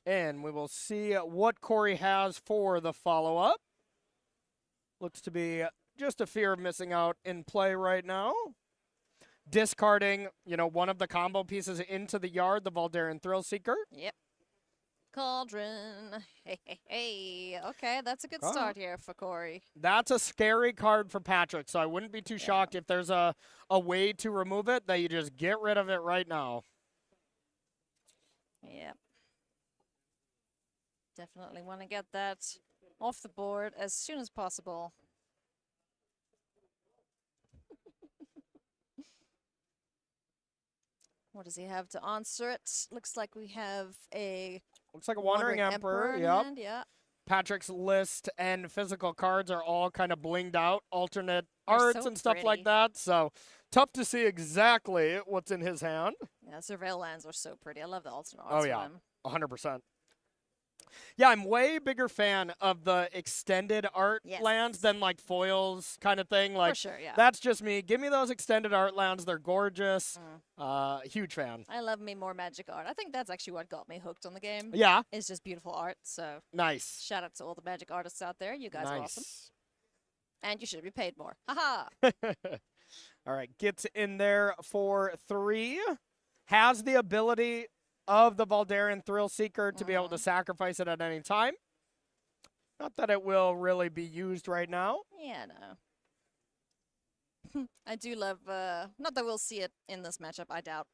And we will see what Corey has for the follow-up. Looks to be just a fear of missing out in play right now. Discarding, one of the combo pieces into the yard, the Voldaren Thrillseeker. Yep. Cauldron. Hey. Okay, that's a good start here for Corey. That's a scary card for Patrick, so I wouldn't be too shocked if there's a way to remove it, that you just get rid of it right now. Yep. Definitely want to get that off the board as soon as possible. What does he have to answer it? Looks like we have a Looks like a Wandering Emperor. in Yep. hand, yeah. Patrick's list and physical cards are all kind of blinged out, alternate They're arts so and stuff like pretty. that. So tough to see exactly what's in his hand. Yeah, Surveil lands are so pretty. I love the alternate Oh, arts yeah. for them. 100%. Yeah, I'm way bigger fan of the extended art Yes. lands than like foils kind of thing. Like For sure, yeah. that's just me. Give me those extended art lands. They're gorgeous. Mm. Huge fan. I love me more magic art. I think that's actually what got me hooked on the game. Yeah. It's just beautiful art. So Nice. shout out to all the magic artists out there. You guys are awesome. Nice. And you should be paid more. Haha. All right, gets in there for 3. Has the ability of the Voldaren Thrillseeker to be able to sacrifice it at any time. Not that it will really be used right now. Yeah, no. I do love, not that we'll see it in this matchup, I doubt,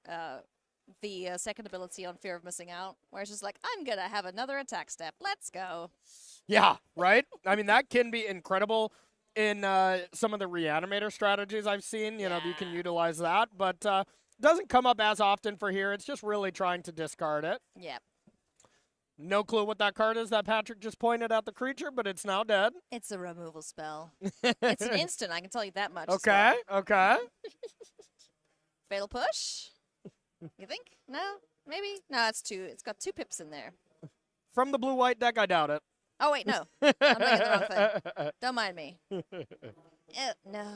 the second ability on Fear of Missing Out, where it's just like, I'm going to have another attack step. Let's go. Yeah, right? I mean, that can be incredible in some of the Reanimator strategies I've seen. You can utilize that, but doesn't come up as often for here. It's just really trying to discard it. Yep. No clue what that card is that Patrick just pointed at the creature, but it's now dead. It's a removal spell. It's an instant, I can tell you that much. as Okay, well. okay. Fatal Push? You think? No? Maybe? No, it's 2. It's got 2 pips in there. From the blue-white deck, I doubt it. Oh, wait, no. I'm looking at the wrong thing. Don't mind me. No.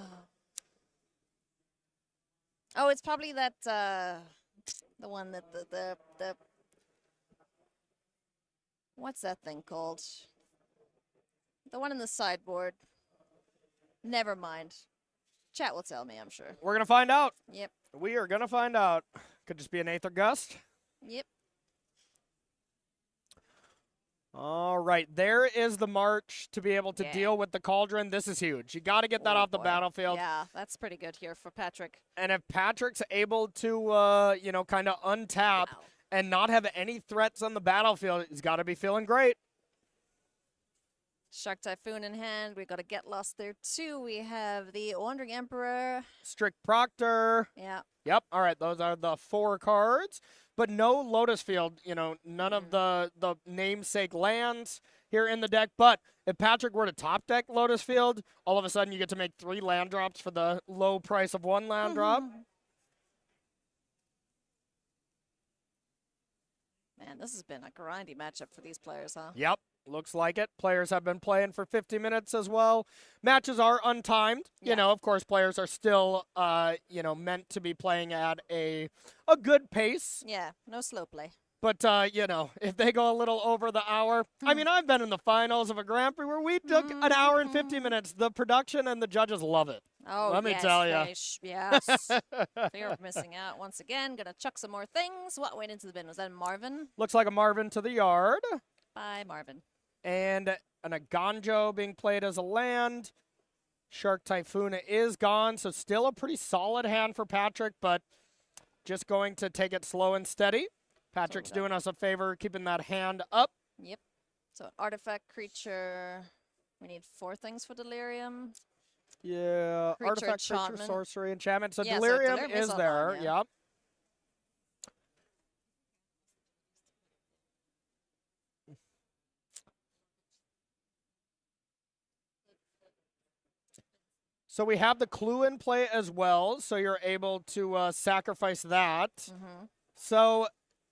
Oh, it's probably that, the one that the what's that thing called? The one in the sideboard. Never mind. Chat will tell me, I'm sure. We're going to find out. Yep. We are going to find out. Could just be an Aether Gust. Yep. All right, there is the march to be able to deal with the Cauldron. This is huge. You got to get that Oh, off the boy. battlefield. Yeah, that's pretty good here for Patrick. And if Patrick's able to, kind of untap Wow. and not have any threats on the battlefield, he's got to be feeling great. Shark Typhoon in hand. We got a Get Lost there too. We have the Wandering Emperor. Strict Proctor. Yeah. Yep. All right, those are the 4 cards, but no Lotus Field. You know, none of the namesake lands here in the deck. But if Patrick were to top deck Lotus Field, all of a sudden you get to make 3 land drops for the low price of 1 land drop. Man, this has been a grindy matchup for these players, huh? Yep. Looks like it. Players have been playing for 50 minutes as well. Matches are untimed. Yeah. You know, of course, players are still, you know, meant to be playing at a good pace. Yeah, no slow play. But, you know, if they go a little over the hour, I mean, I've been in the finals of a Grand Prix where we took an hour and 50 minutes. The production and the judges love it. Oh, Let me yes, tell ya. yes. Fear of missing out once again. Gonna chuck some more things. What went into the bin? Was that Marvin? Looks like a Marvin to the yard. Bye, Marvin. And an Aganjo being played as a land. Shark Typhoon is gone, so still a pretty solid hand for Patrick, but just going to take it slow and steady. Patrick's doing us a favor, keeping that hand up. Yep. So an artifact creature. We need 4 things for Delirium. Yeah, Creature artifact, creature, enchantment. sorcery, enchantment. So Yeah, so Delirium Delirium is is on there, one, yeah. yep. So we have the clue in play as well, so you're able to sacrifice that. So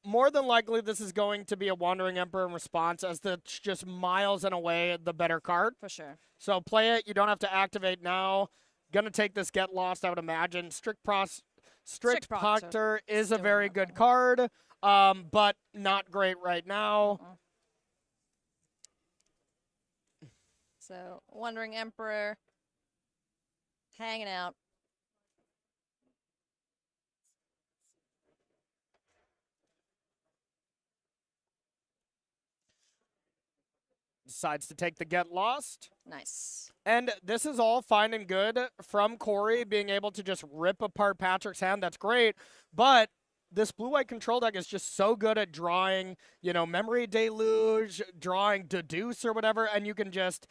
more than likely this is going to be a Wandering Emperor in response, as that's just miles and away the better card. For sure. So play it. You don't have to activate now. Gonna take this Get Lost, I would imagine. Strict Proctor is a doing very good card, but not great right now. So Wandering Emperor hanging out. Decides to take the Get Lost. Nice. And this is all fine and good from Corey being able to just rip apart Patrick's hand. That's great. But this blue-white control deck is just so good at drawing, you know, Memory Deluge, drawing Deduce or whatever, and you can just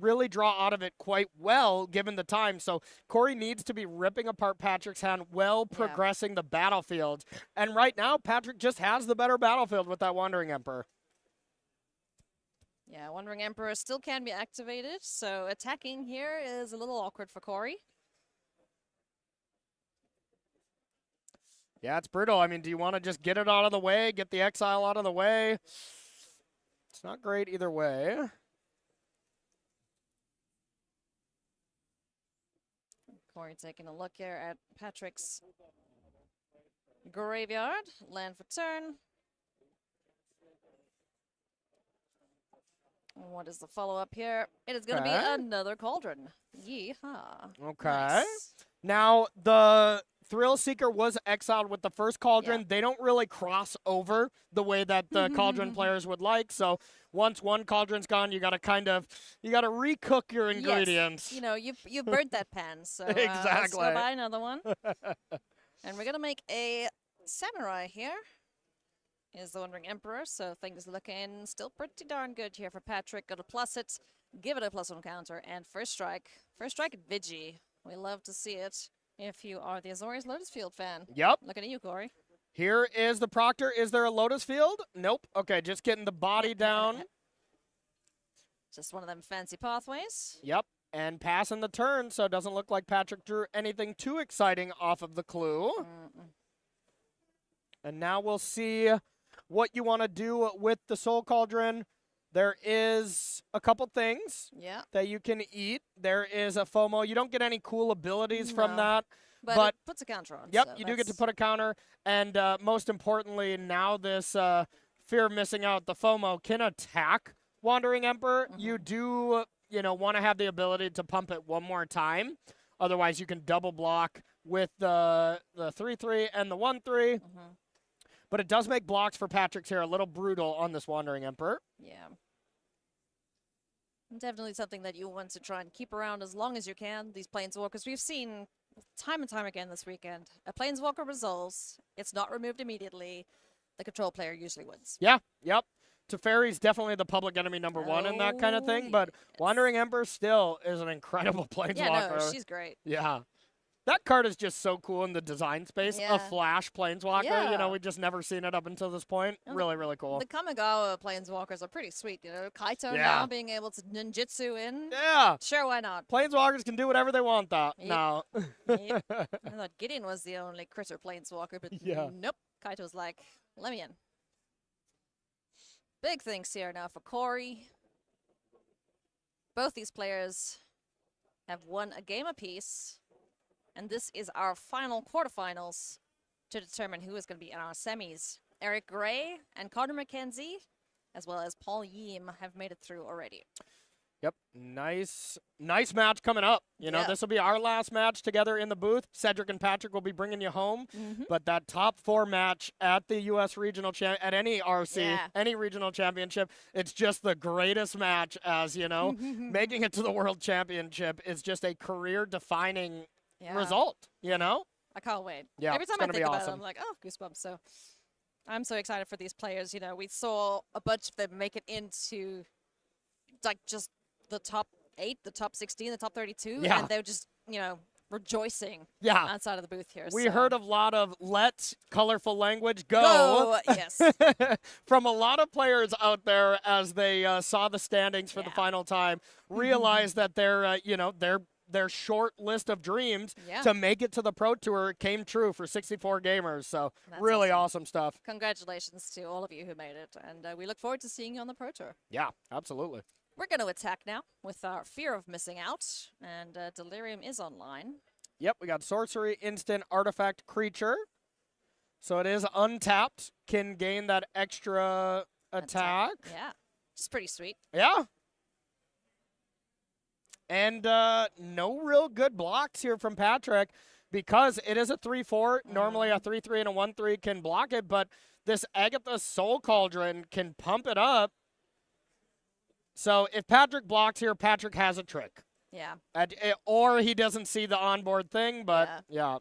really draw out of it quite well given the time. So Corey needs to be ripping apart Patrick's hand while progressing the battlefield. And right now, Patrick just has the better battlefield with that Wandering Emperor. Yeah, Wandering Emperor still can be activated, so attacking here is a little awkward for Corey. Yeah, it's brutal. I mean, do you want to just get it out of the way, get the exile out of the way? It's not great either way. Corey taking a look here at Patrick's graveyard. Land for turn. And what is the follow-up here? It is going to be another Cauldron. Yeehaw. Okay. Nice. Now, the Thrill Seeker was exiled with the first Cauldron. Yeah. They don't really cross over the way that the Cauldron players would like. So once one Cauldron's gone, you got to recook your ingredients. Yes. You know, you burnt that pan, so let's Exactly. go buy another one. And we're going to make a Samurai here. Is the Wandering Emperor, so things looking still pretty darn good here for Patrick. Got to plus it, give it a +1 counter, and first strike at Vigi. We love to see it if you are the Azorius Lotus Field fan. Yep. Looking at you, Corey. Here is the Proctor. Is there a Lotus Field? Nope. Okay, just getting the body down. Just one of them fancy pathways. Yep. And passing the turn, so it doesn't look like Patrick drew anything too exciting off of the clue. And now we'll see what you want to do with the Soul Cauldron. There is a couple things that you can eat. There is a FOMO. You don't get any cool abilities from that. But it puts a counter on. Yep, so you do get to put a counter. And most importantly, now this fear of missing out, the FOMO, can attack Wandering Emperor. You do, you know, want to have the ability to pump it one more time. Otherwise, you can double block with the 3/3 and the 1/3. But it does make blocks for Patrick's here a little brutal on this Wandering Emperor. Yeah. Definitely something that you want to try and keep around as long as you can, these Planeswalkers. We've seen time and time again this weekend. A Planeswalker resolves, it's not removed immediately. The control player usually wins. Yeah, yep. Teferi's definitely the public enemy number one in that kind of thing, but Wandering Ember still is an incredible planeswalker. Yeah, no, she's great. Yeah. That card is just so cool in the design space. Yeah. A flash planeswalker. Yeah. You know, we've just never seen it up until this point. And Really, really cool. The Kamigawa planeswalkers are pretty sweet. You know, Kaito Yeah. now being able to ninjutsu in. Yeah. Sure, why not? Planeswalkers can do whatever they want Yep. now. Yep. I thought Gideon was the only critter planeswalker, but Yeah. nope. Kaito's like, let me in. Big things here now for Corey. Both these players have won a game apiece, and this is our final quarterfinals to determine who is going to be in our semis. Eric Gray and Connor McKenzie, as well as Paul Yeem, have made it through already. Yep. Nice match coming up. You know, Yeah. this will be our last match together in the booth. Cedric and Patrick will be bringing you home. But that top 4 match at the U.S. Regional at any RC, Yeah. any regional championship, it's just the greatest match as, you know, making it to the World Championship is just a career-defining Yeah. result, you know? I can't wait. Yeah, Every it's time I gonna be think about it, awesome. I'm like, oh, goosebumps. So I'm so excited for these players. You know, we saw a bunch of them make it into like just the top 8, the top 16, the top 32, Yeah. and they're just, you know, rejoicing Yeah. outside of the booth here. We so. heard a lot of let's colorful language go. Yes. From a lot of players out there as they saw the standings for the Yeah. final time, realized that their short list of dreams Yeah. to make it to the Pro Tour came true for 64 gamers. So That's really awesome. awesome stuff. Congratulations to all of you who made it, and we look forward to seeing you on the Pro Tour. Yeah, absolutely. We're going to attack now with our fear of missing out, and Delirium is online. Yep, we got sorcery, instant, artifact, creature. So it is untapped, can gain that extra attack. Yeah, it's pretty sweet. Yeah. And no real good blocks here from Patrick because it is a 3-4. Normally a 3-3 and a 1-3 can block it, but this Agatha Soul Cauldron can pump it up. So if Patrick blocks here, Patrick has a trick. Yeah. Or he doesn't see the onboard thing, but yeah.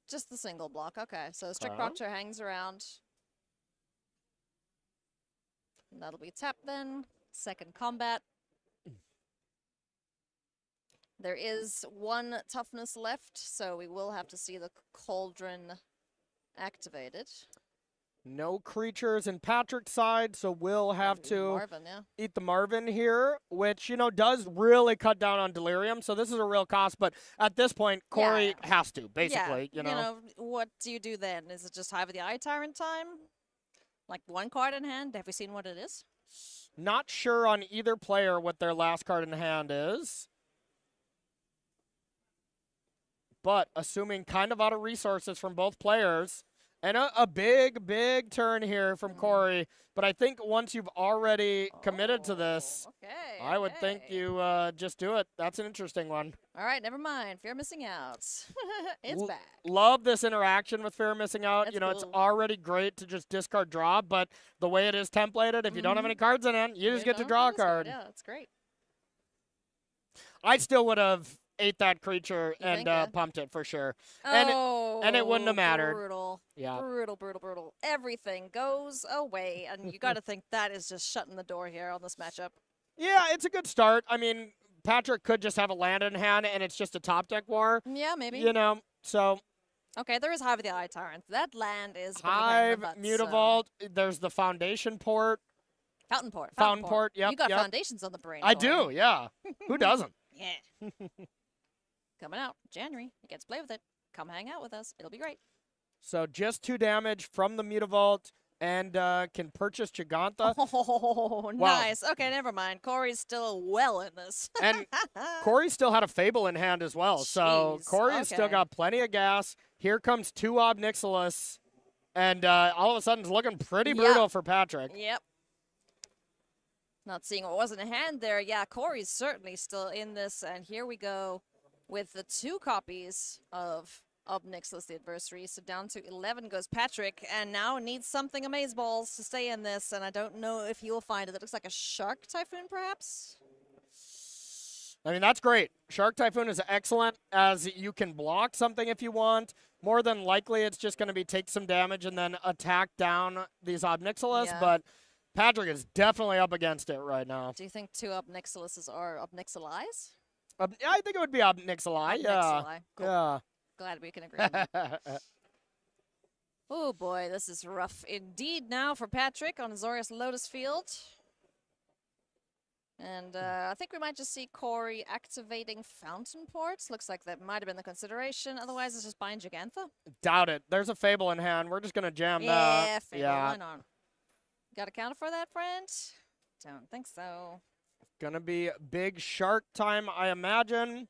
Just the single block. Okay, so Strict Uh-huh. Proctor hangs around. And that'll be tapped then. Second combat. There is 1 toughness left, so we will have to see the cauldron activated. No creatures in Patrick's side, so we'll have to Marvin, yeah. eat the Marvin here, which, you know, does really cut down on Delirium. So this is a real cost, but at this point, Corey has to, basically, yeah. you know. What do you do then? Is it just Hive of the Eye Tyrant time? Like 1 card in hand? Have we seen what it is? Not sure on either player what their last card in hand is. But assuming kind of out of resources from both players, and a big, big turn here from Corey. But I think once you've already committed to this, Okay. I would think you just do it. That's an interesting one. All right, never mind. Fear of missing out. It's back. Love this interaction with Fear of Missing Out. That's you know, it's cool. already great to just discard draw, but the way it is templated, if you don't have any cards in hand, you just get to draw a card. Yeah, that's great. I still would have ate that creature You and think, pumped it for sure. Oh, and it wouldn't have mattered. Brutal. Yeah. Brutal, brutal, brutal. Everything goes away, and you got to think that is just shutting the door here on this matchup. Yeah, it's a good start. I mean, Patrick could just have a land in hand, and it's just a top deck war. Yeah, maybe. You know, so Okay, there is Hive of the Eye Tyrant. That land is a bit of a pain in the Hive, butt, so- Mutavault, there's the Foundation Port. Fountain Port. Fountain Port, yep, You got yep. foundations on the brain. I Corey. do, yeah. Who doesn't? Yeah. Coming out January. You get to play with it. Come hang out with us. It'll be great. So just 2 damage from the Mutavault and can purchase Giganta. Oh, nice. Okay, never mind. Corey's still well in this. And Corey still had a Fable in hand as well. So Jeez, Corey's still okay. got plenty of gas. Here comes 2 Ob Nixilis. And all of a sudden it's looking pretty Yeah. brutal for Patrick. Yep. Not seeing what was in hand there. Yeah, Corey's certainly still in this. And here we go with the 2 copies of Nixilis, the adversary. So down to 11 goes Patrick, and now needs something amazeballs to stay in this. And I don't know if he will find it. That looks like a Shark Typhoon, perhaps? I mean, that's great. Shark Typhoon is excellent as you can block something if you want. more than likely it's just going to be take some damage and then attack down these Obnixilis, Yeah. but Patrick is definitely up against it right now. Do you think 2 Obnixilises are Obnixilis? Yeah, I think it would be Obnixili. Yeah. Obnixili. Cool. Yeah. Glad we can agree on that. Oh boy, this is rough indeed now for Patrick on Azorius Lotus Field. And I think we might just see Corey activating Fountain Ports. Looks like that might have been the consideration. Otherwise, it's just buying Gigantha. Doubt it. There's a Fable in hand. We're just going to jam Yeah, that. Fable, why not? Got a counter for that, friend? Don't think so. Going to be big shark time, I imagine.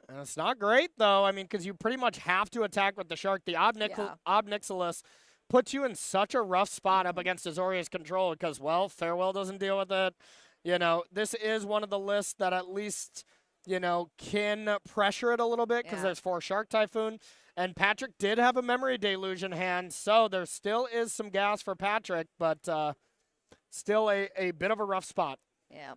And it's not great, though. I mean, because you pretty much have to attack with the shark. The Obnixilis puts you in such a rough spot up against Azorius Control because, well, Farewell doesn't deal with it. You know, this is one of the lists that at least, you know, can pressure it a little bit because there's 4 Shark Typhoon. And Patrick did have a Memory Deluge in hand, so there still is some gas for Patrick, but still a bit of a rough spot. Yeah.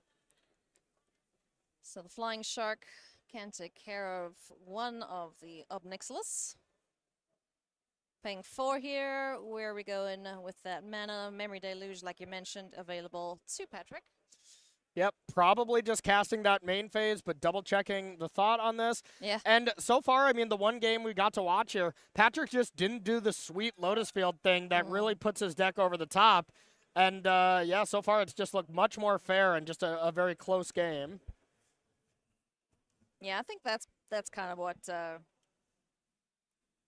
So the Flying Shark can take care of one of the Obnixilis. Paying 4 here. Where are we going with that mana? Memory Deluge, like you mentioned, available to Patrick. Yep, probably just casting that main phase, but double-checking the thought on this. Yeah. And so far, I mean, the one game we got to watch here, Patrick just didn't do the sweet Lotus Field thing that really puts his deck over the top. And, yeah, so far it's just looked much more fair and just a very close game. Yeah, I think that's kind of what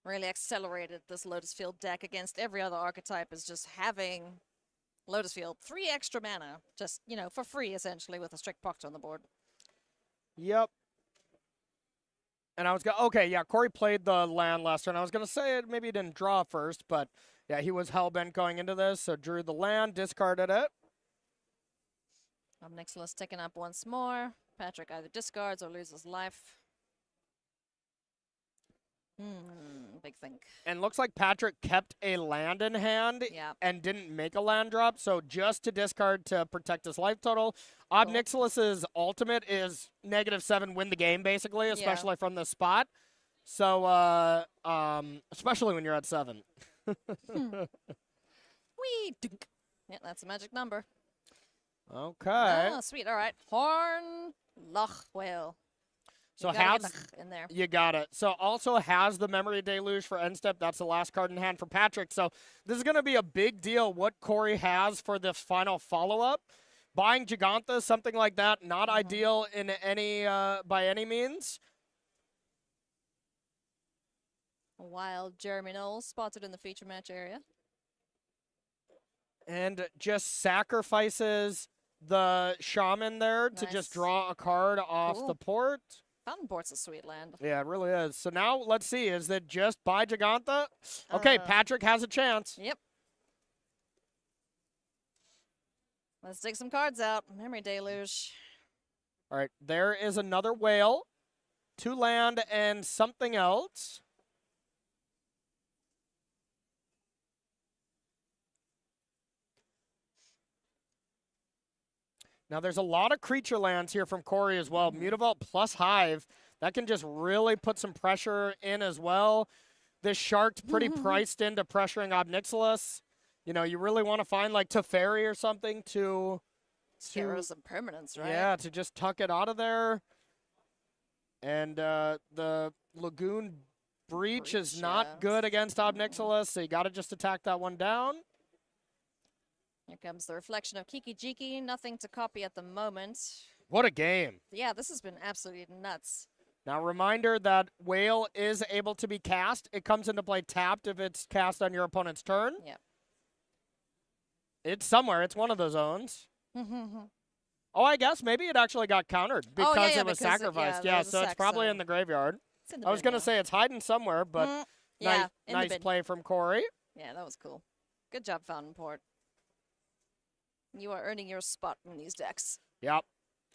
really accelerated this Lotus Field deck against every other archetype, is just having Lotus Field, 3 extra mana, just, you know, for free, essentially, with a strict pocket on the board. Yep. And I was going to, okay, yeah, Corey played the land last turn. I was going to say it, maybe he didn't draw first, but yeah, he was hell-bent going into this, so drew the land, discarded it. Obnixilis taken up once more. Patrick either discards or loses life. Big think. And looks like Patrick kept a land in hand and didn't make a land drop, so just to discard to protect his life total. Obnixilis's ultimate is -7, win the game, basically, especially from this spot. So, especially when you're at 7. Whee! Dunk. Yeah, that's a magic number. Okay. Oh, sweet. All right. Horn Loch Whale. So has in there. You got it. So also has the Memory Deluge for end step. That's the last card in hand for Patrick. So this is going to be a big deal what Corey has for this final follow-up. Buying Gigantha, something like that, not ideal in any by any means. Wild Jeremy Knowles spotted in the feature match area. And just sacrifices the Shaman there to just draw a card off the port. Fountain Port's a sweet land. Yeah, it really is. So now let's see. Is it just buy Gigantha? Okay, Patrick has a chance. Yep. Let's take some cards out. Memory Deluge. All right, there is another whale, 2 land, and something else. Now, there's a lot of creature lands here from Corey as well. Mutavault plus Hive. That can just really put some pressure in as well. This Shark's pretty priced into pressuring Obnixilis. You know, you really want to find, like, Teferi or something to Get rid of some permanence, right? Yeah, to just tuck it out of there. And the Lagoon Breach is not good against Obnixilis, so you got to just attack that one down. Here comes the reflection of Kiki Jiki. Nothing to copy at the moment. What a game. Yeah, this has been absolutely nuts. Now, reminder that Whale is able to be cast. It comes into play tapped if it's cast on your opponent's turn. Yep. It's somewhere. It's one of the zones. Oh, I guess maybe it actually got countered because it was sacrificed. So it's probably in the graveyard. I was going to say it's hiding somewhere, but nice play from Corey. Yeah, that was cool. Good job, Fountain Port. You are earning your spot in these decks. Yep.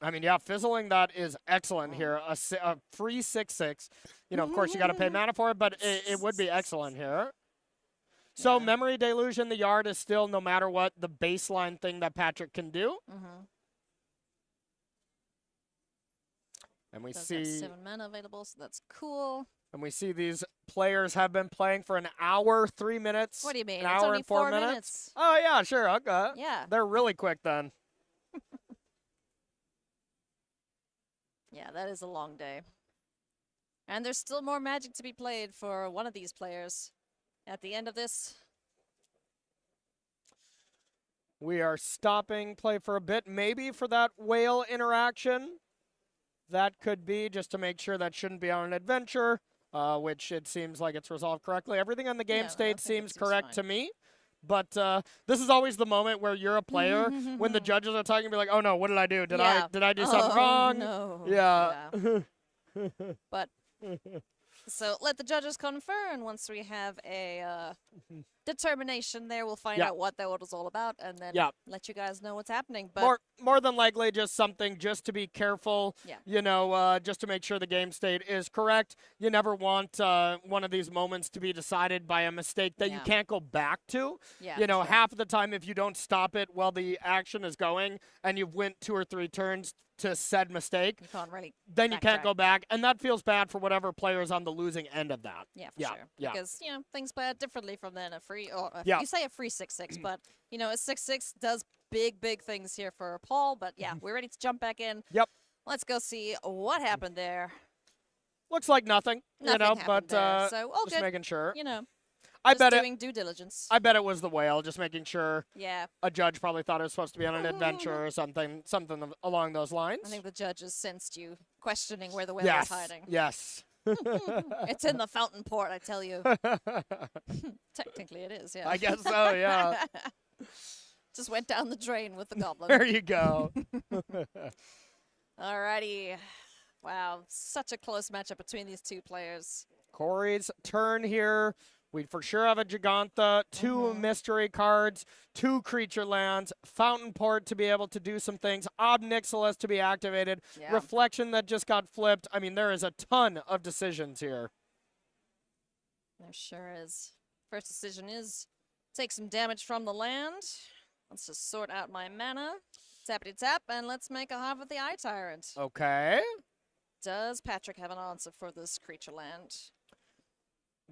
I mean, yeah, fizzling that is excellent here. A free 6/6. You know, of course, you got to pay mana for it, but it would be excellent here. So Memory Deluge in the yard is still, no matter what, the baseline thing that Patrick can do. And we see 7 mana available, so that's cool. And we see these players have been playing for an hour, 3 minutes. What do you mean? An It's hour only and 4 4 minutes. minutes. Oh, yeah, sure. Okay. Yeah. They're really quick then. Yeah, that is a long day. And there's still more Magic to be played for one of these players at the end of this. We are stopping play for a bit, maybe for that whale interaction. That could be just to make sure that shouldn't be on an adventure, which it seems like it's resolved correctly. Everything on the game Yeah, I state think it seems seems correct fine. to me. But this is always the moment where you're a player when the judges are talking and be like, "Oh no, what did I do? Did Yeah. I do something Oh, wrong?" No. Yeah. But so let the judges confer, and once we have a determination there, we'll find Yeah. out what that was all about, and then Yeah. let you guys know what's happening. But More than likely just something just to be careful, Yeah. you know, just to make sure the game state is correct. You never want one of these moments to be decided by a mistake that you Yeah. can't go back to. yeah, You know, sure. half of the time if you don't stop it while the action is going and you've went 2 or 3 turns to said mistake, You can't really. then you can't backtrack. go back, and that feels bad for whatever player is on the losing end of that. Yeah, for Yeah, sure. yeah. Because things play out differently from then a free or Yeah. you say a free 6/6, but a 6/6 does big things here for Paul. But yeah, we're ready to jump back in. Yep. Let's go see what happened there. Looks like nothing, Nothing you know, happened but there, so all just good. making sure. I I bet doing due diligence. I bet it was the whale, just making sure. Yeah, A judge probably thought it was supposed to be on an adventure or something along those lines. I think the judges sensed you questioning where the whale yes, was hiding. yes. It's in the fountain port, I tell you. Technically, it is. Yeah. I guess so, yeah. Just went down the drain with the goblin. There you go. Alrighty. Wow, such a close matchup between these two players. Corey's turn here. We for sure have a Gigantha, 2 mystery cards, 2 creature lands, Fountain Port to be able to do some things, Ob Nixilis to be activated, Yeah. Reflection that just got flipped. I mean, there is a ton of decisions here. There sure is. First decision is take some damage from the land. Let's just sort out my mana. Tappity tap, and let's make a half of the Eye Tyrant. Okay. Does Patrick have an answer for this creature land?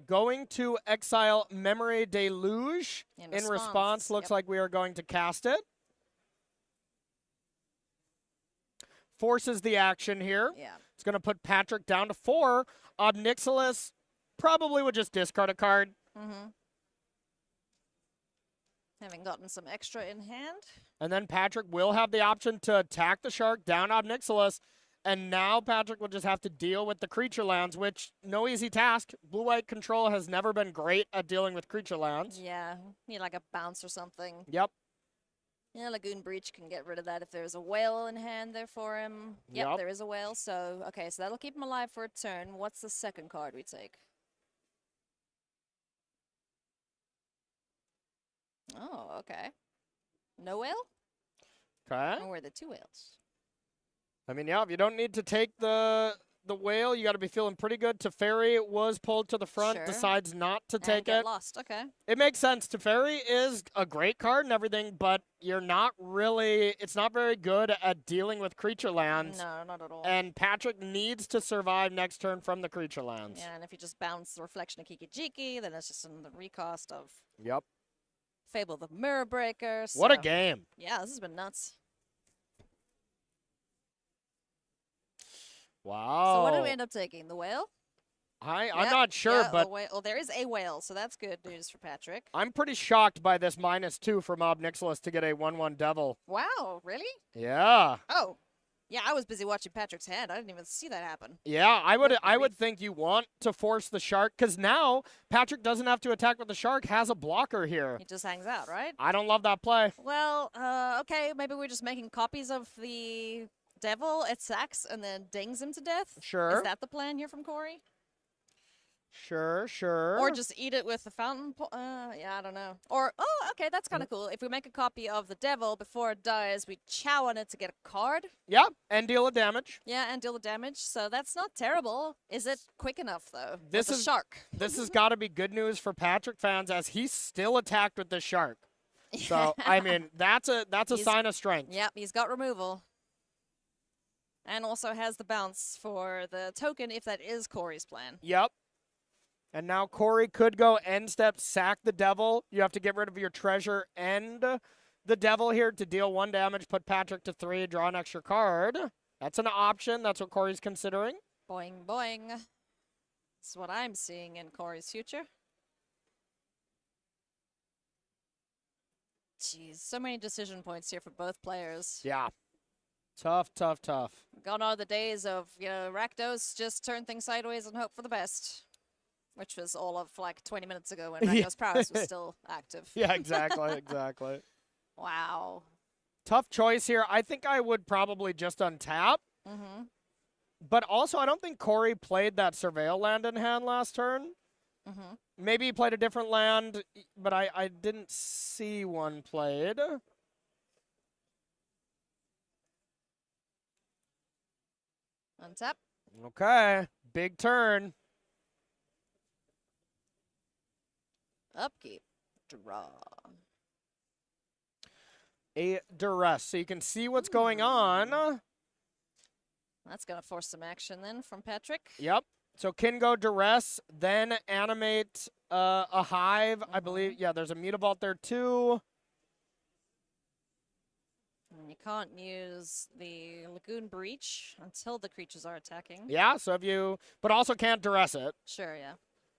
Going to exile Memory Deluge. In response, looks yep. like we are going to cast it. Forces the action here. Yeah. It's going to put Patrick down to 4. Ob Nixilis probably would just discard a card. Mm-hmm. Having gotten some extra in hand. And then Patrick will have the option to attack the shark, down Ob Nixilis. And now Patrick will just have to deal with the creature lands, which no easy task. Blue-white control has never been great at dealing with creature lands. Yeah. Need like a bounce or something. Yep. Yeah, Lagoon Breach can get rid of that if there's a whale in hand there for him. Yep, Yep. there is a whale. So, okay, so that'll keep him alive for a turn. What's the second card we take? Oh, okay. No whale? Okay. Or were there 2 whales? I mean, yeah, if you don't need to take the whale, you got to be feeling pretty good. Teferi was pulled to the front, Sure. decides not to And take get it. lost. Okay. It makes sense. Teferi is a great card and everything, but you're not really, it's not very good at dealing with creature lands. No, not at all. And Patrick needs to survive next turn from the creature lands. Yeah, and if you just bounce the Reflection of Kiki-Jiki, then it's just in the recast of Yep. Fable the Mirror Breaker. What a so- game. Yeah, this has been nuts. Wow. So what did we end up taking? The whale? I'm Yeah, not sure, yeah, but the whale. Oh, there is a whale, so that's good news for Patrick. I'm pretty shocked by this -2 from Ob Nixilis to get a 1/1 devil. Wow, really? Yeah. Oh, yeah. I was busy watching Patrick's hand. I didn't even see that happen. Yeah, I Good would think you want to force the shark because now Patrick doesn't have to attack with the shark, has a blocker here. He just hangs out, right? I don't love that play. Well, okay. Maybe we're just making copies of the devil. It sacks and then dings him to death. Sure. Is that the plan here from Corey? Sure. Or just eat it with the fountain. Yeah, I don't know. Or, oh, okay, that's kind of cool. If we make a copy of the devil before it dies, we chow on it to get a card. Yeah, and deal a damage. Yeah, and deal the damage. So that's not terrible. Is it quick enough, though? This with is- the shark. This has got to be good news for Patrick fans as he's still attacked with the shark. So, I mean, that's a He's- sign of strength. Yep, he's got removal. And also has the bounce for the token if that is Corey's plan. Yep. And now Corey could go end step, sack the devil. You have to get rid of your treasure and the devil here to deal 1 damage, put Patrick to 3, draw an extra card. That's an option. That's what Corey's considering. Boing, boing. That's what I'm seeing in Corey's future. Jeez, so many decision points here for both players. Yeah. Tough, tough, tough. Gone are the days of, Rakdos just turn things sideways and hope for the best. Which was all of like 20 minutes ago when Rakdos Prowess was still active. Yeah, exactly, exactly. Wow. Tough choice here. I think I would probably just untap. Mm-hmm. But also, I don't think Corey played that Surveil land in hand last turn. Mm-hmm. Maybe he played a different land, but I didn't see one played. Untap. Okay, big turn. Upkeep. Draw. A duress, so you can see what's going on. That's going to force some action then from Patrick. Yep. So can go duress, then animate a hive. I believe, yeah, there's a Mutavault there too. And you can't use the Lagoon Breach until the creatures are attacking. Yeah, so if you, but also can't duress it. Sure, yeah.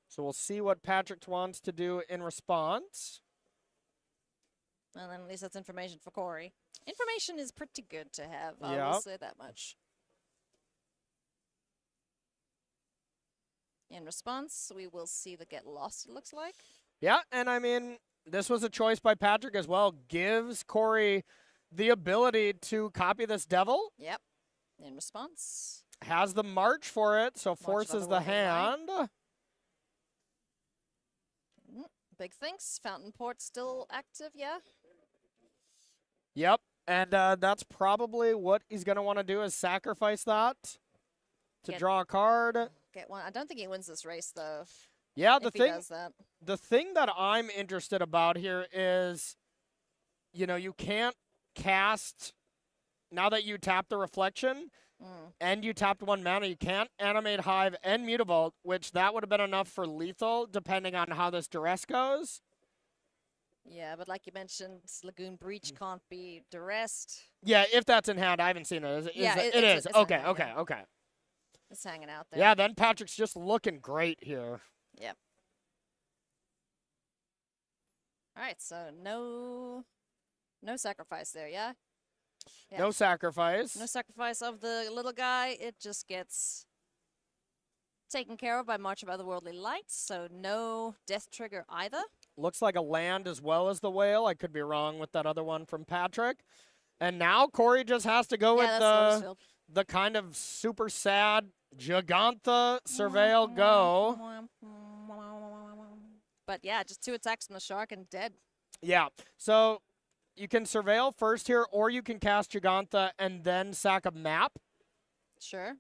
So we'll see what Patrick wants to do in response. And then at least that's information for Corey. Information is pretty good to have, I Yep. will say that much. In response, we will see the Get Lost, it looks like. Yeah, and I mean, this was a choice by Patrick as well. Gives Corey the ability to copy this devil. Yep. In response. Has the march for it, so of forces the Otherworldly hand. Big thanks. Fountain Port still active, yeah? Yep, and that's probably what he's going to want to do is sacrifice that to Get- draw a card. Get one. I don't think he wins this race, though, Yeah, if he does that. the thing that I'm interested about here is, you can't cast, now that you tap the reflection and you tapped 1 mana, you can't animate Hive and Mutavault, which that would have been enough for lethal, depending on how this duress goes. Yeah, but like you mentioned, Lagoon Breach can't be duressed. Yeah, if that's in hand, I haven't seen it. Yeah, it it's- is. it's in Okay, hand, okay, yeah. okay. It's hanging out there. Yeah, then Patrick's just looking great here. Yep. All right, so no sacrifice there, yeah? Yeah. No sacrifice. No sacrifice of the little guy. It just gets taken care of by March of Otherworldly Lights, so no death trigger either. Looks like a land as well as the whale. I could be wrong with that other one from Patrick. And now Corey just has to go Yeah, with that's Lotus Field. the kind of super sad Gigantha Surveil go. But yeah, just 2 attacks from the shark and dead. Yeah, so you can Surveil first here, or you can cast Gigantha and then sack a map. Sure.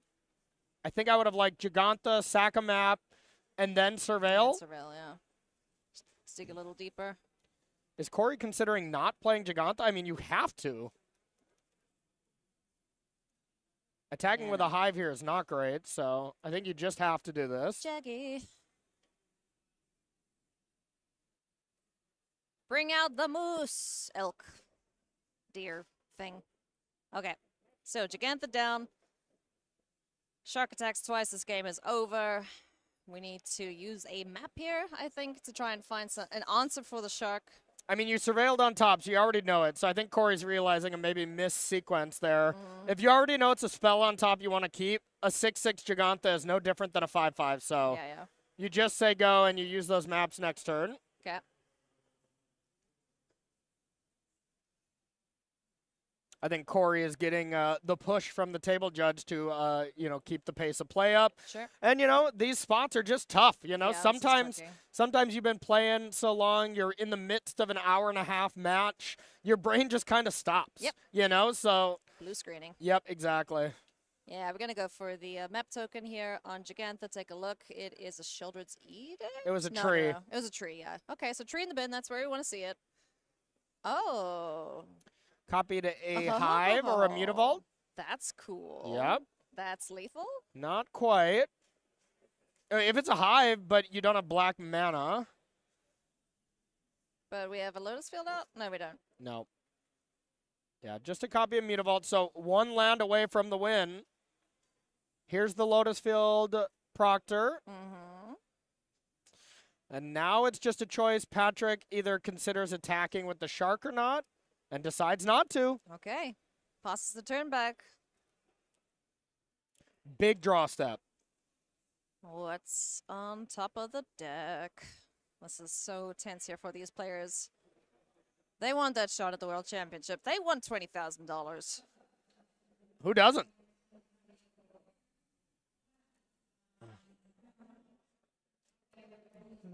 I think I would have liked Gigantha, sack a map, and then Surveil. Surveil, yeah. Just dig a little deeper. Is Corey considering not playing Gigantha? I mean, you have to. Attacking with a hive here is not great, so I think you just have to do this. Jaggy. Bring out the moose, elk, deer thing. Okay, so Gigantha down. Shark attacks twice. This game is over. We need to use a map here, I think, to try and find an answer for the shark. I mean, you surveilled on top, so you already know it. So I think Corey's realizing a maybe mis-sequence there. If you already know it's a spell on top you want to keep, a 6/6 Gigantha is no different than a 5/5. So Yeah. you just say go and you use those maps next turn. Okay. I think Corey is getting the push from the table judge to, keep the pace of play up. Sure. And, these spots are just tough. Yeah, this is sometimes tricky. you've been playing so long, you're in the midst of an hour-and-a-half match, your brain just kind of stops. Yep. So. Blue screening. Yep, exactly. Yeah, we're going to go for the map token here on Gigantha. Take a look. It is a Sheldred's Edict? It was a No, tree. No. It was a tree, yeah. Okay, so tree in the bin. That's where we want to see it. Oh. Copied a hive or a Mutavault. That's cool. Yep. That's lethal? Not quite. If it's a Hive, but you don't have black mana, But we have a Lotus Field out? No, we don't. no. Yeah, just a copy of Mutavault. So 1 land away from the win. Here's the Lotus Field Proctor. Mm-hmm. And now it's just a choice. Patrick either considers attacking with the Shark or not, and decides not to. Okay. Passes the turn back. Big draw step. What's on top of the deck? This is so tense here for these players. They want that shot at the World Championship. They want $20,000. Who doesn't?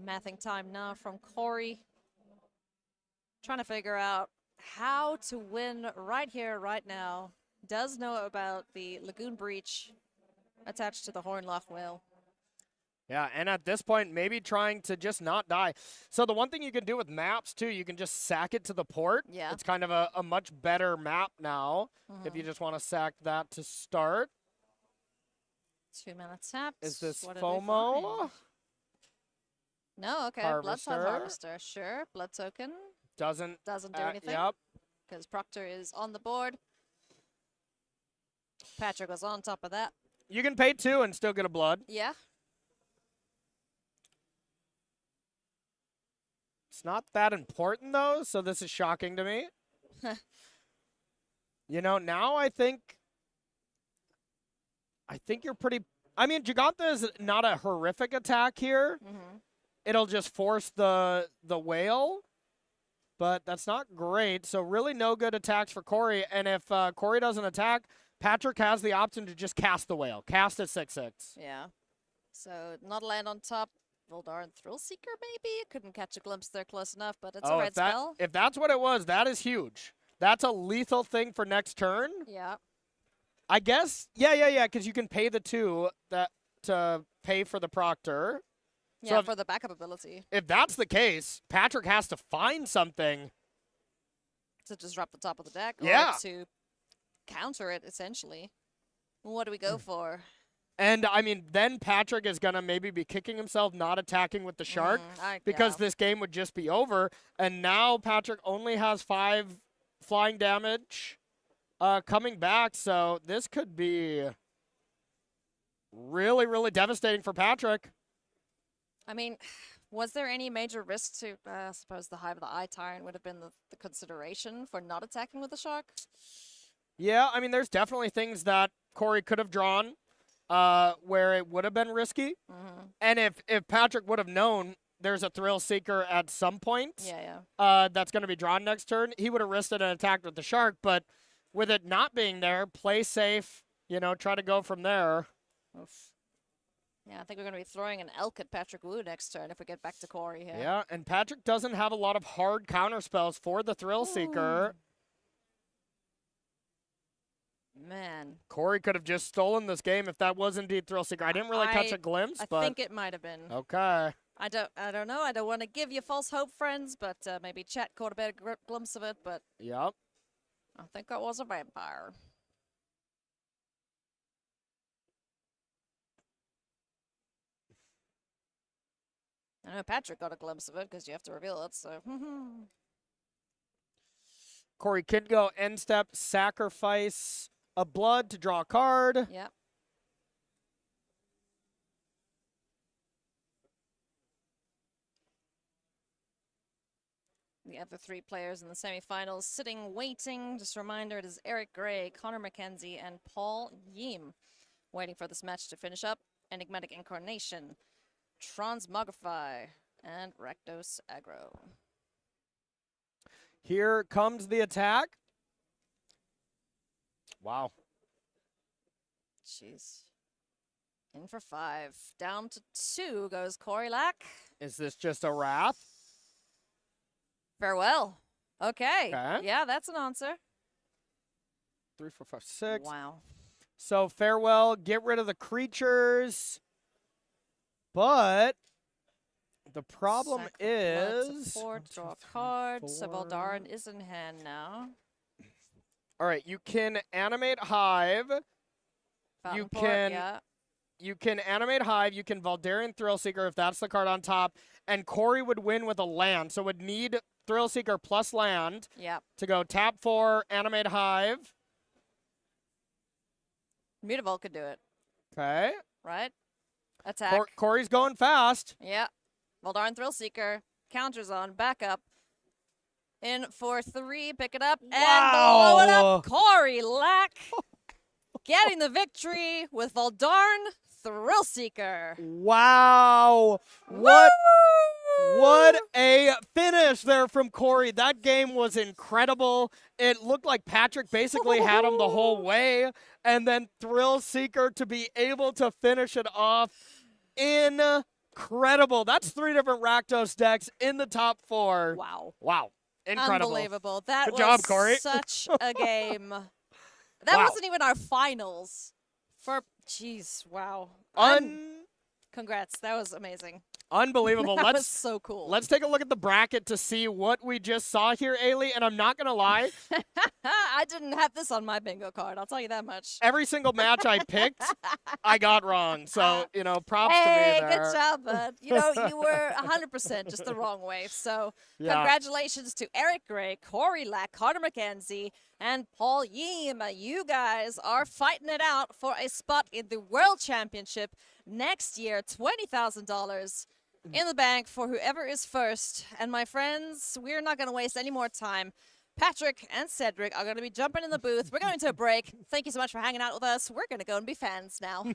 Mathing time now from Corey. Trying to figure out how to win right here, right now. Does know about the Lagoon Breach attached to the Hornlock Whale. Yeah, and at this point, maybe trying to just not die. So the one thing you can do with maps, too, you can just sack it to the port. Yeah. It's kind of a much better map now, if you just want to sack that to start. 2 minutes tapped. Is this What did we FOMO? find? No, okay. Harvester. Bloodstone Harvester. Sure. Blood token. Doesn't Do anything. Yep. Because Proctor is on the board. Patrick was on top of that. You can pay 2 and still get a blood. Yeah. It's not that important, though, so this is shocking to me. You know, now I think you're pretty... I mean, Giganta is not a horrific attack here. Mm-hmm. It'll just force the whale, but that's not great. So really no good attacks for Corey. And if Corey doesn't attack, Patrick has the option to just cast the whale. Cast at 6/6. Yeah. So not land on top. Voldar and Thrillseeker, maybe? Couldn't catch a glimpse there close enough, but it's a red spell. If that's what it was, that is huge. That's a lethal thing for next turn. Yeah. I guess, yeah, because you can pay the 2 to pay for the Proctor. Yeah, So for the backup ability. If that's the case, Patrick has to find something. To disrupt the top of the deck. Yeah. Or to counter it, essentially. What do we go for? And, I mean, then Patrick is going to maybe be kicking himself, not attacking with the Shark, because this game would just be over. And now Patrick only has 5 flying damage coming back, so this could be really, really devastating for Patrick. I mean, was there any major risk to, I suppose the Hive of the Eye Tyrant would have been the consideration for not attacking with the Shark? Yeah, I mean, there's definitely things that Corey could have drawn where it would have been risky. Mm-hmm. And if Patrick would have known there's a Thrill Seeker at some point that's going to be drawn next turn, he would have risked it and attacked with the Shark. But with it not being there, play safe, try to go from there. Oof. Yeah, I think we're going to be throwing an Elk at Patrick Wu next turn if we get back to Corey here. Yeah, and Patrick doesn't have a lot of hard counter spells for the Thrill Seeker. Man. Corey could have just stolen this game if that was indeed Thrill Seeker. I didn't really catch a glimpse, I but think it might have been. Okay. I don't know. I don't want to give you false hope, friends, but maybe chat caught a better glimpse of it, but Yep. I think it was a vampire. I know Patrick got a glimpse of it because you have to reveal it, so. Corey can go end step, sacrifice a blood to draw a card. Yep. The other 3 players in the semifinals sitting, waiting. Just a reminder, it is Eric Gray, Connor McKenzie, and Paul Yim waiting for this match to finish up. Enigmatic Incarnation, Transmogrify, and Rakdos Aggro. Here comes the attack. Wow. Jeez. In for 5. Down to 2 goes Corey Lack. Is this just a wrath? Farewell. Okay. Okay. Yeah, that's an answer. 3, 4, 5, 6. Wow. So farewell, get rid of the creatures. But the problem Sack the blood is... support, 1, 2, draw a 3, card. 4. So Valdarin is in hand now. All right, you can animate Hive. Fountain You Port, can- yeah. you can Animate Hive, you can Valdarian Thrillseeker if that's the card on top, and Corey would win with a land. So would need Thrillseeker plus land Yep. to go tap 4, Animate Hive. Mutavault could do it, Okay. right? Attack. Corey's going fast. Yeah. Voldaren Thrillseeker. Counters on. Back up. In for 3. Pick it up. And blow it Wow. up. Corey Lack getting the victory with Voldaren Thrillseeker. Wow. What a finish there from Corey. That game was incredible. It looked like Patrick basically had him the whole way. And then Thrillseeker to be able to finish it off. Incredible. That's 3 different Rakdos decks in the top 4. Wow. Wow. Incredible. Unbelievable. That Good was job, Corey. such a game. That Wow. wasn't even our finals. Jeez, wow. Congrats. That was amazing. Unbelievable. That was Let's so cool. let's take a look at the bracket to see what we just saw here, Ailey. And I'm not gonna lie, I didn't have this on my bingo card. I'll tell you that much. every single match I picked, I got wrong. So, props Hey, to me there. good job, bud. You were 100% just the wrong way. So Yeah. congratulations to Eric Gray, Corey Lack, Connor McKenzie, and Paul Yeem. You guys are fighting it out for a spot in the World Championship next year. $20,000 in the bank for whoever is first. And my friends, we're not going to waste any more time. Patrick and Cedric are going to be jumping in the booth. We're going to a break. Thank you so much for hanging out with us. We're going to go and be fans now.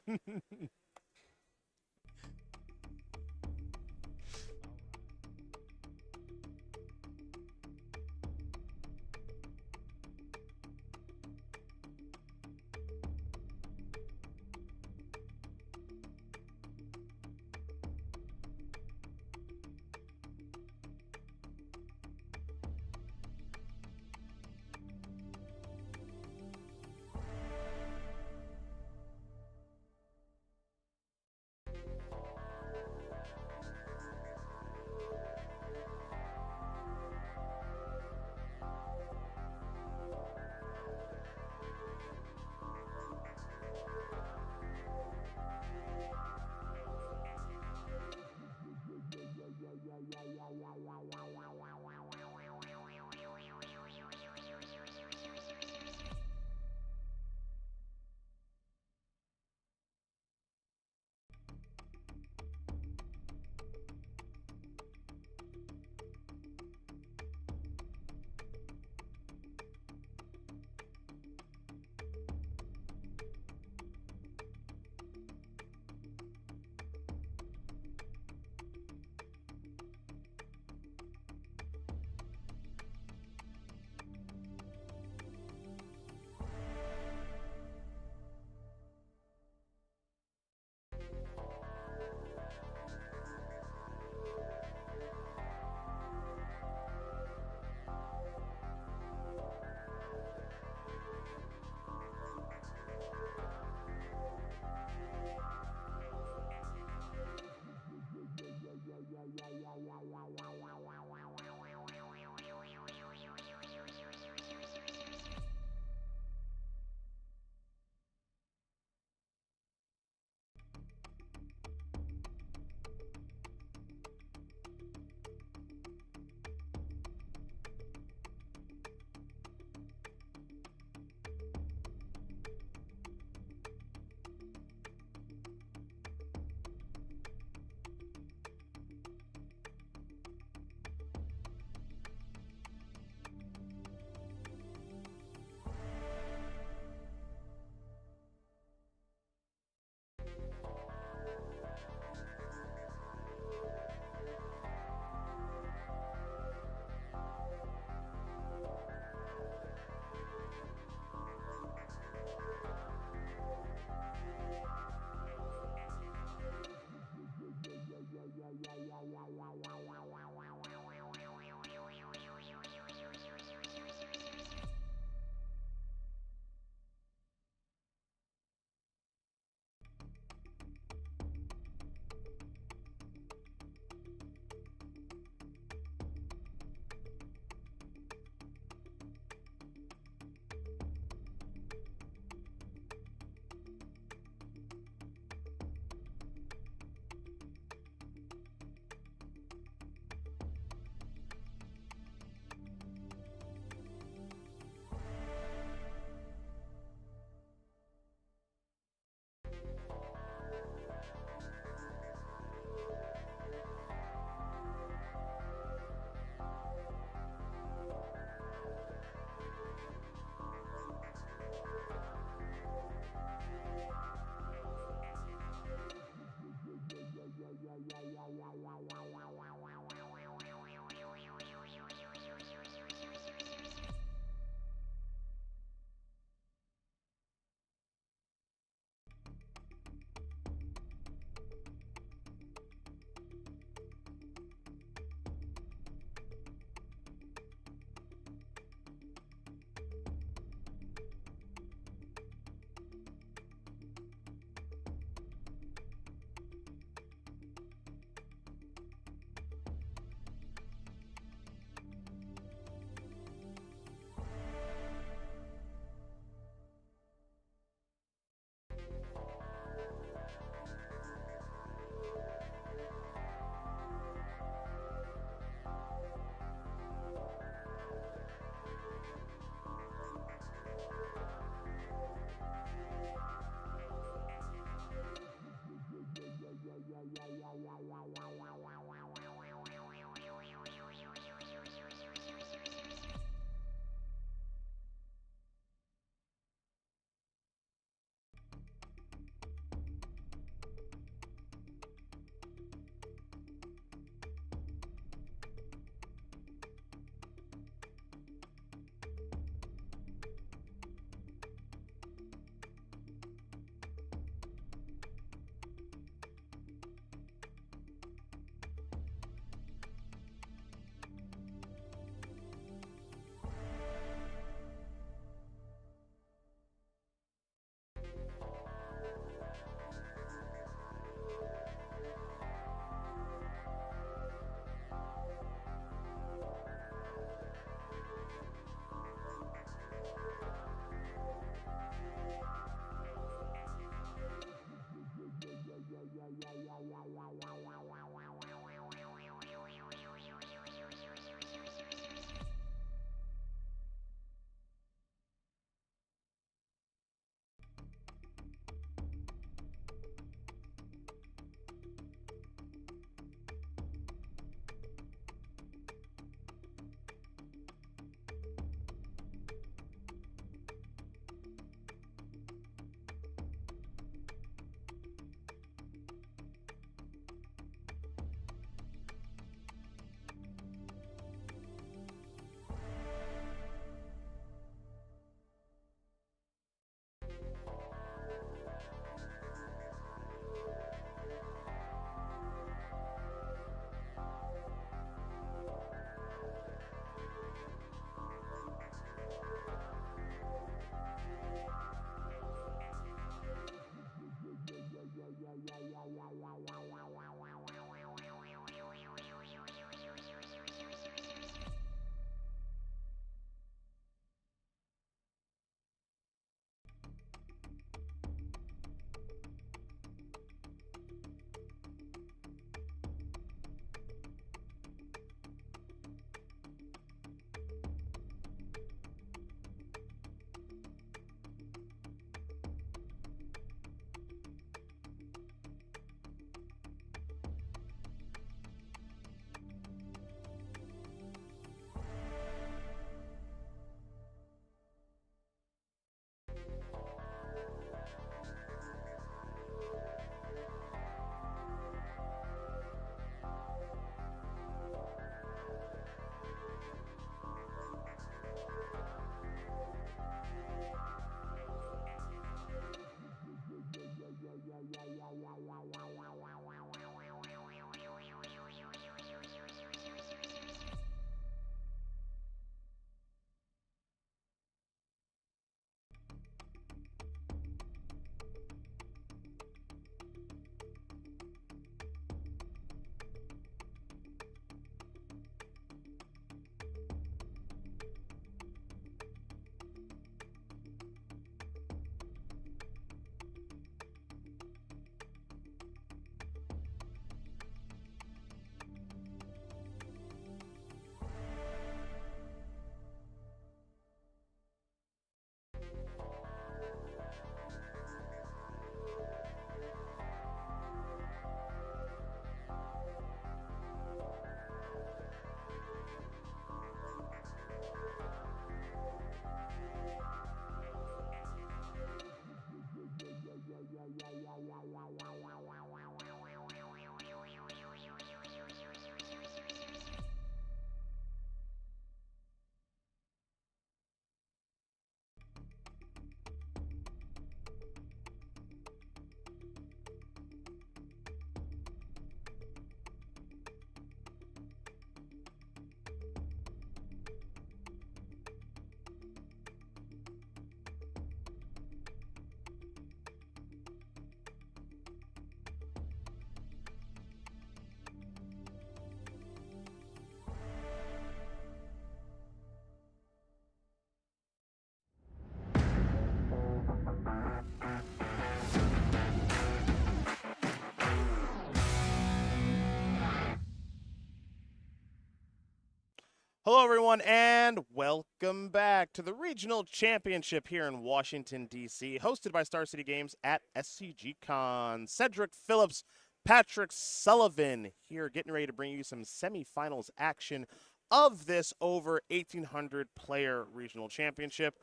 Hello, everyone, and welcome back to the Regional Championship here in Washington, D.C., hosted by Star City Games at SCGCon. Cedric Phillips, Patrick Sullivan here, getting ready to bring you some semifinals action of this over 1,800-player Regional Championship.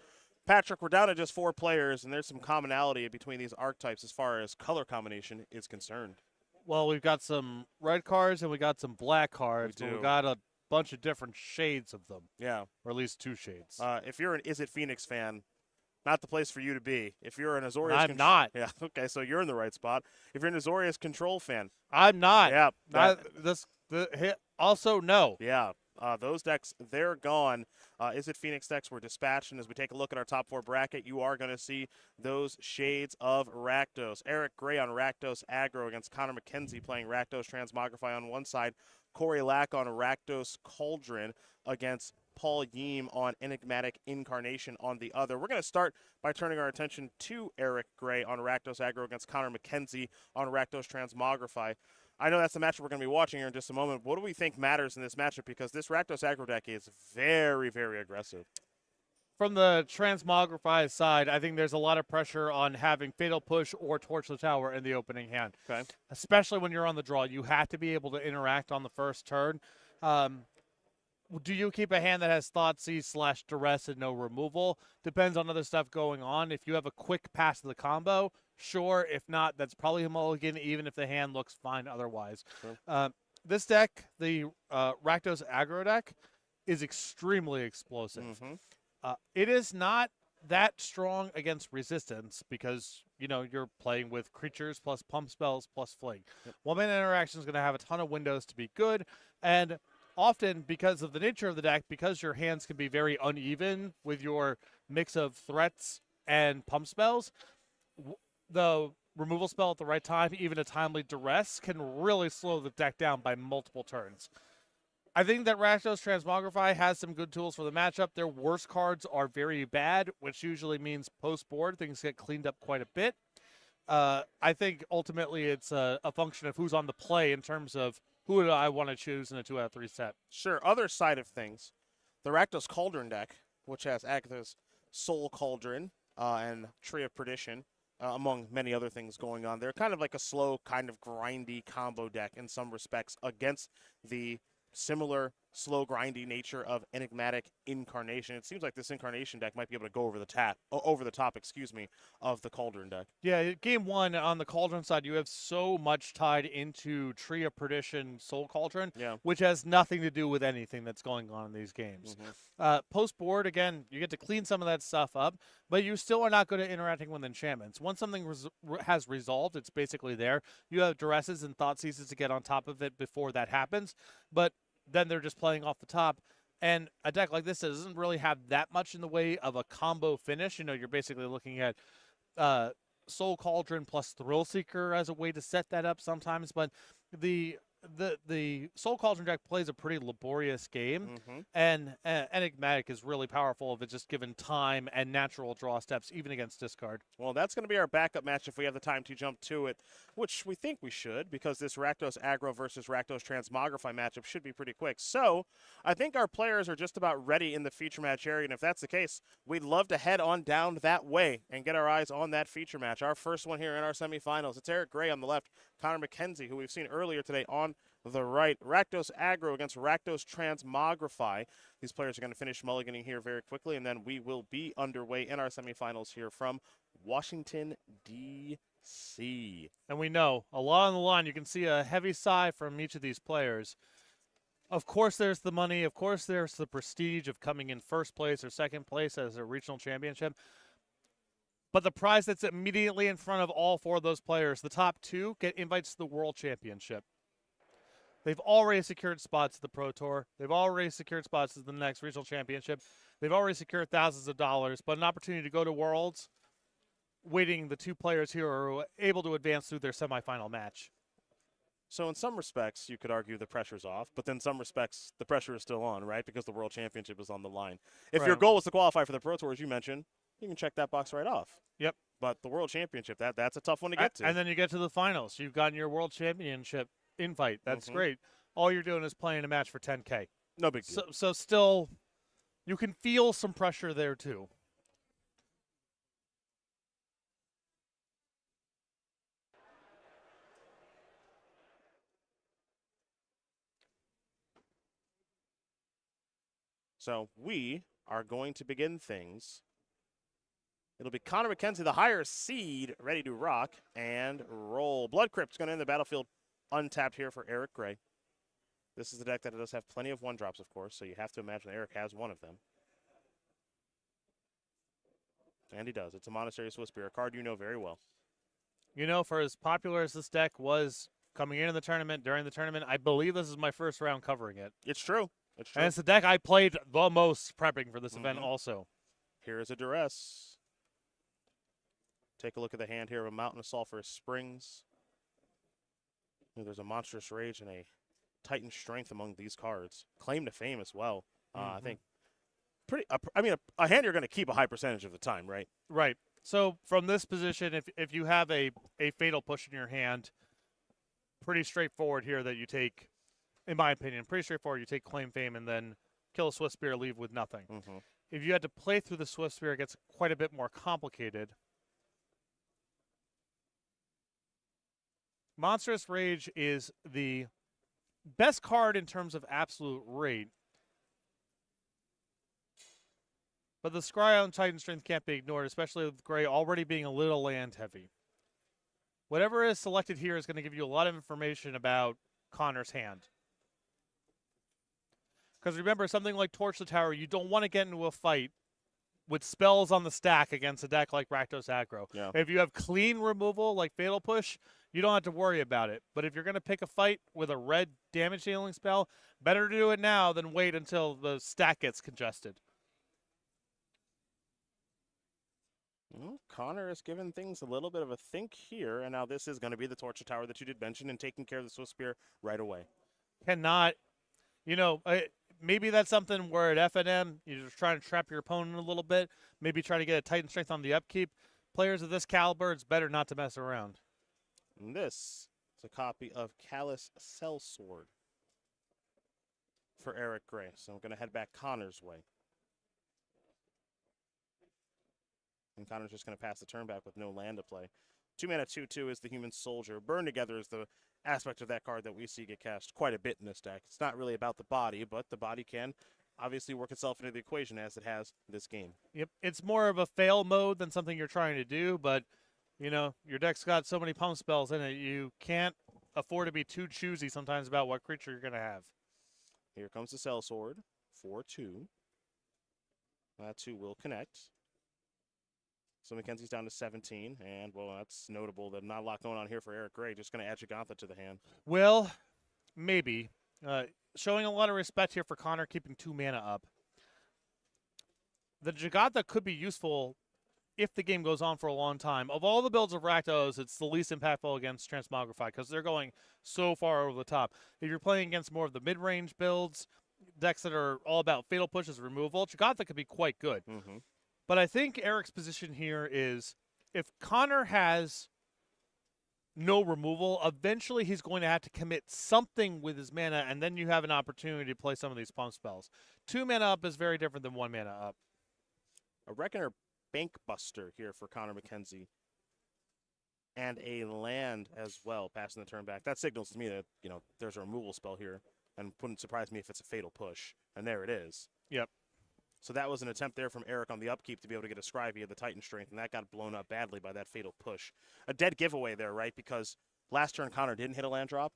Patrick, we're down to just 4 players, and there's some commonality between these archetypes as far as color combination is concerned. Well, we've got some red cards and we got some black cards, We but do. we got a bunch of different shades of them, Yeah. or at least 2 shades. If you're an Is It Phoenix fan, not the place for you to be. If you're an Azorius, I'm not. Yeah, okay, so you're in the right spot. If you're an Azorius Control fan, I'm not. yeah, Also, no. yeah. Those decks, they're gone. Is It Phoenix decks were dispatched, and as we take a look at our top 4 bracket, you are going to see those shades of Rakdos. Eric Gray on Rakdos Aggro against Connor McKenzie playing Rakdos Transmogrify on one side. Corey Lack on Rakdos Cauldron against Paul Yeem on Enigmatic Incarnation on the other. We're going to start by turning our attention to Eric Gray on Rakdos Aggro against Connor McKenzie on Rakdos Transmogrify. I know that's the matchup we're going to be watching here in just a moment. What do we think matters in this matchup? Because this Rakdos Aggro deck is very, very aggressive. From the Transmogrify side, I think there's a lot of pressure on having Fatal Push or Torch the Tower in the opening hand. Okay. Especially when you're on the draw. You have to be able to interact on the first turn. Do you keep a hand that has Thoughtseize / Duress and no removal? Depends on other stuff going on. If you have a quick pass to the combo, sure. If not, that's probably a mulligan, even if the hand looks fine otherwise. Sure. This deck, the Rakdos Aggro deck, is extremely explosive. Mm-hmm. It is not that strong against resistance because, you're playing with creatures plus pump spells plus fling. Yep. One-man interaction is going to have a ton of windows to be good, and often because of the nature of the deck, because your hands can be very uneven with your mix of threats and pump spells, the removal spell at the right time, even a timely duress, can really slow the deck down by multiple turns. I think that Rakdos Transmogrify has some good tools for the matchup. Their worst cards are very bad, which usually means post-board things get cleaned up quite a bit. I think ultimately it's a function of who's on the play in terms of who do I want to choose in a 2 out of 3 set. Sure. Other side of things, the Rakdos Cauldron deck, which has Agatha's Soul Cauldron and Tree of Perdition, among many other things going on. They're kind of like a slow, kind of grindy combo deck in some respects against the similar slow, grindy nature of Enigmatic Incarnation. It seems like this Incarnation deck might be able to go over the top, of the Cauldron deck. Yeah, game 1 on the Cauldron side, you have so much tied into Tree of Perdition, Soul Cauldron, Yeah. which has nothing to do with anything that's going on in these games. Mm-hmm. Post-board, again, you get to clean some of that stuff up, but you still are not good at interacting with enchantments. Once something has resolved, it's basically there. You have Duresses and Thoughtseizes to get on top of it before that happens, but then they're just playing off the top. And a deck like this doesn't really have that much in the way of a combo finish. You're basically looking at Soul Cauldron plus Thrill Seeker as a way to set that up sometimes. But the Soul Cauldron deck plays a pretty laborious game, Mm-hmm. and Enigmatic is really powerful if it's just given time and natural draw steps, even against discard. Well, that's going to be our backup match if we have the time to jump to it, which we think we should, because this Rakdos Aggro versus Rakdos Transmogrify matchup should be pretty quick. So I think our players are just about ready in the feature match area, and if that's the case, we'd love to head on down that way and get our eyes on that feature match. Our first one here in our semifinals. It's Eric Gray on the left, Connor McKenzie, who we've seen earlier today on the right. Rakdos Aggro against Rakdos Transmogrify. These players are going to finish mulliganing here very quickly, and then we will be underway in our semifinals here from Washington, D.C. And we know a lot on the line. You can see a heavy sigh from each of these players. Of course, there's the money. Of course, there's the prestige of coming in first place or second place as a regional championship. But the prize that's immediately in front of all 4 of those players, the top 2, get invites to the World Championship. They've already secured spots at the Pro Tour. They've already secured spots at the next regional championship. They've already secured thousands of dollars, but an opportunity to go to Worlds, waiting the 2 players here are able to advance through their semifinal match. So in some respects, you could argue the pressure's off, but then in some respects, the pressure is still on, right? Because the World Championship is on the line. If your Right. goal was to qualify for the Pro Tour, as you mentioned, you can check that box right off. Yep. But the World Championship, that's a tough one to get to. And then you get to the finals. You've gotten your World Championship invite. That's Mhm. great. All you're doing is playing a match for $10K. No big deal. So still, you can feel some pressure there too. So we are going to begin things. It'll be Connor McKenzie, the higher seed, ready to rock and roll. Blood Crypt's going to end the battlefield untapped here for Eric Gray. This is a deck that does have plenty of 1-drops, of course, so you have to imagine Eric has one of them. And he does. It's a Monastery Swiftspear, a card you know very well. You know, for as popular as this deck was coming into the tournament, during the tournament, I believe this is my first round covering it. It's true. It's true. And it's the deck I played the most prepping for this event also. Here is a Duress. Take a look at the hand here of a Mountain of Sulphurous Springs. There's a Monstrous Rage and a Titan Strength among these cards. Claim to Fame as well. I think a hand you're going to keep a high percentage of the time, right? Right. So from this position, if you have a Fatal Push in your hand, pretty straightforward here that you take, in my opinion, pretty straightforward. You take Claim Fame and then kill a Swiftspear, leave with nothing. If you had to play through the Swiftspear, it gets quite a bit more complicated. Monstrous Rage is the best card in terms of absolute rate. But the Scry on Titan Strength can't be ignored, especially with Gray already being a little land heavy. Whatever is selected here is going to give you a lot of information about Connor's hand. Because remember, something like Torch the Tower, you don't want to get into a fight with spells on the stack against a deck like Rakdos Aggro. Yeah. If you have clean removal like Fatal Push, you don't have to worry about it. But if you're going to pick a fight with a red damage dealing spell, better to do it now than wait until the stack gets congested. Well, Connor has given things a little bit of a think here, and now this is going to be the Torture Tower that you did mention and taking care of the Swiftspear right away. Cannot, maybe that's something where at FNM, you're just trying to trap your opponent a little bit, maybe try to get a Titan Strength on the upkeep. Players of this caliber, it's better not to mess around. And this is a copy of Callous Sellsword for Eric Gray. So I'm going to head back Connor's way. And Connor's just going to pass the turn back with no land to play. 2-mana 2/2 is the Human Soldier. Burn Together is the aspect of that card that we see get cast quite a bit in this deck. It's not really about the body, but the body can obviously work itself into the equation as it has this game. Yep, it's more of a fail mode than something you're trying to do, but, your deck's got so many pump spells in it, you can't afford to be too choosy sometimes about what creature you're going to have. Here comes the Sellsword for 2. That 2 will connect. So McKenzie's down to 17, and, well, that's notable. That not a lot going on here for Eric Gray. Just going to add Jagantha to the hand. Well, maybe. Showing a lot of respect here for Connor, keeping 2 mana up. The Jagantha could be useful if the game goes on for a long time. Of all the builds of Rakdos, it's the least impactful against Transmogrify because they're going so far over the top. If you're playing against more of the mid-range builds, decks that are all about Fatal Pushes removal, Jagantha could be quite good. But I think Eric's position here is if Connor has no removal, eventually he's going to have to commit something with his mana, and then you have an opportunity to play some of these pump spells. 2 mana up is very different than 1 mana up. A Reckoner Bankbuster here for Connor McKenzie. And a land as well, passing the turn back. That signals to me that, there's a removal spell here. And wouldn't surprise me if it's a Fatal Push. And there it is. Yep. So that was an attempt there from Eric on the upkeep to be able to get a Scry via the Titan Strength, and that got blown up badly by that Fatal Push. A dead giveaway there, right? Because last turn Connor didn't hit a land drop,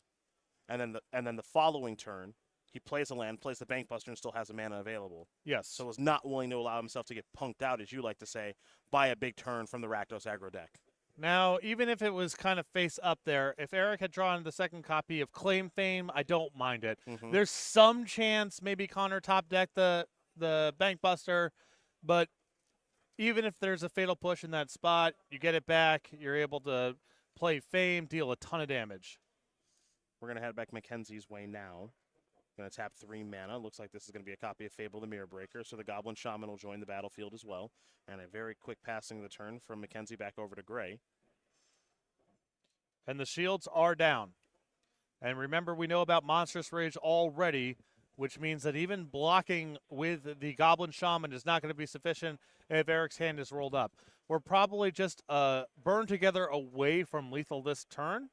and then the following turn he plays a land, plays the Bankbuster, and still has a mana available. Yes. So was not willing to allow himself to get punked out, as you like to say, by a big turn from the Rakdos aggro deck. Now, even if it was kind of face up there, if Eric had drawn the second copy of Claim Fame, I don't mind it. There's some chance maybe Connor top deck the Bankbuster, but even if there's a Fatal Push in that spot, you get it back, you're able to play Fame, deal a ton of damage. We're going to head back Mackenzie's way now. Going to tap 3 mana. Looks like this is going to be a copy of Fable the Mirror Breaker, so the Goblin Shaman will join the battlefield as well. And a very quick passing of the turn from Mackenzie back over to Gray. And the shields are down. And remember, we know about Monstrous Rage already. which means that even blocking with the Goblin Shaman is not going to be sufficient if Eric's hand is rolled up. We're probably just Burn Together away from lethal this turn.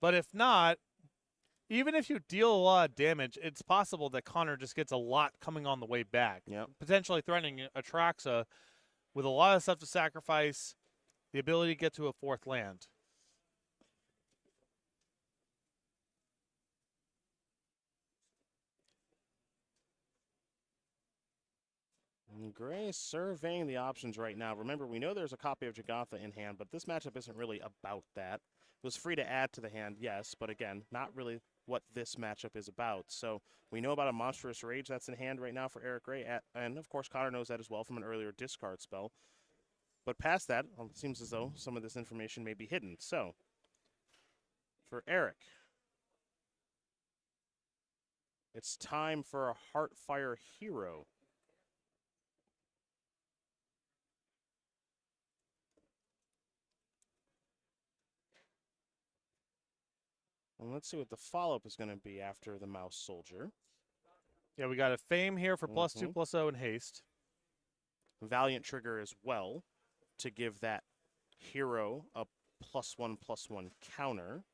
But if not, even if you deal a lot of damage, it's possible that Connor just gets a lot coming on the way back. Yep. Potentially threatening Atraxa with a lot of stuff to sacrifice, the ability to get to a 4th land. Gray surveying the options right now. Remember, we know there's a copy of Jagantha in hand, but this matchup isn't really about that. It was free to add to the hand, yes, but again, not really what this matchup is about. So we know about a Monstrous Rage that's in hand right now for Eric Gray, and of course Connor knows that as well from an earlier discard spell. But past that, it seems as though some of this information may be hidden. So, for Eric, it's time for a Heartfire Hero. And let's see what the follow-up is going to be after the Mouse Soldier. Yeah, we got a Fame here for +2/+0 and haste. Valiant Trigger as well to give that hero a +1/+1 counter.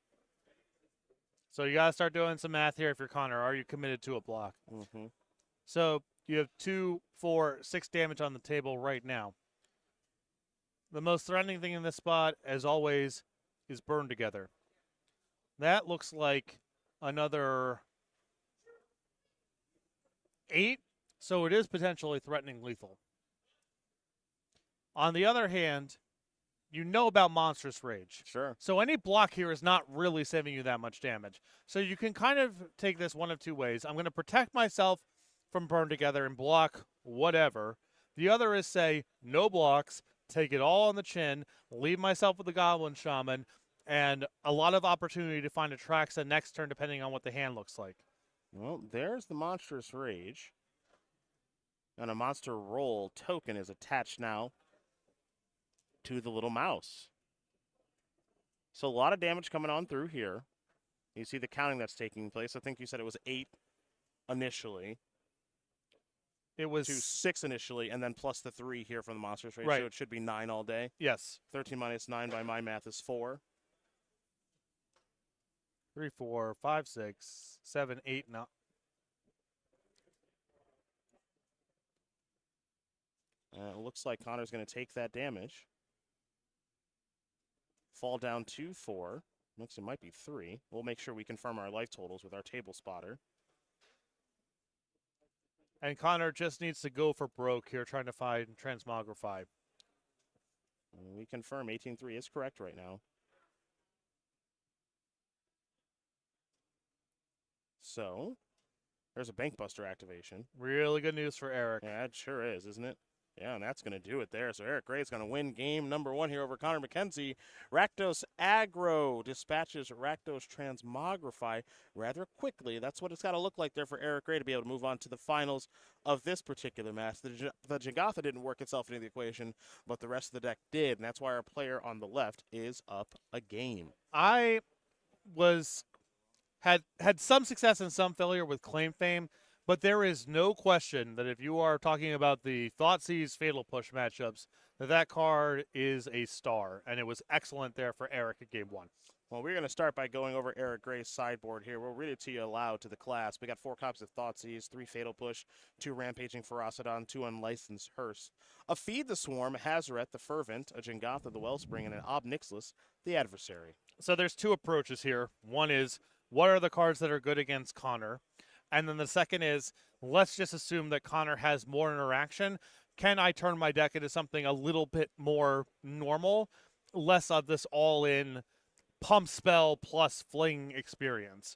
So you got to start doing some math here if you're Connor. Are you committed to a block? So you have 2, 4, 6 damage on the table right now. The most threatening thing in this spot, as always, is Burn Together. That looks like another 8, so it is potentially threatening lethal. On the other hand, you know about Monstrous Rage. Sure. So any block here is not really saving you that much damage. So you can kind of take this one of two ways. I'm going to protect myself from Burn Together and block whatever. The other is say, no blocks, take it all on the chin, leave myself with the Goblin Shaman, and a lot of opportunity to find Atraxa next turn depending on what the hand looks like. Well, there's the Monstrous Rage. And a Monster Roll token is attached now to the little mouse. So a lot of damage coming on through here. You see the counting that's taking place. I think you said it was 8 initially. It was to 6 initially, and then plus the 3 here from the Monstrous Rage. Right. So it should be 9 all day. Yes. 13 minus 9 by my math is 4. 3, 4, 5, 6, 7, 8, 9. It looks like Connor's going to take that damage. Fall down to 4. Looks it might be 3. We'll make sure we confirm our life totals with our table spotter. And Connor just needs to go for broke here, trying to find Transmogrify. And we confirm 18-3 is correct right now. So, there's a Bankbuster activation. Really good news for Eric. Yeah, it sure is, isn't it? Yeah, and that's going to do it there. So Eric Gray's going to win game number 1 here over Connor McKenzie. Rakdos Aggro dispatches Rakdos Transmogrify rather quickly. That's what it's got to look like there for Eric Gray to be able to move on to the finals of this particular match. The Jagantha didn't work itself into the equation, but the rest of the deck did, and that's why our player on the left is up a game. I had some success and some failure with Claim Fame, but there is no question that if you are talking about the Thoughtseize Fatal Push matchups, that card is a star, and it was excellent there for Eric at game 1. Well, we're going to start by going over Eric Gray's sideboard here. We'll read it to you aloud to the class. We got 4 copies of Thoughtseize, 3 Fatal Push, 2 Rampaging Ferocidon, 2 Unlicensed Hearse, a Feed the Swarm, Hazaret the Fervent, a Jangantha the Wellspring, and an Ob Nixilis the Adversary. So there's 2 approaches here. One is, what are the cards that are good against Connor? And then the second is, let's just assume that Connor has more interaction. Can I turn my deck into something a little bit more normal? Less of this all-in pump spell plus fling experience.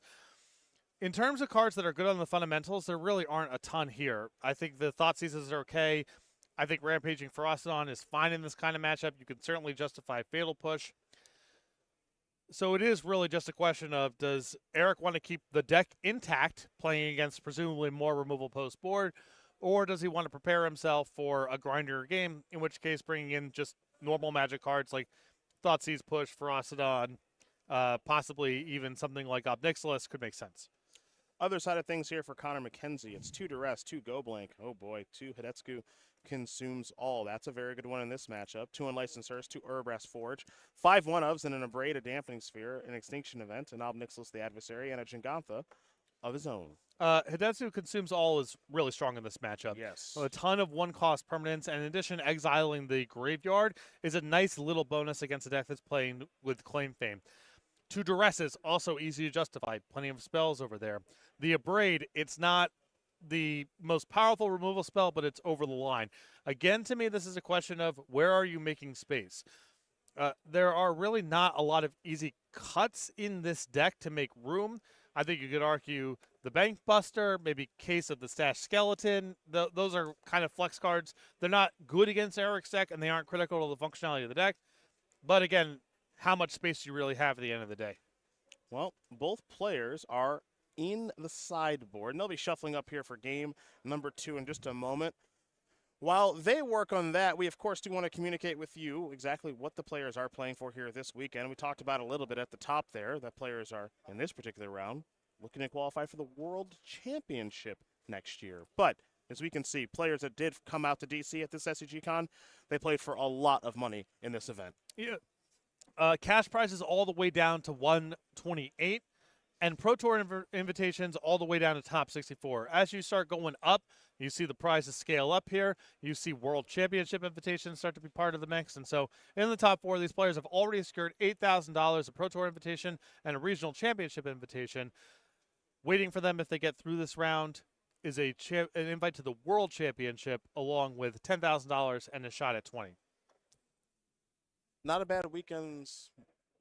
In terms of cards that are good on the fundamentals, there really aren't a ton here. I think the Thoughtseizes are okay. I think Rampaging Ferocidon is fine in this kind of matchup. You can certainly justify Fatal Push. So it is really just a question of, does Eric want to keep the deck intact, playing against presumably more removal post board, or does he want to prepare himself for a grindier game, in which case bringing in just normal Magic cards like Thoughtseize Push, Ferocidon, possibly even something like Obnixilis could make sense. Other side of things here for Connor McKenzie. It's 2 Duress, 2 Go Blank. Oh boy, 2 Hidetsugu Consumes All. That's a very good one in this matchup. 2 Unlicensed Hearse, 2 Urbrass Forge, 5 1-ofs, and an Abrade, a Dampening Sphere, an Extinction Event, an Obnixilis the Adversary, and a Jingantha of his own. Hidetsu Consumes All is really strong in this matchup. Yes. A ton of 1-cost permanents, and in addition, exiling the graveyard is a nice little bonus against a deck that's playing with Claim Fame. 2 Duresses, also easy to justify. Plenty of spells over there. The Abrade, it's not the most powerful removal spell, but it's over the line. Again, to me, this is a question of where are you making space? There are really not a lot of easy cuts in this deck to make room. I think you could argue the Bank Buster, maybe Case of the Stash Skeleton. Those are kind of flex cards. They're not good against Eric's deck, and they aren't critical to the functionality of the deck. But again, how much space do you really have at the end of the day? Well, both players are in the sideboard, and they'll be shuffling up here for game number 2 in just a moment. While they work on that, we, of course, do want to communicate with you exactly what the players are playing for here this weekend. We talked about a little bit at the top there that players are, in this particular round, looking to qualify for the World Championship next year. But as we can see, players that did come out to DC at this SCGCon, they played for a lot of money in this event. Yeah. Cash prizes all the way down to 128, and Pro Tour invitations all the way down to top 64. As you start going up, you see the prizes scale up here. You see World Championship invitations start to be part of the mix. And so in the top 4, these players have already secured $8,000 a Pro Tour invitation and a Regional Championship invitation. Waiting for them if they get through this round is an invite to the World Championship along with $10,000 and a shot at 20. Not a bad weekend's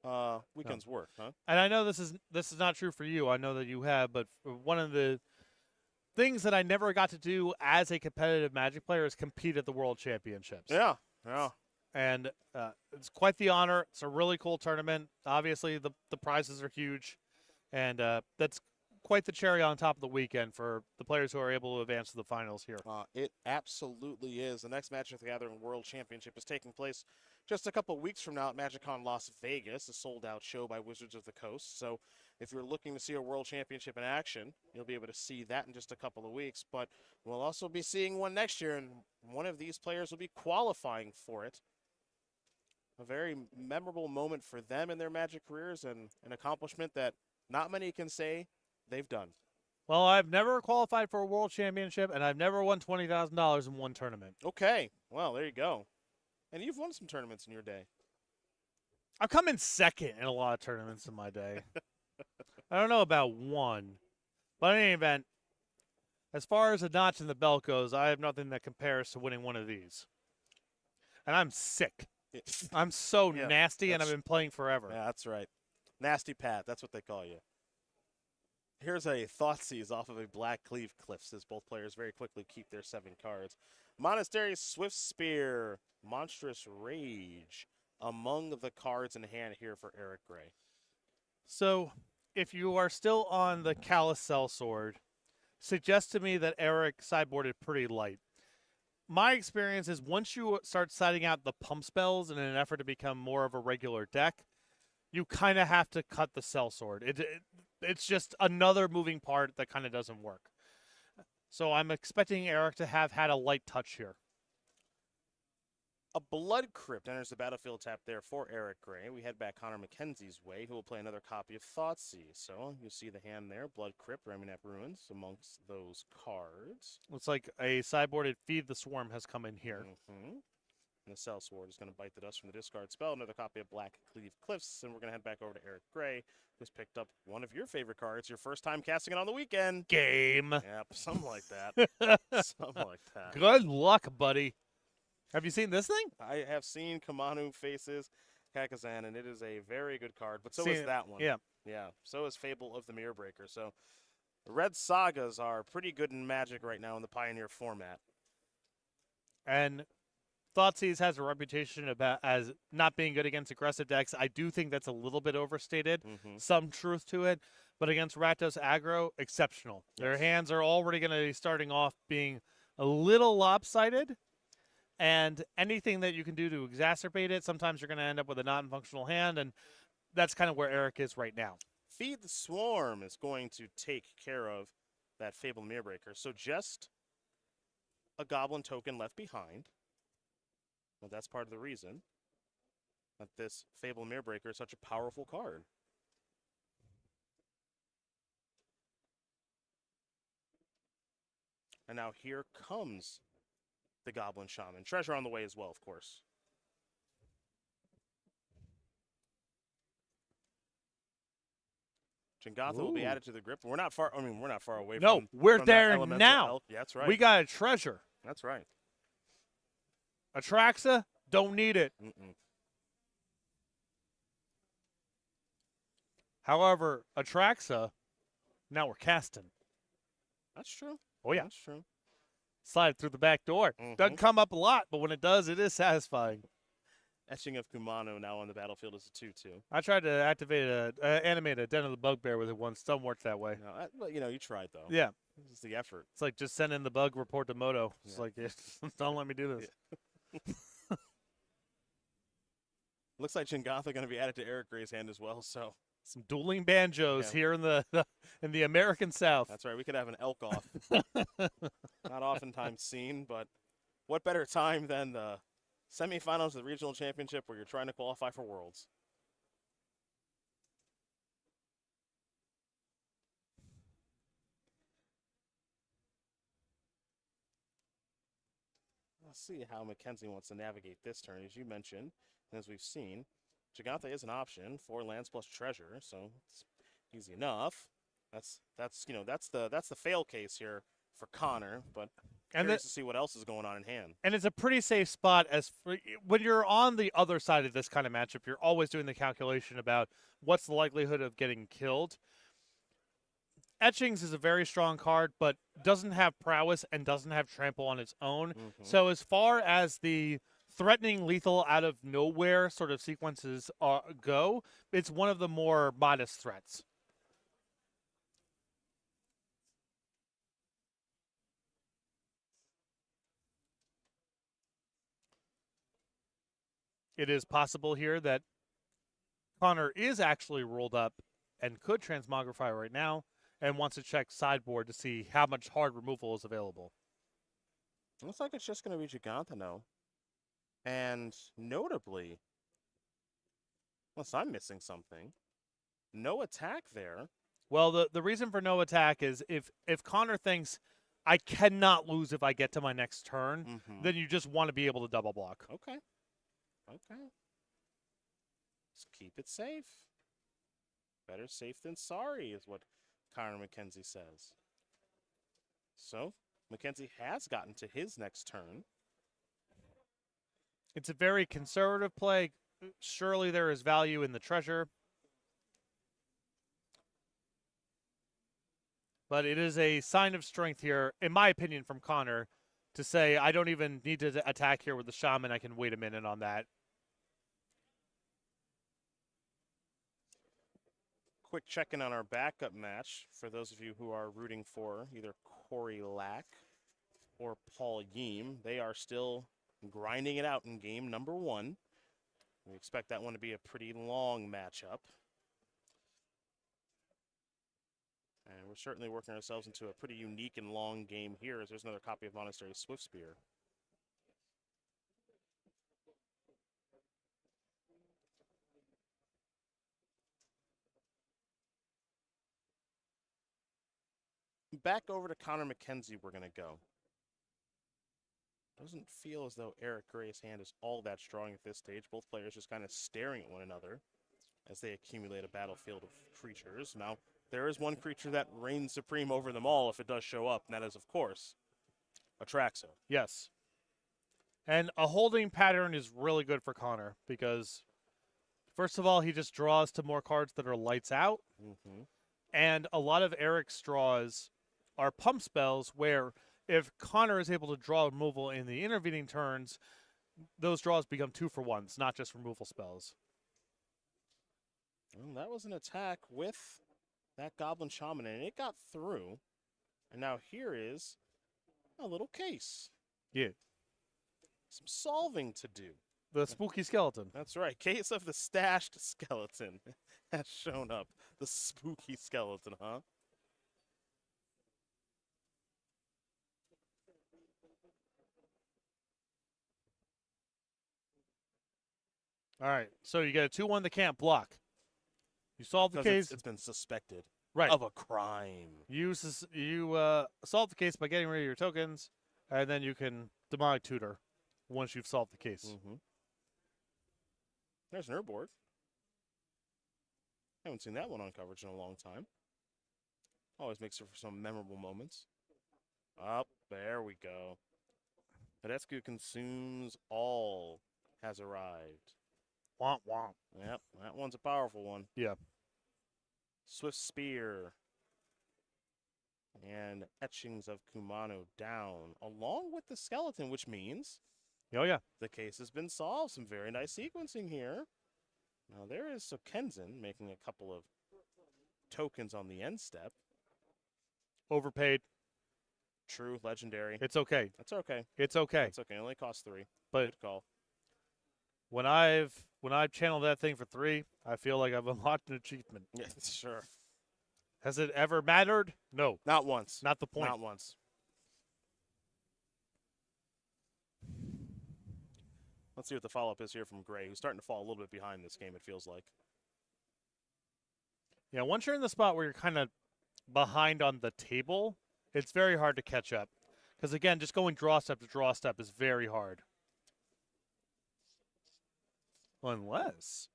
work, huh? And I know this is not true for you. I know that you have, but one of the things that I never got to do as a competitive Magic player is compete at the World Championships. Yeah. And it's quite the honor. It's a really cool tournament. Obviously, the prizes are huge, and that's quite the cherry on top of the weekend for the players who are able to advance to the finals here. It absolutely is. The next Magic the Gathering World Championship is taking place just a couple weeks from now at MagicCon Las Vegas, a sold-out show by Wizards of the Coast. So if you're looking to see a World Championship in action, you'll be able to see that in just a couple of weeks. But we'll also be seeing one next year, and one of these players will be qualifying for it. A very memorable moment for them in their Magic careers, and an accomplishment that not many can say they've done. Well, I've never qualified for a World Championship, and I've never won $20,000 in one tournament. Okay. Well, there you go. And you've won some tournaments in your day. I've come in second in a lot of tournaments in my day. I don't know about one. But in any event, as far as a notch in the belt goes, I have nothing that compares to winning one of these. And I'm sick. I'm so nasty, and I've been playing forever. Yeah, that's right. Nasty Pat, that's what they call you. Here's a Thoughtseize off of a Black Cleave Cliffs as both players very quickly keep their 7 cards. Monastery Swift Spear, Monstrous Rage among the cards in hand here for Eric Gray. So, if you are still on the Callous Sellsword, suggest to me that Eric sideboarded pretty light. My experience is once you start siding out the pump spells in an effort to become more of a regular deck, you kind of have to cut the Sellsword. It's just another moving part that kind of doesn't work. So I'm expecting Eric to have had a light touch here. A Blood Crypt enters the battlefield tap there for Eric Gray. We head back Connor McKenzie's way, who will play another copy of Thoughtseize. So you see the hand there, Blood Crypt, Reminap Ruins amongst those cards. Looks like a sideboarded Feed the Swarm has come in here. And the Sellsword is going to bite the dust from the discard spell. Another copy of Black Cleave Cliffs. And we're going to head back over to Eric Gray, who's picked up one of your favorite cards, your first time casting it on the weekend. Game. Yep, something like that. Something like that. Good luck, buddy. Have you seen this thing? I have seen Kamanu Faces Kakazan, and it is a very good card, but so is that one. Yeah. Yeah, so is Fable of the Mirror Breaker. So the Red Sagas are pretty good in Magic right now in the Pioneer format. And Thoughtseize has a reputation as not being good against aggressive decks. I do think that's a little bit overstated. Some truth to it. But against Rakdos aggro, exceptional. Yes. Their hands are already going to be starting off being a little lopsided. And anything that you can do to exacerbate it, sometimes you're going to end up with a non-functional hand. And that's kind of where Eric is right now. Feed the Swarm is going to take care of that Fabled Mirrorbreaker. So just a Goblin token left behind. Well, that's part of the reason that this Fabled Mirrorbreaker is such a powerful card. And now here comes the Goblin Shaman. Treasure on the way as well, of course. Jingotha will be Ooh. added to the grip. We're not far. I mean, we're not far away. No, from we're from that there elemental now. elf. Yeah, that's right. We got a treasure. That's right. Atraxa, don't need it. However, Atraxa, now we're casting. That's true. Oh, yeah. That's true. Slide through the back door. Doesn't come up a lot, but when it does, it is satisfying. Etching of Kumano now on the battlefield is a 2/2. I tried to animate a Den of the Bugbear with it once. Doesn't work that way. No, well, you know, you tried though. Yeah. It's the effort. It's like just send in the bug report to Moto. It's Yeah. like, don't let me do this. Looks like Jingotha going to be added to Eric Gray's hand as well. So Some dueling banjos Yeah. here in the American South. that's right. We could have an elk off. Not oftentimes seen, but what better time than the semifinals of the regional championship where you're trying to qualify for Worlds? Let's see how Mackenzie wants to navigate this turn. As you mentioned, and as we've seen, Jingotha is an option for lands plus treasure, so it's easy enough. That's the fail case here for Connor, but And curious to see what else is going on in hand. And it's a pretty safe spot when you're on the other side of this kind of matchup. You're always doing the calculation about what's the likelihood of getting killed. Etchings is a very strong card, but doesn't have prowess and doesn't have trample on its own. So as far as the threatening lethal out of nowhere sort of sequences go, it's one of the more modest threats. It is possible here that Connor is actually rolled up and could transmogrify right now and wants to check sideboard to see how much hard removal is available. Looks like it's just going to be Jingotha now. And notably, unless I'm missing something, no attack there. Well, the reason for no attack is if Connor thinks I cannot lose if I get to my next turn, then you just want to be able to double block. Okay. Okay. Just keep it safe. Better safe than sorry is what Connor McKenzie says. So, McKenzie has gotten to his next turn. It's a very conservative play. Surely there is value in the treasure. But it is a sign of strength here, in my opinion, from Connor, to say, I don't even need to attack here with the shaman. I can wait a minute on that. Quick check-in on our backup match for those of you who are rooting for either Corey Lack or Paul Yeem. They are still grinding it out in game number 1. We expect that one to be a pretty long matchup. And we're certainly working ourselves into a pretty unique and long game here as there's another copy of Monastery Swiftspear. Back over to Connor McKenzie we're going to go. Doesn't feel as though Eric Gray's hand is all that strong at this stage. Both players just kind of staring at one another as they accumulate a battlefield of creatures. Now, there is one creature that reigns supreme over them all if it does show up, and that is, of course, Atraxa. Yes. And a holding pattern is really good for Connor because, first of all, he just draws to more cards that are lights out. And a lot of Eric's draws are pump spells where if Connor is able to draw removal in the intervening turns, those draws become 2-for-1s, not just removal spells. Well, that was an attack with that Goblin Shaman, and it got through. And now here is a little case. Yeah. Some solving to do. The spooky skeleton. That's right. Case of the stashed skeleton has shown up. The spooky skeleton, huh? All right. So you get a 2-1 that can't block. You solve the 'Cause case. It's been suspected Right. of a crime. You solve the case by getting rid of your tokens, and then you can demonic tutor once you've solved the case. There's an board. Haven't seen that one on coverage in a long time. Always makes it for some memorable moments. Up, there we go. Tedesco consumes all has arrived. Womp womp. Yep, that one's a powerful one. Yeah. Swift Spear. And Etchings of Kumano down, along with the skeleton, which means Oh, yeah. the case has been solved. Some very nice sequencing here. Now there is Sokenzen making a couple of tokens on the end step. Overpaid. True, legendary. It's okay. That's okay. It's okay. That's okay. It only costs 3. But Good call. when I've channeled that thing for 3, I feel like I've unlocked an achievement. Yeah, sure. Has it ever mattered? No. Not once. Not the point. Not once. Let's see what the follow-up is here from Gray, who's starting to fall a little bit behind this game, it feels like. Yeah, once you're in the spot where you're kind of behind on the table, it's very hard to catch up. Because, again, just going draw step to draw step is very hard. Unless.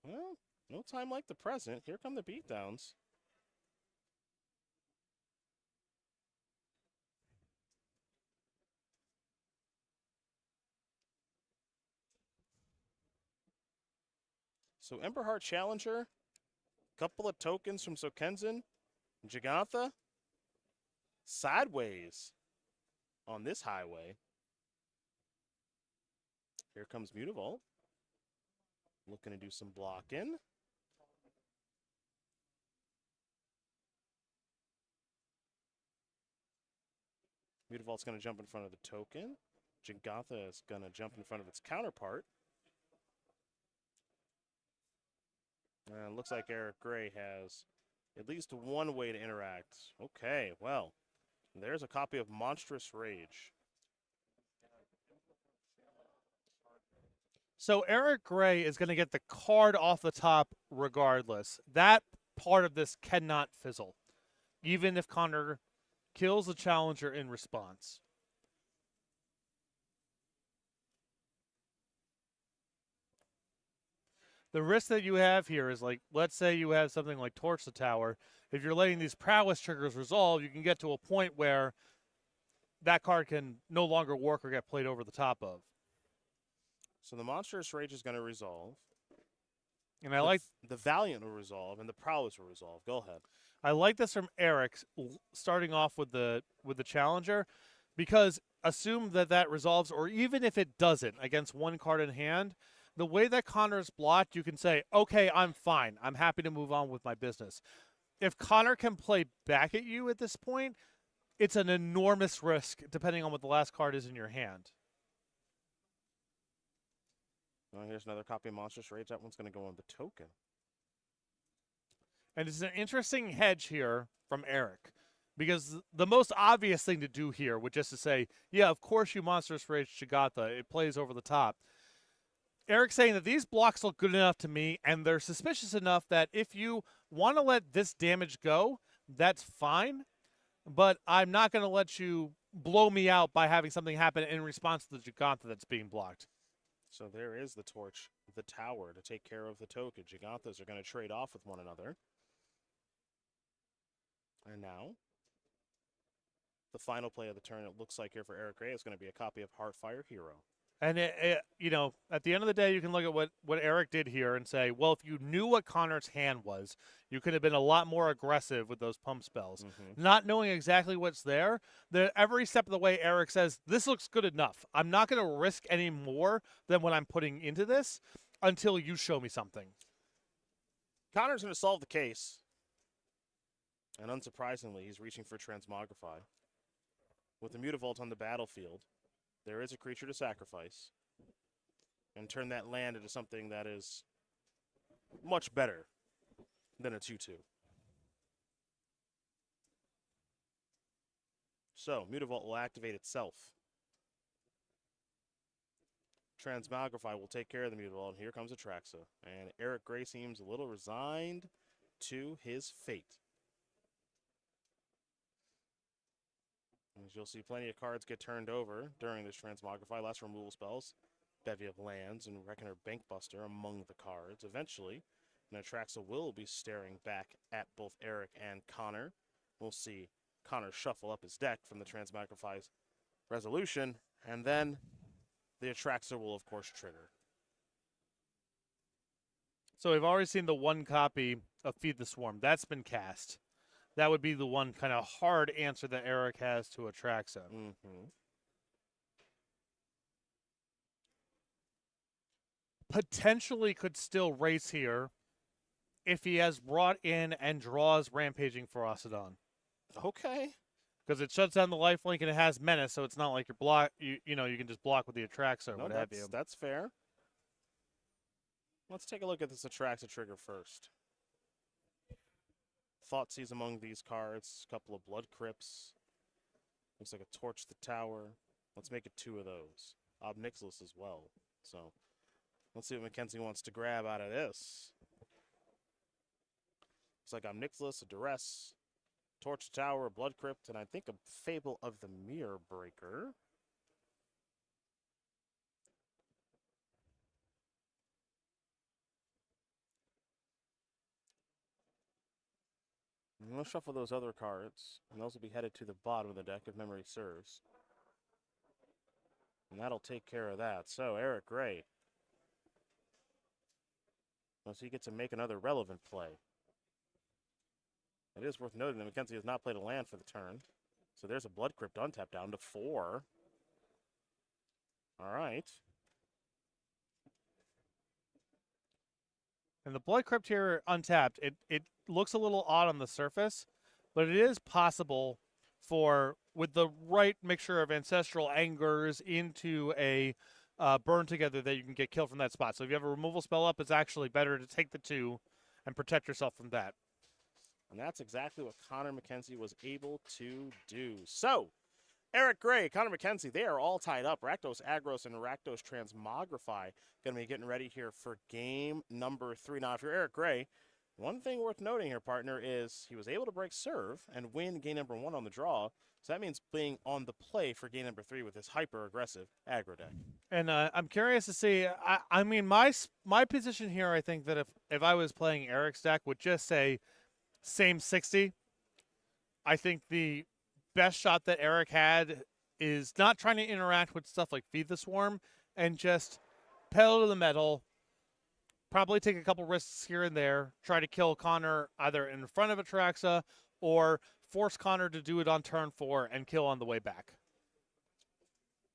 Well, no time like the present. Here come the beatdowns. So Emberheart Challenger, couple of tokens from Sokenzen, Jigantha, sideways on this highway. Here comes Mutavault, looking to do some blocking. Mutavault's going to jump in front of the token. Jigantha is going to jump in front of its counterpart. Looks like Eric Gray has at least one way to interact. Okay, well, there's a copy of Monstrous Rage. So Eric Gray is going to get the card off the top regardless. That part of this cannot fizzle, even if Connor kills the challenger in response. The risk that you have here is, like, let's say you have something like Torch the Tower. If you're letting these prowess triggers resolve, you can get to a point where that card can no longer work or get played over the top of. So the Monstrous Rage is going to resolve. And I like the Valiant will resolve and the Prowess will resolve. Go ahead. I like this from Eric, starting off with the challenger, because assume that resolves, or even if it doesn't against one card in hand, the way that Connor is blocked, you can say, okay, I'm fine. I'm happy to move on with my business. If Connor can play back at you at this point, it's an enormous risk depending on what the last card is in your hand. Well, here's another copy of Monstrous Rage. That one's going to go on the token. And it's an interesting hedge here from Eric, because the most obvious thing to do here would just to say, yeah, of course you Monstrous Rage Shigata. It plays over the top. Eric's saying that these blocks look good enough to me, and they're suspicious enough that if you want to let this damage go, that's fine, but I'm not going to let you blow me out by having something happen in response to the Giganta that's being blocked. So there is the Torch, the Tower, to take care of the token. Gigantas are going to trade off with one another. And now, the final play of the turn, it looks like here for Eric Gray, is going to be a copy of Heartfire Hero. And, you know, at the end of the day, you can look at what Eric did here and say, well, if you knew what Connor's hand was, you could have been a lot more aggressive with those pump spells. Not knowing exactly what's there, every step of the way, Eric says, this looks good enough. I'm not going to risk any more than what I'm putting into this until you show me something. Connor's going to solve the case. And unsurprisingly, he's reaching for Transmogrify. With the Mutavault on the battlefield, there is a creature to sacrifice. and turn that land into something that is much better than a 2/2. So, Mutavault will activate itself. Transmogrify will take care of the Mutavault, and here comes Atraxa. And Eric Gray seems a little resigned to his fate. As you'll see, plenty of cards get turned over during this Transmogrify. Less removal spells, bevy of lands, and Reckoner Bankbuster among the cards. Eventually, Atraxa will be staring back at both Eric and Connor. We'll see Connor shuffle up his deck from the Transmogrify's resolution, and then the Atraxa will, of course, trigger. So we've already seen the one copy of Feed the Swarm. That's been cast. That would be the one kind of hard answer that Eric has to Atraxa. Potentially could still race here if he has brought in and draws Rampaging Ferocidon. Okay. Because it shuts down the lifelink and it has Menace, so it's not like you can just block with the Atraxa or what have you. That's fair. Let's take a look at this Atraxa trigger first. Thoughtseize among these cards, a couple of Blood Crypts. Looks like a Torch the Tower. Let's make it 2 of those. Ob Nixilis as well. So let's see what Mackenzie wants to grab out of this. Looks like Ob Nixilis, a Duress, Torch the Tower, a Blood Crypt, and I think a Fable of the Mirror Breaker. I'm going to shuffle those other cards, and those will be headed to the bottom of the deck if memory serves. And that'll take care of that. So, Eric Gray. So he gets to make another relevant play. It is worth noting that Mackenzie has not played a land for the turn. So there's a Blood Crypt untapped down to 4. All right. And the Blood Crypt here untapped, it looks a little odd on the surface, but it is possible for, with the right mixture of Ancestral Angers into a Burn Together, that you can get killed from that spot. So if you have a removal spell up, it's actually better to take the 2 and protect yourself from that. And that's exactly what Connor Mackenzie was able to do. So, Eric Gray, Connor Mackenzie, they are all tied up. Rakdos Agros and Rakdos Transmogrify going to be getting ready here for game number 3. Now, if you're Eric Gray, one thing worth noting here, partner, is he was able to break serve and win game number 1 on the draw. So that means being on the play for game number 3 with his hyper-aggressive aggro deck. And I'm curious to see, I mean, my position here, I think that if I was playing Eric's deck, would just say same 60. I think the best shot that Eric had is not trying to interact with stuff like Feed the Swarm and just pedal to the metal, probably take a couple risks here and there, try to kill Connor either in front of Atraxa or force Connor to do it on turn 4 and kill on the way back.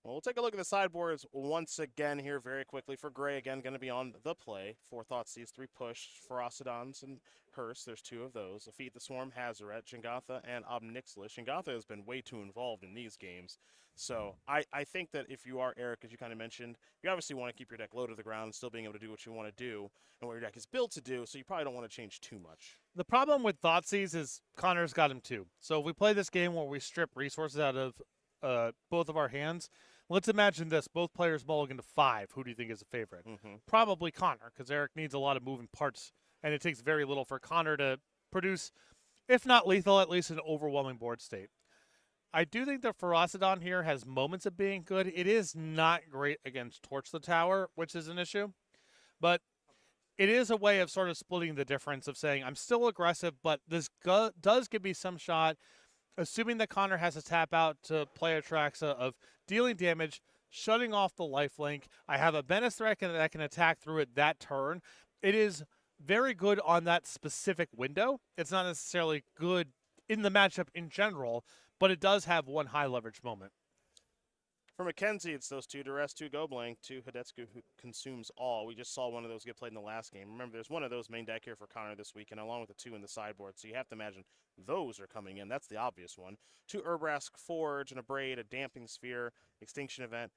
Well, we'll take a look at the sideboards once again here very quickly. For Gray, again, going to be on the play. 4 Thoughtseize, 3 Push, Ferocidons, and Hearse. There's 2 of those. A Feed the Swarm, Hazoret, Shingatha, and Ob Nixilis. Shingatha has been way too involved in these games. So I think that if you are Eric, as you kind of mentioned, you obviously want to keep your deck low to the ground and still being able to do what you want to do and what your deck is built to do, so you probably don't want to change too much. The problem with Thoughtseize is Connor's got him too. So if we play this game where we strip resources out of both of our hands, let's imagine this. Both players mulligan to 5. Who do you think is a favorite? Probably Connor, because Eric needs a lot of moving parts, and it takes very little for Connor to produce, if not lethal, at least an overwhelming board state. I do think the Ferocidon here has moments of being good. It is not great against Torch the Tower, which is an issue. But it is a way of sort of splitting the difference of saying, I'm still aggressive, but this does give me some shot, assuming that Connor has to tap out to play Atraxa, of dealing damage, shutting off the lifelink. I have a Menace threat that can attack through it that turn. It is very good on that specific window. It's not necessarily good in the matchup in general, but it does have one high leverage moment. For Mackenzie, it's those 2 Duress, 2 Go Blank, 2 Hidetsugu who consumes all. We just saw one of those get played in the last game. Remember, there's one of those main deck here for Connor this weekend, along with the 2 in the sideboard. So you have to imagine those are coming in. That's the obvious one. 2 Urbrask Forge, and a Braid, a Damping Sphere, Extinction Event,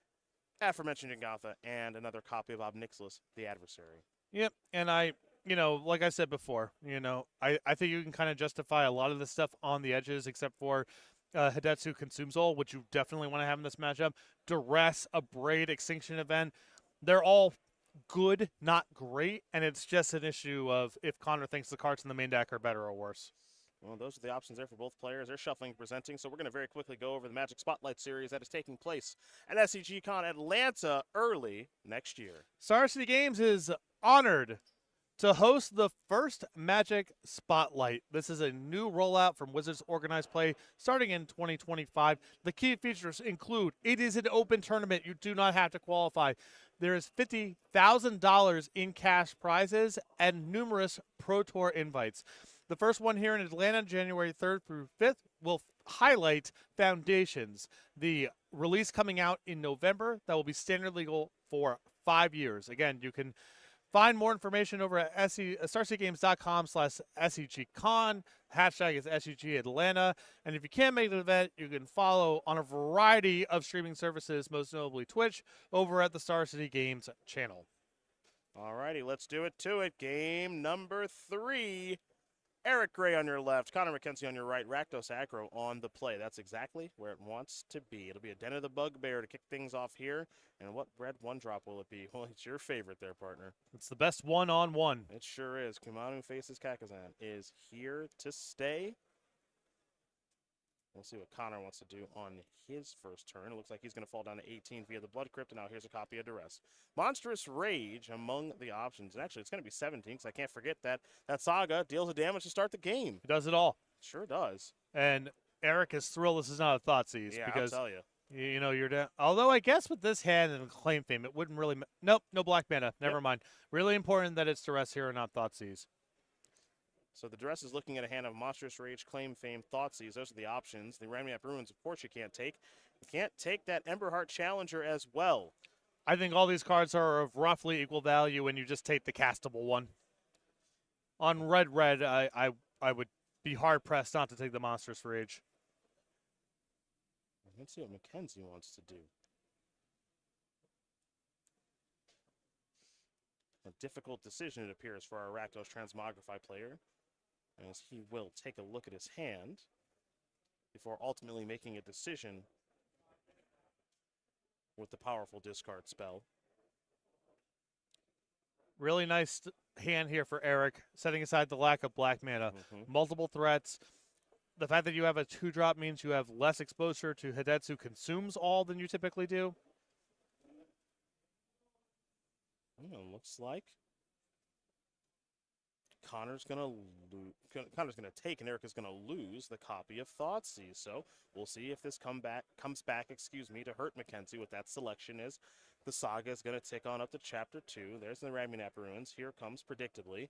aforementioned Agatha, and another copy of Ob Nixilis, the adversary. Yep, and like I said before, I think you can kind of justify a lot of the stuff on the edges, except for Hidetsu Consumes All, which you definitely want to have in this matchup. Duress, Abrade, Extinction Event, they're all good, not great, and it's just an issue of if Connor thinks the cards in the main deck are better or worse. Well, those are the options there for both players. They're shuffling and presenting, so we're going to very quickly go over the Magic Spotlight Series that is taking place at SCGCon Atlanta early next year. Star City Games is honored to host the first Magic Spotlight. This is a new rollout from Wizards Organized Play starting in 2025. The key features include it is an open tournament. You do not have to qualify. There is $50,000 in cash prizes and numerous Pro Tour invites. The first one here in Atlanta, January 3rd through 5th, will highlight Foundations, the release coming out in November that will be standard legal for 5 years. Again, you can find more information over at starcitygame.com/SCGCon. Hashtag is SCG Atlanta. And if you can't make the event, you can follow on a variety of streaming services, most notably Twitch, over at the Star City Games channel. All righty, let's do it to it. Game number 3. Eric Gray on your left, Connor McKenzie on your right, Rakdos Aggro on the play. That's exactly where it wants to be. It'll be a Den of the Bugbear to kick things off here. And what red 1-drop will it be? Well, it's your favorite there, partner. It's the best one-on-one. It sure is. Kumanu faces Kakazan is here to stay. We'll see what Connor wants to do on his first turn. It looks like he's going to fall down to 18 via the Blood Crypt. And now here's a copy of Duress. Monstrous Rage among the options. And actually, it's going to be 17 because I can't forget that Saga deals the damage to start the game. He does it all. Sure does. And Eric is thrilled this is not a Thoughtseize. Yeah, because, I'll tell you. You're down. Although I guess with this hand and Claim Fame, it wouldn't really. Nope, no black mana. Never mind. Really important that it's Duress here and not Thoughtseize. So the Duress is looking at a hand of Monstrous Rage, Claim Fame, Thoughtseize. Those are the options. The Enigmatic Ruins, of course, you can't take. You can't take that Emberheart Challenger as well. I think all these cards are of roughly equal value, and you just take the castable one. On red, I would be hard pressed not to take the Monstrous Rage. Let's see what McKenzie wants to do. A difficult decision, it appears, for our Rakdos Transmogrify player, as he will take a look at his hand before ultimately making a decision with the powerful discard spell. Really nice hand here for Eric, setting aside the lack of black mana. Multiple threats. The fact that you have a 2-drop means you have less exposure to Hidetsu Consumes All than you typically do. Looks like Connor's gonna take, and Eric is gonna lose the copy of Thoughtseize. So we'll see if this comes back, to hurt McKenzie. What that selection is, the Saga is gonna tick on up to Chapter 2. There's the Enigmatic Ruins. Here comes, predictably,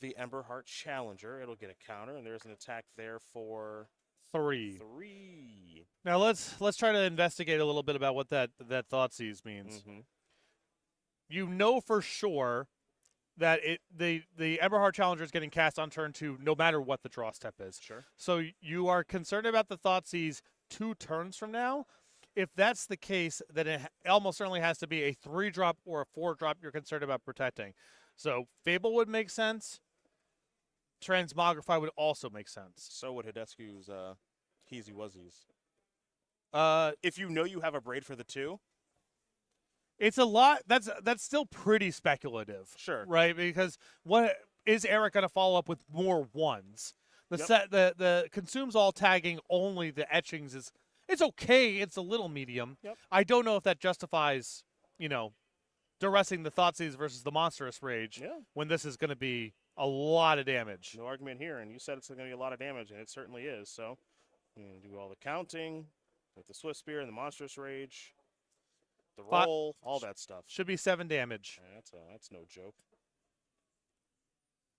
the Emberheart Challenger. It'll get a counter, and there's an attack there for 3. 3. Now let's try to investigate a little bit about what that Thoughtseize means. You know for sure that the Emberheart Challenger is getting cast on turn 2 no matter what the draw step is. Sure. So you are concerned about the Thoughtseize 2 turns from now. If that's the case, then it almost certainly has to be a 3-drop or a 4-drop you're concerned about protecting. So Fable would make sense. Transmogrify would also make sense. So would Hidetsu's Keezy Wuzzies. Uh, If you know you have a braid for the 2, It's a lot. That's still pretty speculative. Sure. Right? Because what is Eric going to follow up with more ones? The Yep. the consumes all tagging only the etchings is it's okay. It's a little medium. Yep. I don't know if that justifies, duressing the Thoughtseize versus the Monstrous Rage Yeah. when this is going to be a lot of damage. No argument here, and you said it's going to be a lot of damage, and it certainly is. So, do all the counting with the Swift Spear and the Monstrous Rage, the roll, all that stuff. Should be 7 damage. Yeah, that's no joke.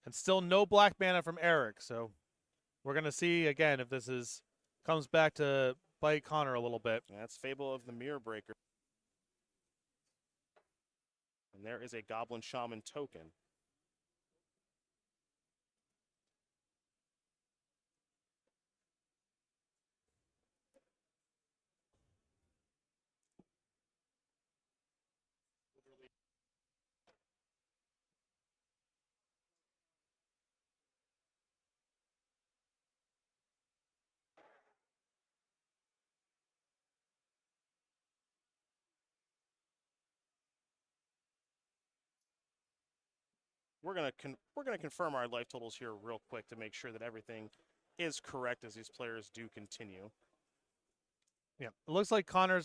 And still no black mana from Eric, so we're going to see again if this comes back to bite Connor a little bit. That's Fable of the Mirror Breaker. And there is a Goblin Shaman token. we're gonna confirm our life totals here real quick to make sure that everything is correct as these players do continue. Yeah, it looks like Connor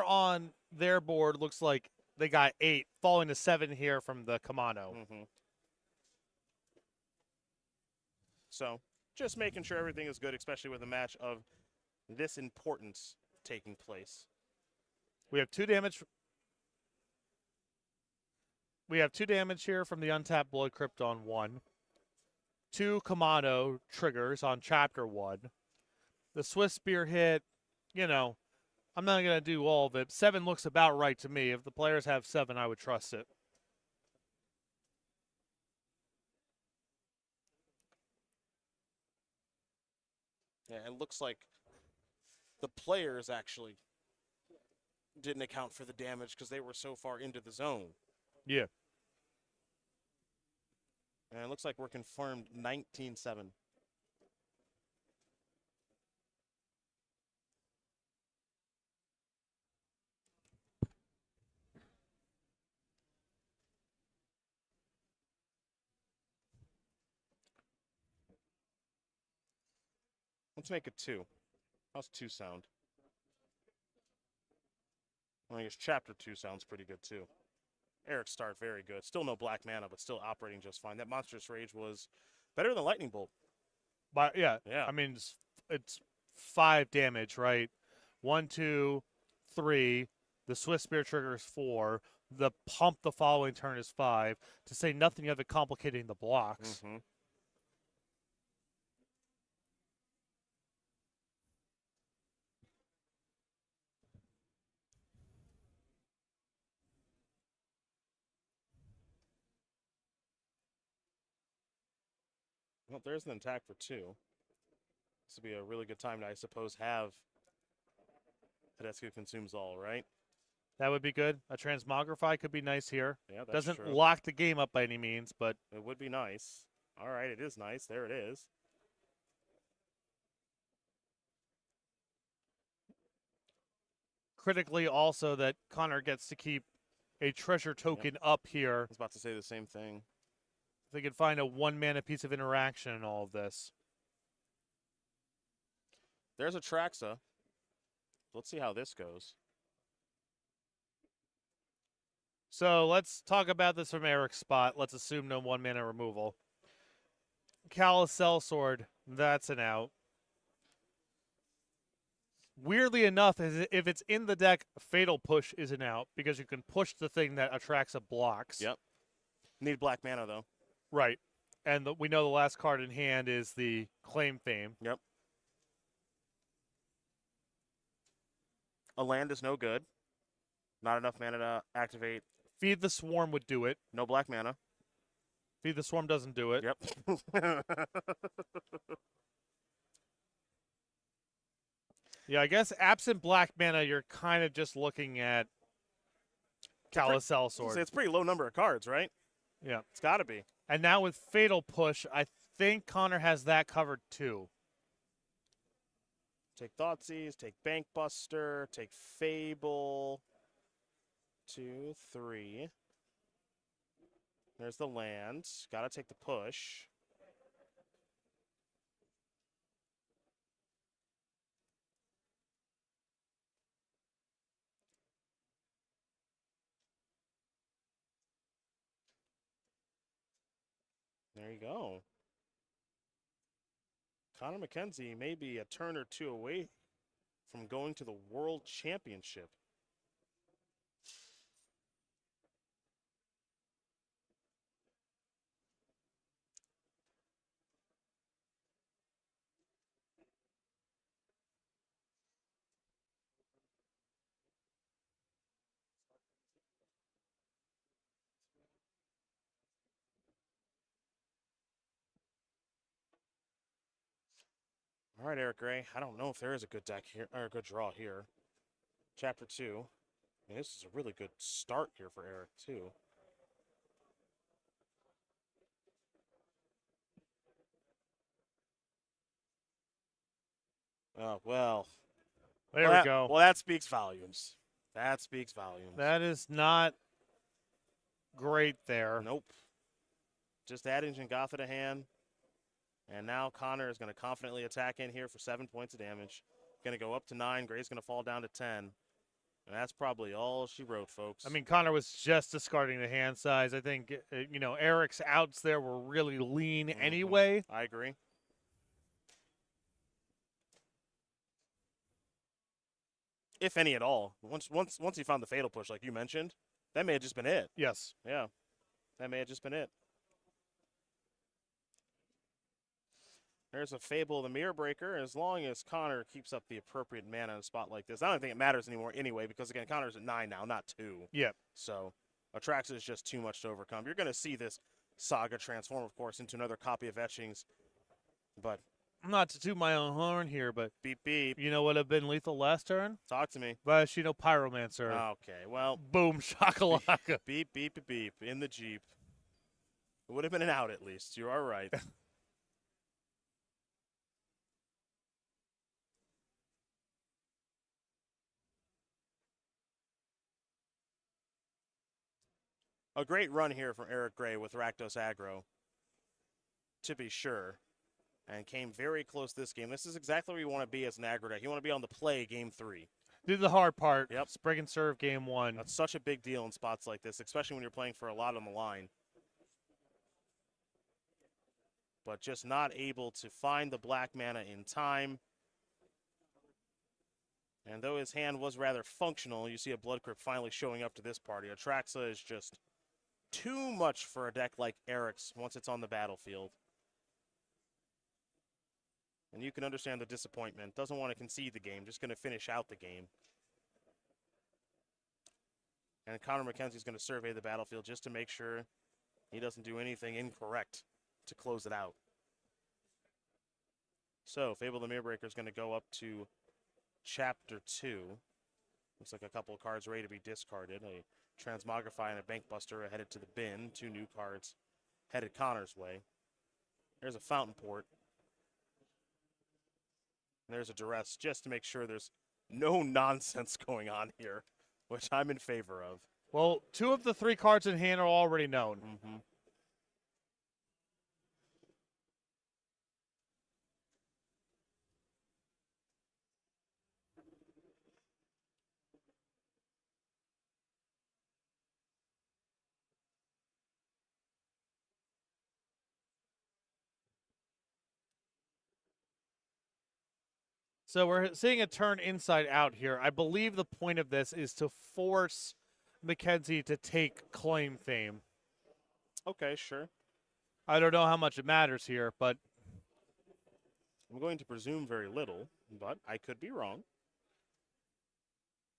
on their board looks like they got 8, falling to 7 here from the Kamano. Mm-hmm. So just making sure everything is good, especially with a match of this importance taking place. We have 2 damage. We have 2 damage here from the untapped Blood Crypt on 1. 2 Kamano triggers on Chapter 1. The Swift Spear hit, you know, I'm not going to do all of it. 7 looks about right to me. If the players have 7, I would trust it. Yeah, it looks like the players actually didn't account for the damage because they were so far into the zone. Yeah. And it looks like we're confirmed 19-7. Let's make it 2. How's 2 sound? I guess Chapter 2 sounds pretty good too. Eric's start, very good. Still no black mana, but still operating just fine. That Monstrous Rage was better than Lightning Bolt. But yeah. Yeah. I mean, it's 5 damage, right? 1, 2, 3. The Swift Spear trigger is 4. The pump the following turn is 5. To say nothing of it complicating the blocks. Mm-hmm. Well, there's an attack for 2. This would be a really good time to, I suppose, have Tedesco consumes all, right? That would be good. A Transmogrify could be nice here. Yeah, that's Doesn't true. lock the game up by any means, but It would be nice. All right, it is nice. There it is. critically also that Connor gets to keep a treasure token up I here. was about to say the same thing. If they could find a 1-mana piece of interaction in all of this. There's a Traxa. Let's see how this goes. So let's talk about this from Eric's spot. Let's assume no 1-mana removal. Callous Sellsword, that's an out. Weirdly enough, if it's in the deck, Fatal Push is an out because you can push the thing that Atraxa blocks. Yep. Need black mana, though. Right. And we know the last card in hand is the Claim Fame. Yep. A land is no good. Not enough mana to activate. Feed the Swarm would do it. No black mana. Feed the Swarm doesn't do it. Yep. Yeah, I guess absent black mana, you're kind of just looking at Callous Sellsword. It's a pretty low number of cards, right? Yeah. It's got to be. And now with Fatal Push, I think Connor has that covered too. Take Thoughtseize, take Bankbuster, take Fable. 2, 3. There's the land. Got to take the push. There you go. Connor McKenzie may be a turn or two away from going to the World Championship. All right, Eric Gray. I don't know if there is a good deck here or a good draw here. Chapter 2. I mean, this is a really good start here for Eric, too. Oh, well. There we go. Well, that speaks volumes. That speaks volumes. That is not great there. Nope. Just adding Jangotha to hand. And now Connor is going to confidently attack in here for 7 points of damage. Going to go up to 9. Gray's going to fall down to 10. And that's probably all she wrote, folks. I mean, Connor was just discarding the hand size. I think, Eric's outs there were really lean anyway. I agree. If any at all. Once he found the fatal push, like you mentioned, that may have just been it. Yes. Yeah, that may have just been it. There's a Fable of the Mirror Breaker. As long as Connor keeps up the appropriate mana in a spot like this, I don't think it matters anymore anyway, because, again, Connor's at 9 now, not 2. Yep. So Atraxa is just too much to overcome. You're going to see this Saga transform, of course, into another copy of Etchings. But not to toot my own horn here, but beep, beep. You know what would have been lethal last turn? Talk to me. Vashino Pyromancer. Okay, well. Boom, shakalaka. Beep, beep, beep, beep. In the Jeep. It would have been an out at least. You are right. A great run here from Eric Gray with Rakdos aggro, to be sure, and came very close this game. This is exactly where you want to be as an aggro deck. You want to be on the play game 3. Do the hard part. Yep. Spring and serve game 1. That's such a big deal in spots like this, especially when you're playing for a lot on the line. But just not able to find the black mana in time. And though his hand was rather functional, you see a Blood Crypt finally showing up to this party. Atraxa is just too much for a deck like Eric's once it's on the battlefield. And you can understand the disappointment. Doesn't want to concede the game, just going to finish out the game. And Connor McKenzie's going to survey the battlefield just to make sure he doesn't do anything incorrect to close it out. So, Fable the Mirrorbreaker is going to go up to Chapter 2. Looks like a couple of cards ready to be discarded. A Transmogrify and a Bankbuster are headed to the bin. 2 new cards headed Connor's way. There's a Fountain Port. And there's a Duress, just to make sure there's no nonsense going on here, which I'm in favor of. Well, 2 of the 3 cards in hand are already known. So we're seeing a turn inside out here. I believe the point of this is to force McKenzie to take Claim Fame. Okay, sure. I don't know how much it matters here, but I'm going to presume very little, but I could be wrong.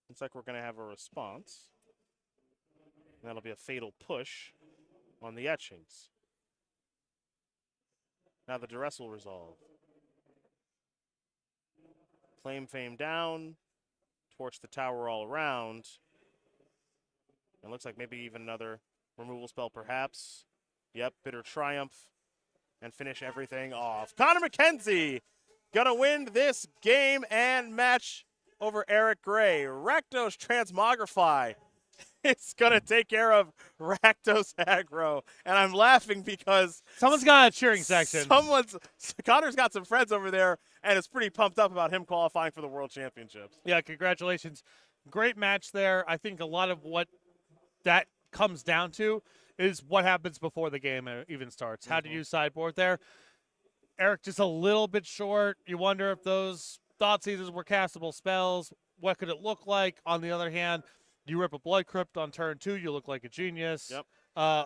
Looks like we're going to have a response. And that'll be a Fatal Push on the Etchings. Now the Duress will resolve. Claim Fame down. Torch the tower all around. It looks like maybe even another removal spell perhaps. Yep, Bitter Triumph. And finish everything off. Connor McKenzie gonna win this game and match over Eric Gray. Rakdos Transmogrify. It's gonna take care of Rakdos aggro. And I'm laughing because someone's got a cheering section. Connor's got some friends over there and is pretty pumped up about him qualifying for the World Championships. Yeah, congratulations. Great match there. I think a lot of what that comes down to is what happens before the game even starts. How do you sideboard there? Eric just a little bit short. You wonder if those Thought Seizes were castable spells. What could it look like? On the other hand, you rip a Blood Crypt on turn 2, you look like a genius. Yep.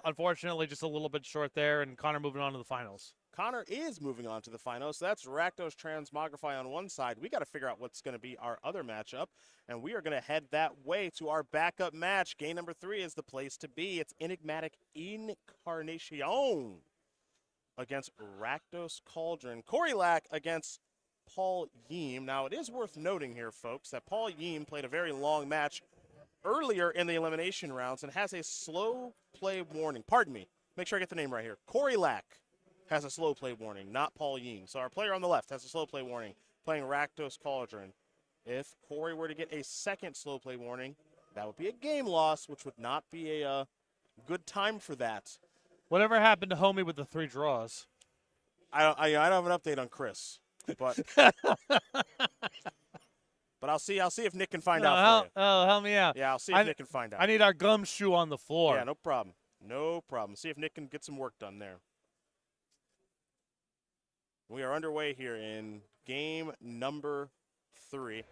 Unfortunately, just a little bit short there, and Connor moving on to the finals. Connor is moving on to the finals. So that's Rakdos Transmogrify on one side. We got to figure out what's going to be our other matchup, and we are going to head that way to our backup match. Game number 3 is the place to be. It's Enigmatic Incarnation against Rakdos Cauldron. Corey Lack against Paul Yeem. Now, it is worth noting here, folks, that Paul Yeem played a very long match earlier in the elimination rounds and has a slow play warning. Pardon me. Make sure I get the name right here. Corey Lack has a slow play warning, not Paul Yeem. So our player on the left has a slow play warning, playing Rakdos Cauldron. If Corey were to get a second slow play warning, that would be a game loss, which would not be a good time for that. Whatever happened to homie with the 3 draws? I don't have an update on Chris, but I'll see if Nick can find out for you. Oh, help me out. Yeah, I'll see if Nick can find out. I need our gumshoe on the floor. Yeah, no problem. No problem. See if Nick can get some work done there. We are underway here in game number 3.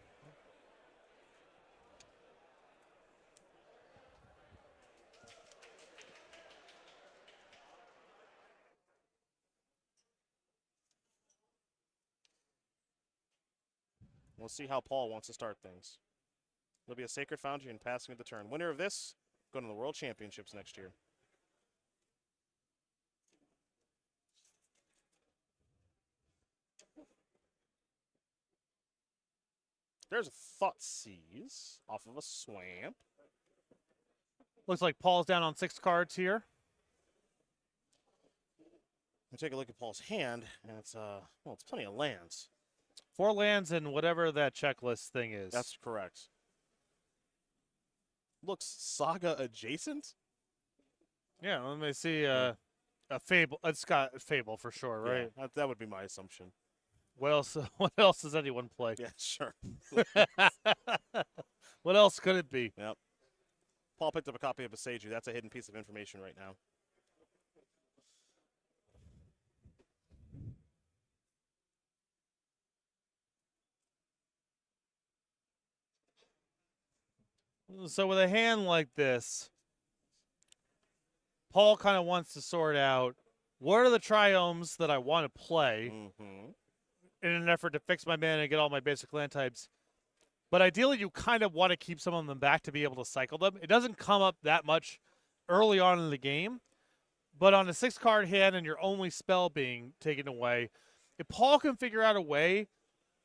We'll see how Paul wants to start things. There'll be a Sacred Foundry and passing of the turn. Winner of this, going to the World Championships next year. There's a Thoughtseize off of a Swamp. Looks like Paul's down on 6 cards here. We take a look at Paul's hand, and it's it's plenty of lands. 4 lands and whatever that checklist thing is. That's correct. Looks Saga adjacent. Yeah, let me see. A Fable. It's got Fable for sure, right? Yeah, that would be my assumption. What else? What else does anyone play? Yeah, sure. What else could it be? Yep. Paul picked up a copy of Boseiju. That's a hidden piece of information right now. So with a hand like this, Paul kind of wants to sort out what are the triomes that I want to play in an effort to fix my mana and get all my basic land types. But ideally, you kind of want to keep some of them back to be able to cycle them. It doesn't come up that much early on in the game, but on a 6-card hand and your only spell being taken away, if Paul can figure out a way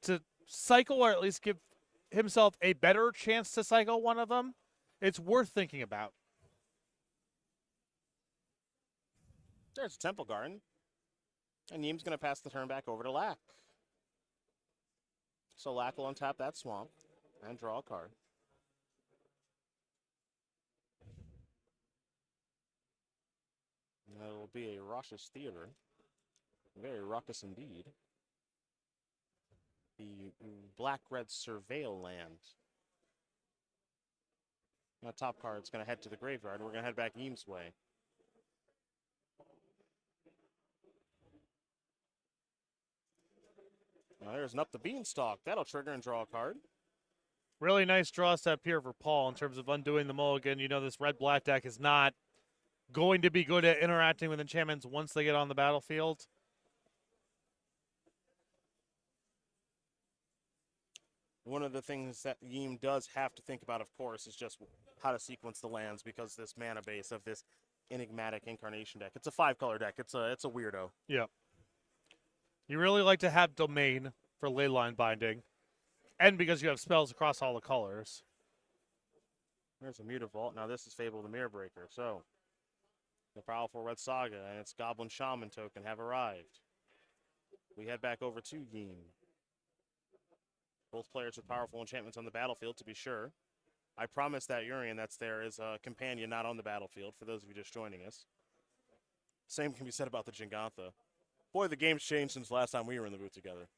to cycle or at least give himself a better chance to cycle one of them, it's worth thinking about. There's a Temple Garden. And Yeem's going to pass the turn back over to Lack. So Lack will untap that swamp and draw a card. And it'll be a raucous theater. Very raucous indeed. The black-red Surveil land. And the top card's going to head to the graveyard, and we're going to head back Yeem's way. Now there's an Up the Beanstalk. That'll trigger and draw a card. Really nice draw step here for Paul in terms of undoing the mulligan. You know, this red-black deck is not going to be good at interacting with enchantments once they get on the battlefield. One of the things that Yeem does have to think about, of course, is just how to sequence the lands, because this mana base of this Enigmatic Incarnation deck. It's a 5-color deck. It's a weirdo. Yeah. You really like to have Domain for Leyline Binding, and because you have spells across all the colors. There's a Mutavault. Now this is Fable the Mirror Breaker. So the powerful Red Saga and its Goblin Shaman token have arrived. We head back over to Yeem. Both players with powerful enchantments on the battlefield, to be sure. I promise that Urian that's there is a companion not on the battlefield, for those of you just joining us. Same can be said about the Jingantha. Boy, the game's changed since last time we were in the booth together.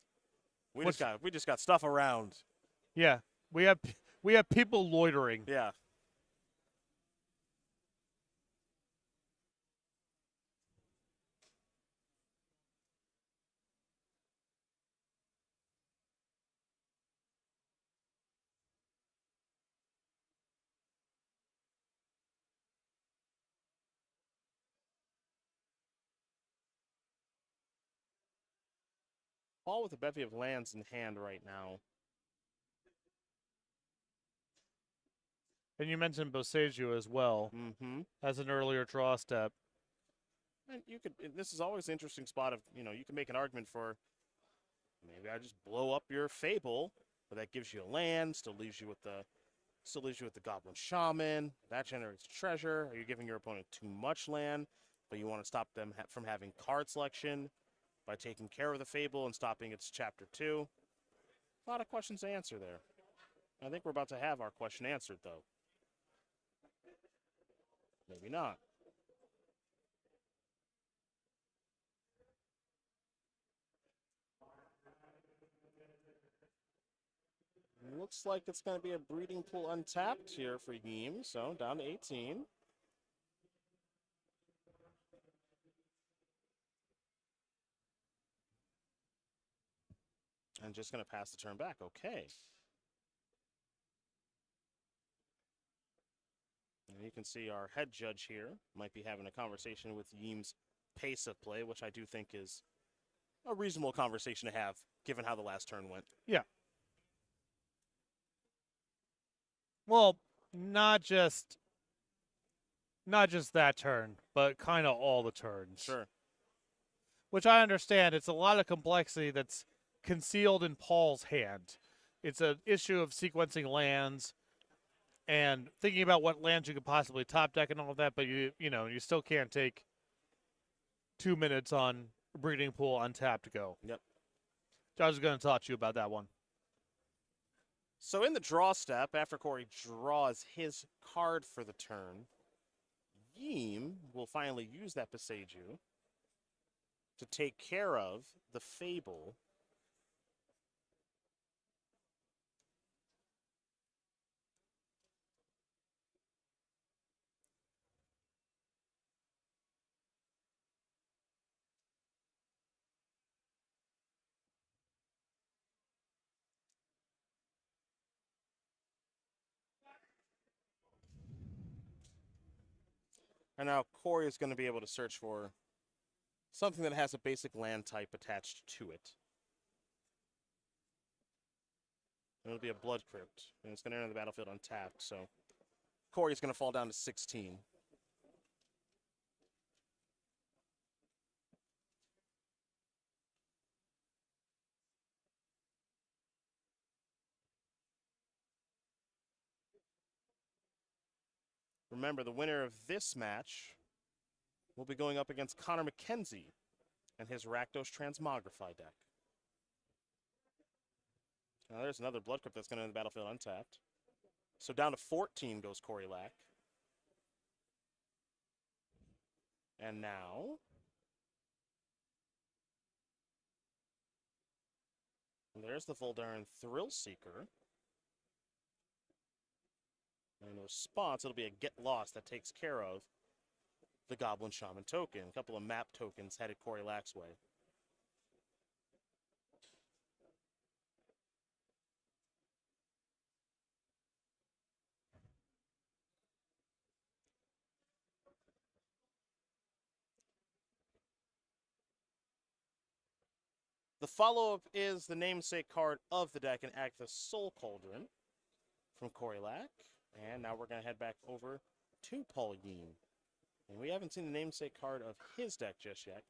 We just got stuff around. Yeah, we have people loitering. Yeah. Paul with a bevy of lands in hand right now. And you mentioned Boseiju as well as an earlier draw step. And you could. This is always an interesting spot of, you can make an argument for maybe I just blow up your Fable, but that gives you a land, still leaves you with the Goblin Shaman. That generates treasure. Are you giving your opponent too much land, but you want to stop them from having card selection by taking care of the Fable and stopping its Chapter 2? A lot of questions to answer there. I think we're about to have our question answered, though. Maybe not. Looks like it's going to be a breeding pool untapped here for Yeem, so down to 18. And just going to pass the turn back. Okay. And you can see our head judge here might be having a conversation with Yeem's pace of play, which I do think is a reasonable conversation to have, given how the last turn went. Yeah. Well, not just that turn, but kind of all the turns. Sure. Which I understand. It's a lot of complexity that's concealed in Paul's hand. It's an issue of sequencing lands and thinking about what lands you could possibly top deck and all of that, but you still can't take 2 minutes on breeding pool untapped to go. Yep. Josh is going to talk to you about that one. So in the draw step, after Corey draws his card for the turn, Yeem will finally use that Beseiju to take care of the Fable. And now Corey is going to be able to search for something that has a basic land type attached to it. It'll be a Blood Crypt, and it's going to enter the battlefield untapped, so Corey's going to fall down to 16. Remember, the winner of this match will be going up against Connor McKenzie and his Rakdos Transmogrify deck. Now there's another Blood Crypt that's going to enter the battlefield untapped. So down to 14 goes Corey Lack. And now there's the Voldaren Thrill Seeker. And in response, it'll be a Get Lost that takes care of the Goblin Shaman token. A couple of map tokens headed Corey Lack's way. The follow-up is the namesake card of the deck, and act the Soul Cauldron from Corey Lack. And now we're going to head back over to Paul Yeem. And we haven't seen the namesake card of his deck just yet.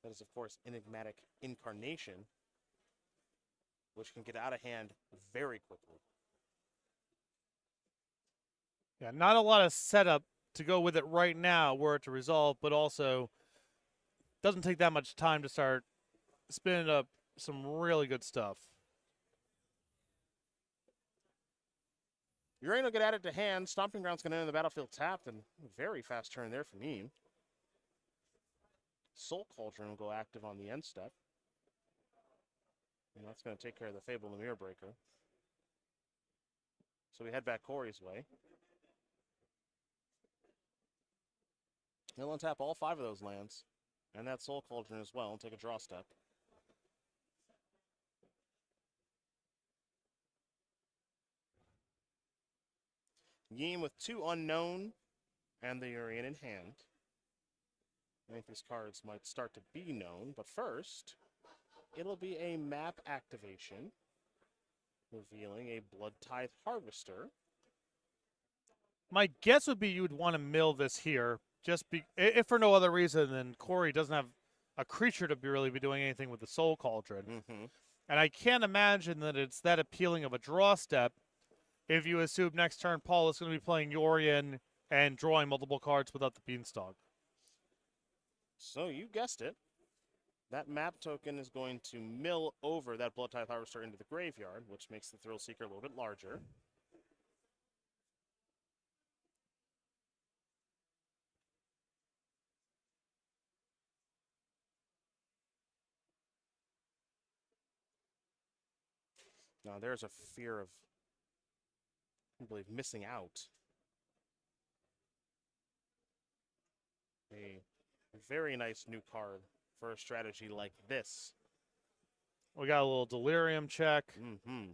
That is, of course, Enigmatic Incarnation, which can get out of hand very quickly. Yeah, not a lot of setup to go with it right now were it to resolve, but also doesn't take that much time to start spinning up some really good stuff. Urano get added to hand. Stomping Ground's going to enter the battlefield tapped, and very fast turn there for Neem. Soul Cauldron will go active on the end step. And that's going to take care of the Fable Demir Breaker. So we head back Corey's way. He'll untap all 5 of those lands, and that Soul Cauldron as well, and take a draw step. Yeem with 2 unknown and the Urian in hand. I think these cards might start to be known, but first, it'll be a map activation, revealing a Blood Tithe Harvester. My guess would be you would want to mill this here, if for no other reason than Corey doesn't have a creature to really be doing anything with the Soul Cauldron. Mm-hmm. And I can't imagine that it's that appealing of a draw step if you assume next turn Paul is going to be playing Yorion and drawing multiple cards without the Beanstalk. So you guessed it. That map token is going to mill over that Blood Tithe Harvester into the graveyard, which makes the Thrill Seeker a little bit larger. Now there's a fear of, I believe, missing out. A very nice new card for a strategy like this. We got a little delirium check. Mm-hmm.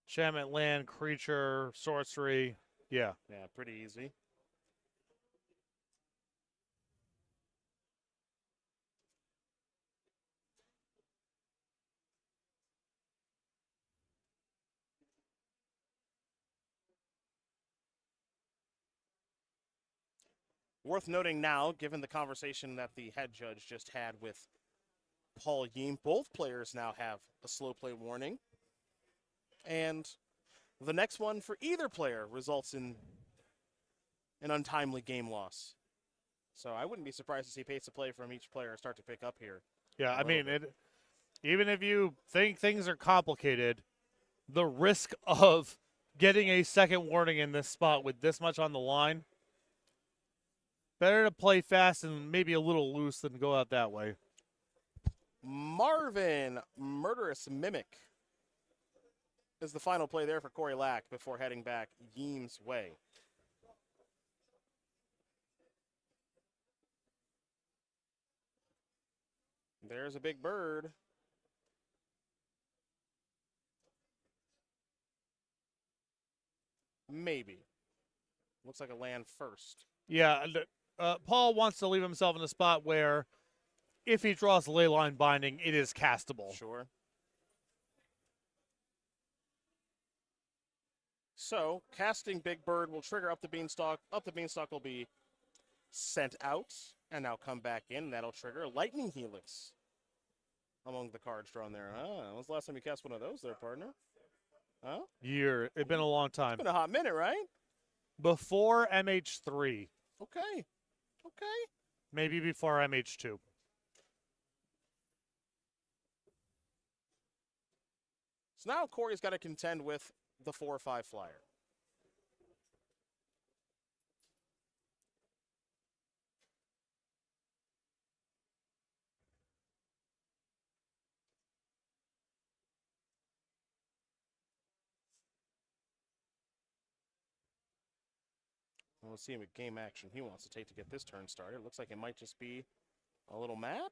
Enchantment, land, creature, sorcery. Yeah. Yeah, pretty easy. Worth noting now, given the conversation that the head judge just had with Paul Yeem, both players now have a slow play warning. And the next one for either player results in an untimely game loss. So I wouldn't be surprised to see pace of play from each player start to pick up here. Yeah, I mean, even if you think things are complicated, the risk of getting a second warning in this spot with this much on the line, better to play fast and maybe a little loose than go out that way. Marvin, Murderous Mimic, is the final play there for Corey Lack before heading back Yeem's way. There's a big bird. Maybe. Looks like a land first. Yeah, Paul wants to leave himself in a spot where if he draws Leyline Binding, it is castable. Sure. So, casting Big Bird will trigger Up the Beanstalk. Up the Beanstalk will be sent out and now come back in. That'll trigger Lightning Helix among the cards drawn there. When was the last time you cast one of those there, partner? Huh? Year. It's been a long time. It's been a hot minute, right? Before MH3. Okay. Okay. Maybe before MH2. So now Corey's got to contend with the 4/5 flyer. We'll see what game action he wants to take to get this turn started. Looks like it might just be a little map.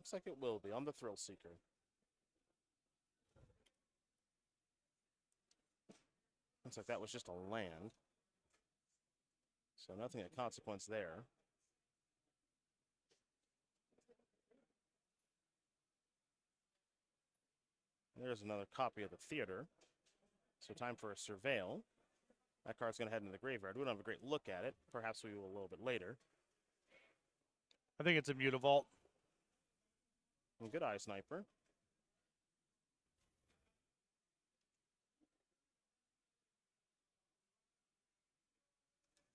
Looks like it will be on the Thrill Seeker. Looks like that was just a land. So nothing of consequence there. There's another copy of the Theater. So time for a Surveil. That card's going to head into the graveyard. We don't have a great look at it. Perhaps we will a little bit later. I think it's a Mutavault. And good eye, Sniper.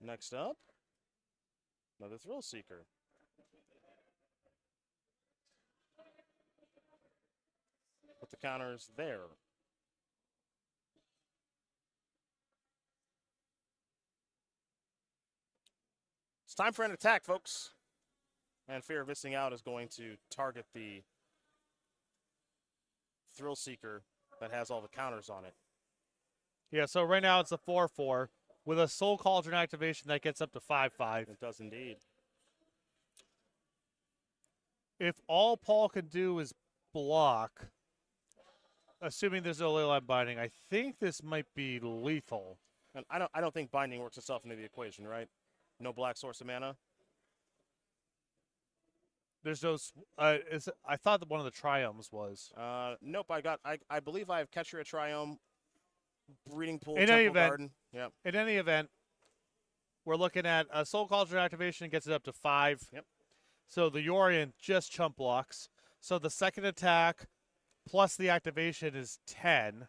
Next up, another Thrill Seeker. Put the counters there. It's time for an attack, folks. And fear of missing out is going to target the Thrill Seeker that has all the counters on it. Yeah, so right now it's a 4/4 with a Soul Cauldron activation that gets up to 5/5. It does indeed. If all Paul can do is block, assuming there's no Leyline Binding, I think this might be lethal. And I don't think binding works itself into the equation, right? No black source of mana. There's no. I thought that one of the Triomes was. Nope. I believe I have Catcher at Triome, Breeding Pool, In Temple any event, Garden. Yep. In any event, we're looking at a Soul Cauldron activation gets it up to 5. Yep. So the Yorion just chump blocks. So the second attack plus the activation is 10.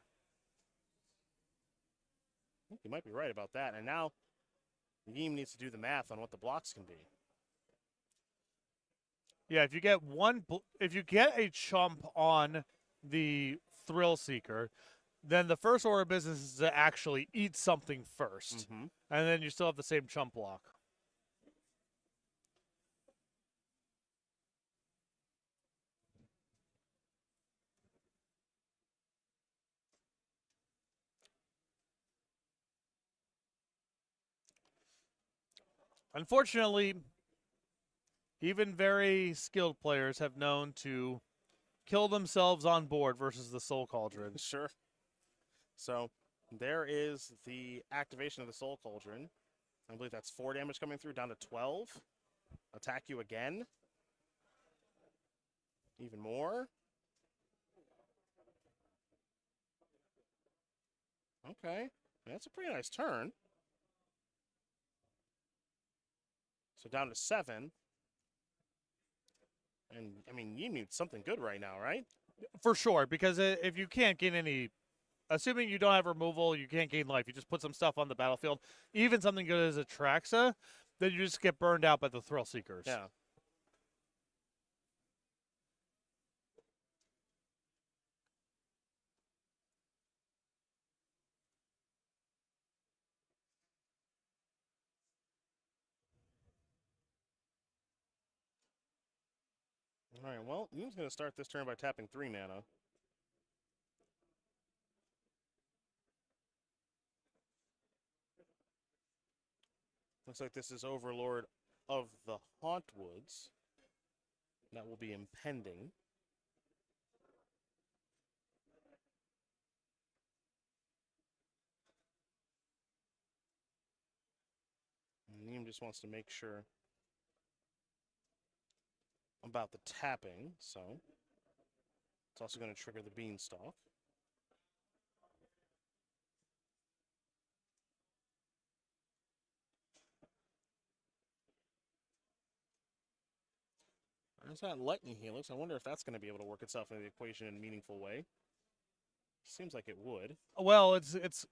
I think you might be right about that. And now Yeem needs to do the math on what the blocks can be. Yeah, if you get a chump on the Thrill Seeker, then the first order of business is to actually eat something first. Mm-hmm. And then you still have the same chump block. Unfortunately, even very skilled players have known to kill themselves on board versus the Soul Cauldron. Sure. So there is the activation of the Soul Cauldron. I believe that's 4 damage coming through, down to 12. Attack you again. Even more. Okay. That's a pretty nice turn. So down to 7. And, I mean, you need something good right now, right? For sure, because if you can't gain any, assuming you don't have removal, you can't gain life, you just put some stuff on the battlefield, even something good as a Traxa, then you just get burned out by the Thrill Seekers. Yeah. All right, well, Moon's going to start this turn by tapping 3 mana. Looks like this is Overlord of the Hauntwoods. That will be impending. And Neem just wants to make sure about the tapping, so it's also going to trigger the Beanstalk. There's that Lightning Helix. I wonder if that's going to be able to work itself into the equation in a meaningful way. Seems like it would. Well, it's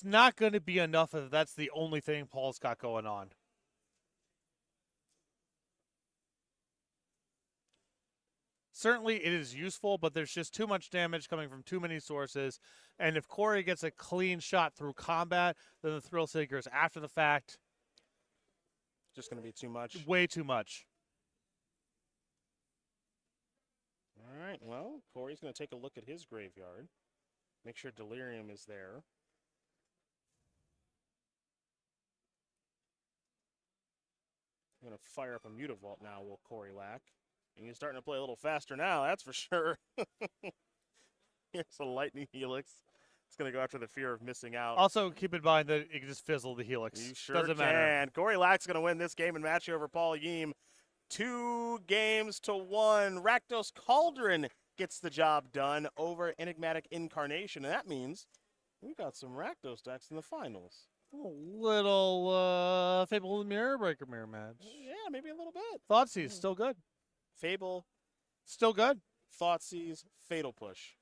not going to be enough if that's the only thing Paul's got going on. Certainly it is useful, but there's just too much damage coming from too many sources. And if Corey gets a clean shot through combat, then the Thrill Seekers after the fact. Just going to be too much. Way too much. All right, well, Corey's going to take a look at his graveyard. Make sure Delirium is there. I'm going to fire up a Mutavault now, will Corey lack. And he's starting to play a little faster now, that's for sure. Here's a Lightning Helix. It's going to go after the fear of missing out. Also, keep in mind that it can just fizzle the Helix. You sure Doesn't can. matter. Corey Lack's going to win this game and match you over Paul Yeem. 2-1. Rakdos Cauldron gets the job done over Enigmatic Incarnation. And that means we've got some Rakdos decks in the finals. A little Fable Mirror Breaker Mirror match. Yeah, maybe a little bit. Thoughtseize, still good. Fable, Still good. Thoughtseize, Fatal Push.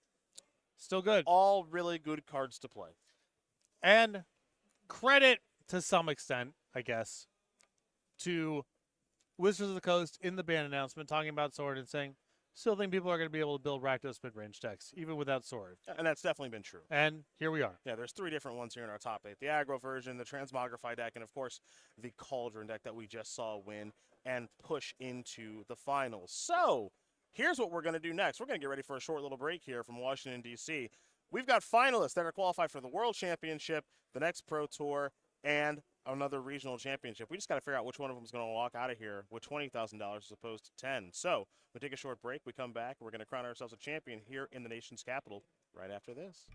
Still good. All really good cards to play. And credit to some extent, I guess, to Wizards of the Coast in the ban announcement talking about Sword and saying, still think people are going to be able to build Rakdos mid-range decks, even without Sword. And that's definitely been true. And here we are. Yeah, there's 3 different ones here in our top 8. The aggro version, the Transmogrify deck, and of course, the Cauldron deck that we just saw win and push into the finals. So, here's what we're going to do next. We're going to get ready for a short little break here from Washington, D.C. We've got finalists that are qualified for the World Championship, the next Pro Tour, and another regional championship. We just got to figure out which one of them is going to walk out of here with $20,000 as opposed to 10. So, we take a short break. We come back. We're going to crown ourselves a champion here in the nation's capital right after this.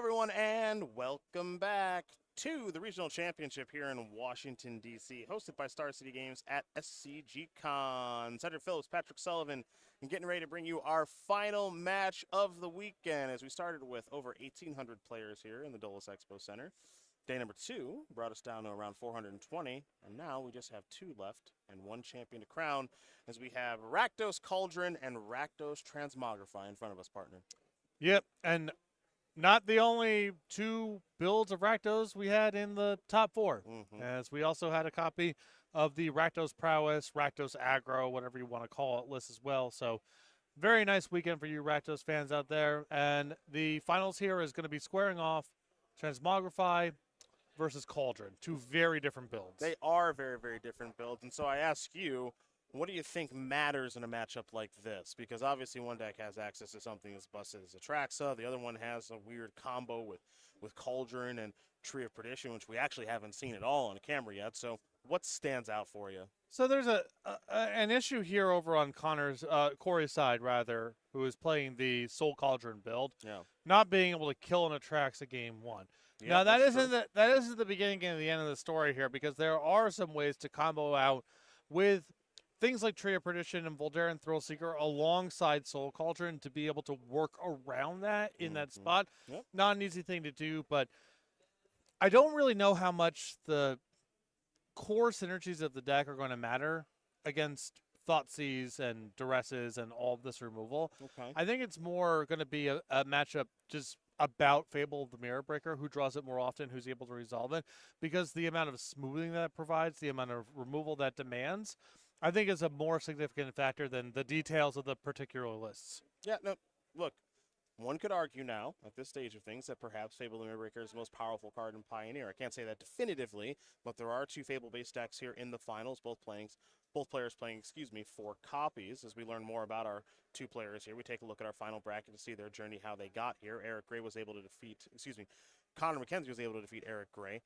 everyone, and welcome back to the Regional Championship here in Washington, D.C., hosted by Star City Games at SCGCon. Cedric Phillips, Patrick Sullivan, and getting ready to bring you our final match of the weekend as we started with over 1,800 players here in the Dulles Expo Center. Day number 2 brought us down to around 420, and now we just have 2 left and 1 champion to crown as we have Rakdos Cauldron and Rakdos Transmogrify in front of us, partner. Yep, and not the only 2 builds of Rakdos we had in the top 4, as we also had a copy of the Rakdos Prowess, Rakdos Aggro, whatever you want to call it, list as well. So very nice weekend for you Rakdos fans out there. And the finals here is going to be squaring off Transmogrify versus Cauldron, 2 very different builds. They are very, very different builds. And so I ask you, what do you think matters in a matchup like this? Because obviously one deck has access to something as busted as Atraxa. The other one has a weird combo with Cauldron and Tree of Perdition, which we actually haven't seen at all on camera yet. So what stands out for you? So there's an issue here over on Corey's side, rather, who is playing the Soul Cauldron build, not being able to kill an Atraxa game 1. Yep, now that isn't the beginning and the end of the story here, because there are some ways to combo out with things like Tree of Perdition and Voldaren Thrillseeker alongside Soul Cauldron to be able to work around that in that spot. Yep. Not an easy thing to do, but I don't really know how much the core synergies of the deck are going to matter against Thoughtseize and Duresses and all of this removal. Okay. I think it's more going to be a matchup just about Fable of the Mirror Breaker, who draws it more often, who's able to resolve it, because the amount of smoothing that it provides, the amount of removal that demands, I think is a more significant factor than the details of the particular lists. Yeah, no, look, one could argue now, at this stage of things, that perhaps Fable the Mirror Breaker is the most powerful card in Pioneer. I can't say that definitively, but there are 2 Fable-based decks here in the finals, both players playing, 4 copies. As we learn more about our 2 players here, we take a look at our final bracket to see their journey, how they got here. Eric Gray was able to defeat, Connor McKenzie was able to defeat Eric Gray.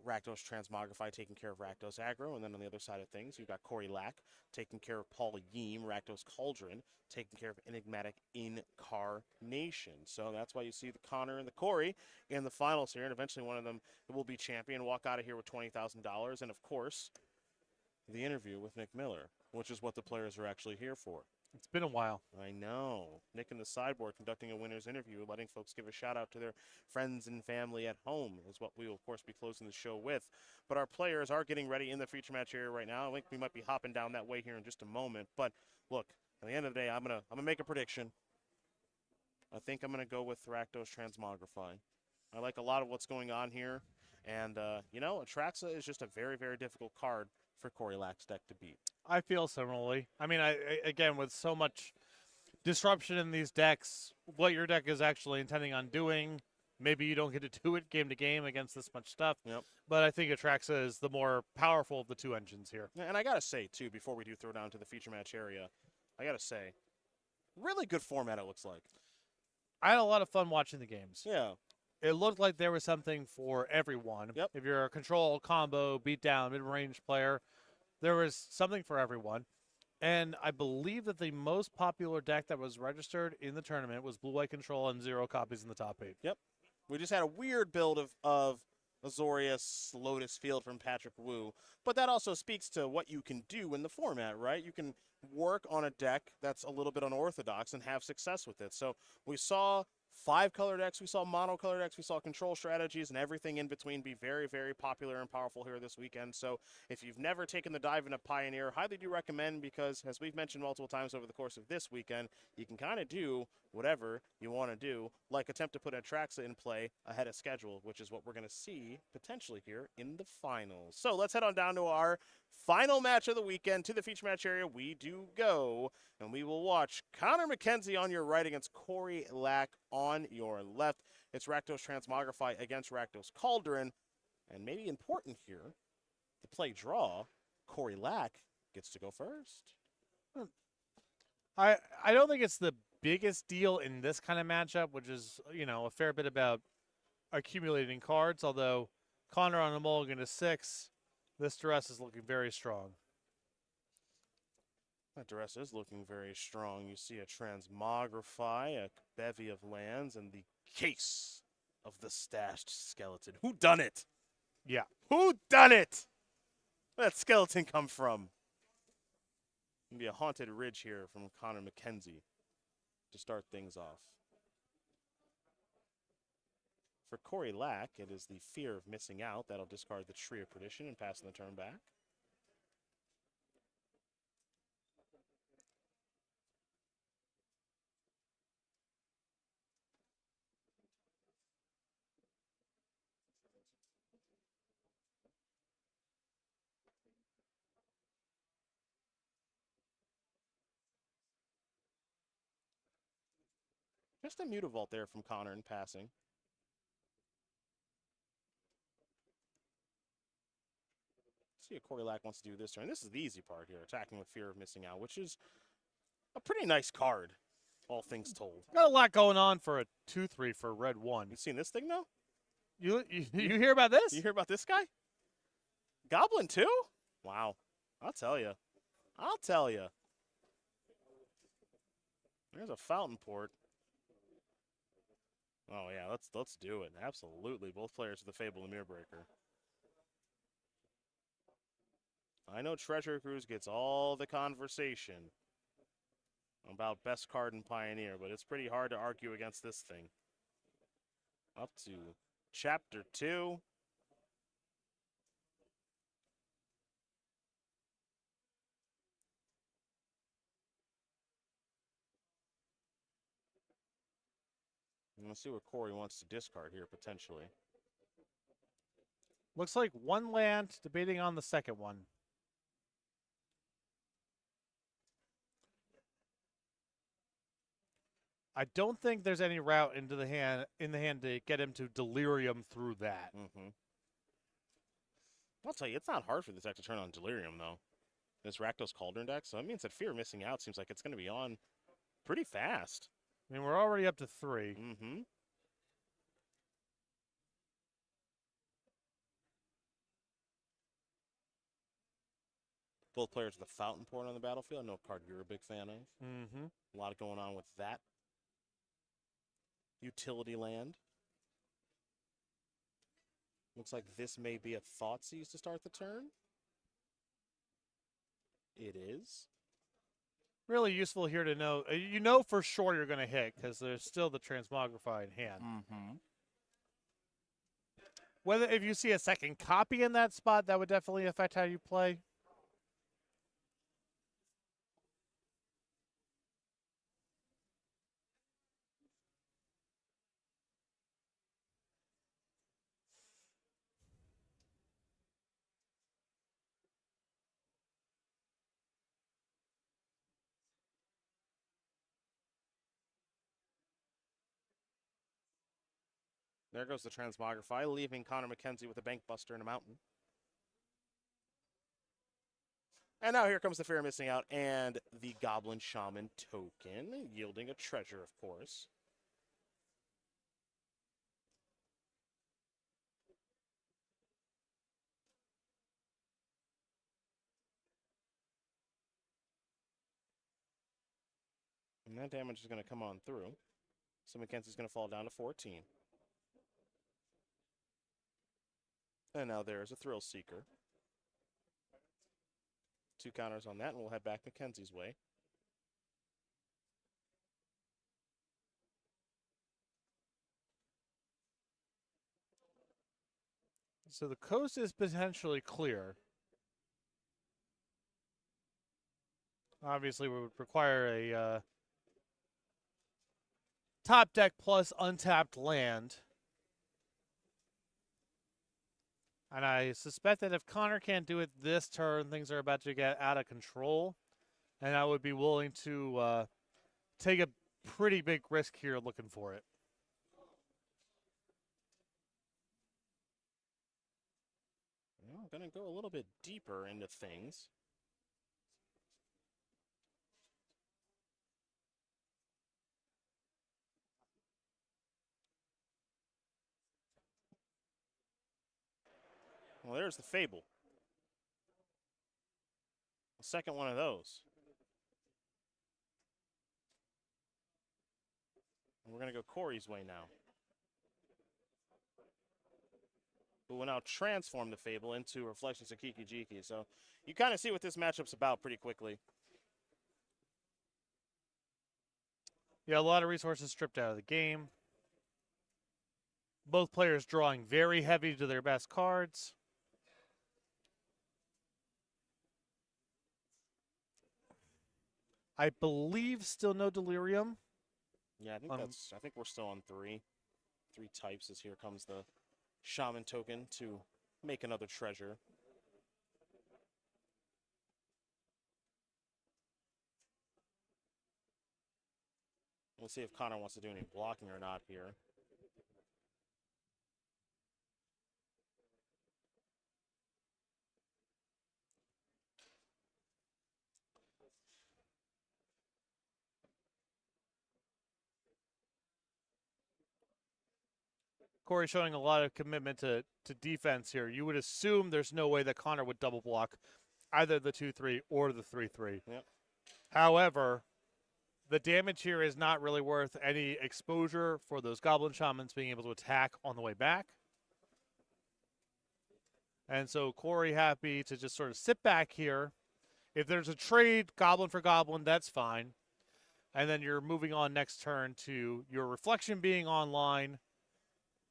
Rakdos Transmogrify taking care of Rakdos Aggro, and then on the other side of things, you've got Corey Lack taking care of Paul Yeem, Rakdos Cauldron taking care of Enigmatic Incarnation. So that's why you see the Connor and the Corey in the finals here, and eventually one of them will be champion, walk out of here with $20,000, and of course, the interview with Nick Miller, which is what the players are actually here for. It's been a while. I know. Nick and the Sideboard conducting a winner's interview, letting folks give a shout out to their friends and family at home is what we will, of course, be closing the show with. But our players are getting ready in the feature match area right now. I think we might be hopping down that way here in just a moment. But look, at the end of the day, I'm gonna make a prediction. I think I'm gonna go with Rakdos Transmogrify. I like a lot of what's going on here, and Atraxa is just a very, very difficult card for Corey Lack's deck to beat. I feel similarly. I mean, again, with so much disruption in these decks, what your deck is actually intending on doing, maybe you don't get to do it game to game against this much stuff. Yep. But I think Atraxa is the more powerful of the 2 engines here. And I got to say, too, before we do throw down to the feature match area, I got to say, really good format it looks like. I had a lot of fun watching the games. Yeah. It looked like there was something for everyone. Yep. If you're a control, combo, beatdown, mid-range player, there was something for everyone. And I believe that the most popular deck that was registered in the tournament was blue-white control and 0 copies in the top 8. Yep. We just had a weird build of Azorius Lotus Field from Patrick Wu. But that also speaks to what you can do in the format, right? You can work on a deck that's a little bit unorthodox and have success with it. So we saw 5-color decks, we saw mono-color decks, we saw control strategies, and everything in between be very, very popular and powerful here this weekend. So if you've never taken the dive into Pioneer, highly do recommend, because as we've mentioned multiple times over the course of this weekend, you can kind of do whatever you want to do, like attempt to put Atraxa in play ahead of schedule, which is what we're going to see potentially here in the finals. So let's head on down to our final match of the weekend. To the feature match area we do go, and we will watch Connor McKenzie on your right against Corey Lack on your left. It's Rakdos Transmogrify against Rakdos Cauldron, and maybe important here, the play draw, Corey Lack gets to go first. I don't think it's the biggest deal in this kind of matchup, which is, a fair bit about accumulating cards, although Connor on a mulligan to 6, this Duress is looking very strong. That Duress is looking very strong. You see a Transmogrify, a bevy of lands, and the case of the stashed skeleton. Who done it? Yeah. Who done it? Where'd that skeleton come from? Gonna be a haunted ridge here from Connor McKenzie to start things off. For Corey Lack, it is the fear of missing out that'll discard the Tree of Perdition and passing the turn back. Just a Mutavault there from Connor in passing. See what Corey Lack wants to do this turn. This is the easy part here, attacking with fear of missing out, which is a pretty nice card, all things told. Got a lot going on for a 2/3 for red 1. You seen this thing though? You hear about this? You hear about this guy? Goblin too? Wow. I'll tell you. I'll tell you. There's a fountain port. Oh yeah, let's do it. Absolutely. Both players of the Fable and Mirror Breaker. I know Treasure Cruise gets all the conversation about best card in Pioneer, but it's pretty hard to argue against this thing. Up to Chapter 2. Let's see what Corey wants to discard here, potentially. Looks like one land, debating on the second one. I don't think there's any route into the hand to get him to delirium through that. Mm-hmm. I'll tell you, it's not hard for this deck to turn on Delirium, though. This Rakdos Cauldron deck, so that means that Fear of Missing Out seems like it's going to be on pretty fast. I mean, we're already up to 3. Mm-hmm. Both players with a Fountain Port on the battlefield. I know a card you're a big fan of. Mm-hmm. A lot going on with that. Utility land. Looks like this may be a Thoughtseize to start the turn. It is. Really useful here to know. You know for sure you're going to hit because there's still the Transmogrify in hand. Mm-hmm. Whether if you see a second copy in that spot, that would definitely affect how you play. There goes the Transmogrify, leaving Connor McKenzie with a Bank Buster and a Mountain. And now here comes the Fear of Missing Out and the Goblin Shaman token, yielding a treasure, of course. And that damage is going to come on through. So McKenzie's going to fall down to 14. And now there's a Thrill Seeker. 2 counters on that, and we'll head back McKenzie's way. So the coast is potentially clear. Obviously, we would require a top deck plus untapped land. And I suspect that if Connor can't do it this turn, things are about to get out of control. And I would be willing to take a pretty big risk here looking for it. Well, I'm going to go a little bit deeper into things. Well, there's the Fable. The second one of those. And we're going to go Corey's way now. who will now transform the Fable into Reflections of Kiki-Jiki. So you kind of see what this matchup's about pretty quickly. Yeah, a lot of resources stripped out of the game. Both players drawing very heavy to their best cards. I believe still no Delirium. Yeah, I think we're still on 3. 3 types as here comes the Shaman token to make another treasure. We'll see if Connor wants to do any blocking or not here. Corey showing a lot of commitment to defense here. You would assume there's no way that Connor would double block either the 2-3 or the 3-3. Yep. However, the damage here is not really worth any exposure for those Goblin Shamans being able to attack on the way back. And so Corey happy to just sort of sit back here. If there's a trade, Goblin for Goblin, that's fine. And then you're moving on next turn to your Reflection being online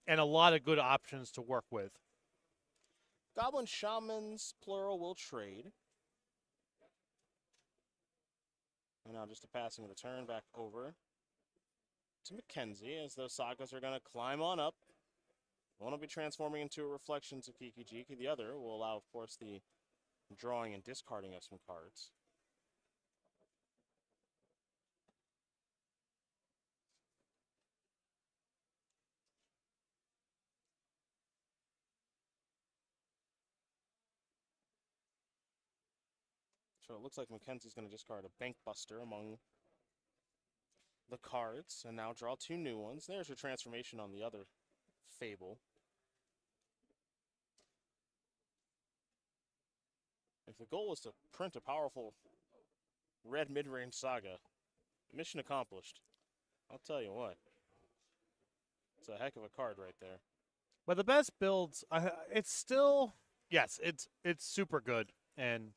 and a lot of good options to work with. Goblin Shamans, plural, will trade. And now just a passing of the turn back over to Mackenzie as those Sagas are going to climb on up. One will be transforming into a Reflections of Kiki-Jiki. The other will allow, of course, the drawing and discarding of some cards. So it looks like Mackenzie's going to discard a Bank Buster among the cards and now draw 2 new ones. There's your transformation on the other Fable. If the goal is to print a powerful red mid-range saga, mission accomplished. I'll tell you what. It's a heck of a card right there. But the best builds, it's still, yes, it's super good and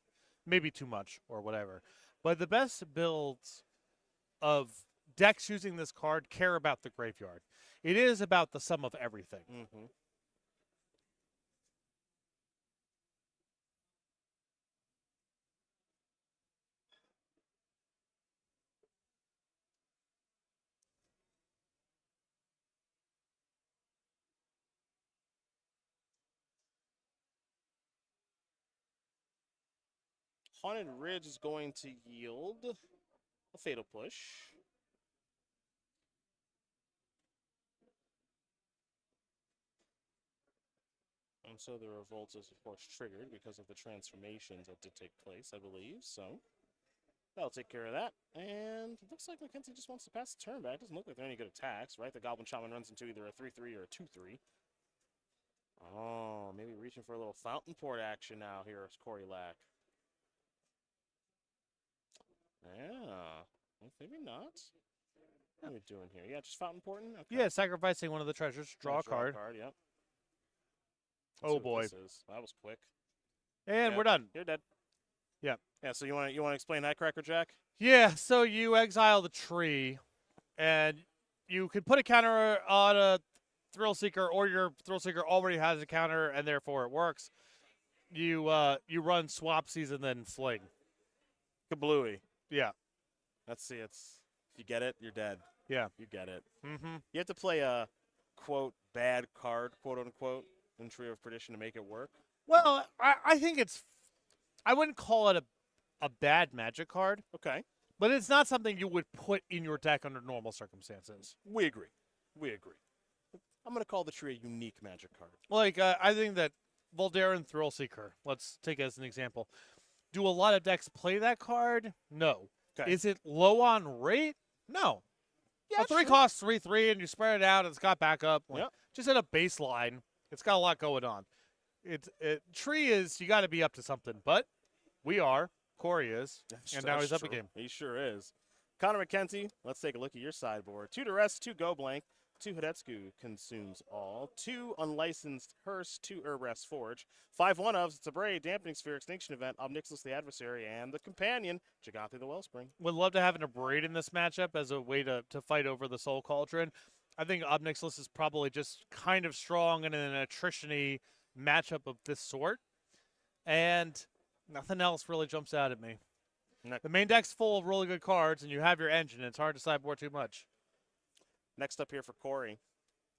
maybe too much or whatever. But the best builds of decks using this card care about the graveyard. It is about the sum of everything. Mm-hmm. Haunted Ridge is going to yield a Fatal Push. And so the revolt is, of course, triggered because of the transformations that did take place, I believe. So that'll take care of that. And it looks like Mackenzie just wants to pass the turn back. Doesn't look like there are any good attacks, right? The Goblin Shaman runs into either a 3-3 or a 2-3. Oh, maybe reaching for a little Fountain Port action now here is Corey Lack. Yeah, well, maybe not. What are we doing here? Yeah, just Fountain Porting? Okay. Yeah, sacrificing one of the treasures, draw a card. Yep. Oh boy. That was quick. And Yeah, we're done. You're dead. Yeah. Yeah, so you want to explain that, Cracker Jack? Yeah, so you exile the tree, and you can put a counter on a Thrill Seeker, or your Thrill Seeker already has a counter, and therefore it works. You run Swapsies and then Fling. Kablooey. Yeah. Let's see. You get it, you're dead. Yeah. You get it. Mm-hmm. You have to play a, quote, bad card, quote unquote, in Trio of Perdition to make it work. Well, I think I wouldn't call it a bad Magic card, Okay. but it's not something you would put in your deck under normal circumstances. We agree. I'm going to call the Trio a unique Magic card. Like, I think that Voldaren Thrill Seeker, let's take as an example. Do a lot of decks play that card? No. Okay. Is it low on rate? No. Yeah, A 3 costs 3/3, and you spread it out, and it's got backup. Like, Yep. Just at a baseline, it's got a lot going on. Tree is, you got to be up to something, but we are. Corey is, and now he's up a game. He sure is. Connor McKenzie, let's take a look at your sideboard. 2 to rest, 2 go blank. 2 Hidetsugu Consumes All, 2 Unlicensed Hearse, 2 Urbrass Forge, 5 one-ofs, it's a Braid, Dampening Sphere, Extinction Event, Obnixilus the Adversary, and the Companion, Jagathi the Wellspring. Would love to have an Abrade in this matchup as a way to fight over the Soul Cauldron. I think Obnixilus is probably just kind of strong in an attrition-y matchup of this sort. And nothing else really jumps out at me. The main deck's full of really good cards, and you have your engine. It's hard to sideboard too much. Next up here for Corey,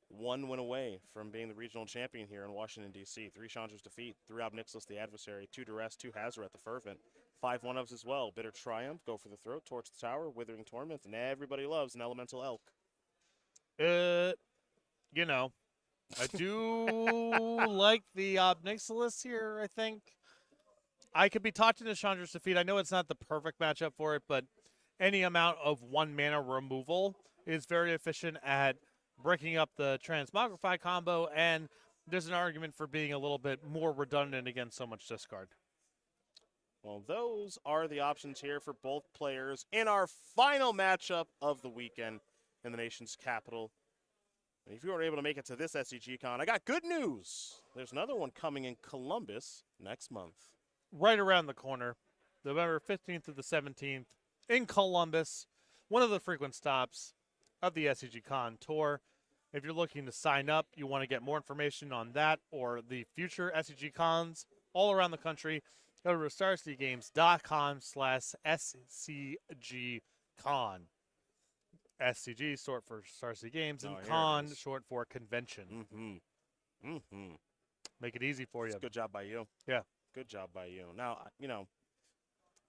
1 win away from being the regional champion here in Washington, D.C. 3 Chandra's defeat, 3 Obnixilus the Adversary, 2 Duress, 2 Hazaret the Fervent, 5 one-ofs as well. Bitter Triumph, Go for the Throat, Torch the Tower, Withering Torment, and everybody loves an Elemental Elk. You know, I do like the Obnixilus here, I think. I could be talked into Chandra's defeat. I know it's not the perfect matchup for it, but any amount of 1 mana removal is very efficient at breaking up the Transmogrify combo, and there's an argument for being a little bit more redundant against so much discard. Well, those are the options here for both players in our final matchup of the weekend in the nation's capital. And if you were able to make it to this SCGCon, I got good news. There's another one coming in Columbus next month. Right around the corner, November 15th to the 17th in Columbus, one of the frequent stops of the SCGCon tour. If you're looking to sign up, you want to get more information on that or the future SCGCons all around the country, go to StarCityGames.com/SCGCon. SCG short for Star City Games, and here it con is. short for convention. Make it easy for you. Good job by you. Yeah. Good job by you. Now, you know,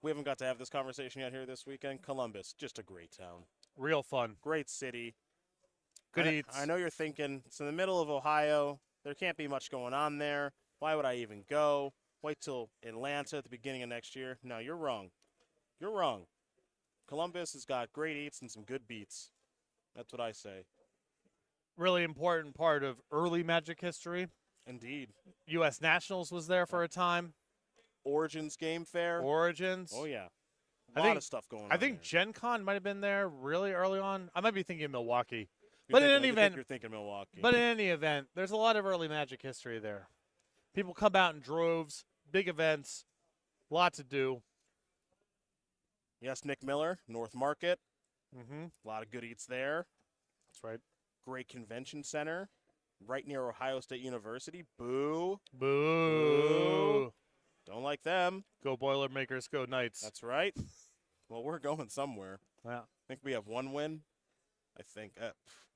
we haven't got to have this conversation yet here this weekend. Columbus, just a great town. Real fun. Great city. Good eats. I know you're thinking, it's in the middle of Ohio. There can't be much going on there. Why would I even go? Wait till Atlanta at the beginning of next year. No, you're wrong. You're wrong. Columbus has got great eats and some good beats. That's what I say. Really important part of early Magic history. Indeed. U.S. Nationals was there for a time. Origins Game Fair. Origins. Oh, yeah. I A lot think- of stuff going on I think there. Gen Con might have been there really early on. I might be thinking Milwaukee. You're But in thinking- any you think event- you're thinking Milwaukee. But in any event, there's a lot of early Magic history there. People come out in droves, big events, lot to do. Yes, Nick Miller, North Market. Mm-hmm. A lot of good eats there. That's right. Great convention center. Right near Ohio State University. Boo. Boo. Don't like them. Go Boilermakers, go Knights. That's right. Well, we're going somewhere. Yeah. I think we have 1 win. I think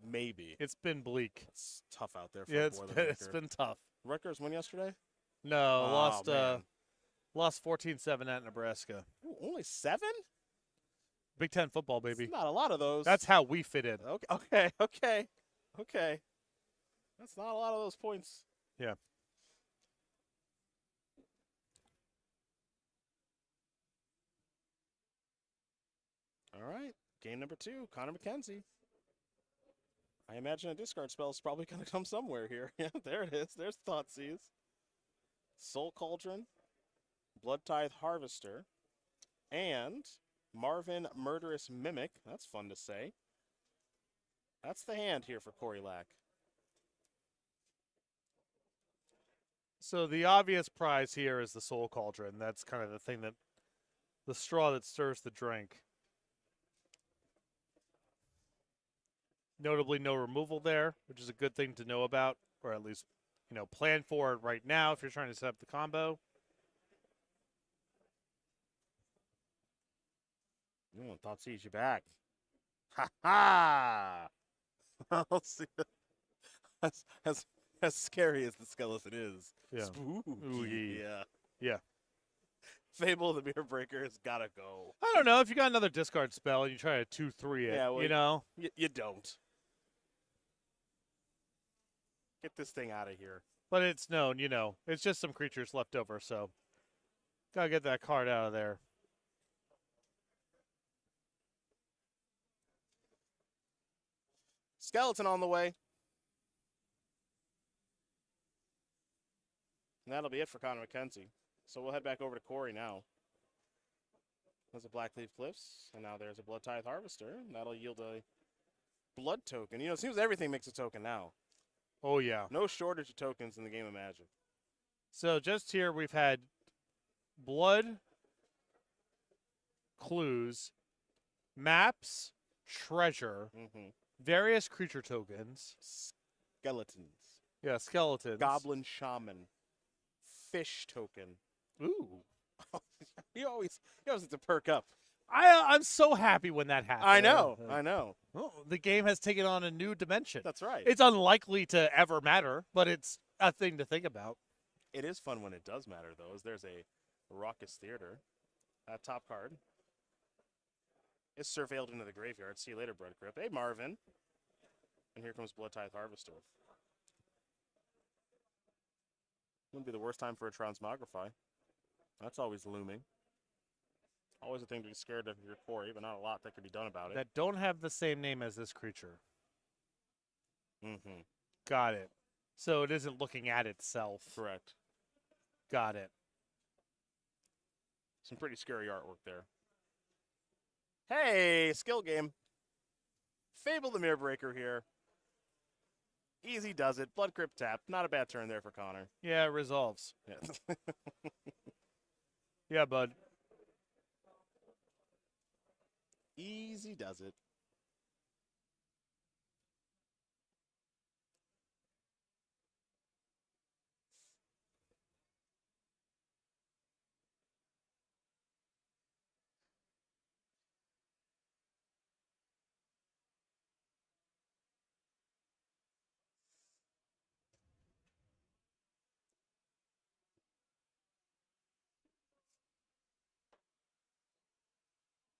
maybe. It's been bleak. It's tough out there for Yeah, a it's Boilermaker. been tough. Rutgers win yesterday? No, Oh, man. lost 14-7 at Nebraska. Ooh, only 7? Big Ten football, baby. Not a lot of those. That's how we fit in. Okay. That's not a lot of those points. Yeah. All right. Game number 2, Connor McKenzie. I imagine a discard spell is probably going to come somewhere here. Yeah, there it is. There's Thoughtseize. Soul Cauldron, Blood Tithe Harvester, and Marvin Murderous Mimic. That's fun to say. That's the hand here for Corey Lack. So the obvious prize here is the Soul Cauldron. That's kind of the thing that, the straw that stirs the drink. Notably, no removal there, which is a good thing to know about, or at least, plan for it right now if you're trying to set up the combo. Thoughtseize, you back. Ha ha! I'll see. As scary as the skeleton is. Yeah. Spooky. Yeah. Yeah. Fable of the Mirror Breaker has got to go. I don't know. If you got another discard spell and you try to 2-3 it, Yeah, well, you know? You don't. Get this thing out of here. But it's known, it's just some creatures left over, so gotta get that card out of there. Skeleton on the way. And that'll be it for Connor McKenzie. So we'll head back over to Corey now. There's a Blackleaf Cliffs, and now there's a Blood Tithe Harvester. And that'll yield a Blood token. You know, it seems everything makes a token now. Oh, yeah. No shortage of tokens in the game of Magic. So just here we've had blood, clues, maps, treasure, various creature tokens. Skeletons. Yeah, skeletons. Goblin Shaman. Fish token. Ooh. You always have to perk up. I'm so happy when that happens. I know. Oh, the game has taken on a new dimension. That's right. It's unlikely to ever matter, but it's a thing to think about. It is fun when it does matter, though, as there's a raucous theater. That top card is surveilled into the graveyard. See you later, Bread Grip. Hey, Marvin. And here comes Blood Tithe Harvester. Wouldn't be the worst time for a Transmogrify. That's always looming. Always a thing to be scared of your quarry, but not a lot that could be done about it. That don't have the same name as this creature. Mm-hmm. Got it. So it isn't looking at itself. Correct. Got it. Some pretty scary artwork there. Hey, skill game. Fable the Mirror Breaker here. Easy does it. Blood Crypt tap. Not a bad turn there for Connor. Yeah, it resolves. Yeah. Yeah, bud. Easy does it.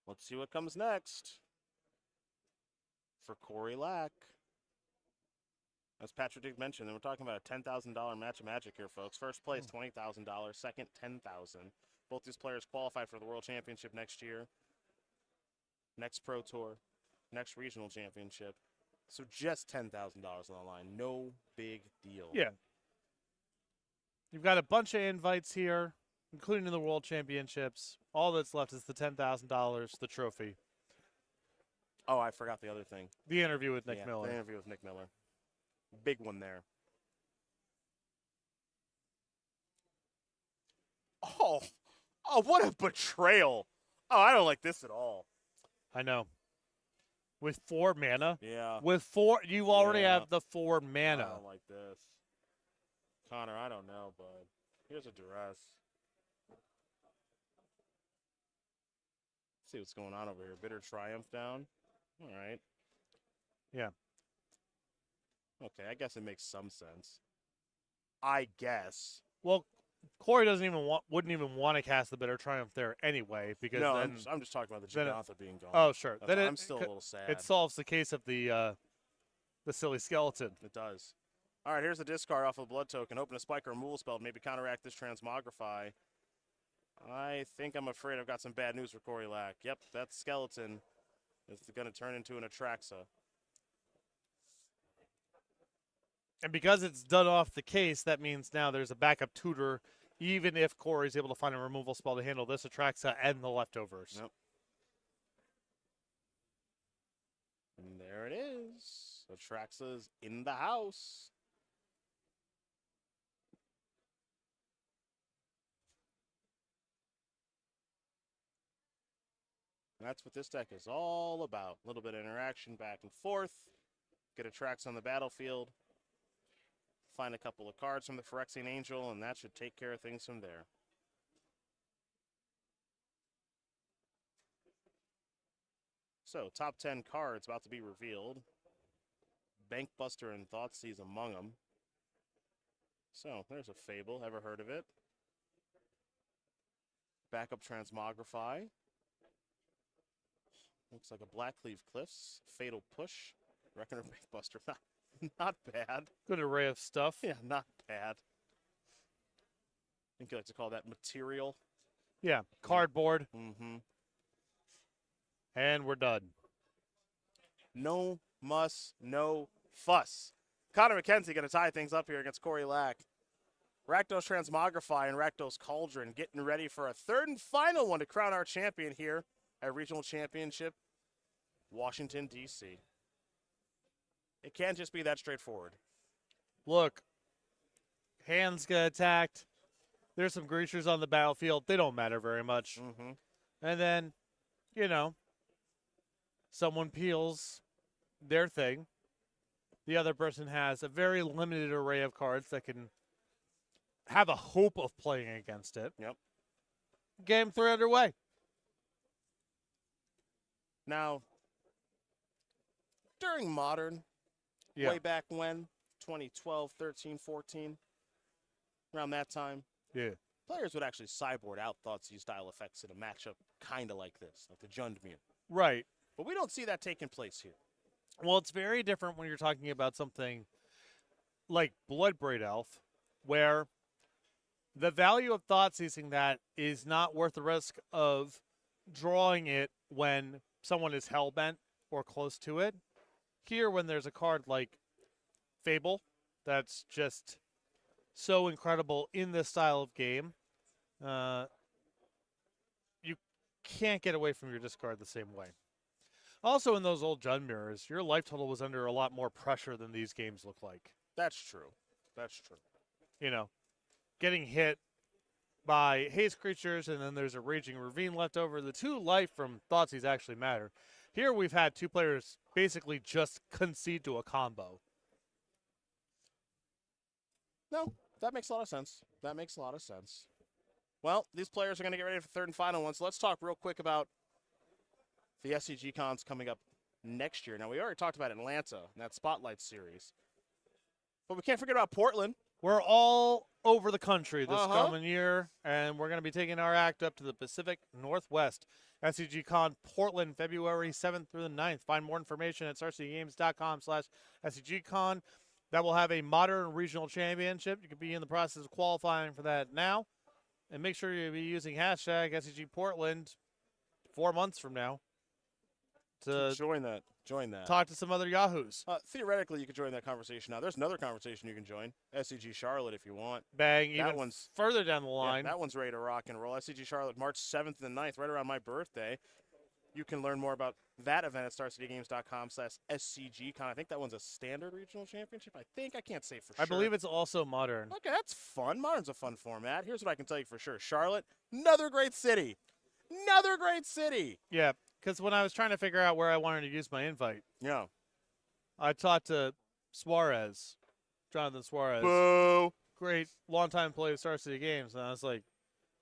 Let's see what comes next for Corey Lack. As Patrick Dick mentioned, we're talking about a $10,000 match of Magic here, folks. First place, $20,000. Second, $10,000. Both these players qualify for the World Championship next year, next Pro Tour, next Regional Championship. So just $10,000 on the line. No big deal. Yeah. You've got a bunch of invites here, including the World Championships. All that's left is the $10,000, the trophy. Oh, I forgot the other thing. The interview with Nick Miller. The interview with Nick Miller. Big one there. Oh, what a betrayal. Oh, I don't like this at all. I know. With 4 mana? Yeah. With 4, you already Yeah. have the 4 mana. I don't like this. Connor, I don't know, bud. Here's a duress. Let's see what's going on over here. Bitter Triumph down. All right. Yeah. Okay, I guess it makes some sense. I guess. Well, Corey wouldn't even want to cast the Bitter Triumph there anyway, because No, then, I'm just talking about the then Jigantha being gone. oh sure, That's then why it, I'm still a little sad. It solves the case of the silly skeleton. It does. All right, here's the discard off of Blood Token. Open a spike or removal spell to maybe counteract this Transmogrify. I think I'm afraid I've got some bad news for Corey Lack. Yep, that skeleton is going to turn into an Atraxa. And because it's done off the case, that means now there's a backup tutor, even if Corey's able to find a removal spell to handle this Atraxa and the leftovers. Yep. And there it is. Atraxa's in the house. And that's what this deck is all about. A little bit of interaction back and forth. Get Atraxa on the battlefield. Find a couple of cards from the Phyrexian Angel, and that should take care of things from there. So, top 10 cards about to be revealed. Bankbuster and Thoughtseize among them. So, there's a Fable. Ever heard of it? Backup Transmogrify. Looks like a Blackcleave Cliffs. Fatal Push. Reckoner Bankbuster. Not bad. Good array of stuff. Yeah, not bad. I think you like to call that material. Yeah, cardboard. Mm-hmm. And we're done. No muss, no fuss. Connor McKenzie going to tie things up here against Corey Lack. Rakdos Transmogrify and Rakdos Cauldron getting ready for a third and final one to crown our champion here at Regional Championship, Washington, D.C. It can't just be that straightforward. Look, hands get attacked. There's some creatures on the battlefield. They don't matter very much. Mm-hmm. And then, you know, someone peels their thing. The other person has a very limited array of cards that can have a hope of playing against it. Yep. Game 3 underway. Now, during Modern, way back when, 2012, 13, 14, around that time, Yeah. players would actually sideboard out Thoughtseize style effects in a matchup kind of like this, like the Jundmere. Right. But we don't see that taking place here. Well, it's very different when you're talking about something like Bloodbraid Elf, where the value of thought seizing that is not worth the risk of drawing it when someone is hellbent or close to it. Here, when there's a card like Fable, that's just so incredible in this style of game, you can't get away from your discard the same way. Also, in those old Jund mirrors, your life total was under a lot more pressure than these games look like. That's true. That's true. You know, getting hit by haste creatures, and then there's a Raging Ravine left over. The 2 life from Thoughtseize actually matter. Here we've had 2 players basically just concede to a combo. No, that makes a lot of sense. That makes a lot of sense. Well, these players are going to get ready for the 3rd and final one, so let's talk real quick about the SCG cons coming up next year. Now, we already talked about Atlanta in that Spotlight series, but we can't forget about Portland. We're all over the country this coming year, and we're going to be taking our act up to the Pacific Northwest. SCG Con Portland, February 7th through the 9th. Find more information at starcgames.com/SCGCon. That will have a modern regional championship. You could be in the process of qualifying for that now. And make sure you be using hashtag SCG Portland 4 months from now to Join that. Join that. talk to some other Yahoos. Theoretically, you could join that conversation now. There's another conversation you can join. SCG Charlotte, if you want. Bang, That even one's- further down the Yeah, line. that one's ready to rock and roll. SCG Charlotte, March 7th and 9th, right around my birthday. You can learn more about that event at starcitygames.com/SCGCon. I think that one's a standard regional championship. I can't say for sure. I believe it's also modern. Okay, that's fun. Modern's a fun format. Here's what I can tell you for sure. Charlotte, another great city. Another great city. Yeah, because when I was trying to figure out where I wanted to use my invite, Yeah. I talked to Suarez, Jonathan Suarez, Boo. great longtime player of Star City Games, and I was like,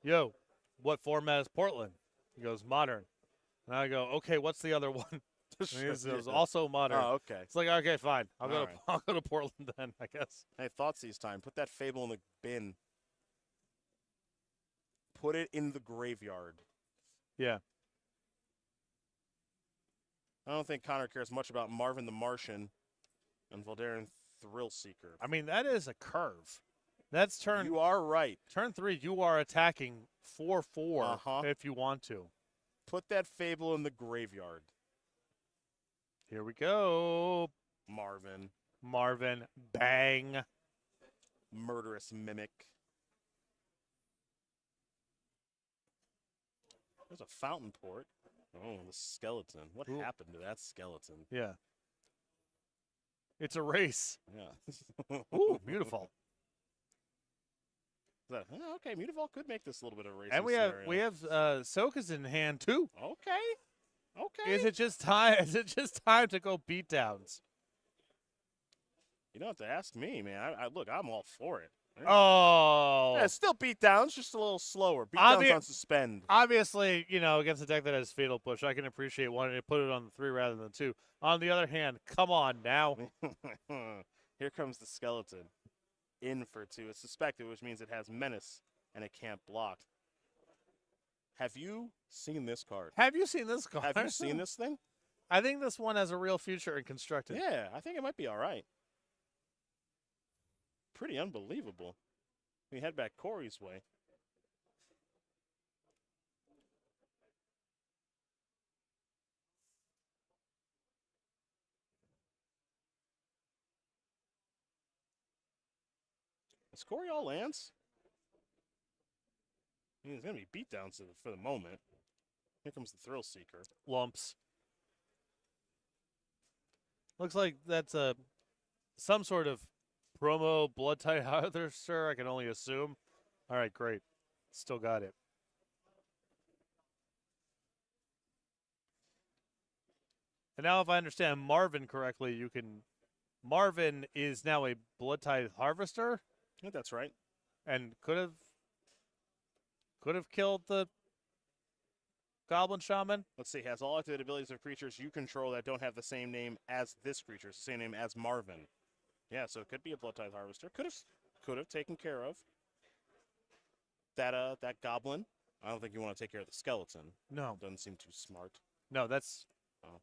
"Yo, what format is Portland?" He goes, "Modern," and I go, "Okay, what's the other one?" And he goes, "Also modern." Oh, okay. It's like, okay, fine, I'll go All to right. I'll go to Portland then, I guess. Hey, Thoughtseize time. Put that Fable in the bin. Put it in the graveyard. Yeah, I don't think Connor cares much about Marvin the Martian and Voldaren Thrillseeker. I mean that is a curve. That's turn You are right. turn 3. You are attacking 4/4 Uh-huh. if you want to. Put that Fable in the graveyard, Here we go, Marvin. Marvin. Bang. Murderous Mimic. There's a Fountain Port. Oh, the skeleton. What Ooh. happened to that skeleton? Yeah. It's a race. Yeah. Ooh, beautiful. Okay, Mutavault could make this a little bit of a racing And we have Soka's in hand too. Okay. Okay. Is it just time? Is it just time to go beatdowns? You don't have to ask me, man. Look, I'm all for it. Oh, Yeah, it's still beatdowns, just a little slower. Beatdowns Obvi- on suspend. obviously, against a deck that has Fatal Push, I can appreciate wanting to put it on the 3 rather than 2. On the other hand, come on now. Here comes the skeleton. In for 2. It's suspected, which means it has menace and it can't block. Have you seen this card? Have you seen this card? Have you seen this thing? I think this one has a real future in Constructed. Yeah, I think it might be all right. Pretty unbelievable. We head back Corey's way. Is Corey all lands? I mean, there's going to be beatdowns for the moment. Here comes the Thrill Seeker. Lumps. Looks like that's a some sort of promo blood type harvester, I can only assume. All right, great. Still got it. And now if I understand Marvin correctly, you can Marvin is now a blood type harvester I think that's right. and could have killed the Goblin Shaman. Let's see. Has all activated abilities of creatures you control that don't have the same name as this creature. It's the same name as Marvin. Yeah, so it could be a blood type harvester. Could have taken care of that goblin. I don't think you want to take care of the skeleton. No. Doesn't seem too smart. No, that's Oh.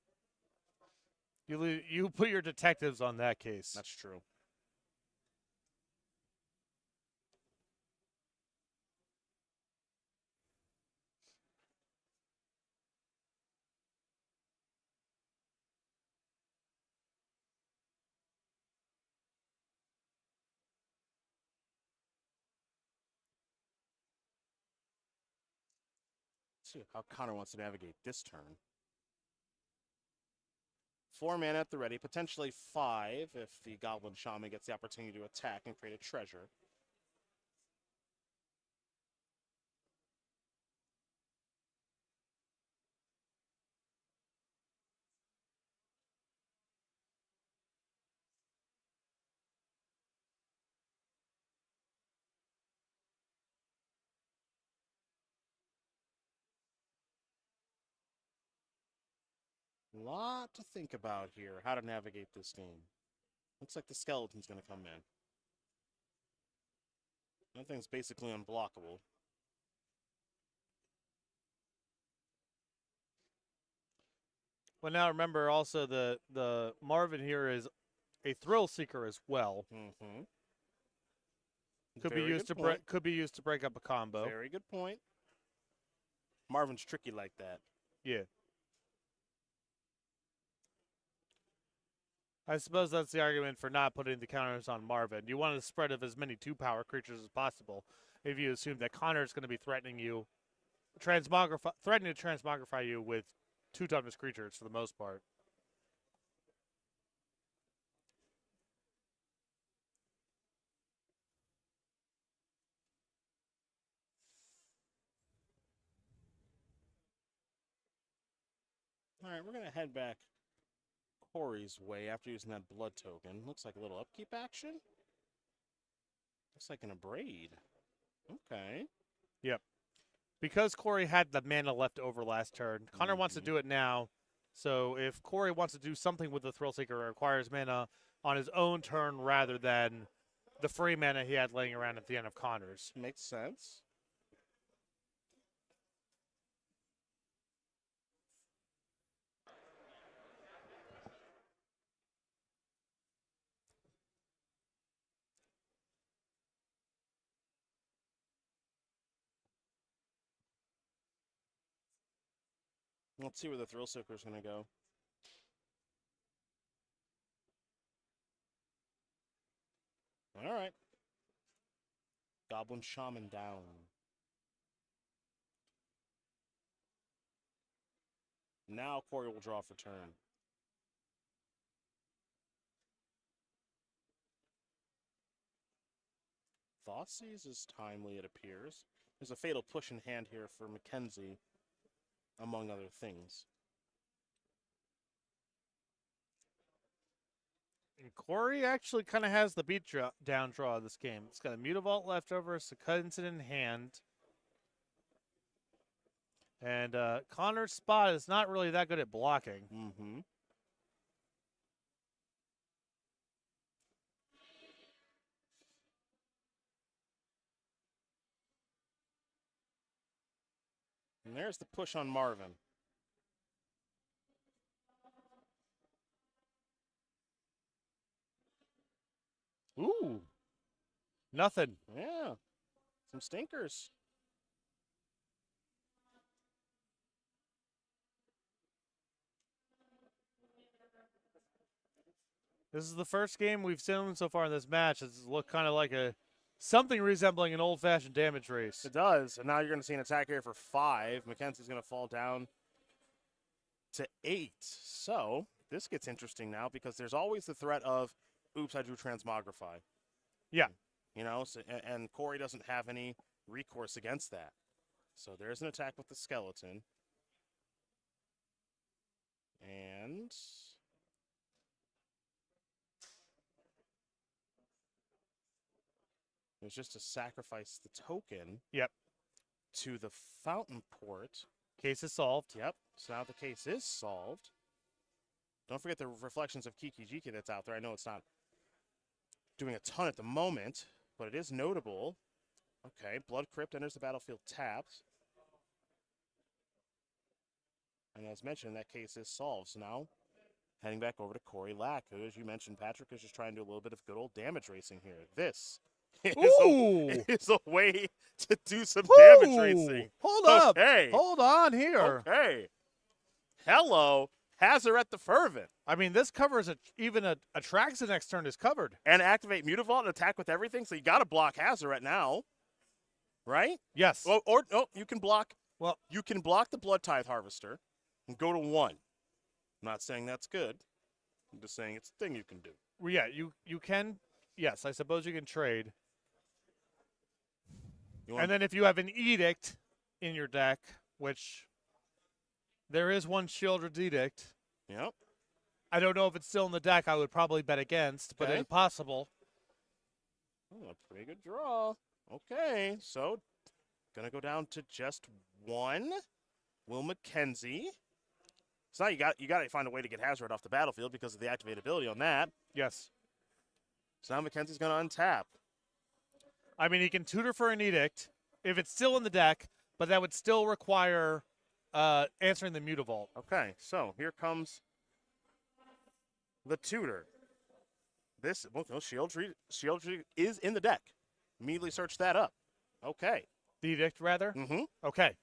you put your detectives on that case. That's true. Let's see how Connor wants to navigate this turn. 4 mana at the ready, potentially 5 if the Goblin Shaman gets the opportunity to attack and create a treasure. Lot to think about here, how to navigate this game. Looks like the skeleton's going to come in. That thing's basically unblockable. Well, now remember also the Marvin here is a thrill seeker as well. Mm-hmm. Could be used to break up a combo. Very good point. Marvin's tricky like that. Yeah. I suppose that's the argument for not putting the counters on Marvin. You want a spread of as many 2-power creatures as possible if you assume that Connor's going to be threatening to transmogrify you with 2-toughness creatures for the most part. All right, we're going to head back Corey's way after using that blood token. Looks like a little upkeep action. Looks like an abrade. Okay. Yep. Because Corey had the mana left over last turn, Connor wants to do it now. So if Corey wants to do something with the Thrill Seeker, it requires mana on his own turn rather than the free mana he had laying around at the end of Connor's. Makes sense. Let's see where the Thrill Seeker is going to go. All right. Goblin Shaman down. Now Corey will draw for turn. Thoughtseize is timely, it appears. There's a fatal push in hand here for Mackenzie, among other things. And Corey actually kind of has the beat down draw of this game. It's got a Mutavault left over, Succumbs in hand. And Connor's spot is not really that good at blocking. Mm-hmm. And there's the push on Marvin. Ooh. Nothing. Yeah. Some stinkers. This is the first game we've seen so far in this match. It's looked kind of like something resembling an old-fashioned damage race. It does. And now you're going to see an attack here for 5. Mackenzie's going to fall down to 8. So this gets interesting now because there's always the threat of oops, I drew Transmogrify. Yeah. You know, so, and Corey doesn't have any recourse against that. So there's an attack with the skeleton. And it was just to sacrifice the token. Yep. To the fountain port. Case is solved. Yep. So now the case is solved. Don't forget the reflections of Kiki Jiki that's out there. I know it's not doing a ton at the moment, but it is notable. Okay, Blood Crypt enters the battlefield tapped. And as mentioned, that case is solved. So now, heading back over to Corey Lack, who, as you mentioned, Patrick, is just trying to do a little bit of good old damage racing here. This is a way to do some damage racing. Hold up. Okay. Hold on here. Okay. Hello, Hazaret the Fervent. I mean, this covers even a Traxa next turn is covered. And activate Mutavault and attack with everything, so you got to block Hazaret now. Right? Yes. Well, or no, you can block. Well, you can block the Blood Tithe Harvester and go to 1. I'm not saying that's good. I'm just saying it's a thing you can do. well, yeah, you can. Yes, I suppose you can trade. And then if you have an Edict in your deck, which there is one Shieldred's Edict. Yep. I don't know if it's still in the deck. I would probably bet against, but Okay. it's possible. Oh, a pretty good draw. Okay, so gonna go down to just 1. Will McKenzie. So now you got to find a way to get Hazaret off the battlefield because of the activate ability on that. Yes. So now McKenzie's gonna untap. I mean, he can tutor for an Edict if it's still in the deck, but that would still require answering the Mutavault. Okay, so here comes the tutor. This Shieldred's is in the deck. Immediately search that up. Okay. The Edict, rather? Mm-hmm. Okay.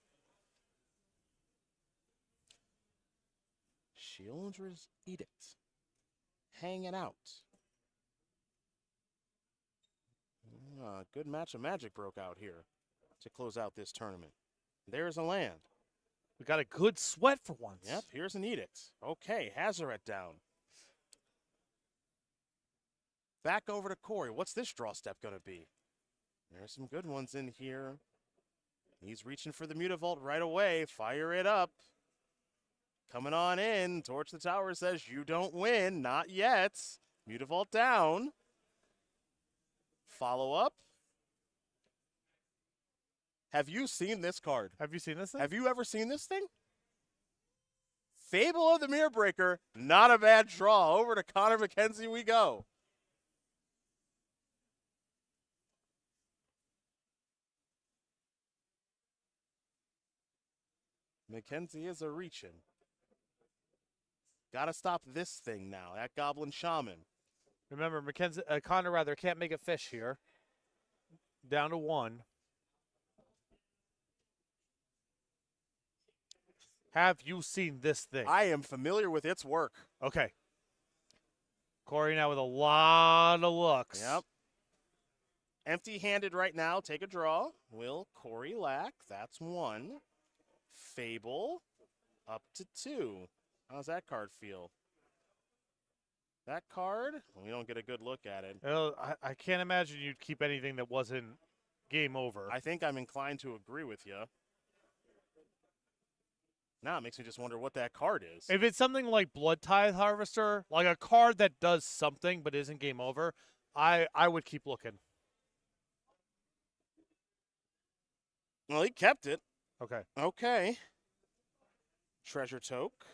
Shieldred's Edict. Hanging out. Good match of Magic broke out here to close out this tournament. There's a land. We got a good sweat for once. Yep, here's an Edict. Okay, Hazaret down. Back over to Corey. What's this draw step going to be? There's some good ones in here. He's reaching for the Mutavault right away. Fire it up. Coming on in. Torch the Tower says you don't win. Not yet. Mutavault down. Follow up. Have you seen this card? Have you seen this thing? Have you ever seen this thing? Fable of the Mirror Breaker. Not a bad draw. Over to Connor McKenzie we go. McKenzie is a reaching. Gotta stop this thing now. That Goblin Shaman. Remember, Connor rather can't make a fish here. Down to 1. Have you seen this thing? I am familiar with its work. Okay. Corey now with a lot of looks. Yep. Empty-handed right now. Take a draw. Will Corey Lack. That's 1. Fable. Up to 2. How's that card feel? That card, we don't get a good look at it. I can't imagine you'd keep anything that wasn't game over. I think I'm inclined to agree with you. Now it makes me just wonder what that card is. If it's something like Blood Tithe Harvester, like a card that does something but isn't game over, I would keep looking. Well, he kept it. Okay. Okay. Treasure Toke.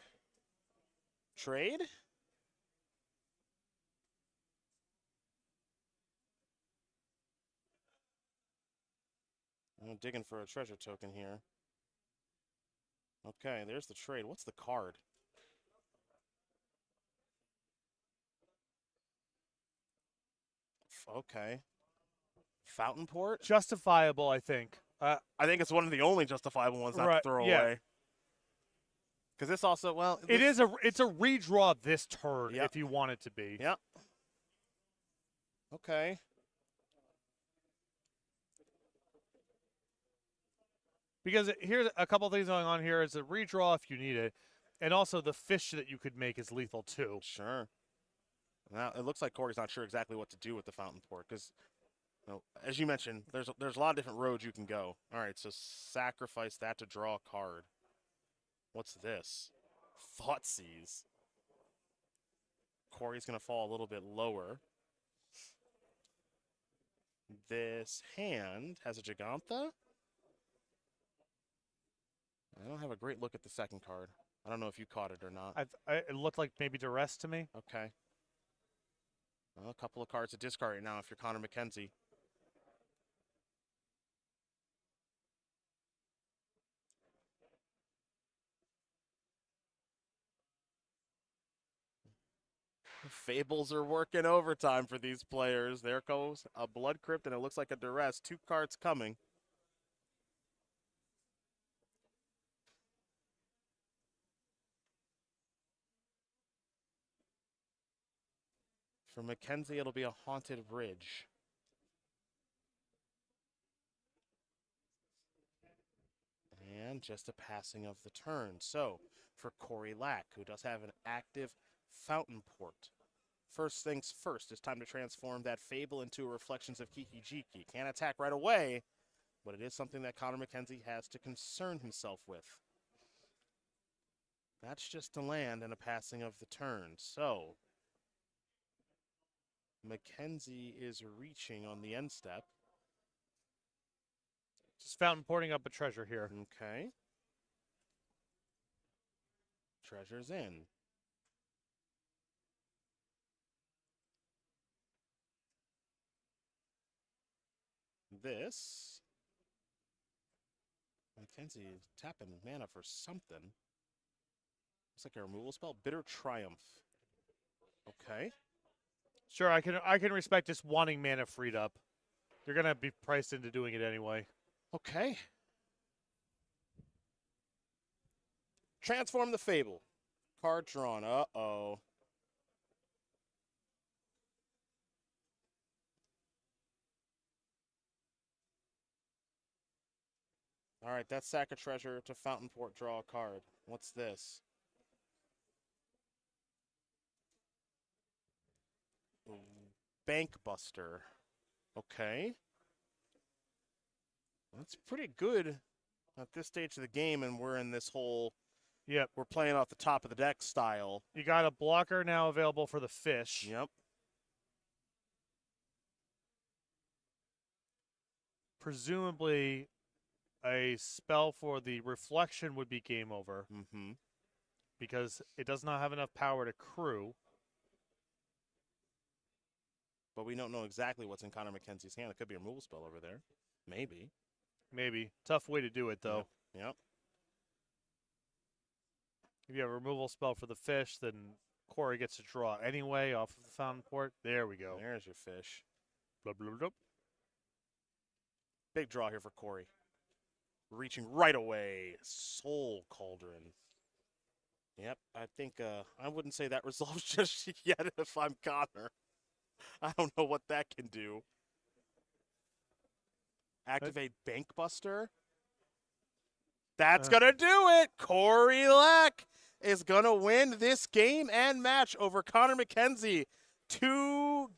Trade. I'm digging for a treasure token here. Okay, there's the trade. What's the card? Okay. Fountain Port? Justifiable, I think. I think it's one of the only justifiable ones not Right, to throw yeah. away. Because this also, well... It's a redraw this turn Yep. if you want it to be. Yep. Okay. Because here's a couple things going on here. It's a redraw if you need it. And also the fish that you could make is lethal too. Sure. Now, it looks like Corey's not sure exactly what to do with the Fountain Port because, as you mentioned, there's a lot of different roads you can go. All right, so sacrifice that to draw a card. What's this? Thoughtseize. Corey's going to fall a little bit lower. This hand has a Gigantha. I don't have a great look at the second card. I don't know if you caught it or not. It looked like maybe duress to me. Okay. Well, a couple of cards to discard right now if you're Connor McKenzie. Fables are working overtime for these players. There goes a Blood Crypt, and it looks like a duress. 2 cards coming. For McKenzie, it'll be a Haunted Bridge. And just a passing of the turn. So, for Corey Lack, who does have an active Fountain Port. First things first, it's time to transform that Fable into Reflections of Kiki-Jiki. Can't attack right away, but it is something that Connor McKenzie has to concern himself with. That's just a land and a passing of the turn. So, McKenzie is reaching on the end step. Just Fountain Porting up a treasure here. Okay. Treasure's in. This. McKenzie tapping mana for something. Looks like a removal spell. Bitter Triumph. Okay. Sure, I can respect just wanting mana freed up. You're gonna be priced into doing it anyway. Okay. Transform the Fable. Card drawn. Uh-oh. All right, that's sack a treasure to Fountain Port, draw a card. What's this? Bank Buster. Okay. That's pretty good at this stage of the game, and we're in this whole, Yep. we're playing off the top of the deck style. You got a blocker now available for the fish. Yep. Presumably, a spell for the reflection would be game over Mm-hmm. because it does not have enough power to crew. But we don't know exactly what's in Connor McKenzie's hand. It could be a removal spell over there. Maybe. Maybe. Tough way to do it, though. Yep. If you have a removal spell for the fish, then Corey gets to draw anyway off of the Fountain Port. There we go. There's your fish. Blah, blah, blah. Big draw here for Corey. Reaching right away. Soul Cauldron. Yep, I think I wouldn't say that resolves just yet if I'm Connor. I don't know what that can do. Activate Bank Buster. That's going to do it. Corey Lack is going to win this game and match over Connor McKenzie. 2-1.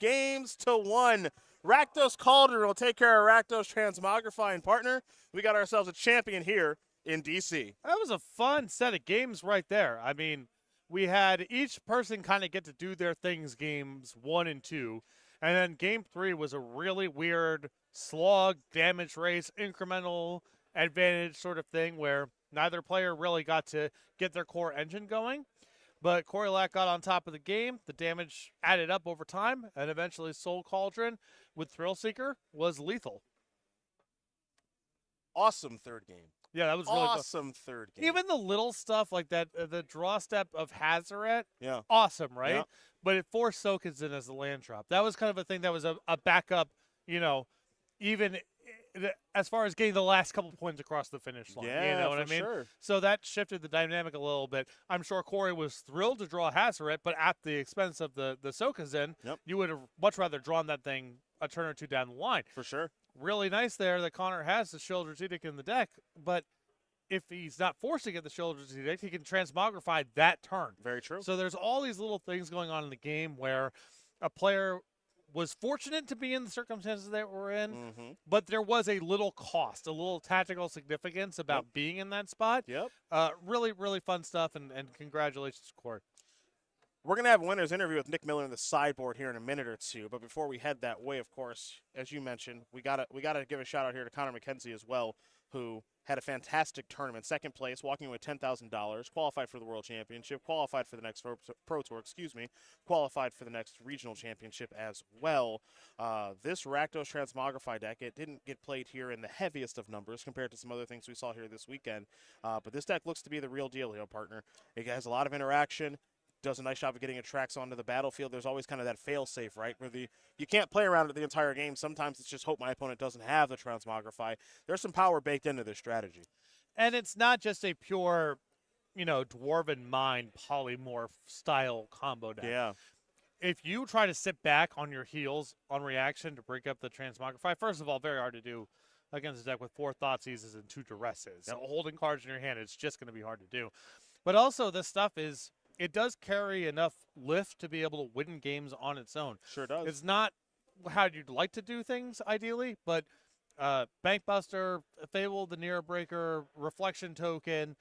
Rakdos Cauldron will take care of Rakdos Transmogrifying Partner. We got ourselves a champion here in DC. That was a fun set of games right there. I mean, we had each person kind of get to do their things games 1 and 2. And then game 3 was a really weird slog, damage race, incremental advantage sort of thing where neither player really got to get their core engine going. But Corey Lack got on top of the game. The damage added up over time, and eventually Soul Cauldron with Thrill Seeker was lethal. Awesome third game. Yeah, that was really awesome third game. Even the little stuff like that, the draw step of Hazaret, yeah, awesome, right? Yeah. But it forced Sokens in as a land drop. That was kind of a thing that was a backup, even as far as getting the last couple points across the finish line. Yeah, you know what I mean? Sure. So that shifted the dynamic a little bit. I'm sure Corey was thrilled to draw Hazaret, but at the expense of the Sokens, Yep. you would have much rather drawn that thing a turn or two down the line. For sure. Really nice there that Connor has the Shieldred's Edict in the deck, but if he's not forced to get the Shieldred's Edict, he can transmogrify that turn. Very true. So there's all these little things going on in the game where a player was fortunate to be in the circumstances that we're in, Mm-hmm. but there was a little cost, a little tactical significance about being in that spot. Yep. Really, really fun stuff, and congratulations, Court. We're going to have a winner's interview with Nick Miller in the sideboard here in a minute or two. But before we head that way, of course, as you mentioned, we gotta give a shout out here to Connor McKenzie as well, who had a fantastic tournament. Second place, walking away with $10,000, qualified for the World Championship, qualified for the next Pro Tour, qualified for the next Regional Championship as well. This Rakdos Transmogrify deck, it didn't get played here in the heaviest of numbers compared to some other things we saw here this weekend. But this deck looks to be the real deal here, partner. It has a lot of interaction. Does a nice job of getting it tracks onto the battlefield. There's always kind of that fail-safe, right, where you can't play around it the entire game. Sometimes it's just hope my opponent doesn't have the Transmogrify. There's some power baked into this strategy. And it's not just a pure, Dwarven Mind polymorph style combo deck. Yeah. If you try to sit back on your heels on reaction to break up the Transmogrify, first of all, very hard to do against a deck with 4 Thoughtseizes and 2 Duresses. So holding cards in your hand, it's just going to be hard to do. But also, this stuff it does carry enough lift to be able to win games on its own. Sure does. It's not how you'd like to do things, ideally, but Bankbuster, Fable, the Near Breaker, Reflection Token,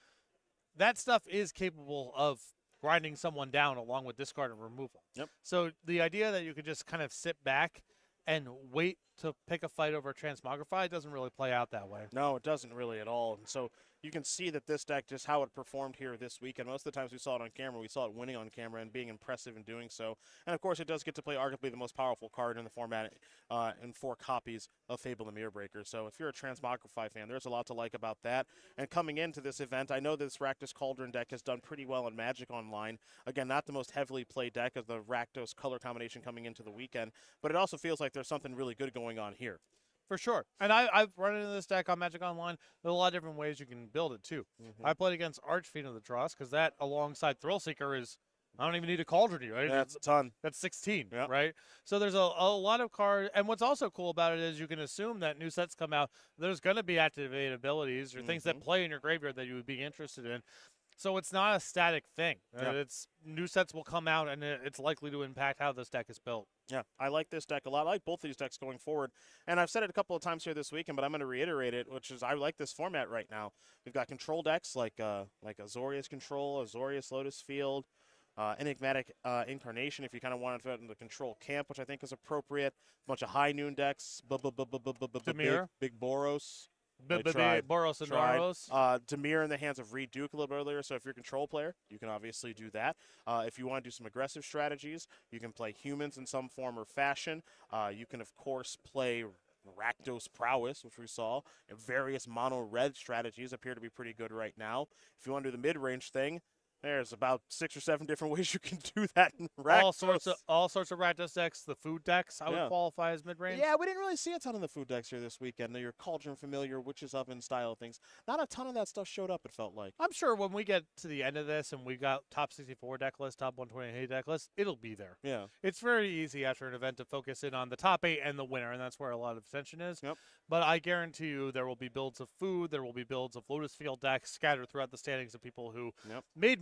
that stuff is capable of grinding someone down along with discard and removal. Yep. So the idea that you could just kind of sit back and wait to pick a fight over Transmogrify doesn't really play out that way. No, it doesn't really at all. And so you can see that this deck, just how it performed here this week, and most of the times we saw it on camera, we saw it winning on camera and being impressive in doing so. And, of course, it does get to play arguably the most powerful card in the format in 4 copies of Fable the Mirror Breaker. So if you're a Transmogrify fan, there's a lot to like about that. And coming into this event, I know this Rakdos Cauldron deck has done pretty well in Magic Online. Again, not the most heavily played deck of the Rakdos color combination coming into the weekend, but it also feels like there's something really good going on here. For sure. And I've run into this deck on Magic Online. There's a lot of different ways you can build it, too. Mm-hmm. I played against Archfiend of the Dross because that, alongside Thrillseeker, is I don't even need a Cauldron. Right? That's a ton. That's 16, Yep. right? So there's a lot of cards. And what's also cool about it is you can assume that new sets come out. There's going to be activated abilities or things that play in your graveyard that you would be interested in. So it's not a static thing. Yeah. It's new sets will come out, and it's likely to impact how this deck is built. Yeah, I like this deck a lot. I like both these decks going forward. And I've said it a couple of times here this weekend, but I'm going to reiterate it, which is I like this format right now. We've got control decks like Azorius Control, Azorius Lotus Field, Enigmatic Incarnation, if you kind of want to fit in the control camp, which I think is appropriate. A bunch of high noon decks, Demir. Big Boros. Boros and Naros. Demir in the hands of Reed Duke a little bit earlier, so if you're a control player, you can obviously do that. If you want to do some aggressive strategies, you can play humans in some form or fashion. You can, of course, play Rakdos Prowess, which we saw. And various mono-red strategies appear to be pretty good right now. If you want to do the mid-range thing, there's about 6 or 7 different ways you can do that in Rakdos. All sorts of Rakdos decks. The food decks I would qualify as mid-range. Yeah, we didn't really see a ton of the food decks here this weekend. Your Cauldron Familiar, Witch's Oven style things. Not a ton of that stuff showed up, it felt like. I'm sure when we get to the end of this and we've got top 64 deck list, top 128 deck list, it'll be there. Yeah. It's very easy after an event to focus in on the top 8 and the winner, and that's where a lot of attention is. Yep. But I guarantee you there will be builds of food, there will be builds of Lotus Field decks scattered throughout the standings of people who made money